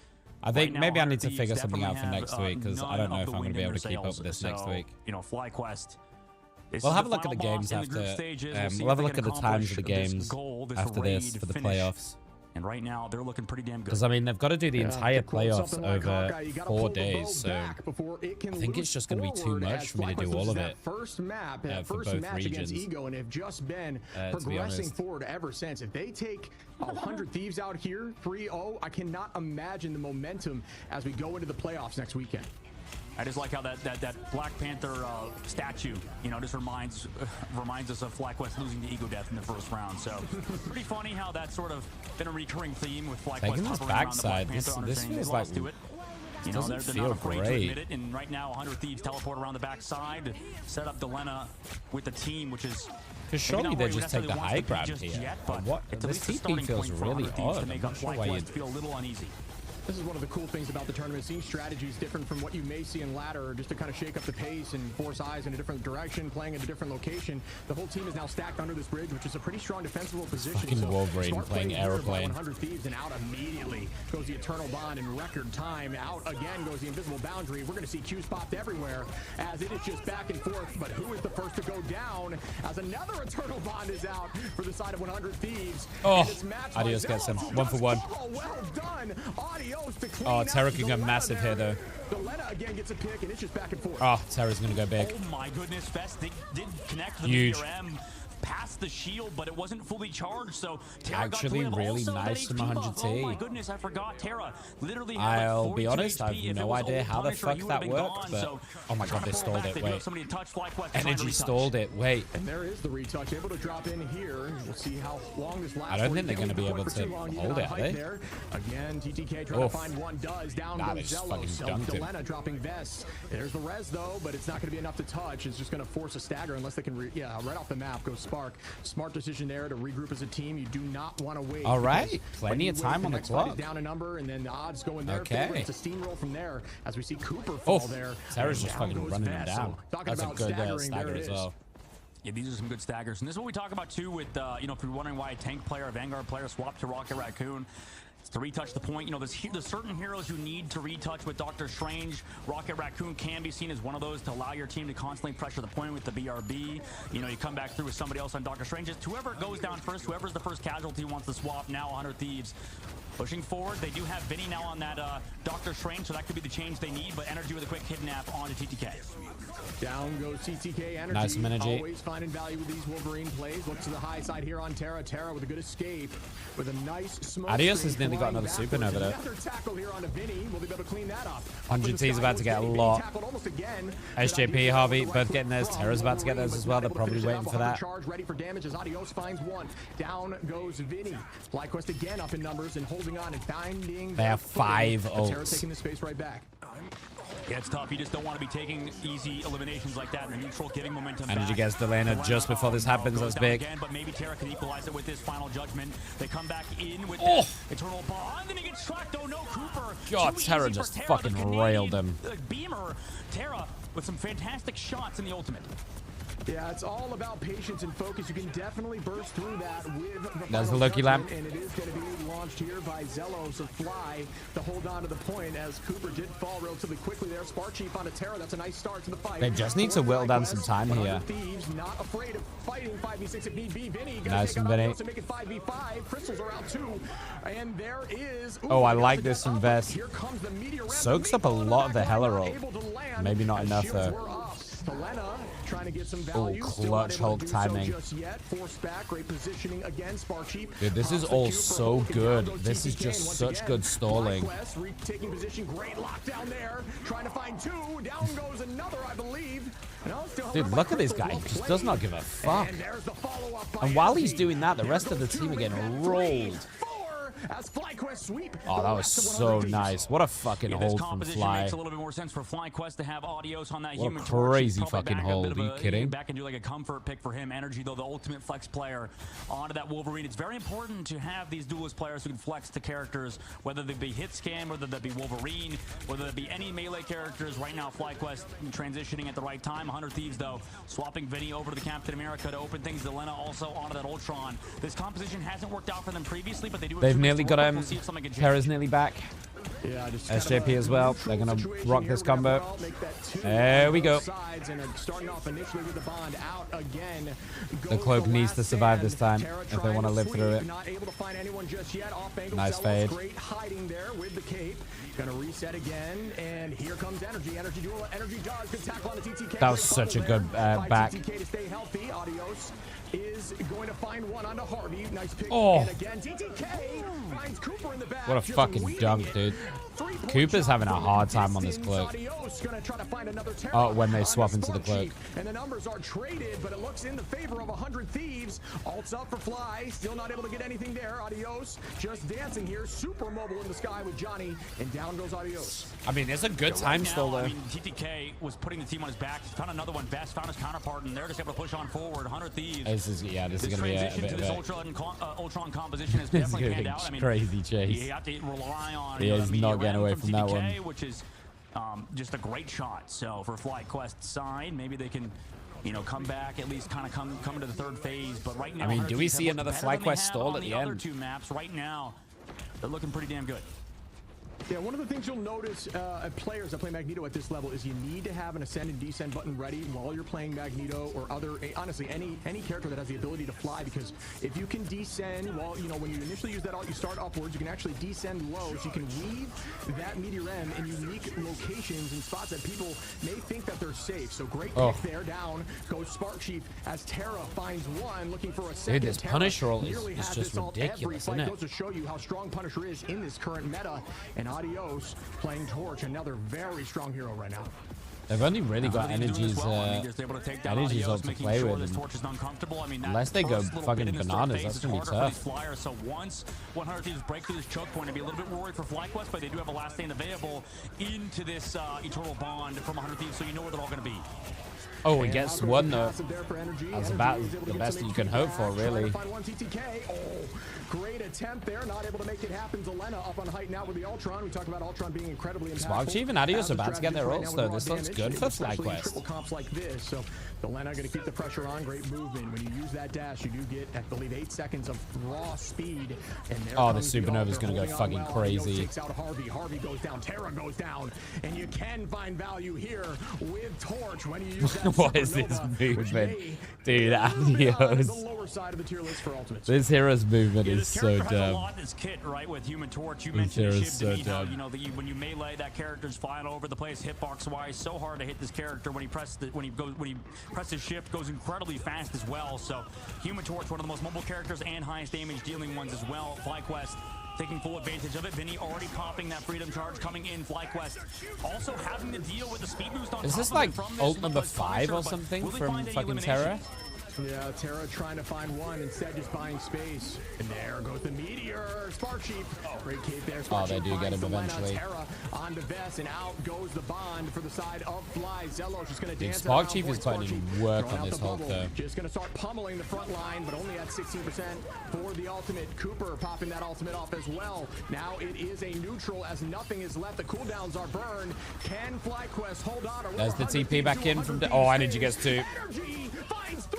I think maybe I need to figure something out for next week because I don't know if I'm going to be able to keep up with this next week.
You know, FlyQuest.
We'll have a look at the games after. We'll have a look at the times of the games after this for the playoffs.
And right now, they're looking pretty damn good.
Because, I mean, they've got to do the entire playoffs over 4 days, so I think it's just going to be too much for me to do all of it
first map,
for
first
both
match
regions.
against Ego, and have just been progressing forward ever since. If they take 100 Thieves out here, 3-0, I cannot imagine the momentum as we go into the playoffs next weekend.
I just like how that Black Panther statue, you know, just reminds us of FlyQuest losing to Ego Death in the first round. So pretty funny how that's sort of been a recurring theme with FlyQuest
taking this backside. This feels like
to it. You know, they're not afraid to admit it. And right now, 100 Thieves teleport around the backside, set up Delena with the team, which is.
Because surely they just take the high ground here. But what? This TP feels really odd. I'm not sure why you'd
feel a little uneasy.
This is one of the cool things about the tournament. Seeing strategies different from what you may see in ladder, just to kind of shake up the pace and force eyes in a different direction, playing in a different location. The whole team is now stacked under this bridge, which is a pretty strong defensible position.
Fucking Wolverine playing Aeroplane.
100 Thieves, and out immediately goes the Eternal Bond in record time. Out again goes the Invisible Boundary. We're going to see Q spots everywhere as it is just back and forth. But who is the first to go down as another Eternal Bond is out for the side of 100 Thieves?
Oh, Adios gets him. 1 for 1.
Oh, well done. Adios to clean.
Oh, Terra can go massive here, though.
Delena again gets a pick, and it's just back and forth.
Oh, Terra's going to go big.
Oh, my goodness. Fest did connect the
Huge.
M past the shield, but it wasn't fully charged, so Terra
actually
got
really nice from 100T.
Oh my goodness, I forgot. Terra literally had
I'll
like
be
42
honest, I
HP.
have no idea how the fuck that worked, but oh my god, they stalled it. Wait, energy stalled it. Wait,
and there is the retouch, able to drop in here. We'll see how long this lasts.
I don't think they're going to be able to hold it, are they?
Again, TTK trying to find one, does down goes Zello. Delena dropping Vest. There's the res though, but it's not going to be enough to touch. It's just going to force a stagger unless they can. Right off the map goes Spark. Smart decision there to regroup as a team. You do not want to wait.
All right, plenty of time on the clock.
Down a number, and then the odds go in there.
Okay,
it's a steamroll from there as we see Cooper fall there.
Terra's just fucking running him down. That's a good stagger as well.
Yeah, these are some good staggers, and this is what we talk about too. With you know, if you're wondering why a tank player, a Vanguard player swapped to Rocket Raccoon. To retouch the point, you know, there's certain heroes you need to retouch with Doctor Strange. Rocket Raccoon can be seen as one of those to allow your team to constantly pressure the point with the BRB. You know, you come back through with somebody else on Doctor Strange. Just whoever goes down first, whoever's the first casualty wants to swap. Now 100 Thieves pushing forward. They do have Vinny now on that Doctor Strange, so that could be the change they need. But Energy with a quick kidnap onto TTK.
Down goes TTK. Energy.
Nice energy.
Always finding value with these Wolverine plays. Looks to the high side here on Terra. Terra with a good escape. With a nice smoke.
Adios has nearly got another supernova though.
Another tackle here on Vinny. Will be able to clean that up.
100T's about to get a lot. SJP, Harvey, both getting theirs. Terra's about to get theirs as well. They're probably waiting for that.
Charge ready for damage as Adios finds one. Down goes Vinny. FlyQuest again up in numbers and holding on and finding.
They have 5 ults.
Terra taking the space right back.
Yeah, it's tough. You just don't want to be taking easy eliminations like that. The neutral giving momentum.
Energy gets Delena just before this happens. That's big.
Again, but maybe Terra can equalize it with this final judgment. They come back in with Eternal Bond, and he gets tracked. Oh no, Cooper.
God, Terra just fucking railed him.
Beamer, Terra with some fantastic shots in the ultimate.
Yeah, it's all about patience and focus. You can definitely burst through that with the
There's the Loki lamp.
And it is going to be launched here by Zello. So Fly to hold on to the point as Cooper did fall relatively quickly there. Spark Chief on a Terra. That's a nice start to the fight.
They just need to whittle down some time here.
Thieves not afraid of fighting 5v6 if need be. Vinny
nice from Vinny.
To make it 5v5. Crystals are out too. And there is...
Ooh, I like this from Vest. Soaks up a lot of the Hela roll. Maybe not enough though.
trying to get some value.
Clutch Hulk timing.
Just yet. Force back, great positioning again. Sparksheep.
Dude, this is all so good. This is just such good stalling.
Taking position, great lockdown there. Trying to find two. Down goes another, I believe.
Dude, look at this guy. He just does not give a fuck. And while he's doing that, the rest of the team are getting rolled.
As FlyQuest sweep.
Oh, that was so nice. What a fucking hold from Fly.
Makes a little bit more sense for FlyQuest to have Audios on that
What a
Human Torch.
crazy fucking hold. Are you kidding?
Back and do like a comfort pick for him. Energy, though, the ultimate flex player onto that Wolverine. It's very important to have these duelist players who can flex to characters, whether they be Hitscan, whether that be Wolverine, whether that be any melee characters. Right now, FlyQuest transitioning at the right time. 100 Thieves, though, swapping Vinny over to the Captain America to open things. Delena also onto that Ultron. This composition hasn't worked out for them previously, but they do.
They've nearly got him. Terra's nearly back.
Yeah, just
SJP as well. They're going to rock this combo. There we go. The cloak needs to survive this time if they want to live through it. Nice fade.
Great hiding there with the cape. Gonna reset again, and here comes Energy. Energy duel. Energy does. Good tackle on the TTK.
That was such a good back.
TTK to stay healthy. Adios is going to find one onto Harvey. Nice pick.
Oh.
And again, TTK finds Cooper in the back.
What a fucking dunk, dude. Cooper's having a hard time on this cloak. Oh, when they swap into the cloak.
And the numbers are traded, but it looks in the favor of 100 Thieves. Ults up for Fly. Still not able to get anything there. Adios just dancing here. Super mobile in the sky with Johnny. And down goes Adios.
I mean, it's a good time still, though.
I mean, TTK was putting the team on his back. Found another one. Best found his counterpart, and they're just able to push on forward. 100 Thieves.
This is going to be a bit of
a Ultron composition has definitely panned out. I mean,
crazy chase.
You have to rely on.
He is not getting away from that one.
Which is just a great shot. So for FlyQuest's side, maybe they can, come back, at least kind of come into the third phase. But right now,
I mean, do we see another FlyQuest stall at the end?
Other two maps right now, they're looking pretty damn good.
Yeah, one of the things you'll notice players that play Magneto at this level is you need to have an ascend and descend button ready while you're playing Magneto or honestly, any character that has the ability to fly, because if you can descend while, when you initially use that alt, you start upwards, you can actually descend low, so you can weave that Meteor M in unique locations and spots that people may think that they're safe. So great pick there. Down goes Sparksheep as Terra finds one, looking for a second.
Dude, this Punisher roll is just ridiculous, isn't it?
Goes to show you how strong Punisher is in this current meta. And Adios playing Torch, another very strong hero right now.
They've only really got energies up to play with. Unless they go fucking bananas, that's going to be tough.
So once 100 Thieves break through this choke point, I'd be a little bit worried for FlyQuest, but they do have a last stand available into this Eternal Bond from 100 Thieves, so you know where they're all going to be.
Oh, he gets one though. That's about the best that you can hope for, really.
Great attempt there, not able to make it happen. Delena up on height now with the Ultron. We talked about Ultron being incredibly impactful.
Sparksheep and Adios are about to get their ults though. This looks good for FlyQuest.
Triple comps like this, so Delena going to keep the pressure on. Great movement. When you use that dash, you do get, I believe, 8 seconds of raw speed. And
the Supernova is going to go fucking crazy.
Takes out Harvey. Harvey goes down. Terra goes down, and you can find value here with Torch when you use that.
What is this movement, dude? Adios.
The lower side of the tier list for ultimates.
This hero's movement is so dumb.
A lot in this kit, right? With Human Torch, you mentioned the ship to me, how, when you melee, that character's flying all over the place, hitbox wise, so hard to hit this character. When he presses shift, goes incredibly fast as well. So Human Torch, one of the most mobile characters and highest damage dealing ones as well. FlyQuest taking full advantage of it. Vinny already popping that freedom charge coming in. FlyQuest also having to deal with the speed boost on
Is this like ult number 5 or something from fucking Terra?
Yeah, Terra trying to find one, instead just buying space. And there goes the Meteor. Sparksheep. Great cape there.
Oh, they do get him eventually.
Terra on the vest, and out goes the Bond for the side of Fly. Zelos just going to dance.
Sparksheep is putting in work on this Hulk, though.
Just going to start pummeling the front line, but only at 16% for the ultimate. Cooper popping that ultimate off as well. Now it is a neutral as nothing is left. The cooldowns are burned. Can FlyQuest hold on?
There's the TP back in from... Oh, Energy gets 2.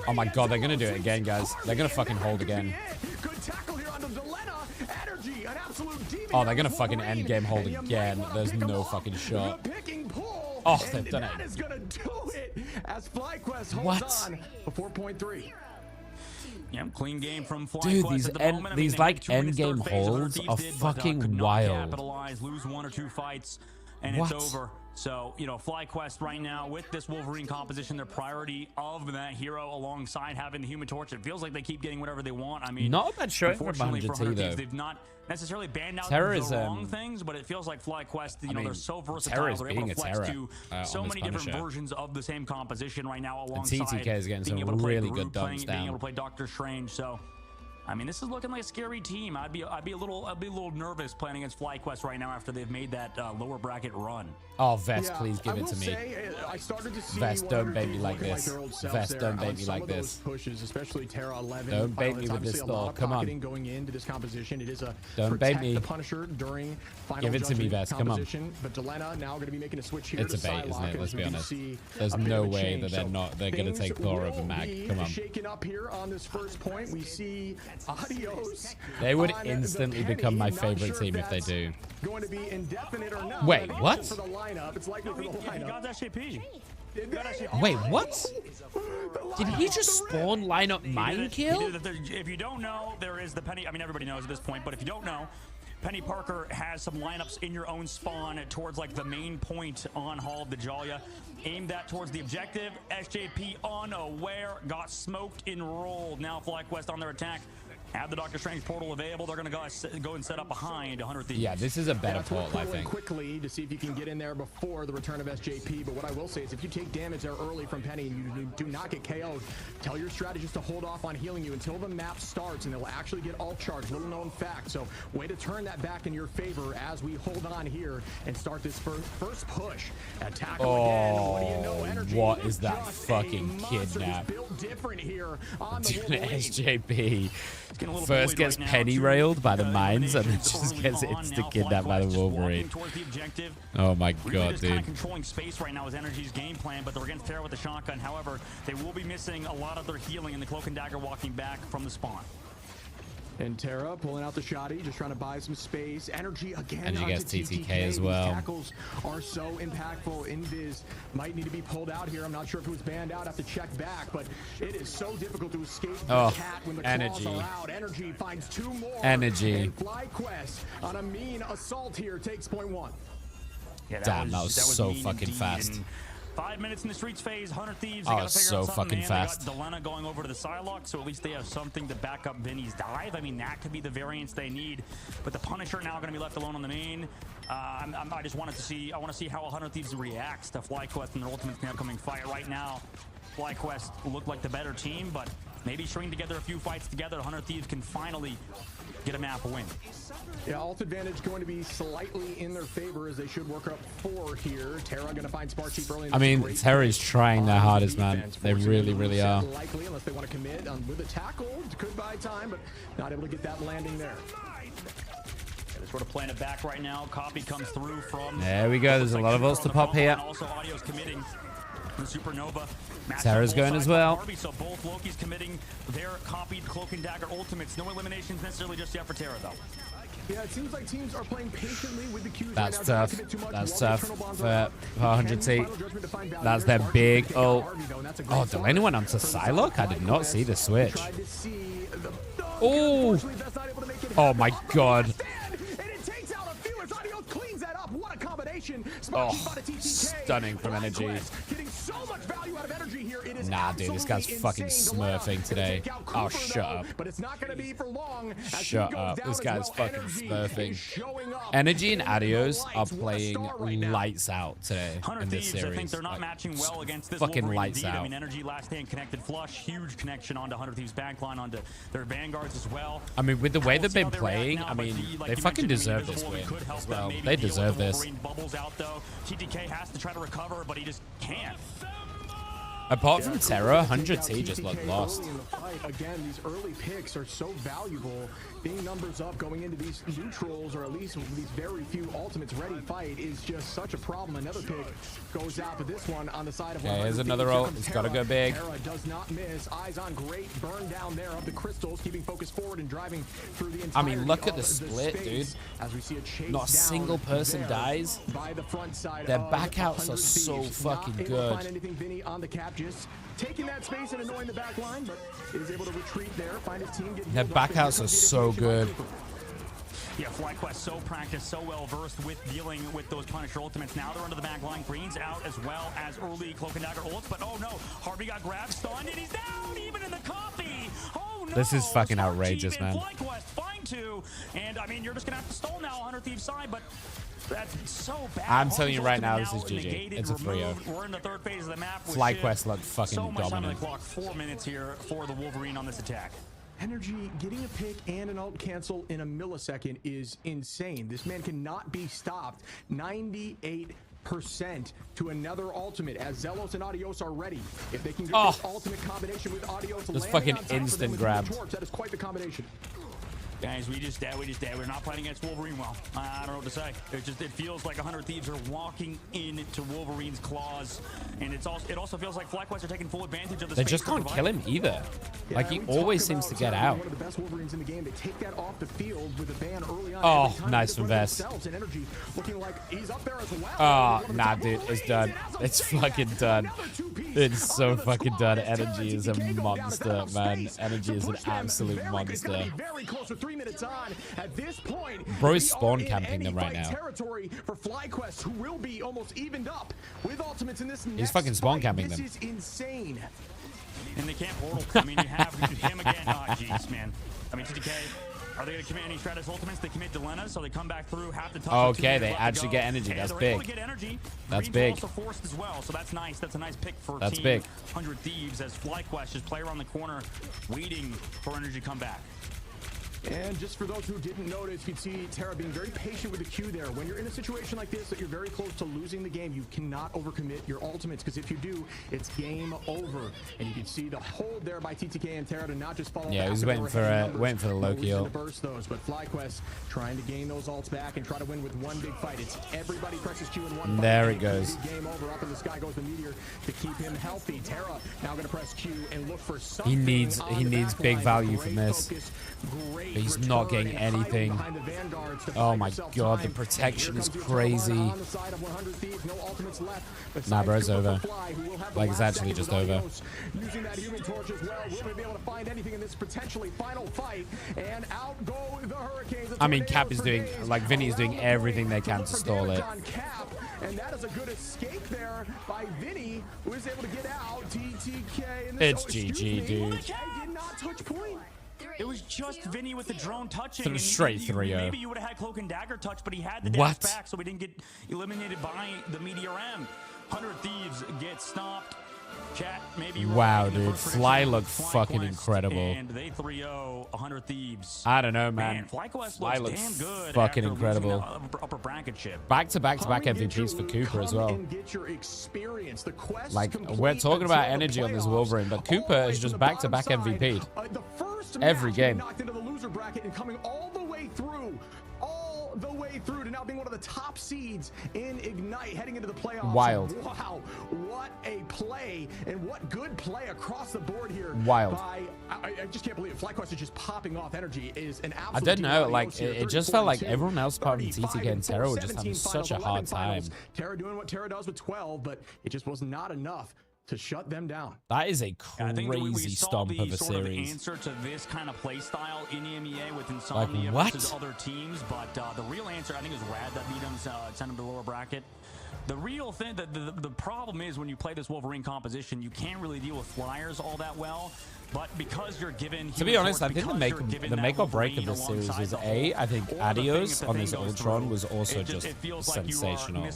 Oh my god, they're gonna do it again, guys. They're gonna fucking hold again. Oh, they're gonna fucking end game hold again. There's no fucking shot. Oh, they've done it. What?
4.3.
Yeah, clean game from FlyQuest.
Dude, these like end game holds are fucking wild.
Capitalize, lose 1 or 2 fights. and it's over. So, you know, FlyQuest right now with this Wolverine composition, their priority of that hero alongside having the Human Torch, it feels like they keep getting whatever they want. I mean,
not a bad showing for
unfortunately for
100T,
100 Thieves,
though.
they've not necessarily banned out
Terror
the wrong things, but it feels like FlyQuest, you know, they're so versatile. They're able to flex to so many different versions of the same composition right now alongside
TTK is getting some really good dumps down.
being able to play Doctor Strange. So, I mean, this is looking like a scary team. I'd be a little nervous playing against FlyQuest right now after they've made that lower bracket run.
Oh, Vest, please give it to me. Vest, don't bait me like this. Vest, don't bait me like this.
Pushes, especially Terra 11.
Don't bait me with this though. Come on.
Going into this composition, it is a
don't bait me.
The Punisher during final
give it to me, Vest. Come on.
But Delena now going to be making a switch here.
It's a bait, isn't it? Let's be honest. There's no way that they're going to take Thor over Mag. Come on.
Shaking up here on this first point, we see Adios.
They would instantly become my favorite team if they do.
Going to be indefinite or not.
Wait, what?
For the lineup. It's likely for the lineup.
He got SJP.
Wait, what? Did he just spawn lineup mine kill?
If you don't know, there is the Penny. I mean, everybody knows at this point, but if you don't know, Penny Parker has some lineups in your own spawn towards like the main point on Hall of the Jalia. Aim that towards the objective. SJP unaware, got smoked and rolled. Now FlyQuest on their attack. Have the Doctor Strange portal available. They're going to go and set up behind 100 Thieves.
Yeah, this is a better portal, I think.
Quickly to see if you can get in there before the return of SJP. But what I will say is if you take damage there early from Penny and you do not get KO'd, tell your strategist to hold off on healing you until the map starts and they'll actually get ult charge. Little known fact. So way to turn that back in your favor as we hold on here and start this first push. Attack again. What do you know? Energy.
What is that fucking kidnap?
Built different here on the
SJP. First gets Penny railed by the mines and then just gets instant kidnapped by the Wolverine. Oh my god, dude.
Controlling space right now is Energy's game plan, but they're against Terra with the shotgun. However, they will be missing a lot of their healing in the Cloak and Dagger walking back from the spawn.
And Terra pulling out the shotty, just trying to buy some space. Energy again.
And he gets TTK as well.
These tackles are so impactful. Invis might need to be pulled out here. I'm not sure if it was banned out. I have to check back, but it is so difficult to escape the cat when the claws are out. Energy finds 2 more.
Energy.
And FlyQuest on a mean assault here takes point 1.
Yeah,
damn, that was so fucking fast.
5 minutes in the streets phase, 100 Thieves.
Oh, so fucking fast.
They got Delena going over to the Psylocke, so at least they have something to back up Vinny's dive. I mean, that could be the variance they need. But the Punisher now going to be left alone on the main. I just wanted to see. I want to see how 100 Thieves reacts to FlyQuest in their ultimate upcoming fight. Right now, FlyQuest looked like the better team, but maybe string together a few fights together, 100 Thieves can finally get a map win.
Yeah, ult advantage going to be slightly in their favor as they should work up 4 here. Terra going to find Sparky early.
I mean, Terra's trying their hardest, man. They really, really are.
Likely, unless they want to commit with a tackle, could buy time, but not able to get that landing there.
They're sort of playing it back right now. Copy comes through from.
There we go. There's a lot of ults to pop here.
Also, Audio's committing. The Supernova.
Terra's going as well.
So both Loki's committing their copied Cloak and Dagger ultimates. No eliminations necessarily just yet for Terra, though.
Yeah, it seems like teams are playing patiently with the Qs.
That's tough. That's tough for 100T. That's their big ult. Oh, Delena went onto Psylocke? I did not see the switch. Oh! Oh my god. Oh, stunning from Energy. Nah, dude, this guy's fucking smurfing today. Oh, shut up. Shut up. This guy's fucking smurfing. Energy and Adios are playing lights out today in this series.
I think they're not matching well against this
fucking
Wolverine
lights
indeed.
out.
I mean, Energy last hand connected flush, huge connection onto 100 Thieves backline, onto their vanguards as well.
I mean, with the way they've been playing, I mean, they fucking deserve this win as well. They deserve this.
Bubbles out though. TTK has to try to recover, but he just can't.
Apart from Terra, 100T just looked lost.
Again, these early picks are so valuable. Being numbers up going into these neutrals, or at least these very few ultimates ready fight, is just such a problem. Another pick goes out, but this one on the side of.
Okay, here's another ult. It's got to go big.
Terra does not miss. Eyes on great burn down there of the crystals, keeping focus forward and driving through the entire.
I mean, look at the split, dude.
As we see a chase
not a single person dies.
By the front side.
Their backouts are so fucking good.
Find anything, Vinny on the cap, just taking that space and annoying the back line, but is able to retreat there, find his team.
Their backouts are so good.
yeah, FlyQuest so practiced, so well versed with dealing with those Punisher ultimates. Now they're under the back line. Green's out as well as early Cloak and Dagger ults, but oh no, Harvey got grabbed, stunned, and he's down even in the coffee. Oh no.
This is fucking outrageous, man.
FlyQuest find two, and I mean, you're just gonna have to stall now 100 Thieves side, but that's so bad.
I'm telling you right now, this is GG. It's a 3-0.
We're in the third phase of the map.
FlyQuest looked fucking
so much
dominant.
Time on the clock, 4 minutes here for the Wolverine on this attack.
Energy getting a pick and an ult cancel in a millisecond is insane. This man cannot be stopped. 98% to another ultimate as Zelos and Adios are ready. If they can get this ultimate combination with Adios,
this fucking instant grab.
That is quite the combination.
Guys, we just dead. We're not playing against Wolverine well. I don't know what to say. It feels like 100 Thieves are walking into Wolverine's claws, and it also feels like FlyQuest are taking full advantage of the.
They just can't kill him either.
Yeah,
like he always seems to get out.
One of the best Wolverines in the game. They take that off the field with a ban early on.
Oh, nice from Vest.
And Energy looking like he's up there as well.
Oh, nah, dude, it's done. It's fucking done. It's so fucking done. Energy is a monster, man. Energy is an absolute monster.
Very close with 3 minutes on. At this point,
bro is spawn camping them right now.
Territory for FlyQuest, who will be almost evened up with ultimates in this.
He's fucking spawn camping them.
This is insane.
And they can't portal. I mean, you have him again. Oh, jeez, man. I mean, TTK. Are they going to commit any Stratus ultimates? They commit Delena, so they come back through half the time.
Okay, they actually get energy. That's big. That's big.
Also forced as well, so that's nice. That's a nice pick for
That's
team
big.
100 Thieves as FlyQuest just play around the corner, waiting for energy to come back.
And just for those who didn't notice, you'd see Terra being very patient with the Q there. When you're in a situation like this, that you're very close to losing the game, you cannot overcommit your ultimates, because if you do, it's game over. And you can see the hold there by TTK and Terra to not just follow.
Yeah, he was waiting for the Loki ult.
Burst those, but FlyQuest trying to gain those ults back and try to win with one big fight. It's everybody presses Q in one.
There it goes.
Game over. Up in the sky goes the meteor to keep him healthy. Terra now going to press Q and look for something.
He needs big value from this. But he's not getting anything. Oh my god, the protection is crazy. Nah, bro, it's over. Like, it's actually just over.
Using that human torch as well, will we be able to find anything in this potentially final fight? And out go the Hurricanes.
I mean, Cap is doing, like, Vinny is doing everything they can to stall it.
And that is a good escape there by Vinny, who is able to get out. TTK in
this. It's GG, dude.
Did not touch point.
It was just Vinny with the drone touching.
Straight 3-0.
Maybe you would have had Cloak and Dagger touch, but he had the dash back, so we didn't get eliminated by the Meteor M. 100 Thieves get stopped. Chat, maybe.
Wow, dude. Fly looked fucking incredible.
And they 3-0 100 Thieves.
I don't know, man.
Fly looks damn good.
Fucking incredible.
Upper bracket chip.
Back-to-back MVPs for Cooper as well. Like, we're talking about energy on this Wolverine, but Cooper is just back-to-back MVP'd. Every game.
Knocked into the loser bracket and coming all the way through to now being one of the top seeds in Ignite, heading into the playoffs.
Wild.
Wow, what a play, and what good play across the board here.
Wild.
I just can't believe it. FlyQuest is just popping off energy. Is an absolute.
I don't know, like, it just felt like everyone else apart from TTK and Terra were just having such a hard time.
Terra doing what Terra does with 12, but it just was not enough to shut them down.
That is a crazy stomp of a
sort
series.
Of answer to this kind of play style in Emea with Insomnia versus other teams, but the real answer I think is Rad that beat him, sent him to lower bracket. The real thing, the problem is when you play this Wolverine composition, you can't really deal with flyers all that well. But because you're given,
to be honest, I think the make or break of this series is I think Adios on this Ultron was also just sensational.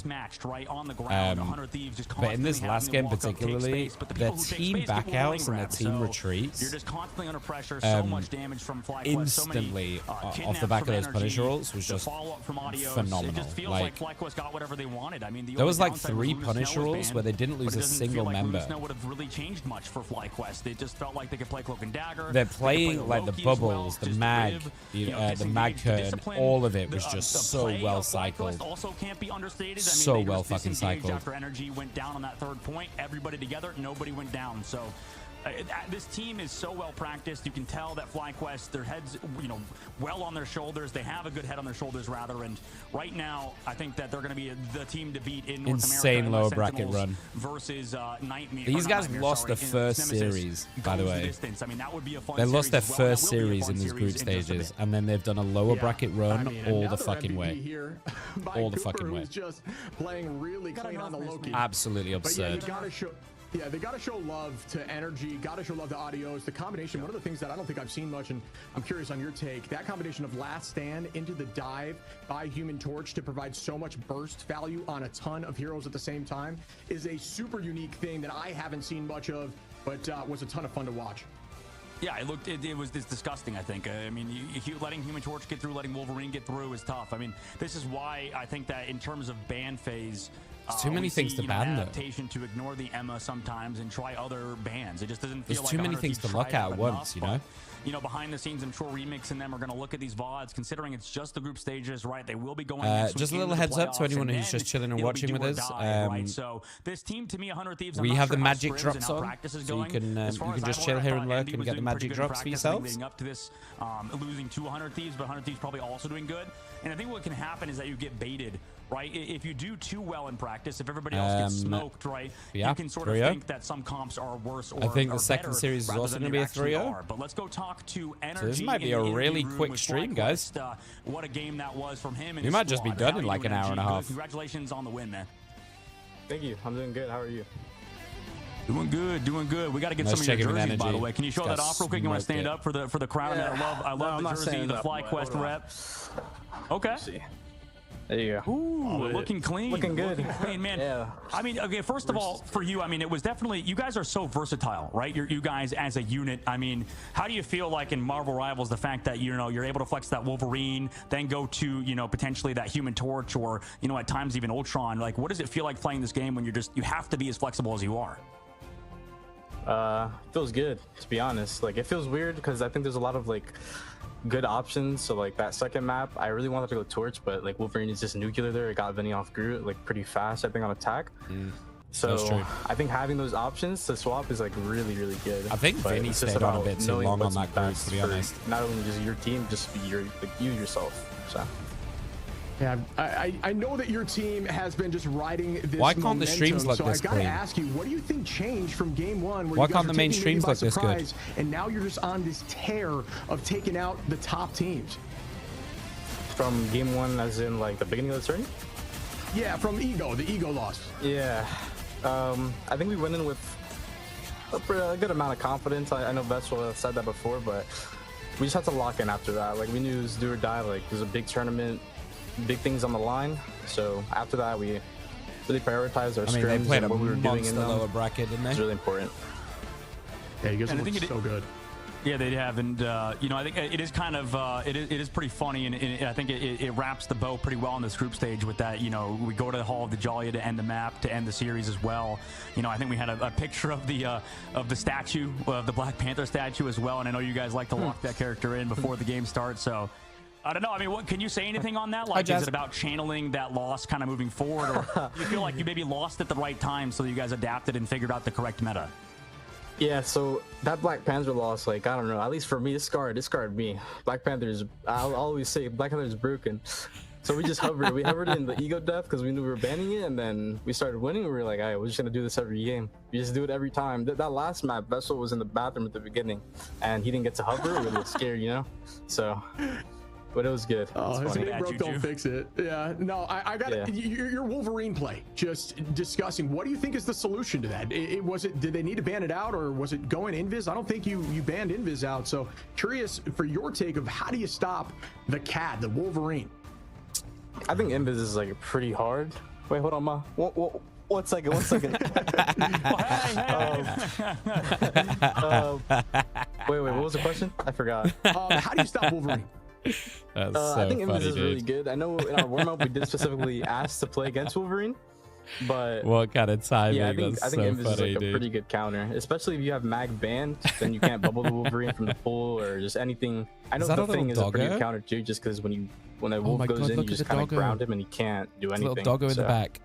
But in this last game particularly, their team backouts and their team retreats,
you're just constantly under pressure. So much damage from FlyQuest.
Instantly off the back of those Punisher rolls was just phenomenal.
It just feels like FlyQuest got whatever they wanted. I mean,
there was like 3 Punisher rolls where they didn't lose a single member.
Snow would have really changed much for FlyQuest. It just felt like they could play Cloak and Dagger.
They're playing like the bubbles, the mag, the mag curtain, all of it was just so well cycled.
Also can't be understated.
So
I mean,
well fucking cycled.
After energy went down on that third point, everybody together, nobody went down. So this team is so well practiced. You can tell that FlyQuest, their heads, well on their shoulders. They have a good head on their shoulders, rather. And right now, I think that they're going to be the team to beat in North
Insane
America.
lower bracket run.
Versus Nightmare.
These guys lost the first series, by the way.
I mean, that would be a fun
They lost their
series as
first
well. That will be a
series
fun
in these group
series in just a
stages,
bit.
and then they've done a lower bracket run all the
another
fucking
MVP
way.
Here by
All the
Cooper,
fucking way.
who's just playing really clean on the Loki.
Absolutely
But yeah,
absurd.
you gotta show. Yeah, they got to show love to Energy, got to show love to Audios. The combination, one of the things that I don't think I've seen much, and I'm curious on your take, that combination of Last Stand into the dive by Human Torch to provide so much burst value on a ton of heroes at the same time is a super unique thing that I haven't seen much of, but was a ton of fun to watch.
Yeah, it's disgusting, I think. I mean, letting Human Torch get through, letting Wolverine get through is tough. I mean, this is why I think that in terms of ban phase,
There's too many things to ban, though.
Adaptation to ignore the Emea sometimes and try other bans. It just doesn't feel
There's
like
too many
100
things
Thieves
to look
tried
at
it
once,
enough, but, behind the scenes, I'm sure Remix and them are going to look at these VODs, considering it's just the group stages, right? They will be going next
Just a
week
little
into
heads
the
up to
playoffs,
anyone
and
who's
then
just chilling and
it'll be
watching
do
with
or
us.
die, right? So this team, to me, 100 Thieves, I'm
We
not
have
sure
the
how
magic
scrims
drops
and how
on,
practice is
so you
going.
can
As far as
just
I'm
chill
aware,
here
I
and
thought
lurk
Andy
and
was
get the
doing
magic
pretty good in
drops for
practice,
yourselves.
leading up to this, losing to 100 Thieves, but 100 Thieves probably also doing good. And I think what can happen is that you get baited, right? If you do too well in practice, if everybody else gets smoked, right,
yeah,
you can sort of
3-0.
think that some comps are worse or
I think the
are
second
better
series is
rather
also
than
going to be
they
a
actually
3-0.
are. But let's go talk to Energy.
So this might be
in
a
the
really
interview
quick
with
stream,
FlyQuest.
guys.
What a game that was from him and
We
his
might just be
squad.
done
How
in
are
like
you,
an hour and a
Energy?
half.
Congratulations on the win, man.
Thank you. I'm doing good. How are you?
Doing good, doing good. We got to get some of your jerseys, by the way. Can you show that off real quick? You want to stand up for the crowd?
Yeah.
I love
No,
the jersey, the FlyQuest rep. Okay.
There you go.
Ooh, looking clean.
Looking good.
Looking clean, man.
Yeah.
I mean, okay, first of all, for you, I mean, it was definitely, you guys are so versatile, right? You guys as a unit. I mean, how do you feel like in Marvel Rivals, the fact that, you're able to flex that Wolverine, then go to, potentially that Human Torch or, at times even Ultron? Like, what does it feel like playing this game when you have to be as flexible as you are?
Feels good, to be honest. Like, it feels weird because I think there's a lot of, good options. So that second map, I really wanted to go Torch, but Wolverine is just nuclear there. It got Vinny off Groot pretty fast, I think, on attack. So I think having those options to swap is really, really good.
I think Vinny stayed on a bit too long on that Groot, to be honest.
Not only just your team, just you yourself. So.
Yeah, I know that your team has been just riding this
Why can't
momentum,
the streams look
so
this
I gotta
clean?
ask you, what do you think changed from game one? Where
Why
you guys
can't
were
the main
taking Navy
streams
by
look this good?
surprise, and now you're just on this tear of taking out the top teams?
From game one, as in the beginning of the tournament?
Yeah, from the Ego loss.
Yeah, I think we went in with a good amount of confidence. I know Vessel said that before, but we just had to lock in after that. We knew it was do or die. It was a big tournament, big things on the line. So after that, we really prioritized our scrims
they played
and what we were doing in them.
lower bracket, didn't they?
It's really important.
Yeah, you guys
And I
look
think
so good.
Yeah, they have, and I think it is kind of it is pretty funny, and I think it wraps the bow pretty well on this group stage with that. We go to the Hall of the Jolly to end the map, to end the series as well. I think we had a picture of the statue, of the Black Panther statue as well, and I know you guys like to lock that character in before the game starts, so. I don't know. I mean, what can you say anything on that? Is it about channeling that loss kind of moving forward, or do you feel like you maybe lost at the right time so you guys adapted and figured out the correct meta?
Yeah, so that Black Panther loss, I don't know, at least for me, it scarred me. Black Panther's, I'll always say, Black Panther's broken. So we just hovered. We hovered in the ego death because we knew we were banning it, and then we started winning. We were like, all right, we're just going to do this every game. We just do it every time. That last map, Vessel was in the bathroom at the beginning, and he didn't get to hover. We were a little scared, So... But it was good.
Oh, if it ain't broke, don't fix it. Yeah, no, I got
Yeah.
your Wolverine play. Just discussing. What do you think is the solution to that? Did they need to ban it out, or was it going invis? I don't think you banned invis out. So curious for your take of how do you stop the cat, the Wolverine?
I think invis is pretty hard. Wait, hold on, Ma. 1 second. 1 second. Wait, what was the question? I forgot.
How do you stop Wolverine?
That's so
I think
funny,
Invis is
dude.
really good. I know in our warm-up we did specifically ask to play against Wolverine, but
What kind of timing?
yeah, I think
That's
Invis
so
is
funny,
a
dude.
pretty good counter, especially if you have mag banned, then you can't bubble the Wolverine from the pool or just anything. I know
Is that a
the thing
little
is a pretty
doggo?
good counter too, just because when a
Oh
wolf
my
goes
God,
in,
look
you
at
just
the
kind of
doggo.
ground him and he can't do
There's a
anything.
little doggo in the
so,
back.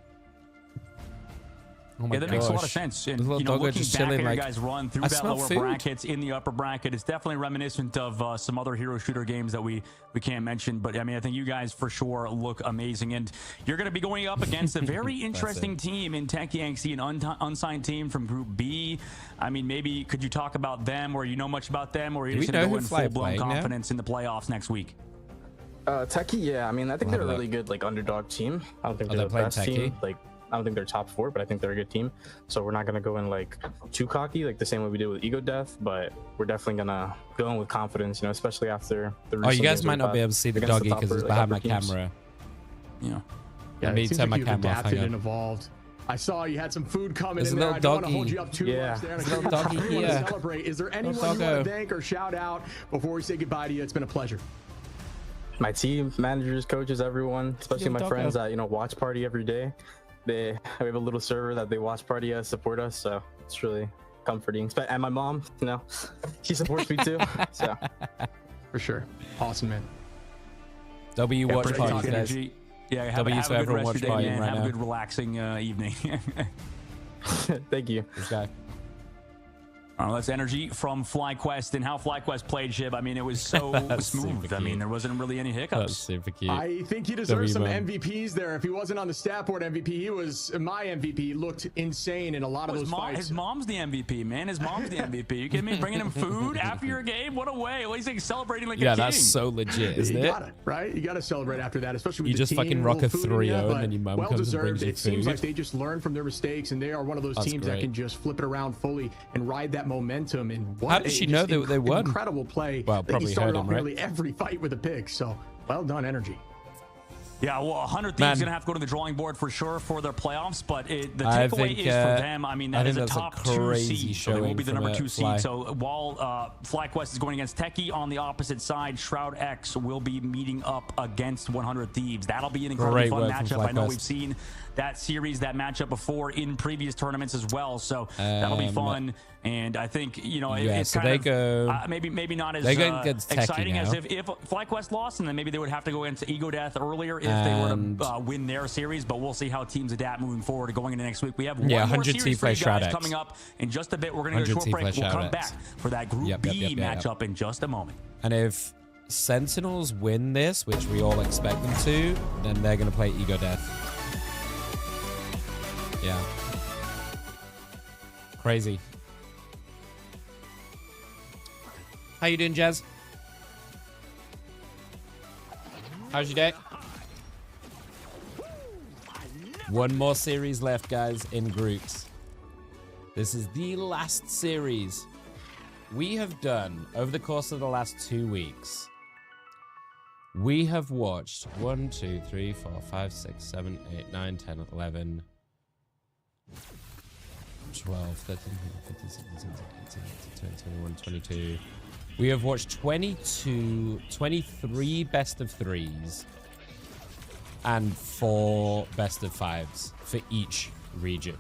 Oh my
Yeah, that makes a lot of sense. And,
little
you know,
doggo
looking
just
back
chilling,
at
like,
your guys' run through
I
that
smell
lower
food.
brackets in the upper bracket, it's definitely reminiscent of some other hero shooter games that we can't mention. But, I mean, I think you guys for sure look amazing. And you're going to be going up against a very interesting team in Tech Yanksy, an unsigned team from Group B. I mean, maybe could you talk about them, or you know much about them, or are you just going to go in full-blown confidence in the playoffs next week?
Techie, yeah. I mean, I think they're a really good like underdog team. I don't think they're the best team. Like, I don't think they're top 4, but I think they're a good team. So we're not gonna go in like too cocky, like the same way we did with Ego Death. But we're definitely gonna go in with confidence, you know, especially after the.
Oh, you guys might not be able to see the doggy because it's behind my camera.
Yeah.
Yeah,
I need to turn my camera off.
adapted and evolved. I saw you had some food coming in
a
there.
little
I don't want to
doggy.
hold you up too much there.
There's a little doggy
I want to
here.
celebrate. Is there anyone you
Little
want
doggo.
to thank or shout out before we say goodbye to you? It's been a pleasure.
My team, managers, coaches, everyone, especially my friends that watch party every day. We have a little server that they watch party us, support us, so it's really comforting. And my mom, you know, she supports me too. So
for sure, awesome, man.
W watch party, guys.
Yeah, have
W
a
for
good
everyone
rest
watch
of your day,
party
man.
right
Have
now.
a good relaxing evening.
Thank you.
This guy.
All right, that's energy from FlyQuest and how FlyQuest played, Shib. I mean, it was so smooth. I mean, there wasn't really any hiccups.
That's super cute.
I think he deserves some MVPs there. If he wasn't on the stat board MVP, he was my MVP. He looked insane in a lot of those fights.
His mom's the MVP, man. His mom's the MVP. You kidding me? Bringing him food after your game? What a way. Well, he's like celebrating like a king.
That's so legit, isn't
you
it?
got it, right? You got to celebrate after that, especially with
You
the
just
team,
fucking rock a
little food in ya,
3-0 and
but
then your mum
well
comes and
deserved.
brings you
It seems
food.
like they just learn from their mistakes, and they are one of those
That's
teams that
great.
can just flip it around fully and ride that momentum. And
How did she know they won?
Incredible play.
Well,
I think
probably
he started
heard
off
him, right?
nearly every fight with a pick. So well done, energy.
Yeah, well, 100
Man.
Thieves going to have to go to the drawing board for sure for their playoffs, but the
I
takeaway
think,
is for them, I mean,
I
that is
think
a
that's a
top 2
crazy
seed, so they will
showing
be the
from
number 2
Fly.
seed. So while FlyQuest is going against Techie on the opposite side, Shroud X will be meeting up against 100 Thieves. That'll be an incredibly
Great
fun
work from
matchup. I know
FlyQuest.
we've seen that series, that matchup before in previous tournaments as well, so that'll be fun. And I think, you know,
Yeah,
it's
so
kind
they
of
go.
maybe not as
they go against Techie
exciting as
now.
if FlyQuest lost, and then maybe they would have to go into Ego Death earlier if they were to win their series. But we'll see how teams adapt moving forward going into next week. We have one more
100
series for you
Shroud
guys
X.
coming up in just a bit. We're going to go to a
100
short break. We'll
Shroud
come
X.
back for that Group B matchup in just a moment.
And if Sentinels win this, which we all expect them to, then they're going to play Ego Death. Yeah. Crazy. How you doing, Jazz? How's your day? One more series left, guys, in groups. This is the last series. We have done, over the course of the last 2 weeks, we have watched 1, 2, 3, 4, 5, 6, 7, 8, 9, 10, 11, 12, 13, 15, 16, 17, 18, 19, 20, 21, 22. We have watched 23 best of 3s and 4 best of 5s for each region.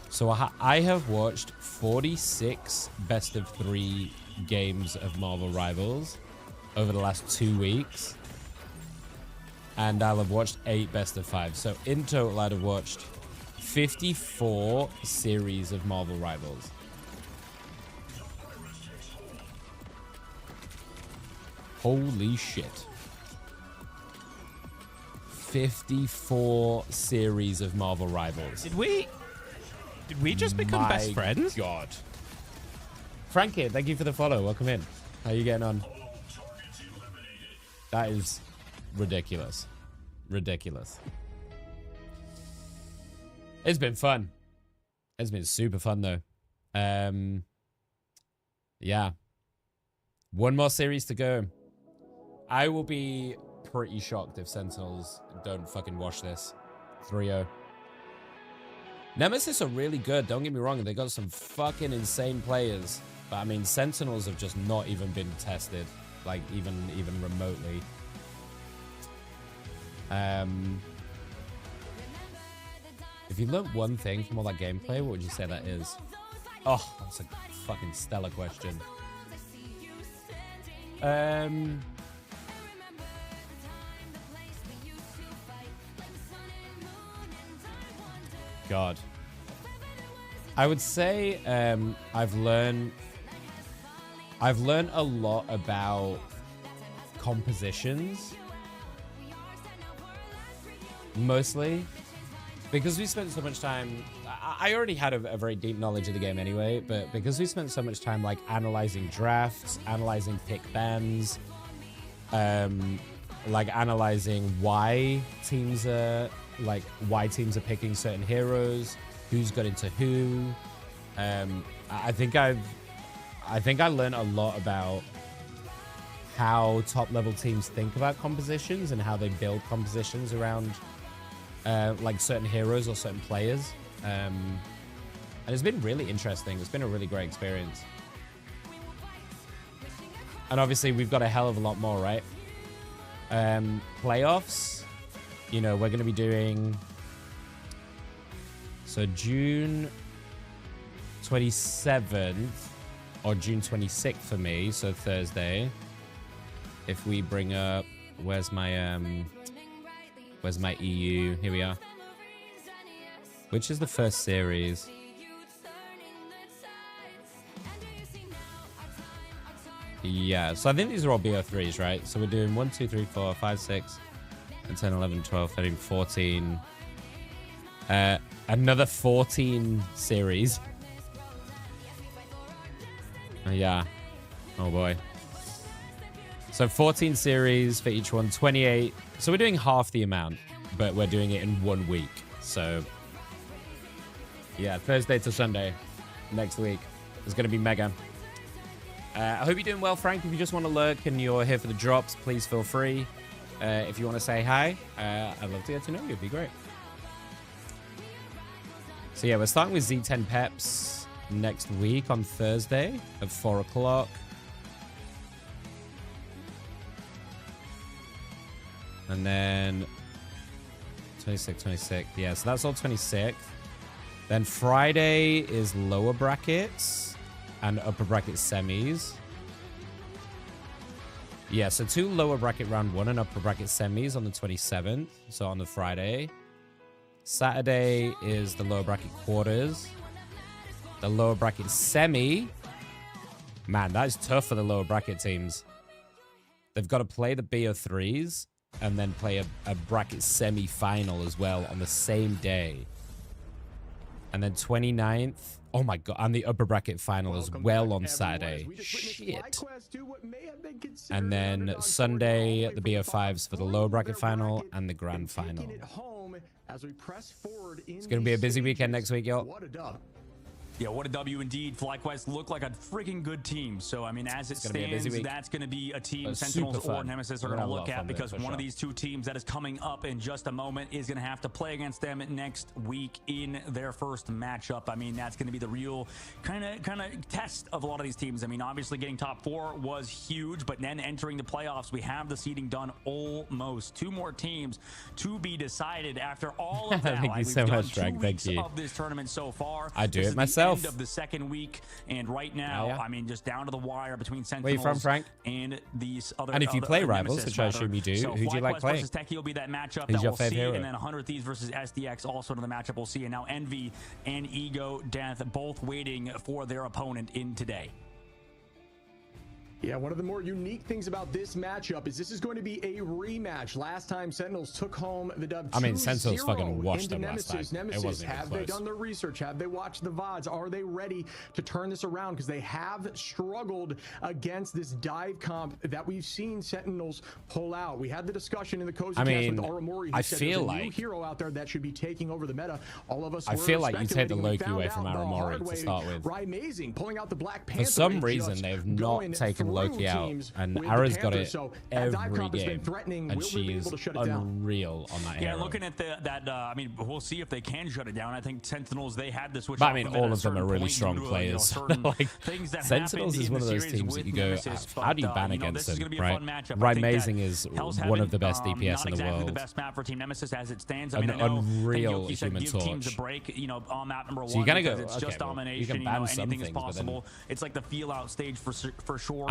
So I have watched 46 best of 3 games of Marvel Rivals over the last 2 weeks. And I'll have watched 8 best of 5. So in total, I'd have watched 54 series of Marvel Rivals. Holy shit. 54 series of Marvel Rivals.
Did we just become best friends?
God. Frankie, thank you for the follow. Welcome in. How you getting on? That is ridiculous. Ridiculous. It's been fun. It's been super fun though. Yeah. One more series to go. I will be pretty shocked if Sentinels don't fucking wash this. 3-0. Nemesis are really good, don't get me wrong. They got some fucking insane players. But I mean, Sentinels have just not even been tested. Like, even remotely. If you learned one thing from all that gameplay, what would you say that is? Oh, that's a fucking stellar question. God. I would say I've learned a lot about compositions, mostly because we spent so much time. I already had a very deep knowledge of the game anyway, but because we spent so much time like analyzing drafts, analyzing pick bans, like analyzing why teams are picking certain heroes, who's got into who. I think I learned a lot about how top level teams think about compositions and how they build compositions around like certain heroes or certain players. And it's been really interesting. It's been a really great experience. And obviously we've got a hell of a lot more, right? Playoffs, you know, we're going to be doing, so June 27th or June 26th for me, so Thursday. If we bring up, where's my EU? Here we are. Which is the first series? Yeah, so I think these are all BO3s, right? So we're doing 1, 2, 3, 4, 5, 6, and 10, 11, 12, 13, 14. Another 14 series. Yeah. Oh boy. So 14 series for each one, 28. So we're doing half the amount, but we're doing it in 1 week. So yeah, Thursday to Sunday next week is going to be mega. I hope you're doing well, Frank. If you just want to lurk and you're here for the drops, please feel free. If you want to say hi, I'd love to get to know you. It'd be great. So yeah, we're starting with Z10 Peps next week on Thursday at 4 o'clock. And then 26. Yeah, so that's all 26th. Then Friday is lower brackets and upper bracket semis. Yeah, so 2 lower bracket round 1 and upper bracket semis on the 27th. So on the Friday. Saturday is the lower bracket quarters. The lower bracket semi. Man, that is tough for the lower bracket teams. They've got to play the BO3s and then play a bracket semi-final as well on the same day. And then 29th. Oh my god, and the upper bracket final as well on Saturday. Shit. And then Sunday, the BO5s for the lower bracket final and the grand final. It's going to be a busy weekend next week, y'all.
Yeah, what a W indeed. FlyQuest look like a freaking good team. So, I mean, as it stands, that's going to be a team Sentinels or Nemesis are going to look at, because one of these two teams that is coming up in just a moment is going to have to play against them next week in their first matchup. I mean, that's going to be the real kind of test of a lot of these teams. I mean, obviously getting top 4 was huge, but then entering the playoffs, we have the seeding done almost. 2 more teams to be decided after all of that.
Thank you so much, Frank. Thank you.
Of this tournament so far.
I do it myself.
End of the second week, and right now, I mean, just down to the wire between Sentinels.
Where are you from, Frank?
And these other.
And if you play Rivals, which I assume you do,
so
who do you like playing?
Versus Techie will be that matchup
Who's
that
your
we'll
favorite
see,
hero?
and then 100 Thieves versus SDX also to the matchup we'll see. And now Envy and Ego Death both waiting for their opponent in today.
Yeah, one of the more unique things about this matchup is this is going to be a rematch. Last time Sentinels took home the dub.
I mean, Sentinels fucking washed them
Nemesis.
last time.
Nemesis,
It wasn't even
have
close.
they done their research? Have they watched the VODs? Are they ready to turn this around? Because they have struggled against this dive comp that we've seen Sentinels pull out. We had the discussion in the Cozy Cast with Aramori.
I
said
feel
there's a
like
new hero out there that should be taking over the meta. All of us.
I feel like you take the
speculating.
Loki
We
away
found
from
out the
Aramori
hard
to
way.
start with.
Amazing, pulling out the Black Panther.
For some
and
reason,
just
they've not
going
taken Loki out,
teams
and
with the
Ara's got
Panthers.
it
So that dive
every
comp has been
game,
threatening.
and
Will we
she
be
is
able to shut it down?
unreal on that
Yeah,
hero.
looking at that, I mean, we'll see if they can shut it down. I think Sentinels, they had to switch.
But I
off
mean,
of it
all
at a
of them are
certain
really
point
strong
due to,
players.
like
Like,
that
Sentinels is one of those teams that you go, how do you ban against them, right? Amazing is one of the best DPS in the world.
The best map for Team Nemesis as it stands. I
An
mean, I know
unreal
Yoki said
Human
give teams a
Torch.
break, you know, on map number 1.
So you gotta go,
It's
okay,
just
well, you
domination.
can
You know,
ban some
anything is
things, but then-
possible. It's like the feel out stage for sure.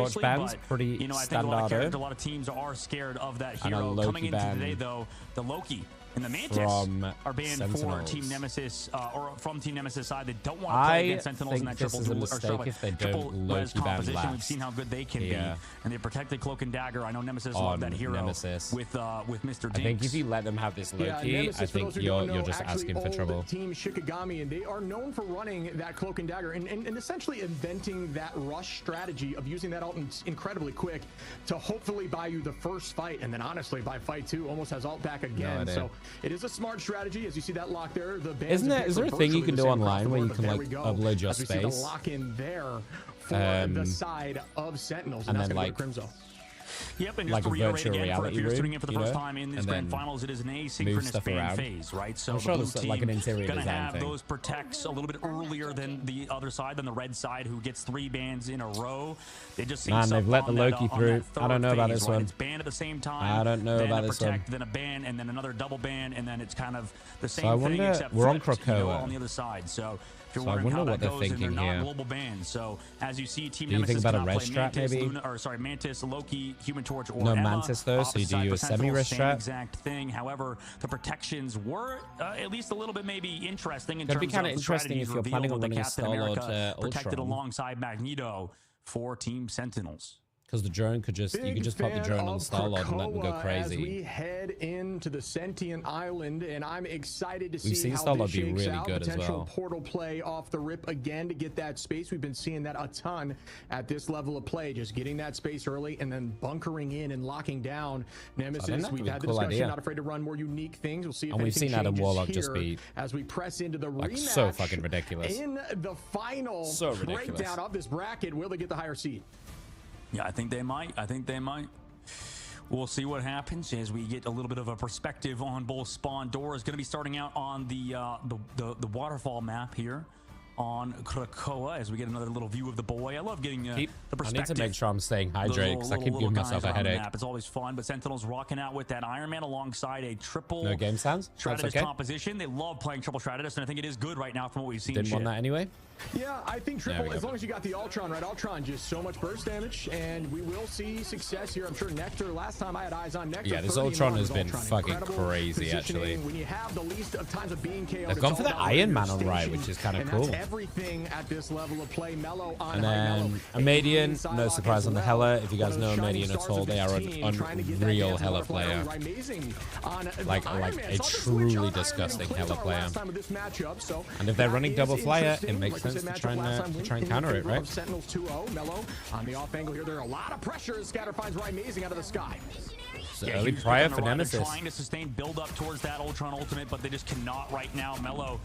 obviously,
ban's
but
pretty
I think a lot
standardo.
of teams are scared of that
And a
hero.
Loki
Coming into
ban.
today, though, the Loki And the Mantis are banned
Sentinels.
for Team Nemesis, or from Team Nemesis side that don't want to play against Sentinels in that triple duel, or
if they
triple
don't
res
Loki ban
composition. We've
last.
seen how good they can be, and they protected Cloak and Dagger. I know Nemesis loved that hero with Mr. Dinks.
I think if you let them have this Loki, I think you're just asking for trouble.
Team Shikigami, and they are known for running that Cloak and Dagger and essentially inventing that rush strategy of using that ult incredibly quick to hopefully buy you the first fight, and then honestly by fight 2 almost has ult back again. So it is a smart strategy. As you see that lock there, the
is there a thing you can do online where you can like upload your
as we see the
space
lock in there for the side of Sentinels,
and
that's
then
gonna
like
go to Crimzo.
Yep, and
like
just to
a
reiterate
virtual
again,
reality
if you're
room,
tuning in for the
you
first
know,
time in this
and
grand
then
finals, it is an
move
asynchronous
stuff
ban
around.
phase, right? So
I'm
the
sure
blue
there's
team
like an interior
gonna
design
have
thing.
those protects a little bit earlier than the other side, than the red side, who gets 3 bans in a row. They just see
Man, they've let the Loki through. I don't know about this one.
It's banned at the same time.
I don't know about this one.
Then a ban, and then another double ban, and then it's kind of the same
I
thing
wonder,
except
we're on
flipped, you know,
Krakoa.
on the other side. So if you're
So I
wondering how
wonder
that
what they're
goes, and they're
thinking
not
here.
global bans. So as you see, Team
Do you think
Nemesis
about a
cannot
res
play
strat, maybe?
Mantis, Loki, Human Torch, or
No
Emma.
Mantis, though, so you do
Opposite
you a
side for
semi-res
Sentinels,
strat?
same exact thing. However, the protections were at least a little bit maybe interesting in
That'd be
terms
kinda
of the
interesting if
strategies
you're planning
revealed
on
with the
running a
Captain
Star-Lord,
America protected
Ultron.
alongside Magneto for Team Sentinels.
Because the drone could just, you could just pop the drone on Star-Lord and let them go
Krakoa
crazy.
As we head into the Sentient Island, and I'm excited to
We've
see
seen
how
Star-Lord
this
be
shakes
really
out.
good as
Potential
well.
portal play off the rip again to get that space. We've been seeing that a ton at this level of play, just getting that space early and then bunkering in and locking down Nemesis. We've had the discussion, not afraid to run more unique things. We'll see if
and we've seen Adam Warlock
here
just be
as we press into the
like
rematch
so fucking ridiculous.
in the final breakdown of this bracket. Will they get the higher seed?
Yeah, I think they might. We'll see what happens as we get a little bit of a perspective on both spawn doors. Going to be starting out on the waterfall map here on Krakoa as we get another little view of the boy. I love getting the perspective.
I need to make sure I'm staying hydrated because I keep giving myself a headache.
It's always fun, but Sentinels rocking out with that Iron Man alongside a triple
No game sounds? That's
Stratus
okay.
composition. They love playing triple Stratus, and I think it is good right now from what we've seen.
Didn't want that anyway?
Yeah, I think triple, as long as you got the Ultron, right? Ultron, just so much burst damage, and we will see success here. I'm sure Nectar, last time I had eyes on Nectar.
Yeah, this Ultron has been fucking crazy, actually.
When you have the least of times of being KO'd,
They've gone for the Iron Man on right, which is kind of cool.
That's everything at this level of play. Mellow on
And then Amadian, no surprise on the Hela. If you guys know Amadian at all, they are an unreal Hela player. Like a truly disgusting Hela player. And if they're running double flyer, it makes sense to try and counter it, right?
Sentinels 2-0, Mellow on the off angle here. There are a lot of pressure as Scatter finds Amazing out of the sky.
So early prior for
They're
Nemesis.
trying to sustain build up towards that Ultron ultimate, but they just cannot right now. Mellow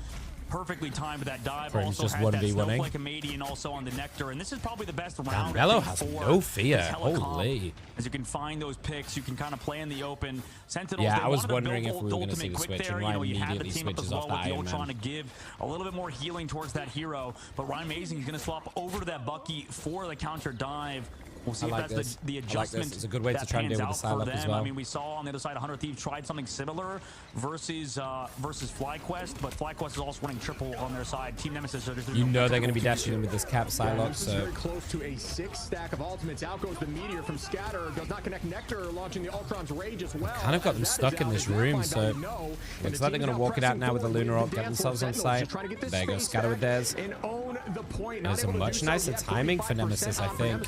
perfectly timed with that dive.
Frames
Also
just
had that
1v1ing.
Snowflake Amadian also on the Nectar, and this is probably the best round.
Mello
I think,
has
for
no fear.
this Hela comp.
Holy.
As you can find those picks, you can kind of play in the open. Sentinels,
Yeah,
they
I was
wanted to
wondering
build
if we were going to see
ultimate
the
quick
switch,
there.
and
You know,
Ryan
you had the
immediately
team up as
switches
well
off the
with the
Iron
Ultron
Man.
to give a little bit more healing towards that hero, but Ryan Amazing is going to swap over to that Bucky for the counter dive. We'll see
I like
if that's
this.
the
I like
adjustment.
this. It's a good way to
that
try and
pans
deal with the
out for
Psylocke as
them.
well.
I mean, we saw on the other side, 100 Thieves tried something similar versus FlyQuest, but FlyQuest is also running triple on their side. Team Nemesis are just
You know they're going to be dashing in with this Cap Psylocke,
This is
so
very close to a 6 stack of ultimates. Out goes the Meteor from Scatter. Does not connect Nectar, launching the Ultron's Rage as well.
kind of got them stuck in this room, so looks like they're going to walk it out now with the Lunar Ult, get themselves on site. There you go, Scatter with theirs.
And own the point.
There's a much nicer timing for Nemesis, I think.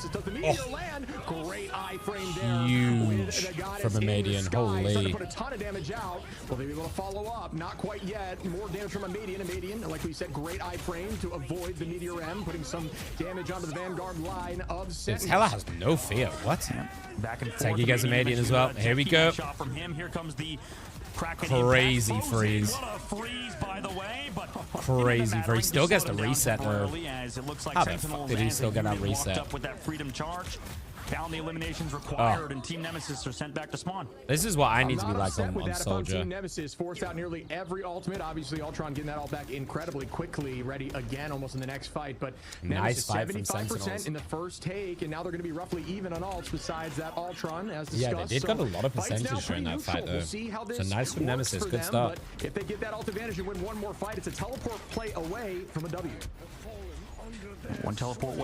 Great eye frame
Huge from Amadian, holy.
Put a ton of damage out. Will they be able to follow up? Not quite yet. More damage from Amadian. Amadian, like we said, great eye frame to avoid the Meteor M, putting some damage onto the Vanguard line of Sentinels.
This Hela has no fear. What?
Back and forth.
Take you guys Amadian as well. Here we go.
Shot from him. Here comes the
Crazy freeze. Crazy freeze. Still gets the reset though. How the fuck did he still get that reset?
Up with that freedom charge. Found the eliminations required, and Team Nemesis are sent back to spawn.
This is what I need to be like on
That
Soldier.
Team Nemesis forced out nearly every ultimate. Obviously, Ultron getting that all back incredibly quickly, ready again almost in the next fight. But
Nice
Nemesis
fight from
75%
Sentinels.
in the first take, and now they're going to be roughly even on ults besides that Ultron, as discussed.
Yeah, they did got a lot of
Fights now
percentage during
pretty
that fight
neutral.
though.
We'll see how
So
this
nice from
works
Nemesis.
for
Good
them,
start.
but if they get that ult advantage and win one more fight, it's a teleport play away from a W.
One teleport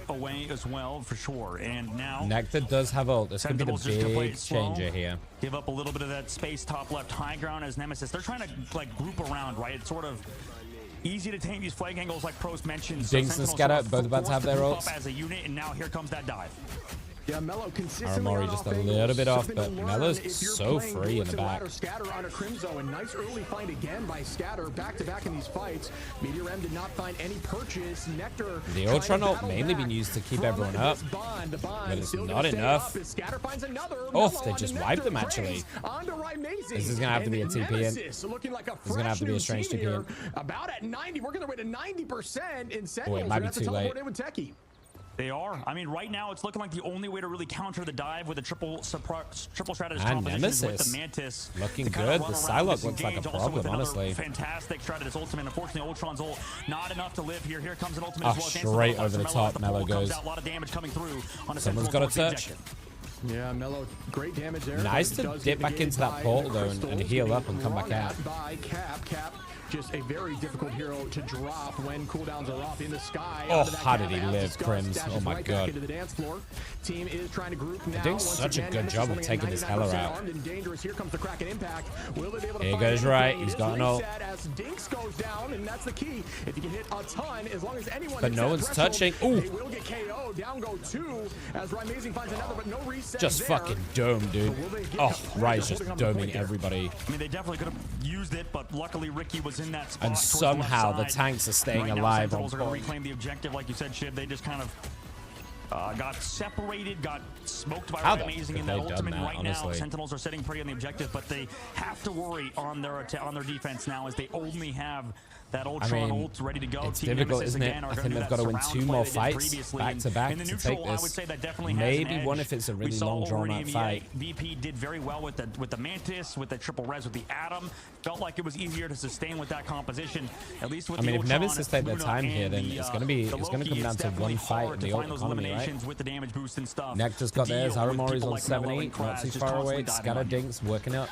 away as well, for sure. And now
Nectar does have ult. This could be the big changer here.
Give up a little bit of that space top left high ground as Nemesis. They're trying to like group around, right? It's sort of easy to tame these flank angles like Pros mentioned.
Dinks and Scatter both about to have their ults.
As a unit, and now here comes that dive.
Yeah, Mello consistently
Aramori just a little bit off, but Melo's so free in the back.
Scatter on a Crimzo, and nice early find again by Scatter, back to back in these fights. Meteor M did not find any purchase. Nectar.
The Ultron ult mainly been used to keep everyone up, but it's not enough. Oh, they just wiped them actually. This is gonna have to be a TP in. This is gonna have to be a strange TP in.
About at 90, we're gonna win at 90% in Sentinels.
Oh, it might be too late.
They are. I mean, right now it's looking like the only way to really counter the dive with a triple strategist
And
composition is with
Nemesis.
the Mantis.
Looking good. The Psylocke looks like a problem, honestly.
Fantastic strategist ultimate. Unfortunately, Ultron's ult not enough to live here. Here comes an ultimate as well.
Straight over the top, Mello goes.
A lot of damage coming through on a
Someone's got a touch.
Yeah, Mello, great damage there.
Nice to dip back into that portal though and heal up and come back out.
By Cap, just a very difficult hero to drop when cooldowns are off in the sky.
Oh, how did he live, Crims? Oh my god.
Into the dance floor. Team is trying to group now.
Doing such a good job of taking this Heller out.
Here comes the Kraken impact. Will they be able to
Here goes right. He's got an ult.
As Dinks goes down, and that's the key. If you can hit a ton, as long as anyone.
But no one's touching. Ooh.
They will get KO. Down go 2 as Amazing finds another, but no reset.
Just fucking dome, dude. Oh, Rai's just doming everybody.
I mean, they definitely could have used it, but luckily Ricky was in that spot.
And somehow the tanks are staying alive.
Sentinels are going to reclaim the objective, like you said, Shiv. They just kind of got separated, got smoked by Amazing in that ultimate. Right now, Sentinels are sitting pretty on the objective, but they have to worry on their defense now, as they only have that Ultron ult ready to go.
It's difficult, isn't it? I think they've got to win 2 more fights back to back to take this. Maybe one if it's a really long drawn out fight.
VP did very well with the Mantis, with the triple res, with the Atom. Felt like it was easier to sustain with that composition. At least with
if Nemesis take their time here, then it's gonna come down to one fight in the ult economy, right?
With the damage boost and stuff.
Nectar's got theirs. Aramori's on 70, not too far away. Scatter Dinks working up.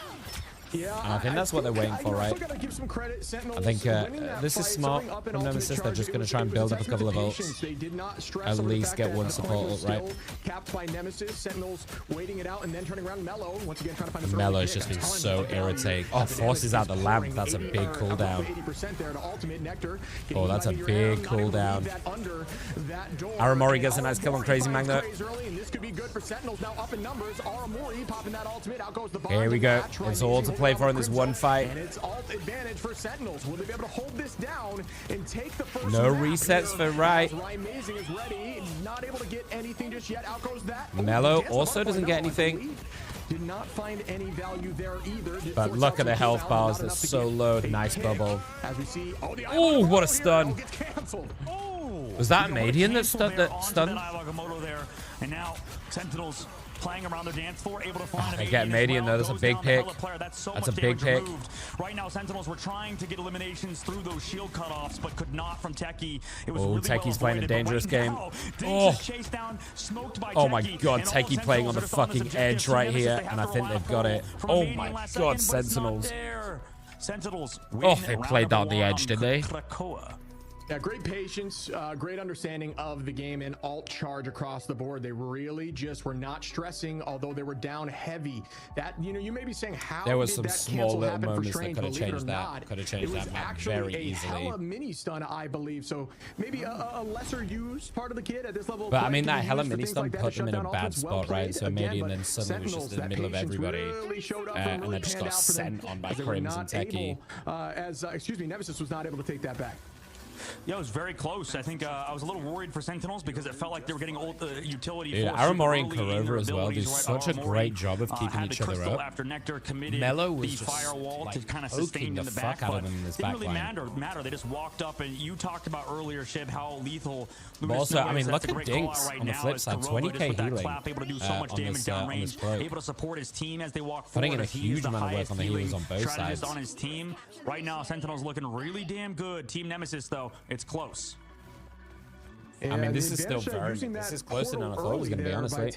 Yeah,
and I think that's what they're waiting for, right? I think this is smart from Nemesis. They're just going to try and build up a couple of ults. At least get one support ult, right?
Capped by Nemesis, Sentinels waiting it out and then turning around Mello. Once again, trying to find
Mello's just been so irritating. Oh, forces out the lamp. That's a big cooldown. Oh, that's a big cooldown. Aramori gets a nice kill on Crazy Magnet. Here we go. It's all to play for in this one fight.
And it's alt advantage for Sentinels. Will they be able to hold this down and take the first
no resets for Rai.
Amazing is ready. Not able to get anything just yet. Out goes that.
Mello also doesn't get anything.
Did not find any value there either.
But look at the health bars. They're so low. Nice bubble.
As we see,
oh, what a stun. Was that Madian that stunned?
And now Sentinels playing around their dance floor, able to find
they get Madian though. That's a big pick.
That's
a big pick.
Right now, Sentinels were trying to get eliminations through those shield cutoffs, but could not from Techie. It was really
Techie's playing a dangerous game. Oh my god, Techie playing on the fucking edge right here, and I think they've got it. Oh my god, Sentinels. Oh, they played that on the edge, did they?
Yeah, great patience, great understanding of the game, and alt charge across the board. They really just were not stressing, although they were down heavy. That, you may be saying, how
there was
did
some
that
small little
happen
moments
for Train,
that could have changed that. Could have changed that map very easily.
Hella mini stun, I believe. So maybe a lesser used part of the kit at this level.
But I mean, that hella mini stun put them in a bad spot, right? So Madian then suddenly was just in the middle of everybody, and then just got sent on by Crims and Techie.
Nemesis was not able to take that back.
Yeah, it was very close. I think I was a little worried for Sentinels because it felt like they were getting old utility.
Yeah, Aramori and Kurova as well do such a great job of keeping each other up.
After Nectar committed
Mello was
the firewall
like
to kind of sustain
the
in the back,
fuck out of them in this
didn't
back
really
line.
matter. They just walked up, and you talked about earlier, Shiv, how lethal.
Also, I mean, look at Dinks on the flip side, 20k healing
able to do so much damage downrange, able to support his team as they walk forward.
Putting in a huge amount of work on the healers on both sides.
On his team right now, Sentinel's looking really damn good. Team Nemesis, though, it's close.
I mean, this is still very. This is closer than I thought it was going to be, honestly.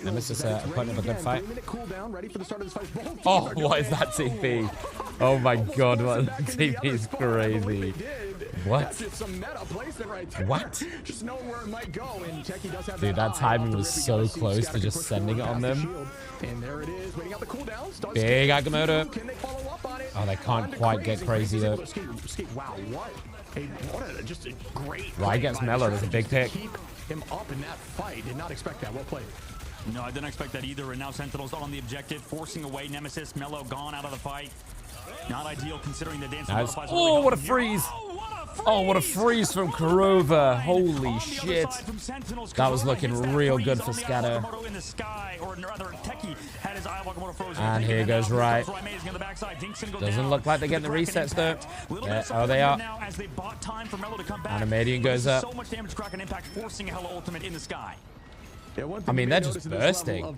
Nemesis putting up a good fight. Oh, what is that TP? Oh my god, what TP is crazy. What?
That's just some meta placement right there.
What?
Just knowing where it might go, and Techie does have
Dude, that
eye
timing
off the
was
rip. You
so
gotta see
close
Scatter
to
can
just
push
sending it
forward
on
past the
them.
shield. And there it is, waiting out the cooldowns. Does
Big
Scatter
Agamotto.
can they follow up on it?
Oh, they can't quite get crazy though.
Wow, what a just a great
Right gets Mellow. There's a big pick.
keep him up in that fight. Did not expect that. Well played.
No, I didn't expect that either. And now Sentinels on the objective, forcing away Nemesis. Mellow gone out of the fight. Not ideal considering the dancing
Nice.
butterflies.
Oh, what a freeze. Oh, what a freeze from Kurova. Holy shit. That was looking real good for Scatter. And here goes Right. Doesn't look like they're getting the resets though. Oh, they are. Animadian goes up.
So much damage, crack and impact, forcing a Hello Ultimate in the sky.
I mean, they're just bursting.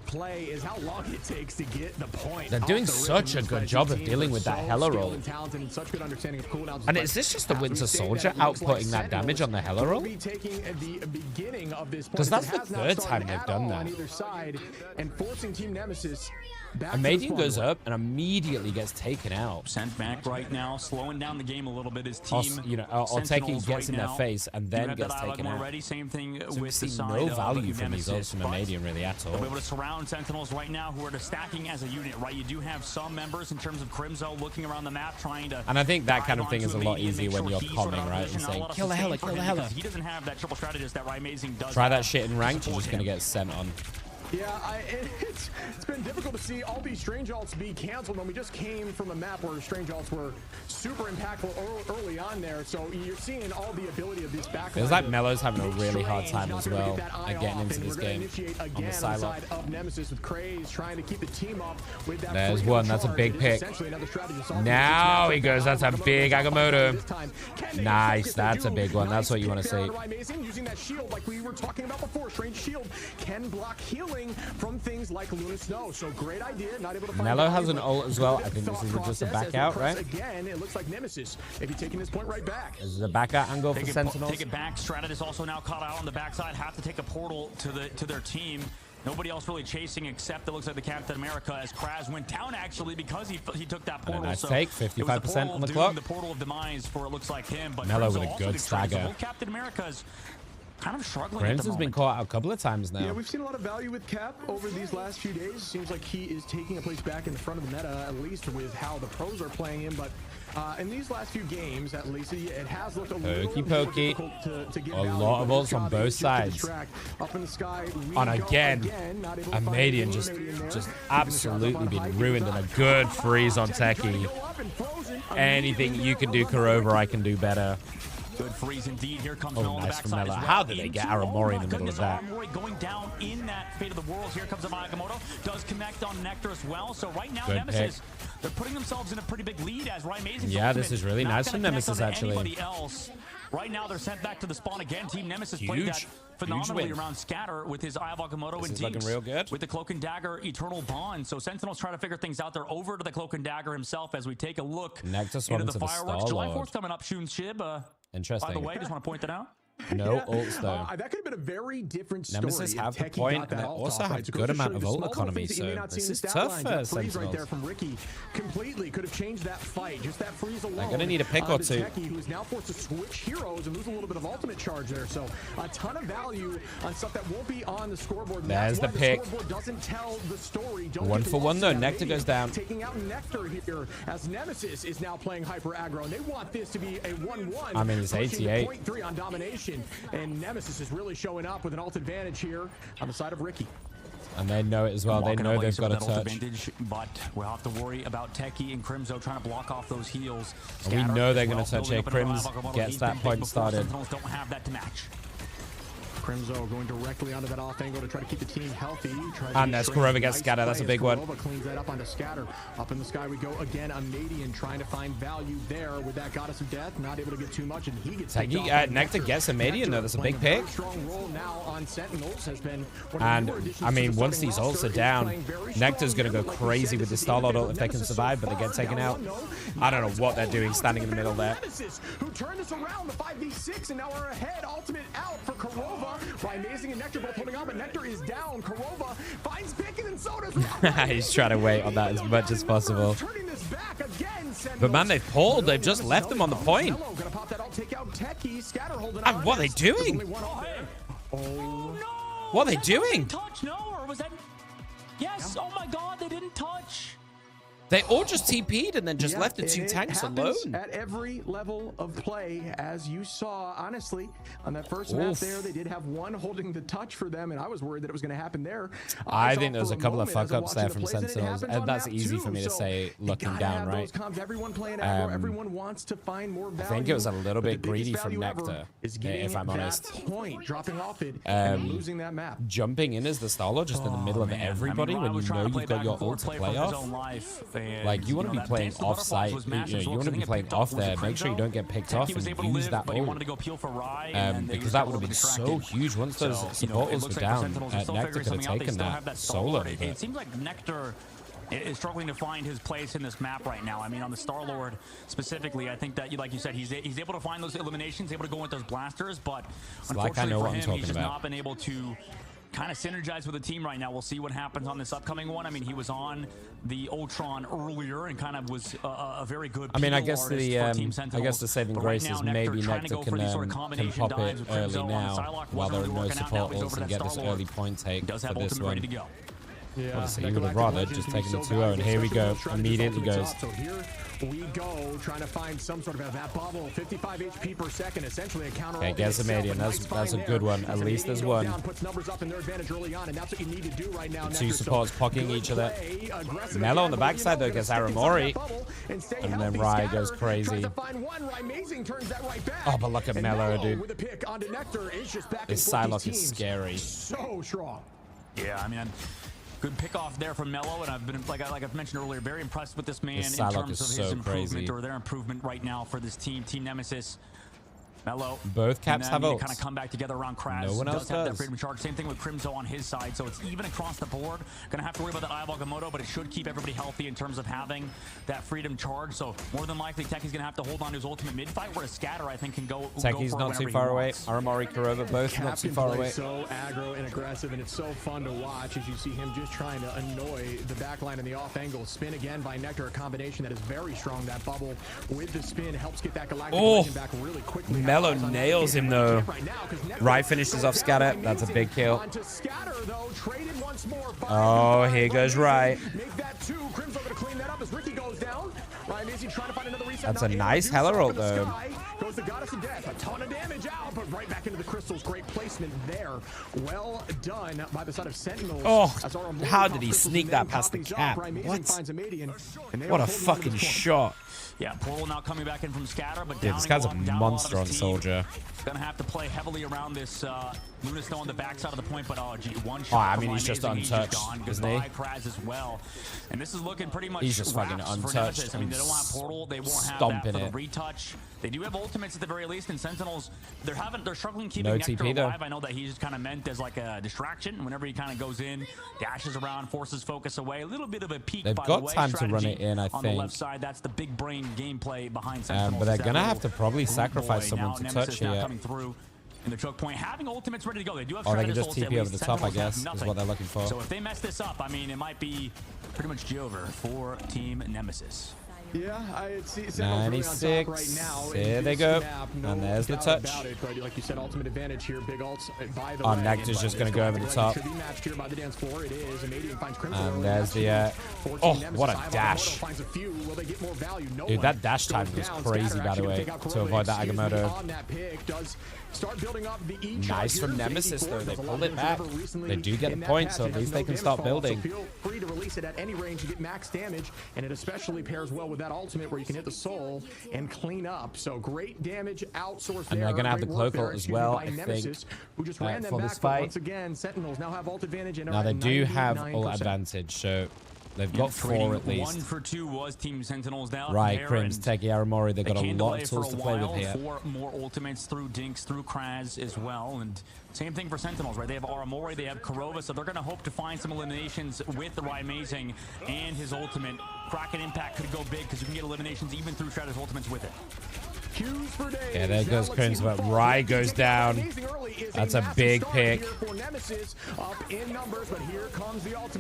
They're doing such a good job of dealing with that Hela roll. And is this just the Winter Soldier outputting that damage on the Hela roll? Because that's the third time they've done that. Emadian goes up and immediately gets taken out.
Sent back right now, slowing down the game a little bit. His team,
Alteki gets in their face and then gets taken out.
Already. Same thing
So we
with the
see
side
no
of
value from these
Nemesis,
ults from
but
Emadian really at all.
they'll be able to surround Sentinels right now who are stacking as a unit, right? You do have some members in terms of Crimzo looking around the map trying to.
And I think that kind of thing is a lot easier when you're calming, right? And saying, kill the Hela, kill the Hela.
He doesn't have that triple strategist that Amazing does.
Try that shit in ranked, you're just going to get sent on.
Yeah, it's been difficult to see all these strange alts be canceled when we just came from a map where strange alts were super impactful early on there. So you're seeing all the ability of this backline.
Feels like Mellow's having a really hard time as well at getting into this game on the side
of Nemesis with Craze trying to keep the team up with that.
There's one. That's a big pick. Now he goes. That's a big Agamotto. Nice. That's a big one. That's what you want to see.
Using that shield like we were talking about before. Strange shield can block healing from things like Luna Snow. So great idea. Not able to find
Mellow has an ult as well. I think this is just a back out, right?
Again, it looks like Nemesis maybe taking this point right back.
This is a back out angle for Sentinels.
Take it back. Stratus also now caught out on the backside. Have to take a portal to their team. Nobody else really chasing except it looks like the Captain America as Kraz went down actually because he took that portal.
Nice
so
take, 55% on the clock.
The portal of demise for it looks like him. But
Mellow with a good stagger.
Captain America's kind of struggling.
Prince has been caught out a couple of times now.
Yeah, we've seen a lot of value with Cap over these last few days. Seems like he is taking a place back in the front of the meta, at least with how the pros are playing him. But in these last few games, at least, it has looked a little more difficult to get
a lot of ults on both sides.
Up in the sky,
and again, Emadian just absolutely been ruined, and a good freeze on Techie. Anything you can do, Kurova, I can do better.
Good freeze indeed. Here comes
Oh, nice from Mellow. How did they get Aramori in the middle of that?
Aramori going down in that Fate of the Worlds. Here comes Agamotto. Does connect on Nectar as well. So right now,
Good
Nemesis,
pick.
they're putting themselves in a pretty big lead as Ryan Amazing.
Yeah, this is really nice from Nemesis, actually.
Anybody else. Right now, they're sent back to the spawn again. Team Nemesis played that
Huge
phenomenally around Scatter with his Eye of Agamotto and
looking real good.
with the Cloak and Dagger Eternal Bond. So Sentinels try to figure things out. They're over to the Cloak and Dagger himself as we take a look
Nectar
into the
to the
fireworks. July
Star-Lord.
4th coming up, Shun Shib.
Interesting.
By the way, just want to point that out.
No ults though.
That could have been a very different story.
Nemesis have the point, and they also have a good amount of ult economy, so this is tough for Sentinels.
Right there from Ricky completely could have changed that fight. Just that freeze alone.
They're gonna need a pick or two.
Techie, who is now forced to switch heroes and lose a little bit of ultimate charge there. So a ton of value on stuff that won't be on the scoreboard.
There's the pick.
Scoreboard doesn't tell the story. Don't
1 for 1 though. Nectar goes down.
Taking out Nectar here as Nemesis is now playing hyper aggro, and they want this to be a 1-1.
I mean, it's 88.
0.3 on domination, and Nemesis is really showing up with an ult advantage here on the side of Ricky.
And they know it as well. They know they've got a touch.
Advantage, but we'll have to worry about Techie and Crimzo trying to block off those heals.
And we know they're going to touch it. Crims gets that point started.
Sentinels don't have that to match.
Crimzo going directly onto that off angle to try to keep the team healthy.
And that's Kurova gets Scatter. That's a big one.
Kurova cleans that up onto Scatter. Up in the sky we go again. Emadian trying to find value there with that Goddess of Death. Not able to get too much, and he gets
Nectar gets Emadian though. That's a big pick.
Strong role now on Sentinels has been.
And I mean, once these ults are down, Nectar's going to go crazy with the Star-Lord ult if they can survive, but they get taken out. I don't know what they're doing standing in the middle there.
Who turned this around, the 5v6, and now we're ahead. Ultimate out for Kurova. By Amazing and Nectar both holding on, but Nectar is down. Kurova finds Pickett, and so does
He's trying to wait on that as much as possible. But man, they've pulled. They've just left them on the point.
Gonna pop that ult, take out Scatter holding
on. What are they doing? What are they doing?
Touch? No, or was that? Yes. Oh my God, they didn't touch.
They all just TP'd and then just left the two tanks alone.
At every level of play, as you saw, honestly, on that first map there, they did have one holding the touch for them, and I was worried that it was going to happen there.
I think there's a couple of fuck-ups there from Sentinels, and that's easy for me to say looking down, right?
Everyone playing aggro, everyone wants to find more value.
I think it was a little bit greedy from Nectar, if I'm honest.
Dropping off it and losing that map.
Jumping in as the Starlord just in the middle of everybody when you know you've got your ult to play off. Like, you want to be playing off-site, you want to be playing off there, make sure you don't get picked off and use that ult. Because that would have been so huge. Once those support ults were down, Nectar could have taken that solo.
It seems like Nectar is struggling to find his place in this map right now. I mean, on the Star-Lord specifically, I think that, like you said, he's able to find those eliminations, able to go with those blasters, but unfortunately for him, he's just not been able to kind of synergize with the team right now. We'll see what happens on this upcoming one. I mean, he was on the Ultron earlier and kind of was a very good.
I mean, I guess the saving grace is maybe Nectar can pop it early now while there are no support ults and get this early point take for this one.
Yeah,
obviously you would have rather just taken the 2-0, and here we go. Immediately goes.
So here we go, trying to find some sort of that bubble. 55 HP per second, essentially a counter.
Okay, gets a Median. That's a good one. At least there's one.
Puts numbers up in their advantage early on, and that's what you need to do right now.
The two supports pocking each other. Mello on the backside though gets Aramori, and then Rai goes crazy. Oh, but look at Mello, dude. This Psylocke is scary.
So strong.
Yeah, I mean, good pick off there from Mello, and I've been like I've mentioned earlier, very impressed with this man in terms of his improvement or their improvement right now for this team. Team Nemesis. Mello.
Both caps have ults.
Kind of come back together around Kraz.
No one else
have that freedom charge. Same thing with Crimzo on his side, so it's even across the board. Gonna have to worry about that Eyeball Gamoto, but it should keep everybody healthy in terms of having that freedom charge. So more than likely, Techi's gonna have to hold on to his ultimate mid fight, where a Scatter I think can go.
Techi's not too far away. Aramori, Kurova, both not too far away.
So aggro and aggressive, and it's so fun to watch as you see him just trying to annoy the backline in the off angle. Spin again by Nectar, a combination that is very strong. That bubble with the spin helps get that Galactic Legend back really quickly.
Mello nails him though. Rai finishes off Scatter. That's a big kill. Oh, here goes Rai. That's a nice Hela ult though.
Goes the Goddess of Death. A ton of damage out, but right back into the crystals. Great placement there. Well done by the side of Sentinels.
Oh, how did he sneak that past the cap? What a fucking shot.
Yeah, Portal now coming back in from Scatter, but
this guy's a monster on Soldier.
Gonna have to play heavily around this Luna Snow on the backside of the point, but one shot.
Oh, I mean, he's just untouched, isn't he?
Kraz as well. And this is looking pretty much.
He's just fucking untouched.
I mean, they don't want Portal. They won't have that for the retouch. They do have ultimates at the very least, and Sentinels, they're struggling keeping Nectar alive. I know that he's kind of meant as like a distraction. Whenever he kind of goes in, dashes around, forces focus away. A little bit of a peek.
They've got time to run it in, I think.
On the left side, that's the big brain gameplay behind Sentinels.
But they're gonna have to probably sacrifice someone to touch here.
Coming through in the choke point, having ultimates ready to go. They do have.
Or they can just TP over the top, I guess, is what they're looking for.
So if they mess this up, I mean, it might be pretty much over for Team Nemesis.
Yeah, I see.
96.
Right now.
There they go. And there's the touch.
Like you said, ultimate advantage here. Big ults. By the
way, Nectar's just going to go over the top. And there's the. Oh, what a dash. Dude, that dash time was crazy, by the way, to avoid that Agamotto. Nice from Nemesis, though. They pulled it back. They do get the point, so at least they can start building.
Feel free to release it at any range to get max damage, and it especially pairs well with that ultimate where you can hit the soul and clean up. So great damage outsourced.
And they're going to have the cloak ult as well, I think,
who just ran them
for
back,
this fight.
Once again, Sentinels now have ult advantage.
Now they do have ult advantage, so they've got 4 at least.
1 for 2 was Team Sentinels now.
Right, Crims, Teki, Aramori, they've got a lot of tools to play with here.
4 more ultimates through Dinks, through Kraz as well, and same thing for Sentinels, right? They have Aramori, they have Kurova, so they're going to hope to find some eliminations with the Rai Amazing and his ultimate. Kraken Impact could go big because you can get eliminations even through Shredder's ultimates with it.
Yeah, there goes Crims, but Rai goes down. That's a big pick.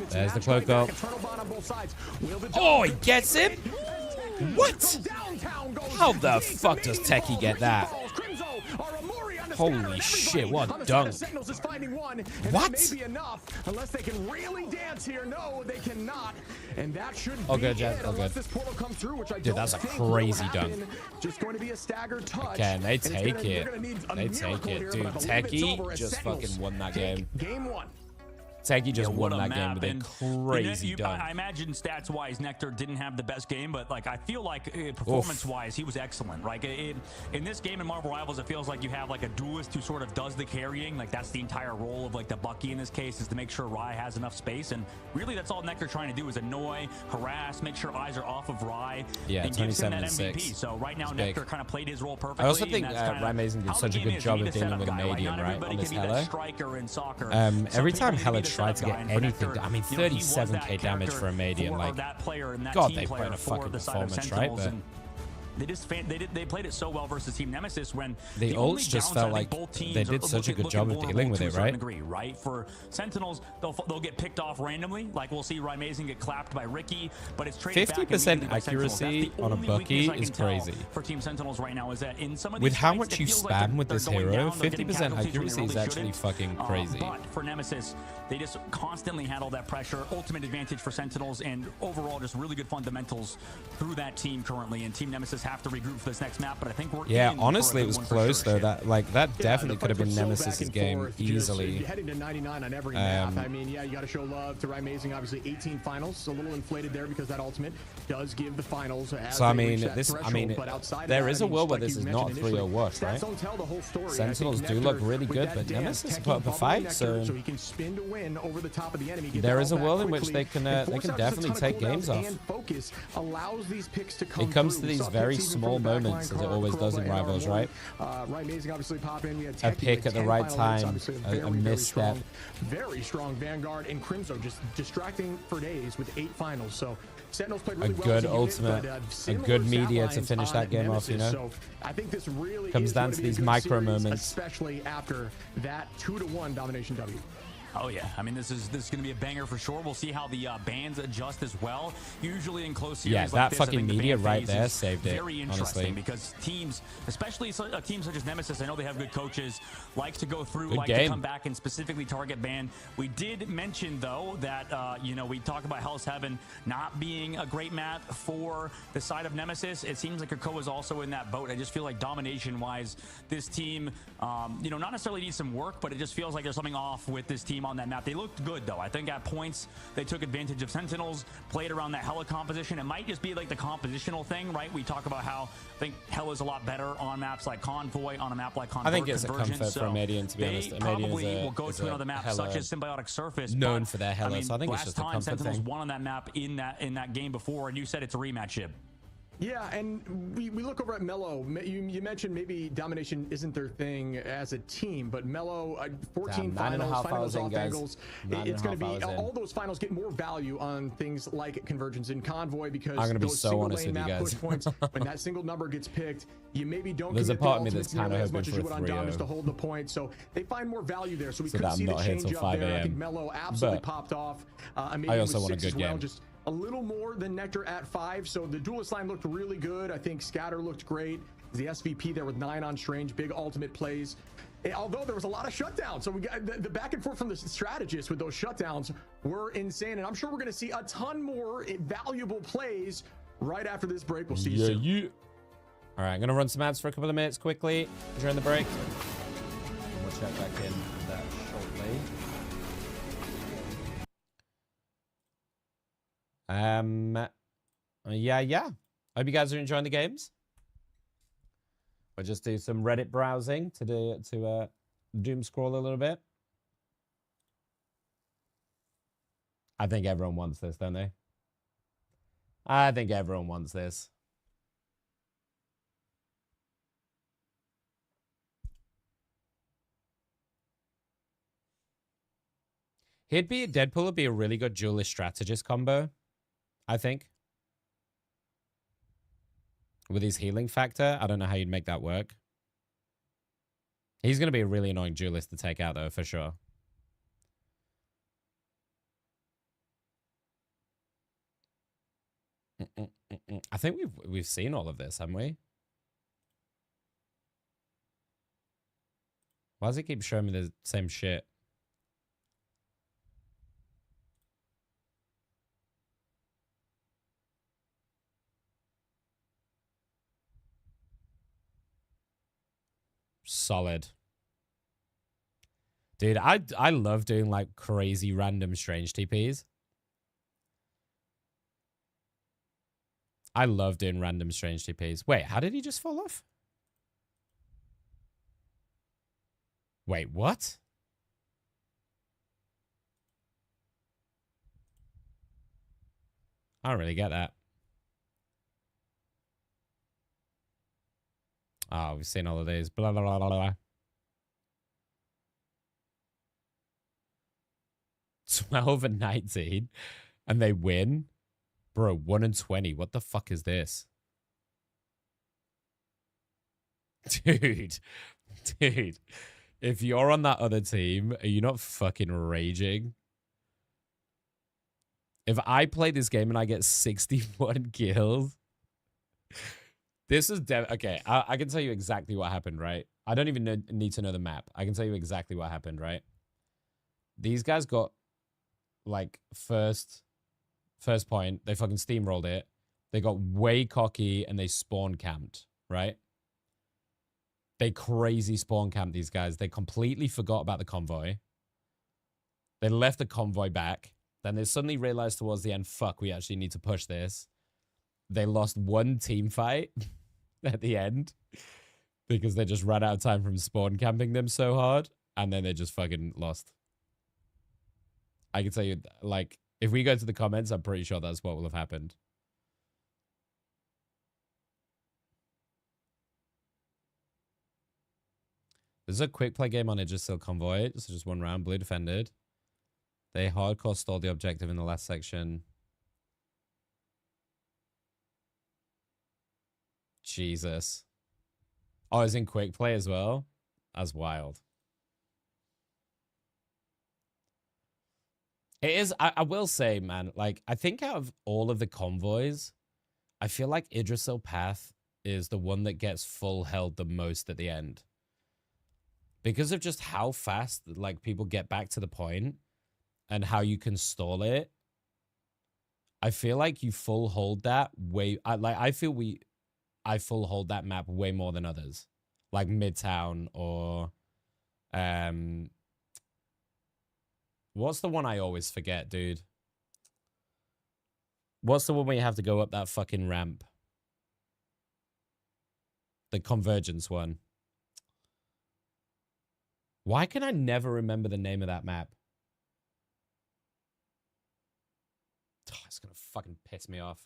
There's the cloak ult. Oh, he gets him? What? How the fuck does Teki get that? Holy shit, what dunk.
Sentinels is finding one, and
what?
That may be enough, unless they can really dance here. No, they cannot. And that should be
good, Jet.
it,
Oh,
unless
good.
this portal comes through, which I
Dude,
don't
that's a
think will
crazy
happen.
dunk.
Just going to be a staggered touch.
Okay, and they
and
take
they're
it.
gonna need a
They take
miracle
it.
here,
Dude,
but I believe it's
Techie
over as
just
Sentinels
fucking won that
take
game.
Game 1.
Techie just won
what a
that game
map,
with a
and
crazy dunk.
I imagine stats-wise, Nectar didn't have the best game, but like I feel like performance-wise, he was excellent. Right? In this game in Marvel Rivals, it feels like you have like a duelist who sort of does the carrying. Like that's the entire role of like the Bucky in this case, is to make sure Rye has enough space. And really, that's all Nectar trying to do is annoy, harass, make sure eyes are off of Rye.
Yeah,
and gives him that
27-6.
MVP. So right now,
It's
Nectar
big.
kind of played his role perfectly.
I also think
Rye
Amazing did such a good job of dealing with Madian, right, on this Hella. Every time Hella tried to get anything, I mean, 37k damage for a Madian, like, God, they played a fucking performance, right? But
they played it so well versus Team Nemesis when
the ults just felt like they did such a good job of dealing with it, right?
Right? For Sentinels, they'll get picked off randomly. Like we'll see Amazing get clapped by Ricky, but it's traded
50% accuracy on a Bucky is crazy.
For Team Sentinels right now is that in some of
with
these
how
fights,
much
it
you
feels like
spam with this
they're going
hero,
down, they're getting
50%
casualties when they
accuracy is
really
actually
shouldn't.
fucking crazy.
But for Nemesis, they just constantly handle that pressure. Ultimate advantage for Sentinels, and overall just really good fundamentals through that team currently. And Team Nemesis have to regroup for this next map, but I think we're
honestly, it was close though. That definitely could have been Nemesis's game easily.
Heading to 99 on every map. I mean, yeah, you got to show love to Amazing. Obviously, 18 finals, a little inflated there because that ultimate does give the finals.
So I mean, there is a world where this is not 3-0 wash, right? Sentinels do look really good, but Nemesis put up a fight, so
he can spin to win over the top of the enemy.
there is a world in which they can definitely take games off.
Focus allows these picks to come
it comes
through.
to these very small moments, as it always does in Rivals, right?
Amazing, obviously pop in. We had
a pick at the right time, a misstep.
Very strong Vanguard and Crimso just distracting for days with 8 finals. So Sentinels played really well.
A good ultimate, a good media to finish that game off, you know?
So I think this really
comes down to these micro moments.
Especially after that 2-1 domination W.
Oh yeah, I mean this is going to be a banger for sure. We'll see how the bans adjust as well. Usually in close series, like
that
this,
fucking
the
media
ban
right
phase
there
is
saved it.
Very interesting
honestly,
because teams, especially a team such as Nemesis, I know they have good coaches, like to go through,
good game.
To come back and specifically target ban. We did mention though that we talk about Hell's Heaven not being a great map for the side of Nemesis. It seems like Krakoa is also in that boat. I just feel like domination-wise, this team, not necessarily needs some work, but it just feels like there's something off with this team on that map. They looked good though. I think at points they took advantage of Sentinels, played around that Hella composition. It might just be like the compositional thing, right? We talk about how I think Hella's a lot better on maps like Convoy, on a map like Convoy.
I think it's a comfort for Emea, to be honest.
Emea will go to another map such as Symbiotic Surface,
known for their Hella, so I think it's just a comfort
Sentinels
thing.
won on that map in that game before, and you said it's a rematch, Jib.
Yeah, and we look over at Mello. You mentioned maybe domination isn't their thing as a team, but Mello, 14 finals, finals off angles. It's going to be all those finals get more value on things like convergence in Convoy because
I'm going to be
those
so honest
lane
with you
map
guys.
push points, when that single number gets picked, you maybe don't.
There's a
commit
part of
the
me that's
ultimates
kind of
as
hoping
much as
for
you would on Dom
a
just to
3-0.
hold the point, so they find more value there. So we
So
could
that
see
I'm
the
not here
change
till
up
5
there. I think
a.m.
Mello absolutely
But
popped off.
I also want a good game.
Just a little more than Nectar at 5. So the duelist line looked really good. I think Scatter looked great. The SVP there with 9 on Strange, big ultimate plays. Although there was a lot of shutdowns. So we got the back and forth from the strategists with those shutdowns were insane. And I'm sure we're going to see a ton more valuable plays right after this break. We'll see you soon.
All right, I'm going to run some ads for a couple of minutes quickly during the break. And we'll check back in that shortly. Yeah. Hope you guys are enjoying the games. We'll just do some Reddit browsing to doom scroll a little bit. I think everyone wants this, don't they? I think everyone wants this. Deadpool would be a really good duelist strategist combo, I think. With his healing factor, I don't know how you'd make that work. He's going to be a really annoying duelist to take out, though, for sure. I think we've seen all of this, haven't we? Why does it keep showing me the same shit? Solid. Dude, I love doing like crazy random strange TPs. I love doing random strange TPs. Wait, how did he just fall off? Wait, what? I don't really get that. Oh, we've seen all of these. Blah, blah, blah, blah, blah. 12 and 19. And they win? Bro, 1 and 20. What the fuck is this? Dude. Dude. If you're on that other team, are you not fucking raging? If I play this game and I get 61 kills... This is okay. I can tell you exactly what happened, right? I don't even need to know the map. I can tell you exactly what happened, right? These guys got like first point. They fucking steamrolled it. They got way cocky and they spawn camped, right? They crazy spawn camped these guys. They completely forgot about the convoy. They left the convoy back. Then they suddenly realized towards the end, fuck, we actually need to push this. They lost one team fight at the end because they just ran out of time from spawn camping them so hard, and then they just fucking lost. I can tell you, like, if we go to the comments, I'm pretty sure that's what will have happened. There's a quick play game on Idrisil Convoy. So just one round. Blue defended. They hardcore stole the objective in the last section. Jesus. Oh, it's in quick play as well? That's wild. It is, I will say, man, like, I think out of all of the convoys, I feel like Idrisil Path is the one that gets full held the most at the end. Because of just how fast, like, people get back to the point and how you can stall it. I feel like you full hold that way. I full hold that map way more than others, like Midtown or what's the one I always forget, dude? What's the one where you have to go up that fucking ramp? The Convergence one. Why can I never remember the name of that map? Oh, it's gonna fucking piss me off.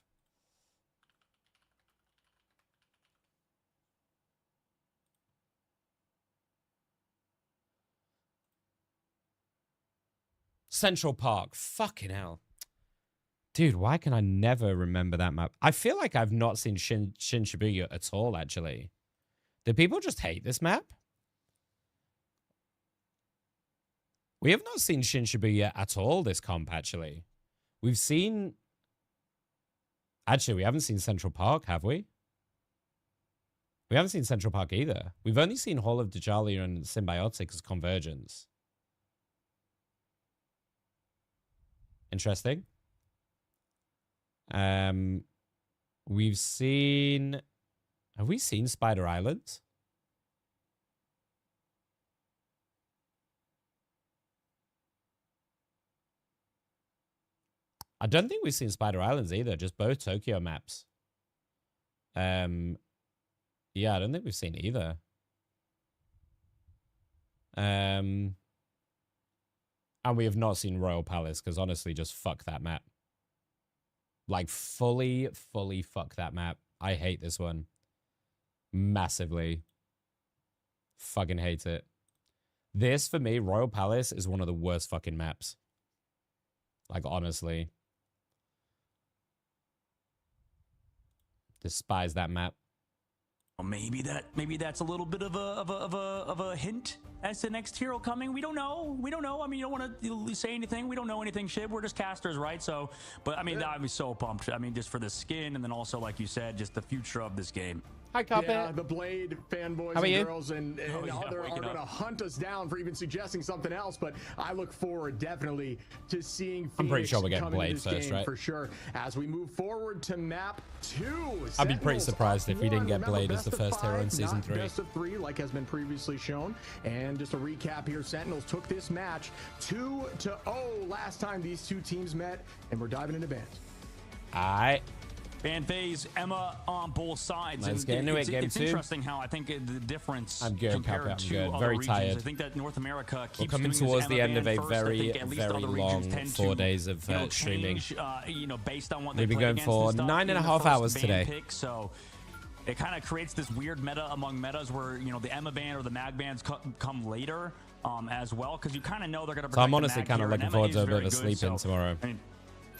Central Park. Fucking hell. Dude, why can I never remember that map? I feel like I've not seen Shin Shibuya at all, actually. Do people just hate this map? We have not seen Shin Shibuya at all this comp, actually. We've seen... Actually, we haven't seen Central Park, have we? We haven't seen Central Park either. We've only seen Hall of Djalia and Symbiotic as Convergence. Interesting. We've seen... Have we seen Spider Islands? I don't think we've seen Spider Islands either, just both Tokyo maps. Yeah, I don't think we've seen either. And we have not seen Royal Palace, because honestly, just fuck that map. Like, fully fuck that map. I hate this one. Massively. Fucking hate it. This, for me, Royal Palace is one of the worst fucking maps. Like, honestly. Despise that map.
Well, maybe that's a little bit of a hint as the next hero coming. We don't know. We don't know. I mean, you don't want to say anything. We don't know anything, Shib. We're just casters, right? So, but I mean, I'd be so pumped. I mean, just for the skin, and then also, like you said, just the future of this game.
Hi, Carpet.
Yeah, the Blade fanboys and girls and other are going to hunt us down for even suggesting something else. But I look forward definitely to seeing Phoenix
I'm pretty sure we're getting
come into
Blade
this
first,
game
right?
for sure. As we move forward to map 2,
I'd be pretty
Sentinels
surprised if we didn't get
Remember,
Blade as
best
the
of
first hero in
5,
Season
not
3.
Best of 3, like has been previously shown. And just a recap here, Sentinels took this match 2-0 last time these two teams met, and we're diving into bands.
All right.
Fan phase, Emma on both sides.
Let's get into it, game
it's
2.
interesting how I think the difference
I'm good,
compared
I'm
to
good.
other
Very
regions,
tired.
I think that North America keeps
We're coming
doing
towards
this
the end
Emma
of a
ban first. I
very,
think at least
very
other
long
regions tend
4
to,
days of streaming.
change, based on what
We've
they
been
play
going
against
for
and stuff
9.5
in the first
hours
ban
today.
Pick, so it kind of creates this weird meta among metas where, the Emma ban or the Mag bans come later as well, because you kind of know they're going to.
So I'm honestly kind of looking forward to a bit of a sleep in tomorrow.
I mean,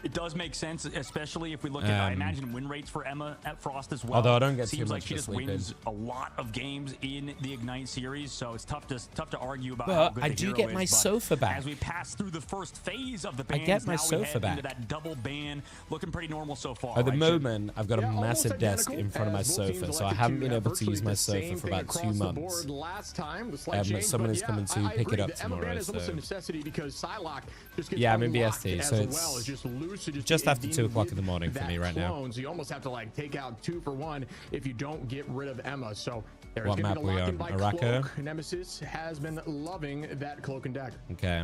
it does make sense, especially if we look at, I imagine, win rates for Emma at Frost as well.
Although I don't get
Seems
too
like
much
she
for
just
sleeping.
wins a lot of games in the Ignite series, so it's tough to argue about
But
how good
I
the
do
hero
get
is,
my
but
sofa back.
As we pass through the first phase of the
I
bans,
get my
now we
sofa
head
back.
into that double ban, looking pretty normal so far.
At the
right,
moment, I've got a
Yeah,
massive desk
identical
in front of my
as both teams
sofa, so I
elected
haven't
to
been
have
able to use
virtually
my
the
sofa
same
for
thing
about 2
across the
months.
board last time. The slight change,
Someone
but
is coming to
I
pick it
agree.
up
The Emma ban
tomorrow.
is almost a
So.
necessity because Psylocke just gets
Yeah, I'm in
unlocked
BST,
as
so
well.
it's
It's just loose.
just after 2 o'clock in the morning for me right now.
So you almost have to like take out 2 for 1 if you don't get rid of Emma. So there's
What
going
map
to be
we
the
on?
lock-in by
Araco?
Cloak. Nemesis has been loving that Cloak and Dagger.
Okay.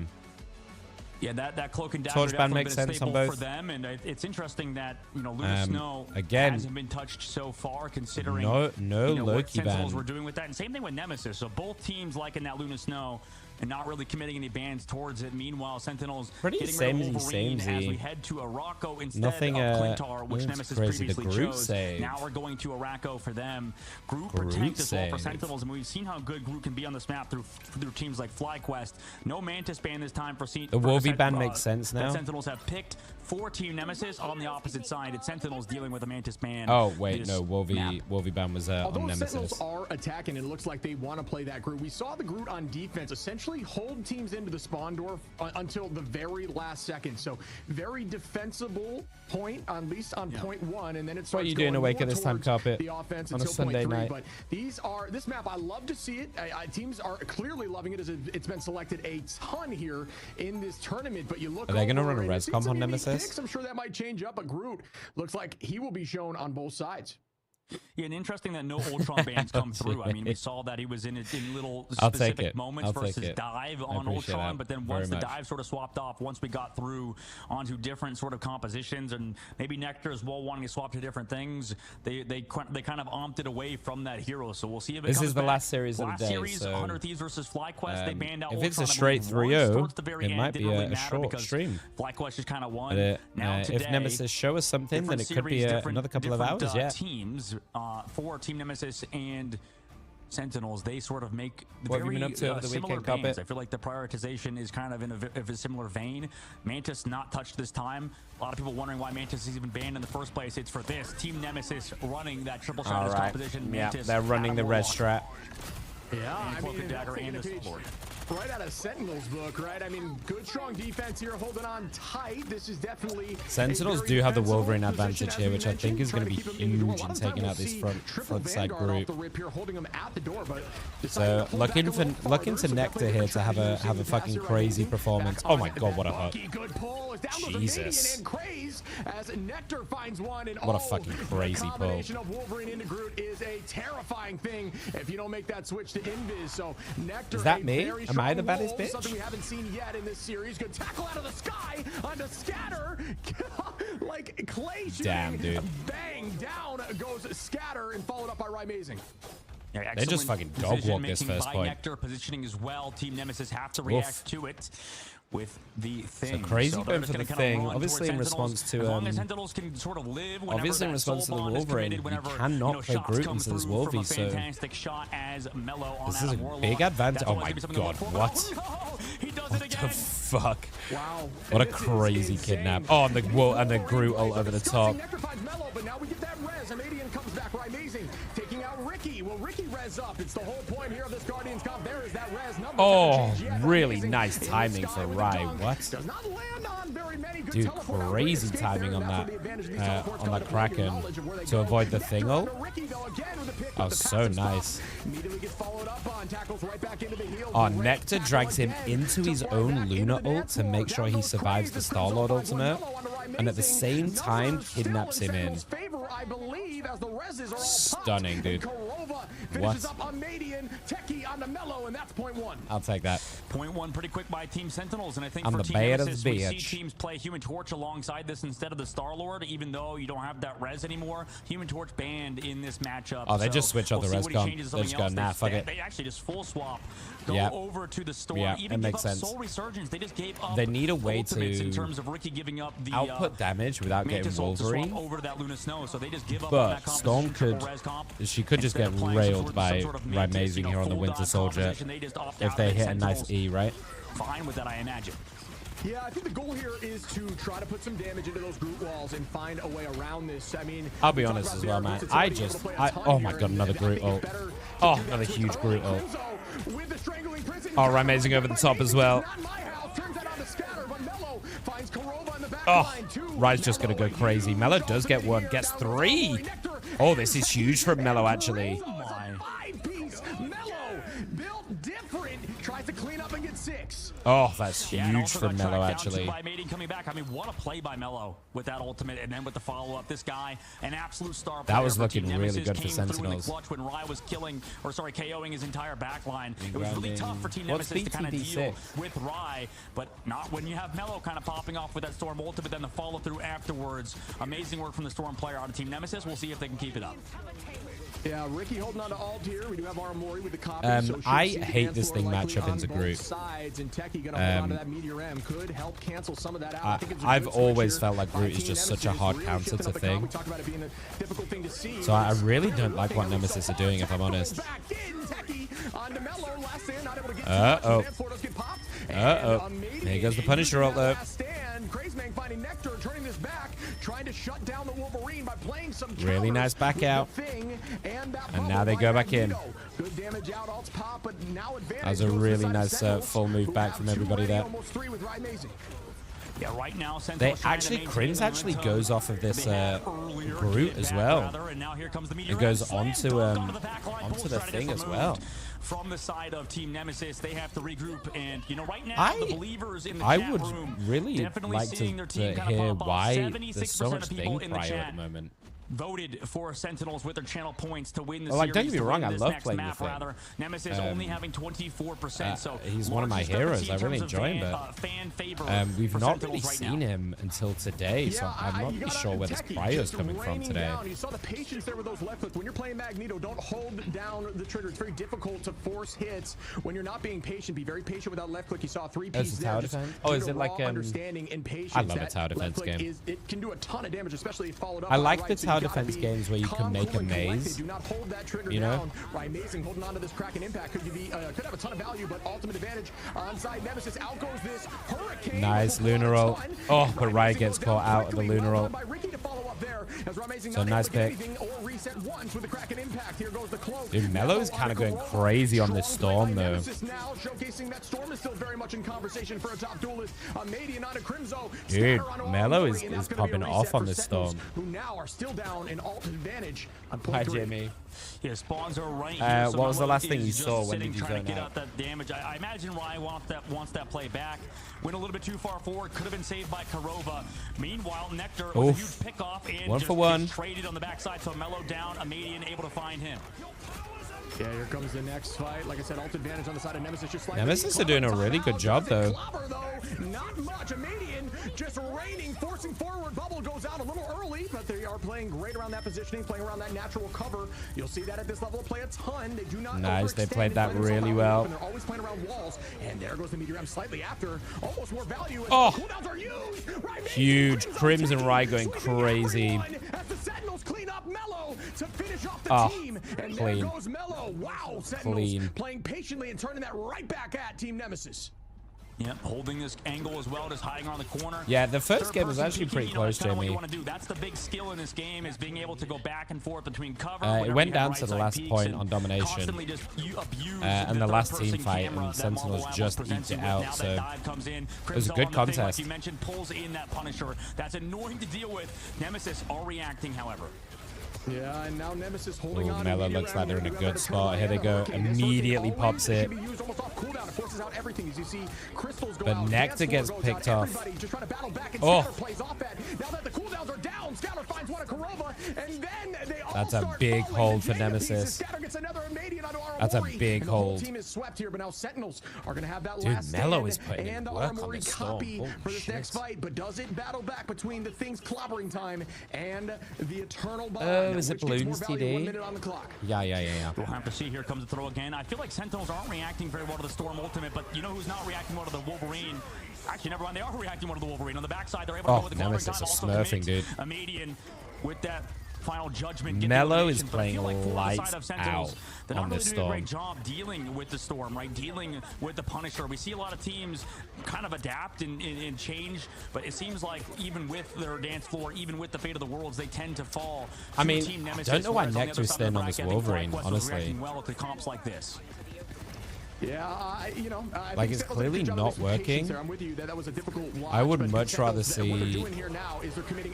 Yeah, that Cloak and Dagger
Torch band
definitely
makes
been a
sense on
staple
both.
for them, and it's interesting that Luna Snow
again,
hasn't been touched so far, considering
no
what
Loki
Sentinels
ban.
were doing with that, and same thing with Nemesis. So both teams liking that Luna Snow and not really committing any bans towards it. Meanwhile, Sentinels
Pretty
getting rid of
samey,
Wolverine
samey.
as we head to Araco instead
Nothing,
of Clintar, which
that's
Nemesis
crazy. The
previously
group
chose.
save.
Now we're going to Araco for them. Group
Group
protect as well for
save.
Sentinels, and we've seen how good Group can be on this map through teams like FlyQuest. No Mantis ban this time for
The Wolvie ban makes sense now.
Sentinels have picked for Team Nemesis. On the opposite side, it's Sentinels dealing with a Mantis ban.
Oh wait,
this
no, Wolvie ban was
Although
on Nemesis.
Sentinels are attacking, it looks like they want to play that Groot. We saw the Groot on defense essentially hold teams into the spawn door until the very last second. So very defensible point, at least on point 1, and then it starts
What are you doing awake
more
at this time,
towards
Carpet?
the offense
On a
until
Sunday
point 3.
night?
But this map, I love to see it. Teams are clearly loving it as it's been selected a ton here in this tournament. But you look,
Are they going to
over
run a
and
res
see
comp
some
on
unique
Nemesis?
picks. I'm sure that might change up, but Groot looks like he will be shown on both sides.
Yeah, and interesting that no Ultron bans come through. I mean, we saw that he was in little
I'll take
specific
it.
moments
I'll take
versus
it.
dive
I
on
appreciate
Ultron,
that
but then
very
once the
much.
dive sort of swapped off, once we got through onto different sort of compositions, and maybe Nectar as well wanting to swap to different things, they kind of opted away from that hero. So we'll see if it
This
comes
is the
back.
last series of the
Last
day,
series,
so,
100 Thieves versus FlyQuest, they banned out
if it's
Ultron,
a straight
I believe, once
3-0,
towards the very
it
end.
might
Didn't
be
really
a
matter
short
because
stream.
FlyQuest just kind of won.
But,
Now today,
if Nemesis show us something, then it could be
series,
another couple of
different,
hours. Yeah.
Teams for Team Nemesis and Sentinels, they sort of make
What have you
very
been up to over the
similar
weekend, Carpet?
bans. I feel like the prioritization is kind of in a similar vein. Mantis not touched this time. A lot of people wondering why Mantis is even banned in the first place. It's for this. Team Nemesis running that triple shot
All right.
composition.
Yeah,
Mantis
they're running the red strat.
Yeah, I mean,
Dagger and the
page
sword.
right out of Sentinel's book, right? I mean, good, strong defense here, holding on tight. This is definitely
Sentinels do have the Wolverine advantage here, which I think is going to be huge in taking out this front side group. So looking to Nectar here to have a fucking crazy performance. Oh my god, what a hook! Jesus,
as Nectar finds one, and
what a fucking crazy pull!
combination of Wolverine into Groot is a terrifying thing if you don't make that switch to Invis. So Nectar,
Is that
a
me?
very
Am I the
strong
baddest
roll,
bitch?
Something we haven't seen yet in this series. Good tackle out of the sky onto Scatter, like clay shooting.
Damn, dude.
Bang, down goes Scatter, and followed up by Rymazing.
Yeah,
They just
excellent
fucking dog walk this
decision-making
first
by
point.
Nectar, positioning as well. Team Nemesis have to
Oof.
react to it with the thing.
crazy
they're
going
just
for the
gonna
thing,
run
obviously
towards
in
Sentinels.
response to,
as long as Sentinels can sort of live whenever
obviously in
that
response to the
soul bond is
Wolverine,
committed,
you
whenever,
cannot play
shots
Groot
come
into this
through from
Wolvie,
a
so
fantastic shot as Mello on
this is a
Adam Warlock.
big advantage.
That's
Oh
always
my
gonna be something to
god,
look for.
what?
Oh, no, he does
What
it
the
again.
fuck?
Wow.
What a
This is
crazy
insane.
kidnap! Oh, and the Groot all over the top.
Nectar finds Mello, but now we get that res. Emea comes back. Rymazing taking out Ricky Will Ricky res up? It's the whole point here of this Guardians comp. There is that res number.
Oh, really nice timing for Rai. What? Dude, crazy timing on that Kraken to avoid the thing ult. Oh, so nice. Oh, Nectar drags him into his own Luna ult to make sure he survives the Star-Lord ultimate, and at the same time kidnaps him in. Stunning, dude. What? I'll take that.
Point one pretty quick by Team Sentinels, and I think
I'm
for
the
Team
bad of
Nemesis,
the
we see
bitch.
teams play Human Torch alongside this instead of the Star-Lord, even though you don't have that res anymore. Human Torch banned in this matchup.
Oh, they
so
just switch out the
we'll
res
see what he
comp.
changes to
They just
something
go,
else.
nah, fuck it.
They actually just full swap, go
Yeah.
over to the Storm,
Yeah,
even
it
give
makes
up
sense.
Soul Resurgence. They just gave up
They need a way
ultimates
to
in terms of Ricky giving up the
output damage without getting
Mantis ult to swap
Wolverine.
over to that Luna Snow, so they just give up on
But
that
Storm
composition,
could,
triple res comp.
she could just get
Instead of playing some
railed by
sort of Mantis,
Amazing here on the
full
Winter
dot
Soldier
composition, they just opt
if
out
they
of it.
hit a nice
Sentinels
E, right?
fine with that, I imagine.
Yeah, I think the goal here is to try to put some damage into those Groot walls and find a way around this. I mean,
I'll be honest as well, man. Oh my god, another Groot ult. Oh, another huge Groot ult. Oh, Amazing over the top as well. Oh, Rai's just gonna go crazy. Mello does get one, gets three. Oh, this is huge from Mello, actually.
Tries to clean up and get 6.
Oh, that's
Yeah, and
huge
also
from
got
Mello,
tracked down
actually.
by Mating coming back. I mean, what a play by Mello with that ultimate, and then with the follow-up. This guy, an absolute star player.
That was
for
looking
Team
really
Nemesis,
good for
came through in the
Sentinels.
clutch when Rai was KOing his entire backline. It was really
Grounding.
tough for Team
What's
Nemesis to kind of deal
BTD6?
with Rai, but not when you have Mello kind of popping off with that Storm ultimate, then the follow-through afterwards. Amazing work from the Storm player on Team Nemesis. We'll see if they can keep it up.
Yeah, Ricky holding on to alt here. We do have Aramori with the copy.
I hate this thing matchup into Groot. I've always felt like Groot is just such a hard counter to thing. So I really don't like what Nemesis are doing, if I'm honest. Uh-oh. Uh-oh. Here goes the Punisher ult, though. Really nice back out. And now they go back in. That was a really nice full move back from everybody there.
Yeah, right now,
They actually, Crims actually goes off of this Groot as well. It goes onto the thing as well.
From the side of Team Nemesis, they have to regroup, and you know, right now the believers in the chat
would
room
really
definitely
like
seeing their
to
team kind of
hear
pop off.
why
76%
there's so much
of people
thing
in the
cryo
chat
at the moment.
voted for Sentinels with their channel points to win the
Well, like,
series.
don't get me
to
wrong,
win
I
this
love
next
playing the
map,
thing.
rather. Nemesis only having 24%. So
he's one of my
large
heroes.
discrepancy
I
in
really
terms of
enjoy him,
fan favor
but we've
for
not really
Sentinels right
seen
now.
him until today, so I'm not really sure where this cryo's coming from today.
You saw the patience there with those left clicks. When you're playing Magneto, don't hold down the trigger. It's very difficult to force hits when you're not being patient. Be very patient without left click. You saw a 3-piece
the
there.
tower
just
defense?
due
Oh, is
to
it like
raw understanding and patience.
I love a
That
tower
left
defense
click
game.
it can do a ton of damage, especially if followed up.
I
by
like
right.
the
So
tower
you gotta
defense
be
games where you can
calm,
make a
cool, and collected.
maze.
Do not hold that trigger
You know?
down. Right, amazing. Holding on to this Kraken impact could have a ton of value, but ultimate advantage on side Nemesis. Out goes this Hurricane.
Nice Lunar ult. Oh, but Rai gets caught out of the Lunar ult. So nice pick. Dude, Mello is kind of going crazy on this Storm, though.
Showcasing that Storm is still very much in conversation for a top duelist.
Dude, Mello is popping off on this Storm.
Who now are still down in alt advantage on
Hi,
point 3.
Jamie.
Yeah, spawns are right here.
What was the last thing you
is just
saw when
sitting,
did you
trying to
zone
get
out?
out that damage. I imagine Ryan wants that play back. Went a little bit too far forward. Could have been saved by Karova. Meanwhile, Nectar with a
Oof.
huge pickoff and
One
just
for one.
gets traded on the backside. So Mello down, Amadian able to find him.
Yeah, here comes the next fight. Like I said, alt advantage on the side of Nemesis. Just slightly
Nemesis are doing a really good job, though.
Not much. Amadian just raining, forcing forward. Bubble goes out a little early, but they are playing great around that positioning, playing around that natural cover. You'll see that at this level of play a ton. They do not
Nice, they
overextend
played
and
that
play themselves
really
out
well.
open. They're always playing around walls. And there goes the Meteor M slightly after. Almost more value. As
Oh.
cooldowns are used. Right,
Huge. Crimson Rai going crazy.
as the Sentinels clean up Mello to finish off the
Oh,
team. And
clean.
there goes Mello. Wow, Sentinels
Clean.
playing patiently and turning that right back at Team Nemesis.
Yep, holding this angle as well, just hiding around the corner.
Yeah, the first game was actually pretty close,
Jamie.
Jamie.
That's the big skill in this game, is being able to go back and forth between cover.
It went down to the last point on domination. And the last team fight, and Sentinels just eked it out. So it was a good contest.
You mentioned pulls in that Punisher. That's annoying to deal with. Nemesis are reacting, however.
Yeah, and now Nemesis holding on.
Mela looks like they're in a good spot. Here they go. Immediately pops it. But Nectar gets picked off. Oh. That's a big hold for Nemesis. That's a big hold. Dude, Mello is putting in work on the Storm.
For this next fight, but does it battle back between the things clobbering time and the eternal bond?
Is it Balloons TD? Yeah.
We'll have to see. Here comes the throw again. I feel like Sentinels aren't reacting very well to the Storm ultimate, but you know who's not reacting well to the Wolverine? Actually, never mind. They are reacting well to the Wolverine. On the backside, they're able to go with the
Nemesis is smurfing, dude.
Emea with that final judgment.
Mello is playing lights out
They're
on
not
this
really doing a
Storm.
great job dealing with the Storm, right? Dealing with the Punisher. We see a lot of teams kind of adapt and change, but it seems like even with their dance floor, even with the fate of the worlds, they tend to fall.
I mean, I don't know why Nectar is staying on this Wolverine, honestly.
Well to comps like this.
Yeah, you know,
like it's clearly not working. I would much rather see.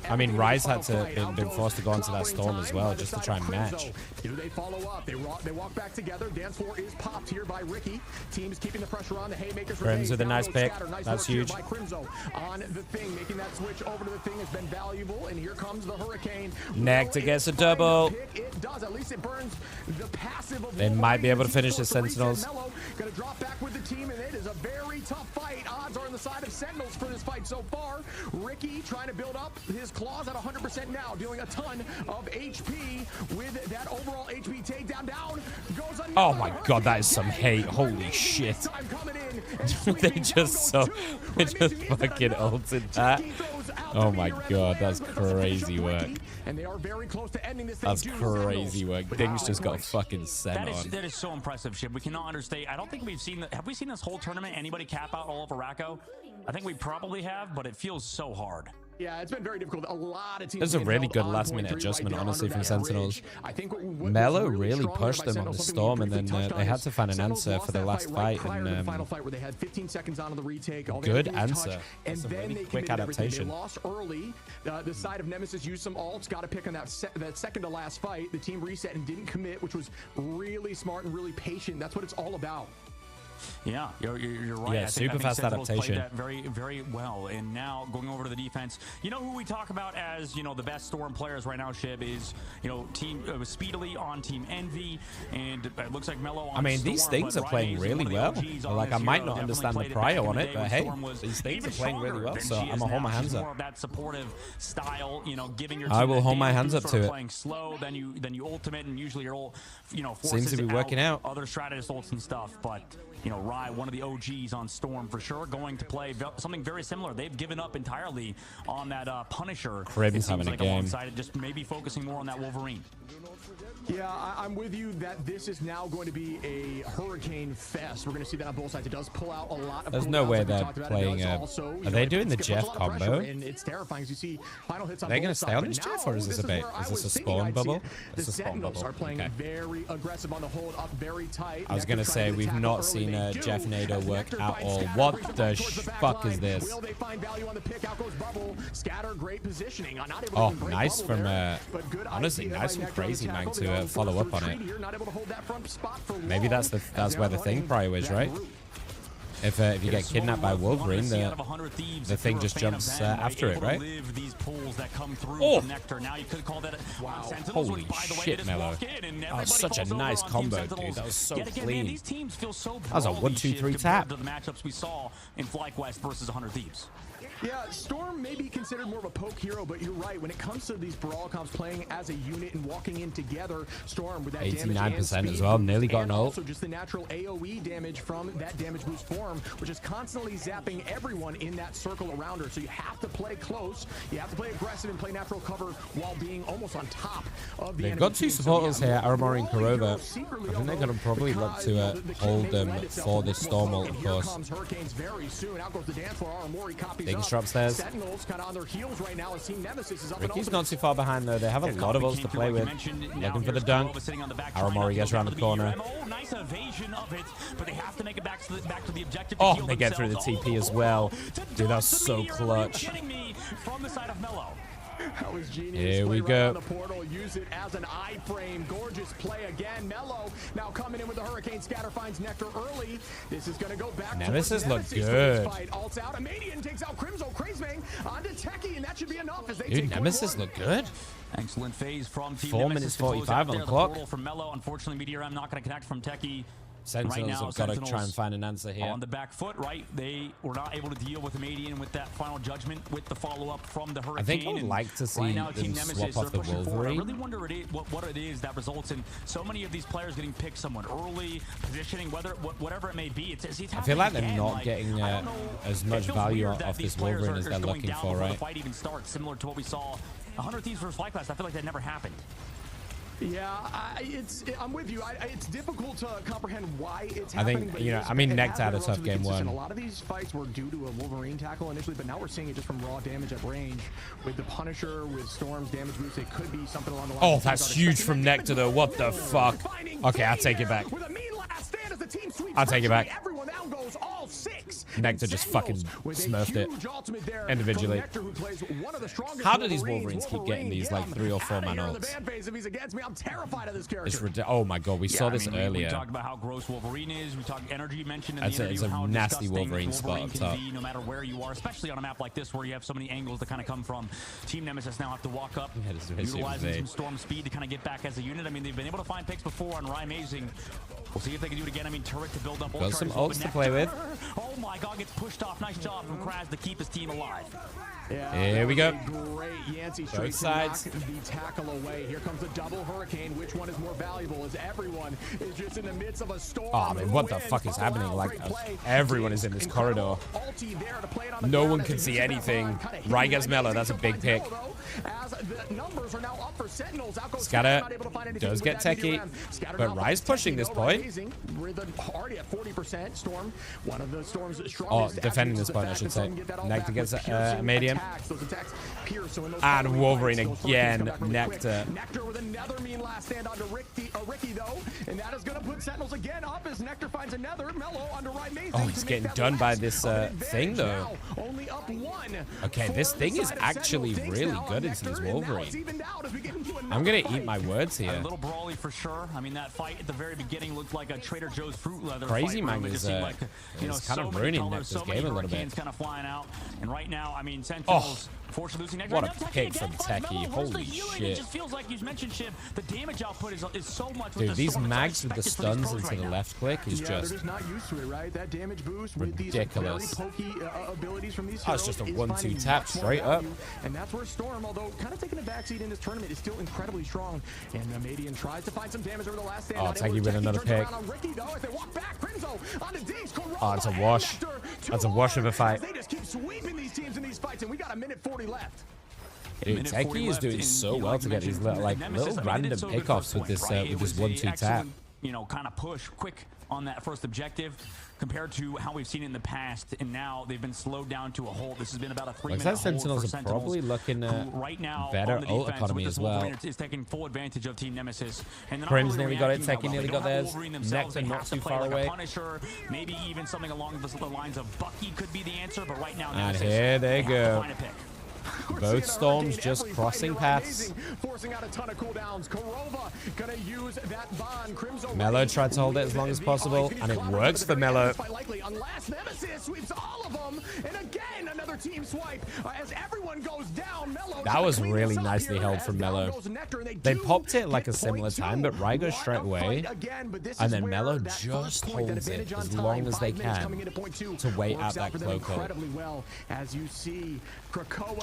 I mean, Rise had to been forced to go into that Storm as well, just to try and match.
Do they follow up? They walk back together. Dance floor is popped here by Ricky. Team is keeping the pressure on. The haymakers.
Crims with a nice pick. That's huge.
On the thing, making that switch over to the thing has been valuable. And here comes the Hurricane.
Nectar gets a double.
It does. At least it burns the passive of.
They might be able to finish the Sentinels.
Gonna drop back with the team, and it is a very tough fight. Odds are on the side of Sentinels for this fight so far. Ricky trying to build up his claws at 100% now, dealing a ton of HP with that overall HP takedown. Down goes another.
Oh my god, that is some hate. Holy shit. They just fucking ulted that. Oh my god, that's crazy work.
And they are very close to ending this.
That's crazy work. Ding's just got fucking sent on.
That is so impressive, Shib. We cannot understate. I don't think we've seen. Have we seen this whole tournament? Anybody cap out all over Racco? I think we probably have, but it feels so hard.
Yeah, it's been very difficult. A lot of teams.
It was a really good last-minute adjustment, honestly, from Sentinels. Mello really pushed them on the Storm, and then they had to find an answer for the last fight. And
final fight where they had 15 seconds on the retake.
Good answer. And a really quick adaptation.
They lost early. The side of Nemesis used some ults. Got to pick on that second to last fight. The team reset and didn't commit, which was really smart and really patient. That's what it's all about.
Yeah, you're right.
Yeah, super fast adaptation.
That very well. And now going over to the defense, you know who we talk about as the best Storm players right now, Shib, is team Speedily on Team Envy, and it looks like Mello on.
I mean, these things are playing really well. Like I might not understand the prio on it, but hey, these things are playing really well. So I'm gonna hold my hands up.
That supportive style, giving your.
I will hold my hands up to it.
Playing slow, then you ultimate, and usually your
seems to be working out.
Other strategist ults and stuff, but. Rye, one of the OGs on Storm for sure, going to play something very similar. They've given up entirely on that Punisher.
Crib's having a game.
Just maybe focusing more on that Wolverine.
Yeah, I'm with you that this is now going to be a Hurricane fest. We're going to see that on both sides. It does pull out a lot of.
There's no way they're playing a. Are they doing the Jeff combo?
And it's terrifying as you see final hits on.
Are they going to stay on this Jeff, or is this a bait? Is this a spawn bubble?
It's a spawn bubble. Are playing very aggressive on the hold, up very tight.
I was going to say we've not seen Jeff Nader work at all. What the fuck is this?
Will they find value on the pick? Out goes Bubble. Scatter, great positioning.
Oh, nice from honestly, nice from Crazy Man to follow up on it. Maybe that's where the thing prio is, right? If you get kidnapped by Wolverine, the thing just jumps after it, right? Oh! Holy shit, Mello. That was such a nice combo, dude. That was so clean. That was a 1-2-3 tap.
The matchups we saw in FlyQuest versus 100 Thieves.
Yeah, Storm may be considered more of a poke hero, but you're right. When it comes to these brawl comps playing as a unit and walking in together, Storm with that
89% as well, nearly got an ult.
Also just the natural AoE damage from that damage boost form, which is constantly zapping everyone in that circle around her. So you have to play close, you have to play aggressive and play natural cover while being almost on top of the
They've got two supporters here, Aramori and Kurova. I think they're going to probably look to hold them for this Storm ult, of course. Big strap upstairs. Ricky's not too far behind though. They have a lot of ults to play with. Looking for the dunk. Aramori gets around the corner.
Nice evasion of it, but they have to make it back to the objective.
Oh, they get through the TP as well. Dude, that's so clutch.
From the side of Mellow.
That was genius.
Here we go.
On the portal, use it as an iframe. Gorgeous play again. Mellow now coming in with the Hurricane Scatter, finds Nectar early. This is going to go back.
Nemesis look good.
Alts out. Emea takes out Crimzo. Crazebang onto Techie, and that should be enough. As they
Dude, Nemesis look good.
Excellent phase from Team
4 minutes 45 on the clock.
From Mellow. Unfortunately, Meteor not going to connect from Techie.
Sentinels have got to try and find an answer here.
On the back foot, right? They were not able to deal with Emea with that final judgment with the follow-up from the Hurricane.
I think I would like to see them swap off the Wolverine.
I really wonder what it is that results in so many of these players getting picked someone early, positioning, whatever it may be. It's
I feel like they're not getting as much value off this Wolverine as they're looking for, right?
The fight even starts, similar to what we saw 100 Thieves versus Flyclass. I feel like that never happened.
Yeah, I'm with you. It's difficult to comprehend why it's happening.
I mean, Nectar had a tough game one.
A lot of these fights were due to a Wolverine tackle initially, but now we're seeing it just from raw damage at range. With the Punisher, with Storm's damage boost, it could be something along the lines.
Oh, that's huge from Nectar, though. What the fuck? Okay, I'll take it back. I'll take it back. Nectar just fucking smurfed it individually. How do these Wolverines keep getting these like 3 or 4 man ults?
I'm terrified of this character.
It's ridiculous. Oh my god, we saw this earlier.
We talked about how gross Wolverine is. We talked energy mentioned in
the
interview.
It's a nasty Wolverine spot up top.
No matter where you are, especially on a map like this where you have so many angles to kind of come from. Team Nemesis now have to walk up, utilizing some Storm speed to kind of get back as a unit. I mean, they've been able to find picks before on Rye Amazing. We'll see if they can do it again. I mean, turret to build up.
Got some ults to play with.
Oh my god, gets pushed off. Nice job from Kraz to keep his team alive.
Yeah,
here we go.
Great Yancey
both sides.
The tackle away. Here comes a double Hurricane. Which one is more valuable? As everyone is just in the midst of a storm.
Oh man, what the fuck is happening? Like everyone is in this corridor. No one can see anything. Rye gets Mellow. That's a big pick. Scatter does get techie, but Rye's pushing this point.
Already at 40%. Storm, one of the Storm's
strongest. Oh, defending this point, I should say. Nectar gets a medium. And Wolverine again. Nectar.
Nectar with another mean last stand onto Ricky though, and that is going to put Sentinels again up as Nectar finds another Mellow under Rye Amazing.
Oh, he's getting done by this thing though.
Only up 1.
Okay, this thing is actually really good into this Wolverine. I'm gonna eat my words here.
A little brawly for sure. I mean, that fight at the very beginning looked like a Trader Joe's fruit leather.
Crazy
fight
Man is kind of ruining this game a little bit.
Kind of flying out, and right now, I mean, Sentinels.
What a pick from Techie. Holy shit.
It just feels like you mentioned, Shiv, the damage output is so much.
Dude, these mags with the stuns into the left click is
they're just not used to it, right? That damage boost with
ridiculous.
These very pokey abilities from these
heroes. It's just a 1-2 tap straight up.
And that's where Storm, although kind of taking a backseat in this tournament, is still incredibly strong. And Median tries to find some damage over the last stand.
Oh, Techie with another pick. Oh, it's a wash. That's a wash of a fight.
They just keep sweeping these teams in these fights, and we got a minute 40 left.
Dude, Techie is doing so well to get these little random pickoffs with this 1-2 tap.
You know, kind of push quick on that first objective compared to how we've seen it in the past, and now they've been slowed down to a hold. This has been about a 3-minute hold.
Sentinels are probably looking at
right now
better ult economy as well.
Is taking full advantage of Team Nemesis.
Crim's nearly got it. Techie nearly got theirs. Nectar not too far away.
Punisher, maybe even something along the lines of Bucky could be the answer, but right now
and here they go. Both Storms just crossing paths.
Forcing out a ton of cooldowns. Kurova gonna use that bond.
Mellow tried to hold it as long as possible, and it works for Mellow.
Unless Nemesis sweeps all of them, and again another team swipe as everyone goes down. Mellow
That was really nicely held from Mello. They popped it like a similar time, but Rai goes straight away. And then Mello just holds it as long as they can to wait out that cloak ult.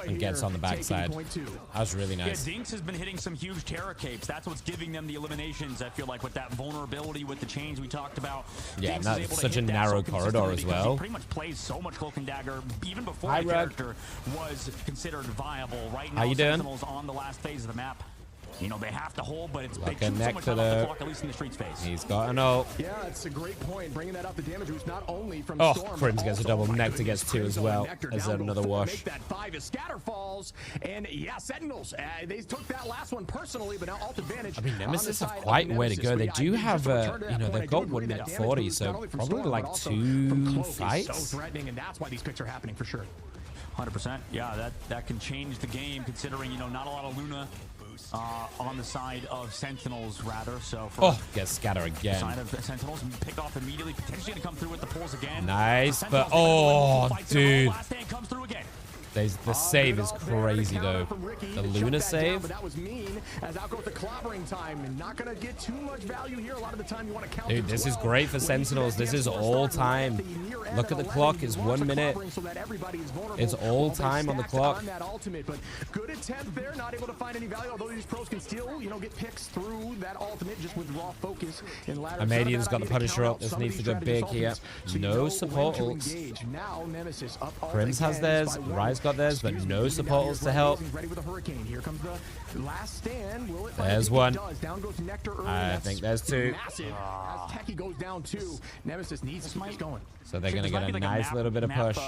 And gets on the backside. That was really nice.
Yeah, Dinks has been hitting some huge terror capes. That's what's giving them the eliminations. I feel like with that vulnerability with the chains we talked about.
Yeah, and that's such a narrow corridor as well.
He pretty much plays so much Cloak and Dagger even before the character was considered viable. Right now,
how you doing?
Sentinels on the last phase of the map. You know, they have to hold, but it's
like
they
a
shoot so much
nectar
off the
there.
clock, at least in the streets phase.
He's got an ult.
Yeah, it's a great point. Bringing that up, the damage was not only from
Oh,
Storm,
Crims gets a double. Nectar gets 2 as well. As another wash.
Make that 5 as Scatter falls, and yeah, Sentinels. They took that last one personally, but now ult advantage.
I mean, Nemesis have quite a way to go. They do have, you know, they've got 1 minute 40, so probably like 2 fights.
So threatening, and that's why these picks are happening for sure.
100%. Yeah, that can change the game, considering, you know, not a lot of Luna on the side of Sentinels, rather. So for
get Scatter again.
Side of Sentinels, pick off immediately, potentially gonna come through with the pulls again.
Nice, but oh, dude.
Last stand comes through again.
The save is crazy though. The Luna save.
That was mean, as out goes the clobbering time, and not gonna get too much value here. A lot of the time you want to count.
Dude, this is great for Sentinels. This is all time. Look at the clock. It's 1 minute. It's all time on the clock.
But good attempt there. Not able to find any value. Although these pros can still, you know, get picks through that ultimate just with raw focus.
Emedian's got the Punisher up. This needs to go big here. No support ults. Crims has theirs. Rise got theirs, but no support ults to help. There's one. I think there's 2. So they're going to get a nice little bit of push.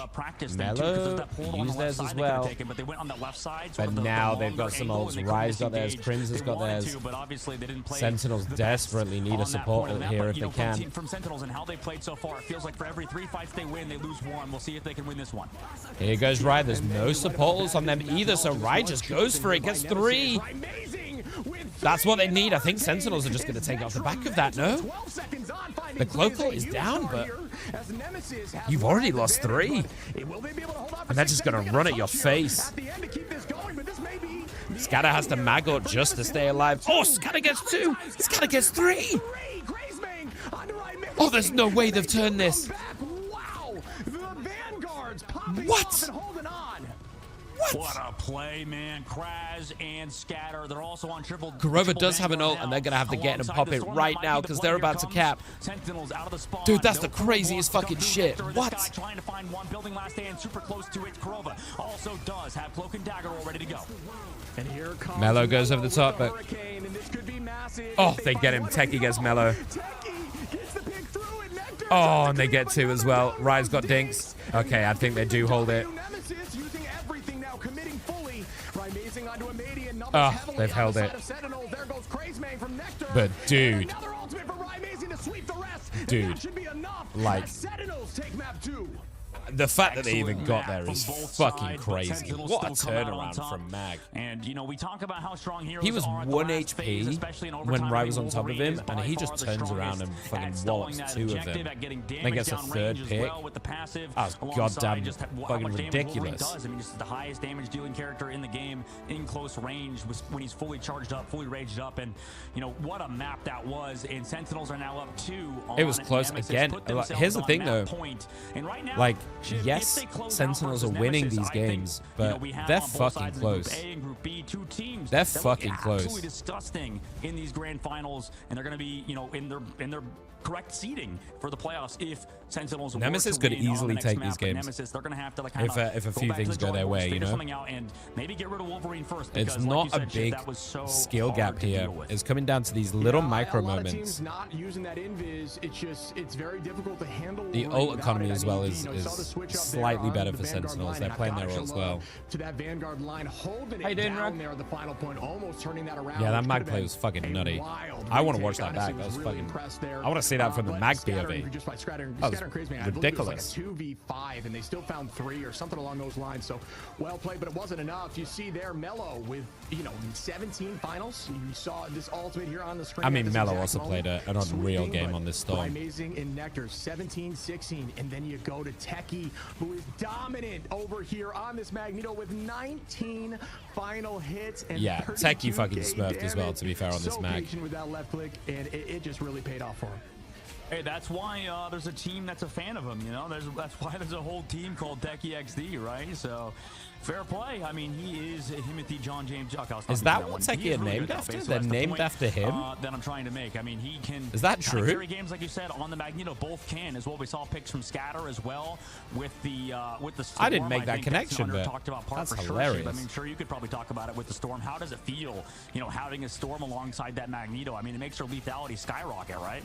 Mello used theirs as well. But now they've got some ults. Rise got theirs. Crims has got theirs. Sentinels desperately need a support ult here if they can.
From Sentinels and how they played so far, it feels like for every 3 fights they win, they lose 1. We'll see if they can win this one.
Here goes Rai. There's no support ults on them either, so Rai just goes for it. Gets 3. That's what they need. I think Sentinels are just going to take off the back of that, no? The cloak ult is down, but you've already lost 3. And they're just going to run at your face. Scatter has to mag ult just to stay alive. Oh, Scatter gets 2. Scatter gets 3. Oh, there's no way they've turned this. What?
What a play, man. Kraz and Scatter. They're also on triple.
Kurova does have an ult, and they're going to have to get and pop it right now because they're about to cap. Dude, that's the craziest fucking shit. What?
Trying to find one, building last stand, super close to it. Kurova also does have Cloak and Dagger all ready to go.
And here comes
Mello goes over the top, but oh, they get him. Techie gets Mello. Oh, and they get 2 as well. Rai's got Dinks. Okay, I think they do hold it. Oh, they've held it. But dude, like, the fact that they even got there is fucking crazy. What a turnaround from Mag.
And you know, we talk about how strong heroes
he was 1 HP when Rai was on top of him, and he just turns around and fucking wallops 2 of them. Then gets a 3rd pick. That was goddamn fucking ridiculous.
I mean, just the highest damage dealing character in the game in close range was when he's fully charged up, fully raged up, and you know what a map that was. And Sentinels are now up 2.
It was close again. Here's the thing though, like, yes, Sentinels are winning these games, but they're fucking close. They're fucking close.
Absolutely disgusting in these grand finals, and they're going to be, you know, in their correct seeding for the playoffs if Sentinels.
Nemesis could easily take these games.
Nemesis, they're going to have to like
if a few things go their way, you know.
And maybe get rid of Wolverine first.
It's not a big skill gap here. It's coming down to these little micro moments.
Not using that invis, it's very difficult to handle.
The ult economy as well is slightly better for Sentinels. They're playing their ults well.
To that Vanguard line, holding it down there at the final point, almost turning that around.
Yeah, that mag play was fucking nutty. I want to watch that back. That was fucking. I want to see that from the mag POV. That was ridiculous.
2v5, and they still found 3 or something along those lines. So well played, but it wasn't enough. You see there, Mello with 17 finals. You saw this ultimate here on the screen.
I mean, Mello also played an unreal game on this Storm.
Amazing in Nectar, 17-16, and then you go to Techie. Techie, who is dominant over here on this Magneto with 19 final hits. And
yeah, Techie fucking smurfed as well, to be fair, on this
so
mag.
patient with that left click, and it just really paid off for him.
Hey, that's why there's a team that's a fan of him, you know? That's why there's a whole team called Techie XD, right? So, fair play. I mean, he is Timothy John James. Okay,
is that what Techie are named after? They're named after him?
That I'm trying to make. I mean, he can...
Is that true?
Carry games, like you said, on the Magneto. Both can, as well. We saw picks from Scatter as well with the Storm.
I didn't make that connection, but
talked about
that's
for
hilarious.
Sure. I mean, sure, you could probably talk about it with the Storm. How does it feel, you know, having a Storm alongside that Magneto? I mean, it makes her lethality skyrocket, right?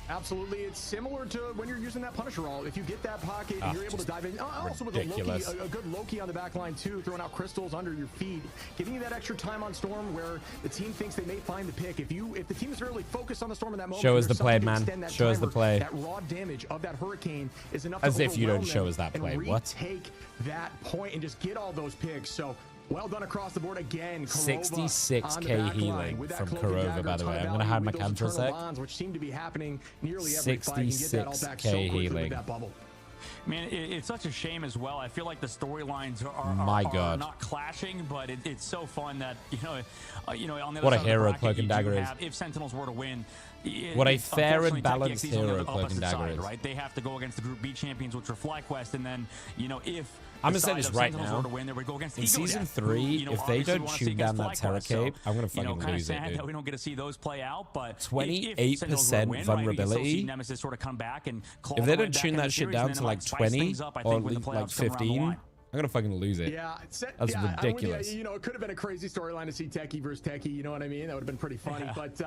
Absolutely. It's similar to when you're using that Punisher roll. If you get that pocket and you're able to dive in, also with a good Loki on the back line too, throwing out crystals under your feet, giving you that extra time on Storm where the team thinks they may find the pick. If the team is really focused on the Storm in that moment,
show us the play, man. Show us the play.
That raw damage of that hurricane is enough.
As
to
if you don't show us that play. What?
Take that point and just get all those picks. So. Well done across the board again.
66k healing from Kurova, by the way. I'm going to hide my cam for a sec.
Which seem to be happening nearly every fight.
66k healing.
Man, it's such a shame as well. I feel like the storylines are not clashing, but it's so fun that, you know, on the other
what a
side
hero
of the bracket,
Cloak and Dagger is.
if Sentinels were to win,
what a fair and balanced hero Cloak and Dagger is.
Right? They have to go against the Group B champions, which are FlyQuest, and then, you know, if
I'm gonna say this right now. In season 3, if they don't tune down that Terra Cape, I'm gonna fucking lose it, dude.
That we don't get to see those play out, but
28% vulnerability. If they don't tune that shit down to like 20 or like 15, I'm gonna fucking lose it.
Yeah,
that's ridiculous.
You know, it could have been a crazy storyline to see Techie versus Techie. You know what I mean? That would have been pretty funny, but.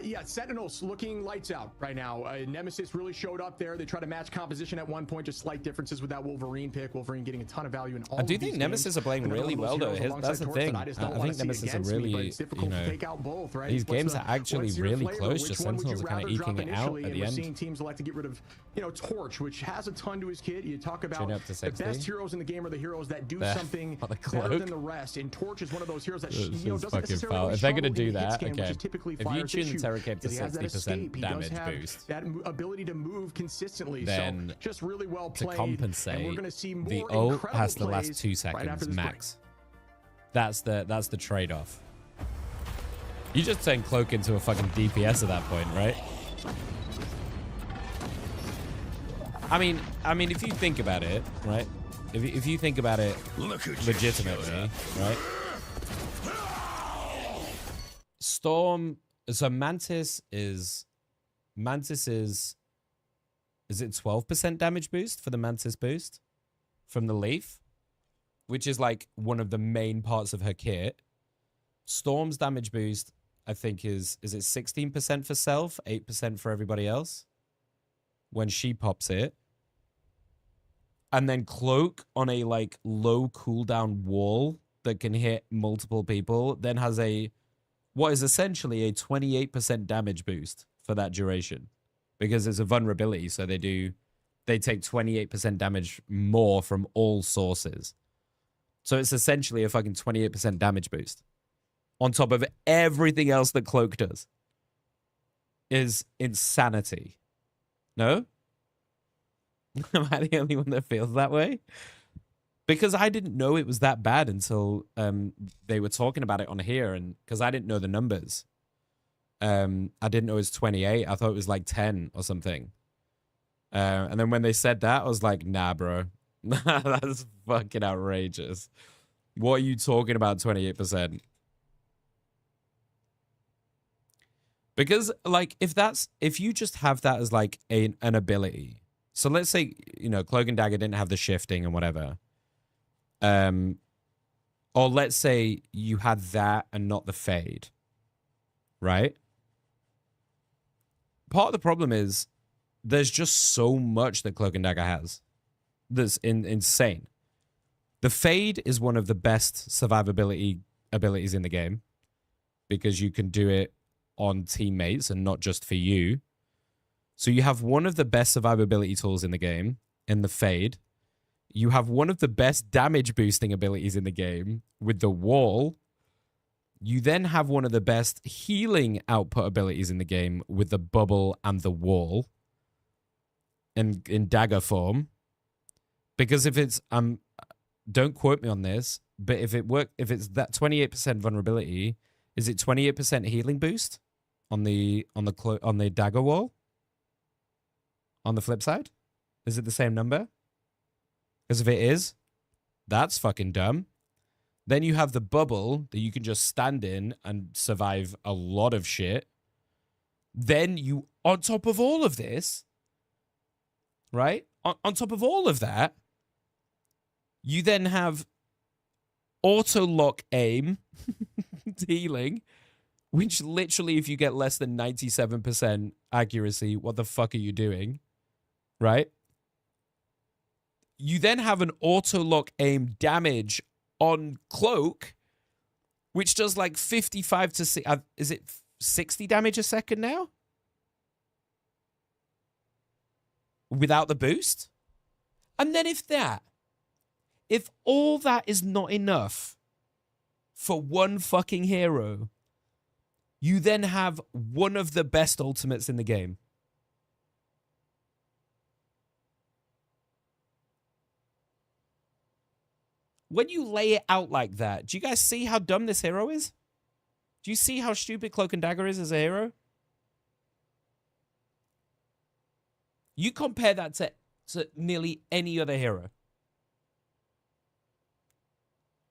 Yeah, Sentinels looking lights out right now. Nemesis really showed up there. They tried to match composition at one point, just slight differences with that Wolverine pick. Wolverine getting a ton of value in all.
I do think Nemesis are playing really well, though. That's the thing. I think Nemesis are really, you know, these games are actually really close. Just Sentinels are kind of eking it out at the end.
Seeing teams like to get rid of, you know, Torch, which has a ton to his kit. You talk about the best heroes in the game are the heroes that do something better than the rest, and Torch is one of those heroes that you know doesn't necessarily.
If they're gonna do that, okay.
If
you tune the Terra Cape to 60% damage boost,
that ability to move consistently,
then
so just really well played.
To compensate,
and we're gonna see more
the ult has to last 2 seconds max. That's the trade-off. You just turn Cloak into a fucking DPS at that point, right? I mean, if you think about it, right? If you think about it legitimately, right? Storm. So Mantis is it 12% damage boost for the Mantis boost from the Leaf, which is like one of the main parts of her kit. Storm's damage boost, I think, is it 16% for self, 8% for everybody else when she pops it. And then Cloak on a like low cooldown wall that can hit multiple people then has what is essentially a 28% damage boost for that duration, because it's a vulnerability. So they take 28% damage more from all sources. So it's essentially a fucking 28% damage boost on top of everything else that Cloak does. Is insanity. No? Am I the only one that feels that way? Because I didn't know it was that bad until they were talking about it on here, and because I didn't know the numbers. I didn't know it was 28. I thought it was like 10 or something. And then when they said that, I was like, nah, bro. That's fucking outrageous. What are you talking about, 28%? Because, like, if you just have that as, like, an ability. So let's say, you know, Cloak and Dagger didn't have the shifting and whatever. Or let's say you had that and not the fade, right? Part of the problem is there's just so much that Cloak and Dagger has that's insane. The fade is one of the best survivability abilities in the game because you can do it on teammates and not just for you. So you have one of the best survivability tools in the game in the fade. You have one of the best damage boosting abilities in the game with the wall. You then have one of the best healing output abilities in the game with the bubble and the wall in dagger form. Because if it's don't quote me on this, but if it's that 28% vulnerability, is it 28% healing boost on the dagger wall? On the flip side, is it the same number? Because if it is, that's fucking dumb. Then you have the bubble that you can just stand in and survive a lot of shit. Then you, on top of all of this, right? On top of all of that, you then have auto lock aim healing, which literally, if you get less than 97% accuracy, what the fuck are you doing? Right? You then have an auto lock aim damage on cloak, which does like 55 to is it 60 damage a second now? Without the boost? And then if all that is not enough for one fucking hero, you then have one of the best ultimates in the game. When you lay it out like that, do you guys see how dumb this hero is? Do you see how stupid Cloak and Dagger is as a hero? You compare that to nearly any other hero.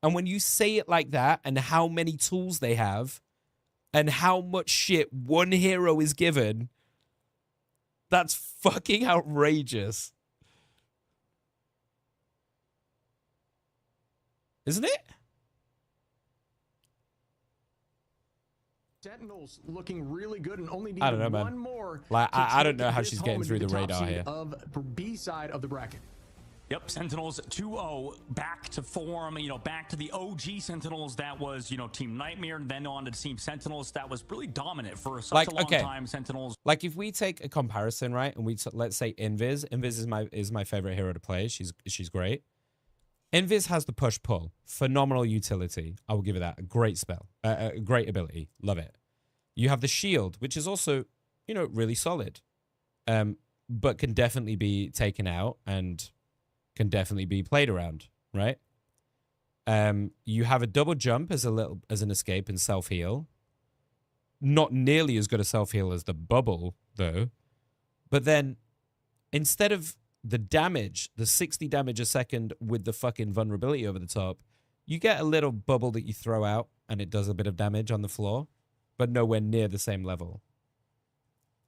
And when you say it like that, and how many tools they have, and how much shit one hero is given, that's fucking outrageous. Isn't it?
Sentinels looking really good and only need
I don't know,
one
man.
more.
Like, I don't know how she's getting through the radar here.
Of B side of the bracket.
Yep, Sentinels 2-0 back to form, back to the OG Sentinels that was, Team Nightmare, then on to Team Sentinels that was really dominant for such a long time. Sentinels.
Like if we take a comparison, right, and let's say Invis is my favorite hero to play. She's great. Invis has the push-pull. Phenomenal utility. I will give it that. A great spell. A great ability. Love it. You have the shield, which is also, really solid. But can definitely be taken out and can definitely be played around, right? You have a double jump as an escape and self-heal. Not nearly as good a self-heal as the bubble, though. But then, instead of the damage, the 60 damage a second with the fucking vulnerability over the top, you get a little bubble that you throw out and it does a bit of damage on the floor, but nowhere near the same level.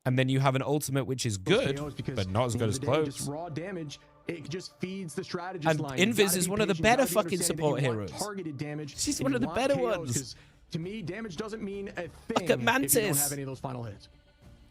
And then you have an ultimate which is good, but not as good as Cloak.
Just raw damage, it just feeds the strategist
and
line.
Invis is one of the better fucking support heroes.
Targeted damage.
She's one of the better ones.
To me, damage doesn't mean a thing.
Look at Mantis.
If you don't have any of those final hits.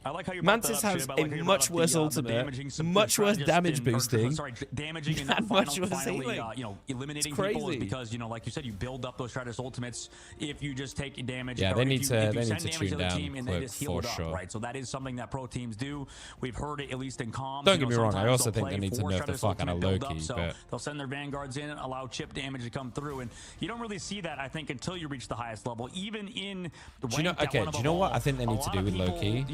I like how you
Mantis has a much worse ultimate, much worse damage boosting,
damaging and
much worse
finally, eliminating people is because, like you said, you build up those strategist ultimates if you just take damage.
Yeah, they need to
tune
down Cloak for sure.
Right, so that is something that pro teams do. We've heard it at least in comms.
Don't get me wrong, I also think they need to nerf the fuck out of Loki.
So they'll send their vanguards in, allow chip damage to come through, and you don't really see that, I think, until you reach the highest level. Even in the
do you know what I think they need to do with Loki?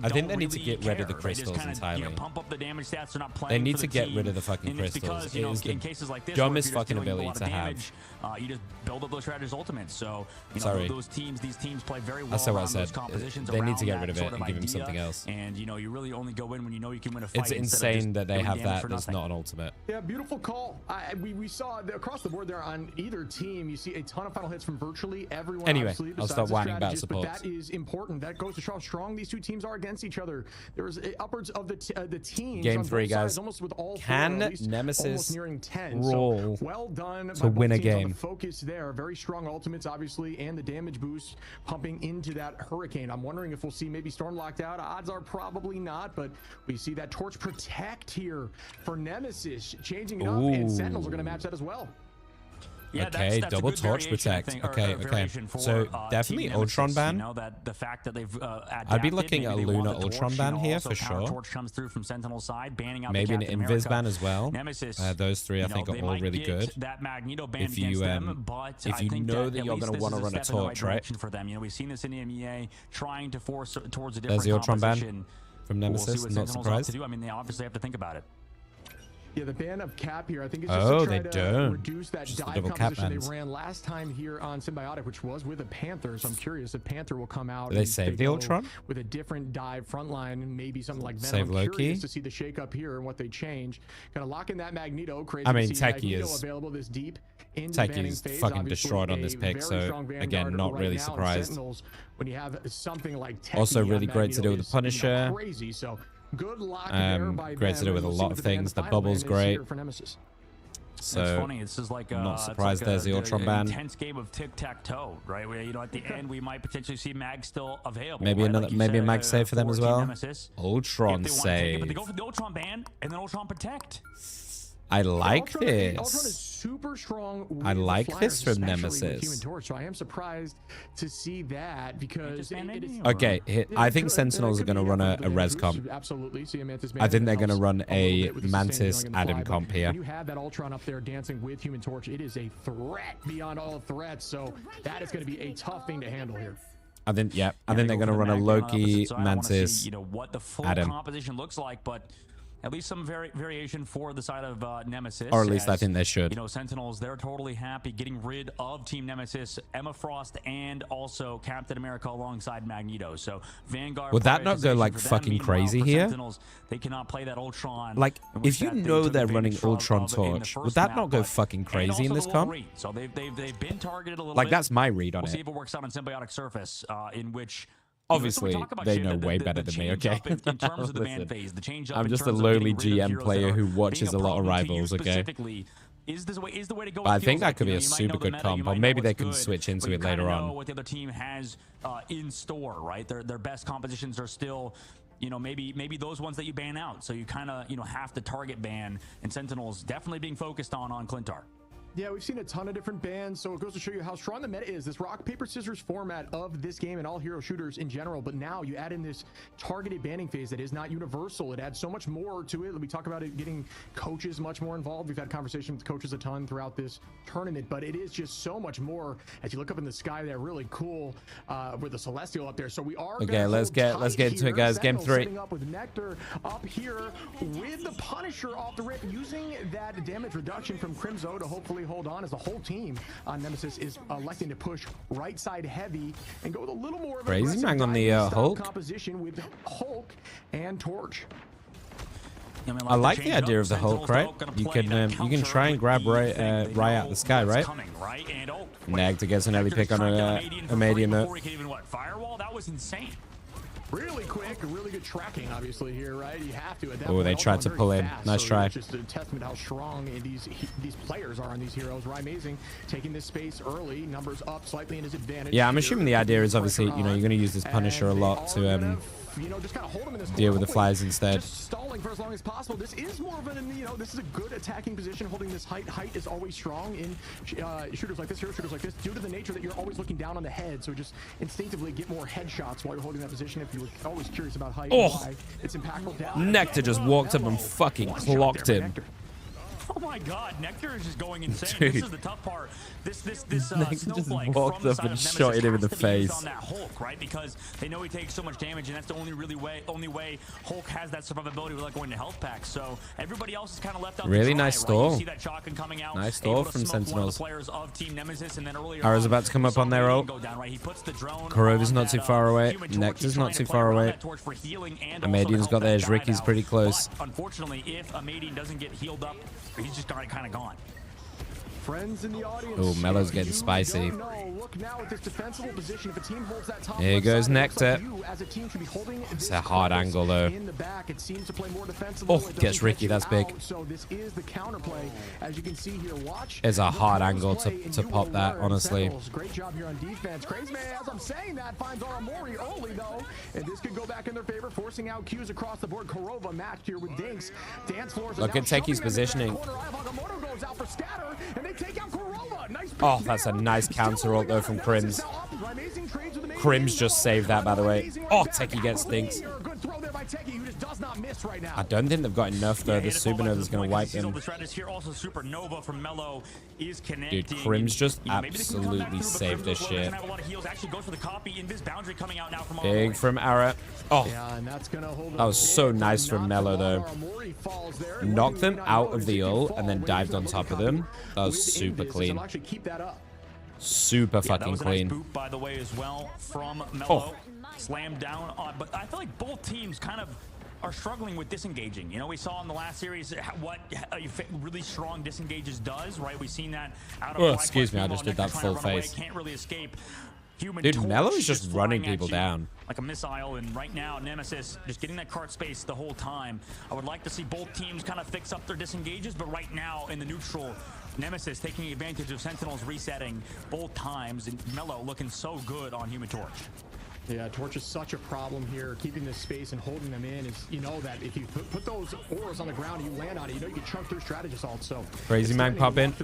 I think they need to get rid of the crystals entirely.
Pump up the damage stats. They're not playing.
They need to get rid of the fucking crystals. It is the dumbest fucking ability to have.
You just build up those strategist ultimates. So these teams play very well.
That's what I said.
Compositions
they need to get rid of it and give him something else.
And you really only go in when you know you can win a fight.
It's insane that they have that. That's not an ultimate.
Yeah, beautiful call. We saw across the board there on either team. You see a ton of final hits from virtually everyone.
Anyway, I'll stop whining about
support.
supports.
But that is important. That goes to show how strong these two teams are against each other. There was upwards of the teams.
Game 3, guys.
Almost with all
Can
four,
Nemesis
nearing 10.
roll
so well done
to win a game?
On the focus there. Very strong ultimates, obviously, and the damage boost pumping into that Hurricane. I'm wondering if we'll see maybe Storm locked out. Odds are probably not, but we see that Torch Protect here for Nemesis, changing it up, and Sentinels are going to match that as well.
Yeah,
okay,
that's
double
a good
torch
variation,
protect.
okay.
So definitely Ultron ban.
The fact that they've
I'd be looking at a Lunar Ultron ban here for sure.
Torch comes through from Sentinel side, banning out
maybe an Invis ban as well.
Nemesis,
those three I think are all really good.
That Magneto ban
if you know that you're going to want to run a torch, right?
For them, we've seen this in the Emea trying to force towards a different
There's the Ultron
composition.
ban from Nemesis. Not surprised.
I mean, they obviously have to think about it.
Yeah, the ban of cap here, I think it's just to try
they
to
don't.
reduce that
Just the
dive
double cap
composition they
bans.
ran last time here on Symbiotic, which was with a Panther. So I'm curious if Panther will come out.
Do they
and
save the
go
Ultron?
with a different dive front line, maybe something like Venom.
Save
I'm
Loki?
curious to see the shake up here and what they change. Gonna lock in that Magneto. Crazy
I mean,
to see
Techie
Magneto
is-
available this deep into the banning
Techie's
phase.
fucking
Obviously,
destroyed on this
a
pick,
very
so
strong
again,
Vanguard
not
right
really
now in
surprised.
Sentinels, when you have something like Techie
Also
on
really great to do
Magneto
with the
is, you know,
Punisher.
crazy. So good lock there by
Great to do
them,
with a
and we'll see
lot
what
of
the ban
things. The
final
bubble's
ban is
great.
here for Nemesis.
So
it's funny. This is like
not
it's
surprised
like
there's the Ultron
an
ban.
intense game of tic-tac-toe, right? Where, you know, at the end we might potentially see Mag still available.
Maybe
right?
another,
Like you
maybe a
said,
mag save for them as
Team
well.
Nemesis.
Ultron
If they wanna take it, but they
save.
go for the Ultron ban and then Ultron protect.
I like
Ultron is
this.
super strong.
I
with
like
flyers,
this from
especially with
Nemesis.
Human Torch, so I am surprised to see that because it is.
Okay, I think Sentinels are going to run a res comp.
Absolutely. See a Mantis
I think they're
helps
going to run
a
a
little bit with the
Mantis
sustaining on the
Adam
fly, but
comp here.
When you have that Ultron up there dancing with Human Torch, it is a threat beyond all threats. So that is going to be a tough thing to handle here.
I think, yeah, I think they're going to run a Loki, Mantis,
You know what the full
Adam.
composition looks like, but at least some variation for the side of Nemesis.
Or at least I
as,
think they should.
You know, Sentinels, they're totally happy getting rid of Team Nemesis, Emma Frost, and also Captain America alongside Magneto. So Vanguard.
Would that not go
prioritization
like
for them.
fucking
Meanwhile,
crazy
for
here?
Sentinels, they cannot play that Ultron.
Like,
in which
if you
that they
know
took
they're running
advantage
Ultron
of in the
Torch,
first
would that
map,
not go
but-
fucking
and
crazy in
also
this
the
comp?
Wolverine. So they've been targeted a little
Like,
bit.
that's my read on
We'll see
it.
if it works out on Symbiotic Surface, in which.
Obviously,
You know, so we talk about
they
Shane,
know
the-
way
the
better than me,
change
okay?
up in terms of the ban
Listen,
phase, the change up
I'm
in
just a
terms of
lowly
getting rid of
GM
heroes
player
that
who
are
watches a
being
lot of
problem to you
rivals, okay?
specifically. Is the way to go?
But I
It
think
feels
that
like,
could
you
be
know,
a
you might
super
know the
good
meta,
comp,
you
or
might
maybe
know
they
what's
can
good,
switch into
but you
it later
kinda
on.
know what the other team has in store, right? Their best compositions are still, you know, maybe those ones that you ban out. So you kind of, you know, have to target ban, and Sentinels definitely being focused on Clintar.
Yeah, we've seen a ton of different bans, so it goes to show you how strong the meta is. This rock, paper, scissors format of this game and all hero shooters in general, but now you add in this targeted banning phase that is not universal. It adds so much more to it. We talk about it getting coaches much more involved. We've had conversations with coaches a ton throughout this tournament, but it is just so much more. As you look up in the sky there, really cool with the Celestial up there. So we are
Okay, let's get into it, guys. Game 3.
Setting up with Nectar up here with the Punisher off the rip, using that damage reduction from Crimzo to hopefully hold on, as the whole team on Nemesis is electing to push right side heavy and go with a little more of
Crazy
aggressive
man on the
diving style
Hulk.
composition with Hulk and Torch.
I like the idea of the Hulk, right? You can try and grab right out of the sky, right? Nag to get an early pick on a medium note.
Firewall, that was insane.
Really quick, really good tracking, obviously here, right? You have to. At that
Oh,
point,
they
all
tried
going
to
very
pull in.
fast,
Nice
so
try.
it's just a testament how strong these players are on these heroes. Right, amazing, taking this space early, numbers up slightly in his advantage.
Yeah, I'm
here.
assuming the idea is obviously, you know, you're going to use this Punisher a lot to
just kind of hold him in this
deal with the
hopefully
flies instead.
Just stalling for as long as possible. This is more of an, you know, this is a good attacking position, holding this height. Height is always strong in shooters like this, hero shooters like this, due to the nature that you're always looking down on the head. So just instinctively get more headshots while you're holding that position. If you were always curious about height,
Oh.
why it's impactful down.
Nectar just walked up and fucking clocked him.
Oh my God, Nectar is just going insane.
Dude.
This is the tough part. This
Nectar just
snowflake
walked
from the
up
side
and
of Nemesis
shot him in the
has to be used
face.
on that Hulk, right? Because they know he takes so much damage, and that's the only way Hulk has that survivability without going to health packs. So everybody else is kind of left out.
Really
to dry,
nice
right?
stall.
You see that shotgun coming out.
Nice
able
stall
to
from
smoke one of
Sentinels.
the players of Team Nemesis, and then earlier
Arrow's
on,
about to come
we
up
saw
on their
Meteor
ult.
go down, right? He puts the drone
Kurova's
on
not too
that,
far away.
Human Torch.
Nectar's
He's
not
trying to
too
play
far
around
away.
that torch for healing and also to
Amadian's
help
got
that
theirs.
guide
Ricky's
out.
pretty close.
But unfortunately, if Amadian doesn't get healed up, he's just kind of gone.
Friends in the audience.
Oh, Mello's getting
you
spicy.
don't know. Look now at this defensible position. If a team holds that top
Here
left
goes
side, it looks like
Nectar.
you as a team should be holding
It's
this
a hard
purpose
angle, though.
in the back. It seems to play more defensible.
Oh,
It doesn't
gets Ricky,
catch you
that's big.
out. So this is the counterplay. As you can see here, watch.
It's a
the
hard
close
angle
play, and
to
you
pop
will
that,
learn.
honestly.
Sentinels, great job here on defense. Crazy man, as I'm saying that, finds Aramori early though, and this could go back in their favor, forcing out Qs across the board. Kurova matched here with Dinks. Dance floors.
Look at Techie's positioning.
Goes out for scatter, and they take out Kurova. Nice
Oh, that's a nice counter ult though from Crims. Crims just saved that, by the way. Oh, Techie gets stinks.
Good throw there by Techie, who just does not miss right now.
I don't think they've got enough though. The Supernova's going to wipe them.
Here also Supernova from Mellow is
Dude, Crim's just absolutely saved this shit. Big from Ara. Oh, that was so nice from Mellow though. Knocked them out of the ult and then dived on top of them. That was super clean. Super fucking clean.
Nice boot, by the way, as well from Mellow. Slammed down on, but I feel like both teams kind of are struggling with disengaging. You know, we saw in the last series what really strong disengages does, right? We've seen that out of
excuse me, I just did that full face.
Can't really escape.
Dude, Mellow is just running people down
like a missile, and right now Nemesis just getting that cart space the whole time. I would like to see both teams kind of fix up their disengages, but right now in the neutral, Nemesis taking advantage of Sentinels resetting both times, and Mellow looking so good on Human Torch.
Yeah, Torch is such a problem here. Keeping this space and holding them in is, you know, that if you put those auras on the ground and you land on it, you know you can chunk through strategist ult. So
Crazy Mag pop in.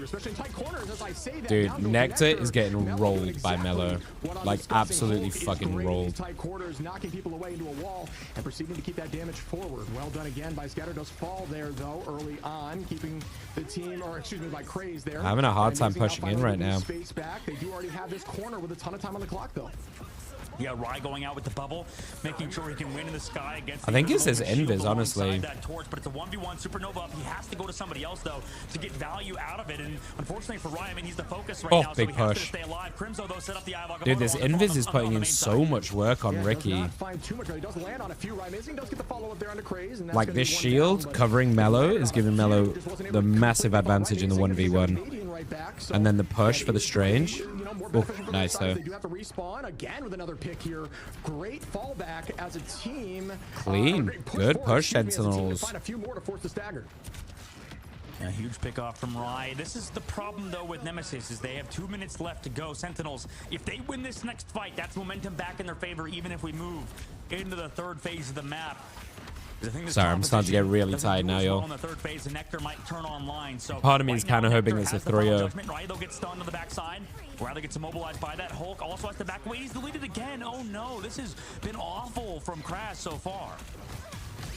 Dude, Nectar is getting
Mellow
rolled by Mellow. Like absolutely fucking rolled.
Tight quarters, knocking people away into a wall and proceeding to keep that damage forward. Well done again by Scatter. Does fall there though early on, keeping the team, or excuse me, by Craze there.
Having a hard time pushing in right now.
Space back. They do already have this corner with a ton of time on the clock though.
Yeah, Rye going out with the bubble, making sure he can win in the sky against.
I think it's his invis, honestly.
That torch, but it's a 1v1 Supernova. He has to go to somebody else though to get value out of it, and unfortunately for Rye, I mean he's the focus right now.
Big
so he
push.
has to stay alive. Crimzo though set up the
Dude, this invis is putting in so much work on Ricky. Like this shield covering Mellow is giving Mellow the massive advantage in the 1v1. And then the push for the Strange. Oh, nice though.
They do have to respawn again with another pick here. Great fallback as a team.
Clean. Good push, Sentinels.
Find a few more to force the stagger.
A huge pick off from Rye. This is the problem though with Nemesis, is they have 2 minutes left to go. Sentinels, if they win this next fight, that's momentum back in their favor, even if we move into the third phase of the map.
Sorry, I'm starting to get really tired now, yo. Part of me is kind of hoping it's a 3-0.
Right, they'll get stunned on the backside. Rather gets immobilized by that. Hulk also has to back away. He's deleted again. Oh no, this has been awful from Crash so far.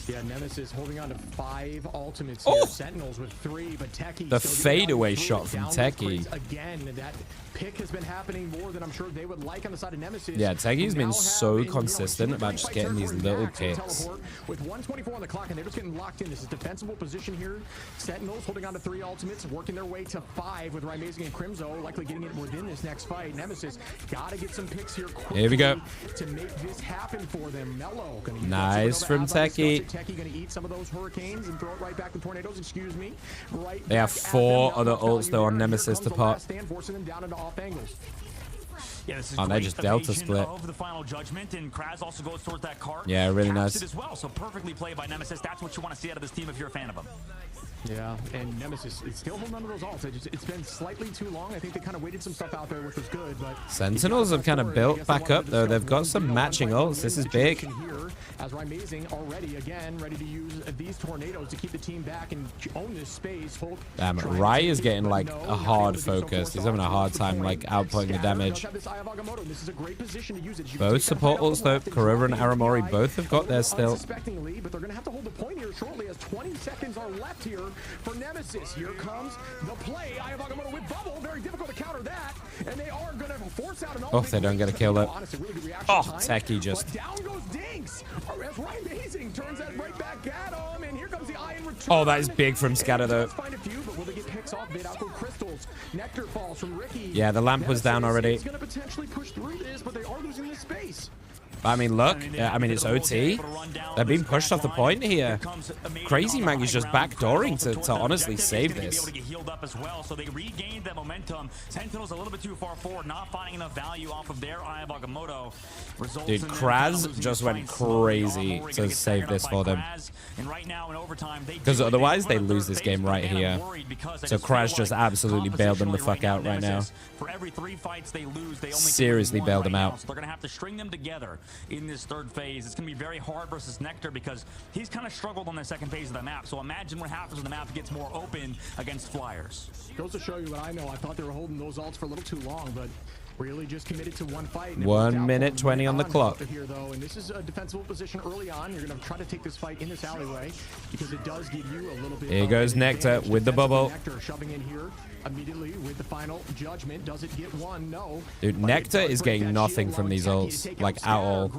Yeah, Nemesis holding on to 5 ultimates here. Sentinels with 3, but Techie.
The fadeaway shot from Techie.
Again, that pick has been happening more than I'm sure they would like on the side of Nemesis.
Yeah, Techie's been so consistent about just getting these little kicks.
With 124 on the clock, and they're just getting locked in. This is defensible position here. Sentinels holding on to 3 ultimates, working their way to 5 with Rymazing and Crimzo, likely getting it within this next fight. Nemesis gotta get some picks here quickly.
Here we go.
To make this happen for them. Mellow.
Nice from Techie.
Techie gonna eat some of those hurricanes and throw it right back to tornadoes. Excuse me. Right.
They have 4 other ults though on Nemesis to pop.
Forcing them down into off angles.
Yeah, this is
they just Delta split.
Of the final judgment, and Kraz also goes towards that cart.
Yeah, really nice.
As well, so perfectly played by Nemesis. That's what you want to see out of this team if you're a fan of them.
Yeah, and Nemesis is still holding on to those ults. It's been slightly too long. I think they kind of waited some stuff out there, which was good. But
Sentinels have kind of built back up though. They've got some matching ults. This is big.
As Rymazing already again ready to use these tornadoes to keep the team back and own this space.
Damn, Rye is getting like a hard focus. He's having a hard time like outputting the damage. Both support ults though. Kurova and Aramori both have got theirs still.
But they're gonna have to hold the point here shortly as 20 seconds are left here for Nemesis. Here comes the play. Agamotto with bubble. Very difficult to counter that. And they are gonna force out an
Oh, they don't get a kill though. Oh, Techie just.
But down goes Dinks. As Rymazing turns that right back at him, and here comes the eye in return.
Oh, that is big from Scatter though.
Find a few, but will they get picks off? Mid-alpha crystals. Nectar falls from Ricky.
Yeah, the lamp was down already.
He's gonna potentially push through this, but they are losing this space.
I mean, look. I mean, it's OT. They're being pushed off the point here. Crazy Mag is just backdooring to honestly save this.
So they regained that momentum. Sentinels a little bit too far forward, not finding enough value off of their Eye of Agamotto.
Dude, Kraz just went crazy to save this for them. Because otherwise they lose this game right here. So Kraz just absolutely bailed them the fuck out right now.
For every 3 fights they lose, they only
seriously bailed them out.
So they're going to have to string them together in this third phase. It's going to be very hard versus Nectar because he's kind of struggled on the second phase of the map. So imagine what happens when the map gets more open against Flyers.
Goes to show you what I know. I thought they were holding those ults for a little too long, but really just committed to one fight.
1 minute 20 on the clock.
Here, though, and this is a defensible position early on. You're going to try to take this fight in this alleyway because it does give you a little bit.
Here goes Nectar with the bubble.
Nectar shoving in here immediately with the final judgment. Does it get one? No.
Dude, Nectar is getting nothing from these ults, like at all.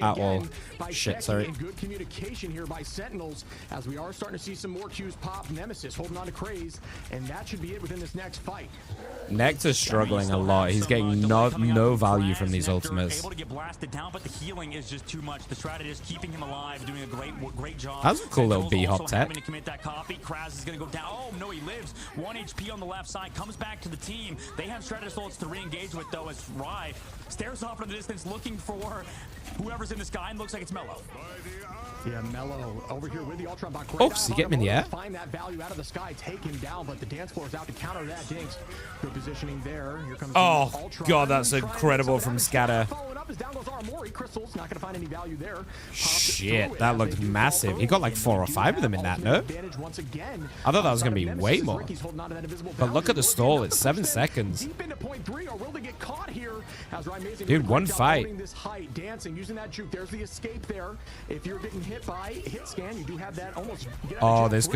At all. Shit, sorry.
Good communication here by Sentinels as we are starting to see some more cues pop. Nemesis holding on to Craze, and that should be it within this next fight.
Nectar's struggling a lot. He's getting no value from these ultimates.
Able to get blasted down, but the healing is just too much. The strategist keeping him alive, doing a great job.
That's a cool little B-hop tech.
Having to commit that copy. Kraz is going to go down. Oh no, he lives. 1 HP on the left side, comes back to the team. They have strategist ults to re-engage with though, as Rye stares off in the distance, looking for whoever's in the sky, and looks like it's Mellow.
Yeah, Mellow over here with the Ultron bot.
Oh, does he get him in the air?
Find that value out of the sky, take him down, but the dance floor is out to counter that. Dinks, good positioning there. Here comes
oh god, that's incredible from Scatter.
Crystal's not going to find any value there.
Shit, that looked massive. He got like 4 or 5 of them in that, no? I thought that was going to be way more. But look at the stall, it's 7 seconds. Dude, one fight.
There's the escape there. If you're getting hit by hit scan, you do have that almost.
Oh, this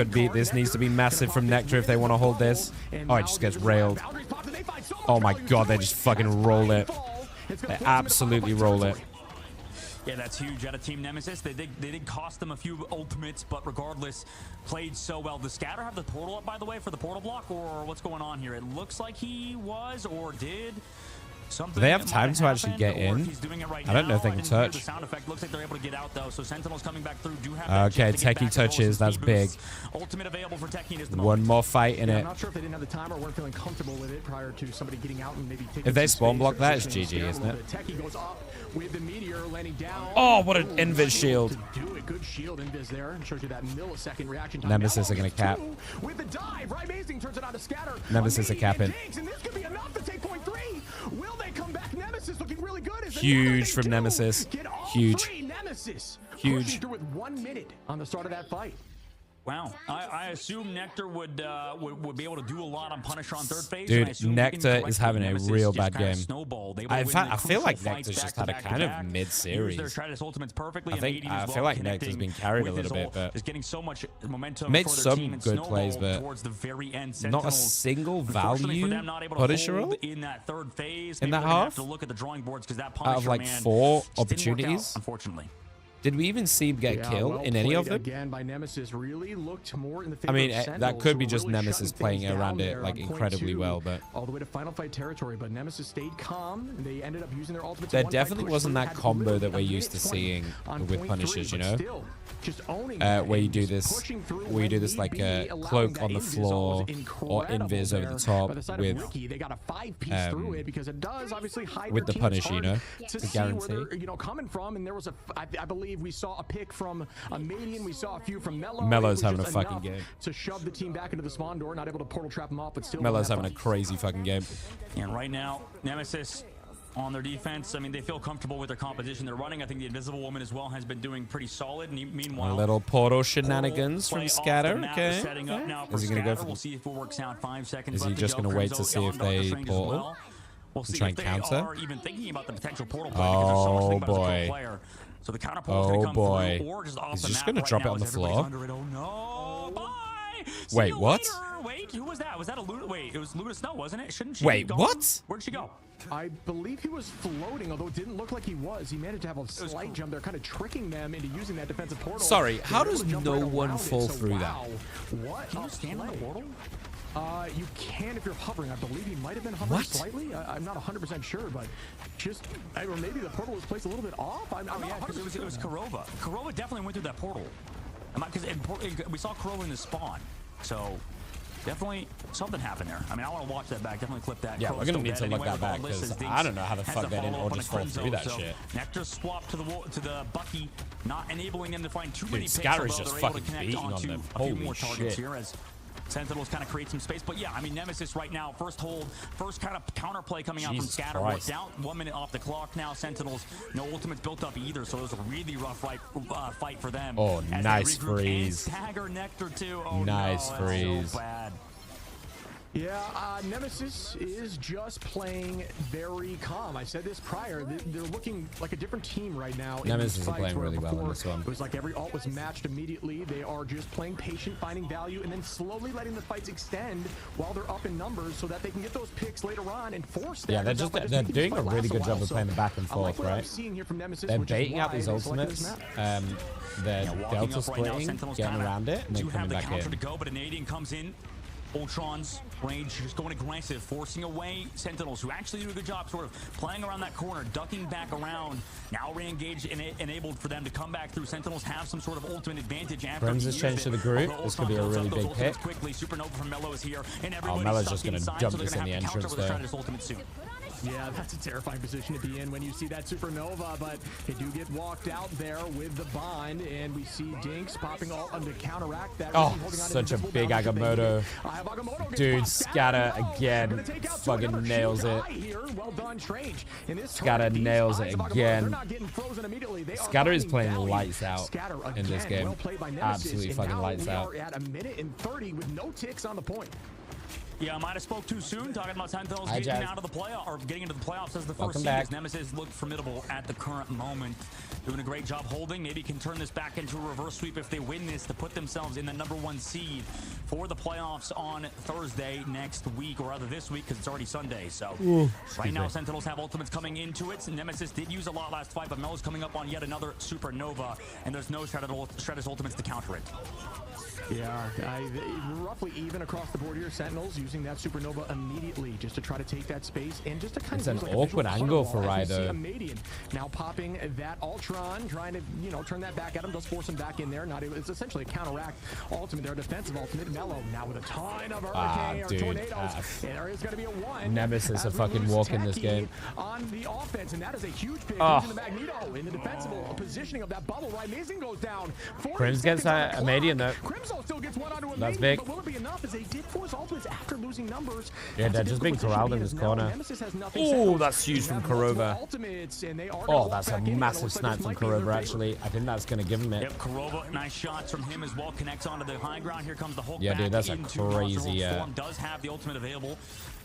needs to be massive from Nectar if they want to hold this. Oh, it just gets railed. Oh my god, they just fucking roll it. They absolutely roll it.
Yeah, that's huge out of Team Nemesis. They did cost them a few ultimates, but regardless, played so well. Does Scatter have the portal up, by the way, for the portal block, or what's going on here? It looks like he was or did.
Do they have time to actually get in? I don't know if they can touch.
The sound effect looks like they're able to get out though. So Sentinels coming back through do have
okay, Techie touches. That's big.
Ultimate available for Techie is the
one more fight in it.
I'm not sure if they didn't have the time or weren't feeling comfortable with it prior to somebody getting out and maybe taking.
If they spawn block that, it's GG, isn't it?
Techie goes up with the meteor landing down.
Oh, what an invis shield.
Good shield invis there. Shows you that millisecond reaction time.
Nemesis are gonna cap.
With the dive, right? Amazing turns it out to Scatter.
Nemesis are capping.
And this could be enough to take point 3. Will they come back? Nemesis looking really good.
Huge from Nemesis. Huge.
Nemesis
huge.
Through with 1 minute on the start of that fight.
Wow, I assume Nectar would be able to do a lot on Punisher on third phase.
Dude, Nectar is having a real bad game. I feel like Nectar's just had a kind of mid-series. I feel like Nectar's been carried a little bit, but made some good plays, but not a single value Punisher in that half out of like 4 opportunities.
Unfortunately.
Did we even see him get killed in any of them?
Again by Nemesis, really looked more in the favor
I mean,
of
that could be just Nemesis playing around it like incredibly well, but
all the way to final fight territory. But Nemesis stayed calm. And they ended up using their ultimates.
There definitely wasn't that combo that we're used to seeing with Punishers, you know, where you do this like a cloak on the floor or invis over the top with the Punisher, you know, to guarantee.
Coming from, and there was I believe we saw a pick from a Median. We saw a few from Mellow.
Mellow's having a fucking game.
To shove the team back into the spawn door, not able to portal trap them off, but still.
Mellow's having a crazy fucking game.
And right now, Nemesis on their defense. I mean, they feel comfortable with their composition they're running. I think the Invisible Woman as well has been doing pretty solid. Meanwhile,
a little portal shenanigans from Scatter. Okay. Is he gonna go for?
We'll see if it works out. 5 seconds.
Is he just gonna wait to see if they portal?
We'll see
try
if
and
they
counter.
are even thinking about the potential portal play.
Oh boy.
So the counter portal is going to come through, or just off
He's
the
just
map
going to
right
drop
now
it on the
as everybody's
floor.
under it. Oh no! Bye.
Wait, what?
Wait, who was that? Was that a Luna? Wait, it was Luna Snow, wasn't it? Shouldn't she?
Wait, what?
Where'd she go?
I believe he was floating, although it didn't look like he was. He managed to have a slight jump there, kind of tricking them into using that defensive portal.
Sorry, how does no one fall through that?
What?
Can you stand on the portal?
You can if you're hovering. I believe he might have been hovering slightly. I'm not 100% sure, but just or maybe the portal was placed a little bit off. I'm not
because it was Kurova. Kurova definitely went through that portal. Because we saw Kurova in the spawn, so definitely something happened there. I mean, I want to watch that back. Definitely clip that.
Yeah, we're gonna need to look that back because I don't know how the fuck they didn't all just fall through that shit.
Nectar swapped to the Bucky, not enabling them to find too many.
Scatter's just fucking beating on them. Holy shit.
Sentinels kind of create some space, but yeah, I mean, Nemesis right now, first hold, first kind of counterplay coming out from Scatter. We're down 1 minute off the clock now. Sentinels, no ultimates built up either, so it was a really rough fight for them.
Oh, nice freeze.
Stagger Nectar too. Oh,
nice
no,
freeze.
So bad.
Yeah, Nemesis is just playing very calm. I said this prior. They're looking like a different team right now.
Nemesis is playing really well in this one.
It was like every ult was matched immediately. They are just playing patient, finding value, and then slowly letting the fights extend while they're up in numbers so that they can get those picks later on and force that.
Yeah, they're doing a really good job of playing the back and forth, right? They're baiting out these ultimates. They're delta splitting, getting around it, and then coming back in.
To go, but an 80 comes in. Ultron's range just going aggressive, forcing away Sentinels, who actually do a good job sort of playing around that corner, ducking back around. Now re-engaged and enabled for them to come back through. Sentinels have some sort of ultimate advantage after
Brims has changed to the group. This could be a really big pick.
Quickly. Supernova from Mello is here, and
Melo's just going to jump this in the entrance there.
Yeah, that's a terrifying position to be in when you see that Supernova, but they do get walked out there with the bind, and we see Dinks popping all under counteract that.
Oh, such a big Agamotto. Dude, Scatter again fucking nails it.
Well done, Strange.
Scatter nails it again. Scatter is playing lights out in this game. Absolutely fucking lights out.
At a minute and 30 with no ticks on the point.
Yeah, I might have spoke too soon talking about Sentinels getting out of the playoff or getting into the playoffs as the first seed. As Nemesis look formidable at the current moment, doing a great job holding. Maybe can turn this back into a reverse sweep if they win this to put themselves in the #1 seed for the playoffs on Thursday next week, or rather this week because it's already Sunday. So right now Sentinels have ultimates coming into it. Nemesis did use a lot last fight, but Melo's coming up on yet another Supernova, and there's no Shredder's ultimates to counter it.
Yeah, roughly even across the board here. Sentinels using that Supernova immediately just to try to take that space and just to kind
of.
It's
an awkward angle for Ryder.
Now popping that Ultron, trying to turn that back at him, does force him back in there. It's essentially a counteract ultimate, their defensive ultimate. Mello now with a ton of hurricane or tornadoes. And there is going to be a 1.
Nemesis a fucking walk in this game.
On the offense, and that is a huge pick. Using the Magneto in the defensible positioning of that bubble. Right, Amazing goes down.
Crims gets a Median though.
Still gets one onto a
That's big.
But will it be enough as they did force ultimates after losing numbers?
Yeah, they're just being corralled in this corner. Oh, that's huge from Kurova. Oh, that's a massive snipe from Kurova, actually. I think that's going to give him it.
Yep, Kurova, nice shots from him as well. Connects onto the high ground. Here comes the Hulk.
Yeah, dude, that's a crazy.
Does have the ultimate available.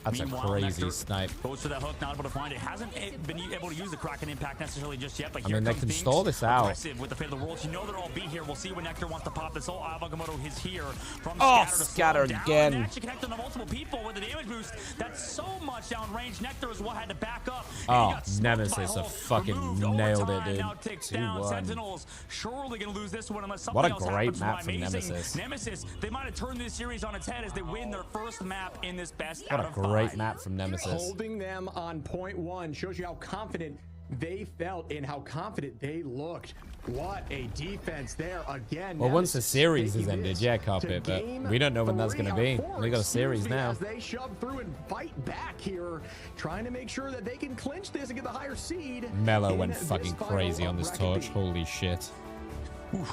That's a crazy snipe.
Goes for that hook, not able to find it. Hasn't been able to use the Kraken impact necessarily just yet, but
I mean, they can stall this out.
With the fate of the world, you know they'll all be here. We'll see when Nectar wants to pop this. Agamotto is here from
Scatter again.
Actually connected to multiple people with the damage boost. That's so much downrange. Nectar is what had to back up.
Oh, Nemesis have fucking nailed it, dude.
Now ticks down. Sentinels surely gonna lose this one unless something
what a
else
great
happens.
map from Nemesis.
Nemesis, they might have turned this series on its head as they win their first map in this best
what
out
a
of
great
5.
map from Nemesis.
Holding them on point 1 shows you how confident they felt and how confident they looked. What a defense there again.
Well, once the series is ended, yeah, Carpet, but we don't know when that's going to be. We got a series now.
As they shove through and fight back here, trying to make sure that they can clinch this and get the higher seed.
Mello went fucking crazy on this torch. Holy shit.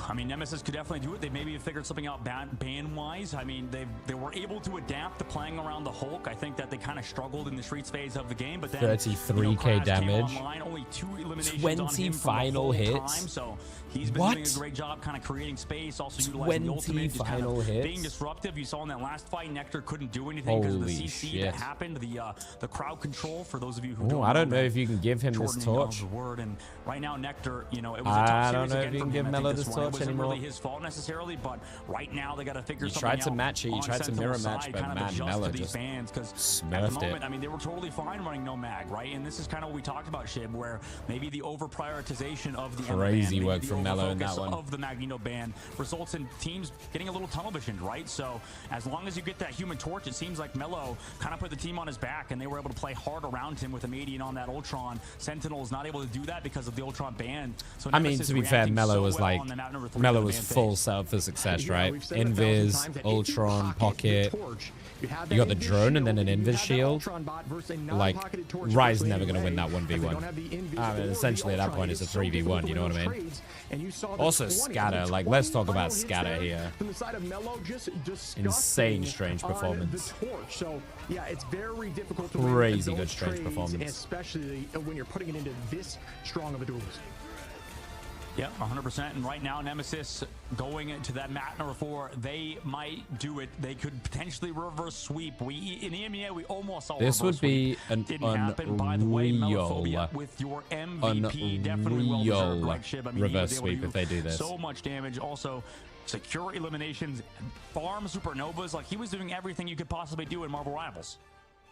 I mean, Nemesis could definitely do it. They maybe figured something out ban-wise. I mean, they were able to adapt to playing around the Hulk. I think that they kind of struggled in the streets phase of the game, but then
33k damage.
Only 2 eliminations
20
on him
final hits.
Time, so he's been doing a great job kind of creating space, also utilizing the ultimate, just kind of being disruptive. You saw in that last fight, Nectar couldn't do anything because of the CC that happened, the crowd control. For those of you who don't
I don't know if you can give him this torch.
And right now, Nectar, it was a tough series.
I don't know if you can give Mello this torch anymore.
It wasn't really his fault necessarily, but right now they got to figure something out.
You tried to match it, you tried to mirror match, but man, Mello just smurfed it.
I mean, they were totally fine running no mag, right? And this is kind of what we talked about, Shib, where maybe the over prioritization of the
crazy work from Mello in that one
of the Magneto ban results in teams getting a little tunnel visioned, right? So as long as you get that Human Torch, it seems like Mello kind of put the team on his back, and they were able to play hard around him with a Median on that Ultron. Sentinel is not able to do that because of the Ultron ban. So
I mean, to be fair, Mello was like Mello was full set up for success, right? Invis, Ultron, Pocket. You got the drone and then an Invis shield. Like, Rye's never going to win that 1v1. I mean, essentially at that point it's a 3v1, you know what I mean? Also Scatter, like, let's talk about Scatter here. Insane Strange performance.
So yeah, it's very difficult to
crazy good Strange performance.
Especially when you're putting it into this strong of a duelist.
Yeah, 100%. And right now, Nemesis going into that map number 4, they might do it. They could potentially reverse sweep. We in the Emea, we almost saw
This would be an
didn't happen. By the way, Melophobia with your MVP definitely well deserved, right, Shib? I mean,
reverse sweep if they do this.
So much damage. Also, secure eliminations, farm supernovas. Like, he was doing everything you could possibly do in Marvel Rivals.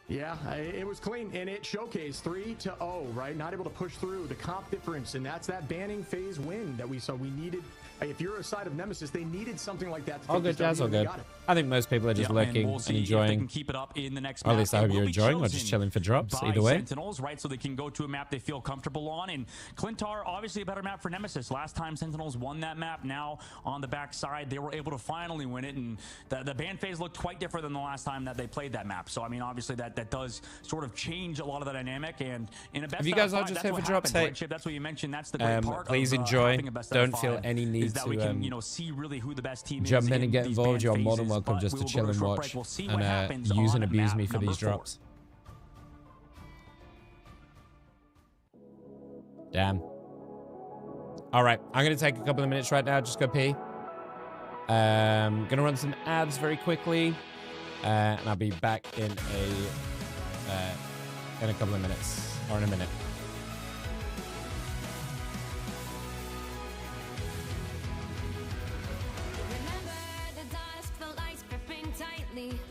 Yeah, it was clean, and it showcased 3-0, right? Not able to push through the comp difference, and that's that banning phase win that we saw. We needed, if you're a side of Nemesis, they needed something like that.
All good, Jazz, all good. I think most people are just lurking and enjoying.
Keep it up in the next
or at least I hope you're enjoying, or just chilling for drops. Either way.
Sentinels, right? So they can go to a map they feel comfortable on. And Clintar, obviously a better map for Nemesis. Last time Sentinels won that map. Now on the backside, they were able to finally win it. And the ban phase looked quite different than the last time that they played that map. So I mean, obviously that does sort of change a lot of the dynamic. And in a best
if you guys are just here for drops, hey,
that's what you mentioned. That's the great part.
Please enjoy. Don't feel any need to
we can, see really who the best team
jump
is
in and get involved. You're more than
phases,
welcome just to chill and watch and use and abuse me for these drops. Damn. All right, I'm gonna take a couple of minutes right now. Just go pee. Gonna run some ads very quickly, and I'll be back in a couple of minutes or in a minute.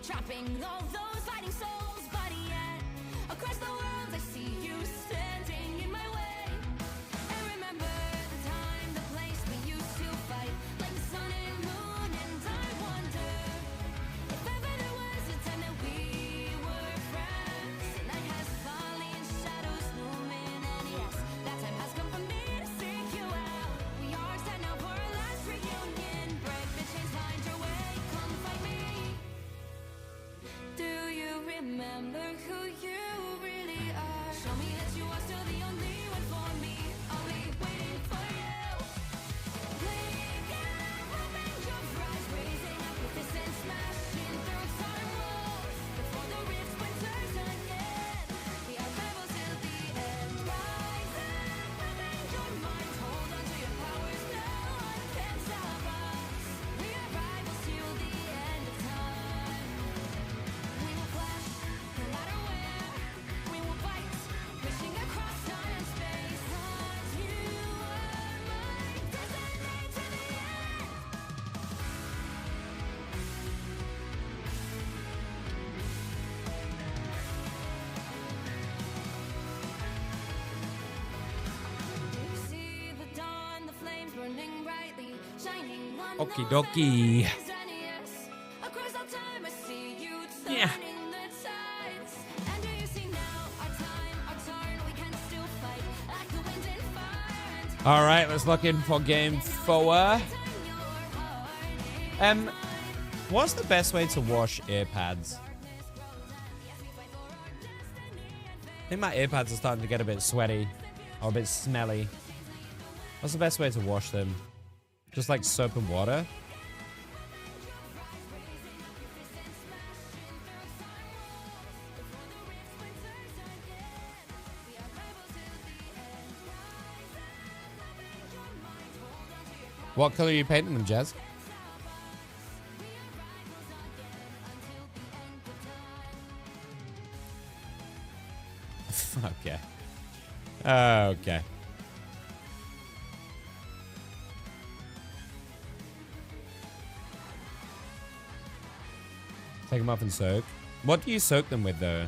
Trapping all those fighting souls, but yet across the world I see you standing in my way. And remember the time, the place we used to fight, like the sun and moon. And I wonder if ever there was a time that we were friends. And I has folly and shadows looming, and yes, that time has come for me to seek you out. We are set now for our last reunion. Break the chains, find your way, come find me. Do you remember who you really are? Show me that you are still the only one for me. I'll be waiting for you. Blink and open your eyes, raising up with this and smashing through time walls. Before the rift splinters again, we are rebels till the end. Rise and open your mind, hold on to your powers. No one can stop us. We are rivals till the end of time. We will flash, no matter where. We will fight, pushing across time and space. 'Cause you are my destiny to the end. You see the dawn, the flames burning brightly, shining on
Okie dokie.
across all time. I see you turning the tides. And do you see now our time, our turn? We can still fight like the wind and fire. And
All right, let's look in for game 4. What's the best way to wash ear pads? I think my ear pads are starting to get a bit sweaty or a bit smelly. What's the best way to wash them? Just like soap and water? What color are you painting them, Jazz? Okay. Okay. Take them off and soak. What do you soak them with, though?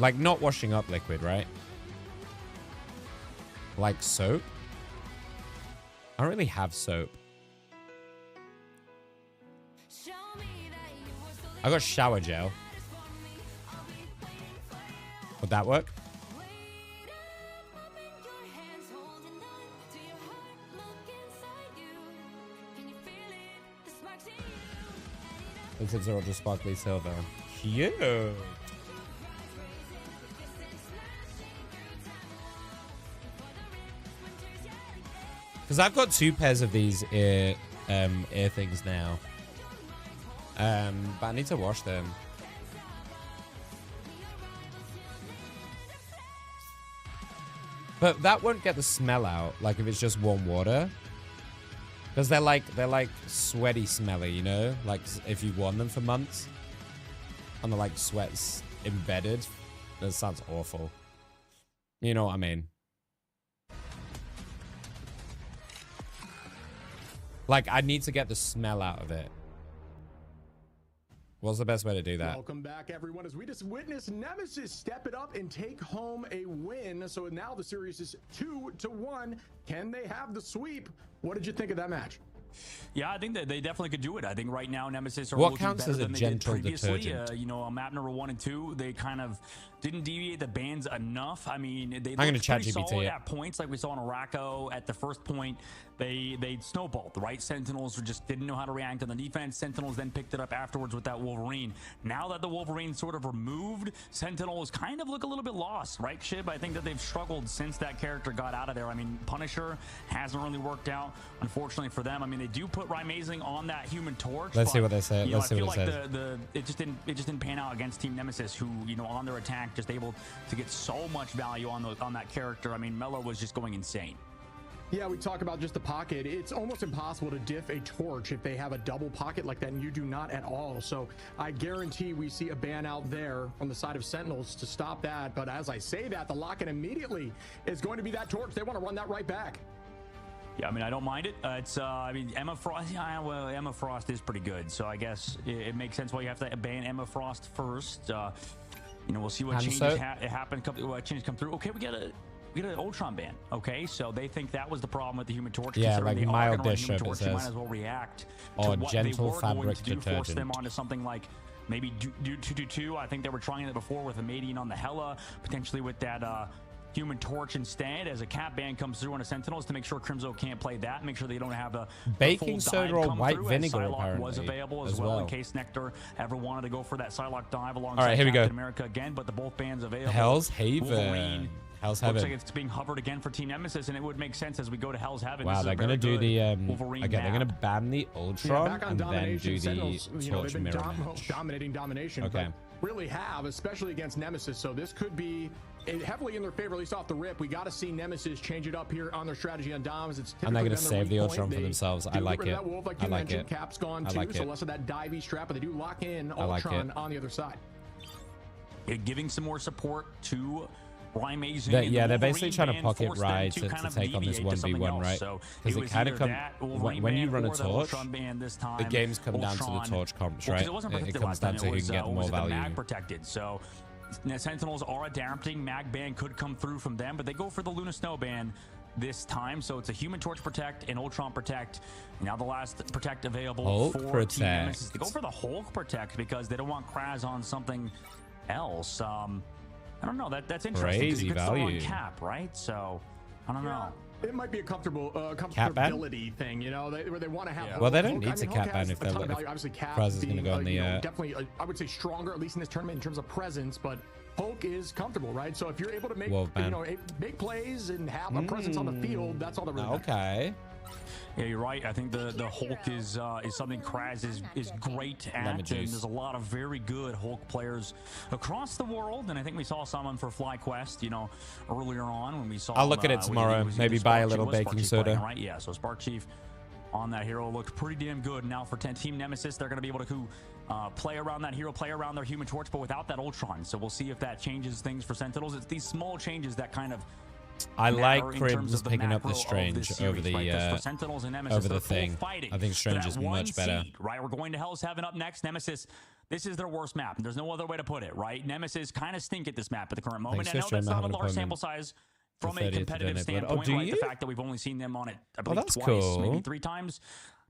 Like, not washing up liquid, right? Like soap? I don't really have soap. I got shower gel. Would that work? The tips are all just sparkly silver. Cute. Because I've got 2 pairs of these ear things now. But I need to wash them. But that won't get the smell out, like if it's just warm water. Because they're like sweaty smelly, you know? Like if you've worn them for months. And the like sweat's embedded. That sounds awful. You know what I mean? Like I need to get the smell out of it. What's the best way to do that?
Welcome back, everyone, as we just witnessed Nemesis step it up and take home a win. So now the series is 2-1. Can they have the sweep? What did you think of that match?
Yeah, I think that they definitely could do it. I think right now Nemesis are
What
looking
counts
better
as a
than they did
gentle
previously.
detergent?
You know, on map number 1 and 2, they kind of didn't deviate the bans enough. I mean, they
I'm gonna
looked pretty
ChatGPT
solid
it.
at points, like we saw in Arako at the first point. They snowballed, right? Sentinels just didn't know how to react on the defense. Sentinels then picked it up afterwards with that Wolverine. Now that the Wolverine sort of removed, Sentinels kind of look a little bit lost, right, Shib? I think that they've struggled since that character got out of there. I mean, Punisher hasn't really worked out, unfortunately for them. I mean, they do put Rymazing on that Human Torch.
Let's see what they say.
You know,
Let's see what it
I feel
says.
like it just didn't pan out against Team Nemesis, who, you know, on their attack just able to get so much value on that character. I mean, Mello was just going insane.
Yeah, we talk about just the pocket. It's almost impossible to diff a torch if they have a double pocket like that, and you do not at all. So I guarantee we see a ban out there on the side of Sentinels to stop that. But as I say that, the lock-in immediately is going to be that torch. They want to run that right back.
Yeah, I mean, I don't mind it. It's, I mean, Emma Frost. Yeah, well, Emma Frost is pretty good, so I guess it makes sense why you have to ban Emma Frost first. You know, we'll see what changes happen. What changes come through. Okay, we get an Ultron ban. Okay, so they think that was the problem with the Human Torch.
Yeah, like
they
mild
dish
Torch,
Torch, you might as well react to what
gentle
they were
fabric
going to do,
detergent.
force them onto something like maybe do 222. I think they were trying it before with a Madian on the Hela, potentially with that Human Torch instead, as a cap ban comes through on the Sentinels to make sure Crimzo can't play that, make sure they don't have the
baking
full
soda
dive
or
come
white
through,
vinegar
Psylocke
apparently
was available as well in case Nectar ever wanted to go for that Psylocke dive alongside
All right, here we go.
Captain America again, but the both bans available.
Hell's Haven.
Wolverine
Hell's
looks
Heaven.
like it's being hovered again for Team Nemesis, and it would make sense as we go to Hell's Heaven.
Wow, they're gonna do the
Wolverine
again. They're
map.
gonna ban the Ultron
back on
and then
domination.
do the
Sentinels, you know,
Torch
they've been
mirror match.
dominating domination.
Okay.
But really have, especially against Nemesis. So this could be heavily in their favor, at least off the rip. We got to see Nemesis change it up here on their strategy on Doms. It's
And they're
typically
gonna
been their
save the
weak
Ultron
point.
for
They
themselves. I
do
like
get rid of
it.
that wolf, like
I
you
like
mentioned.
it.
Cap's gone
I
too,
like
so
it.
less of that divey strap, but they do lock in
I like
Ultron
it.
on the other side.
Giving some more support to Rymazing.
Yeah, they're basically trying to pocket Ride to take on this 1v1, right? Because it kind of comes when you run a torch, the games come down to the torch comps, right? It comes down to who can get the more value.
Mag protected, so Sentinels are adapting. Mag ban could come through from them, but they go for the Luna Snow ban this time. So it's a Human Torch protect and Ultron protect. Now the last protect available
Hulk
for Team
protect.
Nemesis. They go for the Hulk protect because they don't want Kraz on something else. I don't know. That's interesting.
Crazy
You could still
value.
on cap, right? So I don't know.
It might be a
Cap ban?
comfortability thing, you know, where they want to have.
Well, they don't
Hulk-
need to
Hulk
cap ban
has
if
a
they're
ton of
if
value. Obviously, Cap
Kraz is gonna
being,
go on the
you know, definitely, I would say stronger, at least in this tournament, in terms of presence. But Hulk is comfortable, right? So if you're able to make,
Wolf ban.
you know, make plays and have a presence on the field, that's all that really matters.
Okay.
Yeah, you're right. I think the Hulk is something Kraz is great at,
Lemon
and
juice.
there's a lot of very good Hulk players across the world. And I think we saw someone for FlyQuest, you know, earlier on when we saw.
I'll look at it tomorrow. Maybe buy a little
Spark
baking
Chief
soda.
playing, right? Yeah. So Spark Chief on that hero looked pretty damn good. Now for Team Nemesis, they're going to be able to play around that hero, play around their Human Torch, but without that Ultron. So we'll see if that changes things for Sentinels. It's these small changes that kind of.
I like
matter in terms
Cribbs
of the
picking up the
macro of
Strange
this
over
series,
the
right? 'Cause for Sentinels and Nemesis,
over the
they're both
thing.
fighting
I think Strange
for
is
that
much
one
better.
seed, right? We're going to Hell's Heaven up next. Nemesis, this is their worst map. There's no other way to put it, right? Nemesis kind of stink at this map at the current moment. I know that's not a large sample size from a competitive standpoint, right? The fact that we've only seen them on it, I believe,
that's
twice,
cool.
maybe 3 times.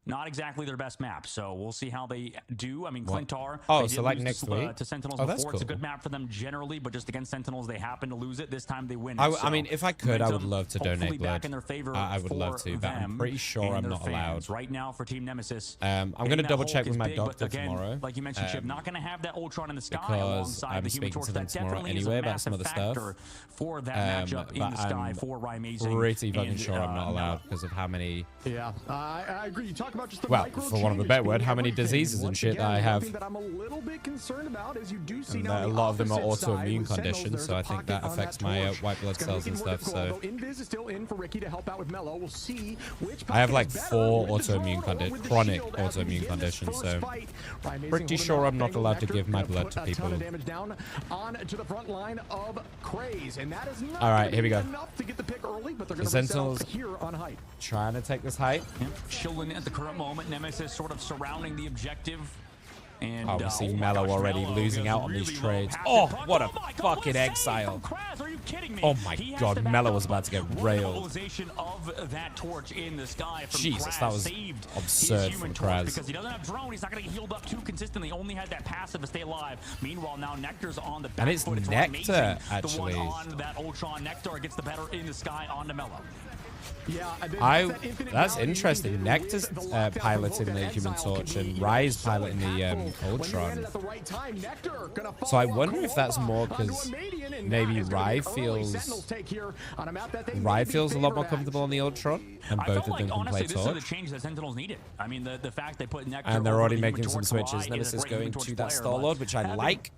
Not exactly their best map, so we'll see how they do. I mean, Clintar.
Oh,
they
so
did
like
lose
next week?
to Sentinels
Oh, that's
before. It's a
cool.
good map for them generally, but just against Sentinels, they happen to lose it. This time they win it.
I mean, if I could, I would
momentum
love to
hopefully
donate
back
blood.
in their favor
I would love
for
to, but I'm
them
pretty sure
and
I'm
their
not
fans.
allowed.
Right now for Team Nemesis.
I'm
getting
gonna
that
double
Hulk
check
is
with my
big, but
doctor
again,
tomorrow.
Like you mentioned, Chip, not going to have that Ultron in the sky
because
alongside
I'm
the Human
speaking
Torch.
to them
That
tomorrow
definitely is
anyway
a
about
massive
some other stuff.
factor for that matchup in
but
the sky
I'm
for Rymazing.
pretty fucking
and,
sure I'm not allowed because of how many.
Yeah, I agree. You talk talk about just the
Well,
micro
for one of the better word, how many diseases and shit I have.
That I'm a little bit concerned about is you do see
And
now
a lot of them are
opposite side
autoimmune
with Sentinels,
conditions,
there's
so
a
I think
pocket
that
on
affects
that
my
torch.
white blood
It's gonna
cells
make
and
it more
stuff.
difficult,
So
although Invis is still in for Ricky to help out with Mello. We'll see which
I have
pocket
like
is better
4
with the
autoimmune
drone or with the
chronic
shield as we
autoimmune
begin this
conditions.
first
So
fight. Ryan Mazing
pretty
holding
sure I'm
off
not
Bengal.
allowed to
Nectar
give my
gonna
blood
put
to
a ton
people.
of damage down on to the front line of Craze, and that is not
All right,
gonna
here we
be
go.
enough to get the pick early, but they're
The
going to reset
Sentinels
here on height.
trying to take this height.
Chilling at the current moment. Nemesis sort of surrounding the objective. And,
Oh, we see
oh my
Mello
gosh,
already
Mello
losing
goes
out on these
really
trades.
low,
Oh,
passive
what a
puck. Oh my God,
fucking
what a save
exile.
from Kraz. Are you kidding me?
Oh my
He has
God,
to back
Mello
up.
was about to get
One
railed.
mobilization of that torch in the sky from
Jesus,
Kraz
that was
saved
absurd
his human
from
torch
Kraz.
because he doesn't have drone. He's not going to get healed up too consistently. Only had that passive to stay alive. Meanwhile, now Nectar's on the back
And it's
foot.
Nectar,
amazing.
actually.
The one on that Ultron. Nectar gets the better in the sky onto Mello.
Yeah,
that's interesting. Nectar's piloting the Human Torch and Rye's piloting the Ultron. So I wonder if that's more because maybe Rye feels a lot more comfortable on the Ultron, and both of them can play
This is the
Torch.
change that Sentinels needed. I mean, the fact they put Nectar
And they're
over
already
the Human
making some
Torch
switches.
Rye is a
Nemesis
great
going
Human Torch
to that
player,
Star-Lord,
but
which I
having
like.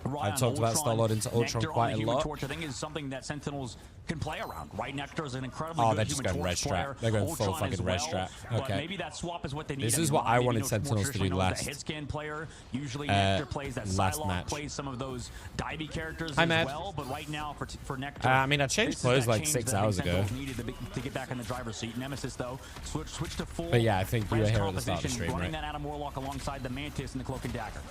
Rye
I've
on
talked about
Ultron,
Star-Lord into Ultron
Nectar on
quite
the
a
Human
lot.
Torch, I think is something that Sentinels can play around. Right, Nectar is an incredibly
Oh,
good
they're just
Human
going
Torch
res strap.
player.
They're going full
Ultron
fucking
as
res
well,
strap.
but
Okay.
maybe that swap is what they need.
This
I
is
mean,
what I
Rye maybe
wanted
knows more
Sentinels to do
traditional as a
last.
hit scan player. Usually Nectar plays that
last
Psylocke,
match.
plays some of those divey characters
Hi,
as
Matt.
well. But right now for Nectar,
I mean, I changed
this is
clothes
that
like
change
6
that I think
hours ago.
Sentinels needed to get back in the driver's seat. Nemesis though switch to full.
But yeah, I think you were
res
here at the start of the
composition,
stream,
running
right?
that Adam Warlock alongside the Mantis and the Cloak and Dagger.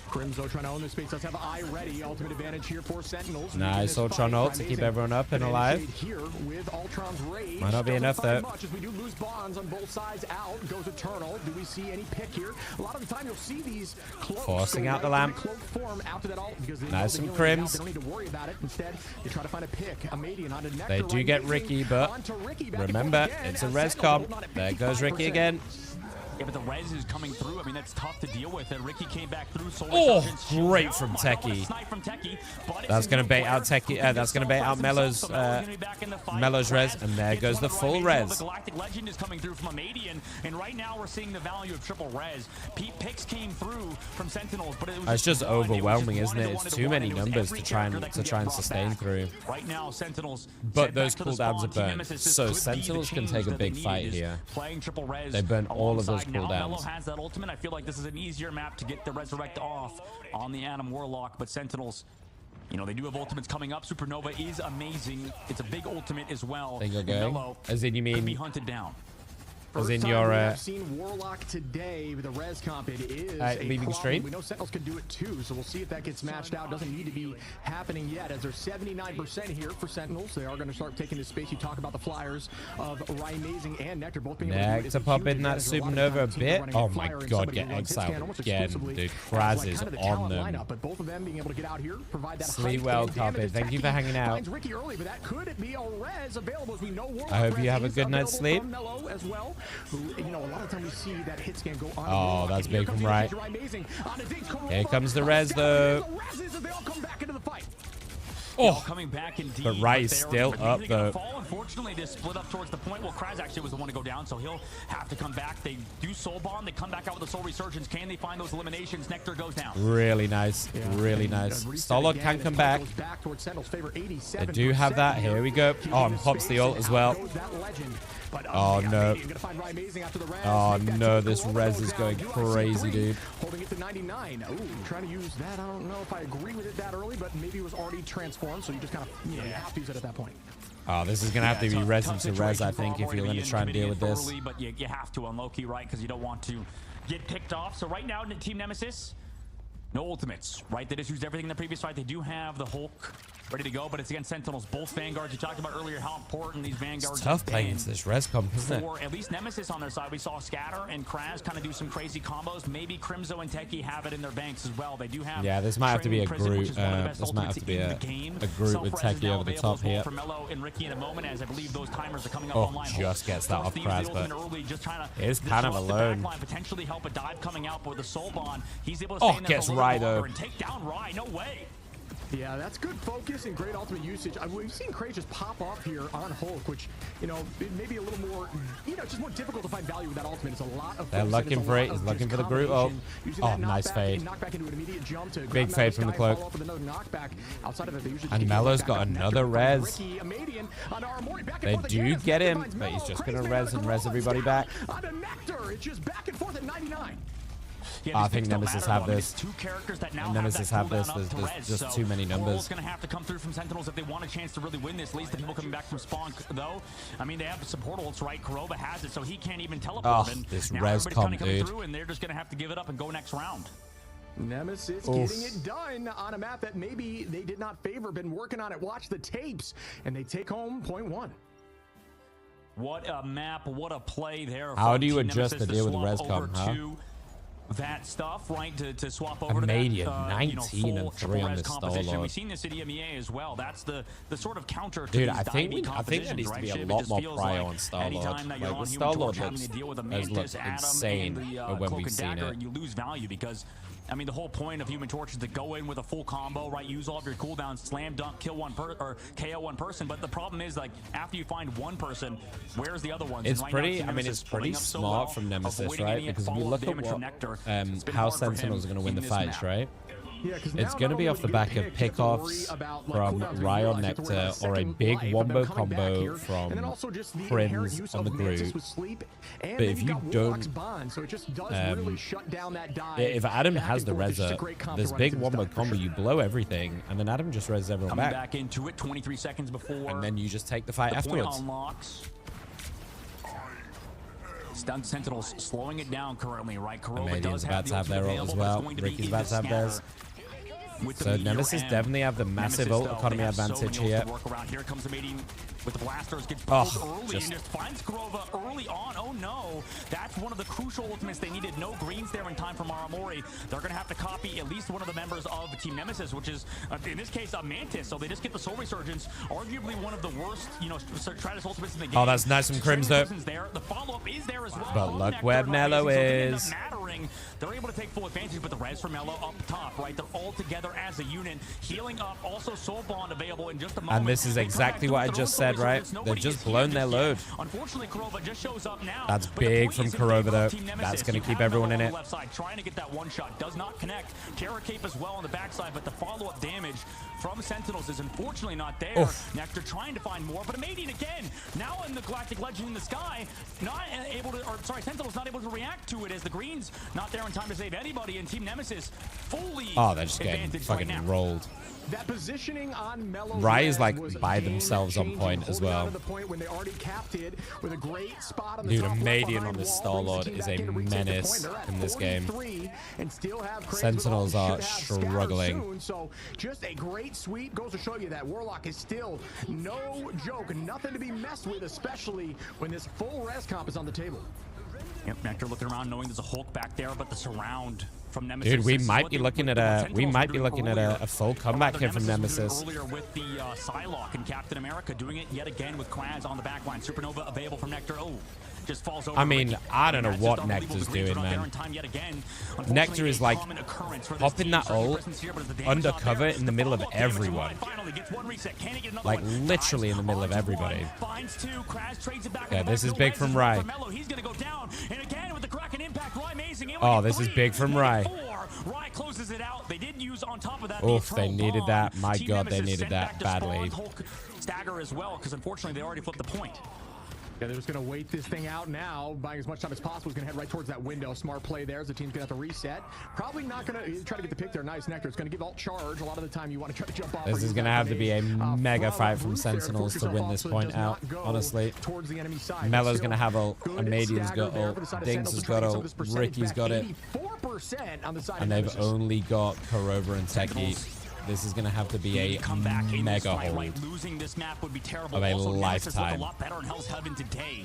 Crimzo trying to own this space. Does have eye ready. Ultimate advantage here for Sentinels.
Nice Ultron ult to keep everyone up and alive.
Here with Ultron's rage.
Might not be enough though.
Much as we do lose bonds on both sides. Out goes Eternal. Do we see any pick here? A lot of the time you'll see these cloaks
Forcing out the lamp.
cloak form out to that ult because they
Nice
know the
some
healing is out.
crims.
They don't need to worry about it. Instead, they try to find a pick. A Median onto Nectar.
They do get Ricky, but remember, it's a res comp. There goes Ricky again.
Yeah, but the res is coming through. I mean, that's tough to deal with. And Ricky came back through.
Oh, great from Techie.
Techie.
That's going to bait out Techie. That's going to bait out Mello's res, and there goes the full res.
The Galactic Legend is coming through from Emea, and right now we're seeing the value of triple res. Picks came through from Sentinels, but it was
It's just
one.
overwhelming,
It was
isn't it?
just
It's
one
too
to
many
one. It was
numbers
every
to try
character
and
that could get brought
sustain
back.
through.
Right now, Sentinels.
But
sent
those
back to the
cooldowns
spawn.
are
Team
burnt,
Nemesis, this
so
could be the
Sentinels can
change
take a
that they
big fight
needed, is
here.
Playing triple res.
They burn all of those
alongside. Now Mello
cooldowns.
has that ultimate. I feel like this is an easier map to get the resurrect off on the Adam Warlock, but Sentinels, you know, they do have ultimates coming up. Supernova is amazing. It's a big ultimate as well.
There you go.
And Mello
As in, you
could be
mean
hunted down.
as in
First
your
time we've seen Warlock today with a res comp. It is a
leaving
problem.
stream?
We know Sentinels can do it too, so we'll see if that gets matched out. Doesn't need to be happening yet, as there's 79% here for Sentinels. They are going to start taking this space. You talk about the flyers of Amazing and Nectar both being able to do it.
Nectar pop in that Supernova a bit. Oh my God, get exiled again, dude. Kraz is on them.
But both of them being able to get out here, provide that
Sleep
height
well,
and damage.
Carpet. Thank you for hanging out.
Finds Ricky early, but that could be a res available, as we know. Warlock
I hope you
res
have a
is
good night's
available
sleep.
from Mello as well, who, you know, a lot of time we see that hit scan go on.
Oh, that's big from right. Here comes the res though.
Oh, coming back indeed.
But Rye's still up though.
Unfortunately, they split up towards the point. Well, Kraz actually was the one to go down, so he'll have to come back. They do soul bond. They come back out with a soul resurgence. Can they find those eliminations? Nectar goes down.
Really nice. Really nice. Star-Lord can come back. They do have that. Here we go. Oh, and pops the ult as well. Oh no. Oh no, this res is going crazy, dude.
Holding it to 99. Ooh, trying to use that. I don't know if I agree with it that early, but maybe it was already transformed, so you just kind of, you know, you have to use it at that point.
Oh, this is going to have to be res into res, I think, if you're going to try and deal with this.
Early, but you have to on low-key, right? Because you don't want to get picked off. So right now, Team Nemesis, no ultimates, right? They just used everything in the previous fight. They do have the Hulk ready to go, but it's against Sentinels, both Vanguards. You talked about earlier how important these Vanguards
It's tough playing into this res comp, isn't it?
For at least Nemesis on their side, we saw Scatter and Kraz kind of do some crazy combos. Maybe Crimzo and Techie have it in their banks as well. They do have.
Yeah, this might have to be a
Prison,
group.
which is one of the best
This might have to be
ultimates in
a
the game.
group with
Self-res is
Techie
now
over the
available
top
as well
here.
for Mello and Ricky in a moment, as I believe those timers are coming up
Oh,
online.
just gets that off
Thieves
Kraz,
the
but
ultimate early, just trying to
it is kind of
disrupt the
alone.
backline, potentially help a dive coming out, but with the soul bond, he's able to
Oh,
stay in there
gets
for a little
Rye,
longer
though.
and take down Rye. No way.
Yeah, that's good focus and great ultimate usage. We've seen Kraze just pop off here on Hulk, which, you know, it may be a little more, you know, just more difficult to find value with that ultimate. It's a lot of.
They're looking for it. He's looking for the Groot ult. Oh, nice fade. Big fade from the cloak. And Melo's got another res. They do get him, but he's just going to res and res everybody back.
It's just back and forth at 99.
Yeah,
I think Nemesis have this.
Two characters that now
Nemesis have this.
There's
just too many numbers.
Going to have to come through from Sentinels if they want a chance to really win this. At least the people coming back from spawn, though. I mean, they have support ults, right? Kuroba has it, so he can't even teleport.
Oh, this
now
res comp, dude.
Through, and they're just going to have to give it up and go next round.
Nemesis getting it done on a map that maybe they did not favor. Been working on it. Watch the tapes, and they take home point 1.
What a map! What a play there.
How do you adjust the deal with res comp, huh?
That stuff, right, to swap over
Emea,
to that,
19 and 3 on this Star-Lord.
We've seen this at Emea as well. That's the sort of counter to
dude,
these
I think there needs to be a lot more prio on Star-Lord. Like, the Star-Lord has looked insane when we've seen it.
You lose value because, I mean, the whole point of Human Torch is to go in with a full combo, right? Use all of your cooldowns, slam dunk, kill one or KO one person. But the problem is, like, after you find one person, where's the other ones?
It's pretty. I mean, it's pretty smart from Nemesis, right? Because if you look at what how Sentinels are going to win the fights, right?
Yeah,
it's going to be off the back of pickoffs from Ryan Nectar or a big wombo combo from Prince on the Groot. But if you don't, if Adam has the Reza, this big wombo combo, you blow everything, and then Adam just reses everyone back
into it 23 seconds before,
and then you just take the fight afterwards.
Stunned Sentinels slowing it down currently, right? Kuroba
does about to have their ult as well. Ricky's about to have theirs. So Nemesis definitely have the massive ult economy advantage here.
Here comes the meeting with the blasters. Get
oh,
early and just finds Kuroba early on. Oh no, that's one of the crucial ultimates they needed. No greens there in time for Maramori. They're gonna have to copy at least one of the members of Team Nemesis, which is in this case a Mantis. So they just get the Soul Resurgence, arguably one of the worst, you know, Stratus ultimates in the game.
Oh, that's nice from Crims though.
The follow-up is there as well.
But look where Melo is.
They're able to take full advantage, but the res for Melo up top, right? They're all together as a unit, healing up. Also, Soul Bond available in just a moment.
And this is exactly what I just said, right? They've just blown their load.
Unfortunately, Kuroba just shows up now.
That's big from Kuroba, though. That's going to keep everyone in it.
Left side, trying to get that one shot, does not connect. Terror Cape as well on the backside, but the follow-up damage from Sentinels is unfortunately not there.
Oof.
Nectar trying to find more, but Emea again, now in the Galactic Legend in the sky, not able to, or sorry, Sentinels not able to react to it as the greens not there in time to save anybody, and Team Nemesis fully
they're just getting fucking rolled.
That positioning on Melo
Rai is like by themselves on point as well.
Dude,
Emea on this Star-Lord is a menace in this game. Sentinels are struggling.
So just a great sweep goes to show you that Warlock is still no joke, nothing to be messed with, especially when this full res comp is on the table.
Yep, Nectar looking around knowing there's a Hulk back there, but the surround from Nemesis.
Dude, we might be looking at a full comeback here from Nemesis.
Earlier with the Psylocke and Captain America doing it yet again with Kraz on the back line. Supernova available from Nectar. Oh, just falls over.
I mean, I don't know what Nectar's doing, man. Nectar is like popping that ult undercover in the middle of everyone. Like literally in the middle of everybody. Yeah, this is big from Rai. Oh, this is big from Rai.
Rai closes it out. They did use on top of that.
Oof, they needed that. My God, they needed that badly.
Stagger as well, because unfortunately they already flipped the point.
Yeah, they're just going to wait this thing out now, buying as much time as possible. Is going to head right towards that window. Smart play there as the team's going to have to reset. Probably not going to try to get the pick there. Nice Nectar. It's going to give alt charge. A lot of the time you want to try to jump off.
This is going to have to be a mega fight from Sentinels to win this point out, honestly. Melo's going to have ult. Emedian's got ult. Dinks has got ult. Ricky's got it. And they've only got Kuroba and Teki. This is going to have to be a mega hold
Losing this map would be terrible.
of a
also,
lifetime.
a lot better in Hell's Heaven today.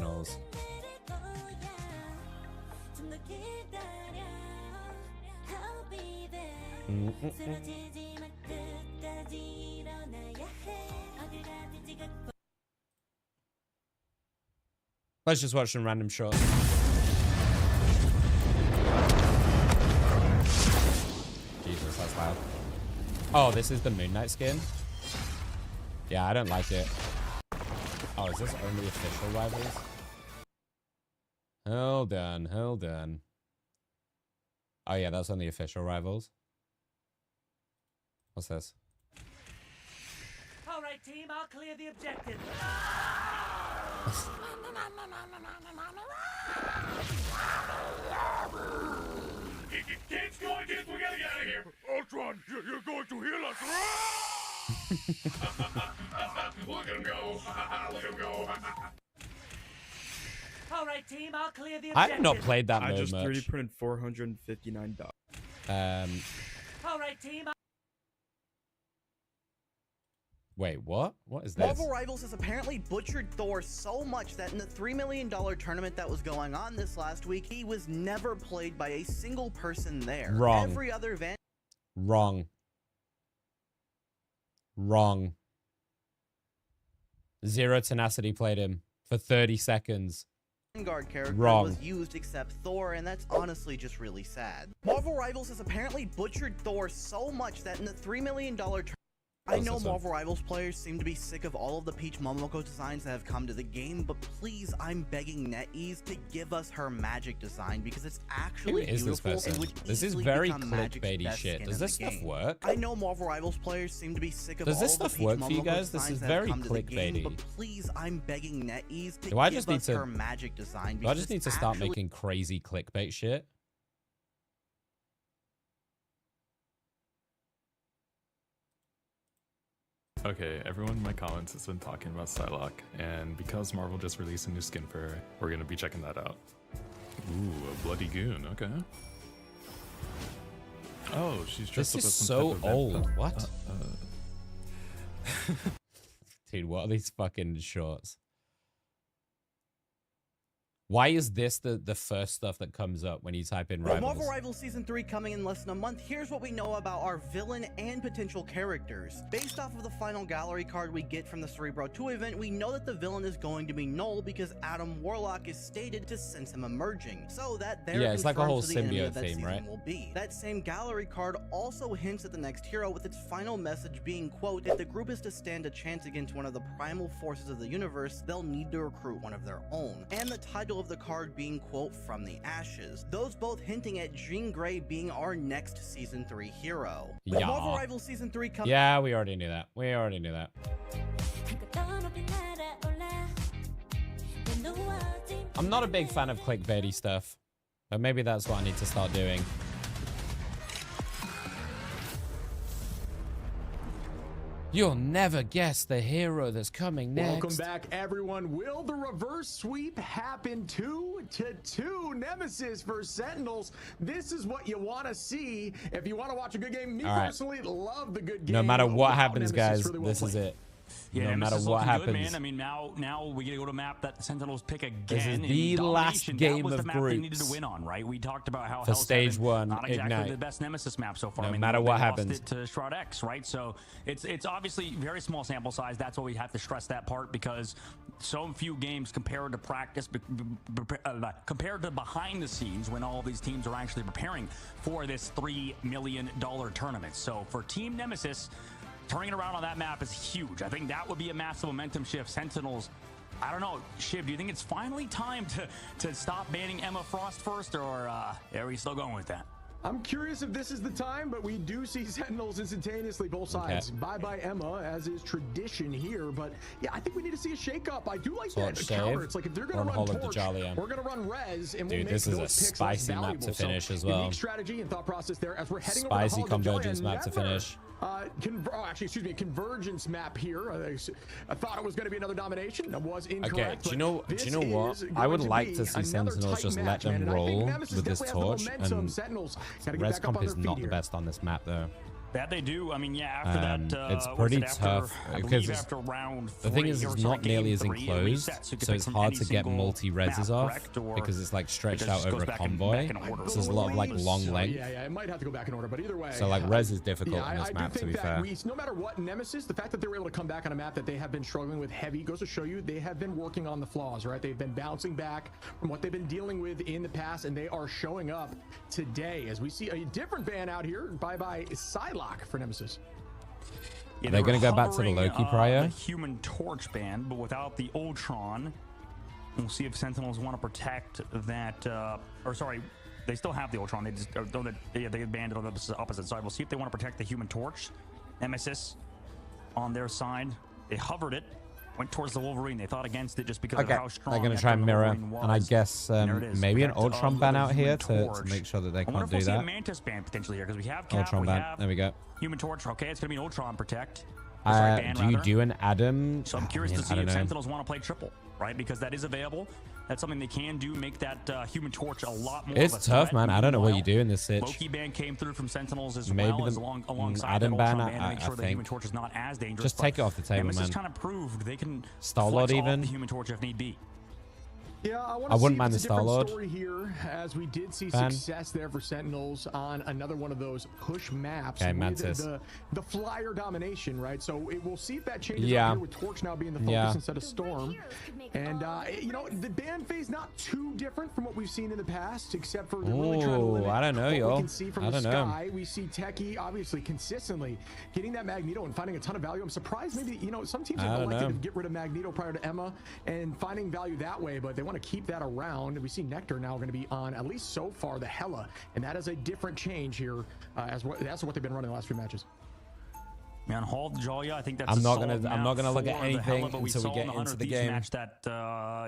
Sentinels. Let's just watch some random shots. Jesus, that's loud. Oh, this is the Moon Knight skin? Yeah, I don't like it. Oh, is this only official rivals? Hold on, hold on. Oh yeah, that's only official rivals. What's this?
All right, team, I'll clear the objective. Kids, we gotta get out of here. Ultron, you're going to heal us. Look at him go. Look at him go. All right, team, I'll clear the objective.
I have not played that
I
mode
just
much.
3D printed $459.
All right, team.
Wait, what? What is this?
Marvel Rivals has apparently butchered Thor so much that in the $3 million tournament that was going on this last week, he was never played by a single person there.
Wrong.
Every other
Wrong. Wrong. Zero Tenacity played him for 30 seconds.
Vanguard character
Wrong.
was used except Thor, and that's honestly just really sad. Marvel Rivals has apparently butchered Thor so much that in the $3 million tournament, I know Marvel Rivals players seem to be sick of all of the Peach Momoko designs that have come to the game, but please, I'm begging NetEase to give us her magic design because it's actually
Who is this
beautiful and
person?
would
This is
easily
very
become Magic's
clickbaity
best
shit.
skin
Does
in
this
the
stuff
game.
work?
I know Marvel Rivals players seem to be sick of
Does
all
this
of the
stuff
Peach
work for you
Momoko
guys? This
designs
is
that have
very
come to the game,
clickbaity.
but please, I'm begging NetEase to
Do I
give
just need
us
to?
her magic design
Do I
because
just need
it's
to start
actually
making crazy clickbait shit?
Okay, everyone in my comments has been talking about Psylocke, and because Marvel just released a new skin for her, we're gonna be checking that out. Ooh, a bloody goon, okay. Oh, she's dressed
This
up
is
as some
so
type of
old.
event.
What? Dude, what are these fucking shorts? Why is this the first stuff that comes up when you type in
With
Rivals?
Marvel Rivals Season 3 coming in less than a month, here's what we know about our villain and potential characters. Based off of the final gallery card we get from the Cerebro 2 event, we know that the villain is going to be Null because Adam Warlock is stated to sense him emerging. So that there
Yeah, it's like a whole
confirms who the enemy
symbiote
of that
theme,
season
right?
will be. That same gallery card also hints at the next hero with its final message being, quote, if the group is to stand a chance against one of the primal forces of the universe, they'll need to recruit one of their own. And the title of the card being, quote, from the ashes. Those both hinting at Jean Grey being our next Season 3 hero. With
Yeah.
Marvel Rivals Season 3 coming.
Yeah, we already knew that. We already knew that. I'm not a big fan of clickbaity stuff, but maybe that's what I need to start doing. You'll never guess the hero that's coming next.
Welcome back, everyone. Will the reverse sweep happen 2-2 Nemesis versus Sentinels? This is what you want to see. If you want to watch a good game, me
All right.
personally love the good game.
No matter what
Wow,
happens,
Nemesis
guys,
really well
this is
played.
it.
Yeah,
no
Nemesis
matter
is
what
looking
happens.
good, man. I mean, now we get to go to a map that Sentinels pick again.
This is
in
the last
domination.
game
that was
of
the map they needed
groups.
to win on, right? We talked about how
For
Hell's
stage
Heaven,
one,
not exactly
Ignite.
the best Nemesis map so far.
No
I mean,
matter
they
what
lost
happens.
it to Shroud X, right? So it's obviously very small sample size. That's why we have to stress that part because so few games compared to practice, compared to behind the scenes when all these teams are actually preparing for this $3 million tournament. So for Team Nemesis, turning it around on that map is huge. I think that would be a massive momentum shift. Sentinels, I don't know, Shiv, do you think it's finally time to stop banning Emma Frost first, or are we still going with that?
I'm curious if this is the time, but we do see Sentinels instantaneously, both sides.
Okay.
Bye-bye Emma, as is tradition here. But yeah, I think we need to see a shake-up. I do like
Torch
that
save,
counter. It's like if they're going
or
to run
hold up the
Torch,
Jolly M.
we're going to run Res, and we'll
Dude,
make
this is
those
a
picks less
spicy map
valuable.
to finish
So,
as well.
Unique strategy and thought process there as we're heading
Spicy
over to Hall of the
convergence
Jolly,
map to finish.
Convergence map here. I thought it was going to be another domination. That was incorrect.
Okay, do you know what?
This is
I would
going
like
be
to see
another
Sentinels
tight
just let
match, man,
them
and I think
roll
Nemesis
with this
definitely has the
torch,
momentum.
and
Sentinels gotta get
res
back up
comp
on
is
their
not
feet
the
here.
best on this map though.
That they do. I mean, yeah, after that...
it's pretty tough because
after round
the thing
3,
is it's not nearly as enclosed, so it's hard to get multi-reses off because it's like stretched out over a convoy. So there's a lot of like long length.
Yeah, it might have to go back in order, but either way.
So like res is difficult on this
I
map,
do
to
think
be fair.
no matter what, Nemesis, the fact that they were able to come back on a map that they have been struggling with heavy goes to show you they have been working on the flaws, right? They've been bouncing back from what they've been dealing with in the past, and they are showing up today as we see a different ban out here. Bye-bye Psylocke for Nemesis.
Yeah,
they're going to go back to the Loki prior.
The Human Torch ban, but without the Ultron. We'll see if Sentinels want to protect that. Or sorry, they still have the Ultron. They just they banned it on the opposite side. We'll see if they want to protect the Human Torch. Nemesis on their side. They hovered it. Went towards the Wolverine. They thought against it just because of how strong.
They're going to try and mirror, and I guess maybe an Ultron ban out here to make sure that they can't do that.
See a Mantis ban potentially here because we have Cap,
Ultron ban. There we go.
Human Torch. Okay, it's going to be an Ultron protect.
Do you do an Adam?
So I'm curious to see if Sentinels want to play triple, right? Because that is available. That's something they can do. Make that Human Torch a lot more.
It's tough, man. I don't know what you do in this situation.
Loki ban came through from Sentinels as
maybe
well as alongside
Adam
that
ban.
Ultron ban to make sure
I
the
think.
Human Torch is not as dangerous.
Just take it off the table,
Nemesis
man.
kind of proved they can
Star-Lord
flex
even.
off the Human Torch if need be.
Yeah,
I wouldn't mind the Star-Lord
story here, as we did see
ban.
success there for Sentinels on another one of those push maps.
Okay,
with
Mantis.
the flyer domination, right? So we'll see if that changes
Yeah.
up here with Torch now being the focus instead of Storm. And you know, the ban phase not too different from what we've seen in the past, except for they're really trying to limit
I don't know,
what
y'all.
we can see from
I
the
don't know.
sky. We see Techie obviously consistently getting that Magneto and finding a ton of value. I'm surprised maybe, you know, some teams have elected to get rid of Magneto prior to Emea and finding value that way, but they want to keep that around. We see Nectar now going to be on, at least so far, the Hela, and that is a different change here. That's what they've been running the last few matches.
Man, Hall Jalia, I think that's.
I'm not gonna look at anything
Hela,
until we get into the game.
Match that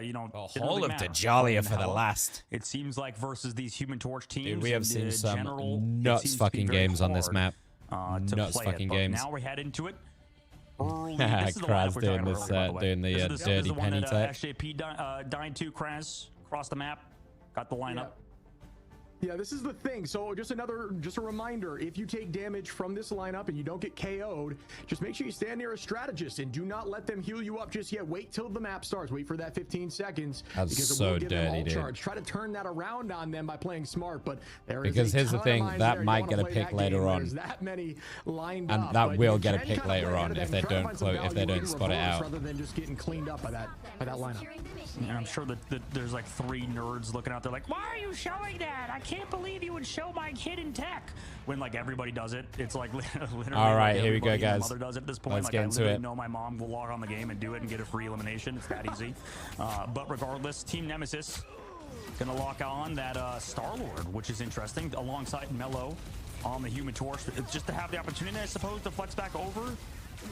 you know,
Hall of Dajalia for the last.
It seems like versus these Human Torch teams.
Dude, we have seen some
general,
nuts fucking games on this map.
Nuts
fucking games.
Now we head into it.
Kraz doing this, doing the dirty penny tech.
SJP dying to Kraz across the map. Got the lineup.
Yeah, this is the thing. So just a reminder, if you take damage from this lineup and you don't get KO'd, just make sure you stand near a strategist and do not let them heal you up just yet. Wait till the map starts. Wait for that 15 seconds.
That's
because it
so
will give them
dirty,
all
dude.
charge. Try to turn that around on them by playing smart, but there is
Because
a
here's the
ton of
thing,
mines
that
there. You
might
wanna
get a
play
pick
that
later
game.
on.
There's that many lined
And
up,
that
but
will
you
get a
can
pick
kinda
later
play
on
ahead of
if
them,
they
try to
don't
find some
if they
value
don't
in
spot it
reverse
out.
rather than just getting cleaned up by that lineup.
And I'm sure that there's like 3 nerds looking out there like, why are you showing that? I can't believe you would show my hidden tech. When like everybody does it, it's like literally.
All right,
like
here we go,
everybody and their
guys.
Mother does it at this point.
Let's
like,
get into
I
it.
know my mom will log on the game and do it and get a free elimination. It's that easy. But regardless, Team Nemesis gonna lock on that Star-Lord, which is interesting, alongside Mello on the Human Torch. It's just to have the opportunity, I suppose, to flex back over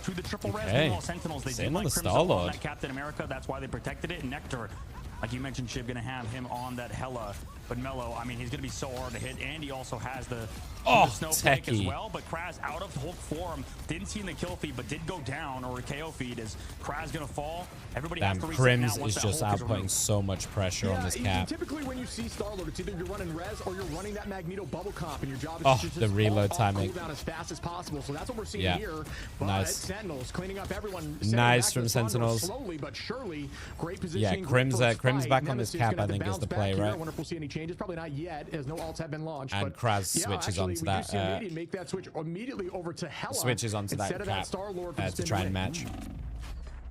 to the triple res. Meanwhile, Sentinels, they did like Crimson on that Captain America. That's why they protected it. And Nectar, like you mentioned, Shiv, gonna have him on that Hela. But Mello, I mean, he's gonna be so hard to hit, and he also has the snowflake as well. But Kraz out of Hulk form, didn't see in the kill feed, but did go down or a KO feed. Is Kraz gonna fall? Everybody has to reset now
Crims
once
is
that
just
Hulk
outputting so much pressure on this cap.
Typically, when you see Star-Lord, it's either you're running res or you're running that Magneto bubble comp, and your job is
Oh,
to just
the reload timing.
cool down as fast as possible. So that's what we're seeing here. But
Nice.
Sentinels cleaning up everyone.
Nice from Sentinels.
Slowly but surely, great
Yeah,
positioning.
Crims back on this cap, I think, is the play, right?
I wonder if we'll see any changes. Probably not yet, as no ults have been launched.
And
but
Kraz switches onto that.
We do see Emea make that switch immediately over to Hela.
Switches onto that
instead of
cap
Star-Lord
to try and match.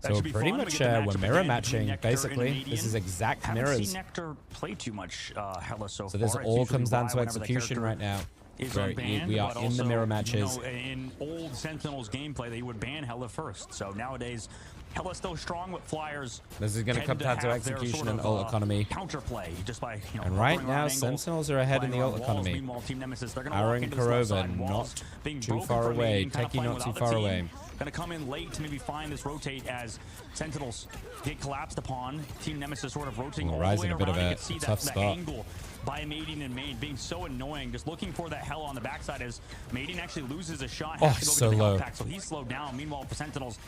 That
So
should be
pretty
fun. We
much
get the
we're
matchup
mirror
again
matching,
between Nectar and
basically.
Median.
This is exact
Haven't
mirrors.
seen Nectar play too much Hela so far.
So this
It's
all
usually
comes down
why
to
whenever the
execution
character
right now.
is
Where
unbanned,
we are
but
in the
also,
mirror matches.
You know, in old Sentinels gameplay, they would ban Hela first. So nowadays, Hela's still strong, but Flyers.
This is going to come down to execution and ult economy.
Counterplay just by
And right now, Sentinels are ahead in the ult economy.
Meanwhile, Team Nemesis, they're going to
Aaron
walk into this left
Kurova
side, walls
not
being
too
broken
far
for
away.
Median, kinda
Techie
playing
not too
without the
far
team.
away.
Going to come in late to maybe find this rotate as Sentinels get collapsed upon. Team Nemesis sort of rotating all the
Rise
way
in a bit
around.
of
You
a
can see
tough
that
start.
angle by Maiden and Main being so annoying. Just looking for that Hela on the backside as Maiden actually loses a shot.
Oh,
has to go
so
get the
low.
health pack, so he's slowed down. Meanwhile, for Sentinels,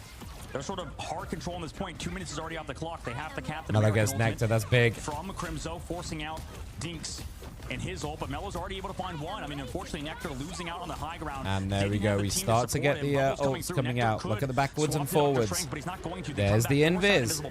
they're sort of hard controlling this point. 2 minutes is already off the clock. They have the Captain
Another
America
guy's
ultimate
Nectar, that's big.
from Crimzo, forcing out Dinks. in his ult, but Melo's already able to find one. I mean, unfortunately, Nectar losing out on the high ground.
And there we go. We start to get the ults coming out. Look at the backwards and forwards. There's the invis.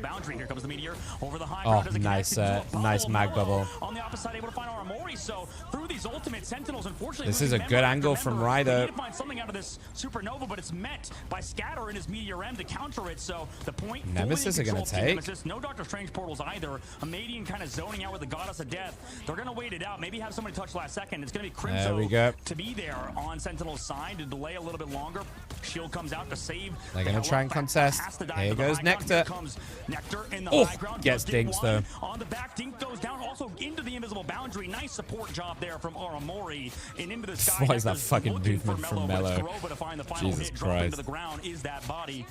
Oh, nice, nice mag bubble.
On the opposite side, able to find Aramori. So through these ultimate Sentinels, unfortunately,
this is a good angle from Ryder.
Need to find something out of this Supernova, but it's met by Scatter and his Meteor M to counter it. So the point.
Nemesis are gonna take.
Nemesis, no Doctor Strange portals either. Emadian kind of zoning out with the Goddess of Death. They're gonna wait it out. Maybe have somebody touch last second. It's gonna be Crimzo
there we go.
to be there on Sentinel's side to delay a little bit longer. Shield comes out to save.
They're gonna try and contest. Here goes Nectar.
Nectar in the
Oh,
high ground.
gets dinked though.
On the back, Dink goes down also into the invisible boundary. Nice support job there from Aramori and into the sky.
What is that fucking movement from Melo? Jesus Christ.
The ground is that body.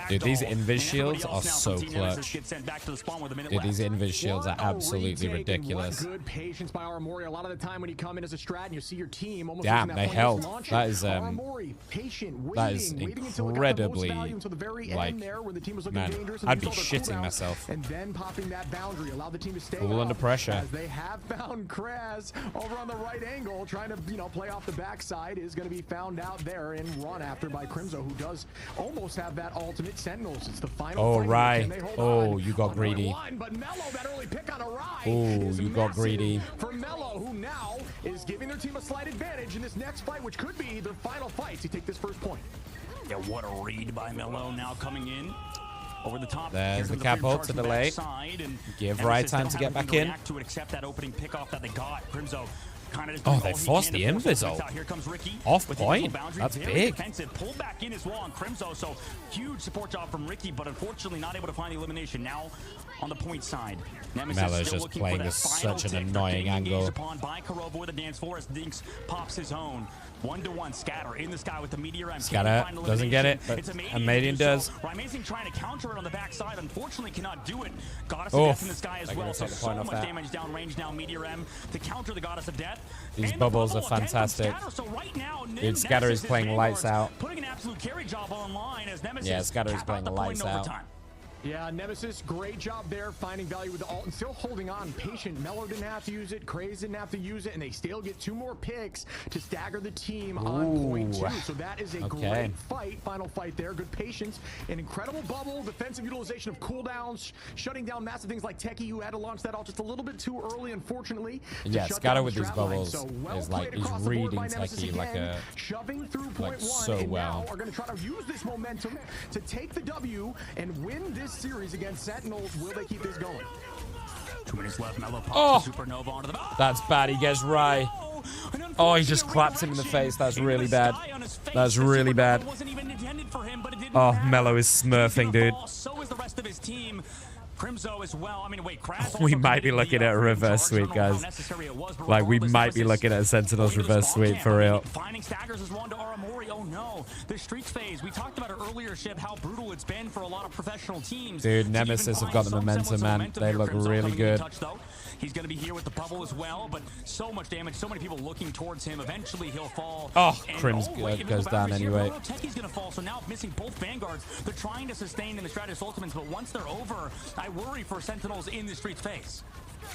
Dude, these invis shields are so clutch. Dude, these invis shields are absolutely ridiculous.
Good patience by Aramori. A lot of the time when you come in as a strat and you see your team almost
damn, they held. That is
patient,
that is incredibly like, man, I'd be shitting myself.
And then popping that boundary, allow the team to stay
cool under pressure.
As they have found Kraz over on the right angle, trying to play off the backside, is going to be found out there and run after by Crimzo, who does almost have that ultimate Sentinels. It's the final.
Oh,
fight.
right. Oh, you got greedy.
But Melo, that early pick on a ride.
Oh, you got greedy.
For Melo, who now is giving their team a slight advantage in this next fight, which could be their final fight to take this first point.
Yeah, what a read by Melo now coming in. Over the top.
There's the cap ult to delay. Give Rye time to get back in.
To accept that opening pick off that they got. Crimzo kind of.
Oh, they forced the invis ult.
Here comes Ricky.
Off point. That's big.
Pulled back in as well on Crimzo. So huge support job from Ricky, but unfortunately not able to find the elimination. Now on the point side,
Melo's just playing this such an annoying angle.
Upon by Kurova with the dance floor as Dinks pops his own. 1-to-1 Scatter in the sky with the Meteor M.
Scatter doesn't get it, but Emadian does.
Amazing trying to counter it on the backside. Unfortunately, cannot do it. Goddess of Death in the sky as well. So much damage downrange now. Meteor M to counter the Goddess of Death.
These bubbles are fantastic. Dude, Scatter is playing lights out.
Putting an absolute carry job online as Nemesis.
Yeah, Scatter is playing lights out.
Yeah, Nemesis, great job there, finding value with the ult and still holding on. Patient. Melo didn't have to use it. Craze didn't have to use it, and they still get 2 more picks to stagger the team on point 2. So that is a great fight. Final fight there. Good patience. An incredible bubble. Defensive utilization of cooldowns. Shutting down massive things like Techie, who had to launch that ult just a little bit too early, unfortunately.
Yeah, Scatter with these bubbles is like, he's reading Techie like a,
shoving through
like
point 1,
so
and
well.
now are going to try to use this momentum to take the W and win this series against Sentinels. Will they keep this going?
2 minutes left. Melo pops Supernova onto the back.
That's bad. He gets Rye. Oh, he just claps him in the face. That's really bad. That's really bad. Oh, Melo is smurfing, dude.
So is the rest of his team. Crimzo as well. I mean, wait, Kraz
We might be looking at a reverse sweep, guys. Like, we might be looking at a Sentinels reverse sweep for real.
Finding staggers is one to Aramori. Oh no, the streets phase. We talked about it earlier, Ship, how brutal it's been for a lot of professional teams.
Dude, Nemesis have got the momentum, man. They look really good.
He's going to be here with the bubble as well, but so much damage, so many people looking towards him. Eventually, he'll fall.
Oh, Crims goes down anyway.
Techie's going to fall, so now missing both Vanguards. They're trying to sustain in the Stratus Ultimates, but once they're over, I worry for Sentinels in the streets phase.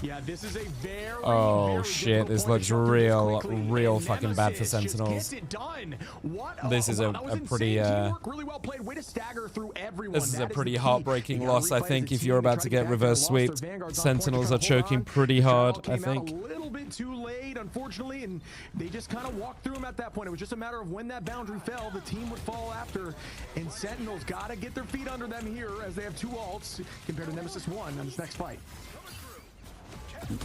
Yeah, this is a very,
oh shit, this looks real fucking bad for Sentinels. This is a pretty this is a pretty heartbreaking loss, I think, if you're about to get reverse sweeped. Sentinels are choking pretty hard, I think.
A little bit too late, unfortunately, and they just kind of walked through him at that point. It was just a matter of when that boundary fell, the team would fall after, and Sentinels got to get their feet under them here as they have 2 ults compared to Nemesis 1 on this next fight.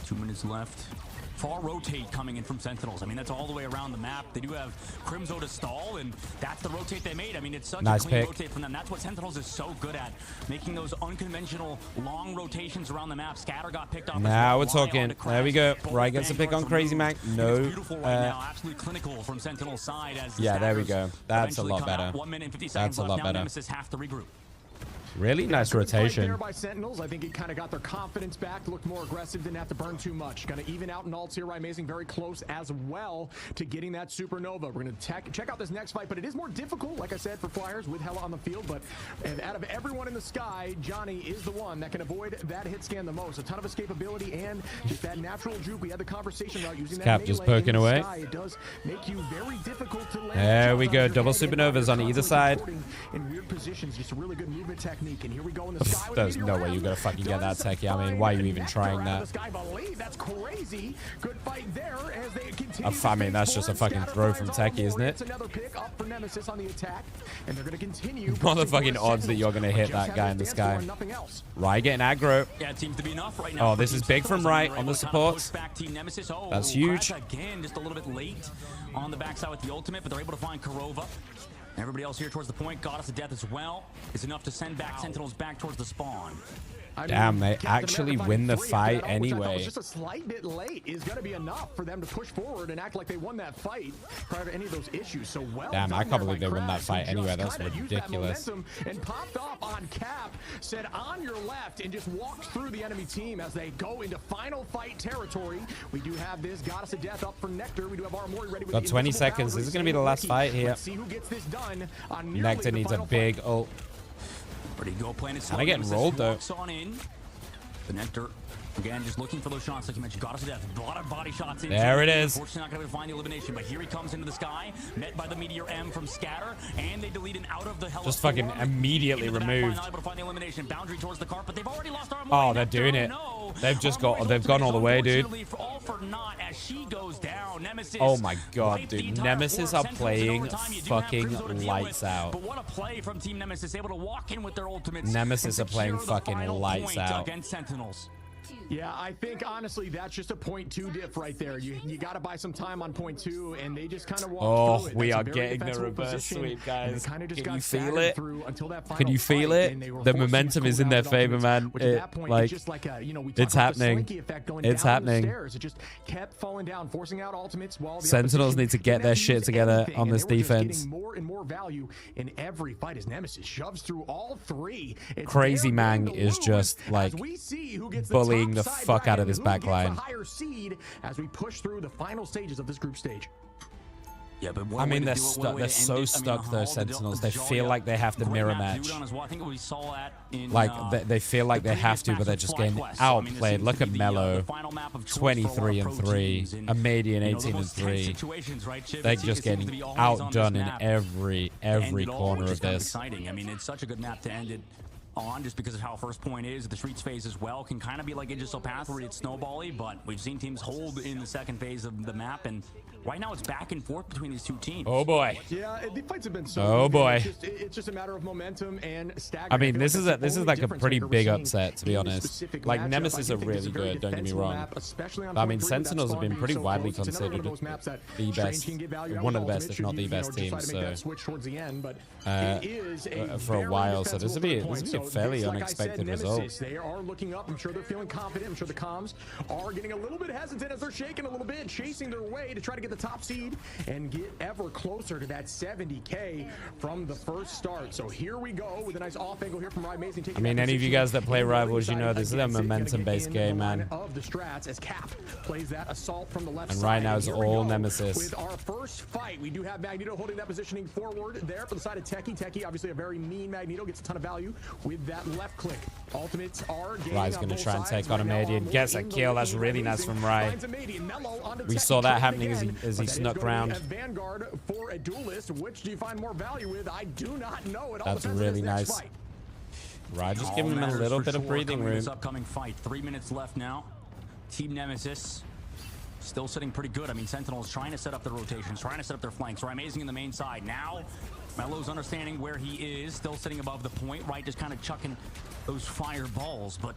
2 minutes left. Far rotate coming in from Sentinels. I mean, that's all the way around the map. They do have Crimzo to stall, and that's the rotate they made. I mean, it's such a clean rotate from them. That's what Sentinels is so good at, making those unconventional long rotations around the map. Scatter got picked off.
Now we're talking. There we go. Rye gets a pick on Crazy Mac. No.
Beautiful right now. Absolutely clinical from Sentinel's side. As
yeah, there we go. That's a lot better.
1 minute and 50
That's
seconds
a lot
left.
better.
Now Nemesis have to regroup.
Really nice
Good fight
rotation.
there by Sentinels. I think it kind of got their confidence back, looked more aggressive, didn't have to burn too much. Gonna even out in ults here. Amazing, very close as well to getting that supernova. We're gonna check out this next fight, but it is more difficult, like I said, for Flyers with Hella on the field. But out of everyone in the sky, Johnny is the one that can avoid that hit scan the most. A ton of escapability and just that natural juke. We had the conversation about using that
Cap just
melee
poking
in the
away.
sky. It does make you very difficult to land.
There we
shots
go.
on your
Double
head and
supernovas on either side.
in weird positions. Just a really good movement technique. And here we go in the sky. with
There's
Meteor
no way
Ram.
you're gonna fucking get that
Does
techie. I mean, why are you even
find
trying
Nectar out
that?
of the sky, believe. That's crazy. Good fight there as they continue.
I mean, that's just a fucking throw from Techie, isn't it?
It's another pick up for Nemesis on the attack, and they're going to continue.
What are the fucking odds that you're gonna hit that guy in the sky? Rye getting aggro.
Yeah, it seems to be enough right now.
Oh, this is big from Rye on the supports.
Back team Nemesis. Oh,
That's huge.
Crash again, just a little bit late on the backside with the ultimate, but they're able to find Kurova. Everybody else here towards the point, Goddess of Death as well, is enough to send back Sentinels back towards the spawn.
Damn, they actually win the fight anyway.
Just a slight bit late is going to be enough for them to push forward and act like they won that fight prior to any of those issues. So well.
Damn, I can't believe they won that fight
who
anyway.
just
That's
kinda used that
ridiculous.
momentum and popped off on Cap, said on your left, and just walked through the enemy team as they go into final fight territory. We do have this Goddess of Death up for Nectar. We do have Armory ready with
Got
the
20
invisible
seconds. This is going to be the last fight here.
Let's see who gets this done on nearly
Nectar
the
needs a
final
big ult.
Pretty go playing it slow.
Kinda getting
Nemesis
rolled, though.
walks on in. The Nectar, again, just looking for those shots like you mentioned. Goddess of Death, a lot of body shots.
There it is.
Unfortunately, not going to be able to find the elimination, but here he comes into the sky, met by the Meteor M from Scatter, and they delete an out of the Hella
Just fucking
Storm.
immediately
Into the back line,
removed.
not able to find the elimination. Boundary towards the carpet. They've already lost Armory.
Oh, they're
Nectar,
doing it.
no.
They've just
Armory's
got. They've gone all the way, dude.
unfortunately for all for naught as she goes down. Nemesis.
Oh my god,
wiped the
dude.
entire
Nemesis
floor.
are
Sentinels in
playing
overtime. You do have
fucking
Crimzo to deal
lights
with,
out.
But what a play from Team Nemesis, able to walk in with their ultimates.
Nemesis
and
are playing
secure the
fucking
final
lights
point
out.
against Sentinels.
Yeah, I think honestly that's just a 0.2 diff right there. You got to buy some time on 0.2, and they just kind of walked through it.
We
That's a
are
very
getting the
defensible
reverse
position,
sweep,
and
guys.
they kinda just
Can
got
you feel
staggered
it?
through until that
Can
final
you feel
fight, and they
it?
were
The
forced to
momentum is
cool
in
down
their
with
favor,
ultimates,
man.
which at that point,
Like,
it's just like a, we
it's
talked about the
happening.
Slinky effect going
It's
down
happening.
The stairs. It just kept falling down, forcing out ultimates while the
Sentinels
opposition
need to get
didn't
their
have to
shit
use
together
anything,
on
and
this
they were just
defense.
getting more and more value in every fight as Nemesis shoves through all three. It's
Crazy
their
Mang
game to
is
lose
just like
as we see who gets
bullying the
top side
fuck out of
bracket,
this
who
back
gets the
line.
higher seed as we push through the final stages of this group stage.
Yeah, but
I mean, they're stuck. They're so stuck, though, Sentinels. They feel like they have to mirror match. Like, they feel like they have to, but they're just getting outplayed. Look at Mello, 23-3. Amadian, 18-3. They're just getting outdone in every corner of this.
Exciting. I mean, it's such a good map to end it on just because of how first point is. The streets phase as well can kind of be like Aegis Path where it's snowbally, but we've seen teams hold in the second phase of the map, and right now it's back and forth between these two teams.
Oh boy.
Yeah, the fights have been so
Oh
good.
boy.
It's just a matter of momentum and staggering.
I mean, this
feel
is
like
this is
that's
like
the
a
only
pretty
difference
big
maker we're
upset, to be
seeing in this
honest.
specific
Like,
matchup.
Nemesis
I
are
think this is
really
a very
good, don't get me
defensible
wrong.
map, especially on
I mean,
point 3 with that
Sentinels have
spawn
been
being
pretty
so
widely
close. It's another one
considered
of those maps that
the
Strange
best,
can get value out
one of
of
the best,
ultimate
if not
should
the
you
best
decide to
team.
make
So
that switch towards the end, but it is
for a
very
while, so this would be
defensible
a
point.
fairly
So, like I said,
unexpected
Nemesis,
result.
They are looking up. I'm sure they're feeling confident. I'm sure the comms are getting a little bit hesitant as they're shaking a little bit, chasing their way to try to get the top seed and get ever closer to that 70K from the first start. So here we go with a nice off angle here from Rye Amazing.
I mean, any of you guys that play Rivals, you know this is a momentum-based game, man.
Of the strats as Cap plays that assault from the left
And
side.
right now it's
Here we
all
go
Nemesis.
With our first fight, we do have Magneto holding that positioning forward there for the side of Techie. Techie, obviously a very mean Magneto, gets a ton of value with that left click. Ultimates are gaining
Rye's
on
going to
both
try and
sides.
take on
Right now,
Amadian.
Armory
Gets a
in the
kill.
lead.
That's really nice
Amazing
from Rye.
finds Amadian. Mello onto
We
Techie,
saw that
trying
happening
again,
as
but
he
that is
snuck
gonna be
round.
a Vanguard for a duelist. Which do you find more value with? I do not know. It all
That's
depends on
really
this next
nice.
fight.
Rye just
All
giving him a
matters
little
for
bit of
sure
breathing
coming in
room.
This upcoming fight. 3 minutes left now. Team Nemesis still sitting pretty good. I mean, Sentinels trying to set up their rotations, trying to set up their flanks. Right, Amazing in the main side. Now, Mello's understanding where he is, still sitting above the point. Right, just kind of chucking those fireballs, but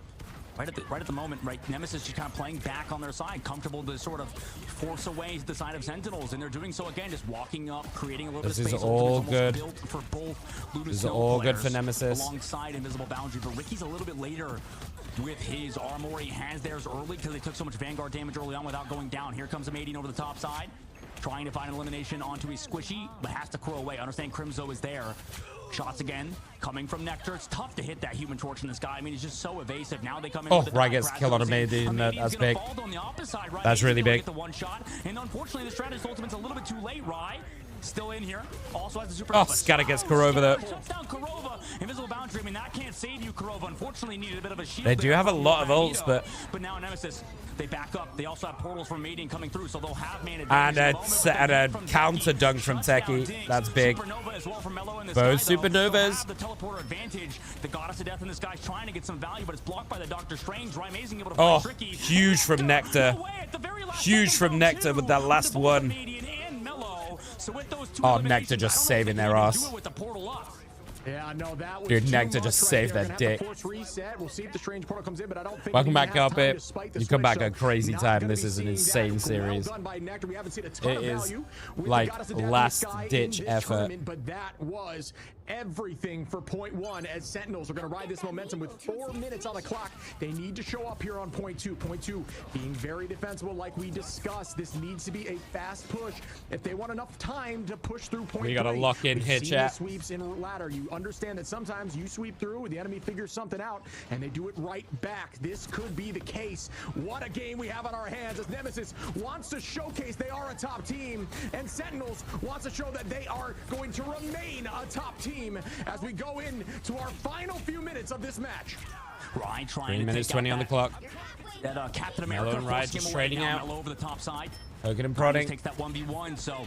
right at the moment, right, Nemesis just kind of playing back on their side, comfortable to sort of force away the side of Sentinels, and they're doing so again, just walking up, creating a little
This
bit of
is
space.
all
Ultimate's
good.
almost built for both Luna
This is
Snow
all good for
players
Nemesis.
alongside Invisible Boundary, but Ricky's a little bit later with his armor. He has theirs early because they took so much Vanguard damage early on without going down. Here comes Amadian over the top side, trying to find an elimination onto his Squishy, but has to crow away. Understand Crimzo is there, Shots again coming from Nectar. It's tough to hit that human torch in this guy. I mean, he's just so evasive. Now they come in.
Oh, Rye gets killed on a Mady, and that's big. That's really big.
The one shot, and unfortunately, the strategist ultimate's a little bit too late. Rye still in here. Also has the super.
Oh, Scatter gets Kurova though.
Shuts down Kurova. Invisible boundary. I mean, that can't save you, Kurova. Unfortunately, needed a bit of a shield.
They do have a lot of ults, but
now Nemesis, they back up. They also have portals from Mating coming through, so they'll have man
and a counter dunk from Techie. That's big. Both supernovas.
The teleporter advantage. The goddess of death in this guy's trying to get some value, but it's blocked by the Doctor Strange. Right, amazing able to
oh,
Tricky.
Huge from Nectar. Huge from Nectar with that last one. Oh, Nectar just saving their ass.
Yeah, no, that was
dude, Nectar just saved their dick.
We'll see if the strange portal comes in, but I don't think
welcome back up it. You come back a crazy time. This is an insane series. It is like last ditch effort.
But that was everything for point one, as Sentinels are going to ride this momentum with 4 minutes on the clock. They need to show up here on point two. Point two being very defensible, like we discussed. This needs to be a fast push if they want enough time to push through point
we got to lock in here, chat.
Sweeps in ladder. You understand that sometimes you sweep through, the enemy figures something out, and they do it right back. This could be the case. What a game we have on our hands, as Nemesis wants to showcase they are a top team, and Sentinels wants to show that they are going to remain a top team as we go into our final few minutes of this match.
Ryan trying
3 minutes 20 on the clock.
That Captain America
Mellow and Ryan just trading out.
Over the top side.
Poking and prodding.
Takes that 1v1, so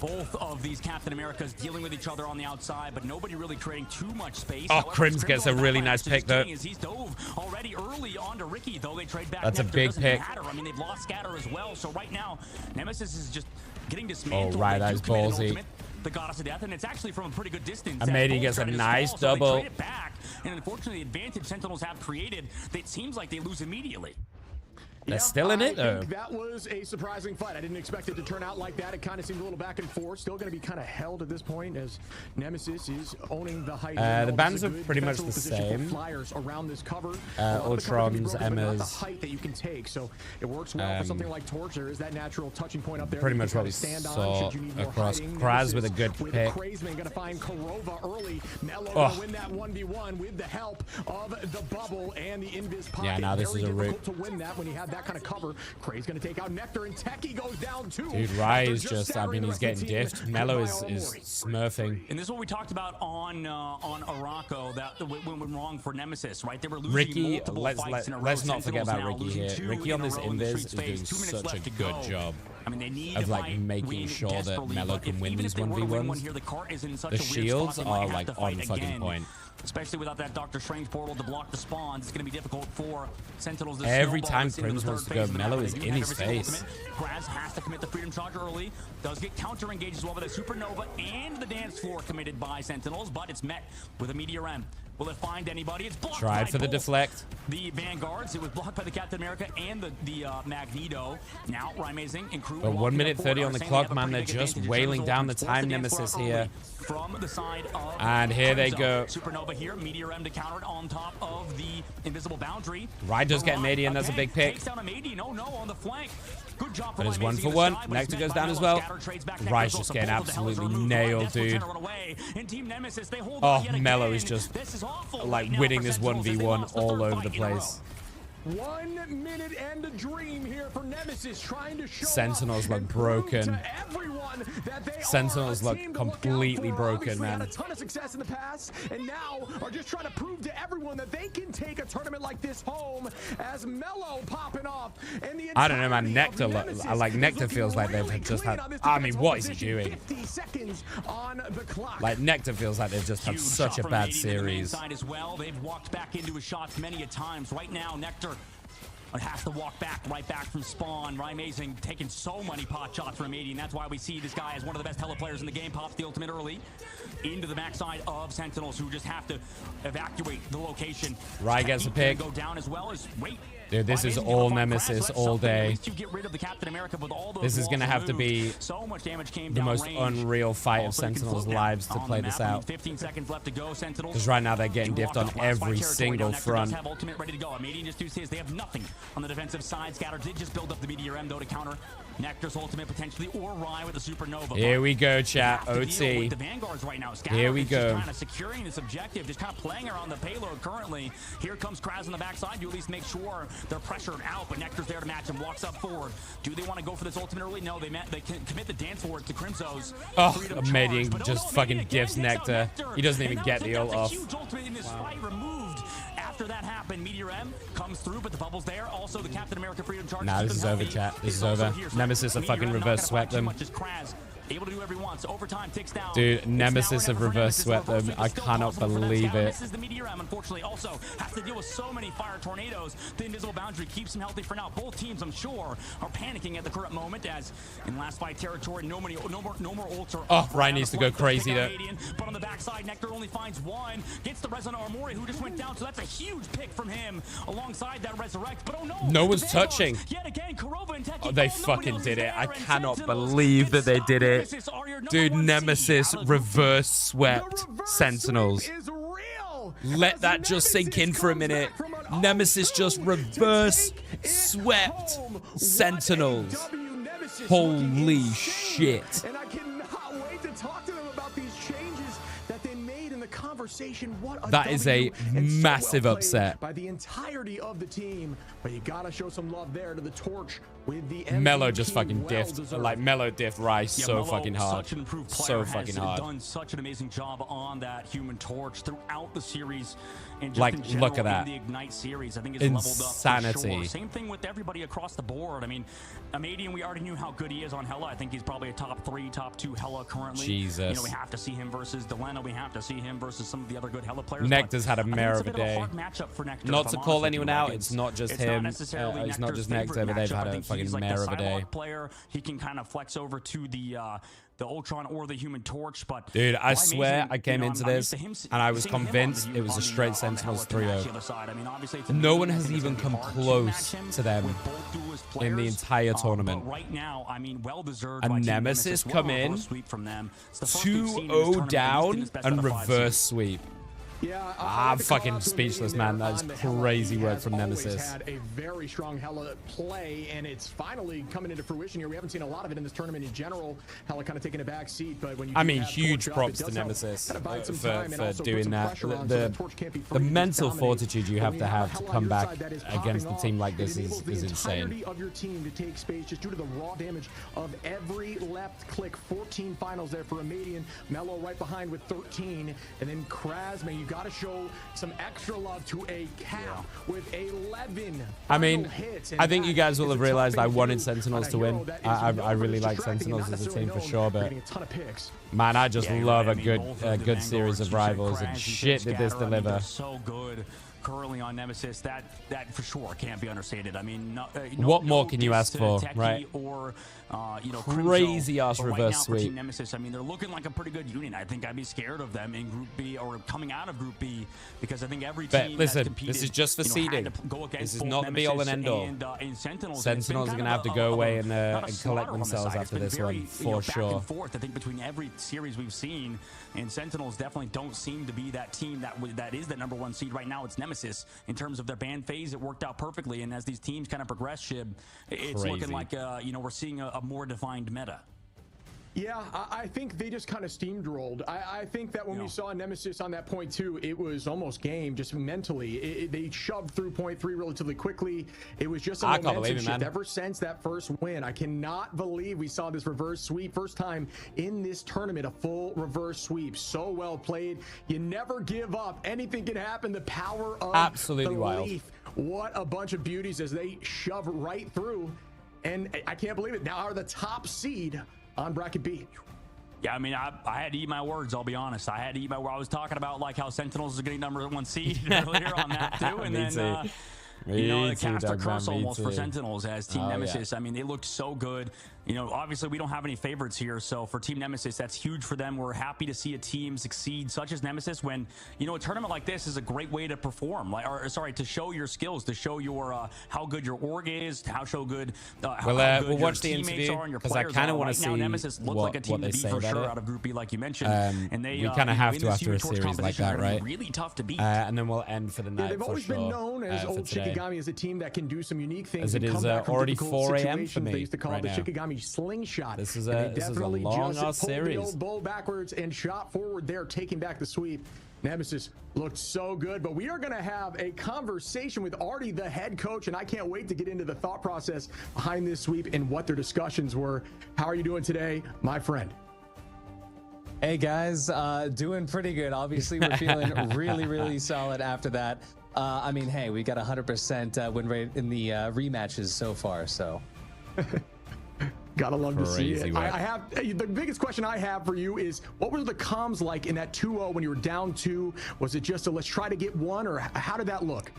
both of these Captain Americas dealing with each other on the outside, but nobody really creating too much space.
Oh, Crims gets a really nice pick though.
He's dove already early onto Ricky, though they trade back.
That's a big pick.
I mean, they've lost Scatter as well, so right now Nemesis is just getting dismantled.
Oh, right, that's ballsy.
The goddess of death, and it's actually from a pretty good distance.
Amady gets a nice double.
So they trade it back, and unfortunately, the advantage Sentinels have created, it seems like they lose immediately.
They're still in it, though.
I think that was a surprising fight. I didn't expect it to turn out like that. It kind of seemed a little back and forth. Still going to be kind of held at this point, as Nemesis is owning the height.
The bands are pretty much the same.
Flyers around this cover.
Ultrons, Emmas.
The height that you can take, so it works well for something like Torch. There is that natural touching point up there.
Pretty much what we saw across. Kraz with a good pick.
Crazeman going to find Kurova early. Mello going to win that 1v1 with the help of the bubble and the invis pocket.
Yeah, now this is a root.
To win that when he had that kind of cover. Cray's gonna take out Nectar, and Techie goes down too.
Dude, Rye is just, I mean, he's getting diffed. Mello is smurfing.
And this is what we talked about on Araco, that went wrong for Nemesis, right? They were losing
Ricky,
let's
not forget about Ricky here. Ricky on this invis is doing such a good job.
I mean, they need
of like making sure that Mello can win these 1v1s. The shields are like on fucking point.
Especially without that Doctor Strange portal to block the spawns, it's going to be difficult for Sentinels.
Every time Crims wants to go, Mello is in his face.
Kraz has to commit the Freedom Charge early. Does get counter engaged as well with a Supernova and the dance floor committed by Sentinels, but it's met with a Meteor M. Will it find anybody? It's blocked.
Tried for the deflect.
The Vanguards. It was blocked by the Captain America and the Magneto. Now, Amazing and crew.
But 1 minute 30 on the clock, man. They're just wailing down the time Nemesis here.
From the side of
and here they go.
Supernova here. Meteor M to counter it on top of the invisible boundary.
Rye does get Mady, and that's a big pick.
Takes down Amady. No, on the flank. Good job.
That is 1 for 1. Nectar goes down as well. Rye's just getting absolutely nailed, dude. Oh, Mello is just like winning this 1v1 all over the place.
1 minute and a dream here for Nemesis, trying to show
Sentinels look broken. Sentinels look completely broken, man.
Had a ton of success in the past, and now are just trying to prove to everyone that they can take a tournament like this home. As Mello popping off, and the
I don't know, man. Nectar, Nectar feels like they've just had. I mean, what is he doing?
50 seconds on the clock.
Like Nectar feels like they've just had such a bad series.
As well, they've walked back into his shots many a times. Right now, Nectar has to walk back, right back from spawn. Ryan Amazing taking so many pot shots from Amady, and that's why we see this guy as one of the best tele players in the game. Pops the ultimate early into the backside of Sentinels, who just have to evacuate the location.
Ryan gets a pick.
Go down as well as wait.
Dude, this is all Nemesis all day. This is going to have to be the most unreal fight of Sentinels' lives to play this out.
15 seconds left to go. Sentinels.
Because right now they're getting diffed on every single front.
Have ultimate ready to go. Amady just do his. They have nothing on the defensive side. Scatter did just build up the Meteor M though to counter Nectar's ultimate potentially, or Rye with the supernova.
Here we go, chat.
Have to deal with
OT.
the Vanguards right now.
Here we
is
go.
just kind of securing this objective, just kind of playing around the payload currently. Here comes Kraz on the backside. You at least make sure they're pressured out, but Nectar's there to match him. Walks up forward. Do they want to go for this ultimate early? No, they can commit the dance forward to Crimso's.
Oh, Amazing just fucking gifts Nectar. He doesn't even get the ult off.
Huge ultimate in this fight removed. After that happened, Meteor M comes through, but the bubble's there. Also, the Captain America Freedom Charge.
Nah, this is over, chat. This is over. Nemesis have fucking reverse swept them.
Able to do whatever he wants. Overtime ticks down.
Dude, Nemesis have reverse swept them. I cannot believe it.
This is the Meteor M, unfortunately, also has to deal with so many fire tornadoes. The invisible boundary keeps him healthy for now. Both teams, I'm sure, are panicking at the current moment as in last fight territory, no more ults.
Oh, Ryan needs to go crazy there.
But on the backside, Nectar only finds one. Gets the Resonant Armori, who just went down, so that's a huge pick from him alongside that Resurrect. But oh no!
No one's touching.
Yet again, Kurova and Teki.
Oh, they fucking did it. I cannot believe that they did it. Dude, Nemesis reverse swept Sentinels. Let that just sink in for a minute. Nemesis just reverse swept Sentinels. Holy shit.
And I cannot wait to talk to them about these changes that they made in the conversation. What a
That is a massive
well
upset
by the entirety of the team. But you gotta show some love there to the Torch with the
Mello
MVP.
just fucking diffed. Like, Mello diffed Rice so
Mello,
fucking hard.
Such an improved player,
So fucking hard.
Done such an amazing job on that Human Torch throughout the series. And just
Like,
in general,
look at that.
in the Ignite series, I think it's leveled up for
Insanity.
sure. Same thing with everybody across the board. I mean, Amadian, we already knew how good he is on Hela. I think he's probably a top 3, top 2 Hela currently.
Jesus.
You know, we have to see him versus Delena. We have to see him versus some of the other good Hela players.
Nectar's had a mare of a
bit
day.
hard matchup for Nectar,
Not
if
to
I'm
call
honest with
anyone
you.
out,
Like,
it's not just
it's
him.
not necessarily
It's not just
Nectar's
Nectar, but they've
favorite
had
matchup. I
a
think
fucking
he's like
mare
the
of a day.
Psylocke player. He can kind of flex over to the Ultron or the Human Torch, but
Dude, I
why
swear
amazing,
I came
you know,
into
I'm
this
used to him
and I was
seeing him on
convinced
the-
it was
on
a
the,
straight
on the
Sentinels
Hela to match
3-0.
the other side. I mean, obviously it's
No
amazing.
one
I
has
think it's
even
gonna
come
be hard to
close
match him
to them
with both duelist
in the
players.
entire tournament.
But right now, I mean, well deserved.
A
by Team
Nemesis
What a
come in,
reverse sweep from them. It's the first we've seen in this
2-0
tournament, at least in
down
this best
and
out of 5
reverse
series.
sweep.
Yeah,
I'm fucking speechless, man. That is crazy work from
Always
Nemesis.
had a very strong Hela play, and it's finally coming into fruition here. We haven't seen a lot of it in this tournament in general. Hela kind of taking a back seat, but when you
I
do
mean,
have
huge
Torch up,
props
it
to
does help
Nemesis
kind of bide some
for
time and also put
doing
some
that.
pressure on so the Torch can't be free to just
mental
dominate.
fortitude you
When
have
you
to
have
have to
Hela on
come
your
back
side that is
against a
popping
team
off,
like
it
this
enables the
is insane.
entirety of your team to take space just due to the raw damage of every left click. 14 finals there for Amadian. Mello right behind with 13, and then Kraz, man, you got to show some extra love to a Cap with 11.
I mean,
hits,
I think you guys will have realized I wanted
thing to do
Sentinels
on
to
a hero
win.
that is
I
known
really
for
like
distracting and
Sentinels
not
as a team for
necessarily
sure,
known for
but
getting a ton of picks.
man, I just
Yeah, you're
love
right.
a
I mean,
good
both of the
good series of
Vanguards,
rivals,
Kraz,
and
you
shit
said
did this
Scatter, I mean,
deliver.
they're so good currently on Nemesis. That for sure can't be understated. I mean,
What more can you
diss
ask
to
for,
Teki
right?
Or you know,
Crazy
Crimzo,
ass
but right
reverse
now for Team
sweep.
Nemesis, I mean, they're looking like a pretty good unit. I think I'd be scared of them in Group B or coming out of Group B because I think every
But
team
listen,
that's competed,
this is just for
you know,
seeding.
had to go against
This is
both
not the be all and
Nemesis
end all.
and Sentinels.
Sentinels are going to have to go away and collect themselves after
been
this
very,
one,
you know,
for
back
sure.
and forth. I think between every series we've seen, and Sentinels definitely don't seem to be that team that is the #1 seed right now. It's Nemesis in terms of their ban phase. It worked out perfectly, and as these teams kind of progress, Shib, it's
Crazy.
looking like you know, we're seeing a more defined meta.
Yeah, I think they just kind of steamrolled. I think that when we saw Nemesis on that point two, it was almost game, just mentally. They shoved through point 3 relatively quickly. It was just a
I can't
momentum
believe it,
shift
man.
ever since that first win. I cannot believe we saw this reverse sweep. First time in this tournament, a full reverse sweep. So well played. You never give up. Anything can happen. The power of
Absolutely wild.
belief. What a bunch of beauties as they shove right through. And I can't believe it. Now are the top seed on bracket B.
Yeah, I mean, I had to eat my words, I'll be honest. I had to eat my words. I was talking about like how Sentinels is getting #1 seed earlier on that too. And
Me
then,
too.
you know,
Me
it
too,
cast a
Doug,
curse
man, me
almost for
too.
Sentinels as Team
Oh,
Nemesis. I mean, they looked so good. You know, obviously we don't have any favorites here. So for Team Nemesis, that's huge for them. We're happy to see a team succeed such as Nemesis when, you know, a tournament like this is a great way to perform, to show your skills, to show your how good your org is, how good
We'll
your
watch the
teammates
interview
are and your
because I
players
kind
are.
of want
Right
to
now,
see
Nemesis looked like a team
what they
to beat
say
for
about
sure
it.
out of Group B, like you mentioned. And they,
we kind of have
in
to
this
after a
huge torch
series like
competition,
that,
they're gonna
right?
be really tough to beat.
And then we'll end for the night
They've
for
always
sure.
been known as
for
old chicken Shikigami is a team that can do some unique things.
As it
and come
is
back from
already
difficult
4 a.m. for
situations.
me
They used to call
right
it the
now.
Shikigami slingshot.
This is
And they
a
definitely
long
just
ass
pulled
series.
the old bow backwards and shot forward there, taking back the sweep. Nemesis looked so good, but we are going to have a conversation with Artie, the head coach, and I can't wait to get into the thought process behind this sweep and what their discussions were. How are you doing today, my friend?
Hey guys, doing pretty good. Obviously, we're feeling really solid after that. I mean, hey, we got 100% win rate in the rematches so far, so.
Gotta love to see it. I have the biggest question I have for you is, what were the comms like in that 2-0 when you were down 2? Was it just a let's try to get one, or how did that look?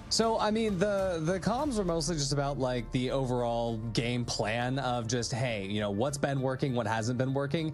So, I mean, the comms were mostly just about like the overall game plan of just, hey, you know, what's been working, what hasn't been working.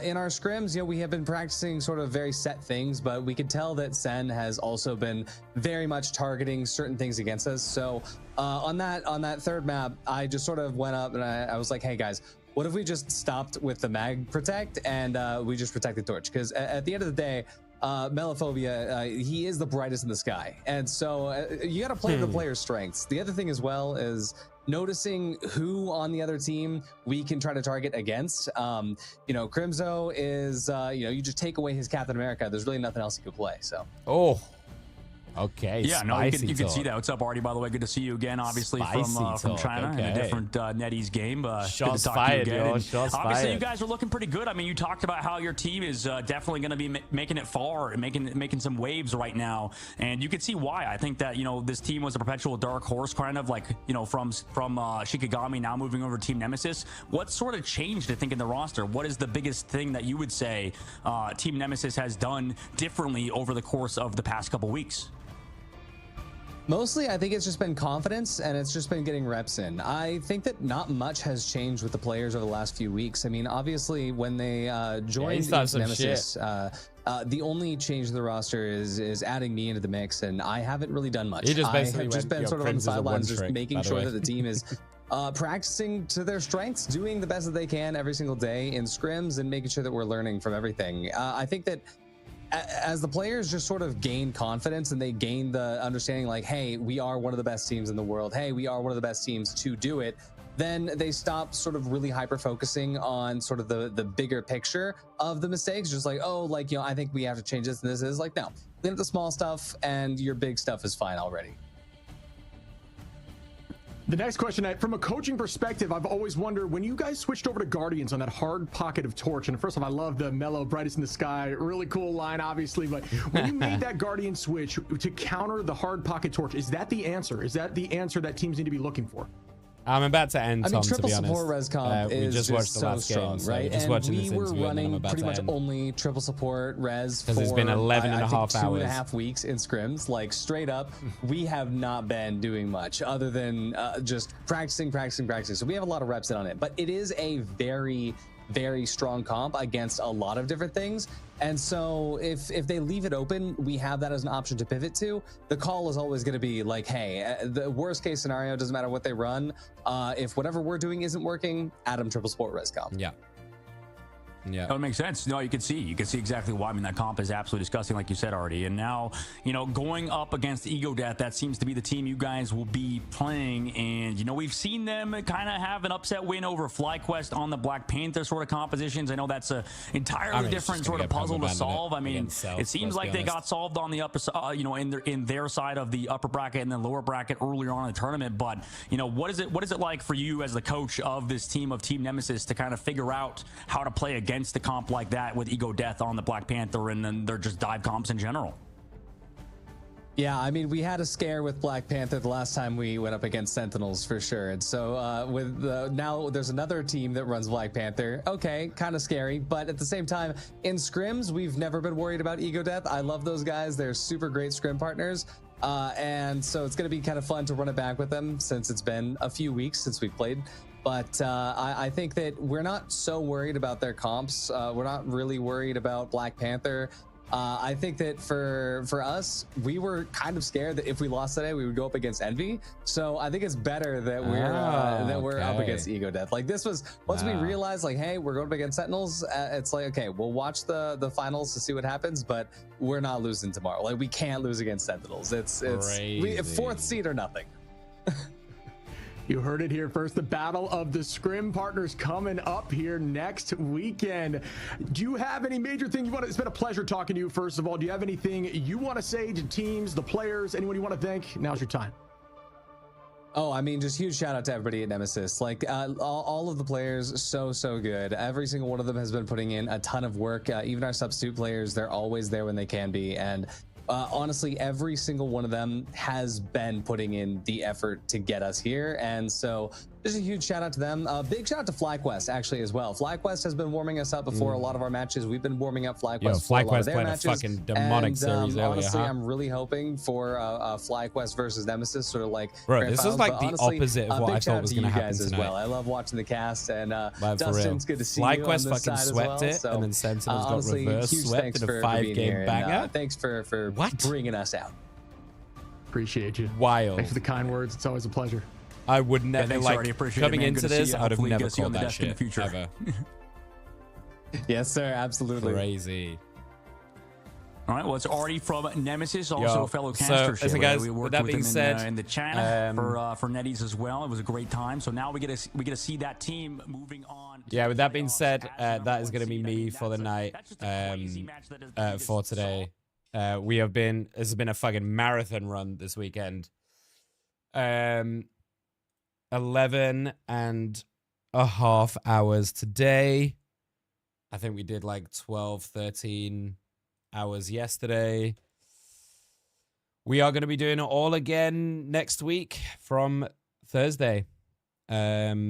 In our scrims, you know, we have been practicing sort of very set things, but we could tell that Sen has also been very much targeting certain things against us. So on that third map, I just sort of went up and I was like, hey guys, what if we just stopped with the mag protect and we just protected torch? Because at the end of the day, Melophobia, he is the brightest in the sky, and so you got to play the player's strengths. The other thing as well is noticing who on the other team we can try to target against. You know, Crimzo is, you know, you just take away his Captain America, there's really nothing else he could play. So
okay,
yeah, no, you can see that. What's up, Artie? By the way, good to see you again. Obviously from China in a different NetEase game.
Shots
good to talk
fired,
to you again.
yo.
And
Shots
obviously,
fired.
you guys are looking pretty good. I mean, you talked about how your team is definitely going to be making it far and making some waves right now, and you can see why. I think that, you know, this team was a perpetual dark horse, kind of like, you know, from Shikigami now moving over to Team Nemesis. What sort of changed, I think, in the roster? What is the biggest thing that you would say Team Nemesis has done differently over the course of the past couple weeks?
Mostly, I think it's just been confidence, and it's just been getting reps in. I think that not much has changed with the players over the last few weeks. I mean, obviously, when they joined Nemesis, the only change in the roster is adding me into the mix, and I haven't really done much.
He just basically
I've just
went,
been sort of on the sidelines, just making sure that the team is practicing to their strengths, doing the best that they can every single day in scrims, and making sure that we're learning from everything. I think that as the players just sort of gain confidence and they gain the understanding, like, hey, we are one of the best teams in the world, hey, we are one of the best teams to do it, then they stop sort of really hyper focusing on sort of the bigger picture of the mistakes. Just like, oh, like, you know, I think we have to change this and this. Is like, no, clean up the small stuff and your big stuff is fine already.
The next question, from a coaching perspective, I've always wondered, when you guys switched over to Guardians on that hard pocket of torch, and first of all, I love the mellow, brightest in the sky, really cool line, obviously, but when you made that Guardian switch to counter the hard pocket torch, is that the answer? Is that the answer that teams need to be looking for?
I'm about to end, Tom,
triple
to be honest.
support res comp is
just watched the
so
last
strong,
game, so
right?
just
And
watching
we
this
were
interview, and then I'm
running
about
pretty
to
much
end.
only triple support res for,
Because it's been 11 and a half
I think,
hours.
2.5 weeks in scrims. Like, straight up, we have not been doing much other than just practicing. So we have a lot of reps in on it, but it is a very strong comp against a lot of different things. And so if they leave it open, we have that as an option to pivot to. The call is always going to be like, hey, the worst case scenario, doesn't matter what they run. If whatever we're doing isn't working, add them triple support res comp.
Yeah. Yeah,
that would make sense. No, you can see exactly why. I mean, that comp is absolutely disgusting, like you said already. And now, you know, going up against Ego Death, that seems to be the team you guys will be playing. And, you know, we've seen them kind of have an upset win over FlyQuest on the Black Panther sort of compositions. I know that's a entirely different sort of puzzle to solve. I mean, it seems like they got solved on the upper, you know, in their side of the upper bracket and the lower bracket earlier on in the tournament. But, you know, what is it like for you as the coach of this team of Team Nemesis to kind of figure out how to play against the comp like that with Ego Death on the Black Panther, and then they're just dive comps in general?
Yeah, I mean, we had a scare with Black Panther the last time we went up against Sentinels for sure. And so now there's another team that runs Black Panther. Okay, kind of scary, but at the same time, in scrims, we've never been worried about Ego Death. I love those guys. They're super great scrim partners. And so it's going to be kind of fun to run it back with them since it's been a few weeks since we played. But I think that we're not so worried about their comps. We're not really worried about Black Panther. I think that for us, we were kind of scared that if we lost today, we would go up against Envy. So I think it's better that we're up against Ego Death. Like this was once we realized like, hey, we're going up against Sentinels. It's like, okay, we'll watch the finals to see what happens, but we're not losing tomorrow. Like we can't lose against Sentinels. It's fourth seed or nothing.
You heard it here first. The battle of the scrim partners coming up here next weekend. Do you have any major thing you want to? It's been a pleasure talking to you. First of all, do you have anything you want to say to teams, the players, anyone you want to thank? Now's your time.
Oh, I mean, just huge shout out to everybody at Nemesis. Like all of the players, so good. Every single one of them has been putting in a ton of work. Even our substitute players, they're always there when they can be. And honestly, every single one of them has been putting in the effort to get us here. And so just a huge shout out to them. Big shout out to FlyQuest actually as well. FlyQuest has been warming us up before a lot of our matches. We've been warming up FlyQuest for a lot of their matches.
played a fucking demonic series earlier.
Honestly, I'm really hoping for FlyQuest versus Nemesis, sort of like
bro, this is like the opposite of what I thought was going to happen
guys
tonight.
As well. I love watching the cast, and Dustin, it's good to see
FlyQuest
you on this
fucking
side
swept
as well.
it, and then Sentinels got
honestly,
reverse
huge
swept
thanks
in a
for
5-game
being here,
banger.
And, thanks for bringing us out.
Appreciate you.
Wild.
Thanks for the kind words. It's always a pleasure.
I would never coming into this. I'd have never called that shit
future.
ever.
Yes, sir. Absolutely.
Crazy.
All right, well, it's already from Nemesis, also a fellow caster.
So guys,
we worked
with that
with
being
him
said,
in the chat for Netties as well. It was a great time. So now we get to see that team moving on.
Yeah, with that being said, that is going to be me for the night. For today, this has been a fucking marathon run this weekend. 11.5 hours today. I think we did like 12, 13 hours yesterday. We are going to be doing it all again next week from Thursday. Yeah.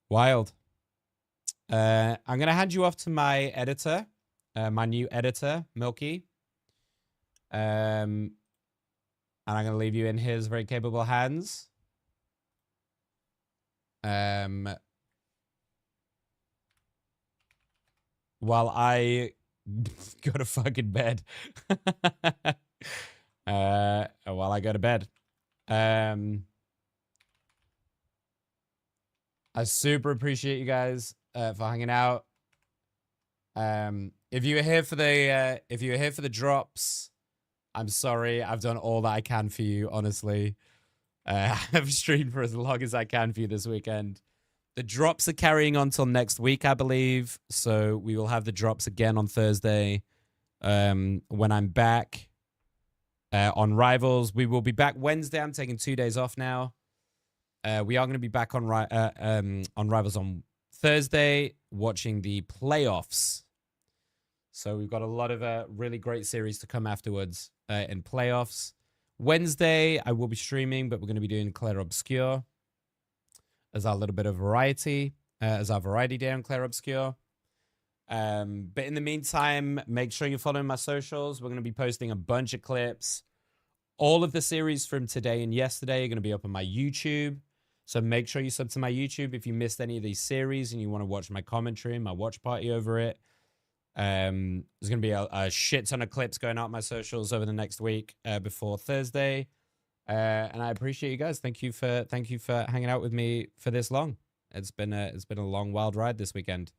Wild. I'm going to hand you off to my editor, my new editor, Milky. And I'm going to leave you in his very capable hands. While I go to fucking bed. While I go to bed. I super appreciate you guys for hanging out. If you were here for the drops, I'm sorry. I've done all that I can for you, honestly. I've streamed for as long as I can for you this weekend. The drops are carrying on till next week, I believe. So we will have the drops again on Thursday when I'm back on Rivals. We will be back Wednesday. I'm taking 2 days off now. We are going to be back on Rivals on Thursday, watching the playoffs. So we've got a lot of really great series to come afterwards in playoffs. Wednesday, I will be streaming, but we're going to be doing Clair Obscure as our little bit of variety, as our variety day on Clair Obscure. But in the meantime, make sure you're following my socials. We're going to be posting a bunch of clips. All of the series from today and yesterday are going to be up on my YouTube. So make sure you sub to my YouTube if you missed any of these series and you want to watch my commentary and my watch party over it. There's going to be a shit ton of clips going out on my socials over the next week before Thursday. And I appreciate you guys. Thank you for hanging out with me for this long. It's been a long, wild ride this weekend.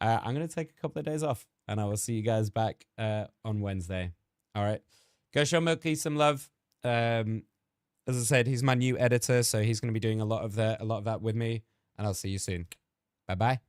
I'm going to take a couple of days off and I will see you guys back on Wednesday. All right. Go show Milky some love. As I said, he's my new editor, so he's going to be doing a lot of that with me, and I'll see you soon. Bye-bye.